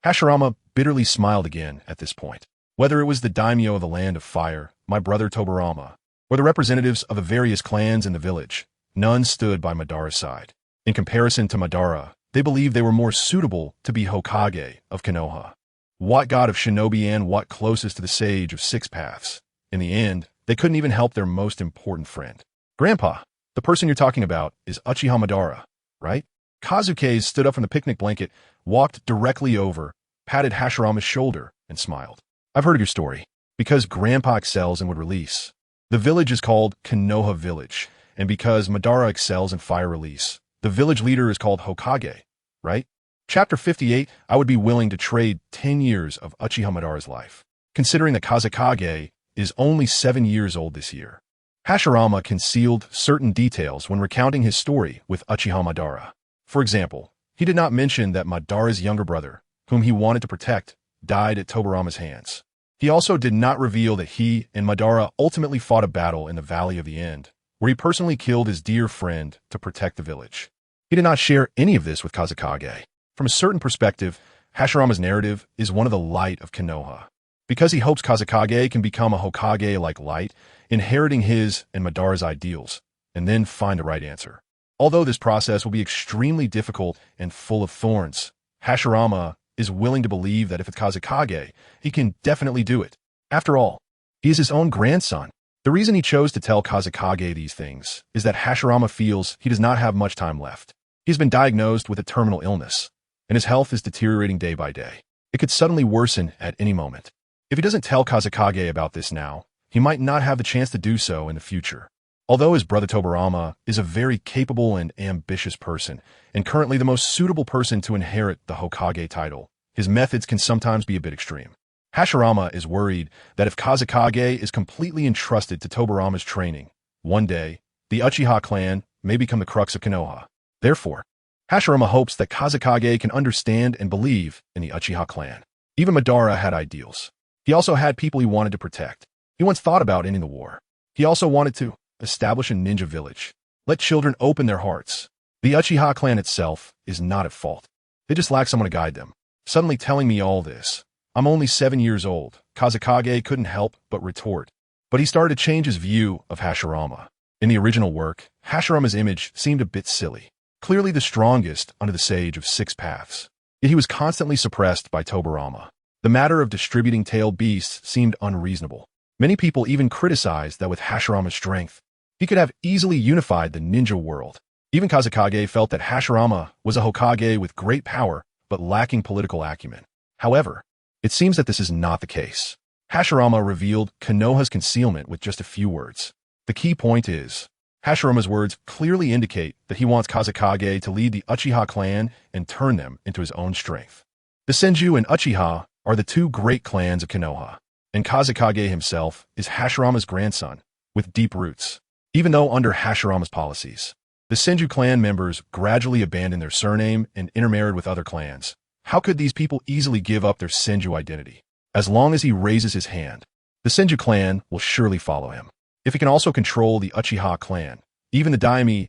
Hashirama bitterly smiled again at this point. Whether it was the daimyo of the Land of Fire, my brother Tobirama, or the representatives of the various clans in the village, none stood by Madara's side. In comparison to Madara, they believed they were more suitable to be Hokage of Konoha. What God of Shinobi and what closest to the Sage of Six Paths. In the end, they couldn't even help their most important friend. Grandpa, the person you're talking about is Uchiha Madara, right? Kazuke's stood up from the picnic blanket, walked directly over, patted Hashirama's shoulder, and smiled. I've heard of your story. Because Grandpa excels and would release. The village is called Konoha Village, and because Madara excels in fire release, the village leader is called Hokage, right? Chapter 58, I would be willing to trade 10 years of Uchiha Madara's life, considering that Kazekage is only 7 years old this year. Hashirama concealed certain details when recounting his story with Uchiha Madara. For example, he did not mention that Madara's younger brother, whom he wanted to protect, died at Tobirama's hands. He also did not reveal that he and Madara ultimately fought a battle in the Valley of the End, where he personally killed his dear friend to protect the village. He did not share any of this with Kazekage. From a certain perspective, Hashirama's narrative is one of the light of Konoha. Because he hopes Kazekage can become a Hokage like Light, inheriting his and Madara's ideals, and then find the right answer. Although this process will be extremely difficult and full of thorns, Hashirama is willing to believe that if it's Kazekage, he can definitely do it. After all, he is his own grandson. The reason he chose to tell Kazekage these things is that Hashirama feels he does not have much time left. He has been diagnosed with a terminal illness, and his health is deteriorating day by day. It could suddenly worsen at any moment. If he doesn't tell Kazekage about this now, he might not have the chance to do so in the future. Although his brother Tobirama is a very capable and ambitious person, and currently the most suitable person to inherit the Hokage title, his methods can sometimes be a bit extreme. Hashirama is worried that if Kazekage is completely entrusted to Tobirama's training, one day, the Uchiha clan may become the crux of Konoha. Therefore, Hashirama hopes that Kazekage can understand and believe in the Uchiha clan. Even Madara had ideals. He also had people he wanted to protect. He once thought about ending the war. He also wanted to establish a ninja village. Let children open their hearts. The Uchiha clan itself is not at fault. They just lack someone to guide them. Suddenly telling me all this. I'm only 7 years old. Kazekage couldn't help but retort. But he started to change his view of Hashirama. In the original work, Hashirama's image seemed a bit silly. Clearly the strongest under the Sage of Six Paths. Yet he was constantly suppressed by Tobirama. The matter of distributing tailed beasts seemed unreasonable. Many people even criticized that with Hashirama's strength, he could have easily unified the ninja world. Even Kazekage felt that Hashirama was a Hokage with great power, but lacking political acumen. However, it seems that this is not the case. Hashirama revealed Konoha's concealment with just a few words. The key point is, Hashirama's words clearly indicate that he wants Kazekage to lead the Uchiha clan and turn them into his own strength. The Senju and Uchiha are the two great clans of Konoha, and Kazekage himself is Hashirama's grandson, with deep roots. Even though under Hashirama's policies, the Senju clan members gradually abandoned their surname and intermarried with other clans, how could these people easily give up their Senju identity? As long as he raises his hand, the Senju clan will surely follow him. If he can also control the Uchiha clan, even the Daime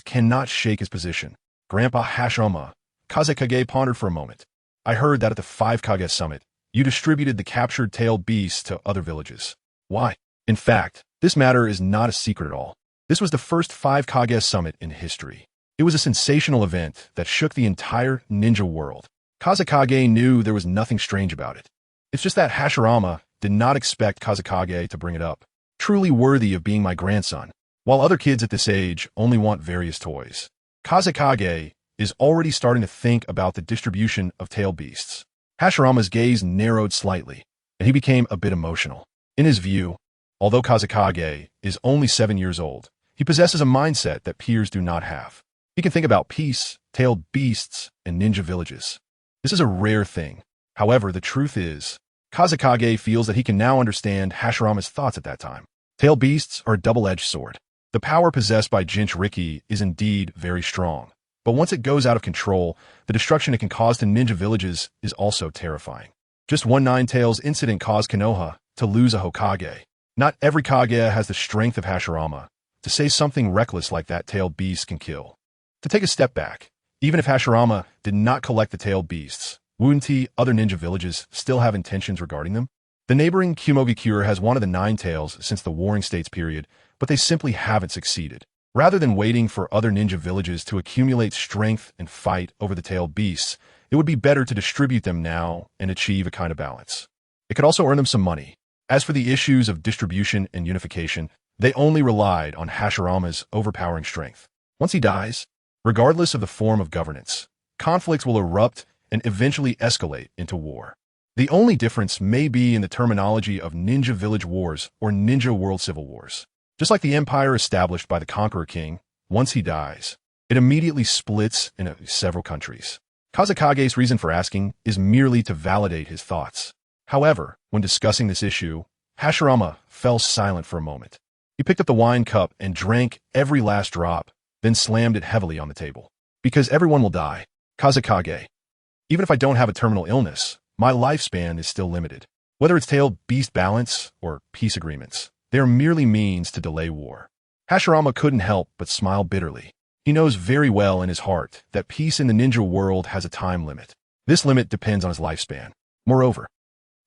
cannot shake his position. Grandpa Hashirama, Kazekage pondered for a moment. I heard that at the 5 Kage summit, you distributed the captured tailed beasts to other villages. Why? In fact, this matter is not a secret at all. This was the first 5 Kage summit in history. It was a sensational event that shook the entire ninja world. Kazekage knew there was nothing strange about it. It's just that Hashirama did not expect Kazekage to bring it up. Truly worthy of being my grandson. While other kids at this age only want various toys, Kazekage is already starting to think about the distribution of tailed beasts. Hashirama's gaze narrowed slightly, and he became a bit emotional. In his view, although Kazekage is only 7 years old, he possesses a mindset that peers do not have. He can think about peace, tailed beasts, and ninja villages. This is a rare thing. However, the truth is, Kazekage feels that he can now understand Hashirama's thoughts at that time. Tailed beasts are a double-edged sword. The power possessed by Jinchuriki is indeed very strong. But once it goes out of control, the destruction it can cause to ninja villages is also terrifying. Just one Nine-Tails incident caused Konoha to lose a Hokage. Not every Kage has the strength of Hashirama to say something reckless like that tailed beast can kill. To take a step back, even if Hashirama did not collect the tailed beasts, wouldn't other ninja villages still have intentions regarding them? The neighboring Kumogakure has one of the Nine-Tails since the Warring States period, but they simply haven't succeeded. Rather than waiting for other ninja villages to accumulate strength and fight over the tailed beasts, it would be better to distribute them now and achieve a kind of balance. It could also earn them some money. As for the issues of distribution and unification, they only relied on Hashirama's overpowering strength. Once he dies, regardless of the form of governance, conflicts will erupt and eventually escalate into war. The only difference may be in the terminology of ninja village wars or ninja world civil wars. Just like the empire established by the Conqueror King, once he dies, it immediately splits into several countries. Kazekage's reason for asking is merely to validate his thoughts. However, when discussing this issue, Hashirama fell silent for a moment. He picked up the wine cup and drank every last drop, then slammed it heavily on the table. Because everyone will die. Kazekage. Even if I don't have a terminal illness, my lifespan is still limited. Whether it's tailed beast balance or peace agreements, they are merely means to delay war. Hashirama couldn't help but smile bitterly. He knows very well in his heart that peace in the ninja world has a time limit. This limit depends on his lifespan. Moreover,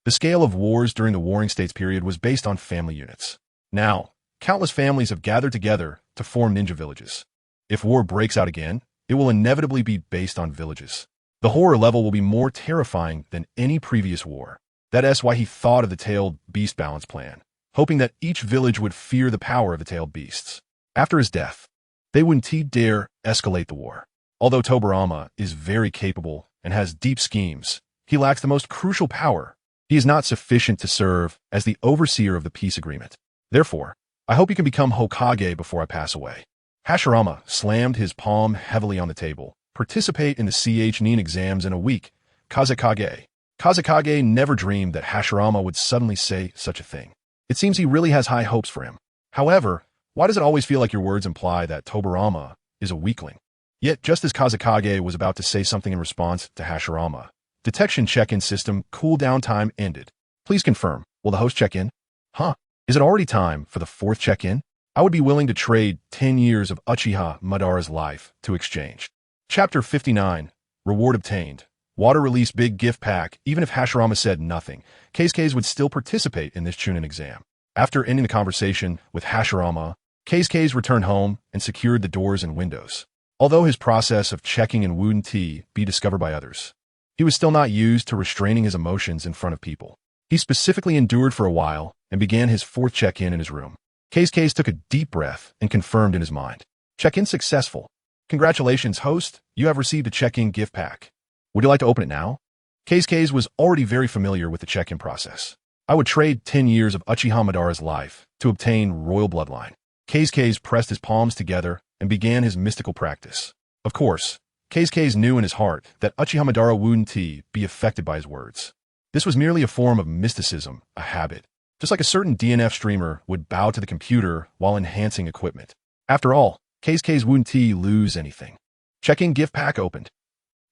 the scale of wars during the Warring States period was based on family units. Now, countless families have gathered together to form ninja villages. If war breaks out again, it will inevitably be based on villages. The horror level will be more terrifying than any previous war. That's why he thought of the tailed beast balance plan, hoping that each village would fear the power of the tailed beasts. After his death, they wouldn't dare escalate the war. Although Tobirama is very capable and has deep schemes, he lacks the most crucial power. He is not sufficient to serve as the overseer of the peace agreement. Therefore, I hope you can become Hokage before I pass away. Hashirama slammed his palm heavily on the table. Participate in the Nin exams in a week. Kazekage. Kazekage never dreamed that Hashirama would suddenly say such a thing. It seems he really has high hopes for him. However, why does it always feel like your words imply that Tobirama is a weakling? Yet, just as Kazekage was about to say something in response to Hashirama, detection check-in system cooldown time ended. Please confirm. Will the host check in? Huh? Is it already time for the 4th check-in? I would be willing to trade 10 years of Uchiha Madara's life to exchange. Chapter 59. Reward obtained. Water release big gift pack. Even if Hashirama said nothing, Keisuke would still participate in this Chunin exam. After ending the conversation with Hashirama, Keisuke returned home and secured the doors and windows. Although his process of checking and wouldn't be discovered by others, he was still not used to restraining his emotions in front of people. He specifically endured for a while and began his 4th check-in his room. Keisuke took a deep breath and confirmed in his mind. Check-in successful. Congratulations, host. You have received a check-in gift pack. Would you like to open it now? Keisuke was already very familiar with the check-in process. I would trade 10 years of Uchiha Madara's life to obtain royal bloodline. Keisuke pressed his palms together and began his mystical practice. Of course, Keisuke knew in his heart that Uchiha Madara wouldn't be affected by his words. This was merely a form of mysticism, a habit. Just like a certain DNF streamer would bow to the computer while enhancing equipment. After all, Keisuke wouldn't lose anything. Check-in gift pack opened.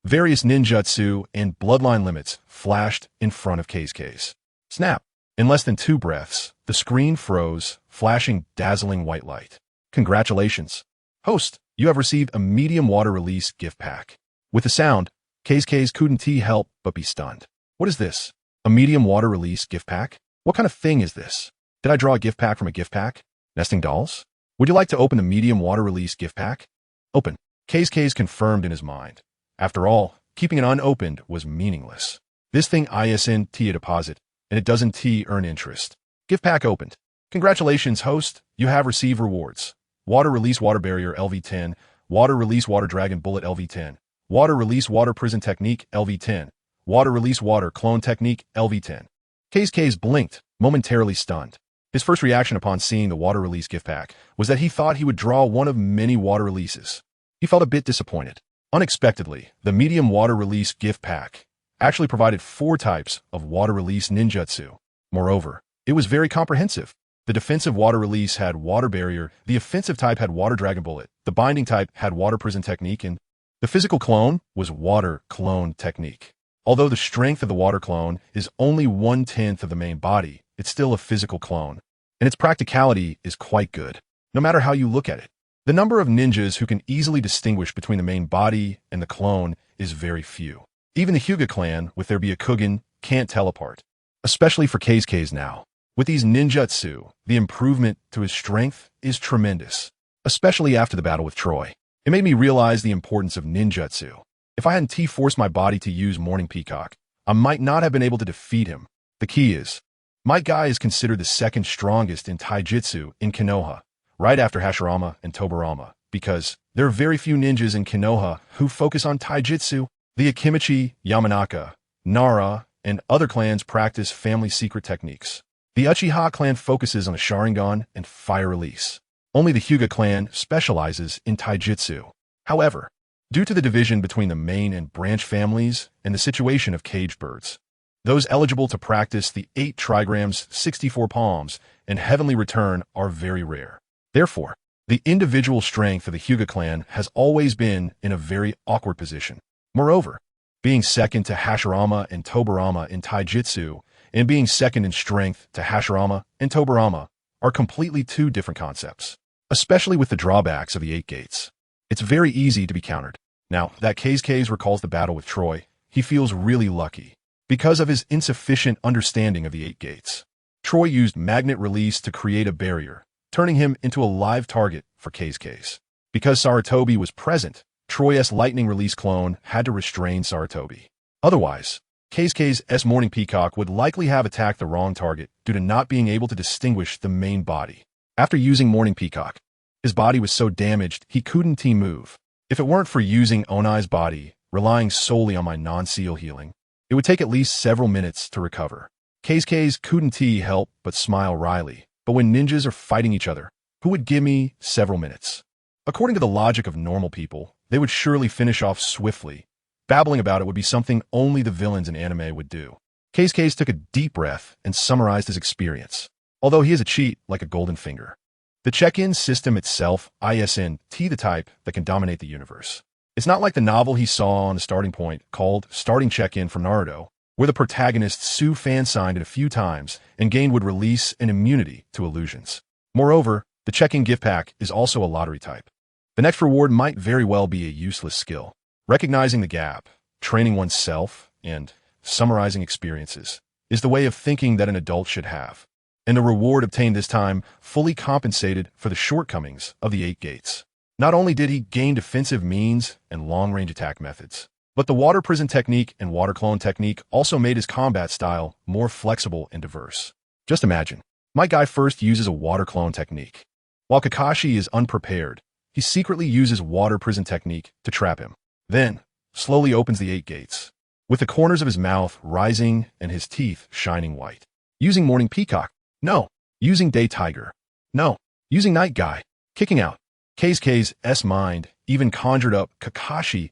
Various ninjutsu and bloodline limits flashed in front of Keisuke. Snap! In less than 2 breaths, the screen froze, flashing dazzling white light. Congratulations. Host, you have received a medium water release gift pack. With the sound, Keisuke couldn't help but be stunned. What is this? A medium water release gift pack? What kind of thing is this? Did I draw a gift pack from a gift pack? Nesting dolls? Would you like to open the medium water release gift pack? Open. Keisuke confirmed in his mind. After all, keeping it unopened was meaningless. This thing isn't a deposit, and it doesn't earn interest. Gift pack opened. Congratulations, host. You have received rewards. Water release water barrier LV10. Water release water dragon bullet LV10. Water release water prison technique LV10. Water release water clone technique LV10. Keisuke blinked, momentarily stunned. His first reaction upon seeing the water release gift pack was that he thought he would draw one of many water releases. He felt a bit disappointed. Unexpectedly, the medium water release gift pack actually provided 4 types of water release ninjutsu. Moreover, it was very comprehensive. The defensive water release had water barrier, the offensive type had water dragon bullet, the binding type had water prison technique, and the physical clone was water clone technique. Although the strength of the water clone is only 1/10 of the main body, it's still a physical clone, and its practicality is quite good, no matter how you look at it. The number of ninjas who can easily distinguish between the main body and the clone is very few. Even the Hyuga clan, with their Byakugan, can't tell apart. Especially for Keisuke now. With these ninjutsu, the improvement to his strength is tremendous, especially after the battle with Troy. It made me realize the importance of ninjutsu. If I hadn't forced my body to use Morning Peacock, I might not have been able to defeat him. The key is, my guy is considered the 2nd strongest in taijutsu in Konoha, right after Hashirama and Tobirama, because there are very few ninjas in Konoha who focus on taijutsu. The Akimichi, Yamanaka, Nara, and other clans practice family secret techniques. The Uchiha clan focuses on the Sharingan and fire release. Only the Hyuga clan specializes in taijutsu. However, due to the division between the main and branch families and the situation of caged birds, Those eligible to practice the 8 trigrams, 64 palms, and heavenly return are very rare. Therefore, the individual strength of the Hyuga clan has always been in a very awkward position. Moreover, being second to Hashirama and Tobirama in Taijutsu, and being second in strength to Hashirama and Tobirama are completely two different concepts, especially with the drawbacks of the 8 gates. It's very easy to be countered. Now, that Kase recalls the battle with Troy, he feels really lucky because of his insufficient understanding of the 8 gates. Troy used magnet release to create a barrier, turning him into a live target for Kase. Because Sarutobi was present, Troy's lightning release clone had to restrain Sarutobi. Otherwise, Kase's Morning Peacock would likely have attacked the wrong target due to not being able to distinguish the main body. After using Morning Peacock, his body was so damaged he couldn't move. If it weren't for using Onai's body, relying solely on my non-seal healing, it would take at least several minutes to recover. Kase couldn't help but smile wryly, but when ninjas are fighting each other, who would give me several minutes? According to the logic of normal people, they would surely finish off swiftly. Babbling about it would be something only the villains in anime would do. Kase took a deep breath and summarized his experience, although he is a cheat like a golden finger. The check-in system itself, isn't the type that can dominate the universe. It's not like the novel he saw on the starting point called Starting Check-In from Naruto, where the protagonist Sue fan-signed it a few times and gained would release an immunity to illusions. Moreover, the check-in gift pack is also a lottery type. The next reward might very well be a useless skill. Recognizing the gap, training oneself, and summarizing experiences is the way of thinking that an adult should have. And the reward obtained this time fully compensated for the shortcomings of the 8 gates. Not only did he gain defensive means and long-range attack methods, but the water prison technique and water clone technique also made his combat style more flexible and diverse. Just imagine, my guy first uses a water clone technique. While Kakashi is unprepared, he secretly uses water prison technique to trap him. Then, slowly opens the 8 gates, with the corners of his mouth rising and his teeth shining white. Using Morning Peacock. No. Using Day Tiger. No. Using Night Guy. Kicking out. Kase's mind even conjured up Kakashi's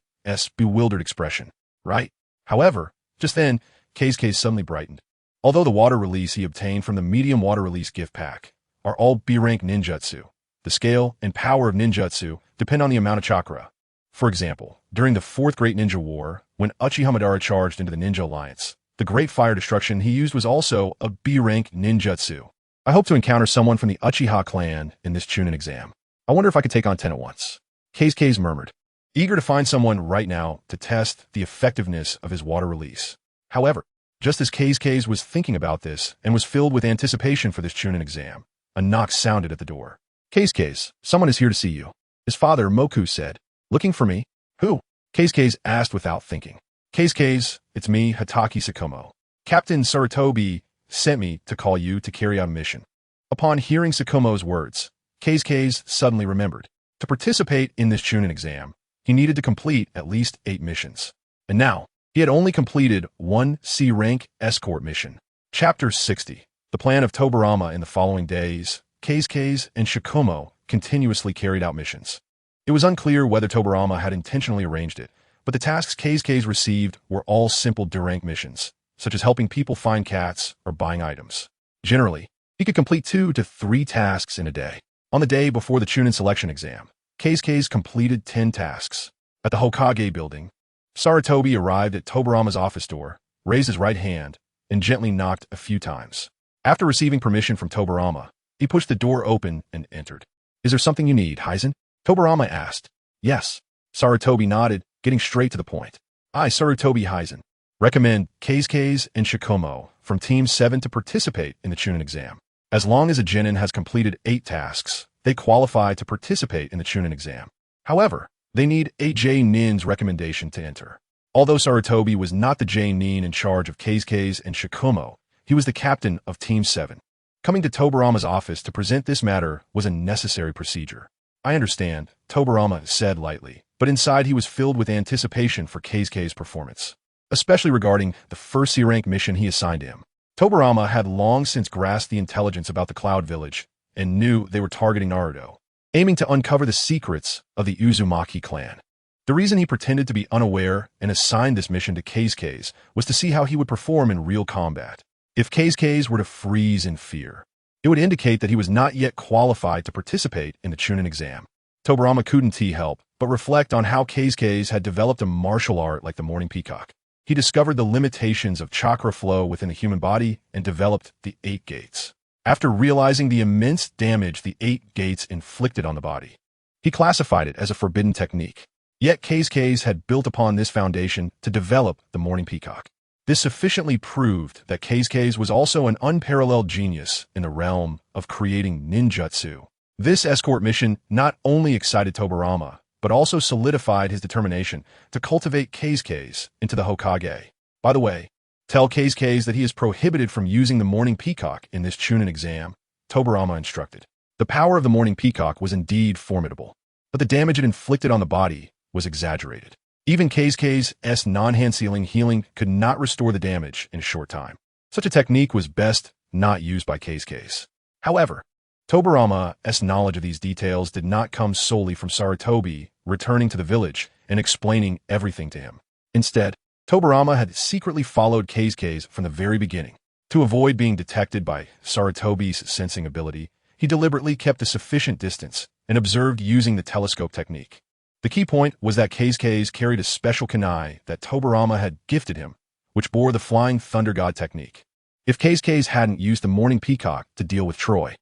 bewildered expression. Right? However, just then, Kase suddenly brightened. Although the water release he obtained from the medium water release gift pack are all B-rank ninjutsu, the scale and power of ninjutsu depend on the amount of chakra. For example, during the 4th Great Ninja War, when Uchiha Madara charged into the Ninja Alliance, the Great Fire Destruction he used was also a B-rank ninjutsu. I hope to encounter someone from the Uchiha clan in this Chunin exam. I wonder if I could take on 10 at once. Kase murmured, eager to find someone right now to test the effectiveness of his water release. However, just as Kase was thinking about this and was filled with anticipation for this Chunin exam, a knock sounded at the door. Kase, someone is here to see you. His father, Moku, said. Looking for me? Who? Kase asked without thinking. Kase, it's me, Hataki Sakomo. Captain Sarutobi sent me to call you to carry out a mission. Upon hearing Sakomo's words, Kase suddenly remembered. To participate in this Chunin exam, he needed to complete at least 8 missions. And now, he had only completed 1 C-rank escort mission. Chapter 60. The plan of Tobirama in the following days, Kase and Shikomo continuously carried out missions. It was unclear whether Tobirama had intentionally arranged it, but the tasks Kase received were all simple D-rank missions, such as helping people find cats or buying items. Generally, he could complete 2 to 3 tasks in a day. On the day before the Chunin selection exam, Kase completed 10 tasks. At the Hokage building, Sarutobi arrived at Tobirama's office door, raised his right hand, and gently knocked a few times. After receiving permission from Tobirama, he pushed the door open and entered. Is there something you need, Heizen? Tobirama asked. Yes. Sarutobi nodded, getting straight to the point. I, Sarutobi Heizen, recommend Kase and Shikomo from Team 7 to participate in the Chunin exam. As long as a genin has completed 8 tasks, they qualify to participate in the Chunin exam. However, they need a J-Nin's recommendation to enter. Although Sarutobi was not the J-Nin in charge of Kase and Shikomo, he was the captain of Team 7. Coming to Tobirama's office to present this matter was a necessary procedure. I understand, Tobirama said lightly, but inside he was filled with anticipation for Kase's performance, especially regarding the first C-rank mission he assigned him. Tobirama had long since grasped the intelligence about the Cloud Village and knew they were targeting Naruto, aiming to uncover the secrets of the Uzumaki clan. The reason he pretended to be unaware and assigned this mission to Keisuke was to see how he would perform in real combat. If Keisuke were to freeze in fear, it would indicate that he was not yet qualified to participate in the Chunin exam. Tobirama couldn't help but reflect on how Keisuke had developed a martial art like the Morning Peacock. He discovered the limitations of chakra flow within the human body and developed the 8 gates. After realizing the immense damage the 8 gates inflicted on the body, he classified it as a forbidden technique. Yet Keisuke had built upon this foundation to develop the Morning Peacock. This sufficiently proved that Keisuke was also an unparalleled genius in the realm of creating ninjutsu. This escort mission not only excited Tobirama, but also solidified his determination to cultivate Keisuke into the Hokage. By the way, tell Keisuke that he is prohibited from using the Morning Peacock in this Chunin exam, Tobirama instructed. The power of the Morning Peacock was indeed formidable, but the damage it inflicted on the body was exaggerated. Even Keisuke's non-hand-sealing healing could not restore the damage in a short time. Such a technique was best not used by Keisuke. However, Tobirama's knowledge of these details did not come solely from Sarutobi returning to the village and explaining everything to him. Instead, Tobirama had secretly followed Keisuke from the very beginning. To avoid being detected by Sarutobi's sensing ability, he deliberately kept a sufficient distance and observed using the telescope technique. The key point was that Keisuke carried a special kunai that Tobirama had gifted him, which bore the Flying Thunder God technique. If Keisuke hadn't used the Morning Peacock to deal with Troy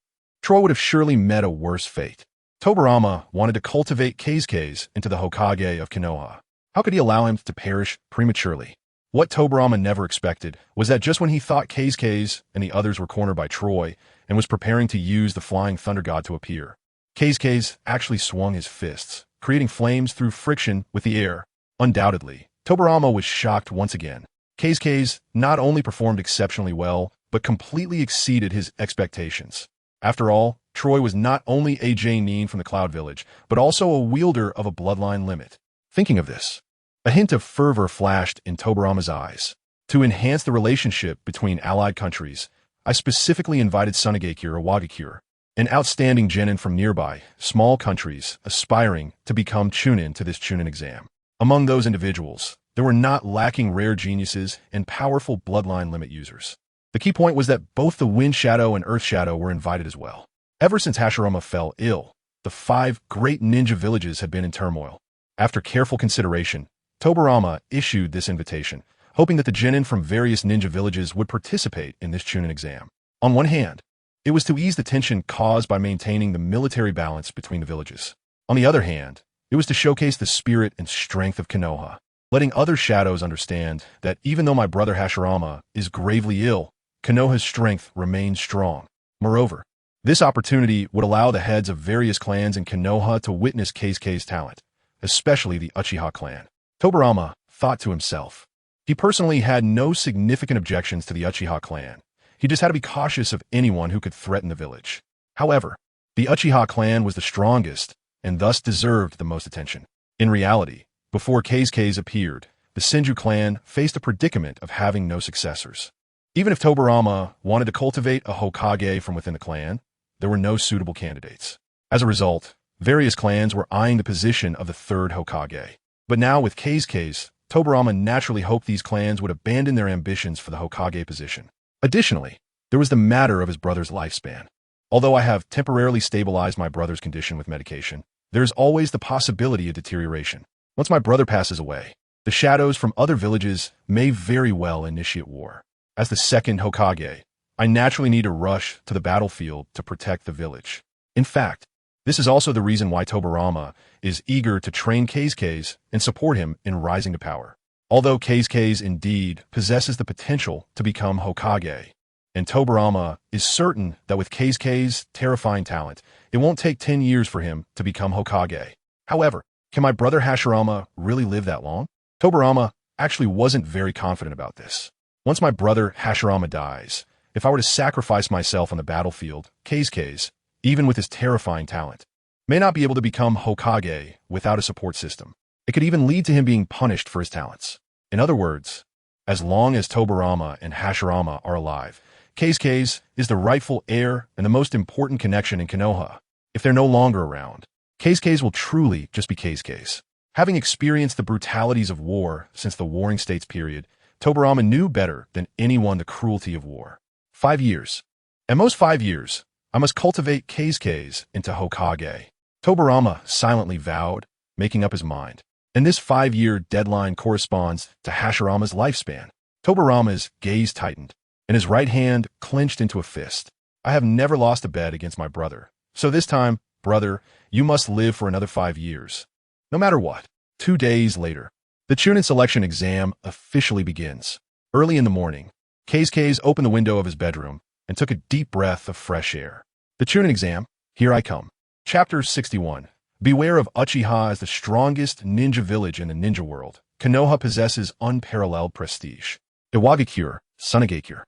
would have surely met a worse fate. Tobirama wanted to cultivate Keisuke into the Hokage of Konoha. How could he allow him to perish prematurely? What Tobirama never expected was that just when he thought Keisuke and the others were cornered by Troy and was preparing to use the Flying Thunder God to appear, Keisuke actually swung his fists, creating flames through friction with the air. Undoubtedly, Tobirama was shocked once again. Keisuke not only performed exceptionally well, but completely exceeded his expectations. After all, Troy was not only a Nin from the Cloud Village, but also a wielder of a bloodline limit. Thinking of this, a hint of fervor flashed in Tobirama's eyes. To enhance the relationship between allied countries, I specifically invited Tsunade or Awakens, an outstanding genin from nearby, small countries aspiring to become Chunin to this Chunin exam. Among those individuals, there were not lacking rare geniuses and powerful bloodline limit users. The key point was that both the Wind Shadow and Earth Shadow were invited as well. Ever since Hashirama fell ill, the 5 great ninja villages had been in turmoil. After careful consideration, Tobirama issued this invitation, hoping that the genin from various ninja villages would participate in this Chunin exam. On one hand, it was to ease the tension caused by maintaining the military balance between the villages. On the other hand, it was to showcase the spirit and strength of Konoha, letting other shadows understand that even though my brother Hashirama is gravely ill, Konoha's strength remains strong. Moreover, this opportunity would allow the heads of various clans in Konoha to witness Keisuke's talent, especially the Uchiha clan. Tobirama thought to himself. He personally had no significant objections to the Uchiha clan. He just had to be cautious of anyone who could threaten the village. However, the Uchiha clan was the strongest and thus deserved the most attention. In reality, before Keisuke appeared, the Senju clan faced a predicament of having no successors. Even if Tobirama wanted to cultivate a Hokage from within the clan, there were no suitable candidates. As a result, various clans were eyeing the position of the 3rd Hokage. But now with Keisuke, Tobirama naturally hoped these clans would abandon their ambitions for the Hokage position. Additionally, there was the matter of his brother's lifespan. Although I have temporarily stabilized my brother's condition with medication, there is always the possibility of deterioration. Once my brother passes away, the shadows from other villages may very well initiate war. As the 2nd Hokage, I naturally need to rush to the battlefield to protect the village. In fact, this is also the reason why Tobirama is eager to train Keisuke and support him in rising to power. Although Keisuke indeed possesses the potential to become Hokage, and Tobirama is certain that with Keisuke's terrifying talent, it won't take 10 years for him to become Hokage. However, can my brother Hashirama really live that long? Tobirama actually wasn't very confident about this. Once my brother Hashirama dies, if I were to sacrifice myself on the battlefield, Keisuke, even with his terrifying talent, may not be able to become Hokage without a support system. It could even lead to him being punished for his talents. In other words, as long as Tobirama and Hashirama are alive, Keisuke is the rightful heir and the most important connection in Konoha. If they're no longer around, Keisuke will truly just be Keisuke. Having experienced the brutalities of war since the Warring States period, Tobirama knew better than anyone the cruelty of war. 5 years. At most 5 years, I must cultivate Kazekaz into Hokage. Tobirama silently vowed, making up his mind. And this 5-year deadline corresponds to Hashirama's lifespan. Tobirama's gaze tightened, and his right hand clenched into a fist. I have never lost a bet against my brother. So this time, brother, you must live for another 5 years. No matter what. 2 days later, the Chunin selection exam officially begins. Early in the morning, Kazekaz opened the window of his bedroom and took a deep breath of fresh air. The Chunin exam, here I come. Chapter 61. Beware of Uchiha as the strongest ninja village in the ninja world. Konoha possesses unparalleled prestige. Iwagakure, Tsunade,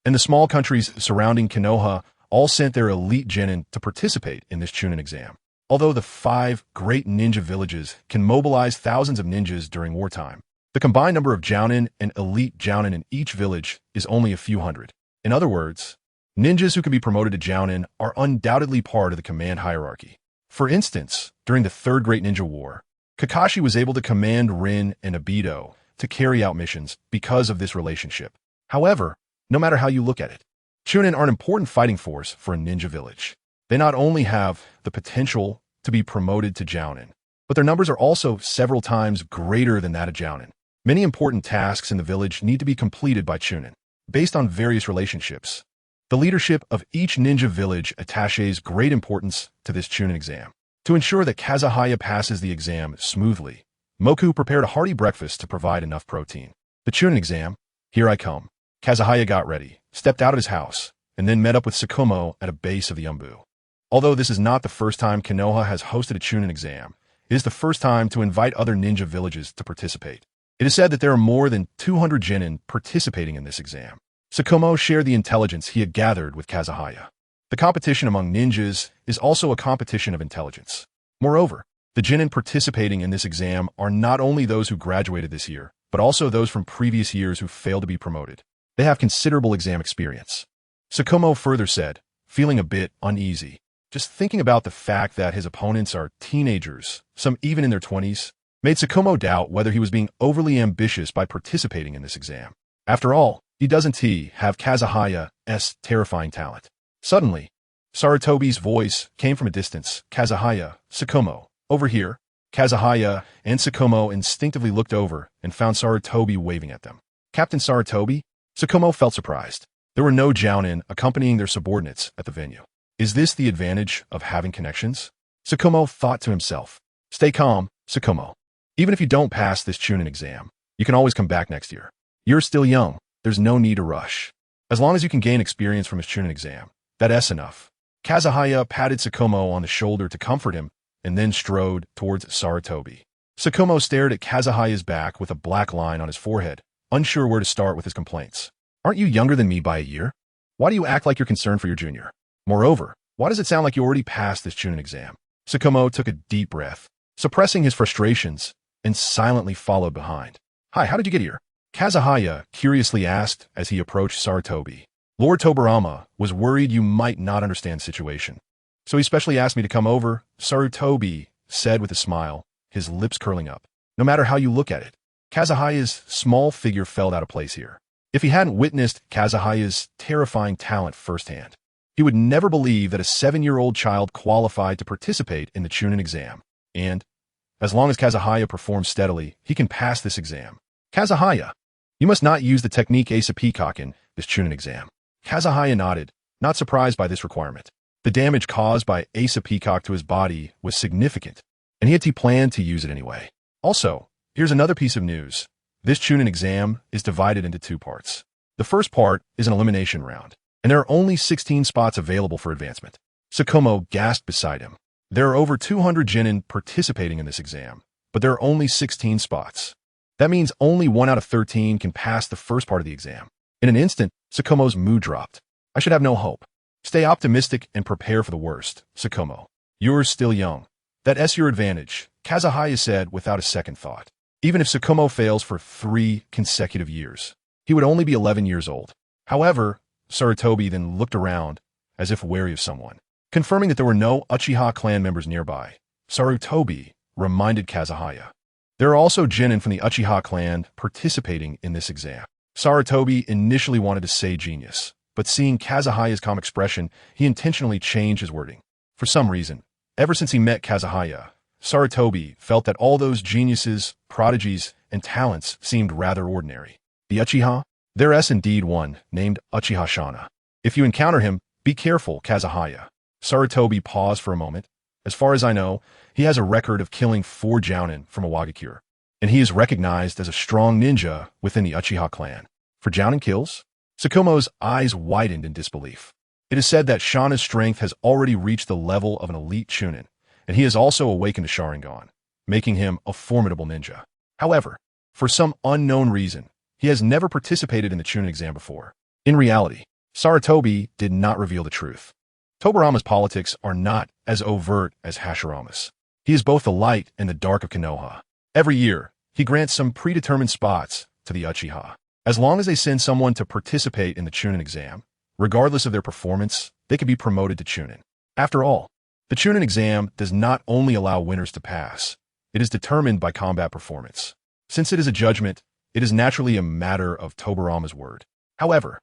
and the small countries surrounding Konoha all sent their elite genin to participate in this Chunin exam. Although the 5 great ninja villages can mobilize thousands of ninjas during wartime, the combined number of jounin and elite jounin in each village is only a few hundred. In other words, ninjas who can be promoted to jounin are undoubtedly part of the command hierarchy. For instance, during the Third Great Ninja War, Kakashi was able to command Rin and Obito to carry out missions because of this relationship. However, no matter how you look at it, Chunin are an important fighting force for a ninja village. They not only have the potential to be promoted to jounin, but their numbers are also several times greater than that of jounin. Many important tasks in the village need to be completed by Chunin, based on various relationships. The leadership of each ninja village attaches great importance to this Chunin exam. To ensure that Kazahaya passes the exam smoothly, Moku prepared a hearty breakfast to provide enough protein. The Chunin exam, here I come. Kazahaya got ready, stepped out of his house, and then met up with Tsukumo at a base of the Umbu. Although this is not the first time Konoha has hosted a Chunin exam, it is the first time to invite other ninja villages to participate. It is said that there are more than 200 genin participating in this exam. Tsukumo shared the intelligence he had gathered with Kazahaya. The competition among ninjas is also a competition of intelligence. Moreover, the genin participating in this exam are not only those who graduated this year, but also those from previous years who failed to be promoted. They have considerable exam experience. Tsukumo further said, feeling a bit uneasy. Just thinking about the fact that his opponents are teenagers, some even in their 20s, made Tsukumo doubt whether he was being overly ambitious by participating in this exam. After all, he doesn't have Kazahaya's terrifying talent. Suddenly, Sarutobi's voice came from a distance. Kazahaya, Tsukumo, over here. Kazahaya and Tsukumo instinctively looked over and found Sarutobi waving at them. Captain Sarutobi? Tsukumo felt surprised. There were no jounin accompanying their subordinates at the venue. Is this the advantage of having connections? Tsukumo thought to himself. Stay calm, Tsukumo. Even if you don't pass this Chunin exam, you can always come back next year. You're still young. There's no need to rush. As long as you can gain experience from his Chunin exam, that's enough. Kazahaya patted Tsukumo on the shoulder to comfort him and then strode towards Sarutobi. Tsukumo stared at Kazahaya's back with a black line on his forehead, unsure where to start with his complaints. Aren't you younger than me by a year? Why do you act like you're concerned for your junior? Moreover, why does it sound like you already passed this Chunin exam? Tsukumo took a deep breath, suppressing his frustrations, and silently followed behind. Hi, how did you get here? Kazahaya curiously asked as he approached Sarutobi. Lord Tobirama was worried you might not understand the situation. So he specially asked me to come over, Sarutobi said with a smile, his lips curling up. No matter how you look at it, Kazahaya's small figure felt out of place here. If he hadn't witnessed Kazahaya's terrifying talent firsthand, he would never believe that a 7-year-old child qualified to participate in the Chunin exam. And, as long as Kazahaya performs steadily, he can pass this exam. Kazahaya, you must not use the technique Asa Peacock in this Chunin exam. Kazahaya nodded, not surprised by this requirement. The damage caused by Asa Peacock to his body was significant, and he planned to use it anyway. Also, here's another piece of news. This Chunin exam is divided into 2 parts. The first part is an elimination round, and there are only 16 spots available for advancement. Tsukumo gasped beside him. There are over 200 genin participating in this exam, but there are only 16 spots. That means only 1 out of 13 can pass the first part of the exam. In an instant, Tsukumo's mood dropped. I should have no hope. Stay optimistic and prepare for the worst, Tsukumo. You're still young. That's your advantage, Kazahaya said without a second thought. Even if Tsukumo fails for 3 consecutive years, he would only be 11 years old. However, Sarutobi then looked around, as if wary of someone. Confirming that there were no Uchiha clan members nearby, Sarutobi reminded Kazahaya. There are also genin from the Uchiha clan participating in this exam. Sarutobi initially wanted to say genius, but seeing Kazuhaya's calm expression, he intentionally changed his wording. For some reason, ever since he met Kazuhaya, Sarutobi felt that all those geniuses, prodigies, and talents seemed rather ordinary. The Uchiha? There is indeed one, named Uchiha Shana. If you encounter him, be careful, Kazuhaya. Sarutobi paused for a moment. As far as I know, he has a record of killing 4 jounin from Awakens, and he is recognized as a strong ninja within the Uchiha clan. For jounin kills? Tsukumo's eyes widened in disbelief. It is said that Shana's strength has already reached the level of an elite chunin, and he has also awakened to Sharingan, making him a formidable ninja. However, for some unknown reason, he has never participated in the chunin exam before. In reality, Sarutobi did not reveal the truth. Tobirama's politics are not as overt as Hashirama's. He is both the light and the dark of Konoha. Every year, he grants some predetermined spots to the Uchiha. As long as they send someone to participate in the chunin exam, regardless of their performance, they can be promoted to chunin. After all, the chunin exam does not only allow winners to pass, it is determined by combat performance. Since it is a judgment, it is naturally a matter of Tobirama's word. However,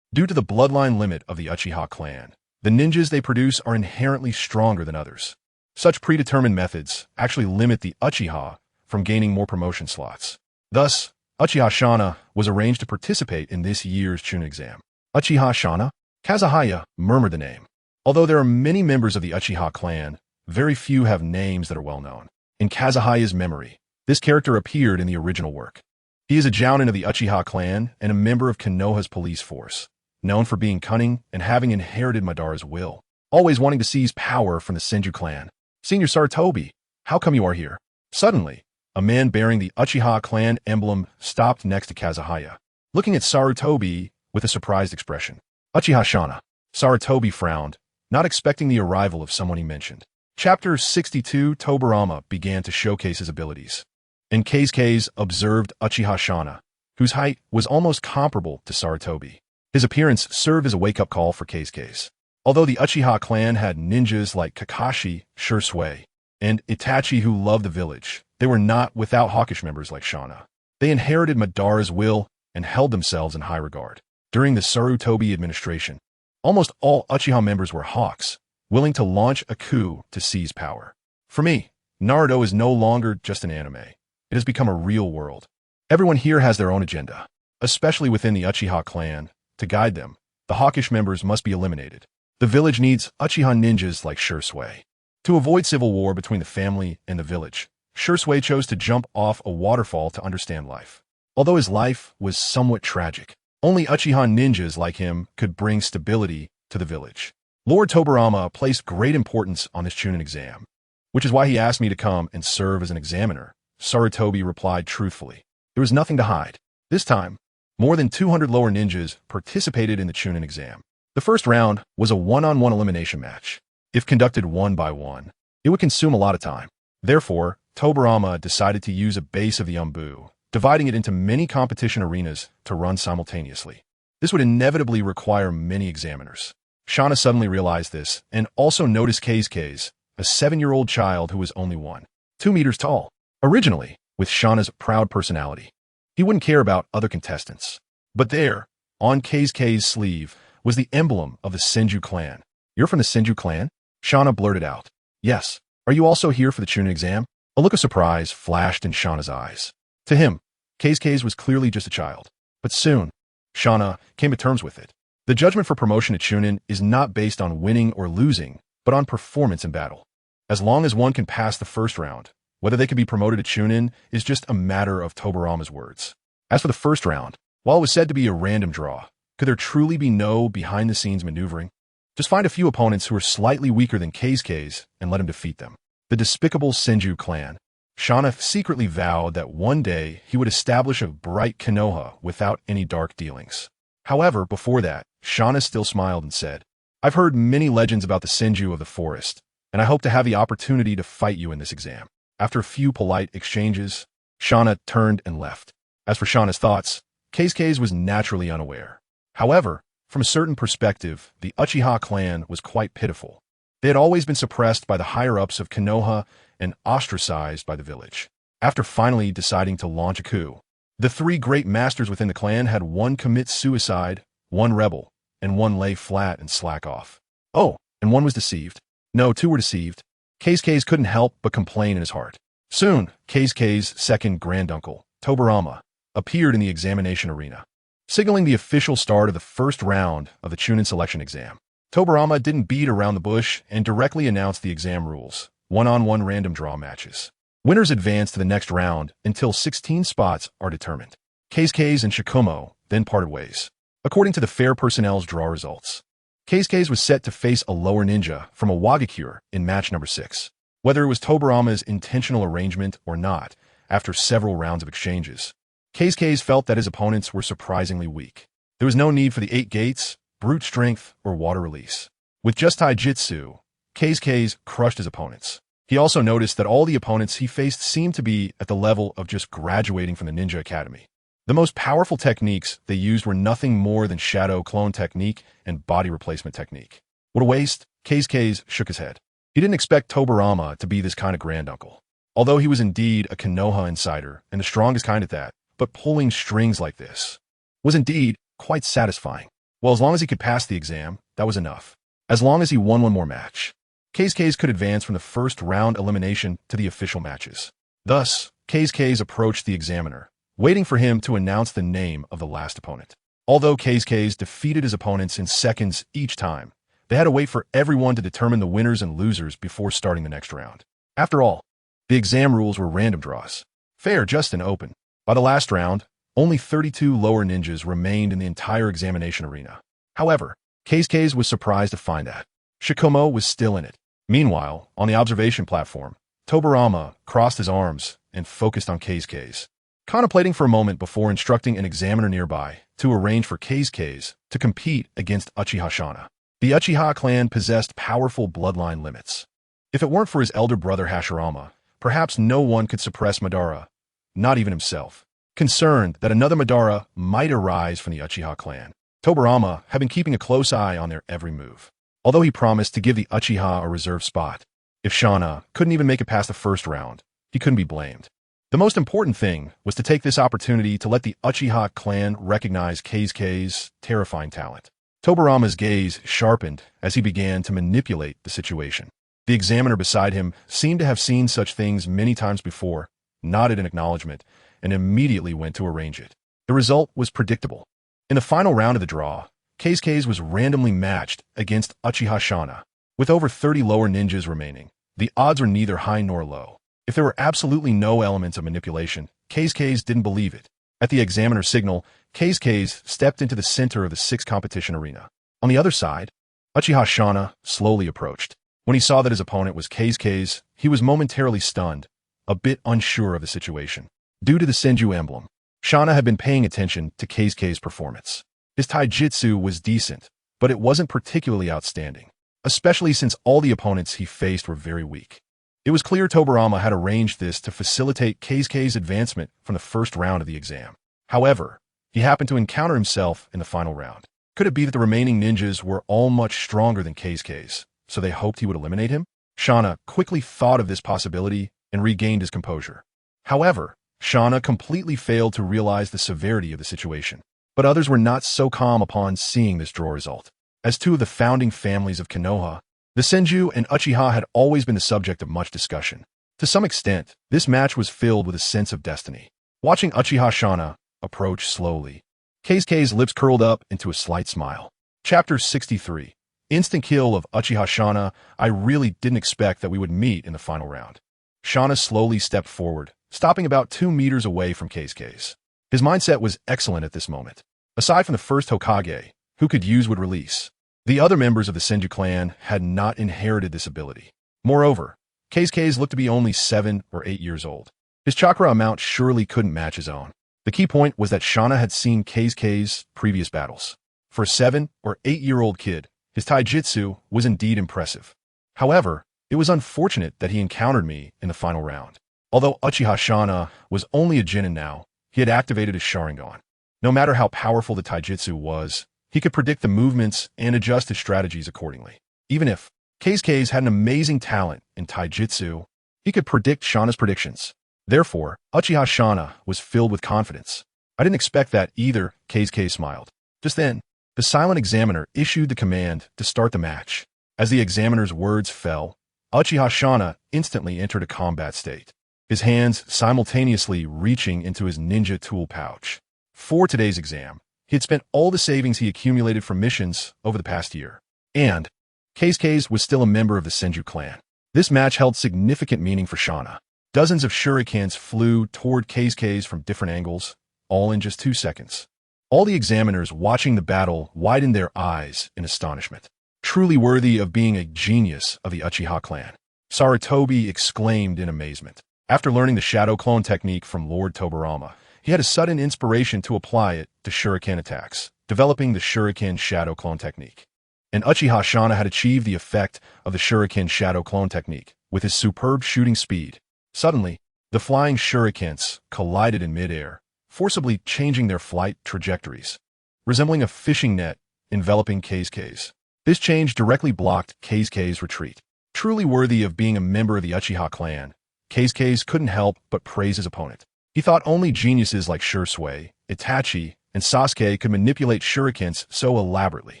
due to the bloodline limit of the Uchiha clan, the ninjas they produce are inherently stronger than others. Such predetermined methods actually limit the Uchiha from gaining more promotion slots. Thus, Uchiha Shana was arranged to participate in this year's chunin exam. Uchiha Shana? Kazuhaya murmured the name. Although there are many members of the Uchiha clan, very few have names that are well known. In Kazuhaya's memory, this character appeared in the original work. He is a jounin of the Uchiha clan and a member of Konoha's police force, known for being cunning and having inherited Madara's will, always wanting to seize power from the Senju clan. Senior Sarutobi, how come you are here? Suddenly, a man bearing the Uchiha clan emblem stopped next to Kazuhaya, looking at Sarutobi with a surprised expression. Uchiha Shana. Sarutobi frowned, not expecting the arrival of someone he mentioned. Chapter 62 Tobirama began to showcase his abilities. And Keisuke observed Uchiha Shana, whose height was almost comparable to Sarutobi. His appearance served as a wake-up call for Keisuke. Although the Uchiha clan had ninjas like Kakashi, Shursui, and Itachi who loved the village, they were not without hawkish members like Shana. They inherited Madara's will and held themselves in high regard. During the Sarutobi administration, almost all Uchiha members were hawks, willing to launch a coup to seize power. For me, Naruto is no longer just an anime. It has become a real world. Everyone here has their own agenda, especially within the Uchiha clan. To guide them, the hawkish members must be eliminated. The village needs Uchiha ninjas like Shursui. To avoid civil war between the family and the village, Shursui chose to jump off a waterfall to understand life. Although his life was somewhat tragic, only Uchiha ninjas like him could bring stability to the village. Lord Tobirama placed great importance on this chunin exam, which is why he asked me to come and serve as an examiner. Sarutobi replied truthfully. There was nothing to hide. This time, more than 200 lower ninjas participated in the chunin exam. The first round was a one-on-one elimination match. If conducted one by one, it would consume a lot of time. Therefore, Tobirama decided to use a base of the Umbu, dividing it into many competition arenas to run simultaneously. This would inevitably require many examiners. Shana suddenly realized this and also noticed Keisuke, a 7-year-old child who was only 1.2 meters tall. Originally, with Shana's proud personality, he wouldn't care about other contestants. But there, on Keisuke's sleeve, was the emblem of the Senju clan. You're from the Senju clan? Shana blurted out. Yes. Are you also here for the chunin exam? A look of surprise flashed in Shana's eyes. To him, Keisuke was clearly just a child. But soon, Shana came to terms with it. The judgment for promotion to chunin is not based on winning or losing, but on performance in battle. As long as one can pass the first round, whether they can be promoted to chunin is just a matter of Tobirama's words. As for the first round, while it was said to be a random draw, could there truly be no behind-the-scenes maneuvering? Just find a few opponents who are slightly weaker than Keisuke and let him defeat them. The despicable Senju clan. Shana secretly vowed that one day he would establish a bright Konoha without any dark dealings. However, before that, Shana still smiled and said, I've heard many legends about the Senju of the forest, and I hope to have the opportunity to fight you in this exam. After a few polite exchanges, Shana turned and left. As for Shana's thoughts, Keisuke was naturally unaware. However, from a certain perspective, the Uchiha clan was quite pitiful. They had always been suppressed by the higher-ups of Konoha and ostracized by the village. after finally deciding to launch a coup. The three great masters within the clan had one commit suicide, one rebel, and one lay flat and slack off. Oh, and one was deceived. No, two were deceived. Keisuke's couldn't help but complain in his heart. Soon, Keisuke's second granduncle, Tobirama, appeared in the examination arena, signaling the official start of the first round of the Chunin selection exam. Tobirama didn't beat around the bush and directly announced the exam rules: one-on-one random draw matches. Winners advance to the next round until 16 spots are determined. Keisuke's and Shikumo then parted ways, according to the fair personnel's draw results. Keisuke's was set to face a lower ninja from Awakens in match number 6. Whether it was Tobirama's intentional arrangement or not, after several rounds of exchanges, Keisuke's felt that his opponents were surprisingly weak. There was no need for the 8 gates, brute strength, or water release. With just taijutsu, Keisuke's crushed his opponents. He also noticed that all the opponents he faced seemed to be at the level of just graduating from the ninja academy. The most powerful techniques they used were nothing more than shadow clone technique and body replacement technique. What a waste, Keisuke's shook his head. He didn't expect Tobirama to be this kind of granduncle. Although he was indeed a Konoha insider, and the strongest kind at that, but pulling strings like this was indeed quite satisfying. Well, as long as he could pass the exam, that was enough. As long as he won one more match, Keisuke's could advance from the first round elimination to the official matches. Thus, Keisuke's approached the examiner, waiting for him to announce the name of the last opponent. Although Keisuke's defeated his opponents in seconds each time, they had to wait for everyone to determine the winners and losers before starting the next round. After all, the exam rules were random draws. Fair, just, and open. By the last round, only 32 lower ninjas remained in the entire examination arena. However, Keisuke's was surprised to find that Shikumo was still in it. Meanwhile, on the observation platform, Tobirama crossed his arms and focused on Keisuke's, contemplating for a moment before instructing an examiner nearby to arrange for Keisuke's to compete against Uchiha Shana. The Uchiha clan possessed powerful bloodline limits. If it weren't for his elder brother Hashirama, perhaps no one could suppress Madara, not even himself. Concerned that another Madara might arise from the Uchiha clan, Tobirama had been keeping a close eye on their every move. Although he promised to give the Uchiha a reserve spot, if Shana couldn't even make it past the first round, he couldn't be blamed. The most important thing was to take this opportunity to let the Uchiha clan recognize Keisuke's terrifying talent. Tobirama's gaze sharpened as he began to manipulate the situation. The examiner beside him seemed to have seen such things many times before, nodded in acknowledgement, and immediately went to arrange it. The result was predictable. In the final round of the draw, Keisuke's was randomly matched against Uchiha Shana. With over 30 lower ninjas remaining, the odds were neither high nor low. If there were absolutely no elements of manipulation, Keisuke's didn't believe it. At the examiner's signal, Keisuke's stepped into the center of the 6 competition arena. On the other side, Uchiha Shana slowly approached. When he saw that his opponent was Keisuke's, he was momentarily stunned, a bit unsure of the situation. Due to the Senju emblem, Shana had been paying attention to Keisuke's performance. His taijutsu was decent, but it wasn't particularly outstanding, especially since all the opponents he faced were very weak. It was clear Tobirama had arranged this to facilitate Keisuke's advancement from the first round of the exam. However, he happened to encounter himself in the final round. Could it be that the remaining ninjas were all much stronger than Keisuke's, so they hoped he would eliminate him? Shana quickly thought of this possibility and regained his composure. However, Shana completely failed to realize the severity of the situation. But others were not so calm upon seeing this draw result. As two of the founding families of Konoha, the Senju and Uchiha had always been the subject of much discussion. To some extent, this match was filled with a sense of destiny. Watching Uchiha Shana approach slowly, Keisuke's lips curled up into a slight smile. Chapter 63. Instant kill of Uchiha Shana. I really didn't expect that we would meet in the final round. Shana slowly stepped forward, stopping about 2 meters away from Keisuke's. His mindset was excellent at this moment. Aside from the first Hokage, who could use would release, the other members of the Senju clan had not inherited this ability. Moreover, Keisuke's looked to be only 7 or 8 years old. His chakra amount surely couldn't match his own. The key point was that Shana had seen Keisuke's previous battles. For a 7 or 8-year-old kid, his taijutsu was indeed impressive. However, it was unfortunate that he encountered me in the final round. Although Uchiha Shana was only a Jinin now, he had activated his Sharingan. No matter how powerful the taijutsu was, he could predict the movements and adjust his strategies accordingly. Even if Keisuke's had an amazing talent in taijutsu, he could predict Shana's predictions. Therefore, Uchiha Shana was filled with confidence. I didn't expect that either, Keisuke smiled. Just then, the silent examiner issued the command to start the match. As the examiner's words fell, Uchiha Shana instantly entered a combat state, his hands simultaneously reaching into his ninja tool pouch. For today's exam, he had spent all the savings he accumulated from missions over the past year. And Keisuke was still a member of the Senju clan. This match held significant meaning for Shana. Dozens of shurikens flew toward Keisuke from different angles, all in just 2 seconds. All the examiners watching the battle widened their eyes in astonishment. Truly worthy of being a genius of the Uchiha clan, Sarutobi exclaimed in amazement. After learning the shadow clone technique from Lord Tobirama, he had a sudden inspiration to apply it to shuriken attacks, developing the shuriken shadow clone technique. And Uchiha Shana had achieved the effect of the shuriken shadow clone technique with his superb shooting speed. Suddenly, the flying shurikens collided in midair, forcibly changing their flight trajectories, resembling a fishing net enveloping Keisuke. This change directly blocked Keisuke's retreat. Truly worthy of being a member of the Uchiha clan, Keisuke couldn't help but praise his opponent. He thought only geniuses like Shursui, Itachi, and Sasuke could manipulate shurikens so elaborately.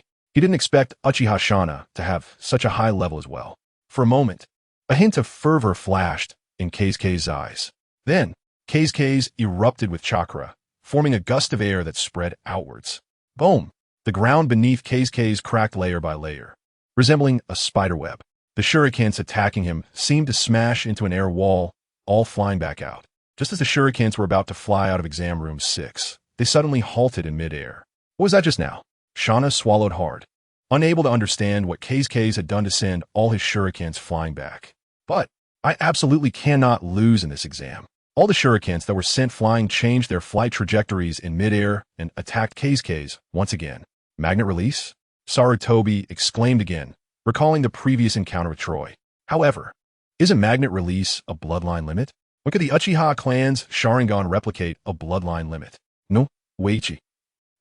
He didn't expect Uchiha Shana to have such a high level as well. For a moment, a hint of fervor flashed in Keisuke's eyes. Then, Keisuke erupted with chakra, forming a gust of air that spread outwards. Boom! The ground beneath Keisuke cracked layer by layer, resembling a spiderweb. The shurikens attacking him seemed to smash into an air wall, all flying back out. Just as the shurikens were about to fly out of exam room 6, they suddenly halted in midair. What was that just now? Shana swallowed hard, unable to understand what Keisuke had done to send all his shurikens flying back. But I absolutely cannot lose in this exam. All the shurikens that were sent flying changed their flight trajectories in midair and attacked Keisuke once again. Magnet release? Sarutobi exclaimed again, recalling the previous encounter with Troy. However, isn't magnet release a bloodline limit? When could the Uchiha clan's Sharingan replicate a bloodline limit? No, Weichi.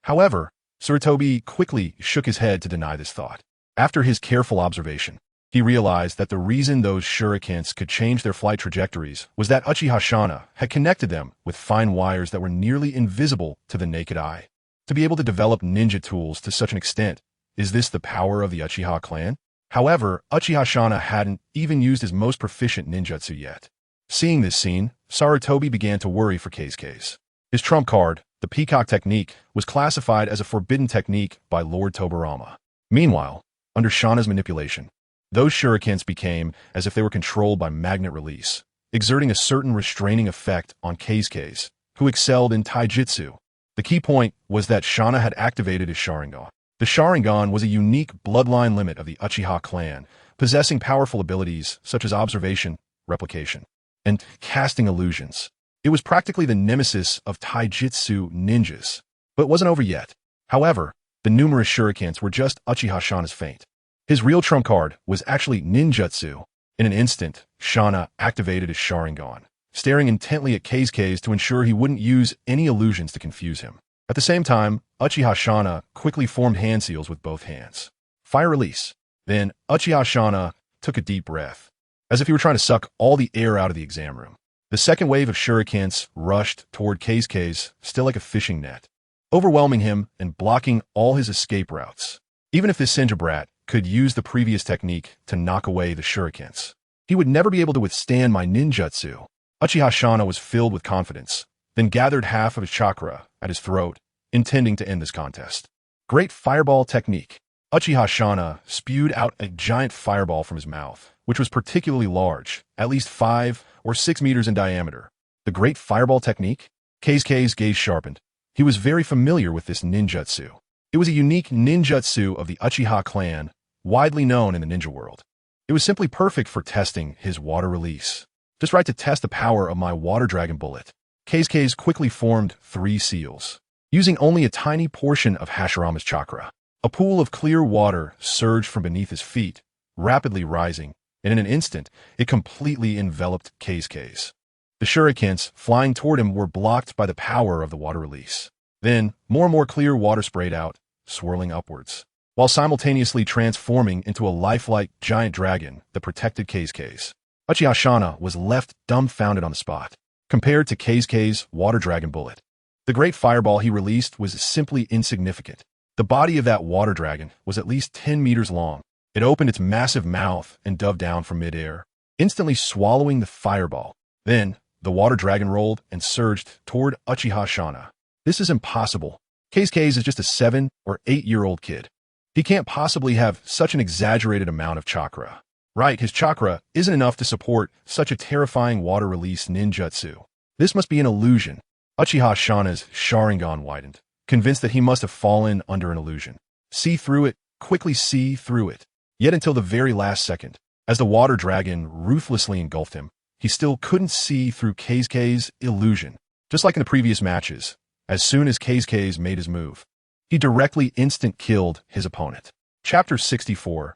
However, Sarutobi quickly shook his head to deny this thought. After his careful observation, he realized that the reason those shurikens could change their flight trajectories was that Uchiha Shana had connected them with fine wires that were nearly invisible to the naked eye. To be able to develop ninja tools to such an extent, is this the power of the Uchiha clan? However, Uchiha Shana hadn't even used his most proficient ninjutsu yet. Seeing this scene, Sarutobi began to worry for Keisuke. His trump card, the peacock technique, was classified as a forbidden technique by Lord Tobirama. Meanwhile, under Shana's manipulation, those shurikens became as if they were controlled by magnet release, exerting a certain restraining effect on Keisuke, who excelled in taijutsu. The key point was that Shana had activated his Sharingan. The Sharingan was a unique bloodline limit of the Uchiha clan, possessing powerful abilities such as observation, replication, and casting illusions. It was practically the nemesis of taijutsu ninjas. But it wasn't over yet. However, the numerous shurikens were just Uchiha Shana's feint. His real trump card was actually ninjutsu. In an instant, Shana activated his Sharingan, staring intently at Keisuke to ensure he wouldn't use any illusions to confuse him. At the same time, Uchiha Shana quickly formed hand seals with both hands. Fire release. Then, Uchiha Shana took a deep breath, as if he were trying to suck all the air out of the exam room. The second wave of shurikens rushed toward Keisuke, still like a fishing net, overwhelming him and blocking all his escape routes. Even if this Senju brat could use the previous technique to knock away the shurikens, he would never be able to withstand my ninjutsu. Uchiha Shana was filled with confidence, then gathered half of his chakra at his throat, intending to end this contest. Great fireball technique. Uchiha Shana spewed out a giant fireball from his mouth, which was particularly large, at least 5 or 6 meters in diameter. The great fireball technique? Keisuke's gaze sharpened. He was very familiar with this ninjutsu. It was a unique ninjutsu of the Uchiha clan, widely known in the ninja world. It was simply perfect for testing his water release. Just right to test the power of my water dragon bullet. Keisuke quickly formed 3 seals, using only a tiny portion of Hashirama's chakra. A pool of clear water surged from beneath his feet, rapidly rising, and in an instant, it completely enveloped Keisuke. The shurikens flying toward him were blocked by the power of the water release. Then, more and more clear water sprayed out, swirling upwards, while simultaneously transforming into a lifelike giant dragon that protected Keisuke. Uchiha Shana was left dumbfounded on the spot. compared to Keisuke's water dragon bullet. The great fireball he released was simply insignificant. The body of that water dragon was at least 10 meters long. It opened its massive mouth and dove down from midair, instantly swallowing the fireball. Then, the water dragon rolled and surged toward Uchiha Shana. This is impossible. Keisuke is just a 7 or 8-year-old kid. He can't possibly have such an exaggerated amount of chakra. Right, his chakra isn't enough to support such a terrifying water release ninjutsu. This must be an illusion. Uchiha Shana's Sharingan widened, convinced that he must have fallen under an illusion. See through it, quickly see through it. Yet until the very last second, as the water dragon ruthlessly engulfed him, he still couldn't see through Keisuke's illusion. Just like in the previous matches, as soon as Keisuke made his move, he directly instant-killed his opponent. Chapter 64.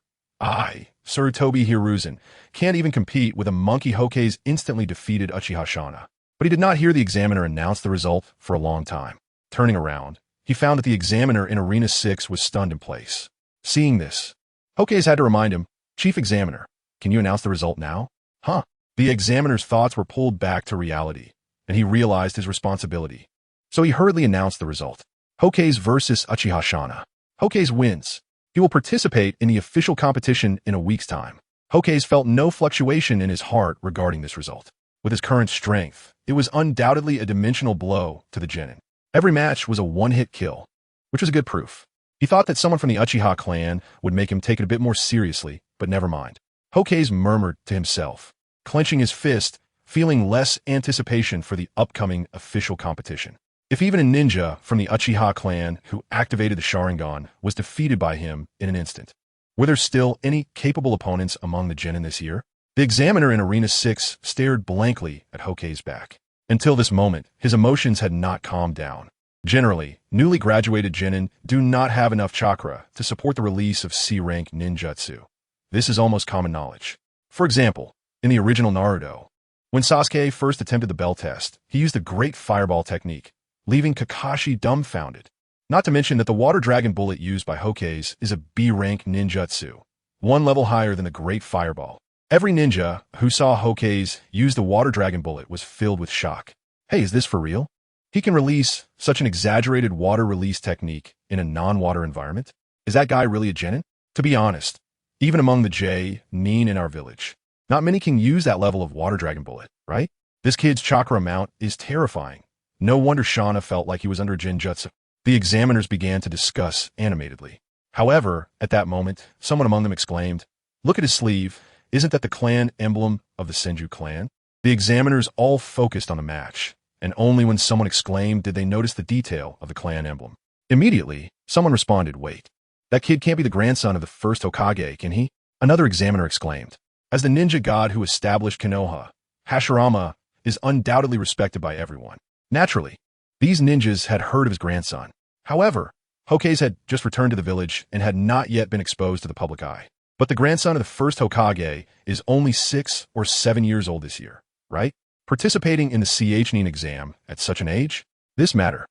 Sir Tobi Hiruzen can't even compete with a monkey. Hokage instantly defeated Uchiha Shana. But he did not hear the examiner announce the result for a long time. Turning around, he found that the examiner in Arena 6 was stunned in place. Seeing this, Hokage had to remind him, "Chief Examiner, can you announce the result now?" The examiner's thoughts were pulled back to reality, and he realized his responsibility. So he hurriedly announced the result. Hokage versus Uchiha Shana. Hokage wins. He will participate in the official competition in a week's time. Hokage felt no fluctuation in his heart regarding this result. With his current strength, it was undoubtedly a dimensional blow to the genin. Every match was a one-hit kill, which was a good proof. He thought that someone from the Uchiha clan would make him take it a bit more seriously, but never mind. Hokage murmured to himself, clenching his fist, feeling less anticipation for the upcoming official competition. If even a ninja from the Uchiha clan who activated the Sharingan was defeated by him in an instant, were there still any capable opponents among the genin this year? The examiner in Arena 6 stared blankly at Hokage's back. Until this moment, his emotions had not calmed down. Generally, newly graduated genin do not have enough chakra to support the release of C-rank ninjutsu. This is almost common knowledge. For example, in the original Naruto, when Sasuke first attempted the bell test, he used the great fireball technique, leaving Kakashi dumbfounded. Not to mention that the water dragon bullet used by Hokage is a B-rank ninjutsu, one level higher than the great fireball. Every ninja who saw Hokage use the water dragon bullet was filled with shock. Hey, is this for real? He can release such an exaggerated water release technique in a non-water environment? Is that guy really a genin? To be honest, even among the Nin in our village, not many can use that level of water dragon bullet, right? This kid's chakra amount is terrifying. No wonder Shana felt like he was under genjutsu. The examiners began to discuss animatedly. However, at that moment, someone among them exclaimed, "Look at his sleeve. Isn't that the clan emblem of the Senju clan?" The examiners all focused on the match, and only when someone exclaimed did they notice the detail of the clan emblem. Immediately, someone responded, "Wait, that kid can't be the grandson of the first Hokage, can he?" Another examiner exclaimed, "As the ninja god who established Konoha, Hashirama is undoubtedly respected by everyone." Naturally, these ninjas had heard of his grandson. However, Hokage had just returned to the village and had not yet been exposed to the public eye. But the grandson of the first Hokage is only 6 or 7 years old this year, right? Participating in the Nin exam at such an age? This matter.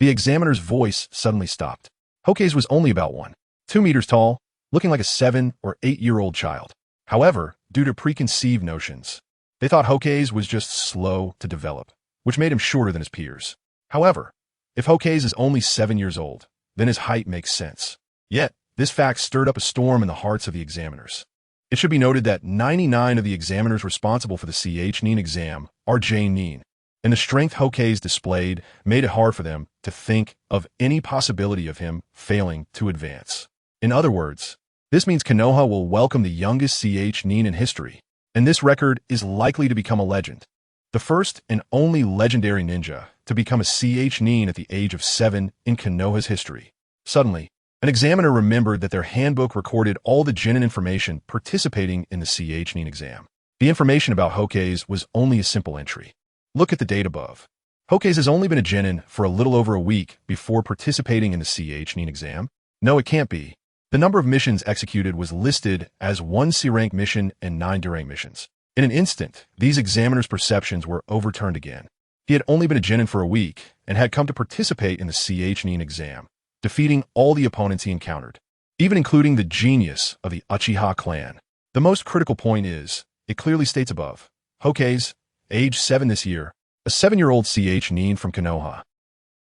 The examiner's voice suddenly stopped. Hokage was only about 1.2 meters tall, looking like a 7 or 8-year-old child. However, due to preconceived notions, they thought Hokage was just slow to develop, which made him shorter than his peers. However, if Hokage is only 7 years old, then his height makes sense. Yet, this fact stirred up a storm in the hearts of the examiners. It should be noted that 99 of the examiners responsible for the Nin exam are Nin, and the strength Hokage displayed made it hard for them to think of any possibility of him failing to advance. In other words, this means Konoha will welcome the youngest Nin in history, and this record is likely to become a legend. The first and only legendary ninja to become a Nin at the age of 7 in Konoha's history. Suddenly, an examiner remembered that their handbook recorded all the genin information participating in the Nin exam. The information about Hokage was only a simple entry. Look at the date above. Hokage has only been a genin for a little over a week before participating in the Nin exam. No, it can't be. The number of missions executed was listed as 1 C-rank mission and 9 D-rank missions. In an instant, these examiners' perceptions were overturned again. He had only been a genin for a week and had come to participate in the Nin exam, defeating all the opponents he encountered, even including the genius of the Uchiha clan. The most critical point is, it clearly states above, Hokage age 7 this year, a 7-year-old Nin from Konoha.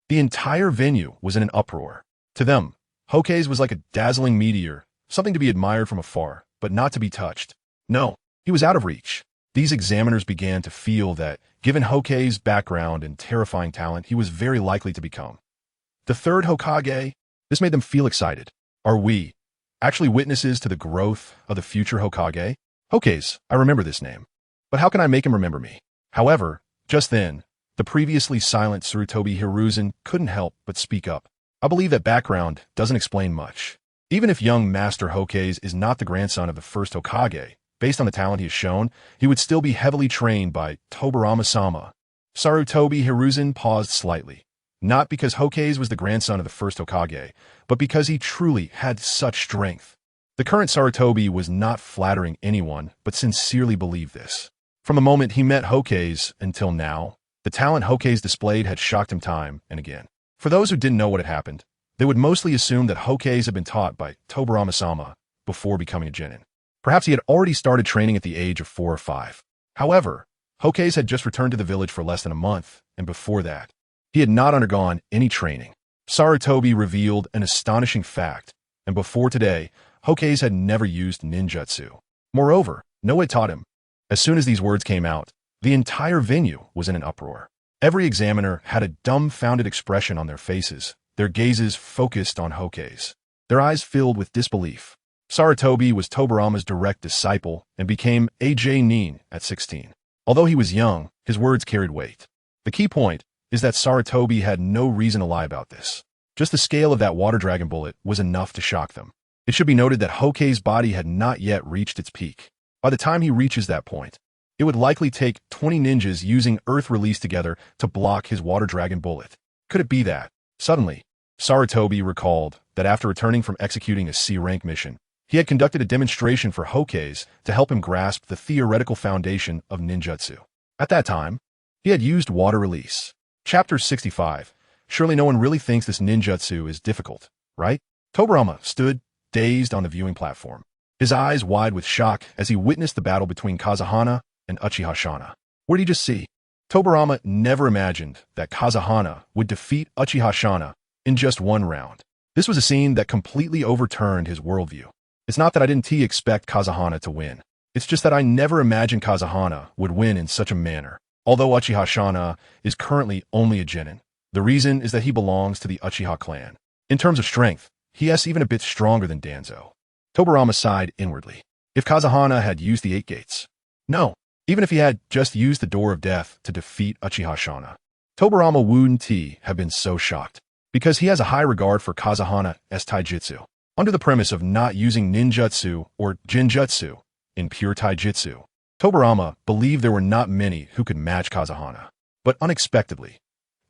The entire venue was in an uproar. To them, Hokage was like a dazzling meteor, something to be admired from afar, but not to be touched. No, he was out of reach. These examiners began to feel that, given Hokage's background and terrifying talent, he was very likely to become the third Hokage. This made them feel excited. Are we actually witnesses to the growth of the future Hokage? Hokage, I remember this name. But how can I make him remember me? However, just then, the previously silent Sarutobi Hiruzen couldn't help but speak up. I believe that background doesn't explain much. Even if young Master Hokage is not the grandson of the first Hokage, based on the talent he has shown, he would still be heavily trained by Tobirama-sama. Sarutobi Hiruzen paused slightly. Not because Hokage was the grandson of the first Hokage, but because he truly had such strength. The current Sarutobi was not flattering anyone, but sincerely believed this. From the moment he met Hokage until now, the talent Hokage displayed had shocked him time and again. For those who didn't know what had happened, they would mostly assume that Hokage had been taught by Tobirama-sama before becoming a genin. Perhaps he had already started training at the age of 4 or 5. However, Hokage had just returned to the village for less than a month, and before that, he had not undergone any training. Sarutobi revealed an astonishing fact, and before today, Hokage had never used ninjutsu. Moreover, no one taught him. As soon as these words came out, the entire venue was in an uproar. Every examiner had a dumbfounded expression on their faces, their gazes focused on Hokage, their eyes filled with disbelief. Sarutobi was Tobirama's direct disciple and became a Nin at 16. Although he was young, his words carried weight. The key point is that Sarutobi had no reason to lie about this. Just the scale of that water dragon bullet was enough to shock them. It should be noted that Hokage's body had not yet reached its peak. By the time he reaches that point, it would likely take 20 ninjas using earth release together to block his water dragon bullet. Could it be that? Suddenly, Sarutobi recalled that after returning from executing a C-rank mission, he had conducted a demonstration for Hokage to help him grasp the theoretical foundation of ninjutsu. At that time, he had used water release. Chapter 65. Surely no one really thinks this ninjutsu is difficult, right? Tobirama stood, dazed on the viewing platform, his eyes wide with shock as he witnessed the battle between Kazahana and Uchiha Shana. What did he just see? Tobirama never imagined that Kazahana would defeat Uchiha Shana in just one round. This was a scene that completely overturned his worldview. It's not that I didn't expect Kazahana to win. It's just that I never imagined Kazahana would win in such a manner. Although Uchiha Shana is currently only a genin, the reason is that he belongs to the Uchiha clan. In terms of strength, he is even a bit stronger than Danzo. Tobirama sighed inwardly. If Kazahana had used the 8 gates. No, even if he had just used the Door of Death to defeat Uchiha Shana. Tobirama wouldn't have been so shocked, because he has a high regard for Kazahana's taijutsu. Under the premise of not using ninjutsu or genjutsu in pure taijutsu, Tobirama believed there were not many who could match Kazahana. But unexpectedly,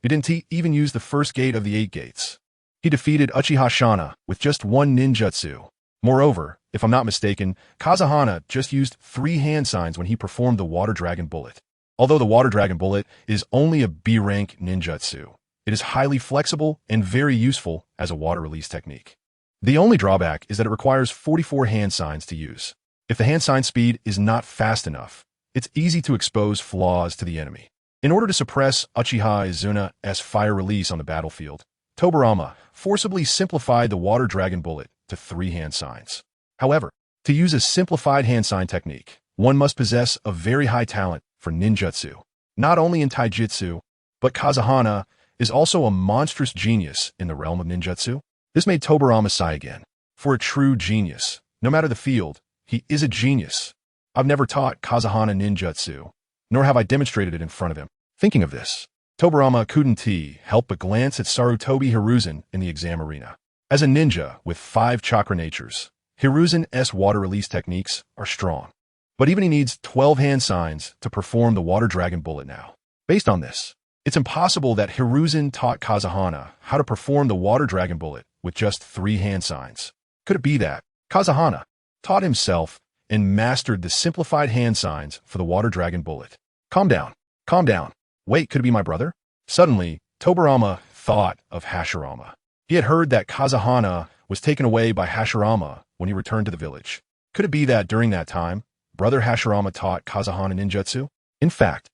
he didn't even use the first gate of the 8 gates. He defeated Uchiha Shana with just 1 ninjutsu. Moreover, if I'm not mistaken, Kazahana just used 3 hand signs when he performed the Water Dragon Bullet. Although the Water Dragon Bullet is only a B-rank ninjutsu, it is highly flexible and very useful as a water release technique. The only drawback is that it requires 44 hand signs to use. If the hand sign speed is not fast enough, it's easy to expose flaws to the enemy. In order to suppress Uchiha Izuna's fire release on the battlefield, Tobirama forcibly simplified the Water Dragon Bullet to 3 hand signs. However, to use a simplified hand sign technique, one must possess a very high talent for ninjutsu. Not only in taijutsu, but Kazahana is also a monstrous genius in the realm of ninjutsu. This made Tobirama sigh again. For a true genius, no matter the field, he is a genius. I've never taught Kazahana ninjutsu, nor have I demonstrated it in front of him. Thinking of this, Tobirama couldn't help but glance at Sarutobi Hiruzen in the exam arena. As a ninja with 5 chakra natures, Hiruzen's water release techniques are strong. But even he needs 12 hand signs to perform the Water Dragon Bullet now. Based on this, it's impossible that Hiruzen taught Kazahana how to perform the Water Dragon Bullet with just 3 hand signs. Could it be that Kazahana taught himself and mastered the simplified hand signs for the Water Dragon Bullet? Calm down. Calm down. Wait, could it be my brother? Suddenly, Tobirama thought of Hashirama. He had heard that Kazahana was taken away by Hashirama when he returned to the village. Could it be that during that time, brother Hashirama taught Kazahana ninjutsu? In fact,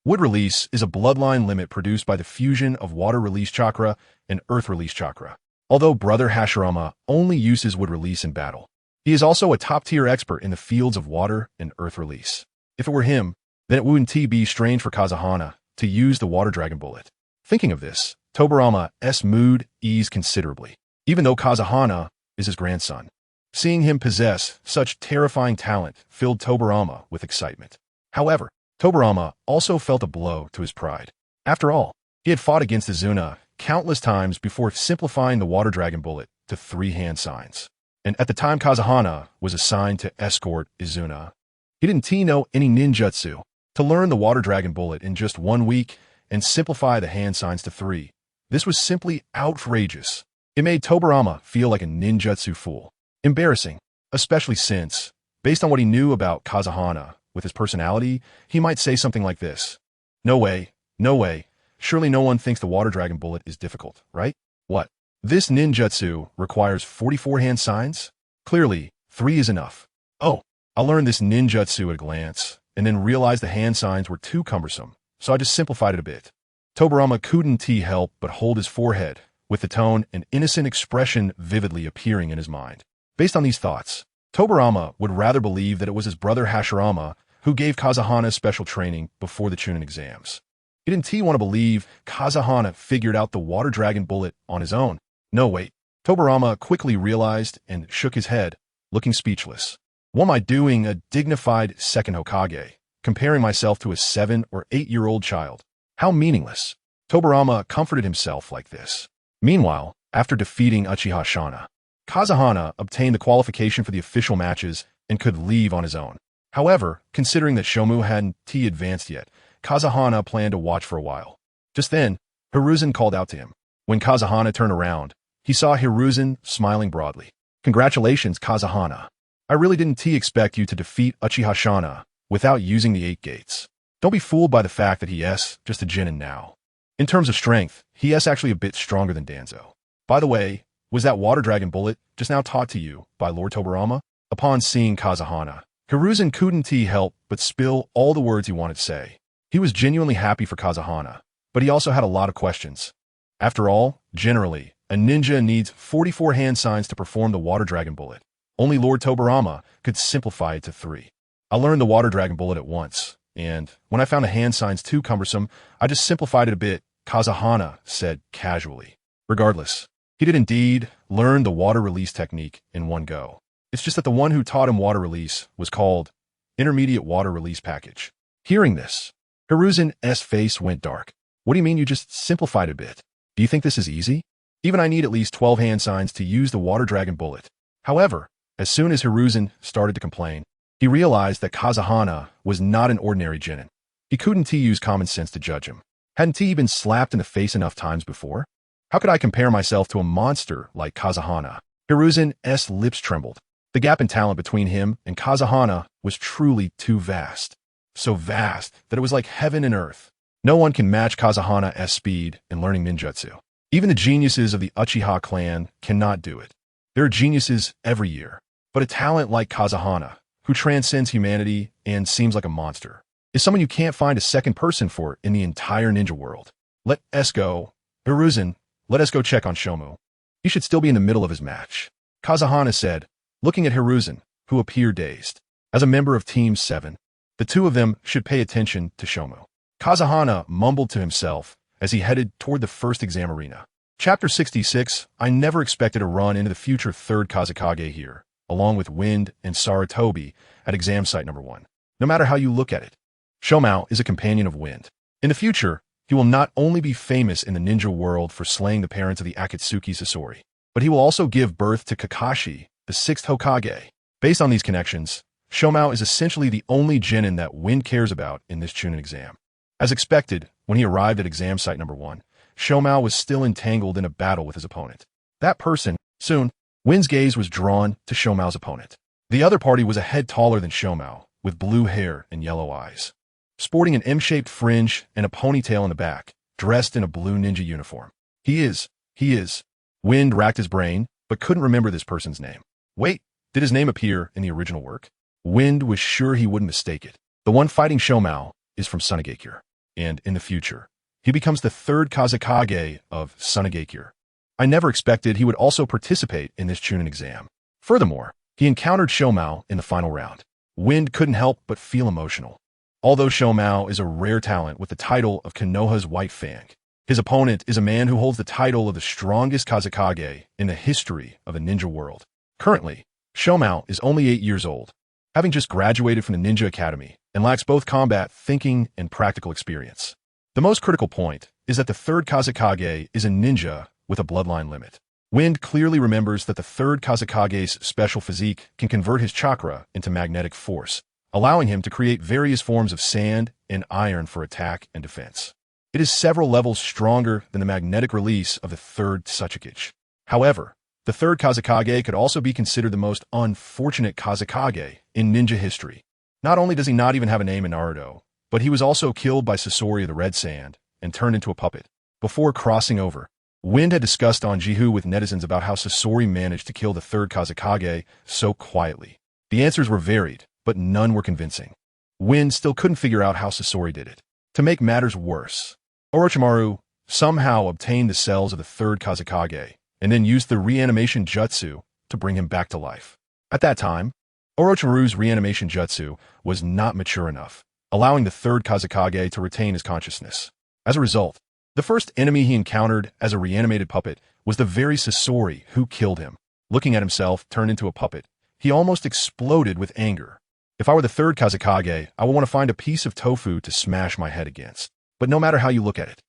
Wood release is a bloodline limit produced by the fusion of water release chakra and earth release chakra. Although Brother Hashirama only uses wood release in battle, he is also a top-tier expert in the fields of water and earth release. If it were him, then it wouldn't be strange for Kazahana to use the water dragon bullet. Thinking of this, Tobirama's mood eased considerably, even though Kazahana is his grandson. Seeing him possess such terrifying talent filled Tobirama with excitement. However, Tobirama also felt a blow to his pride. After all, he had fought against Izuna countless times before simplifying the water dragon bullet to 3 hand signs. And at the time Kazahana was assigned to escort Izuna, he didn't know any ninjutsu. To learn the water dragon bullet in just 1 week and simplify the hand signs to 3. This was simply outrageous. It made Tobirama feel like a ninjutsu fool. Embarrassing, especially since, based on what he knew about Kazahana, with his personality, he might say something like this. No way, no way. Surely no one thinks the water dragon bullet is difficult, right? What? This ninjutsu requires 44 hand signs? Clearly, 3 is enough. Oh, I learned this ninjutsu at a glance, and then realized the hand signs were too cumbersome, so I just simplified it a bit. Tobirama couldn't help but hold his forehead, with the tone and innocent expression vividly appearing in his mind. Based on these thoughts, Tobirama would rather believe that it was his brother Hashirama who gave Kazahana special training before the Chunin exams. He didn't want to believe Kazahana figured out the water dragon bullet on his own. No, wait. Tobirama quickly realized and shook his head, looking speechless. What am I doing, a dignified second Hokage, comparing myself to a 7 or 8-year-old child? How meaningless. Tobirama comforted himself like this. Meanwhile, after defeating Uchiha Shana, Kazahana obtained the qualification for the official matches and could leave on his own. However, considering that Shomu hadn't advanced yet, Kazahana planned to watch for a while. Just then, Hiruzen called out to him. When Kazahana turned around, he saw Hiruzen smiling broadly. Congratulations, Kazahana. I really didn't expect you to defeat Uchiha Shana without using the 8 gates. Don't be fooled by the fact that he's just a Genin now. In terms of strength, he's actually a bit stronger than Danzo. By the way, was that water dragon bullet just now taught to you by Lord Tobirama? Upon seeing Kazahana, Hiruzen couldn't help but spill all the words he wanted to say. He was genuinely happy for Kazahana, but he also had a lot of questions. After all, generally, a ninja needs 44 hand signs to perform the water dragon bullet. Only Lord Tobirama could simplify it to 3. I learned the water dragon bullet at once, and when I found the hand signs too cumbersome, I just simplified it a bit, Kazahana said casually. Regardless, he did indeed learn the water release technique in one go. It's just that the one who taught him water release was called Intermediate Water Release Package. Hearing this, Hiruzen's face went dark. What do you mean you just simplified a bit? Do you think this is easy? Even I need at least 12 hand signs to use the water dragon bullet. However, as soon as Hiruzen started to complain, he realized that Kazahana was not an ordinary Genin. He couldn't use common sense to judge him. Hadn't he been slapped in the face enough times before? How could I compare myself to a monster like Kazahana? Hiruzen's lips trembled. The gap in talent between him and Kazahana was truly too vast. So vast that it was like heaven and earth. No one can match Kazahana's speed in learning ninjutsu. Even the geniuses of the Uchiha clan cannot do it. There are geniuses every year, but a talent like Kazahana, who transcends humanity and seems like a monster, is someone you can't find a second person for in the entire ninja world. Let us go. Hiruzen, let us go check on Shomu. He should still be in the middle of his match. Kazahana said, looking at Hiruzen, who appeared dazed. As a member of Team 7, the two of them should pay attention to Shomu. Kazahana mumbled to himself as he headed toward the first exam arena. Chapter 66, I never expected to run into the future 3rd Kazekage here, along with Wind and Saratobi at exam site number 1. No matter how you look at it, Shomao is a companion of Wind. In the future, he will not only be famous in the ninja world for slaying the parents of the Akatsuki Sasori, but he will also give birth to Kakashi, the 6th Hokage. Based on these connections, Shomao is essentially the only Genin that Wind cares about in this Chunin exam. As expected, when he arrived at exam site number 1, Shomao was still entangled in a battle with his opponent. That person, soon, Wind's gaze was drawn to Shomao's opponent. The other party was a head taller than Shomao, with blue hair and yellow eyes. Sporting an M-shaped fringe and a ponytail in the back, dressed in a blue ninja uniform. He is. Wind racked his brain, but couldn't remember this person's name. Wait, did his name appear in the original work? Wind was sure he wouldn't mistake it. The one fighting Shomao is from Tsunade. and in the future, he becomes the third Kazekage of Tsunade. I never expected he would also participate in this Chunin exam. Furthermore, he encountered Shomao in the final round. Wind couldn't help but feel emotional. Although Shomao is a rare talent with the title of Konoha's White Fang, his opponent is a man who holds the title of the strongest Kazekage in the history of the ninja world. Currently, Shomao is only 8 years old, having just graduated from the Ninja Academy, and lacks both combat thinking and practical experience. The most critical point is that the third Kazekage is a ninja with a bloodline limit. Wind clearly remembers that the third Kazekage's special physique can convert his chakra into magnetic force, allowing him to create various forms of sand and iron for attack and defense. It is several levels stronger than the magnetic release of the third Ōtsutsuki. However, the third Kazekage could also be considered the most unfortunate Kazekage in ninja history. Not only does he not even have a name in Naruto, but he was also killed by Sasori of the Red Sand and turned into a puppet. Before crossing over, Wind had discussed on Jihu with netizens about how Sasori managed to kill the third Kazekage so quietly. The answers were varied, but none were convincing. Wind still couldn't figure out how Sasori did it. To make matters worse, Orochimaru somehow obtained the cells of the third Kazekage and then used the reanimation jutsu to bring him back to life. At that time, Orochimaru's reanimation jutsu was not mature enough, allowing the third Kazekage to retain his consciousness. As a result, the first enemy he encountered as a reanimated puppet was the very Sasori who killed him. Looking at himself turned into a puppet, he almost exploded with anger. If I were the third Kazekage, I would want to find a piece of tofu to smash my head against. But no matter how you look at it,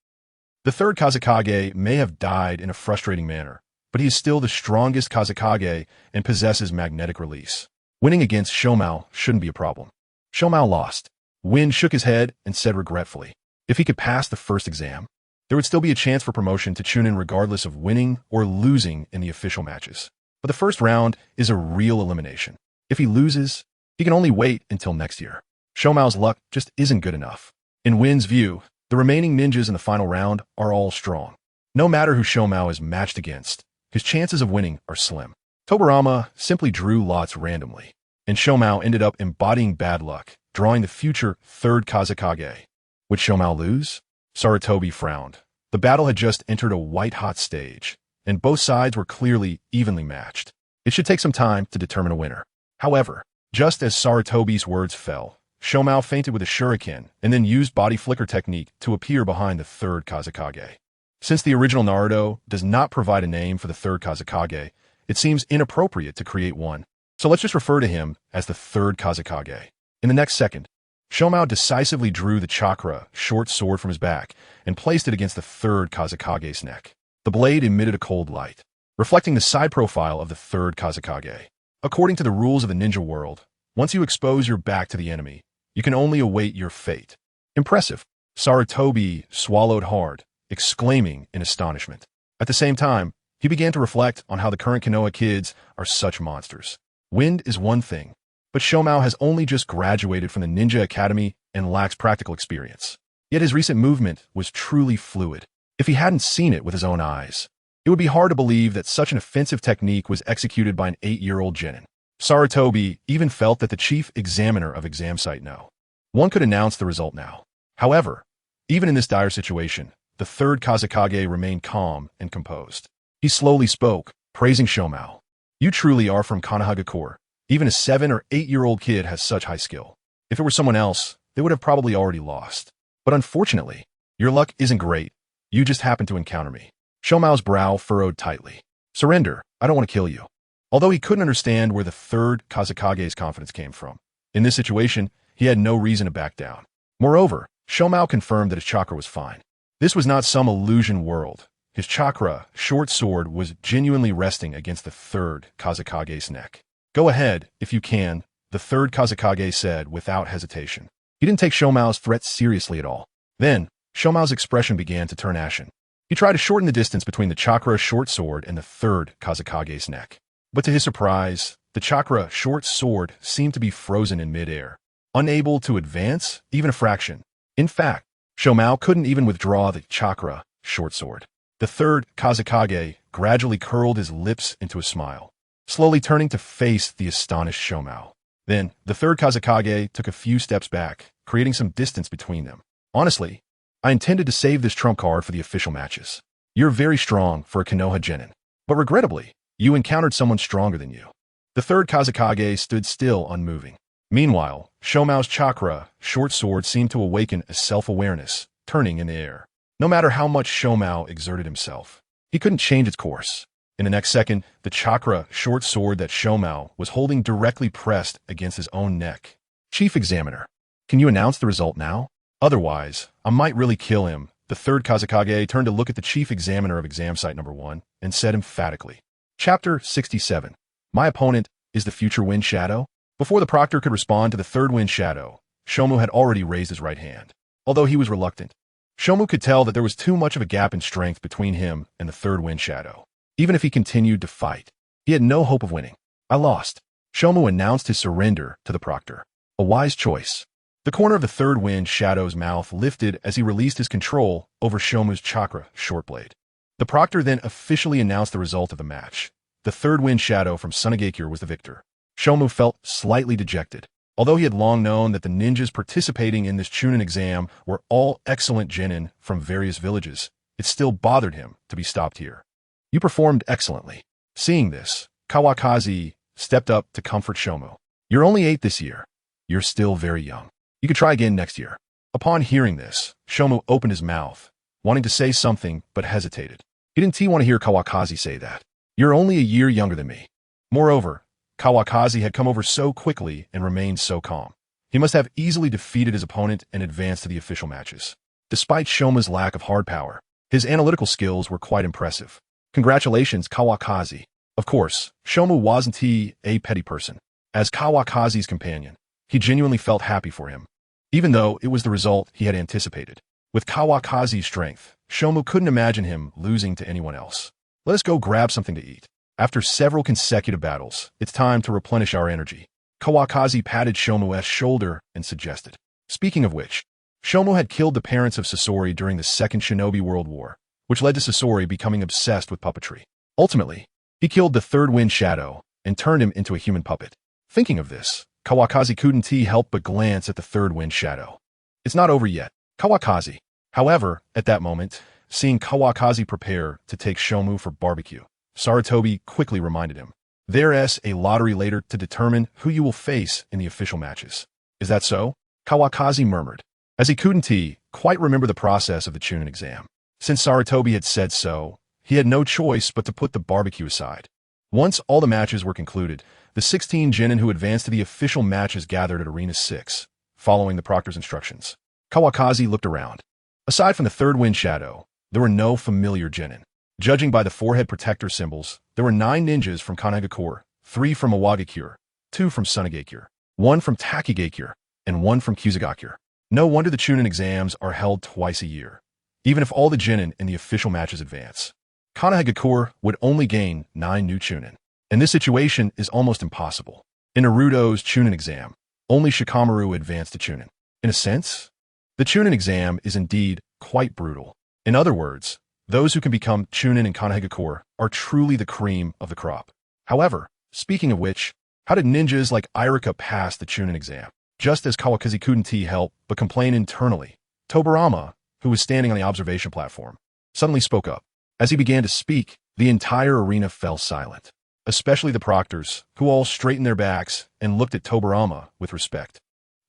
the third Kazekage may have died in a frustrating manner, but he is still the strongest Kazekage and possesses magnetic release. Winning against Shomao shouldn't be a problem. Shomao lost. Wind shook his head and said regretfully, if he could pass the first exam, there would still be a chance for promotion to Chunin regardless of winning or losing in the official matches. But the first round is a real elimination. If he loses, he can only wait until next year. Shomao's luck just isn't good enough. In Wind's view, the remaining ninjas in the final round are all strong. No matter who Shomao is matched against, his chances of winning are slim. Tobirama simply drew lots randomly, and Shomao ended up embodying bad luck, drawing the future third Kazekage. Would Shomao lose? Sarutobi frowned. The battle had just entered a white-hot stage, and both sides were clearly evenly matched. It should take some time to determine a winner. However, just as Sarutobi's words fell, Shomao feinted with a shuriken and then used body flicker technique to appear behind the third Kazekage. Since the original Naruto does not provide a name for the third Kazekage, it seems inappropriate to create one. So let's just refer to him as the third Kazekage. In the next second, Shomao decisively drew the chakra short sword from his back and placed it against the third Kazekage's neck. The blade emitted a cold light, reflecting the side profile of the third Kazekage. According to the rules of the ninja world, once you expose your back to the enemy, you can only await your fate. Impressive. Sarutobi swallowed hard, exclaiming in astonishment. At the same time, he began to reflect on how the current Konoha kids are such monsters. Wind is one thing, but Shomao has only just graduated from the Ninja Academy and lacks practical experience. Yet his recent movement was truly fluid. If he hadn't seen it with his own eyes, it would be hard to believe that such an offensive technique was executed by an 8-year-old genin. Sarutobi even felt that the chief examiner of exam site no. One could announce the result now. However, even in this dire situation, the third Kazekage remained calm and composed. He slowly spoke, praising Shomao. You truly are from Konoha. Even a 7 or 8-year-old kid has such high skill. If it were someone else, they would have probably already lost. But unfortunately, your luck isn't great. You just happened to encounter me. Shomao's brow furrowed tightly. Surrender, I don't want to kill you. Although he couldn't understand where the third Kazekage's confidence came from. In this situation, he had no reason to back down. Moreover, Shomao confirmed that his chakra was fine. This was not some illusion world. His chakra, short sword, was genuinely resting against the third Kazekage's neck. Go ahead, if you can, the third Kazekage said without hesitation. He didn't take Shomao's threat seriously at all. Then, Shomao's expression began to turn ashen. He tried to shorten the distance between the chakra short sword and the third Kazekage's neck. But to his surprise, the chakra short sword seemed to be frozen in midair, unable to advance even a fraction. In fact, Shomao couldn't even withdraw the chakra short sword. The third Kazekage gradually curled his lips into a smile, slowly turning to face the astonished Shomao. Then, the third Kazekage took a few steps back, creating some distance between them. Honestly, I intended to save this trump card for the official matches. You're very strong for a Konoha genin, but regrettably, you encountered someone stronger than you. The third Kazekage stood still, unmoving. Meanwhile, Shomao's chakra, short sword, seemed to awaken a self-awareness, turning in the air. No matter how much Shomao exerted himself, he couldn't change its course. In the next second, the chakra, short sword that Shomao was holding directly pressed against his own neck. Chief Examiner, can you announce the result now? Otherwise, I might really kill him. The third Kazekage turned to look at the Chief Examiner of Exam Site Number 1 and said emphatically, Chapter 67. My opponent is the future Wind Shadow? Before the proctor could respond to the third Wind Shadow, Shomu had already raised his right hand. Although he was reluctant, Shomu could tell that there was too much of a gap in strength between him and the third Wind Shadow. Even if he continued to fight, he had no hope of winning. I lost. Shomu announced his surrender to the proctor. A wise choice. The corner of the third Wind Shadow's mouth lifted as he released his control over Shomu's chakra short blade. The proctor then officially announced the result of the match. The third Wind Shadow from Tsunade was the victor. Shomu felt slightly dejected. Although he had long known that the ninjas participating in this Chunin exam were all excellent genin from various villages, it still bothered him to be stopped here. You performed excellently. Seeing this, Kawakaze stepped up to comfort Shomu. You're only 8 this year. You're still very young. You could try again next year. Upon hearing this, Shomu opened his mouth, wanting to say something but hesitated. He didn't want to hear Kawakaze say that. You're only a year younger than me. Moreover, Kawakaze had come over so quickly and remained so calm. He must have easily defeated his opponent and advanced to the official matches. Despite Shomu's lack of hard power, his analytical skills were quite impressive. Congratulations, Kawakaze. Of course, Shomu wasn't a petty person. As Kawakaze's companion, he genuinely felt happy for him, even though it was the result he had anticipated. With Kawakaze's strength, Shomu couldn't imagine him losing to anyone else. Let us go grab something to eat. After several consecutive battles, it's time to replenish our energy. Kawakaze patted Shomu's shoulder and suggested. Speaking of which, Shomu had killed the parents of Sasori during the Second Shinobi World War, which led to Sasori becoming obsessed with puppetry. Ultimately, he killed the third Wind Shadow and turned him into a human puppet. Thinking of this, Kawakaze couldn't help but glance at the third Wind Shadow. It's not over yet, Kawakaze. However, at that moment, seeing Kawakaze prepare to take Shomu for barbecue, Sarutobi quickly reminded him. There's a lottery later to determine who you will face in the official matches. Is that so? Kawakaze murmured, as he couldn't quite remember the process of the Chunin exam. Since Sarutobi had said so, he had no choice but to put the barbecue aside. Once all the matches were concluded, the 16 genin who advanced to the official matches gathered at Arena 6, following the proctor's instructions. Kawakaze looked around. Aside from the third Wind Shadow, there were no familiar genin. Judging by the forehead protector symbols, there were 9 ninjas from Konoha, 3 from Awakens, 2 from Tsunade, 1 from Takigakure, and 1 from Kyuzugakure. No wonder the Chunin exams are held twice a year, even if all the genin in the official matches advance. Konoha would only gain 9 new Chunin, and this situation is almost impossible. In Naruto's Chunin exam, only Shikamaru advanced to Chunin. In a sense, the Chunin exam is indeed quite brutal. In other words, those who can become Chunin in Konoha are truly the cream of the crop. However, speaking of which, how did ninjas like Irika pass the Chunin exam? Just as Kawakaze couldn't help but complain internally, Tobirama, who was standing on the observation platform, suddenly spoke up. As he began to speak, the entire arena fell silent, especially the proctors, who all straightened their backs and looked at Tobirama with respect.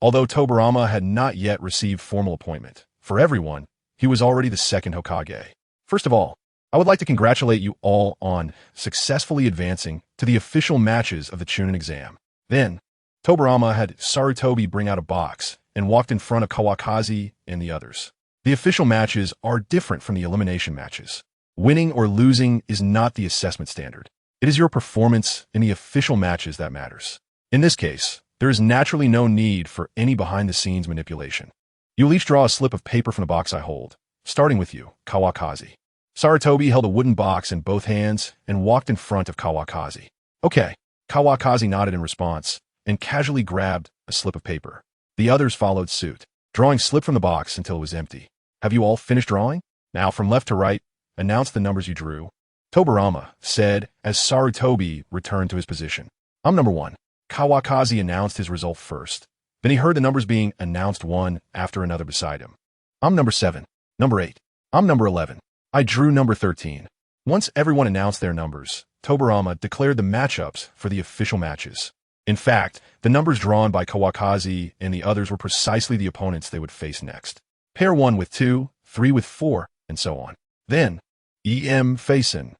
Although Tobirama had not yet received formal appointment, for everyone, he was already the second Hokage. First of all, I would like to congratulate you all on successfully advancing to the official matches of the Chunin exam. Then, Tobirama had Sarutobi bring out a box and walked in front of Kawakaze and the others. The official matches are different from the elimination matches. Winning or losing is not the assessment standard. It is your performance in the official matches that matters. In this case, there is naturally no need for any behind-the-scenes manipulation. You'll each draw a slip of paper from the box I hold, starting with you, Kawakaze. Sarutobi held a wooden box in both hands and walked in front of Kawakaze. Okay, Kawakaze nodded in response and casually grabbed a slip of paper. The others followed suit, drawing slip from the box until it was empty. Have you all finished drawing? Now, from left to right, announce the numbers you drew. Tobirama said as Sarutobi returned to his position. I'm number 1. Kawakaze announced his result first. Then he heard the numbers being announced one after another beside him. I'm number 7. Number 8. I'm number 11. I drew number 13. Once everyone announced their numbers, Tobirama declared the matchups for the official matches. In fact, the numbers drawn by Kawakazi and the others were precisely the opponents they would face next. Pair 1 with 2, 3 with 4, and so on. Then, E.M. Faison.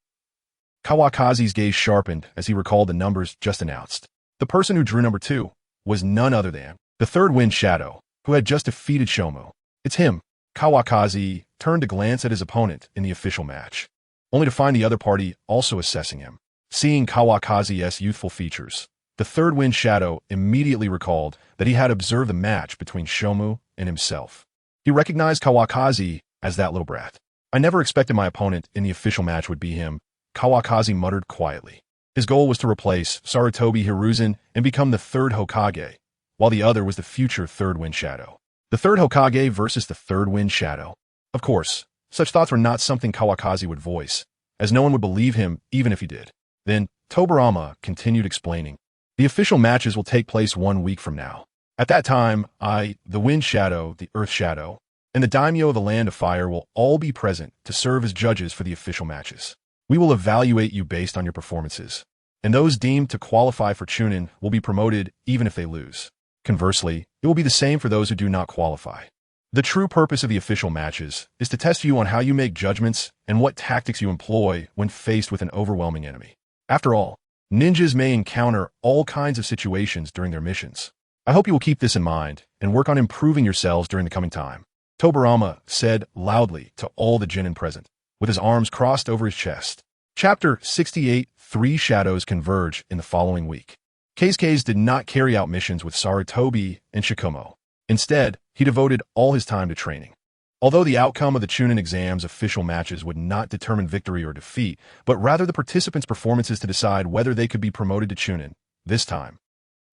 Kawakazi's gaze sharpened as he recalled the numbers just announced. The person who drew number 2 was none other than the third wind shadow, who had just defeated Shomu. It's him. Kawakazi turned to glance at his opponent in the official match, only to find the other party also assessing him. Seeing Kawakazi's youthful features, the third wind shadow immediately recalled that he had observed the match between Shomu and himself. He recognized Kawakazi as that little brat. I never expected my opponent in the official match would be him, Kawakazi muttered quietly. His goal was to replace Sarutobi Hiruzen and become the third Hokage, while the other was the future third wind shadow. The third Hokage versus the third wind shadow. Of course, such thoughts were not something Kawakazi would voice, as no one would believe him even if he did. Then, Tobirama continued explaining. The official matches will take place 1 week from now. At that time, I, the wind shadow, the earth shadow, and the daimyo of the land of fire will all be present to serve as judges for the official matches. We will evaluate you based on your performances, and those deemed to qualify for Chunin will be promoted even if they lose. Conversely, it will be the same for those who do not qualify. The true purpose of the official matches is to test you on how you make judgments and what tactics you employ when faced with an overwhelming enemy. After all, ninjas may encounter all kinds of situations during their missions. I hope you will keep this in mind and work on improving yourselves during the coming time. Tobirama said loudly to all the genin present, with his arms crossed over his chest. Chapter 68. 3 shadows converge in the following week. Keisuke did not carry out missions with Sarutobi and Shikumo. Instead, he devoted all his time to training. Although the outcome of the Chunin exam's official matches would not determine victory or defeat, but rather the participants' performances to decide whether they could be promoted to Chunin, this time.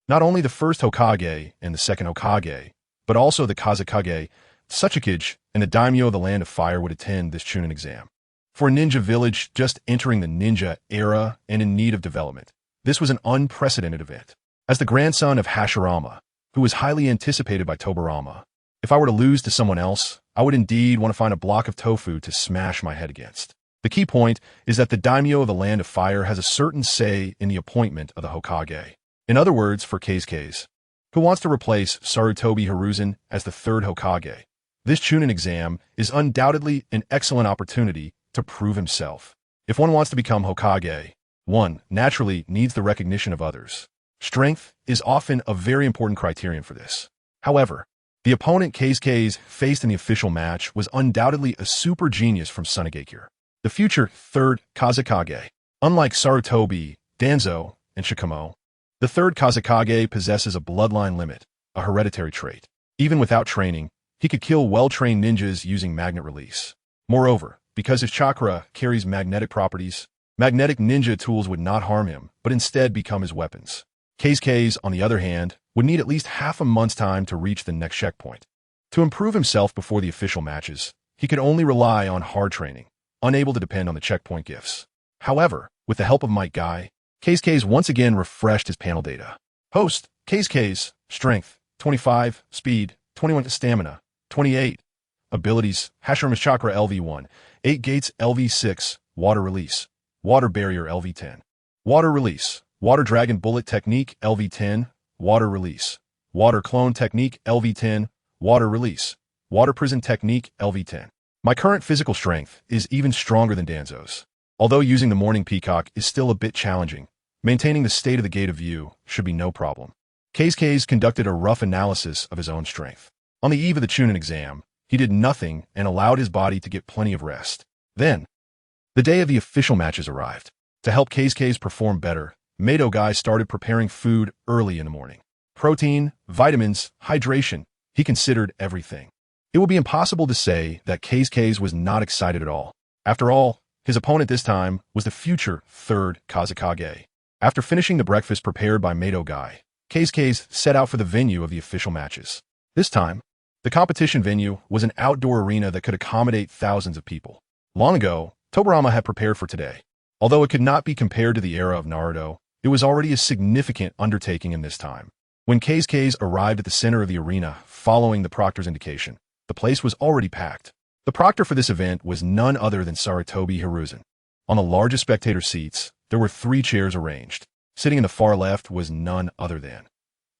Not only the first Hokage and the second Hokage, but also the Kazekage, Ōtsutsuki.Just, and the daimyo of the land of fire would attend this Chunin exam. For a ninja village just entering the ninja era and in need of development, this was an unprecedented event. As the grandson of Hashirama, who was highly anticipated by Tobirama, if I were to lose to someone else, I would indeed want to find a block of tofu to smash my head against. The key point is that the daimyo of the land of fire has a certain say in the appointment of the Hokage. In other words, for Keisuke, who wants to replace Sarutobi Hiruzen as the third Hokage, this Chunin exam is undoubtedly an excellent opportunity to prove himself. If one wants to become Hokage, one naturally needs the recognition of others. Strength is often a very important criterion for this. However, the opponent Keisuke faced in the official match was undoubtedly a super genius from Tsunade, the future third Kazekage. Unlike Sarutobi, Danzo, and Shikumo, the third Kazekage possesses a bloodline limit, a hereditary trait. Even without training, he could kill well-trained ninjas using magnet release. Moreover, because his chakra carries magnetic properties, magnetic ninja tools would not harm him, but instead become his weapons. Keisuke, on the other hand, would need at least half a month's time to reach the next checkpoint. To improve himself before the official matches, he could only rely on hard training, unable to depend on the checkpoint gifts. However, with the help of Might Guy, Keisuke once again refreshed his panel data. Host, Keisuke, Strength, 25, Speed, 21, Stamina, 28. Abilities, Hashirama's Chakra LV1, 8 Gates LV6, Water Release, Water Barrier LV10. Water Release, Water Dragon Bullet Technique LV10, Water Release, Water Clone Technique LV10, Water Release, Water Prison Technique LV10. My current physical strength is even stronger than Danzo's. Although using the Morning Peacock is still a bit challenging, maintaining the state of the gate of view should be no problem. Keisuke conducted a rough analysis of his own strength. On the eve of the Chunin exam, he did nothing and allowed his body to get plenty of rest. Then, the day of the official matches arrived. To help Keisuke perform better, Mato Guy started preparing food early in the morning. Protein, vitamins, hydration, he considered everything. It would be impossible to say that Keisuke was not excited at all. After all, his opponent this time was the future third Kazekage. After finishing the breakfast prepared by Mato Guy, Keisuke set out for the venue of the official matches. This time, the competition venue was an outdoor arena that could accommodate thousands of people. Long ago, Tobirama had prepared for today. Although it could not be compared to the era of Naruto, it was already a significant undertaking in this time. When Keisuke arrived at the center of the arena following the proctor's indication, the place was already packed. The proctor for this event was none other than Sarutobi Hiruzen. On the largest spectator seats, there were 3 chairs arranged. Sitting in the far left was none other than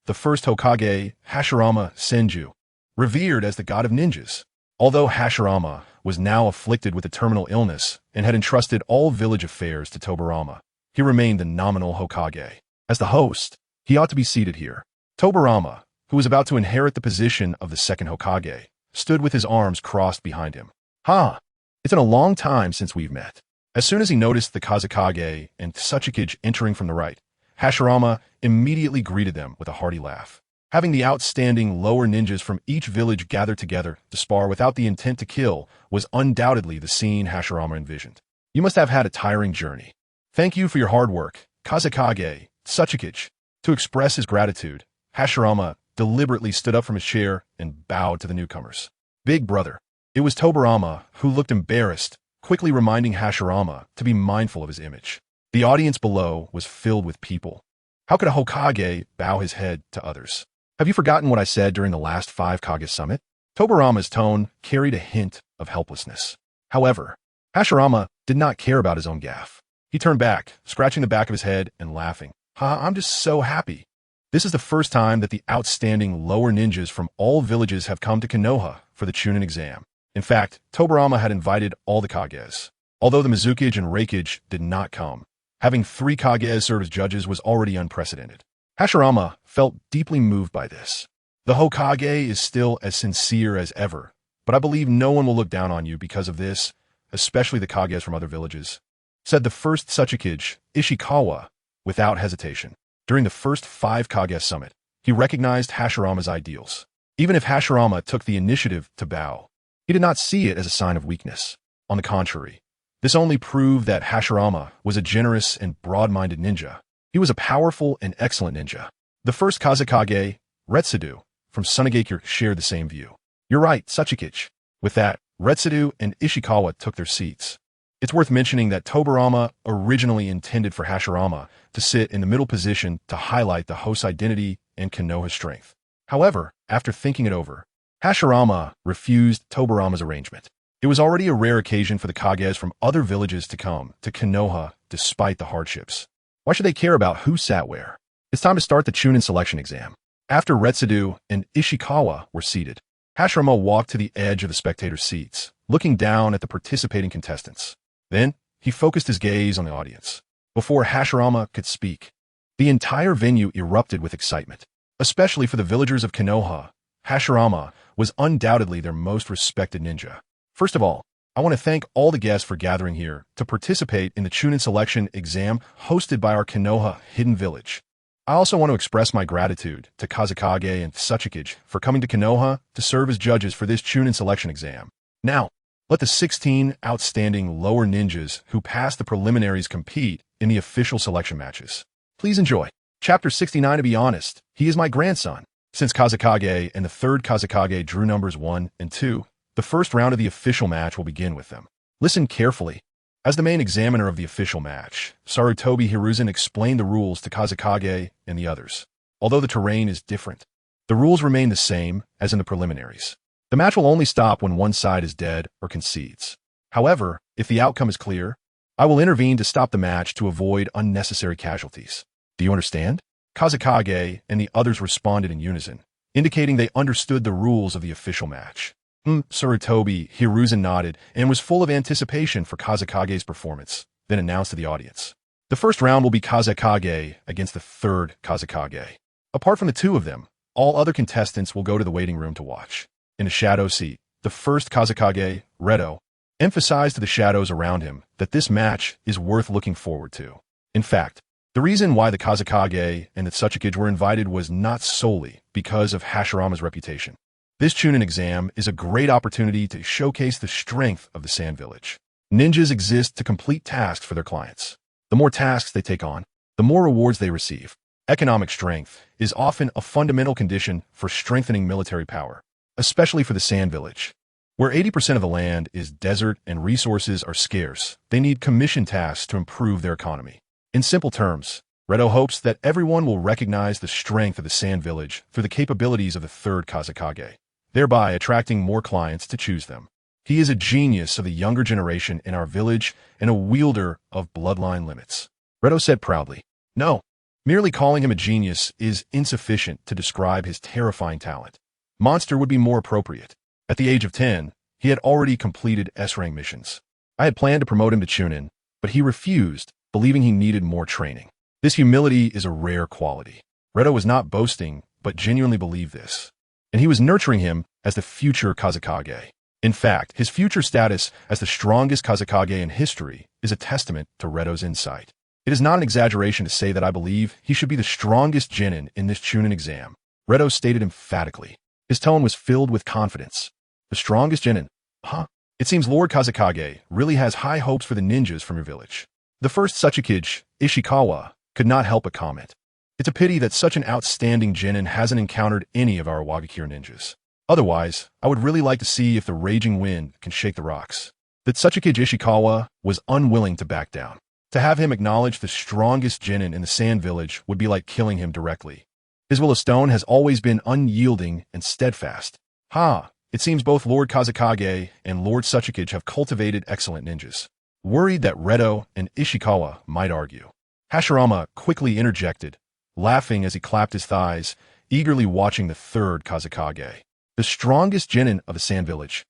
the first Hokage, Hashirama Senju, revered as the god of ninjas. Although Hashirama was now afflicted with a terminal illness and had entrusted all village affairs to Tobirama, he remained the nominal Hokage. As the host, he ought to be seated here. Tobirama, who was about to inherit the position of the second Hokage, stood with his arms crossed behind him. "Ha! It's been a long time since we've met." As soon as he noticed the Kazekage and Ōtsutsuki entering from the right, Hashirama immediately greeted them with a hearty laugh. Having the outstanding lower ninjas from each village gathered together to spar without the intent to kill was undoubtedly the scene Hashirama envisioned. "You must have had a tiring journey. Thank you for your hard work, Kazekage, Ōtsutsuki." To express his gratitude, Hashirama deliberately stood up from his chair and bowed to the newcomers. "Big brother." It was Tobirama who looked embarrassed, quickly reminding Hashirama to be mindful of his image. The audience below was filled with people. How could a Hokage bow his head to others? "Have you forgotten what I said during the last 5 Kage summit?" Tobirama's tone carried a hint of helplessness. However, Hashirama did not care about his own gaffe. He turned back, scratching the back of his head and laughing. I'm just so happy. This is the first time that the outstanding lower ninjas from all villages have come to Konoha for the Chunin exam. In fact, Tobirama had invited all the Kages. Although the Mizukage and Reikage did not come, having 3 Kages serve as judges was already unprecedented. Hashirama felt deeply moved by this. "The Hokage is still as sincere as ever, but I believe no one will look down on you because of this, especially the Kages from other villages," said the first Ōtsutsuki, Ishikawa, without hesitation. During the first 5 Kage summit, he recognized Hashirama's ideals. Even if Hashirama took the initiative to bow, he did not see it as a sign of weakness. On the contrary, this only proved that Hashirama was a generous and broad-minded ninja. He was a powerful and excellent ninja. The first Kazekage, Retsudu, from Tsunade shared the same view. "You're right, Ōtsutsuki." With that, Retsudu and Ishikawa took their seats. It's worth mentioning that Tobirama originally intended for Hashirama to sit in the middle position to highlight the host's identity and Konoha's strength. However, after thinking it over, Hashirama refused Tobirama's arrangement. It was already a rare occasion for the Kages from other villages to come to Konoha despite the hardships. Why should they care about who sat where? It's time to start the Chunin selection exam. After Retsudu and Ishikawa were seated, Hashirama walked to the edge of the spectator seats, looking down at the participating contestants. Then, he focused his gaze on the audience. Before Hashirama could speak, the entire venue erupted with excitement. Especially for the villagers of Konoha, Hashirama was undoubtedly their most respected ninja. First of all, I want to thank all the guests for gathering here to participate in the Chunin selection exam hosted by our Konoha hidden village. I also want to express my gratitude to Kazekage and Ōtsutsuki for coming to Konoha to serve as judges for this Chunin selection exam. Now, let the 16 outstanding lower ninjas who passed the preliminaries compete in the official selection matches. Please enjoy. Chapter 69. To be honest, he is my grandson. Since Kazekage and the third Kazekage drew numbers 1 and 2, the first round of the official match will begin with them. Listen carefully. As the main examiner of the official match, Sarutobi Hiruzen explained the rules to Kazekage and the others. Although the terrain is different, the rules remain the same as in the preliminaries. The match will only stop when one side is dead or concedes. However, if the outcome is clear, I will intervene to stop the match to avoid unnecessary casualties. Do you understand? Kazekage and the others responded in unison, indicating they understood the rules of the official match. Sarutobi Hiruzen nodded and was full of anticipation for Kazekage's performance, then announced to the audience. The first round will be Kazekage against the third Kazekage. Apart from the two of them, all other contestants will go to the waiting room to watch. In a shadow seat, the first Kazekage, Redo, emphasized to the shadows around him that this match is worth looking forward to. In fact, the reason why the Kazekage and the Ōtsutsuki were invited was not solely because of Hashirama's reputation. This Chunin exam is a great opportunity to showcase the strength of the Sand Village. Ninjas exist to complete tasks for their clients. The more tasks they take on, the more rewards they receive. Economic strength is often a fundamental condition for strengthening military power, especially for the Sand Village. Where 80% of the land is desert and resources are scarce, they need commission tasks to improve their economy. In simple terms, Redo hopes that everyone will recognize the strength of the Sand Village through the capabilities of the third Kazekage, thereby attracting more clients to choose them. He is a genius of the younger generation in our village and a wielder of bloodline limits. Redo said proudly. No, merely calling him a genius is insufficient to describe his terrifying talent. Monster would be more appropriate. At the age of 10, he had already completed S-rank missions. I had planned to promote him to Chunin, but he refused, believing he needed more training. This humility is a rare quality. Redo was not boasting, but genuinely believed this. And he was nurturing him as the future Kazekage. In fact, his future status as the strongest Kazekage in history is a testament to Redo's insight. It is not an exaggeration to say that I believe he should be the strongest Genin in this Chunin exam. Redo stated emphatically. His tone was filled with confidence. The strongest Genin? Huh? It seems Lord Kazekage really has high hopes for the ninjas from your village. The first Ōtsutsuki.Just, Ishikawa, could not help but comment. It's a pity that such an outstanding Genin hasn't encountered any of our Wagakure ninjas. Otherwise, I would really like to see if the raging wind can shake the rocks. That Ōtsutsuki.Just Ishikawa was unwilling to back down. To have him acknowledge the strongest Genin in the Sand Village would be like killing him directly. His will of stone has always been unyielding and steadfast. It seems both Lord Kazekage and Lord Ōtsutsuki have cultivated excellent ninjas. Worried that Redo and Ishikawa might argue, Hashirama quickly interjected, laughing as he clapped his thighs, eagerly watching the third Kazekage. The strongest Genin of the Sand Village.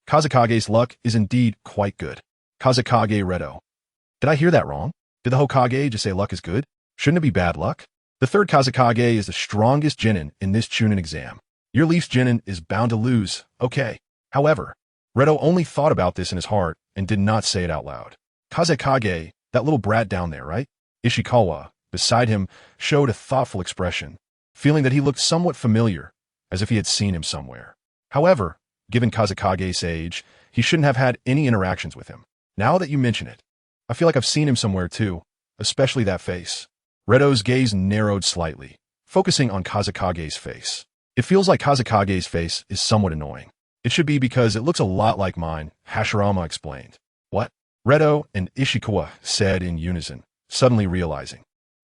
Kazekage's luck is indeed quite good. Kazekage Redo. Did I hear that wrong? Did the Hokage just say luck is good? Shouldn't it be bad luck? The third Kazekage is the strongest Genin in this Chunin exam. Your Leaf's Genin is bound to lose, okay. However, Redo only thought about this in his heart and did not say it out loud. Kazekage, that little brat down there, right? Ishikawa, beside him, showed a thoughtful expression, feeling that he looked somewhat familiar, as if he had seen him somewhere. However, given Kazekage's age, he shouldn't have had any interactions with him. Now that you mention it, I feel like I've seen him somewhere too, especially that face. Redo's gaze narrowed slightly, focusing on Kazekage's face. It feels like Kazekage's face is somewhat annoying. It should be because it looks a lot like mine, Hashirama explained. What? Redo and Ishikawa said in unison, suddenly realizing.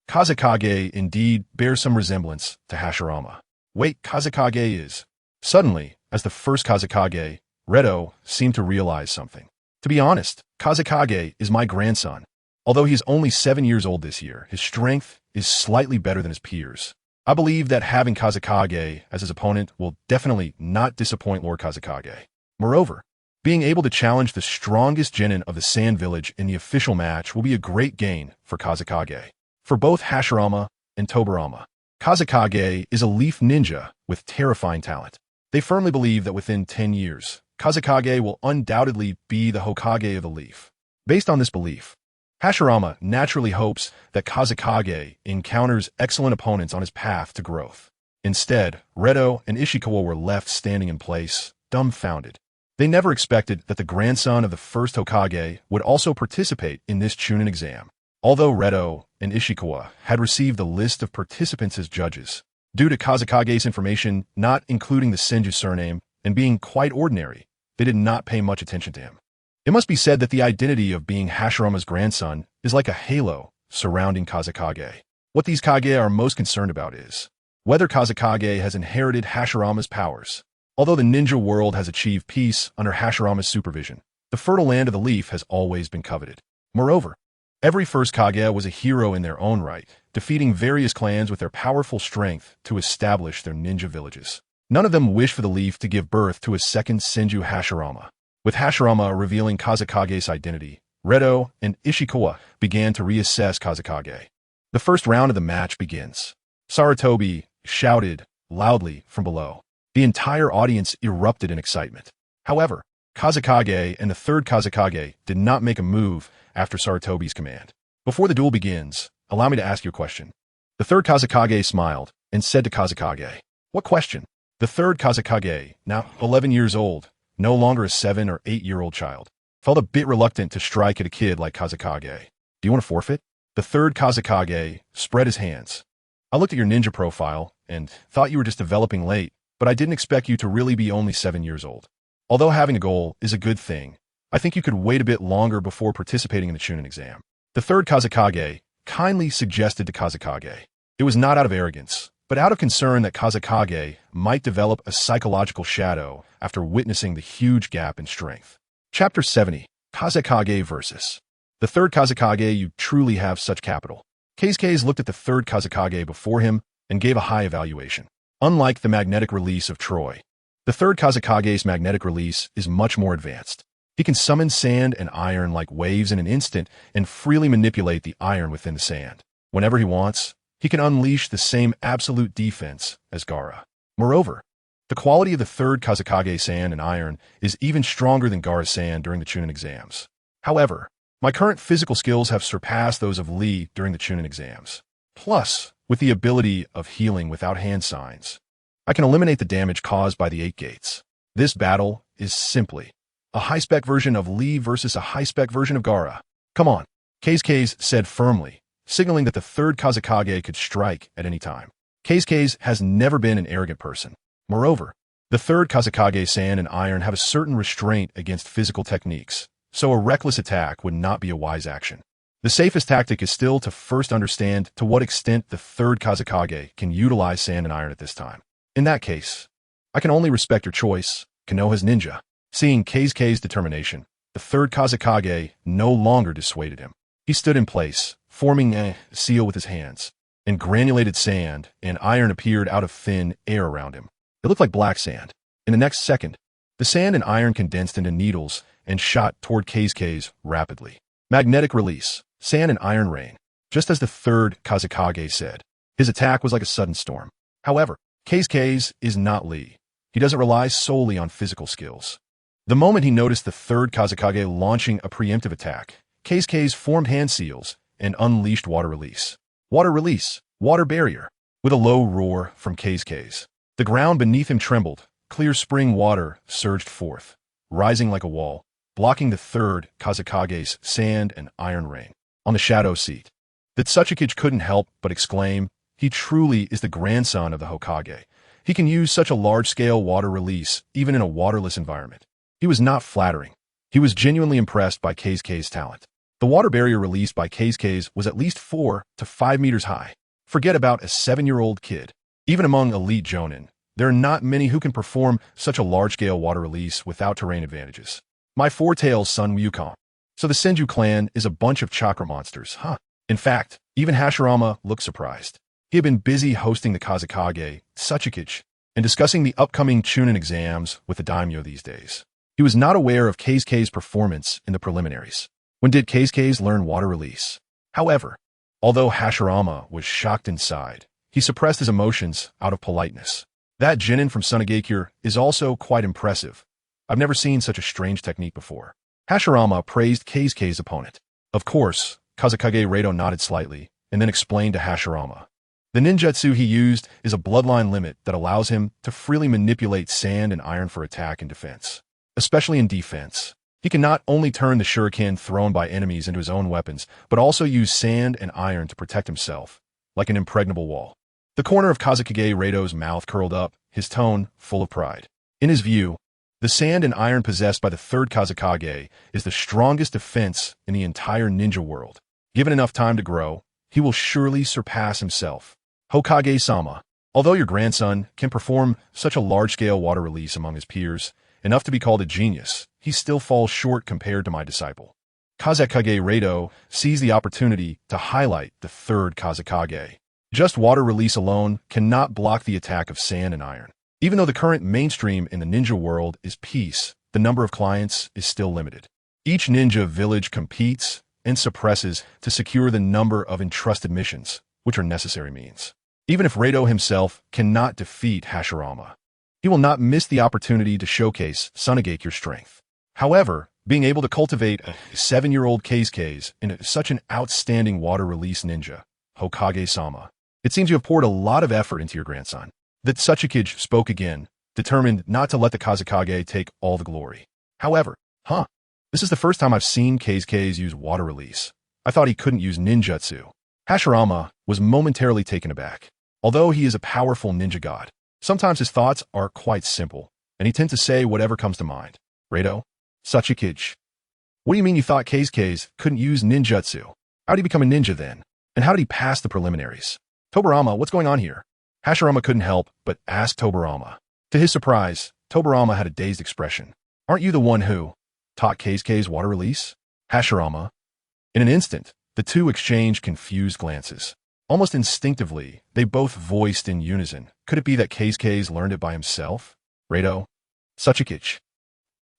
Kazekage indeed bears some resemblance to Hashirama. Wait, Kazekage is. Suddenly, as the first Kazekage, Redo seemed to realize something. To be honest, Kazekage is my grandson. Although he is only 7 years old this year, his strength is slightly better than his peers. I believe that having Kazekage as his opponent will definitely not disappoint Lord Kazekage. Moreover, being able to challenge the strongest Genin of the Sand Village in the official match will be a great gain for Kazekage. For both Hashirama and Tobirama, Kazekage is a leaf ninja with terrifying talent. They firmly believe that within 10 years, Kazekage will undoubtedly be the Hokage of the leaf. Based on this belief, Hashirama naturally hopes that Kazekage encounters excellent opponents on his path to growth. Instead, Redo and Ishikawa were left standing in place, dumbfounded. They never expected that the grandson of the first Hokage would also participate in this Chunin exam. Although Redo and Ishikawa had received the list of participants as judges, due to Kazekage's information not including the Senju surname and being quite ordinary, they did not pay much attention to him. It must be said that the identity of being Hashirama's grandson is like a halo surrounding Kazekage. What these Kage are most concerned about is whether Kazekage has inherited Hashirama's powers. Although the ninja world has achieved peace under Hashirama's supervision, the fertile land of the leaf has always been coveted. Moreover, every first Kage was a hero in their own right, defeating various clans with their powerful strength to establish their ninja villages. None of them wished for the leaf to give birth to a second Senju Hashirama. With Hashirama revealing Kazekage's identity, Redo and Ishikawa began to reassess Kazekage. The first round of the match begins. Sarutobi shouted loudly from below. The entire audience erupted in excitement. However, Kazekage and the third Kazekage did not make a move after Sarutobi's command. Before the duel begins, allow me to ask you a question. The third Kazekage smiled and said to Kazekage, "What question?" The third Kazekage, now 11 years old, no longer a 7 or 8-year-old child, felt a bit reluctant to strike at a kid like Kazekage. "Do you want to forfeit?" The third Kazekage spread his hands. "I looked at your ninja profile and thought you were just developing late, but I didn't expect you to really be only 7 years old. Although having a goal is a good thing, I think you could wait a bit longer before participating in the Chunin exam." The third Kazekage kindly suggested to Kazekage. It was not out of arrogance, but but out of concern that Kazekage might develop a psychological shadow after witnessing the huge gap in strength. Chapter 70. Kazekage versus. The third Kazekage, you truly have such capital. Kazekage looked at the third Kazekage before him and gave a high evaluation. Unlike the magnetic release of Troy, the third Kazekage's magnetic release is much more advanced. He can summon sand and iron like waves in an instant and freely manipulate the iron within the sand. Whenever he wants, he can unleash the same absolute defense as Gaara. Moreover, the quality of the third Kazekage sand and iron is even stronger than Gaara's sand during the Chunin exams. However, my current physical skills have surpassed those of Lee during the Chunin exams. Plus, with the ability of healing without hand signs, I can eliminate the damage caused by the 8 gates. This battle is simply a high-spec version of Lee versus a high-spec version of Gaara. Come on, Kazekage said firmly, signaling that the third Kazekage could strike at any time. Kazekage has never been an arrogant person. Moreover, the third Kazekage sand and iron have a certain restraint against physical techniques, so a reckless attack would not be a wise action. The safest tactic is still to first understand to what extent the third Kazekage can utilize sand and iron at this time. In that case, I can only respect your choice, Konoha's ninja. Seeing Kazekage's determination, the third Kazekage no longer dissuaded him. He stood in place, forming a seal with his hands, and granulated sand and iron appeared out of thin air around him. It looked like black sand. In the next second, the sand and iron condensed into needles and shot toward Kazekage rapidly. Magnetic release. Sand and iron rain, just as the third Kazekage said. His attack was like a sudden storm. However, Kazekage is not Lee. He doesn't rely solely on physical skills. The moment he noticed the third Kazekage launching a preemptive attack, Kazekage formed hand seals and unleashed water release. Water release, water barrier. With a low roar from Kazekage, the ground beneath him trembled. Clear spring water surged forth, rising like a wall, blocking the third Kazekage's sand and iron rain. On the shadow seat, the Ōtsutsuki couldn't help but exclaim, he truly is the grandson of the Hokage. He can use such a large-scale water release even in a waterless environment. He was not flattering. He was genuinely impressed by Kazekage's talent. The water barrier released by Kazekage was at least 4 to 5 meters high. Forget about a 7-year-old kid. Even among elite jonin, there are not many who can perform such a large-scale water release without terrain advantages. My four-tailed son Wukong. So the Senju clan is a bunch of chakra monsters, huh? In fact, even Hashirama looked surprised. He had been busy hosting the Kazekage, Ōtsutsuki, and discussing the upcoming Chunin exams with the daimyo these days. He was not aware of Kazekage's performance in the preliminaries. When did Kazekage learn water release? However, although Hashirama was shocked inside, he suppressed his emotions out of politeness. That genin from Tsunade is also quite impressive. I've never seen such a strange technique before. Hashirama praised Kazekage's opponent. Of course, Kazekage Rado nodded slightly, and then explained to Hashirama. The ninjutsu he used is a bloodline limit that allows him to freely manipulate sand and iron for attack and defense. Especially in defense, he can not only turn the shuriken thrown by enemies into his own weapons, but also use sand and iron to protect himself, like an impregnable wall. The corner of Kazekage Rado's mouth curled up, his tone full of pride. In his view, the sand and iron possessed by the third Kazekage is the strongest defense in the entire ninja world. Given enough time to grow, he will surely surpass himself. Hokage-sama, although your grandson can perform such a large-scale water release among his peers, enough to be called a genius, he still falls short compared to my disciple. Kazekage Rado sees the opportunity to highlight the third Kazekage. Just water release alone cannot block the attack of sand and iron. Even though the current mainstream in the ninja world is peace, the number of clients is still limited. Each ninja village competes and suppresses to secure the number of entrusted missions, which are necessary means. Even if Rado himself cannot defeat Hashirama, he will not miss the opportunity to showcase Tsunade your strength. However, being able to cultivate a 7-year-old Kazekage into such an outstanding water release ninja, Hokage-sama, it seems you have poured a lot of effort into your grandson. The Ōtsutsuki spoke again, determined not to let the Kazekage take all the glory. However, this is the first time I've seen Kazekage use water release. I thought he couldn't use ninjutsu. Hashirama was momentarily taken aback. Although he is a powerful ninja god, sometimes his thoughts are quite simple, and he tends to say whatever comes to mind. Rado? Ōtsutsuki. What do you mean you thought Kazekage couldn't use ninjutsu? How did he become a ninja then? And how did he pass the preliminaries? Tobirama, what's going on here? Hashirama couldn't help but ask Tobirama. To his surprise, Tobirama had a dazed expression. Aren't you the one who taught Keisuke's water release? Hashirama. In an instant, the two exchanged confused glances. Almost instinctively, they both voiced in unison. Could it be that Keisuke's learned it by himself? Rado. Ōtsutsuki.Just.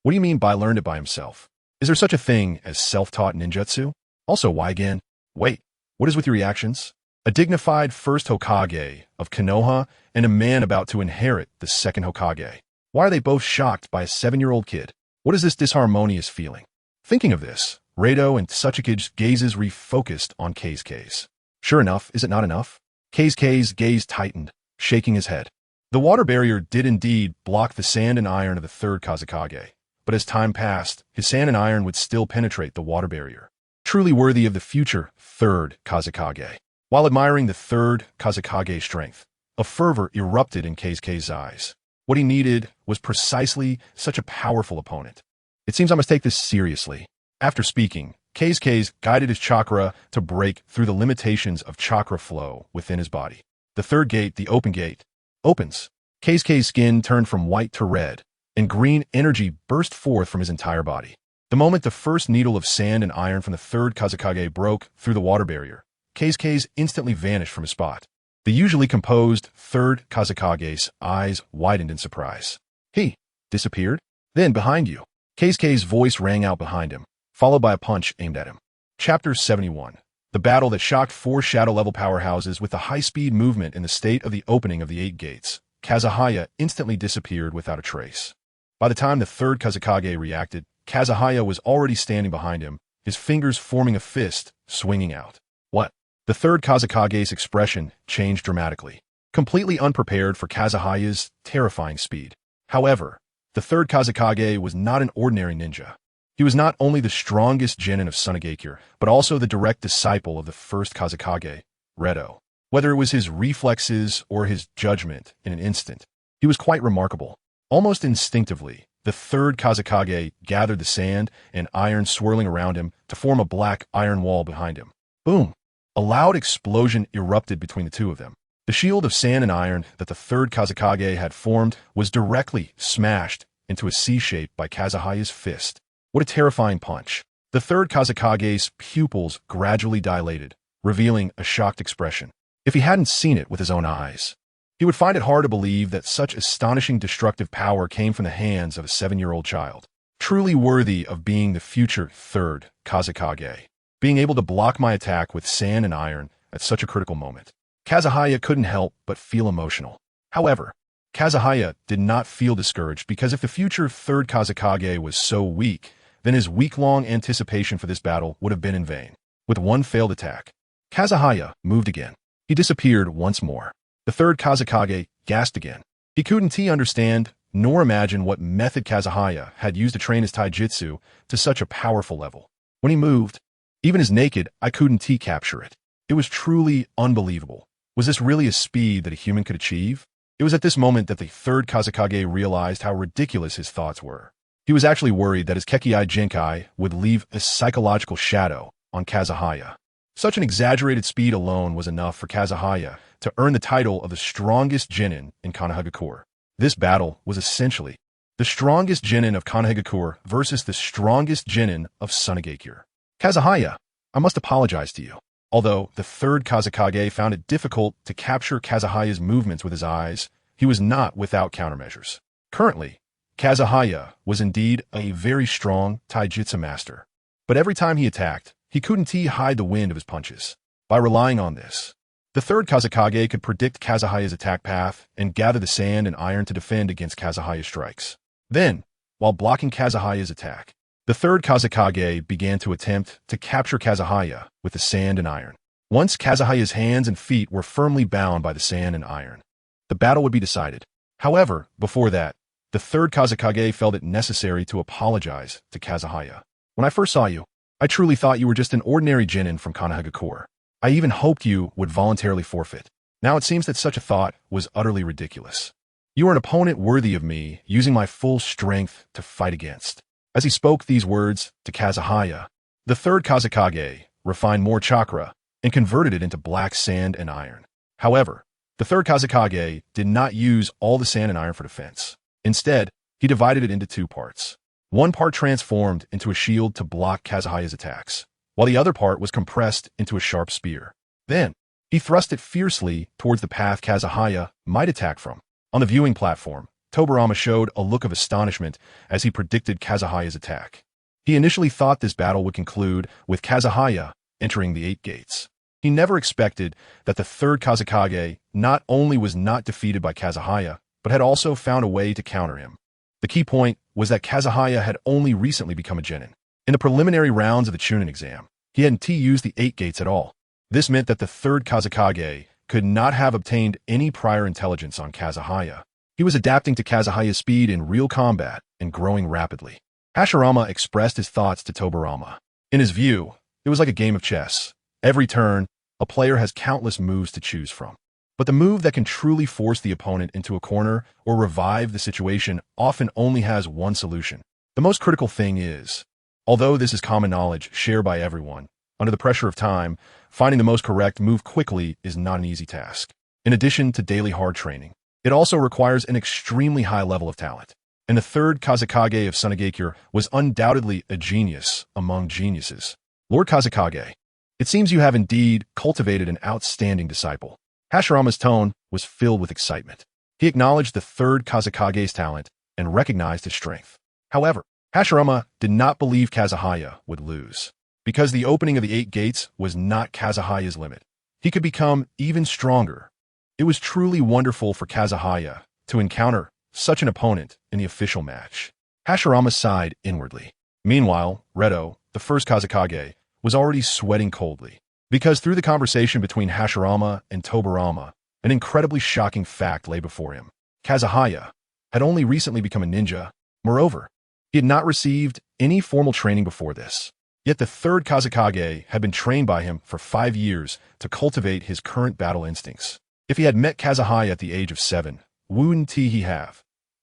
What do you mean by learned it by himself? Is there such a thing as self-taught ninjutsu? Also, why again? Wait, what is with your reactions? A dignified first Hokage of Konoha and a man about to inherit the second Hokage. Why are they both shocked by a 7-year-old kid? What is this disharmonious feeling? Thinking of this, Rado and Ōtsutsuki's gazes refocused on Keisuke's. Sure enough, is it not enough? Keisuke's gaze tightened, shaking his head. The water barrier did indeed block the sand and iron of the third Kazekage, but as time passed, his sand and iron would still penetrate the water barrier. Truly worthy of the future third Kazekage. While admiring the third Kazekage's strength, a fervor erupted in Keisuke's eyes. What he needed was precisely such a powerful opponent. It seems I must take this seriously. After speaking, Keisuke's guided his chakra to break through the limitations of chakra flow within his body. The third gate, the open gate, opens. Keisuke's skin turned from white to red, and green energy burst forth from his entire body. The moment the first needle of sand and iron from the third Kazekage broke through the water barrier, Keisuke's instantly vanished from his spot. The usually composed third Kazekage's eyes widened in surprise. He disappeared? Then behind you. Keisuke's voice rang out behind him, followed by a punch aimed at him. Chapter 71. The battle that shocked 4 shadow-level powerhouses with the high-speed movement in the state of the opening of the 8 gates. Kazuhaya instantly disappeared without a trace. By the time the third Kazekage reacted, Kazuhaya was already standing behind him, his fingers forming a fist, swinging out. What? The third Kazekage's expression changed dramatically, completely unprepared for Kazuhaya's terrifying speed. However, the third Kazekage was not an ordinary ninja. He was not only the strongest genin of Tsunade, but also the direct disciple of the first Kazekage, Rado. Whether it was his reflexes or his judgment in an instant, he was quite remarkable. Almost instinctively, the third Kazekage gathered the sand and iron swirling around him to form a black iron wall behind him. Boom! A loud explosion erupted between the two of them. The shield of sand and iron that the third Kazekage had formed was directly smashed into a C shape by Kazuhaya's fist. What a terrifying punch. The third Kazekage's pupils gradually dilated, revealing a shocked expression. If he hadn't seen it with his own eyes, he would find it hard to believe that such astonishing destructive power came from the hands of a 7-year-old child. Truly worthy of being the future third Kazekage. Being able to block my attack with sand and iron at such a critical moment. Kazuhaya couldn't help but feel emotional. However, Kazuhaya did not feel discouraged because if the future third Kazekage was so weak, then his week-long anticipation for this battle would have been in vain. With one failed attack, Kazuhaya moved again. He disappeared once more. The third Kazekage gasped again. He couldn't understand nor imagine what method Kazuhaya had used to train his taijutsu to such a powerful level. When he moved, even as naked, I couldn't capture it. It was truly unbelievable. Was this really a speed that a human could achieve? It was at this moment that the third Kazekage realized how ridiculous his thoughts were. He was actually worried that his Kekkai Jinkai would leave a psychological shadow on Kazuhaya. Such an exaggerated speed alone was enough for Kazuhaya to earn the title of the strongest genin in Konoha. This battle was essentially the strongest genin of Konoha versus the strongest genin of Tsunade. Kazuhaya, I must apologize to you. Although the third Kazekage found it difficult to capture Kazuhaya's movements with his eyes, he was not without countermeasures. Currently, Kazuhaya was indeed a very strong taijutsu master. But every time he attacked, he couldn't hide the wind of his punches. By relying on this, the third Kazekage could predict Kazuhaya's attack path and gather the sand and iron to defend against Kazuhaya's strikes. Then, while blocking Kazuhaya's attack, the third Kazekage began to attempt to capture Kazuhaya with the sand and iron. Once Kazuhaya's hands and feet were firmly bound by the sand and iron, the battle would be decided. However, before that, the third Kazekage felt it necessary to apologize to Kazuhaya. When I first saw you, I truly thought you were just an ordinary genin from Konoha. I even hoped you would voluntarily forfeit. Now it seems that such a thought was utterly ridiculous. You are an opponent worthy of me using my full strength to fight against. As he spoke these words to Kazuhaya, the third Kazekage refined more chakra and converted it into black sand and iron. However, The third Kazekage did not use all the sand and iron for defense. Instead, he divided it into two parts. One part transformed into a shield to block Kazuhaya's attacks, while the other part was compressed into a sharp spear. Then, he thrust it fiercely towards the path Kazuhaya might attack from. On the viewing platform, Tobirama showed a look of astonishment as he predicted Kazuhaya's attack. He initially thought this battle would conclude with Kazuhaya entering the 8 gates. He never expected that the third Kazekage not only was not defeated by Kazuhaya, but had also found a way to counter him. The key point was that Kazuhaya had only recently become a genin. In the preliminary rounds of the Chunin exam, he hadn't used the 8 gates at all. This meant that the third Kazekage could not have obtained any prior intelligence on Kazuhaya. He was adapting to Kazuhaya's speed in real combat and growing rapidly. Hashirama expressed his thoughts to Tobirama. In his view, it was like a game of chess. Every turn, a player has countless moves to choose from. But the move that can truly force the opponent into a corner or revive the situation often only has one solution. The most critical thing is, although this is common knowledge shared by everyone, under the pressure of time, finding the most correct move quickly is not an easy task. In addition to daily hard training, it also requires an extremely high level of talent. And the third Kazekage of Tsunade was undoubtedly a genius among geniuses. Lord Kazekage, it seems you have indeed cultivated an outstanding disciple. Hashirama's tone was filled with excitement. He acknowledged the third Kazekage's talent and recognized his strength. However, Hashirama did not believe Kazuhaya would lose. Because the opening of the 8 gates was not Kazuhaya's limit. He could become even stronger. It was truly wonderful for Kazuhaya to encounter such an opponent in the official match. Hashirama sighed inwardly. Meanwhile, Redo, the first Kazekage, was already sweating coldly. Because through the conversation between Hashirama and Tobirama, an incredibly shocking fact lay before him. Kazuhaya had only recently become a ninja. Moreover, he had not received any formal training before this. Yet the third Kazekage had been trained by him for 5 years to cultivate his current battle instincts. If he had met Kazuhaya at the age of 7, wouldn't he have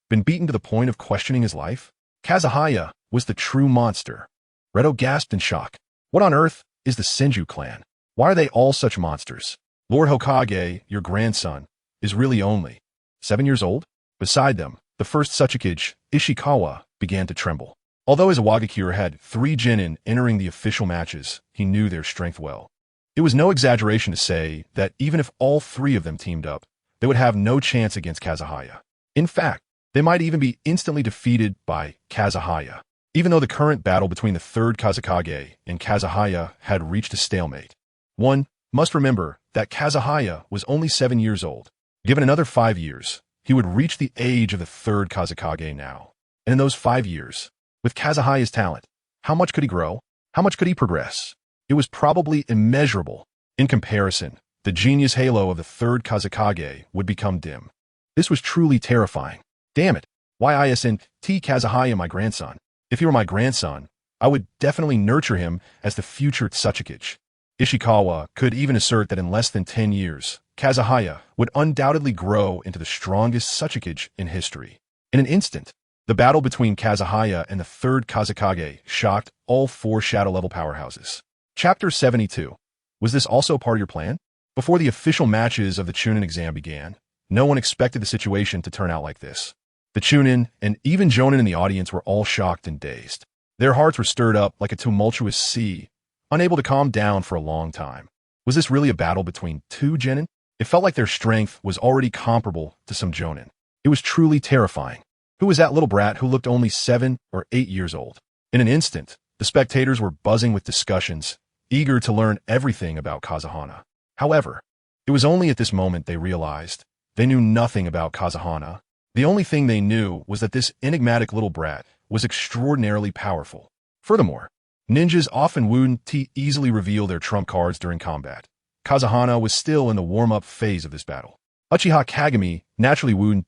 been beaten to the point of questioning his life? Kazuhaya was the true monster. Redo gasped in shock. What on earth is the Senju clan? Why are they all such monsters? Lord Hokage, your grandson, is really only 7 years old? Beside them, the first Ōtsutsuki, Ishikawa, began to tremble. Although his Awakens had 3 genin entering the official matches, he knew their strength well. It was no exaggeration to say that even if all 3 of them teamed up, they would have no chance against Kazuhaya. In fact, they might even be instantly defeated by Kazuhaya. Even though the current battle between the third Kazekage and Kazuhaya had reached a stalemate. One must remember that Kazuhaya was only 7 years old. Given another 5 years, he would reach the age of the third Kazekage now. And in those 5 years, with Kazuhaya's talent, how much could he grow? How much could he progress? It was probably immeasurable. In comparison, the genius halo of the third Kazekage would become dim. This was truly terrifying. Damn it, why isn't Kazuhaya my grandson? If he were my grandson, I would definitely nurture him as the future Ōtsutsuki. Ishikawa could even assert that in less than 10 years, Kazuhaya would undoubtedly grow into the strongest Ōtsutsuki in history. In an instant, the battle between Kazuhaya and the third Kazekage shocked all 4 shadow-level powerhouses. Chapter 72. Was this also part of your plan? Before the official matches of the Chunin exam began, no one expected the situation to turn out like this. The Chunin and even Jonin in the audience were all shocked and dazed. Their hearts were stirred up like a tumultuous sea, unable to calm down for a long time. Was this really a battle between 2 genin? It felt like their strength was already comparable to some Jonin. It was truly terrifying. Who was that little brat who looked only 7 or 8 years old? In an instant, the spectators were buzzing with discussions, eager to learn everything about Kazuhana. However, it was only at this moment they realized they knew nothing about Kazuhana. The only thing they knew was that this enigmatic little brat was extraordinarily powerful. Furthermore, ninjas often wouldn't easily reveal their trump cards during combat. Kazuhana was still in the warm-up phase of this battle. Uchiha Kagami naturally wouldn't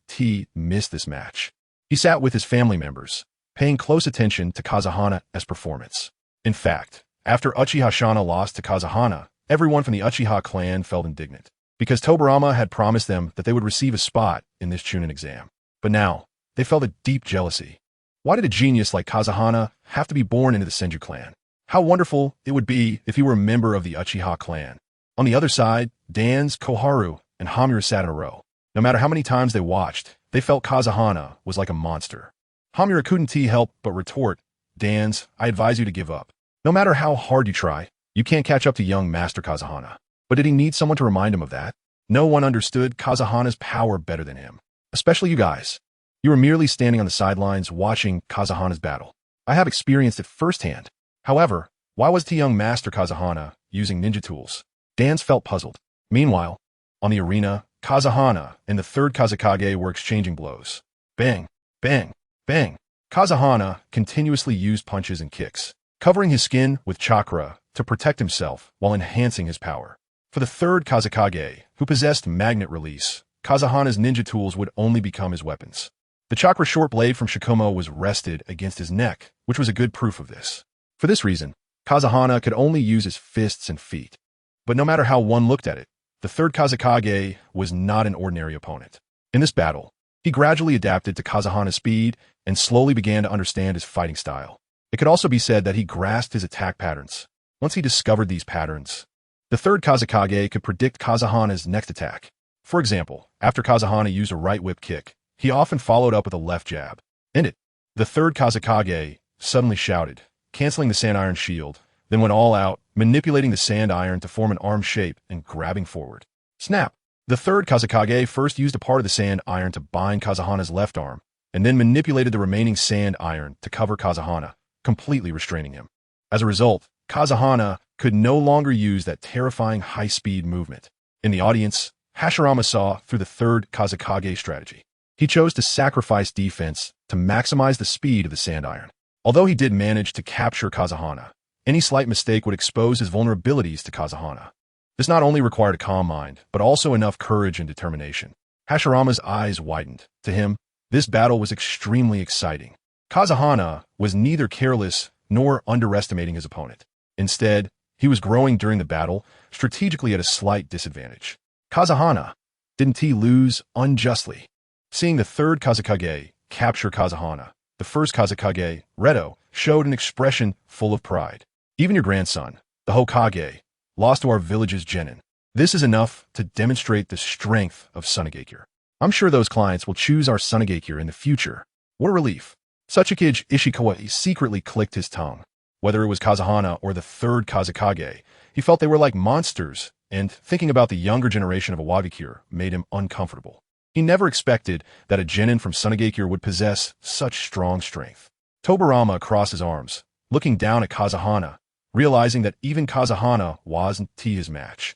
miss this match. He sat with his family members, paying close attention to Kazuhana's performance. In fact, after Uchiha Shana lost to Kazuhana, everyone from the Uchiha clan felt indignant, because Tobirama had promised them that they would receive a spot in this Chunin exam. But now, they felt a deep jealousy. Why did a genius like Kazuhana have to be born into the Senju clan? How wonderful it would be if he were a member of the Uchiha clan. On the other side, Dan's Koharu and Hamura sat in a row. No matter how many times they watched, they felt Kazahana was like a monster. Hamura couldn't help but retort, "Dans, I advise you to give up. No matter how hard you try, you can't catch up to young Master Kazahana." But did he need someone to remind him of that? No one understood Kazahana's power better than him. Especially you guys. You were merely standing on the sidelines watching Kazahana's battle. I have experienced it firsthand. However, why was the young Master Kazahana using ninja tools? Dans felt puzzled. Meanwhile, on the arena, Kazahana and the third Kazekage were exchanging blows. Bang, bang, bang. Kazahana continuously used punches and kicks, covering his skin with chakra to protect himself while enhancing his power. For the third Kazekage, who possessed magnet release, Kazahana's ninja tools would only become his weapons. The chakra short blade from Shikomo was rested against his neck, which was a good proof of this. For this reason, Kazahana could only use his fists and feet. But no matter how one looked at it, the third Kazekage was not an ordinary opponent. In this battle, he gradually adapted to Kazahana's speed and slowly began to understand his fighting style. It could also be said that he grasped his attack patterns. Once he discovered these patterns, the third Kazekage could predict Kazahana's next attack. For example, after Kazahana used a right whip kick, he often followed up with a left jab. In it, the third Kazekage suddenly shouted, canceling the sand iron shield, then went all out, manipulating the sand iron to form an arm shape and grabbing forward. Snap! The third Kazekage first used a part of the sand iron to bind Kazahana's left arm, and then manipulated the remaining sand iron to cover Kazahana, completely restraining him. As a result, Kazahana could no longer use that terrifying high-speed movement. In the audience, Hashirama saw through the third Kazekage strategy. He chose to sacrifice defense to maximize the speed of the sand iron. Although he did manage to capture Kazahana, any slight mistake would expose his vulnerabilities to Kazahana. This not only required a calm mind, but also enough courage and determination. Hashirama's eyes widened. To him, this battle was extremely exciting. Kazahana was neither careless nor underestimating his opponent. Instead, he was growing during the battle, strategically at a slight disadvantage. Kazahana, didn't he lose unjustly? Seeing the third Kazekage capture Kazahana, the first Kazekage, Redo, showed an expression full of pride. Even your grandson, the Hokage, lost to our village's genin. This is enough to demonstrate the strength of Tsunade. I'm sure those clients will choose our Tsunade in the future. What a relief. Ōtsutsuki Ishikawa secretly clicked his tongue. Whether it was Kazahana or the third Kazekage, he felt they were like monsters, and thinking about the younger generation of awakens made him uncomfortable. He never expected that a genin from Tsunade would possess such strong strength. Tobirama crossed his arms, looking down at Kazahana, realizing that even Kazahana wasn't his match.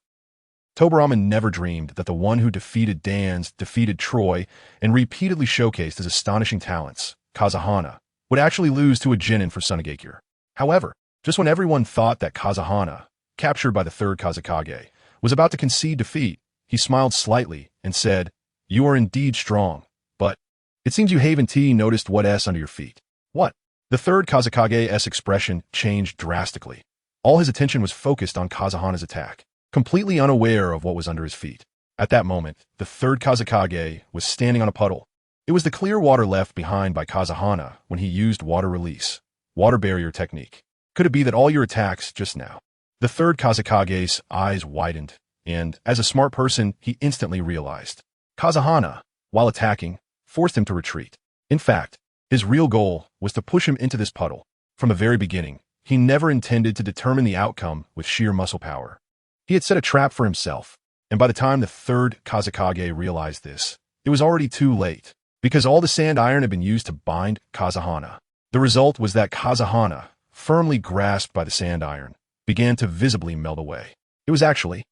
Tobirama never dreamed that the one who defeated Dans, defeated Troy, and repeatedly showcased his astonishing talents, Kazahana, would actually lose to a genin for Tsunade. However, just when everyone thought that Kazahana, captured by the third Kazekage, was about to concede defeat, he smiled slightly and said, "You are indeed strong, but it seems you haven't noticed what's under your feet." What? The third Kazekage's expression changed drastically. All his attention was focused on Kazahana's attack, completely unaware of what was under his feet. At that moment, the third Kazekage was standing on a puddle. It was the clear water left behind by Kazahana when he used water release, water barrier technique. Could it be that all your attacks just now? The third Kazekage's eyes widened, and as a smart person, he instantly realized. Kazahana, while attacking, forced him to retreat. In fact, his real goal was to push him into this puddle. From the very beginning, he never intended to determine the outcome with sheer muscle power. He had set a trap for himself, and by the time the third Kazekage realized this, it was already too late, because all the sand iron had been used to bind Kazahana. The result was that Kazahana, firmly grasped by the sand iron, began to visibly melt away. It was actually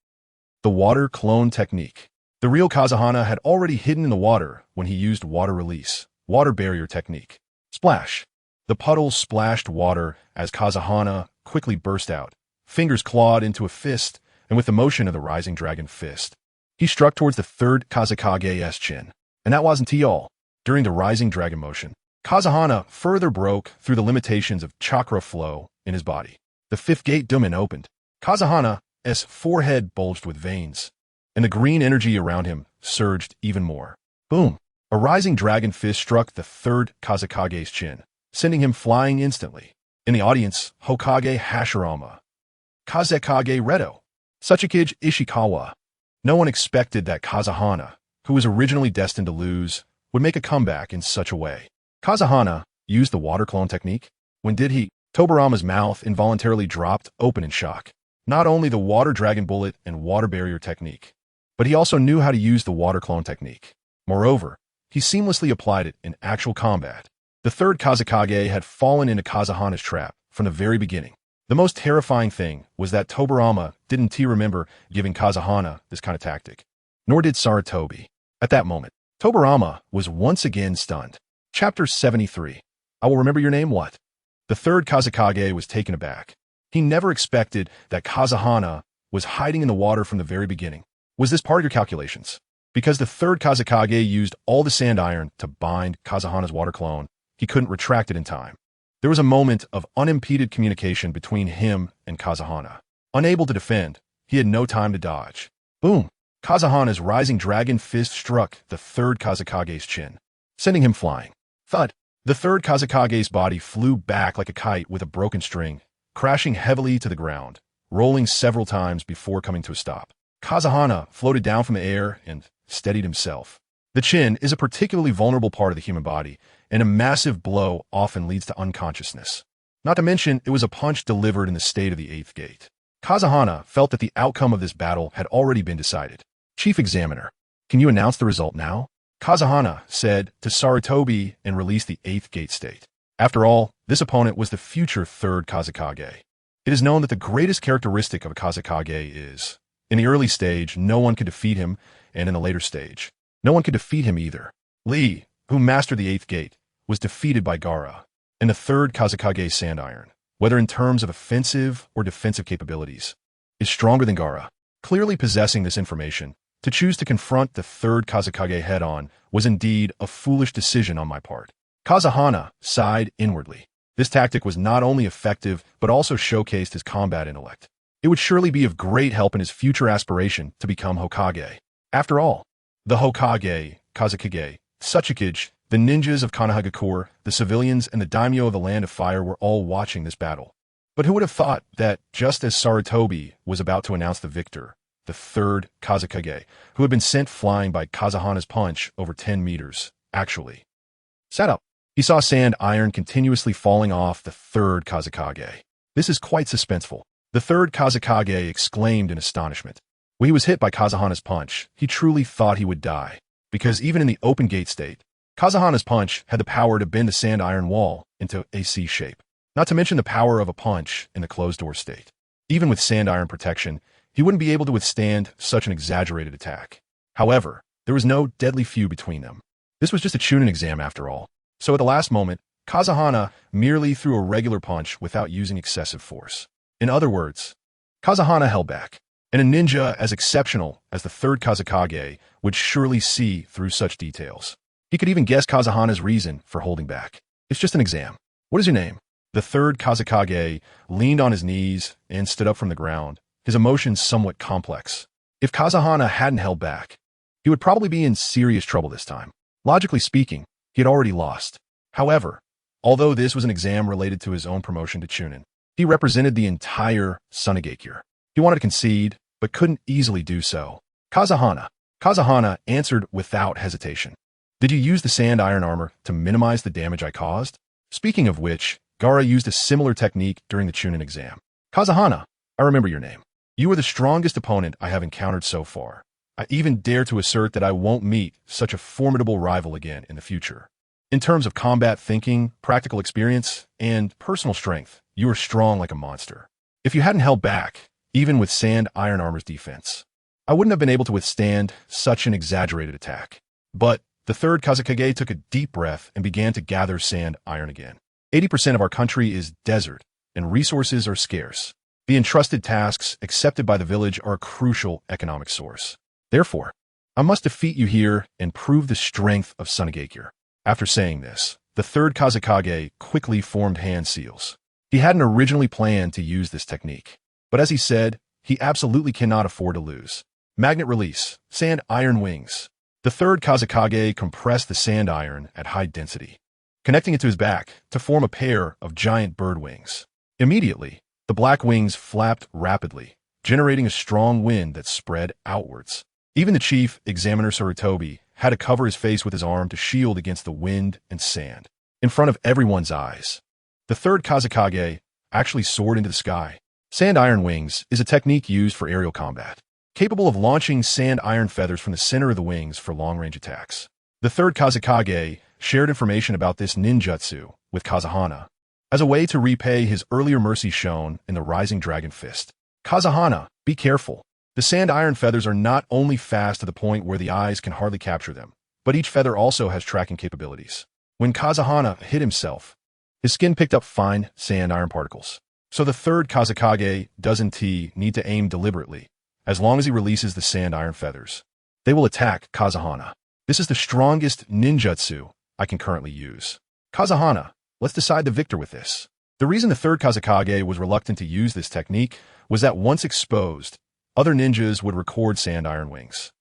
the water clone technique. The real Kazahana had already hidden in the water when he used water release, water barrier technique. Splash! The puddle splashed water as Kazahana quickly burst out, fingers clawed into a fist, and with the motion of the rising dragon fist, he struck towards the third Kazekage's chin. And that wasn't all. During the rising dragon motion, Kazahana further broke through the limitations of chakra flow in his body. The fifth gate domain opened. Kazahana's forehead bulged with veins, and the green energy around him surged even more. Boom! A rising dragon fist struck the third Kazekage's chin, sending him flying instantly. In the audience, Hokage Hashirama, Kazekage Redo, Ōtsutsuki Ishikawa, No one expected that Kazahana, who was originally destined to lose, would make a comeback in such a way. Kazahana used the water clone technique. When did he? Tobirama's mouth involuntarily dropped open in shock. Not only the water dragon bullet and water barrier technique, but he also knew how to use the water clone technique. Moreover, he seamlessly applied it in actual combat. The third Kazakage had fallen into Kazahana's trap from the very beginning. The most terrifying thing was that Tobirama didn't remember giving Kazahana this kind of tactic. Nor did Sarutobi. At that moment, Tobirama was once again stunned. Chapter 73. I will remember your name, what? The third Kazakage was taken aback. He never expected that Kazahana was hiding in the water from the very beginning. Was this part of your calculations? Because the third Kazakage used all the sand iron to bind Kazahana's water clone, he couldn't retract it in time. There was a moment of unimpeded communication between him and Kazahana. Unable to defend, he had no time to dodge. Boom! Kazahana's rising dragon fist struck the third Kazakage's chin, sending him flying. Thud! The third Kazakage's body flew back like a kite with a broken string, crashing heavily to the ground, rolling several times before coming to a stop. Kazahana floated down from the air and steadied himself. The chin is a particularly vulnerable part of the human body, and a massive blow often leads to unconsciousness. Not to mention, it was a punch delivered in the state of the 8th gate. Kazahana felt that the outcome of this battle had already been decided. Chief Examiner, can you announce the result now? Kazahana said to Sarutobi and released the 8th gate state. After all, this opponent was the future third Kazakage. It is known that the greatest characteristic of a Kazakage is, in the early stage, no one could defeat him, and in the later stage, no one could defeat him either. Lee, who mastered the 8th gate, was defeated by Gaara, and the third Kazakage Sand Iron, whether in terms of offensive or defensive capabilities, is stronger than Gaara. Clearly possessing this information, to choose to confront the third Kazakage head-on was indeed a foolish decision on my part. Kazahana sighed inwardly. This tactic was not only effective, but also showcased his combat intellect. It would surely be of great help in his future aspiration to become Hokage. After all, the Hokage, Kazakage, Ōtsutsuki.Just, the ninjas of Konoha, the civilians, and the daimyo of the Land of Fire were all watching this battle. But who would have thought that, just as Sarutobi was about to announce the victor, the third Kazakage, who had been sent flying by Kazahana's punch over 10 meters, actually sat up. He saw sand iron continuously falling off the third Kazakage. This is quite suspenseful. The third Kazakage exclaimed in astonishment. When he was hit by Kazahana's punch, he truly thought he would die, because even in the open gate state, Kazahana's punch had the power to bend the sand iron wall into a C shape, not to mention the power of a punch in the closed door state. Even with sand iron protection, he wouldn't be able to withstand such an exaggerated attack. However, there was no deadly feud between them. This was just a Chunin exam after all. So at the last moment, Kazahana merely threw a regular punch without using excessive force. In other words, Kazahana held back, and a ninja as exceptional as the third Kazakage would surely see through such details. He could even guess Kazahana's reason for holding back. It's just an exam. What is your name? The third Kazakage leaned on his knees and stood up from the ground, his emotions somewhat complex. If Kazahana hadn't held back, he would probably be in serious trouble this time. Logically speaking, he had already lost. However, although this was an exam related to his own promotion to Chunin, he represented the entire Tsunade. He wanted to concede, but couldn't easily do so. Kazahana answered without hesitation. Did you use the sand iron armor to minimize the damage I caused? Speaking of which, Gaara used a similar technique during the Chunin exam. Kazahana, I remember your name. You are the strongest opponent I have encountered so far. I even dare to assert that I won't meet such a formidable rival again in the future. In terms of combat thinking, practical experience, and personal strength, you are strong like a monster. If you hadn't held back, even with sand iron armor's defense, I wouldn't have been able to withstand such an exaggerated attack. But the third Kazakage took a deep breath and began to gather sand iron again. 80% of our country is desert, and resources are scarce. The entrusted tasks accepted by the village are a crucial economic source. Therefore, I must defeat you here and prove the strength of Tsunade. After saying this, the third Kazakage quickly formed hand seals. He hadn't originally planned to use this technique, but as he said, he absolutely cannot afford to lose. Magnet release, sand iron wings. The third Kazakage compressed the sand iron at high density, connecting it to his back to form a pair of giant bird wings. Immediately, the black wings flapped rapidly, generating a strong wind that spread outwards. Even the chief, Examiner Sarutobi, had to cover his face with his arm to shield against the wind and sand. In front of everyone's eyes, the third Kazekage actually soared into the sky. Sand iron wings is a technique used for aerial combat, capable of launching sand iron feathers from the center of the wings for long-range attacks. The third Kazekage shared information about this ninjutsu with Kazahana as a way to repay his earlier mercy shown in the Rising Dragon Fist. Kazahana, be careful. The sand iron feathers are not only fast to the point where the eyes can hardly capture them, but each feather also has tracking capabilities. When Kazahana hit himself, his skin picked up fine sand iron particles. So the third Kazekage doesn't need to aim deliberately. As long as he releases the sand iron feathers, they will attack Kazahana. This is the strongest ninjutsu I can currently use. Kazahana, let's decide the victor with this. The reason the third Kazekage was reluctant to use this technique was that once exposed, other ninjas would record sand iron wings.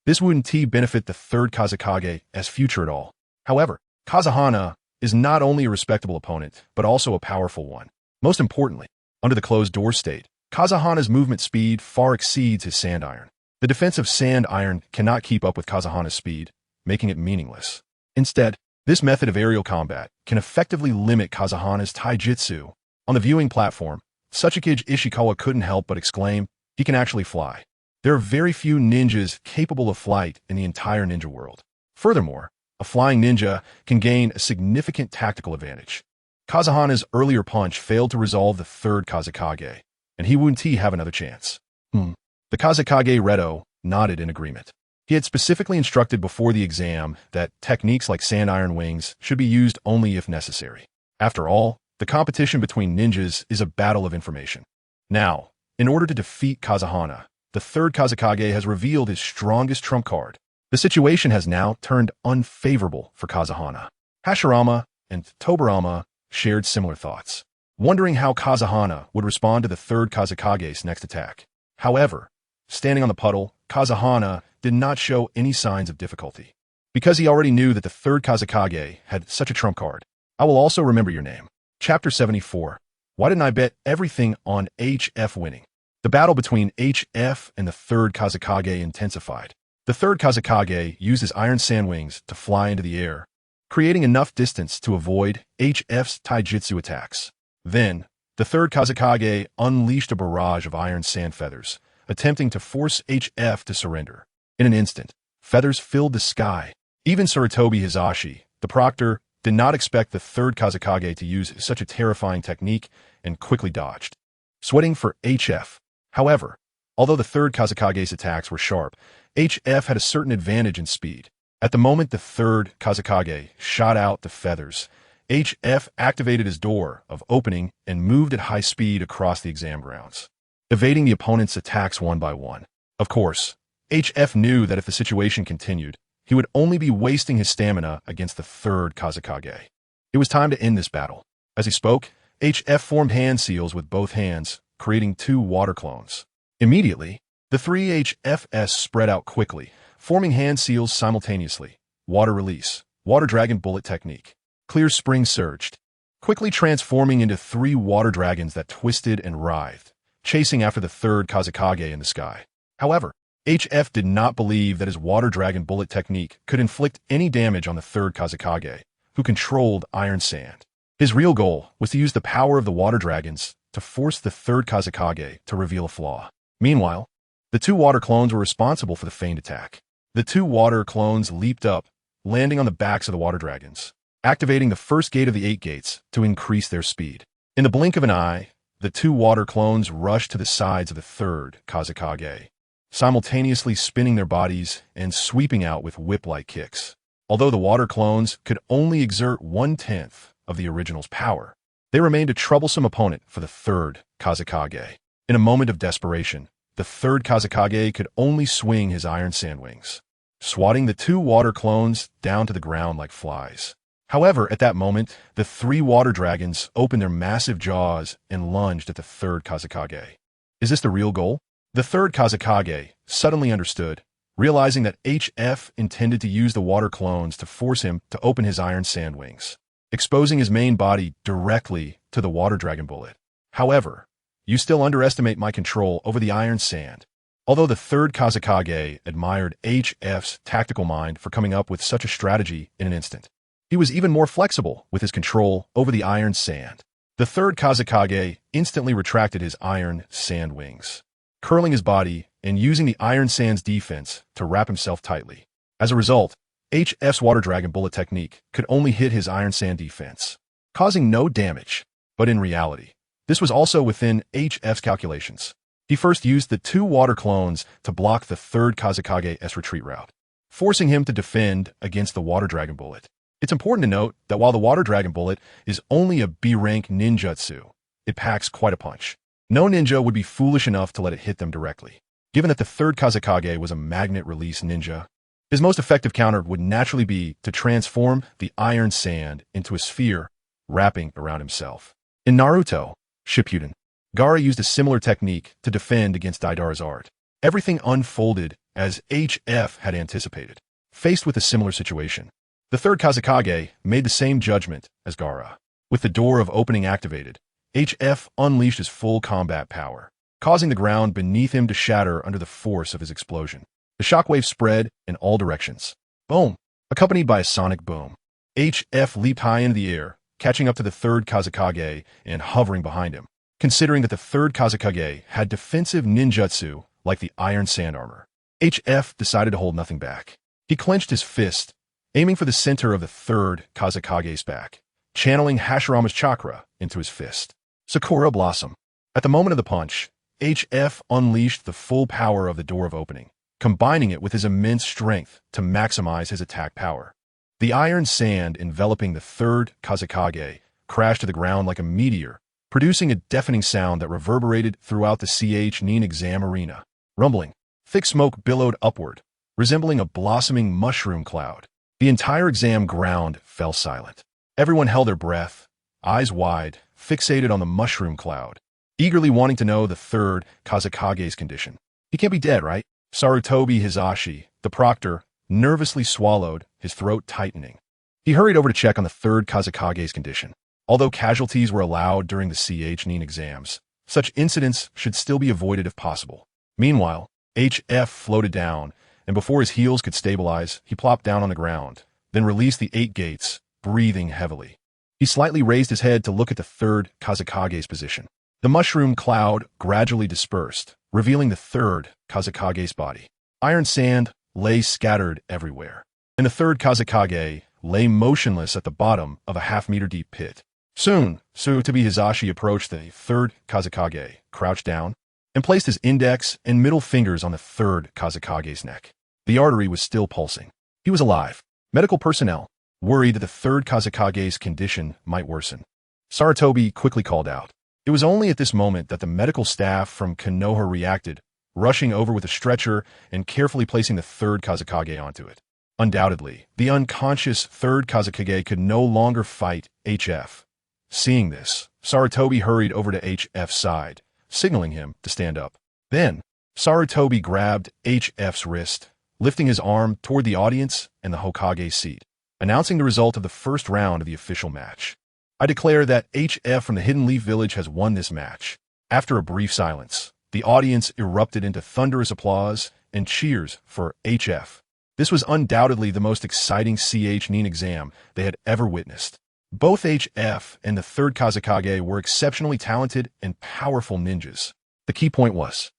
This wouldn't benefit the third Kazekage as future at all. However, Kazahana is not only a respectable opponent, but also a powerful one. Most importantly, under the closed-door state, Kazahana's movement speed far exceeds his sand iron. The defense of sand iron cannot keep up with Kazahana's speed, making it meaningless. Instead, this method of aerial combat can effectively limit Kazahana's taijutsu. On the viewing platform, Ōtsutsuki Ishikawa couldn't help but exclaim, he can actually fly. There are very few ninjas capable of flight in the entire ninja world. Furthermore, a flying ninja can gain a significant tactical advantage. Kazahana's earlier punch failed to resolve the third Kazekage, and he wouldn't have another chance. The Kazekage Redo nodded in agreement. He had specifically instructed before the exam that techniques like sand iron wings should be used only if necessary. After all, the competition between ninjas is a battle of information. Now, in order to defeat Kazahana, the third Kazekage has revealed his strongest trump card. The situation has now turned unfavorable for Kazahana. Hashirama and Tobirama shared similar thoughts, wondering how Kazahana would respond to the third Kazekage's next attack. However, standing on the puddle, Kazahana did not show any signs of difficulty. Because he already knew that the third Kazekage had such a trump card. I will also remember your name. Chapter 74. Why didn't I bet everything on HF winning? The battle between HF and the third Kazekage intensified. The third Kazekage used his iron sand wings to fly into the air, creating enough distance to avoid HF's taijutsu attacks. Then, the third Kazekage unleashed a barrage of iron sand feathers, attempting to force HF to surrender. In an instant, feathers filled the sky. Even Sarutobi Hisashi, the proctor, did not expect the third Kazekage to use such a terrifying technique and quickly dodged, sweating for HF. However, although the third Kazekage's attacks were sharp, HF had a certain advantage in speed. At the moment the third Kazekage shot out the feathers, HF activated his door of opening and moved at high speed across the exam grounds, evading the opponent's attacks one by one. Of course, HF knew that if the situation continued, he would only be wasting his stamina against the third Kazekage. It was time to end this battle. As he spoke, HF formed hand seals with both hands, creating 2 water clones. Immediately, the 3 HFs spread out quickly, forming hand seals simultaneously. Water release, water dragon bullet technique. Clear spring surged, quickly transforming into 3 water dragons that twisted and writhed, chasing after the third Kazekage in the sky. However, HF did not believe that his water dragon bullet technique could inflict any damage on the third Kazekage, who controlled iron sand. His real goal was to use the power of the water dragons to force the third Kazekage to reveal a flaw. Meanwhile, the 2 water clones were responsible for the feigned attack. The 2 water clones leaped up, landing on the backs of the water dragons, activating the first gate of the 8 gates to increase their speed. In the blink of an eye, the 2 water clones rushed to the sides of the third Kazekage, simultaneously spinning their bodies and sweeping out with whip-like kicks. Although the water clones could only exert 1/10 of the original's power, they remained a troublesome opponent for the third Kazekage. In a moment of desperation, the third Kazekage could only swing his iron sand wings, swatting the 2 water clones down to the ground like flies. However, at that moment, the 3 water dragons opened their massive jaws and lunged at the third Kazekage. Is this the real goal? The third Kazekage suddenly understood, realizing that HF intended to use the water clones to force him to open his iron sand wings, exposing his main body directly to the water dragon bullet. However, you still underestimate my control over the iron sand. Although the third Kazekage admired HF's tactical mind for coming up with such a strategy in an instant, he was even more flexible with his control over the iron sand. The third Kazekage instantly retracted his iron sand wings, curling his body and using the iron sand's defense to wrap himself tightly. As a result, HF's water dragon bullet technique could only hit his iron sand defense, causing no damage. But in reality, this was also within HF's calculations. He first used the 2 water clones to block the third Kazekage's retreat route, forcing him to defend against the water dragon bullet. It's important to note that while the water dragon bullet is only a B-rank ninjutsu, it packs quite a punch. No ninja would be foolish enough to let it hit them directly. Given that the third Kazekage was a magnet-release ninja, his most effective counter would naturally be to transform the iron sand into a sphere wrapping around himself. In Naruto Shippuden, Gaara used a similar technique to defend against Deidara's art. Everything unfolded as HF had anticipated. Faced with a similar situation, the third Kazekage made the same judgment as Gaara. With the door of opening activated, HF unleashed his full combat power, causing the ground beneath him to shatter under the force of his explosion. The shockwave spread in all directions. Boom! Accompanied by a sonic boom. HF leaped high into the air, catching up to the third Kazekage and hovering behind him. Considering that the third Kazekage had defensive ninjutsu like the iron sand armor, HF decided to hold nothing back. He clenched his fist, aiming for the center of the third Kazekage's back, channeling Hashirama's chakra into his fist. Sakura Blossom. At the moment of the punch, HF unleashed the full power of the door of opening, combining it with his immense strength to maximize his attack power. The iron sand enveloping the third Kazekage crashed to the ground like a meteor, producing a deafening sound that reverberated throughout the Nin exam arena. Rumbling, thick smoke billowed upward, resembling a blossoming mushroom cloud. The entire exam ground fell silent. Everyone held their breath, eyes wide, fixated on the mushroom cloud, eagerly wanting to know the third Kazekage's condition. He can't be dead, right? Sarutobi Hisashi, the proctor, nervously swallowed, his throat tightening. He hurried over to check on the third Kazekage's condition. Although casualties were allowed during the Nin exams, such incidents should still be avoided if possible. Meanwhile, HF floated down, and before his heels could stabilize, he plopped down on the ground, then released the 8 gates, breathing heavily. He slightly raised his head to look at the third Kazekage's position. The mushroom cloud gradually dispersed, revealing the third Kazekage's body. Iron sand lay scattered everywhere, and the third Kazekage lay motionless at the bottom of a half-meter deep pit. Soon, Sarutobi Hisashi approached the third Kazekage, crouched down, and placed his index and middle fingers on the third Kazekage's neck. The artery was still pulsing. He was alive. Medical personnel, worried that the third Kazekage's condition might worsen, Sarutobi quickly called out. It was only at this moment that the medical staff from Konoha reacted, rushing over with a stretcher and carefully placing the third Kazekage onto it. Undoubtedly, the unconscious third Kazekage could no longer fight HF. Seeing this, Sarutobi hurried over to HF's side, signaling him to stand up. Then, Sarutobi grabbed HF's wrist, lifting his arm toward the audience and the Hokage's seat, announcing the result of the first round of the official match. I declare that HF from the Hidden Leaf Village has won this match. After a brief silence, the audience erupted into thunderous applause and cheers for HF. This was undoubtedly the most exciting Nin exam they had ever witnessed. Both HF and the third Kazekage were exceptionally talented and powerful ninjas. The key point was,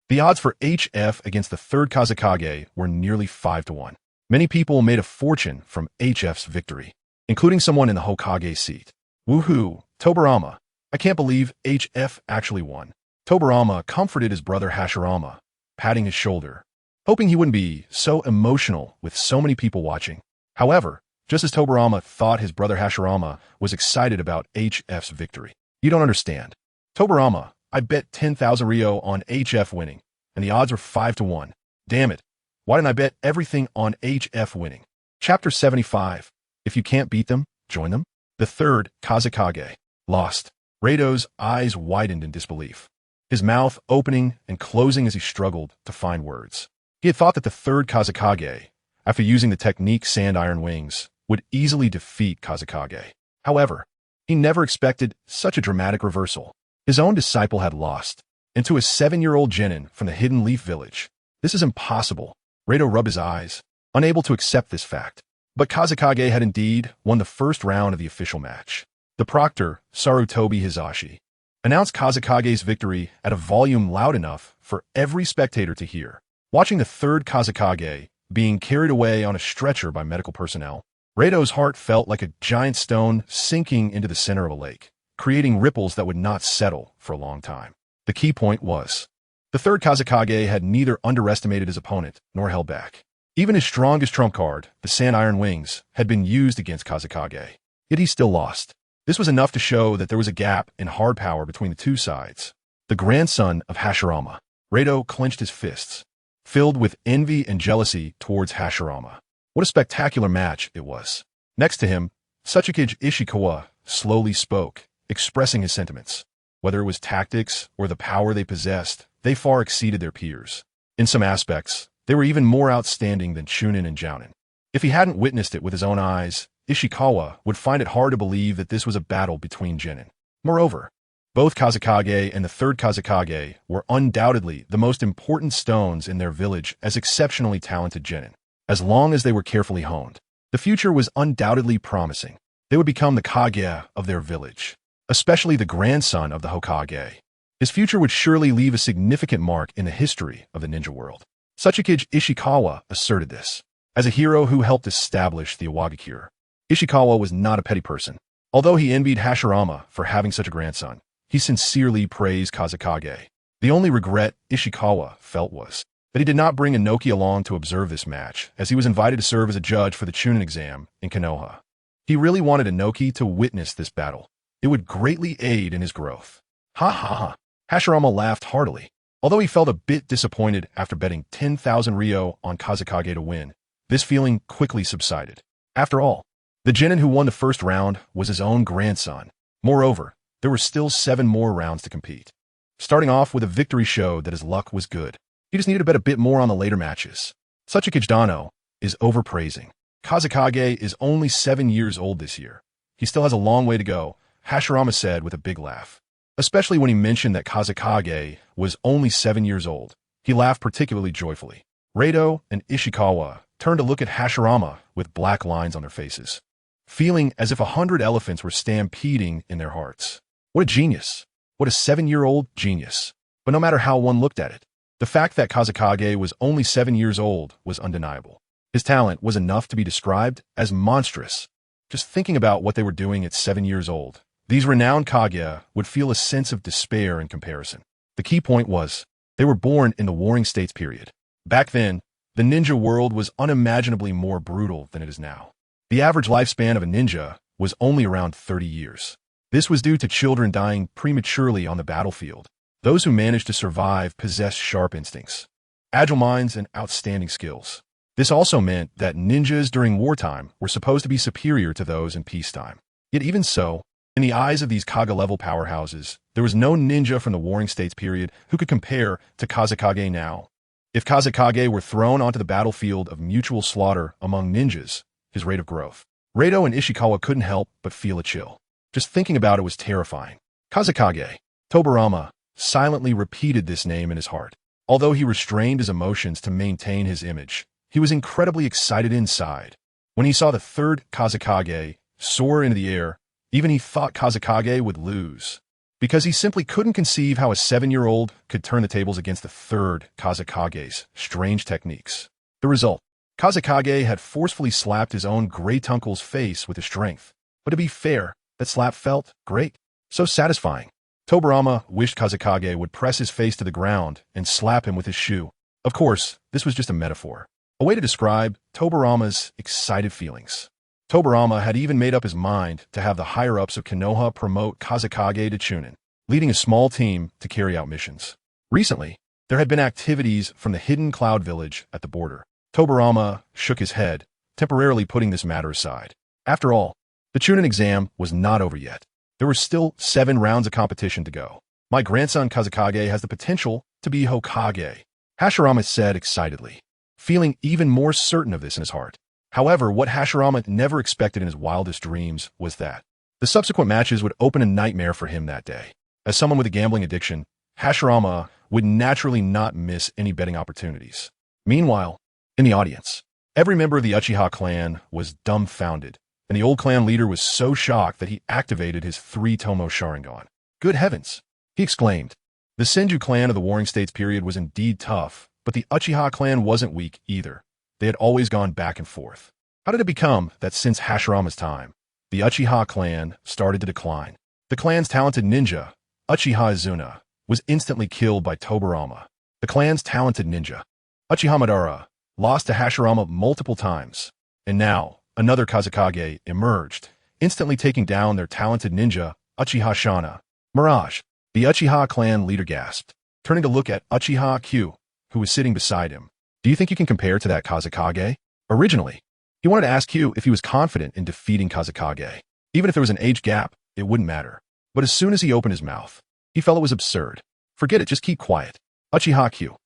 the odds for HF against the third Kazekage were nearly 5-1. Many people made a fortune from HF's victory, including someone in the Hokage seat. Woohoo, Tobirama. I can't believe HF actually won. Tobirama comforted his brother Hashirama, patting his shoulder, hoping he wouldn't be so emotional with so many people watching. However, just as Tobirama thought his brother Hashirama was excited about HF's victory. You don't understand. Tobirama, I bet 10,000 Ryo on HF winning, and the odds were 5-1. Damn it. Why didn't I bet everything on HF winning? Chapter 75. If you can't beat them, join them. The third Kazekage lost. Reido's eyes widened in disbelief, his mouth opening and closing as he struggled to find words. He had thought that the third Kazekage, after using the technique Sand Iron Wings, would easily defeat Kazekage. However, he never expected such a dramatic reversal. His own disciple had lost, and to a 7-year-old genin from the Hidden Leaf Village. This is impossible. Reito rubbed his eyes, unable to accept this fact. But Kazekage had indeed won the first round of the official match. The proctor, Sarutobi Hisashi, announced Kazekage's victory at a volume loud enough for every spectator to hear. Watching the third Kazekage being carried away on a stretcher by medical personnel, Reito's heart felt like a giant stone sinking into the center of a lake, creating ripples that would not settle for a long time. The key point was, the third Kazekage had neither underestimated his opponent nor held back. Even his strongest trump card, the Sand Iron Wings, had been used against Kazekage. Yet he still lost. This was enough to show that there was a gap in hard power between the two sides. The grandson of Hashirama, Reito clenched his fists, filled with envy and jealousy towards Hashirama. What a spectacular match it was. Next to him, Ōtsutsuki Ishikawa slowly spoke, expressing his sentiments. Whether it was tactics or the power they possessed, they far exceeded their peers. In some aspects, they were even more outstanding than Chunin and Jounin. If he hadn't witnessed it with his own eyes, Ishikawa would find it hard to believe that this was a battle between genin. Moreover, both Kazekage and the third Kazekage were undoubtedly the most important stones in their village as exceptionally talented genin. As long as they were carefully honed, the future was undoubtedly promising. They would become the Kage of their village, especially the grandson of the Hokage. His future would surely leave a significant mark in the history of the ninja world. Ōtsutsuki Ishikawa asserted this. As a hero who helped establish the awakens, Ishikawa was not a petty person. Although he envied Hashirama for having such a grandson, he sincerely praised Kazekage. The only regret Ishikawa felt was that he did not bring Inoki along to observe this match, as he was invited to serve as a judge for the Chunin exam in Konoha. He really wanted Inoki to witness this battle. It would greatly aid in his growth. Ha ha ha. Hashirama laughed heartily. Although he felt a bit disappointed after betting 10,000 ryo on Kazekage to win, this feeling quickly subsided. After all, the genin who won the first round was his own grandson. Moreover, there were still 7 more rounds to compete. Starting off with a victory showed that his luck was good. He just needed to bet a bit more on the later matches. Ōtsutsuki is overpraising. Kazekage is only 7 years old this year. He still has a long way to go, Hashirama said with a big laugh. Especially when he mentioned that Kazekage was only 7 years old. He laughed particularly joyfully. Reito and Ishikawa turned to look at Hashirama with black lines on their faces, feeling as if 100 elephants were stampeding in their hearts. What a genius. What a 7-year-old genius. But no matter how one looked at it, the fact that Kazekage was only 7 years old was undeniable. His talent was enough to be described as monstrous. Just thinking about what they were doing at 7 years old, these renowned Kage would feel a sense of despair in comparison. The key point was, they were born in the Warring States period. Back then, the ninja world was unimaginably more brutal than it is now. The average lifespan of a ninja was only around 30 years. This was due to children dying prematurely on the battlefield. Those who managed to survive possessed sharp instincts, agile minds, and outstanding skills. This also meant that ninjas during wartime were supposed to be superior to those in peacetime. Yet even so, in the eyes of these Kage-level powerhouses, there was no ninja from the Warring States period who could compare to Kazekage now. If Kazekage were thrown onto the battlefield of mutual slaughter among ninjas, his rate of growth, Reito and Ishikawa couldn't help but feel a chill. Just thinking about it was terrifying. Kazekage. Tobirama silently repeated this name in his heart. Although he restrained his emotions to maintain his image, he was incredibly excited inside. When he saw the third Kazekage soar into the air, even he thought Kazekage would lose, because he simply couldn't conceive how a 7-year-old could turn the tables against the third Kazekage's strange techniques. The result, Kazekage had forcefully slapped his own great-uncle's face with his strength. But to be fair, that slap felt great, so satisfying. Tobirama wished Kazekage would press his face to the ground and slap him with his shoe. Of course, this was just a metaphor, a way to describe Tobirama's excited feelings. Tobirama had even made up his mind to have the higher-ups of Konoha promote Kazekage to Chunin, leading a small team to carry out missions. Recently, there had been activities from the hidden cloud village at the border. Tobirama shook his head, temporarily putting this matter aside. After all, the Chunin exam was not over yet. There were still 7 rounds of competition to go. My grandson Kazekage has the potential to be Hokage, Hashirama said excitedly, feeling even more certain of this in his heart. However, what Hashirama never expected in his wildest dreams was that the subsequent matches would open a nightmare for him that day. As someone with a gambling addiction, Hashirama would naturally not miss any betting opportunities. Meanwhile, in the audience, every member of the Uchiha clan was dumbfounded, and the old clan leader was so shocked that he activated his 3-Tomo Sharingan. "Good heavens!" he exclaimed. The Senju clan of the Warring States period was indeed tough, but the Uchiha clan wasn't weak either. They had always gone back and forth. How did it become that since Hashirama's time, the Uchiha clan started to decline? The clan's talented ninja, Uchiha Izuna, was instantly killed by Tobirama. The clan's talented ninja, Uchiha Madara, lost to Hashirama multiple times. And now, another Kazekage emerged, instantly taking down their talented ninja, Uchiha Shana. Mirage. The Uchiha clan leader gasped, turning to look at Uchiha Q, who was sitting beside him. "Do you think you can compare to that Kazekage?" Originally, he wanted to ask Q if he was confident in defeating Kazekage. Even if there was an age gap, it wouldn't matter. But as soon as he opened his mouth, he felt it was absurd. "Forget it, just keep quiet." Uchiha Q.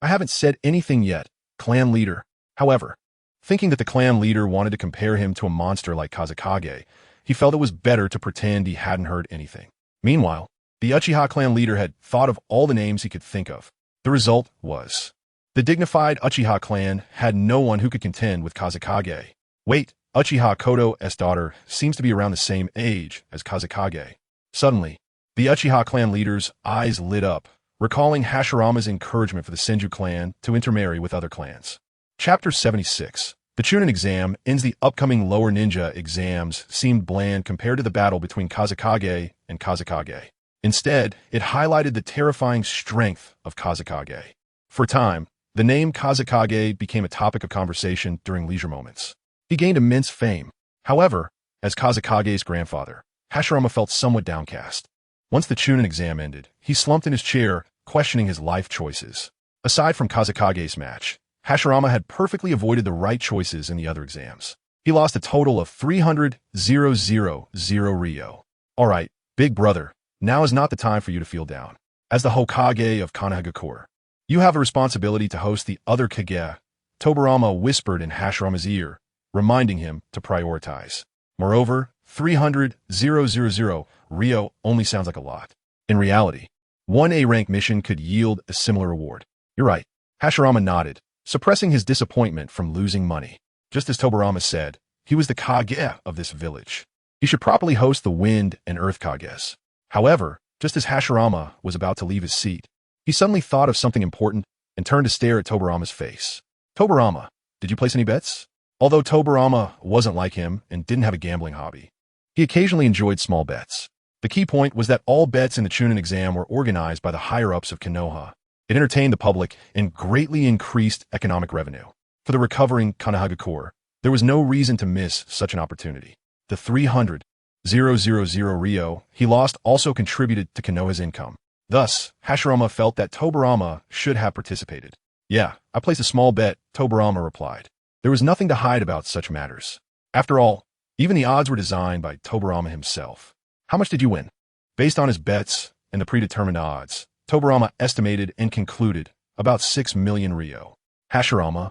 "I haven't said anything yet, clan leader." However, thinking that the clan leader wanted to compare him to a monster like Kazekage, he felt it was better to pretend he hadn't heard anything. Meanwhile, the Uchiha clan leader had thought of all the names he could think of. The result was, the dignified Uchiha clan had no one who could contend with Kazekage. Wait, Uchiha Kodo's daughter seems to be around the same age as Kazekage. Suddenly, the Uchiha clan leader's eyes lit up, recalling Hashirama's encouragement for the Senju clan to intermarry with other clans. Chapter 76. The Chunin exam ends. The upcoming lower ninja exams seemed bland compared to the battle between Kazekage and Kazekage. Instead, it highlighted the terrifying strength of Kazekage. For a time, the name Kazekage became a topic of conversation during leisure moments. He gained immense fame. However, as Kazekage's grandfather, Hashirama felt somewhat downcast. Once the Chunin exam ended, he slumped in his chair, questioning his life choices. Aside from Kazekage's match, Hashirama had perfectly avoided the right choices in the other exams. He lost a total of 300,000 Ryo. Alright, big brother, now is not the time for you to feel down. As the Hokage of Konoha, you have a responsibility to host the other Kage, Tobirama whispered in Hashirama's ear, reminding him to prioritize. Moreover, 300,000 Ryo only sounds like a lot. In reality, one A-rank mission could yield a similar reward. You're right. Hashirama nodded, suppressing his disappointment from losing money. Just as Tobirama said, he was the Kage of this village. He should properly host the Wind and Earth Kages. However, just as Hashirama was about to leave his seat, he suddenly thought of something important and turned to stare at Tobirama's face. "Tobirama, did you place any bets?" Although Tobirama wasn't like him and didn't have a gambling hobby, he occasionally enjoyed small bets. The key point was that all bets in the Chunin exam were organized by the higher-ups of Konoha. It entertained the public and greatly increased economic revenue. For the recovering Konoha, there was no reason to miss such an opportunity. The 300,000 Ryo he lost also contributed to Konoha's income. Thus, Hashirama felt that Tobirama should have participated. "Yeah, I placed a small bet," Tobirama replied. There was nothing to hide about such matters. After all, even the odds were designed by Tobirama himself. "How much did you win?" Based on his bets and the predetermined odds, Tobirama estimated and concluded about 6 million Ryo. Hashirama,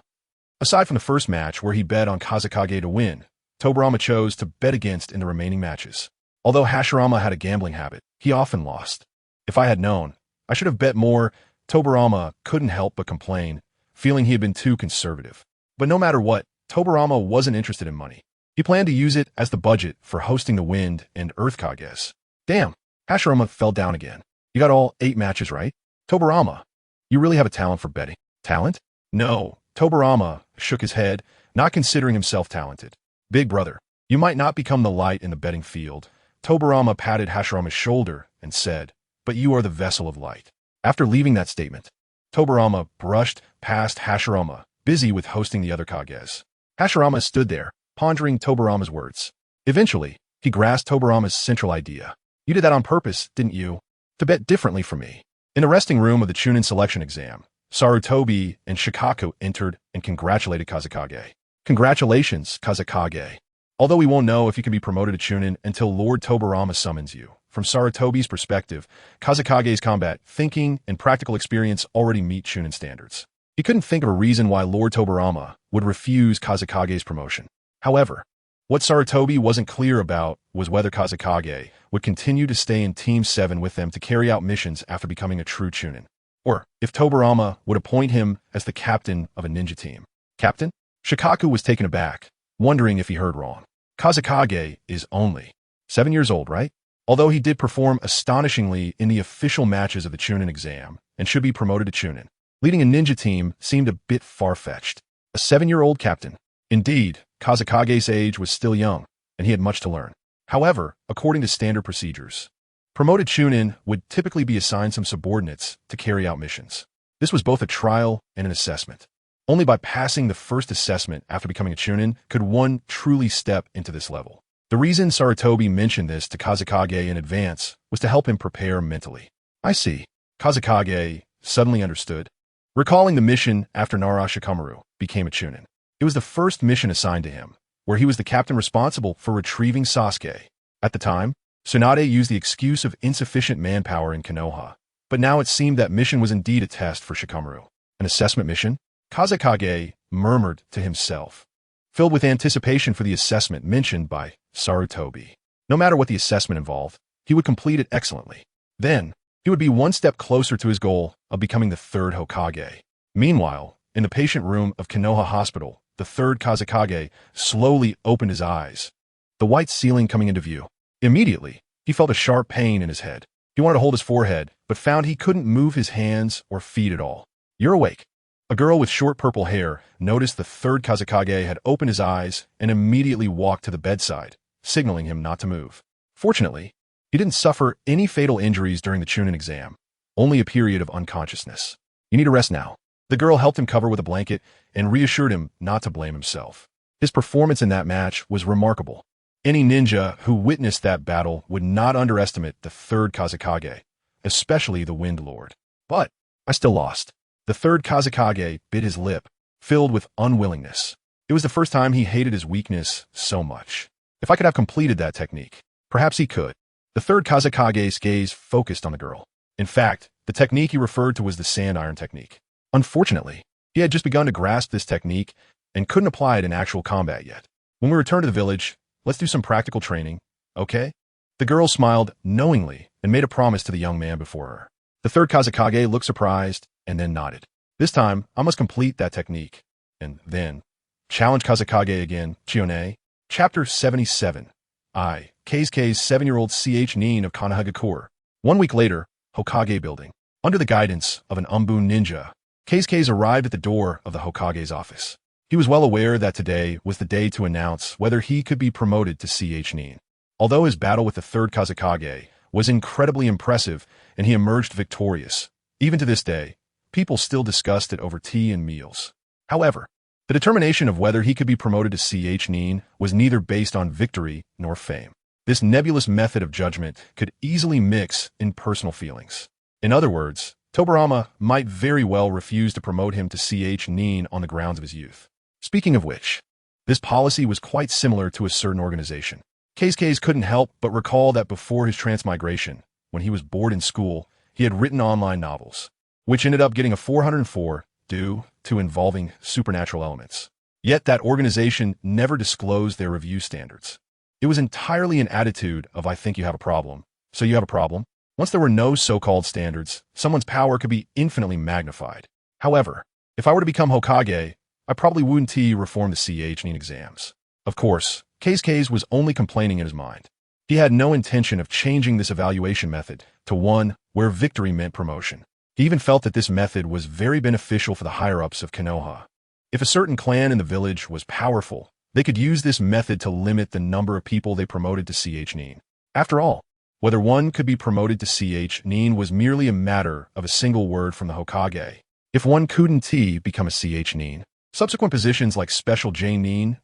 aside from the first match where he bet on Kazekage to win, Tobirama chose to bet against in the remaining matches. Although Hashirama had a gambling habit, he often lost. "If I had known, I should have bet more," Tobirama couldn't help but complain, feeling he had been too conservative. But no matter what, Tobirama wasn't interested in money. He planned to use it as the budget for hosting the Wind and Earth Kages. Damn, Hashirama fell down again. "You got all 8 matches right?" "Tobirama, you really have a talent for betting." "Talent?" "No." Tobirama shook his head, not considering himself talented. "Big brother, you might not become the light in the betting field." Tobirama patted Hashirama's shoulder and said, "But you are the vessel of light." After leaving that statement, Tobirama brushed past Hashirama, busy with hosting the other Kages. Hashirama stood there, pondering Tobirama's words. Eventually, he grasped Tobirama's central idea. "You did that on purpose, didn't you? To bet differently from me." In the resting room of the Chunin selection exam, Sarutobi and Shikaku entered and congratulated Kazekage. "Congratulations, Kazekage. Although we won't know if you can be promoted to Chunin until Lord Tobirama summons you." From Sarutobi's perspective, Kazekage's combat, thinking, and practical experience already meet Chunin standards. He couldn't think of a reason why Lord Tobirama would refuse Kazekage's promotion. However, What Sarutobi wasn't clear about was whether Kazekage would continue to stay in Team 7 with them to carry out missions after becoming a true Chunin, or if Tobirama would appoint him as the captain of a ninja team. Captain? Shikaku was taken aback, wondering if he heard wrong. Kazekage is only 7 years old, right? Although he did perform astonishingly in the official matches of the Chunin exam and should be promoted to Chunin, leading a ninja team seemed a bit far-fetched. A 7-year-old captain. Indeed, Kazekage's age was still young, and he had much to learn. However, according to standard procedures, promoted Chunin would typically be assigned some subordinates to carry out missions. This was both a trial and an assessment. Only by passing the first assessment after becoming a Chunin could one truly step into this level. The reason Sarutobi mentioned this to Kazekage in advance was to help him prepare mentally. I see. Kazekage suddenly understood, recalling the mission after Nara Shikamaru became a Chunin. It was the first mission assigned to him, where he was the captain responsible for retrieving Sasuke. At the time, Tsunade used the excuse of insufficient manpower in Konoha, but now it seemed that mission was indeed a test for Shikamaru. An assessment mission? Kazekage murmured to himself, filled with anticipation for the assessment mentioned by Sarutobi. No matter what the assessment involved, he would complete it excellently. Then, he would be one step closer to his goal of becoming the third Hokage. Meanwhile, in the patient room of Konoha Hospital, the third Kazekage slowly opened his eyes, the white ceiling coming into view. Immediately, he felt a sharp pain in his head. He wanted to hold his forehead, but found he couldn't move his hands or feet at all. You're awake. A girl with short purple hair noticed the third Kazekage had opened his eyes and immediately walked to the bedside, signaling him not to move. Fortunately, he didn't suffer any fatal injuries during the Chunin exam, only a period of unconsciousness. You need to rest now. The girl helped him cover with a blanket and reassured him not to blame himself. His performance in that match was remarkable. Any ninja who witnessed that battle would not underestimate the third Kazekage, especially the Wind Lord. But I still lost. The third Kazekage bit his lip, filled with unwillingness. It was the first time he hated his weakness so much. If I could have completed that technique, perhaps he could. The third Kazekage's gaze focused on the girl. In fact, the technique he referred to was the sand iron technique. Unfortunately, he had just begun to grasp this technique and couldn't apply it in actual combat yet. When we return to the village, let's do some practical training, okay? The girl smiled knowingly and made a promise to the young man before her. The third Kazekage looked surprised and then nodded. This time, I must complete that technique. And then, challenge Kazekage again, Chione. Chapter 77. Keisuke's 7-year-old Nin of Konohagakure. 1 week later, Hokage building. Under the guidance of an Umbun ninja, Keisuke arrived at the door of the Hokage's office. He was well aware that today was the day to announce whether he could be promoted to Nin. Although his battle with the third Kazekage was incredibly impressive and he emerged victorious, even to this day, people still discussed it over tea and meals. However, the determination of whether he could be promoted to Nin was neither based on victory nor fame. This nebulous method of judgment could easily mix in personal feelings. In other words, Tobirama might very well refuse to promote him to Nin on the grounds of his youth. Speaking of which, this policy was quite similar to a certain organization. Keisuke couldn't help but recall that before his transmigration, when he was bored in school, he had written online novels, which ended up getting a 404 due to involving supernatural elements. Yet that organization never disclosed their review standards. It was entirely an attitude of I think you have a problem, so you have a problem. Once there were no so-called standards, someone's power could be infinitely magnified. However, if I were to become Hokage, I probably wouldn't reform the Nin exams. Of course, Keisuke was only complaining in his mind. He had no intention of changing this evaluation method to one where victory meant promotion. He even felt that this method was very beneficial for the higher-ups of Konoha. If a certain clan in the village was powerful, they could use this method to limit the number of people they promoted to Nin. After all, whether one could be promoted to Nin was merely a matter of a single word from the Hokage. If one couldn't become a Nin, subsequent positions like Special J-Nin,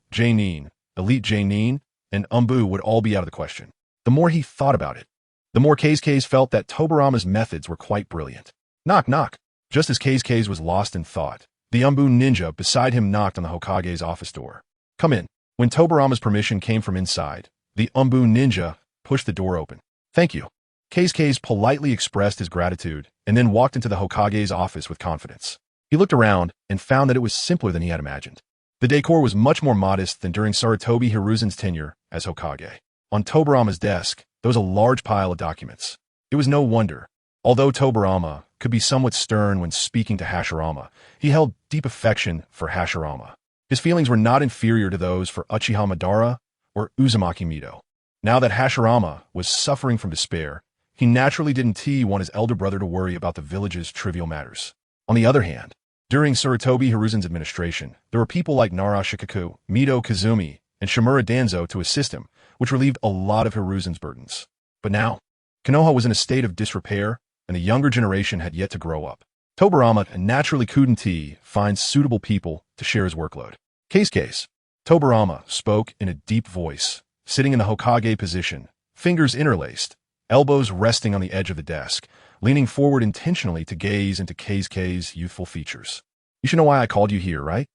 Elite J-Nin, and Umbu would all be out of the question. The more he thought about it, the more Keisuke felt that Tobirama's methods were quite brilliant. Knock, knock. Just as Keisuke was lost in thought, the Umbu ninja beside him knocked on the Hokage's office door. Come in. When Tobirama's permission came from inside, the Umbu ninja pushed the door open. Thank you. Keisuke politely expressed his gratitude and then walked into the Hokage's office with confidence. He looked around and found that it was simpler than he had imagined. The decor was much more modest than during Sarutobi Hiruzen's tenure as Hokage. On Tobirama's desk, there was a large pile of documents. It was no wonder. Although Tobirama could be somewhat stern when speaking to Hashirama, he held deep affection for Hashirama. His feelings were not inferior to those for Uchiha Madara or Uzumaki Mido. Now that Hashirama was suffering from despair, he naturally didn't want his elder brother to worry about the village's trivial matters. On the other hand, during Sarutobi Hiruzen's administration, there were people like Nara Shikaku, Mido Kazumi, and Shimura Danzo to assist him, which relieved a lot of Hiruzen's burdens. But now, Konoha was in a state of disrepair, and the younger generation had yet to grow up. Tobirama naturally couldn't find suitable people to share his workload. Case. Tobirama spoke in a deep voice, sitting in the Hokage position, fingers interlaced, elbows resting on the edge of the desk, leaning forward intentionally to gaze into K's youthful features. You should know why I called you here, right?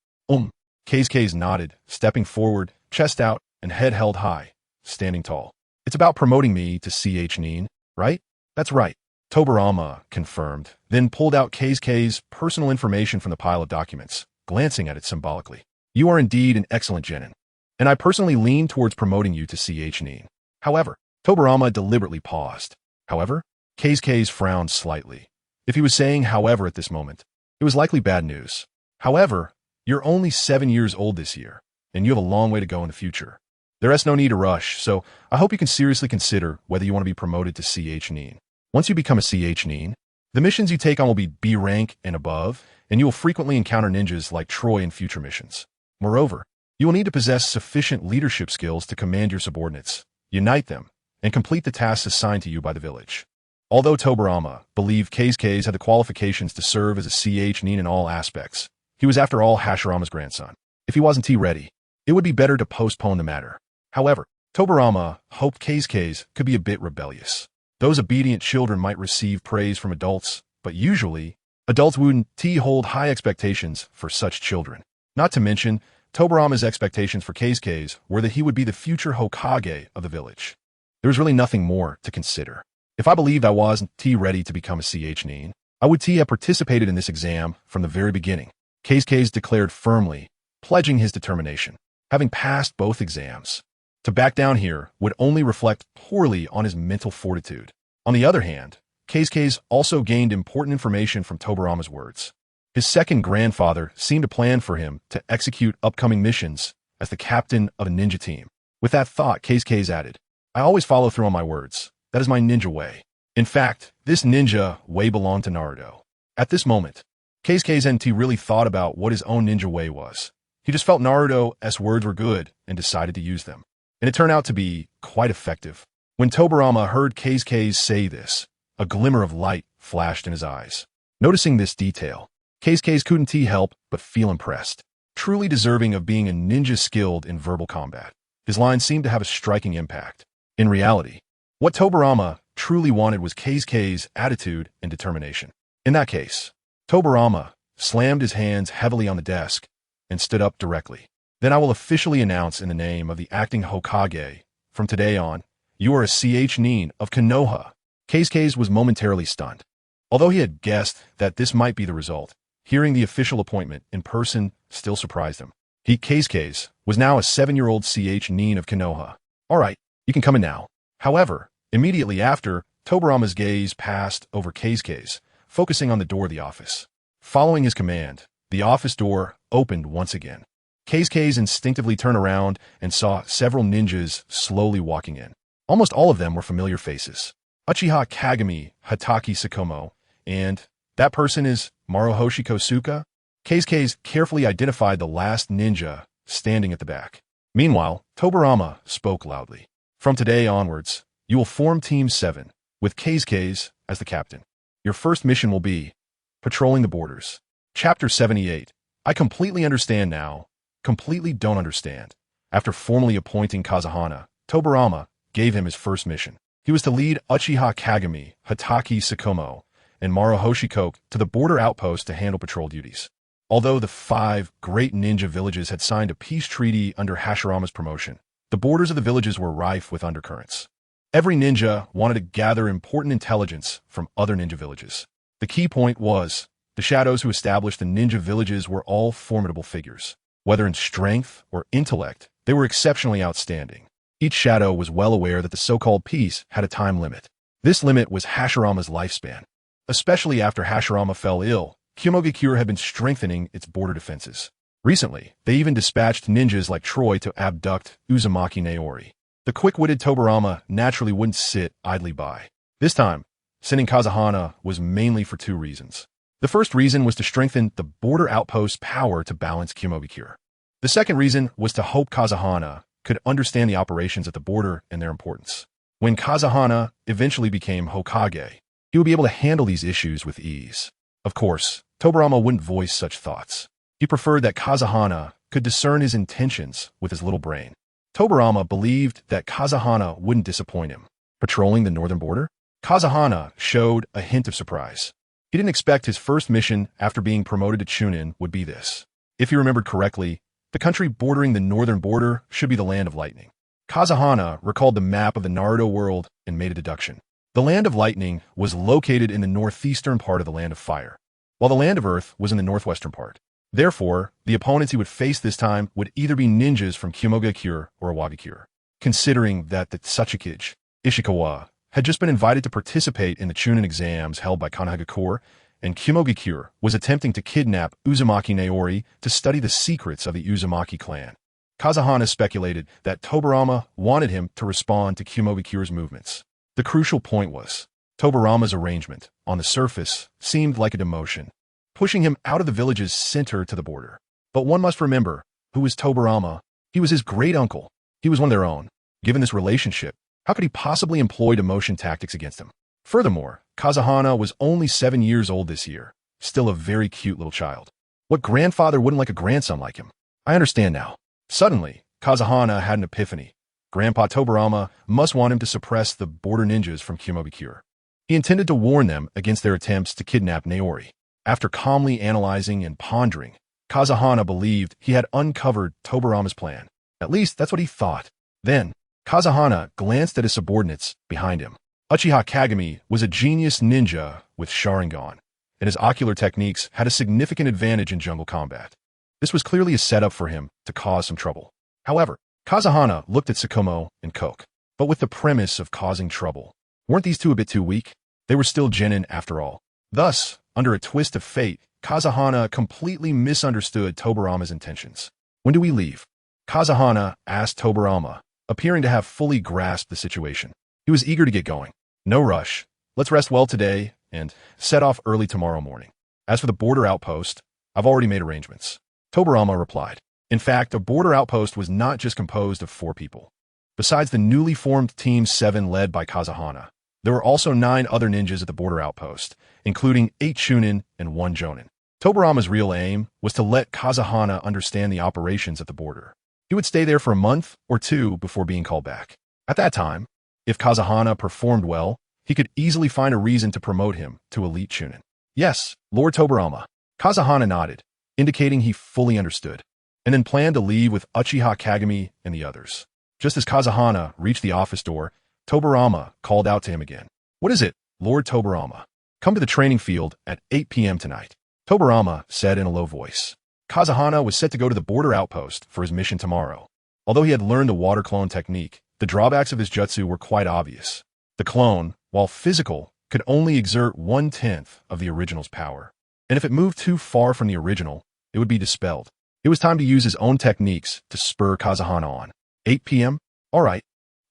K's nodded, stepping forward, chest out, and head held high, standing tall. It's about promoting me to CH Nin, right? That's right. Tobirama confirmed, then pulled out K's personal information from the pile of documents, glancing at it symbolically. You are indeed an excellent genin, and I personally lean towards promoting you to CH Nin. However, Tobirama deliberately paused. However, K's frowned slightly. If he was saying however at this moment, it was likely bad news. However, you're only 7 years old this year, and you have a long way to go in the future. There is no need to rush, so I hope you can seriously consider whether you want to be promoted to CH Nin. Once you become a CH Nin, the missions you take on will be B rank and above, and you will frequently encounter ninjas like Troy in future missions. Moreover, you will need to possess sufficient leadership skills to command your subordinates, unite them, and complete the tasks assigned to you by the village. Although Tobirama believed K's had the qualifications to serve as a CH Nin in all aspects, he was after all Hashirama's grandson. If he wasn't ready, it would be better to postpone the matter. However, Tobirama hoped K's could be a bit rebellious. Those obedient children might receive praise from adults, but usually, adults wouldn't hold high expectations for such children. Not to mention, Tobirama's expectations for K's were that he would be the future Hokage of the village. There was really nothing more to consider. If I believed I wasn't ready to become a CH Nin, I would have participated in this exam from the very beginning. K's declared firmly, pledging his determination. Having passed both exams, to back down here would only reflect poorly on his mental fortitude. On the other hand, K's also gained important information from Tobirama's words. His second grandfather seemed to plan for him to execute upcoming missions as the captain of a ninja team. With that thought, K's added, I always follow through on my words. That is my ninja way. In fact, this ninja way belonged to Naruto. At this moment, K's really thought about what his own ninja way was. He just felt Naruto's words were good and decided to use them. And it turned out to be quite effective. When Tobirama heard K's say this, a glimmer of light flashed in his eyes. Noticing this detail, K's couldn't help but feel impressed. Truly deserving of being a ninja skilled in verbal combat, his lines seemed to have a striking impact. In reality, what Tobirama truly wanted was K's attitude and determination. In that case, Tobirama slammed his hands heavily on the desk and stood up directly. Then I will officially announce in the name of the acting Hokage, from today on, you are a CH Nin of Konoha. K's was momentarily stunned. Although he had guessed that this might be the result, hearing the official appointment in person still surprised him. K's was now a 7-year-old CH Nin of Konoha. All right, you can come in now. However, immediately after, Tobirama's gaze passed over K's, focusing on the door of the office. Following his command, the office door opened once again. K's instinctively turned around and saw several ninjas slowly walking in. Almost all of them were familiar faces. Uchiha Kagami Hataki Sakomo, and that person is Maruhoshi Kosuka. K's carefully identified the last ninja standing at the back. Meanwhile, Tobirama spoke loudly. From today onwards, you will form Team 7, with K's as the captain. Your first mission will be patrolling the borders. Chapter 78. I completely understand now. Completely don't understand. After formally appointing Kazuhana, Tobirama gave him his first mission. He was to lead Uchiha Kagami, Hataki Sakomo, and Maruhoshi Koke to the border outpost to handle patrol duties. Although the 5 great ninja villages had signed a peace treaty under Hashirama's promotion, the borders of the villages were rife with undercurrents. Every ninja wanted to gather important intelligence from other ninja villages. The key point was, the shadows who established the ninja villages were all formidable figures. Whether in strength or intellect, they were exceptionally outstanding. Each shadow was well aware that the so-called peace had a time limit. This limit was Hashirama's lifespan. Especially after Hashirama fell ill, Kyomogakure had been strengthening its border defenses. Recently, they even dispatched ninjas like Troy to abduct Uzumaki Naori. The quick-witted Tobirama naturally wouldn't sit idly by. This time, sending Kazahana was mainly for two reasons. The first reason was to strengthen the border outpost's power to balance Kyomogakure. The second reason was to hope Kazahana could understand the operations at the border and their importance. When Kazahana eventually became Hokage, he would be able to handle these issues with ease. Of course, Tobirama wouldn't voice such thoughts. He preferred that Kazahana could discern his intentions with his little brain. Tobirama believed that Kazahana wouldn't disappoint him. Patrolling the northern border, Kazahana showed a hint of surprise. He didn't expect his first mission after being promoted to Chunin would be this. If he remembered correctly, the country bordering the northern border should be the Land of Lightning. Kazahana recalled the map of the Naruto world and made a deduction. The Land of Lightning was located in the northeastern part of the Land of Fire, while the Land of Earth was in the northwestern part. Therefore, the opponents he would face this time would either be ninjas from Kyomogakure or Awakens. Considering that the Ōtsutsuki.Just, Ishikawa, had just been invited to participate in the Chunin exams held by Konoha, and Kyomogakure was attempting to kidnap Uzumaki Naori to study the secrets of the Uzumaki clan. Kazahana speculated that Tobirama wanted him to respond to Kyomogakure's movements. The crucial point was, Tobirama's arrangement, on the surface, seemed like a demotion, pushing him out of the village's center to the border. But one must remember, who was Tobirama? He was his great uncle. He was one of their own. Given this relationship, how could he possibly employ demotion tactics against him? Furthermore, Kazahana was only 7 years old this year, still a very cute little child. What grandfather wouldn't like a grandson like him? I understand now. Suddenly, Kazahana had an epiphany. Grandpa Tobirama must want him to suppress the border ninjas from Kyomogakure. He intended to warn them against their attempts to kidnap Naori. After calmly analyzing and pondering, Kazahana believed he had uncovered Tobirama's plan. At least, that's what he thought. Then, Kazahana glanced at his subordinates behind him. Uchiha Kagami was a genius ninja with Sharingan, and his ocular techniques had a significant advantage in jungle combat. This was clearly a setup for him to cause some trouble. However, Kazahana looked at Tsukumo and Koke, but with the premise of causing trouble. Weren't these two a bit too weak? They were still genin after all. Thus, under a twist of fate, Kazahana completely misunderstood Tobirama's intentions. When do we leave? Kazahana asked Tobirama, appearing to have fully grasped the situation. He was eager to get going. No rush. Let's rest well today and set off early tomorrow morning. As for the border outpost, I've already made arrangements. Tobirama replied. In fact, the border outpost was not just composed of 4 people. Besides the newly formed Team 7 led by Kazahana, there were also 9 other ninjas at the border outpost, including 8 Chunin and 1 Jonin. Tobirama's real aim was to let Kazahana understand the operations at the border. He would stay there for a month or 2 before being called back. At that time, if Kazahana performed well, he could easily find a reason to promote him to elite Chunin. Yes, Lord Tobirama. Kazahana nodded, indicating he fully understood, and then planned to leave with Uchiha Kagami and the others. Just as Kazahana reached the office door, Tobirama called out to him again. What is it, Lord Tobirama? Come to the training field at 8 p.m. tonight. Tobirama said in a low voice. Kazahana was set to go to the border outpost for his mission tomorrow. Although he had learned the water clone technique, the drawbacks of his jutsu were quite obvious. The clone, while physical, could only exert 1/10 of the original's power. And if it moved too far from the original, it would be dispelled. It was time to use his own techniques to spur Kazahana on. 8 p.m.? All right,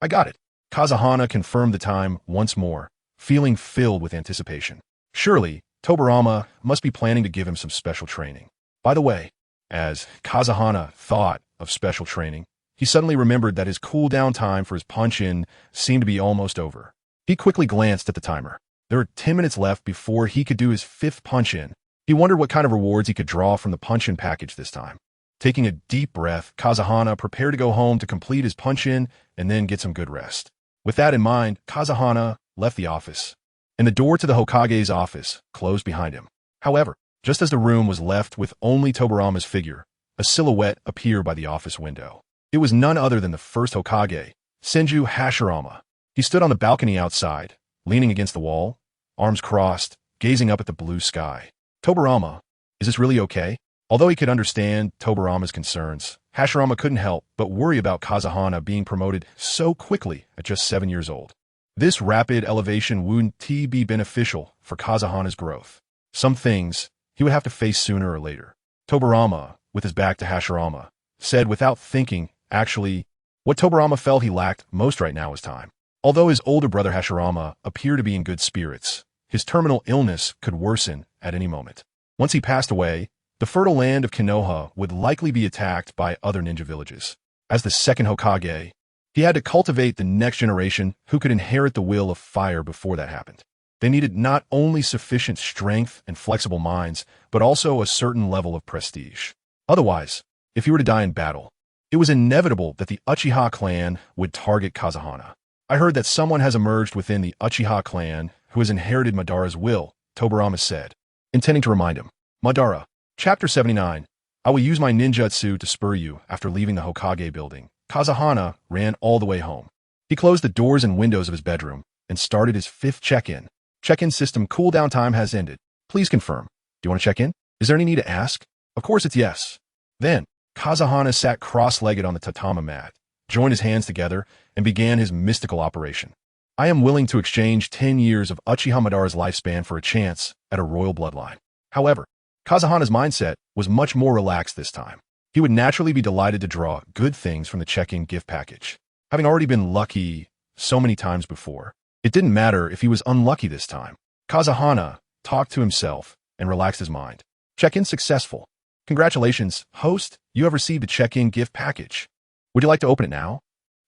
I got it. Kazahana confirmed the time once more, feeling filled with anticipation. Surely, Tobirama must be planning to give him some special training. By the way, as Kazahana thought of special training, he suddenly remembered that his cool-down time for his punch-in seemed to be almost over. He quickly glanced at the timer. There were 10 minutes left before he could do his 5th punch-in. He wondered what kind of rewards he could draw from the punch-in package this time. Taking a deep breath, Kazahana prepared to go home to complete his punch-in and then get some good rest. With that in mind, Kazahana left the office, and the door to the Hokage's office closed behind him. However, just as the room was left with only Tobirama's figure, a silhouette appeared by the office window. It was none other than the first Hokage, Senju Hashirama. He stood on the balcony outside, leaning against the wall, arms crossed, gazing up at the blue sky. Tobirama, is this really okay? Although he could understand Tobirama's concerns, Hashirama couldn't help but worry about Kazahana being promoted so quickly at just 7 years old. This rapid elevation wouldn't be beneficial for Kazahana's growth. Some things he would have to face sooner or later. Tobirama, with his back to Hashirama, said without thinking, actually, what Tobirama felt he lacked most right now was time. Although his older brother Hashirama appeared to be in good spirits, his terminal illness could worsen at any moment. Once he passed away, the fertile land of Konoha would likely be attacked by other ninja villages. As the second Hokage, he had to cultivate the next generation who could inherit the will of fire before that happened. They needed not only sufficient strength and flexible minds, but also a certain level of prestige. Otherwise, if he were to die in battle, it was inevitable that the Uchiha clan would target Kazahana. I heard that someone has emerged within the Uchiha clan who has inherited Madara's will, Tobirama said, intending to remind him. Madara, Chapter 79. I will use my ninjutsu to spur you after leaving the Hokage building. Kazahana ran all the way home. He closed the doors and windows of his bedroom and started his 5th check-in. Check-in system cooldown time has ended. Please confirm. Do you want to check in? Is there any need to ask? Of course it's yes. Then, Kazahana sat cross-legged on the tatama mat, joined his hands together, and began his mystical operation. I am willing to exchange 10 years of Uchiha Madara's lifespan for a chance at a royal bloodline. However, Kazahana's mindset was much more relaxed this time. He would naturally be delighted to draw good things from the check-in gift package. Having already been lucky so many times before, it didn't matter if he was unlucky this time. Kazahana talked to himself and relaxed his mind. Check-in successful. Congratulations, host, you have received a check-in gift package. Would you like to open it now?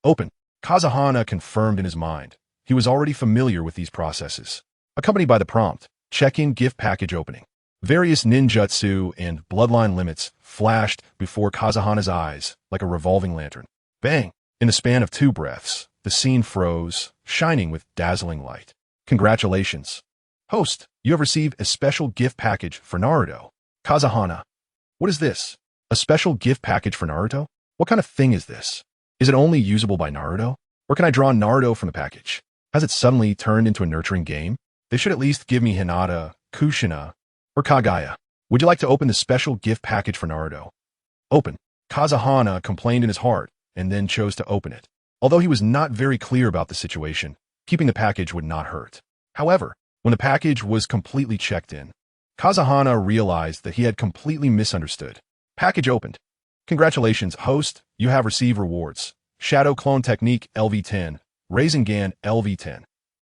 Open. Kazahana confirmed in his mind. He was already familiar with these processes. Accompanied by the prompt, check-in gift package opening. Various ninjutsu and bloodline limits flashed before Kazahana's eyes like a revolving lantern. Bang! In the span of 2 breaths, the scene froze, shining with dazzling light. Congratulations. Host, you have received a special gift package for Naruto. Kazahana. What is this? A special gift package for Naruto? What kind of thing is this? Is it only usable by Naruto? Or can I draw Naruto from the package? Has it suddenly turned into a nurturing game? They should at least give me Hinata, Kushina, or Kagaya. Would you like to open the special gift package for Naruto? Open. Kazahana complained in his heart and then chose to open it. Although he was not very clear about the situation, keeping the package would not hurt. However, when the package was completely checked in, Kazahana realized that he had completely misunderstood. Package opened. Congratulations, host, you have received rewards. Shadow Clone Technique LV10, Rasengan LV10.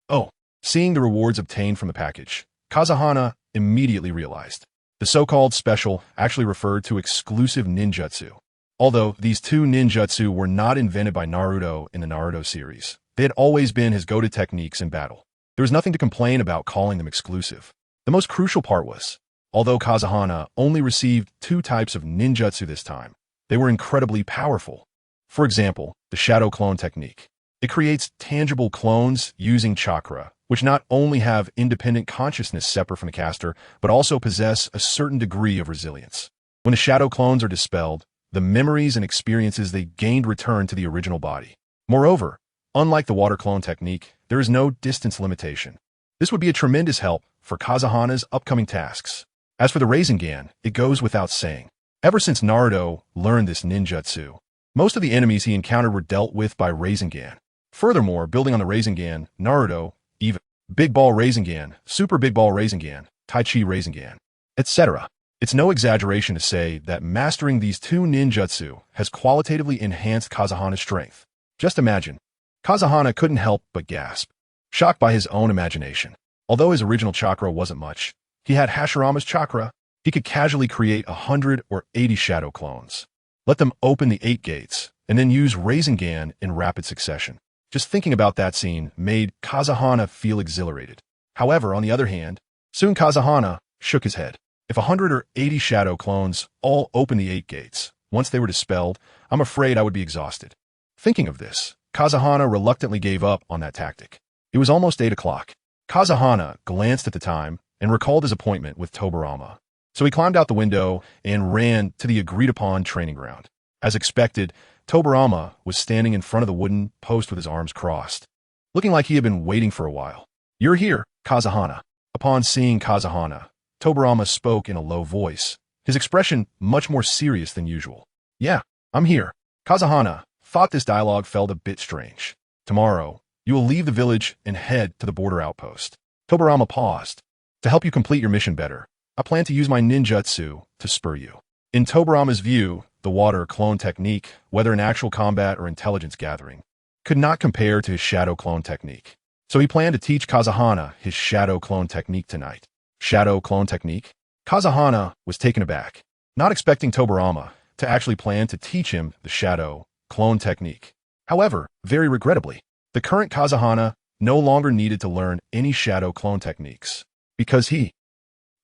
Oh, seeing the rewards obtained from the package, Kazahana immediately realized. The so-called special actually referred to exclusive ninjutsu. Although these 2 ninjutsu were not invented by Naruto in the Naruto series, they had always been his go-to techniques in battle. There was nothing to complain about calling them exclusive. The most crucial part was, although Kazahana only received 2 types of ninjutsu this time, they were incredibly powerful. For example, the Shadow Clone Technique. It creates tangible clones using chakra, which not only have independent consciousness separate from the caster, but also possess a certain degree of resilience. When the shadow clones are dispelled, the memories and experiences they gained return to the original body. Moreover, unlike the water clone technique, there is no distance limitation. This would be a tremendous help for Kazahana's upcoming tasks. As for the Rasengan, it goes without saying. Ever since Naruto learned this ninjutsu, most of the enemies he encountered were dealt with by Rasengan. Furthermore, building on the Rasengan, Naruto, even Big Ball Rasengan, Super Big Ball Rasengan, Tai Chi Rasengan, etc. It's no exaggeration to say that mastering these 2 ninjutsu has qualitatively enhanced Kazahana's strength. Just imagine. Kazahana couldn't help but gasp, shocked by his own imagination. Although his original chakra wasn't much, he had Hashirama's chakra. He could casually create 100 or 80 shadow clones. Let them open the 8 gates, and then use Rasengan in rapid succession. Just thinking about that scene made Kazahana feel exhilarated. However, on the other hand, soon Kazahana shook his head. If 100 or 80 shadow clones all opened the 8 gates, once they were dispelled, I'm afraid I would be exhausted. Thinking of this, Kazahana reluctantly gave up on that tactic. It was almost 8 o'clock. Kazahana glanced at the time and recalled his appointment with Tobirama. So he climbed out the window and ran to the agreed-upon training ground. As expected, Tobirama was standing in front of the wooden post with his arms crossed, looking like he had been waiting for a while. You're here, Kazahana. Upon seeing Kazahana, Tobirama spoke in a low voice, his expression much more serious than usual. Yeah, I'm here. Kazahana thought this dialogue felt a bit strange. Tomorrow, you will leave the village and head to the border outpost. Tobirama paused. To help you complete your mission better, I plan to use my ninjutsu to spur you. In Tobirama's view, the water clone technique, whether in actual combat or intelligence gathering, could not compare to his shadow clone technique. So he planned to teach Kazahana his shadow clone technique tonight. Shadow clone technique? Kazahana was taken aback, not expecting Tobirama to actually plan to teach him the shadow clone technique. However, very regrettably, the current Kazahana no longer needed to learn any shadow clone techniques, because he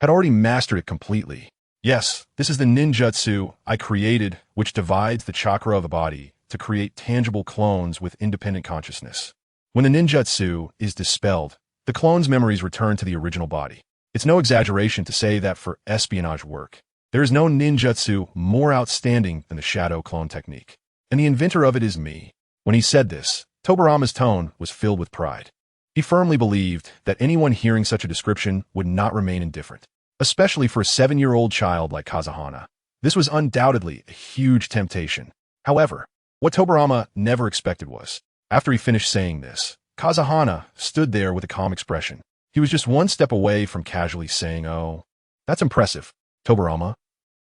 had already mastered it completely. Yes, this is the ninjutsu I created, which divides the chakra of the body to create tangible clones with independent consciousness. When the ninjutsu is dispelled, the clone's memories return to the original body. It's no exaggeration to say that for espionage work, there is no ninjutsu more outstanding than the shadow clone technique. And the inventor of it is me. When he said this, Tobirama's tone was filled with pride. He firmly believed that anyone hearing such a description would not remain indifferent, especially for a 7-year-old child like Kazahana. This was undoubtedly a huge temptation. However, what Tobirama never expected was, after he finished saying this, Kazahana stood there with a calm expression. He was just one step away from casually saying, "Oh, that's impressive. Tobirama,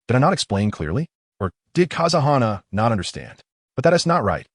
did I not explain clearly? Or did Kazahana not understand? But that is not right.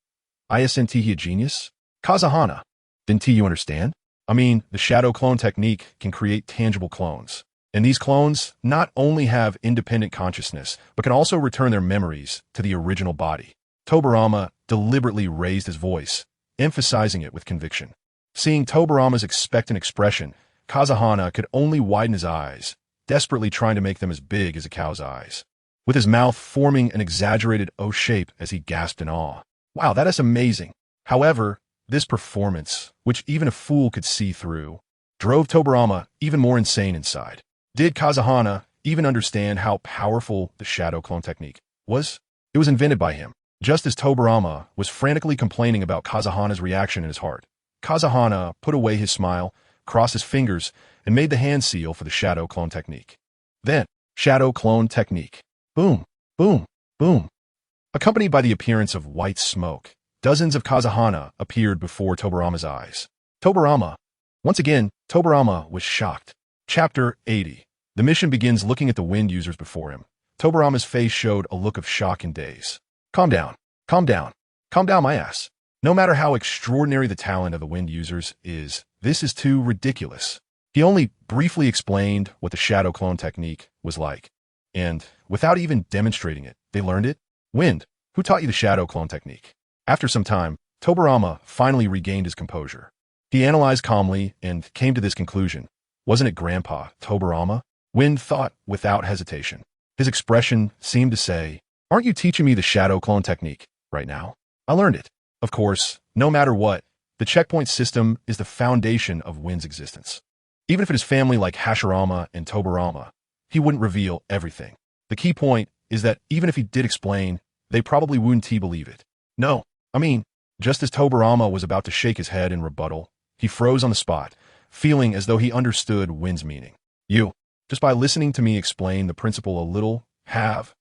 Isn't he a genius? Kazahana, didn't you understand? I mean, the shadow clone technique can create tangible clones. And these clones not only have independent consciousness, but can also return their memories to the original body." Tobirama deliberately raised his voice, emphasizing it with conviction. Seeing Tobirama's expectant expression, Kazahana could only widen his eyes, desperately trying to make them as big as a cow's eyes, with his mouth forming an exaggerated O shape as he gasped in awe. Wow, that is amazing. However, this performance, which even a fool could see through, drove Tobirama even more insane inside. Did Kazahana even understand how powerful the shadow clone technique was? It was invented by him. Just as Tobirama was frantically complaining about Kazahana's reaction in his heart, Kazahana put away his smile, crossed his fingers, and made the hand seal for the shadow clone technique. Then, shadow clone technique. Boom, boom, boom. Accompanied by the appearance of white smoke, dozens of Kazahana appeared before Tobirama's eyes. Once again, Tobirama was shocked. Chapter 80. The mission begins looking at the wind users before him. Tobirama's face showed a look of shock and daze. Calm down, calm down, calm down my ass. No matter how extraordinary the talent of the wind users is, this is too ridiculous. He only briefly explained what the shadow clone technique was like. And, without even demonstrating it, they learned it? Wind, who taught you the shadow clone technique? After some time, Tobirama finally regained his composure. He analyzed calmly and came to this conclusion. Wasn't it Grandpa, Tobirama? Wind thought without hesitation. His expression seemed to say, "Aren't you teaching me the shadow clone technique right now? I learned it." Of course, no matter what, the checkpoint system is the foundation of Wind's existence. Even if it is family like Hashirama and Tobirama, he wouldn't reveal everything. The key point is that even if he did explain, they probably wouldn't believe it. No, I mean, just as Tobirama was about to shake his head in rebuttal, he froze on the spot, feeling as though he understood Wind's meaning. You, just by listening to me explain the principle a little, have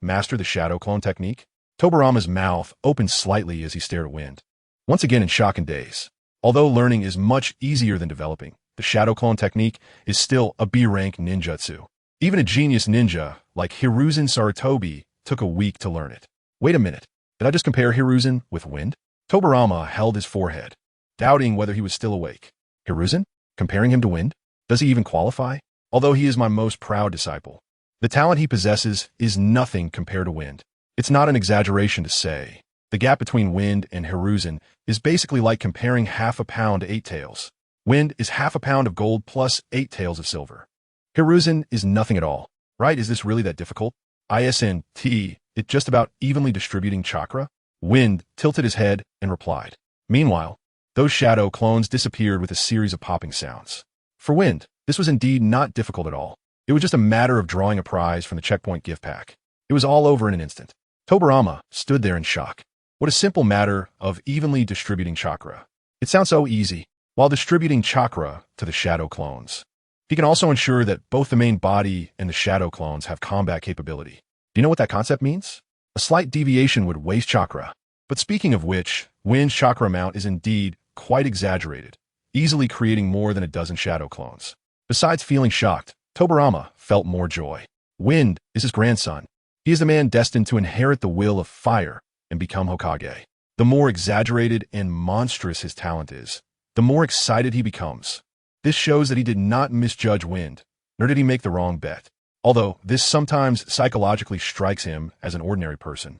mastered the shadow clone technique? Tobirama's mouth opened slightly as he stared at Wind, once again in shock and daze. Although learning is much easier than developing, the shadow clone technique is still a B-rank ninjutsu. Even a genius ninja like Hiruzen Sarutobi took a week to learn it. Wait a minute, did I just compare Hiruzen with Wind? Tobirama held his forehead, doubting whether he was still awake. Hiruzen? Comparing him to Wind? Does he even qualify? Although he is my most proud disciple, the talent he possesses is nothing compared to Wind. It's not an exaggeration to say. The gap between Wind and Hiruzen is basically like comparing half a pound to 8 tails. Wind is half a pound of gold plus 8 tails of silver. Hiruzen is nothing at all, right? Is this really that difficult? It just about evenly distributing chakra? Wind tilted his head and replied. Meanwhile, those shadow clones disappeared with a series of popping sounds. For Wind, this was indeed not difficult at all. It was just a matter of drawing a prize from the checkpoint gift pack. It was all over in an instant. Tobirama stood there in shock. What a simple matter of evenly distributing chakra. It sounds so easy, while distributing chakra to the shadow clones. He can also ensure that both the main body and the shadow clones have combat capability. Do you know what that concept means? A slight deviation would waste chakra. But speaking of which, Wind's chakra amount is indeed quite exaggerated, easily creating more than a dozen shadow clones. Besides feeling shocked, Tobirama felt more joy. Wind is his grandson. He is the man destined to inherit the will of fire and become Hokage. The more exaggerated and monstrous his talent is, the more excited he becomes. This shows that he did not misjudge Wind, nor did he make the wrong bet. Although this sometimes psychologically strikes him as an ordinary person.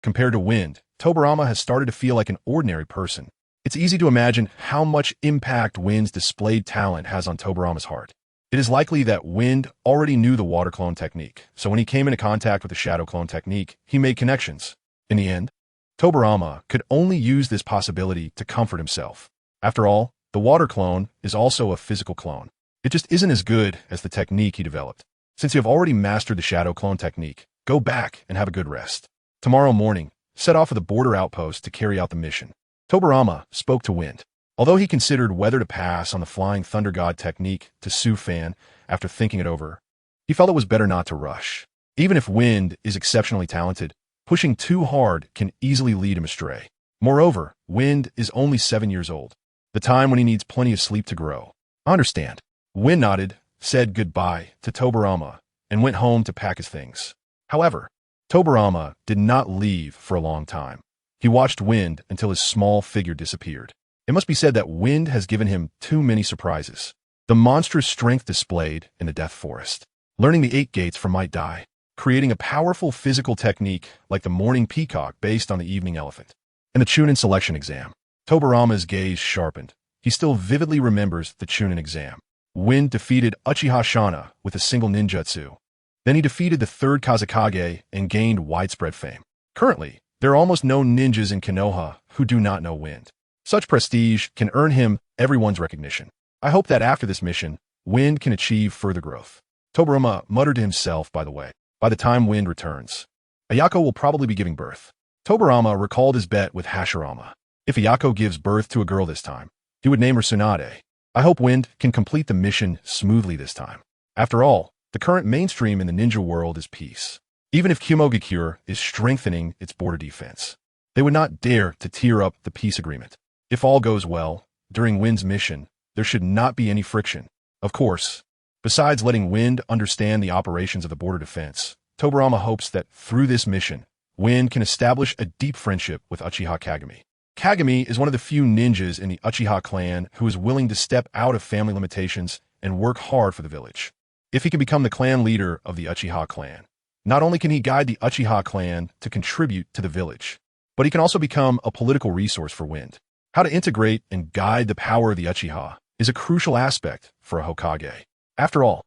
Compared to Wind, Tobirama has started to feel like an ordinary person. It's easy to imagine how much impact Wind's displayed talent has on Tobirama's heart. It is likely that Wind already knew the water clone technique, so when he came into contact with the shadow clone technique, he made connections. In the end, Tobirama could only use this possibility to comfort himself. After all, the water clone is also a physical clone. It just isn't as good as the technique he developed. Since you have already mastered the shadow clone technique, go back and have a good rest. Tomorrow morning, set off for the border outpost to carry out the mission. Tobirama spoke to Wind. Although he considered whether to pass on the flying thunder god technique to sue Fan after thinking it over, he felt it was better not to rush. Even if Wind is exceptionally talented, pushing too hard can easily lead him astray. Moreover, Wind is only 7 years old, the time when he needs plenty of sleep to grow. I understand. Wind nodded, said goodbye to Tobirama, and went home to pack his things. However, Tobirama did not leave for a long time. He watched Wind until his small figure disappeared. It must be said that Wind has given him too many surprises. The monstrous strength displayed in the Death Forest, learning the 8 gates from Might Die, creating a powerful physical technique like the morning peacock based on the evening elephant, and the Chunin selection exam. Tobirama's gaze sharpened. He still vividly remembers the Chunin exam. Wind defeated Uchiha Shana with a single ninjutsu. Then he defeated the 3rd Kazekage and gained widespread fame. Currently, there are almost no ninjas in Konoha who do not know Wind. Such prestige can earn him everyone's recognition. I hope that after this mission, Wind can achieve further growth. Tobirama muttered to himself, by the way. By the time Wind returns, Ayako will probably be giving birth. Tobirama recalled his bet with Hashirama. If Ayako gives birth to a girl this time, he would name her Tsunade. I hope Wind can complete the mission smoothly this time. After all, the current mainstream in the ninja world is peace. Even if Kumogakure is strengthening its border defense, they would not dare to tear up the peace agreement. If all goes well, during Wind's mission, there should not be any friction. Of course, besides letting Wind understand the operations of the border defense, Tobirama hopes that through this mission, Wind can establish a deep friendship with Uchiha Kagami. Kagami is one of the few ninjas in the Uchiha clan who is willing to step out of family limitations and work hard for the village. If he can become the clan leader of the Uchiha clan, not only can he guide the Uchiha clan to contribute to the village, but he can also become a political resource for Wind. How to integrate and guide the power of the Uchiha is a crucial aspect for a Hokage. After all,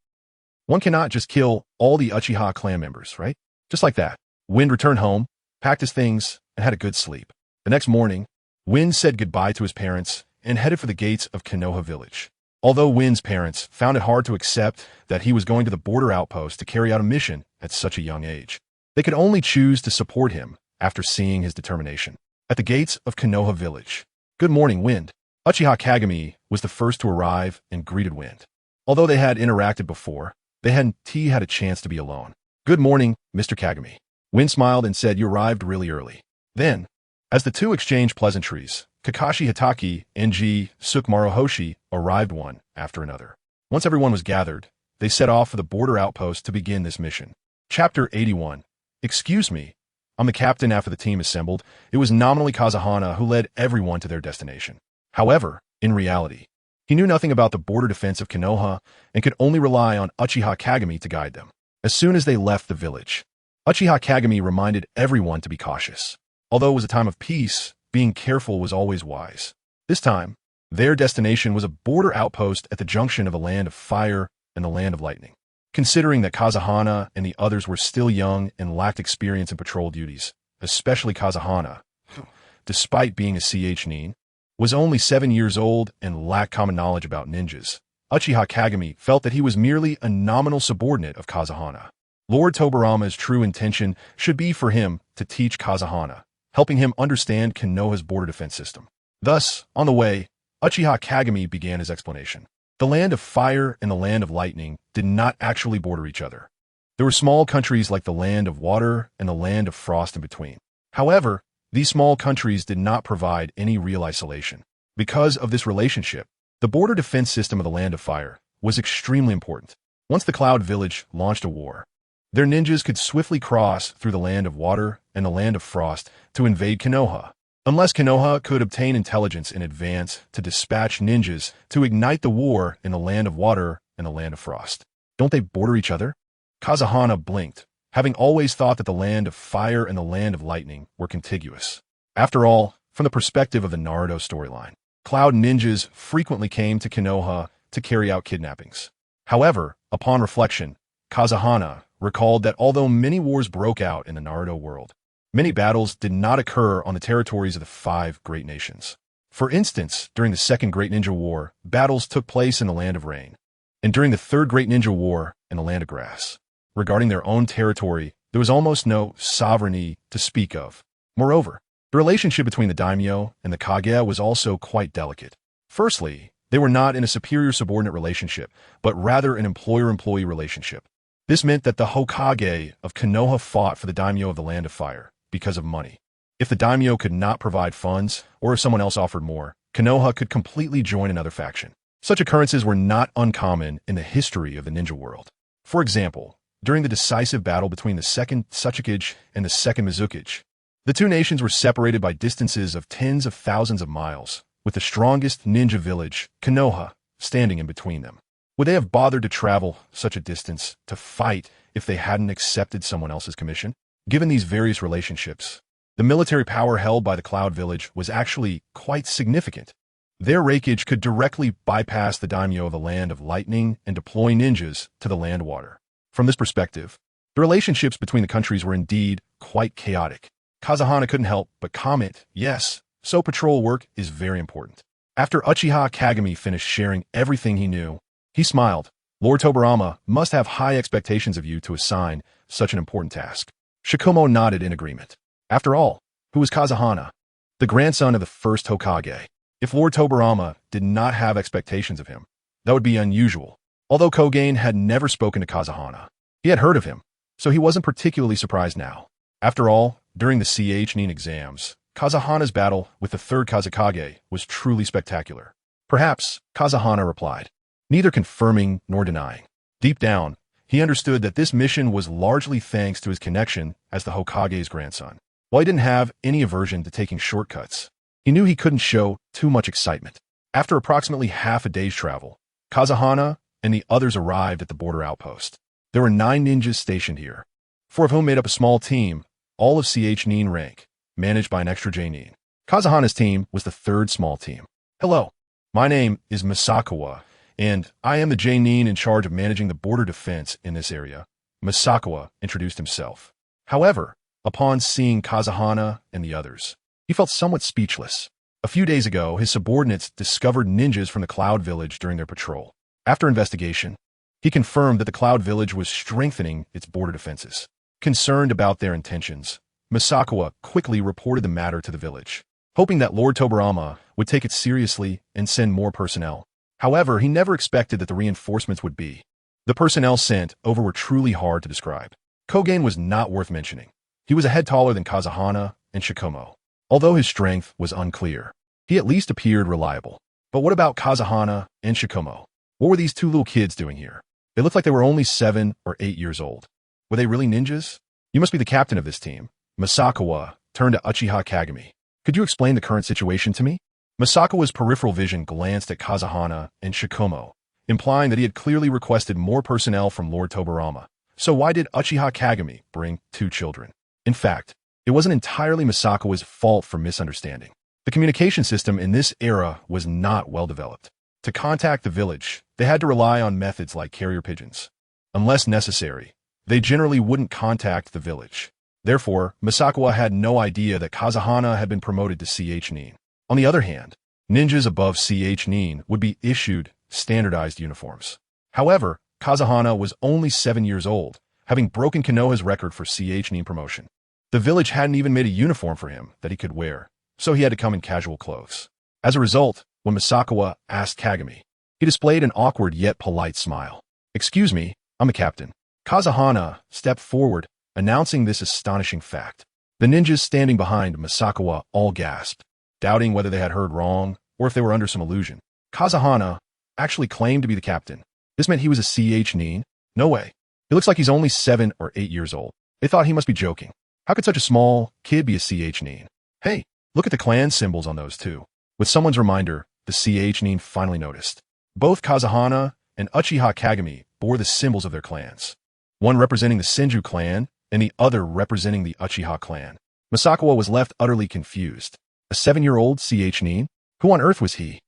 one cannot just kill all the Uchiha clan members, right? Just like that, Wind returned home, packed his things, and had a good sleep. The next morning, Wind said goodbye to his parents and headed for the gates of Konoha village. Although Wind's parents found it hard to accept that he was going to the border outpost to carry out a mission at such a young age, they could only choose to support him after seeing his determination. At the gates of Konoha village, "Good morning, Wind." Uchiha Kagami was the first to arrive and greeted Wind. Although they had interacted before, they hadn't had a chance to be alone. "Good morning, Mr. Kagami." Wind smiled and said, "You arrived really early." Then, as the two exchanged pleasantries, Kakashi Hitaki and Sukamaru Hoshi arrived one after another. Once everyone was gathered, they set off for the border outpost to begin this mission. Chapter 81. Excuse me. I'm the captain after the team assembled. It was nominally Kazahana who led everyone to their destination. However, in reality, he knew nothing about the border defense of Konoha and could only rely on Uchiha Kagami to guide them. As soon as they left the village, Uchiha Kagami reminded everyone to be cautious. Although it was a time of peace, being careful was always wise. This time, their destination was a border outpost at the junction of the land of fire and the land of lightning. Considering that Kazahana and the others were still young and lacked experience in patrol duties, especially Kazahana, despite being a nin, was only 7 years old and lacked common knowledge about ninjas, Uchiha Kagami felt that he was merely a nominal subordinate of Kazahana. Lord Tobirama's true intention should be for him to teach Kazahana, helping him understand Konoha's border defense system. Thus, on the way, Uchiha Kagami began his explanation. The land of fire and the land of lightning did not actually border each other. There were small countries like the land of water and the land of frost in between. However, these small countries did not provide any real isolation. Because of this relationship, the border defense system of the land of fire was extremely important. Once the Cloud Village launched a war, their ninjas could swiftly cross through the land of water and the land of frost to invade Konoha. Unless Konoha could obtain intelligence in advance to dispatch ninjas to ignite the war in the land of water and the land of frost. Don't they border each other? Kazahana blinked, having always thought that the land of fire and the land of lightning were contiguous. After all, from the perspective of the Naruto storyline, Cloud ninjas frequently came to Konoha to carry out kidnappings. However, upon reflection, Kazahana recalled that although many wars broke out in the Naruto world, many battles did not occur on the territories of the 5 great nations. For instance, during the Second Great Ninja War, battles took place in the land of rain, and during the Third Great Ninja War in the land of grass. Regarding their own territory, there was almost no sovereignty to speak of. Moreover, the relationship between the daimyo and the kage was also quite delicate. Firstly, they were not in a superior-subordinate relationship, but rather an employer-employee relationship. This meant that the Hokage of Konoha fought for the daimyo of the land of fire because of money. If the daimyo could not provide funds, or if someone else offered more, Konoha could completely join another faction. Such occurrences were not uncommon in the history of the ninja world. For example, during the decisive battle between the second Ōtsutsuki and the second Mizuki, the two nations were separated by distances of tens of thousands of miles, with the strongest ninja village, Konoha, standing in between them. Would they have bothered to travel such a distance to fight if they hadn't accepted someone else's commission? Given these various relationships, the military power held by the Cloud Village was actually quite significant. Their raikage could directly bypass the daimyo of the land of lightning and deploy ninjas to the land water. From this perspective, the relationships between the countries were indeed quite chaotic. Kazahana couldn't help but comment, yes, so patrol work is very important. After Uchiha Kagami finished sharing everything he knew, he smiled. Lord Tobirama must have high expectations of you to assign such an important task. Shikomo nodded in agreement. After all, who was Kazahana? The grandson of the first Hokage. If Lord Tobirama did not have expectations of him, that would be unusual. Although Kogen had never spoken to Kazahana, he had heard of him, so he wasn't particularly surprised now. After all, during the Nin exams, Kazahana's battle with the third Kazekage was truly spectacular. Perhaps, Kazahana replied, neither confirming nor denying. Deep down, he understood that this mission was largely thanks to his connection as the Hokage's grandson. While he didn't have any aversion to taking shortcuts, he knew he couldn't show too much excitement. After approximately half a day's travel, Kazahana and the others arrived at the border outpost. There were 9 ninjas stationed here, 4 of whom made up a small team, all of Nin rank, managed by an extra Nin. Kazahana's team was the 3rd small team. Hello, my name is Misakawa, and I am the Nin in charge of managing the border defense in this area. Misakawa introduced himself. However, upon seeing Kazahana and the others, he felt somewhat speechless. A few days ago, his subordinates discovered ninjas from the Cloud Village during their patrol. After investigation, he confirmed that the Cloud Village was strengthening its border defenses. Concerned about their intentions, Misakawa quickly reported the matter to the village, hoping that Lord Tobirama would take it seriously and send more personnel. However, he never expected that the reinforcements would be. The personnel sent over were truly hard to describe. Kogen was not worth mentioning. He was a head taller than Kazahana and Shikomo. Although his strength was unclear, he at least appeared reliable. But what about Kazahana and Shikomo? What were these 2 little kids doing here? They looked like they were only 7 or 8 years old. Were they really ninjas? You must be the captain of this team. Misakawa turned to Uchiha Kagami. Could you explain the current situation to me? Misakawa's peripheral vision glanced at Kazahana and Shikomo, implying that he had clearly requested more personnel from Lord Tobirama. So why did Uchiha Kagami bring 2 children? In fact, it wasn't entirely Misakawa's fault for misunderstanding. The communication system in this era was not well developed. To contact the village, they had to rely on methods like carrier pigeons. Unless necessary, they generally wouldn't contact the village. Therefore, Misakawa had no idea that Kazahana had been promoted to Nin. On the other hand, ninjas above Nin would be issued standardized uniforms. However, Kazahana was only 7 years old, having broken Konoha's record for Nin promotion. The village hadn't even made a uniform for him that he could wear, so he had to come in casual clothes. As a result, when Misakawa asked Kagami, he He displayed an awkward yet polite smile. "Excuse me, I'm the captain." Kazahana stepped forward, announcing this astonishing fact. The ninjas standing behind Masakawa all gasped, doubting whether they had heard wrong or if they were under some illusion. Kazahana actually claimed to be the captain. This meant he was a CH Nin? No way. He looks like he's only 7 or 8 years old. They thought he must be joking. How could such a small kid be a CH Nin? Hey, look at the clan symbols on those two. With someone's reminder, the CH Nin finally noticed. Both Kazahana and Uchiha Kagami bore the symbols of their clans, one representing the Senju clan and the other representing the Uchiha clan. Masakawa was left utterly confused. A 7-year-old CH Nin? Who on earth was he?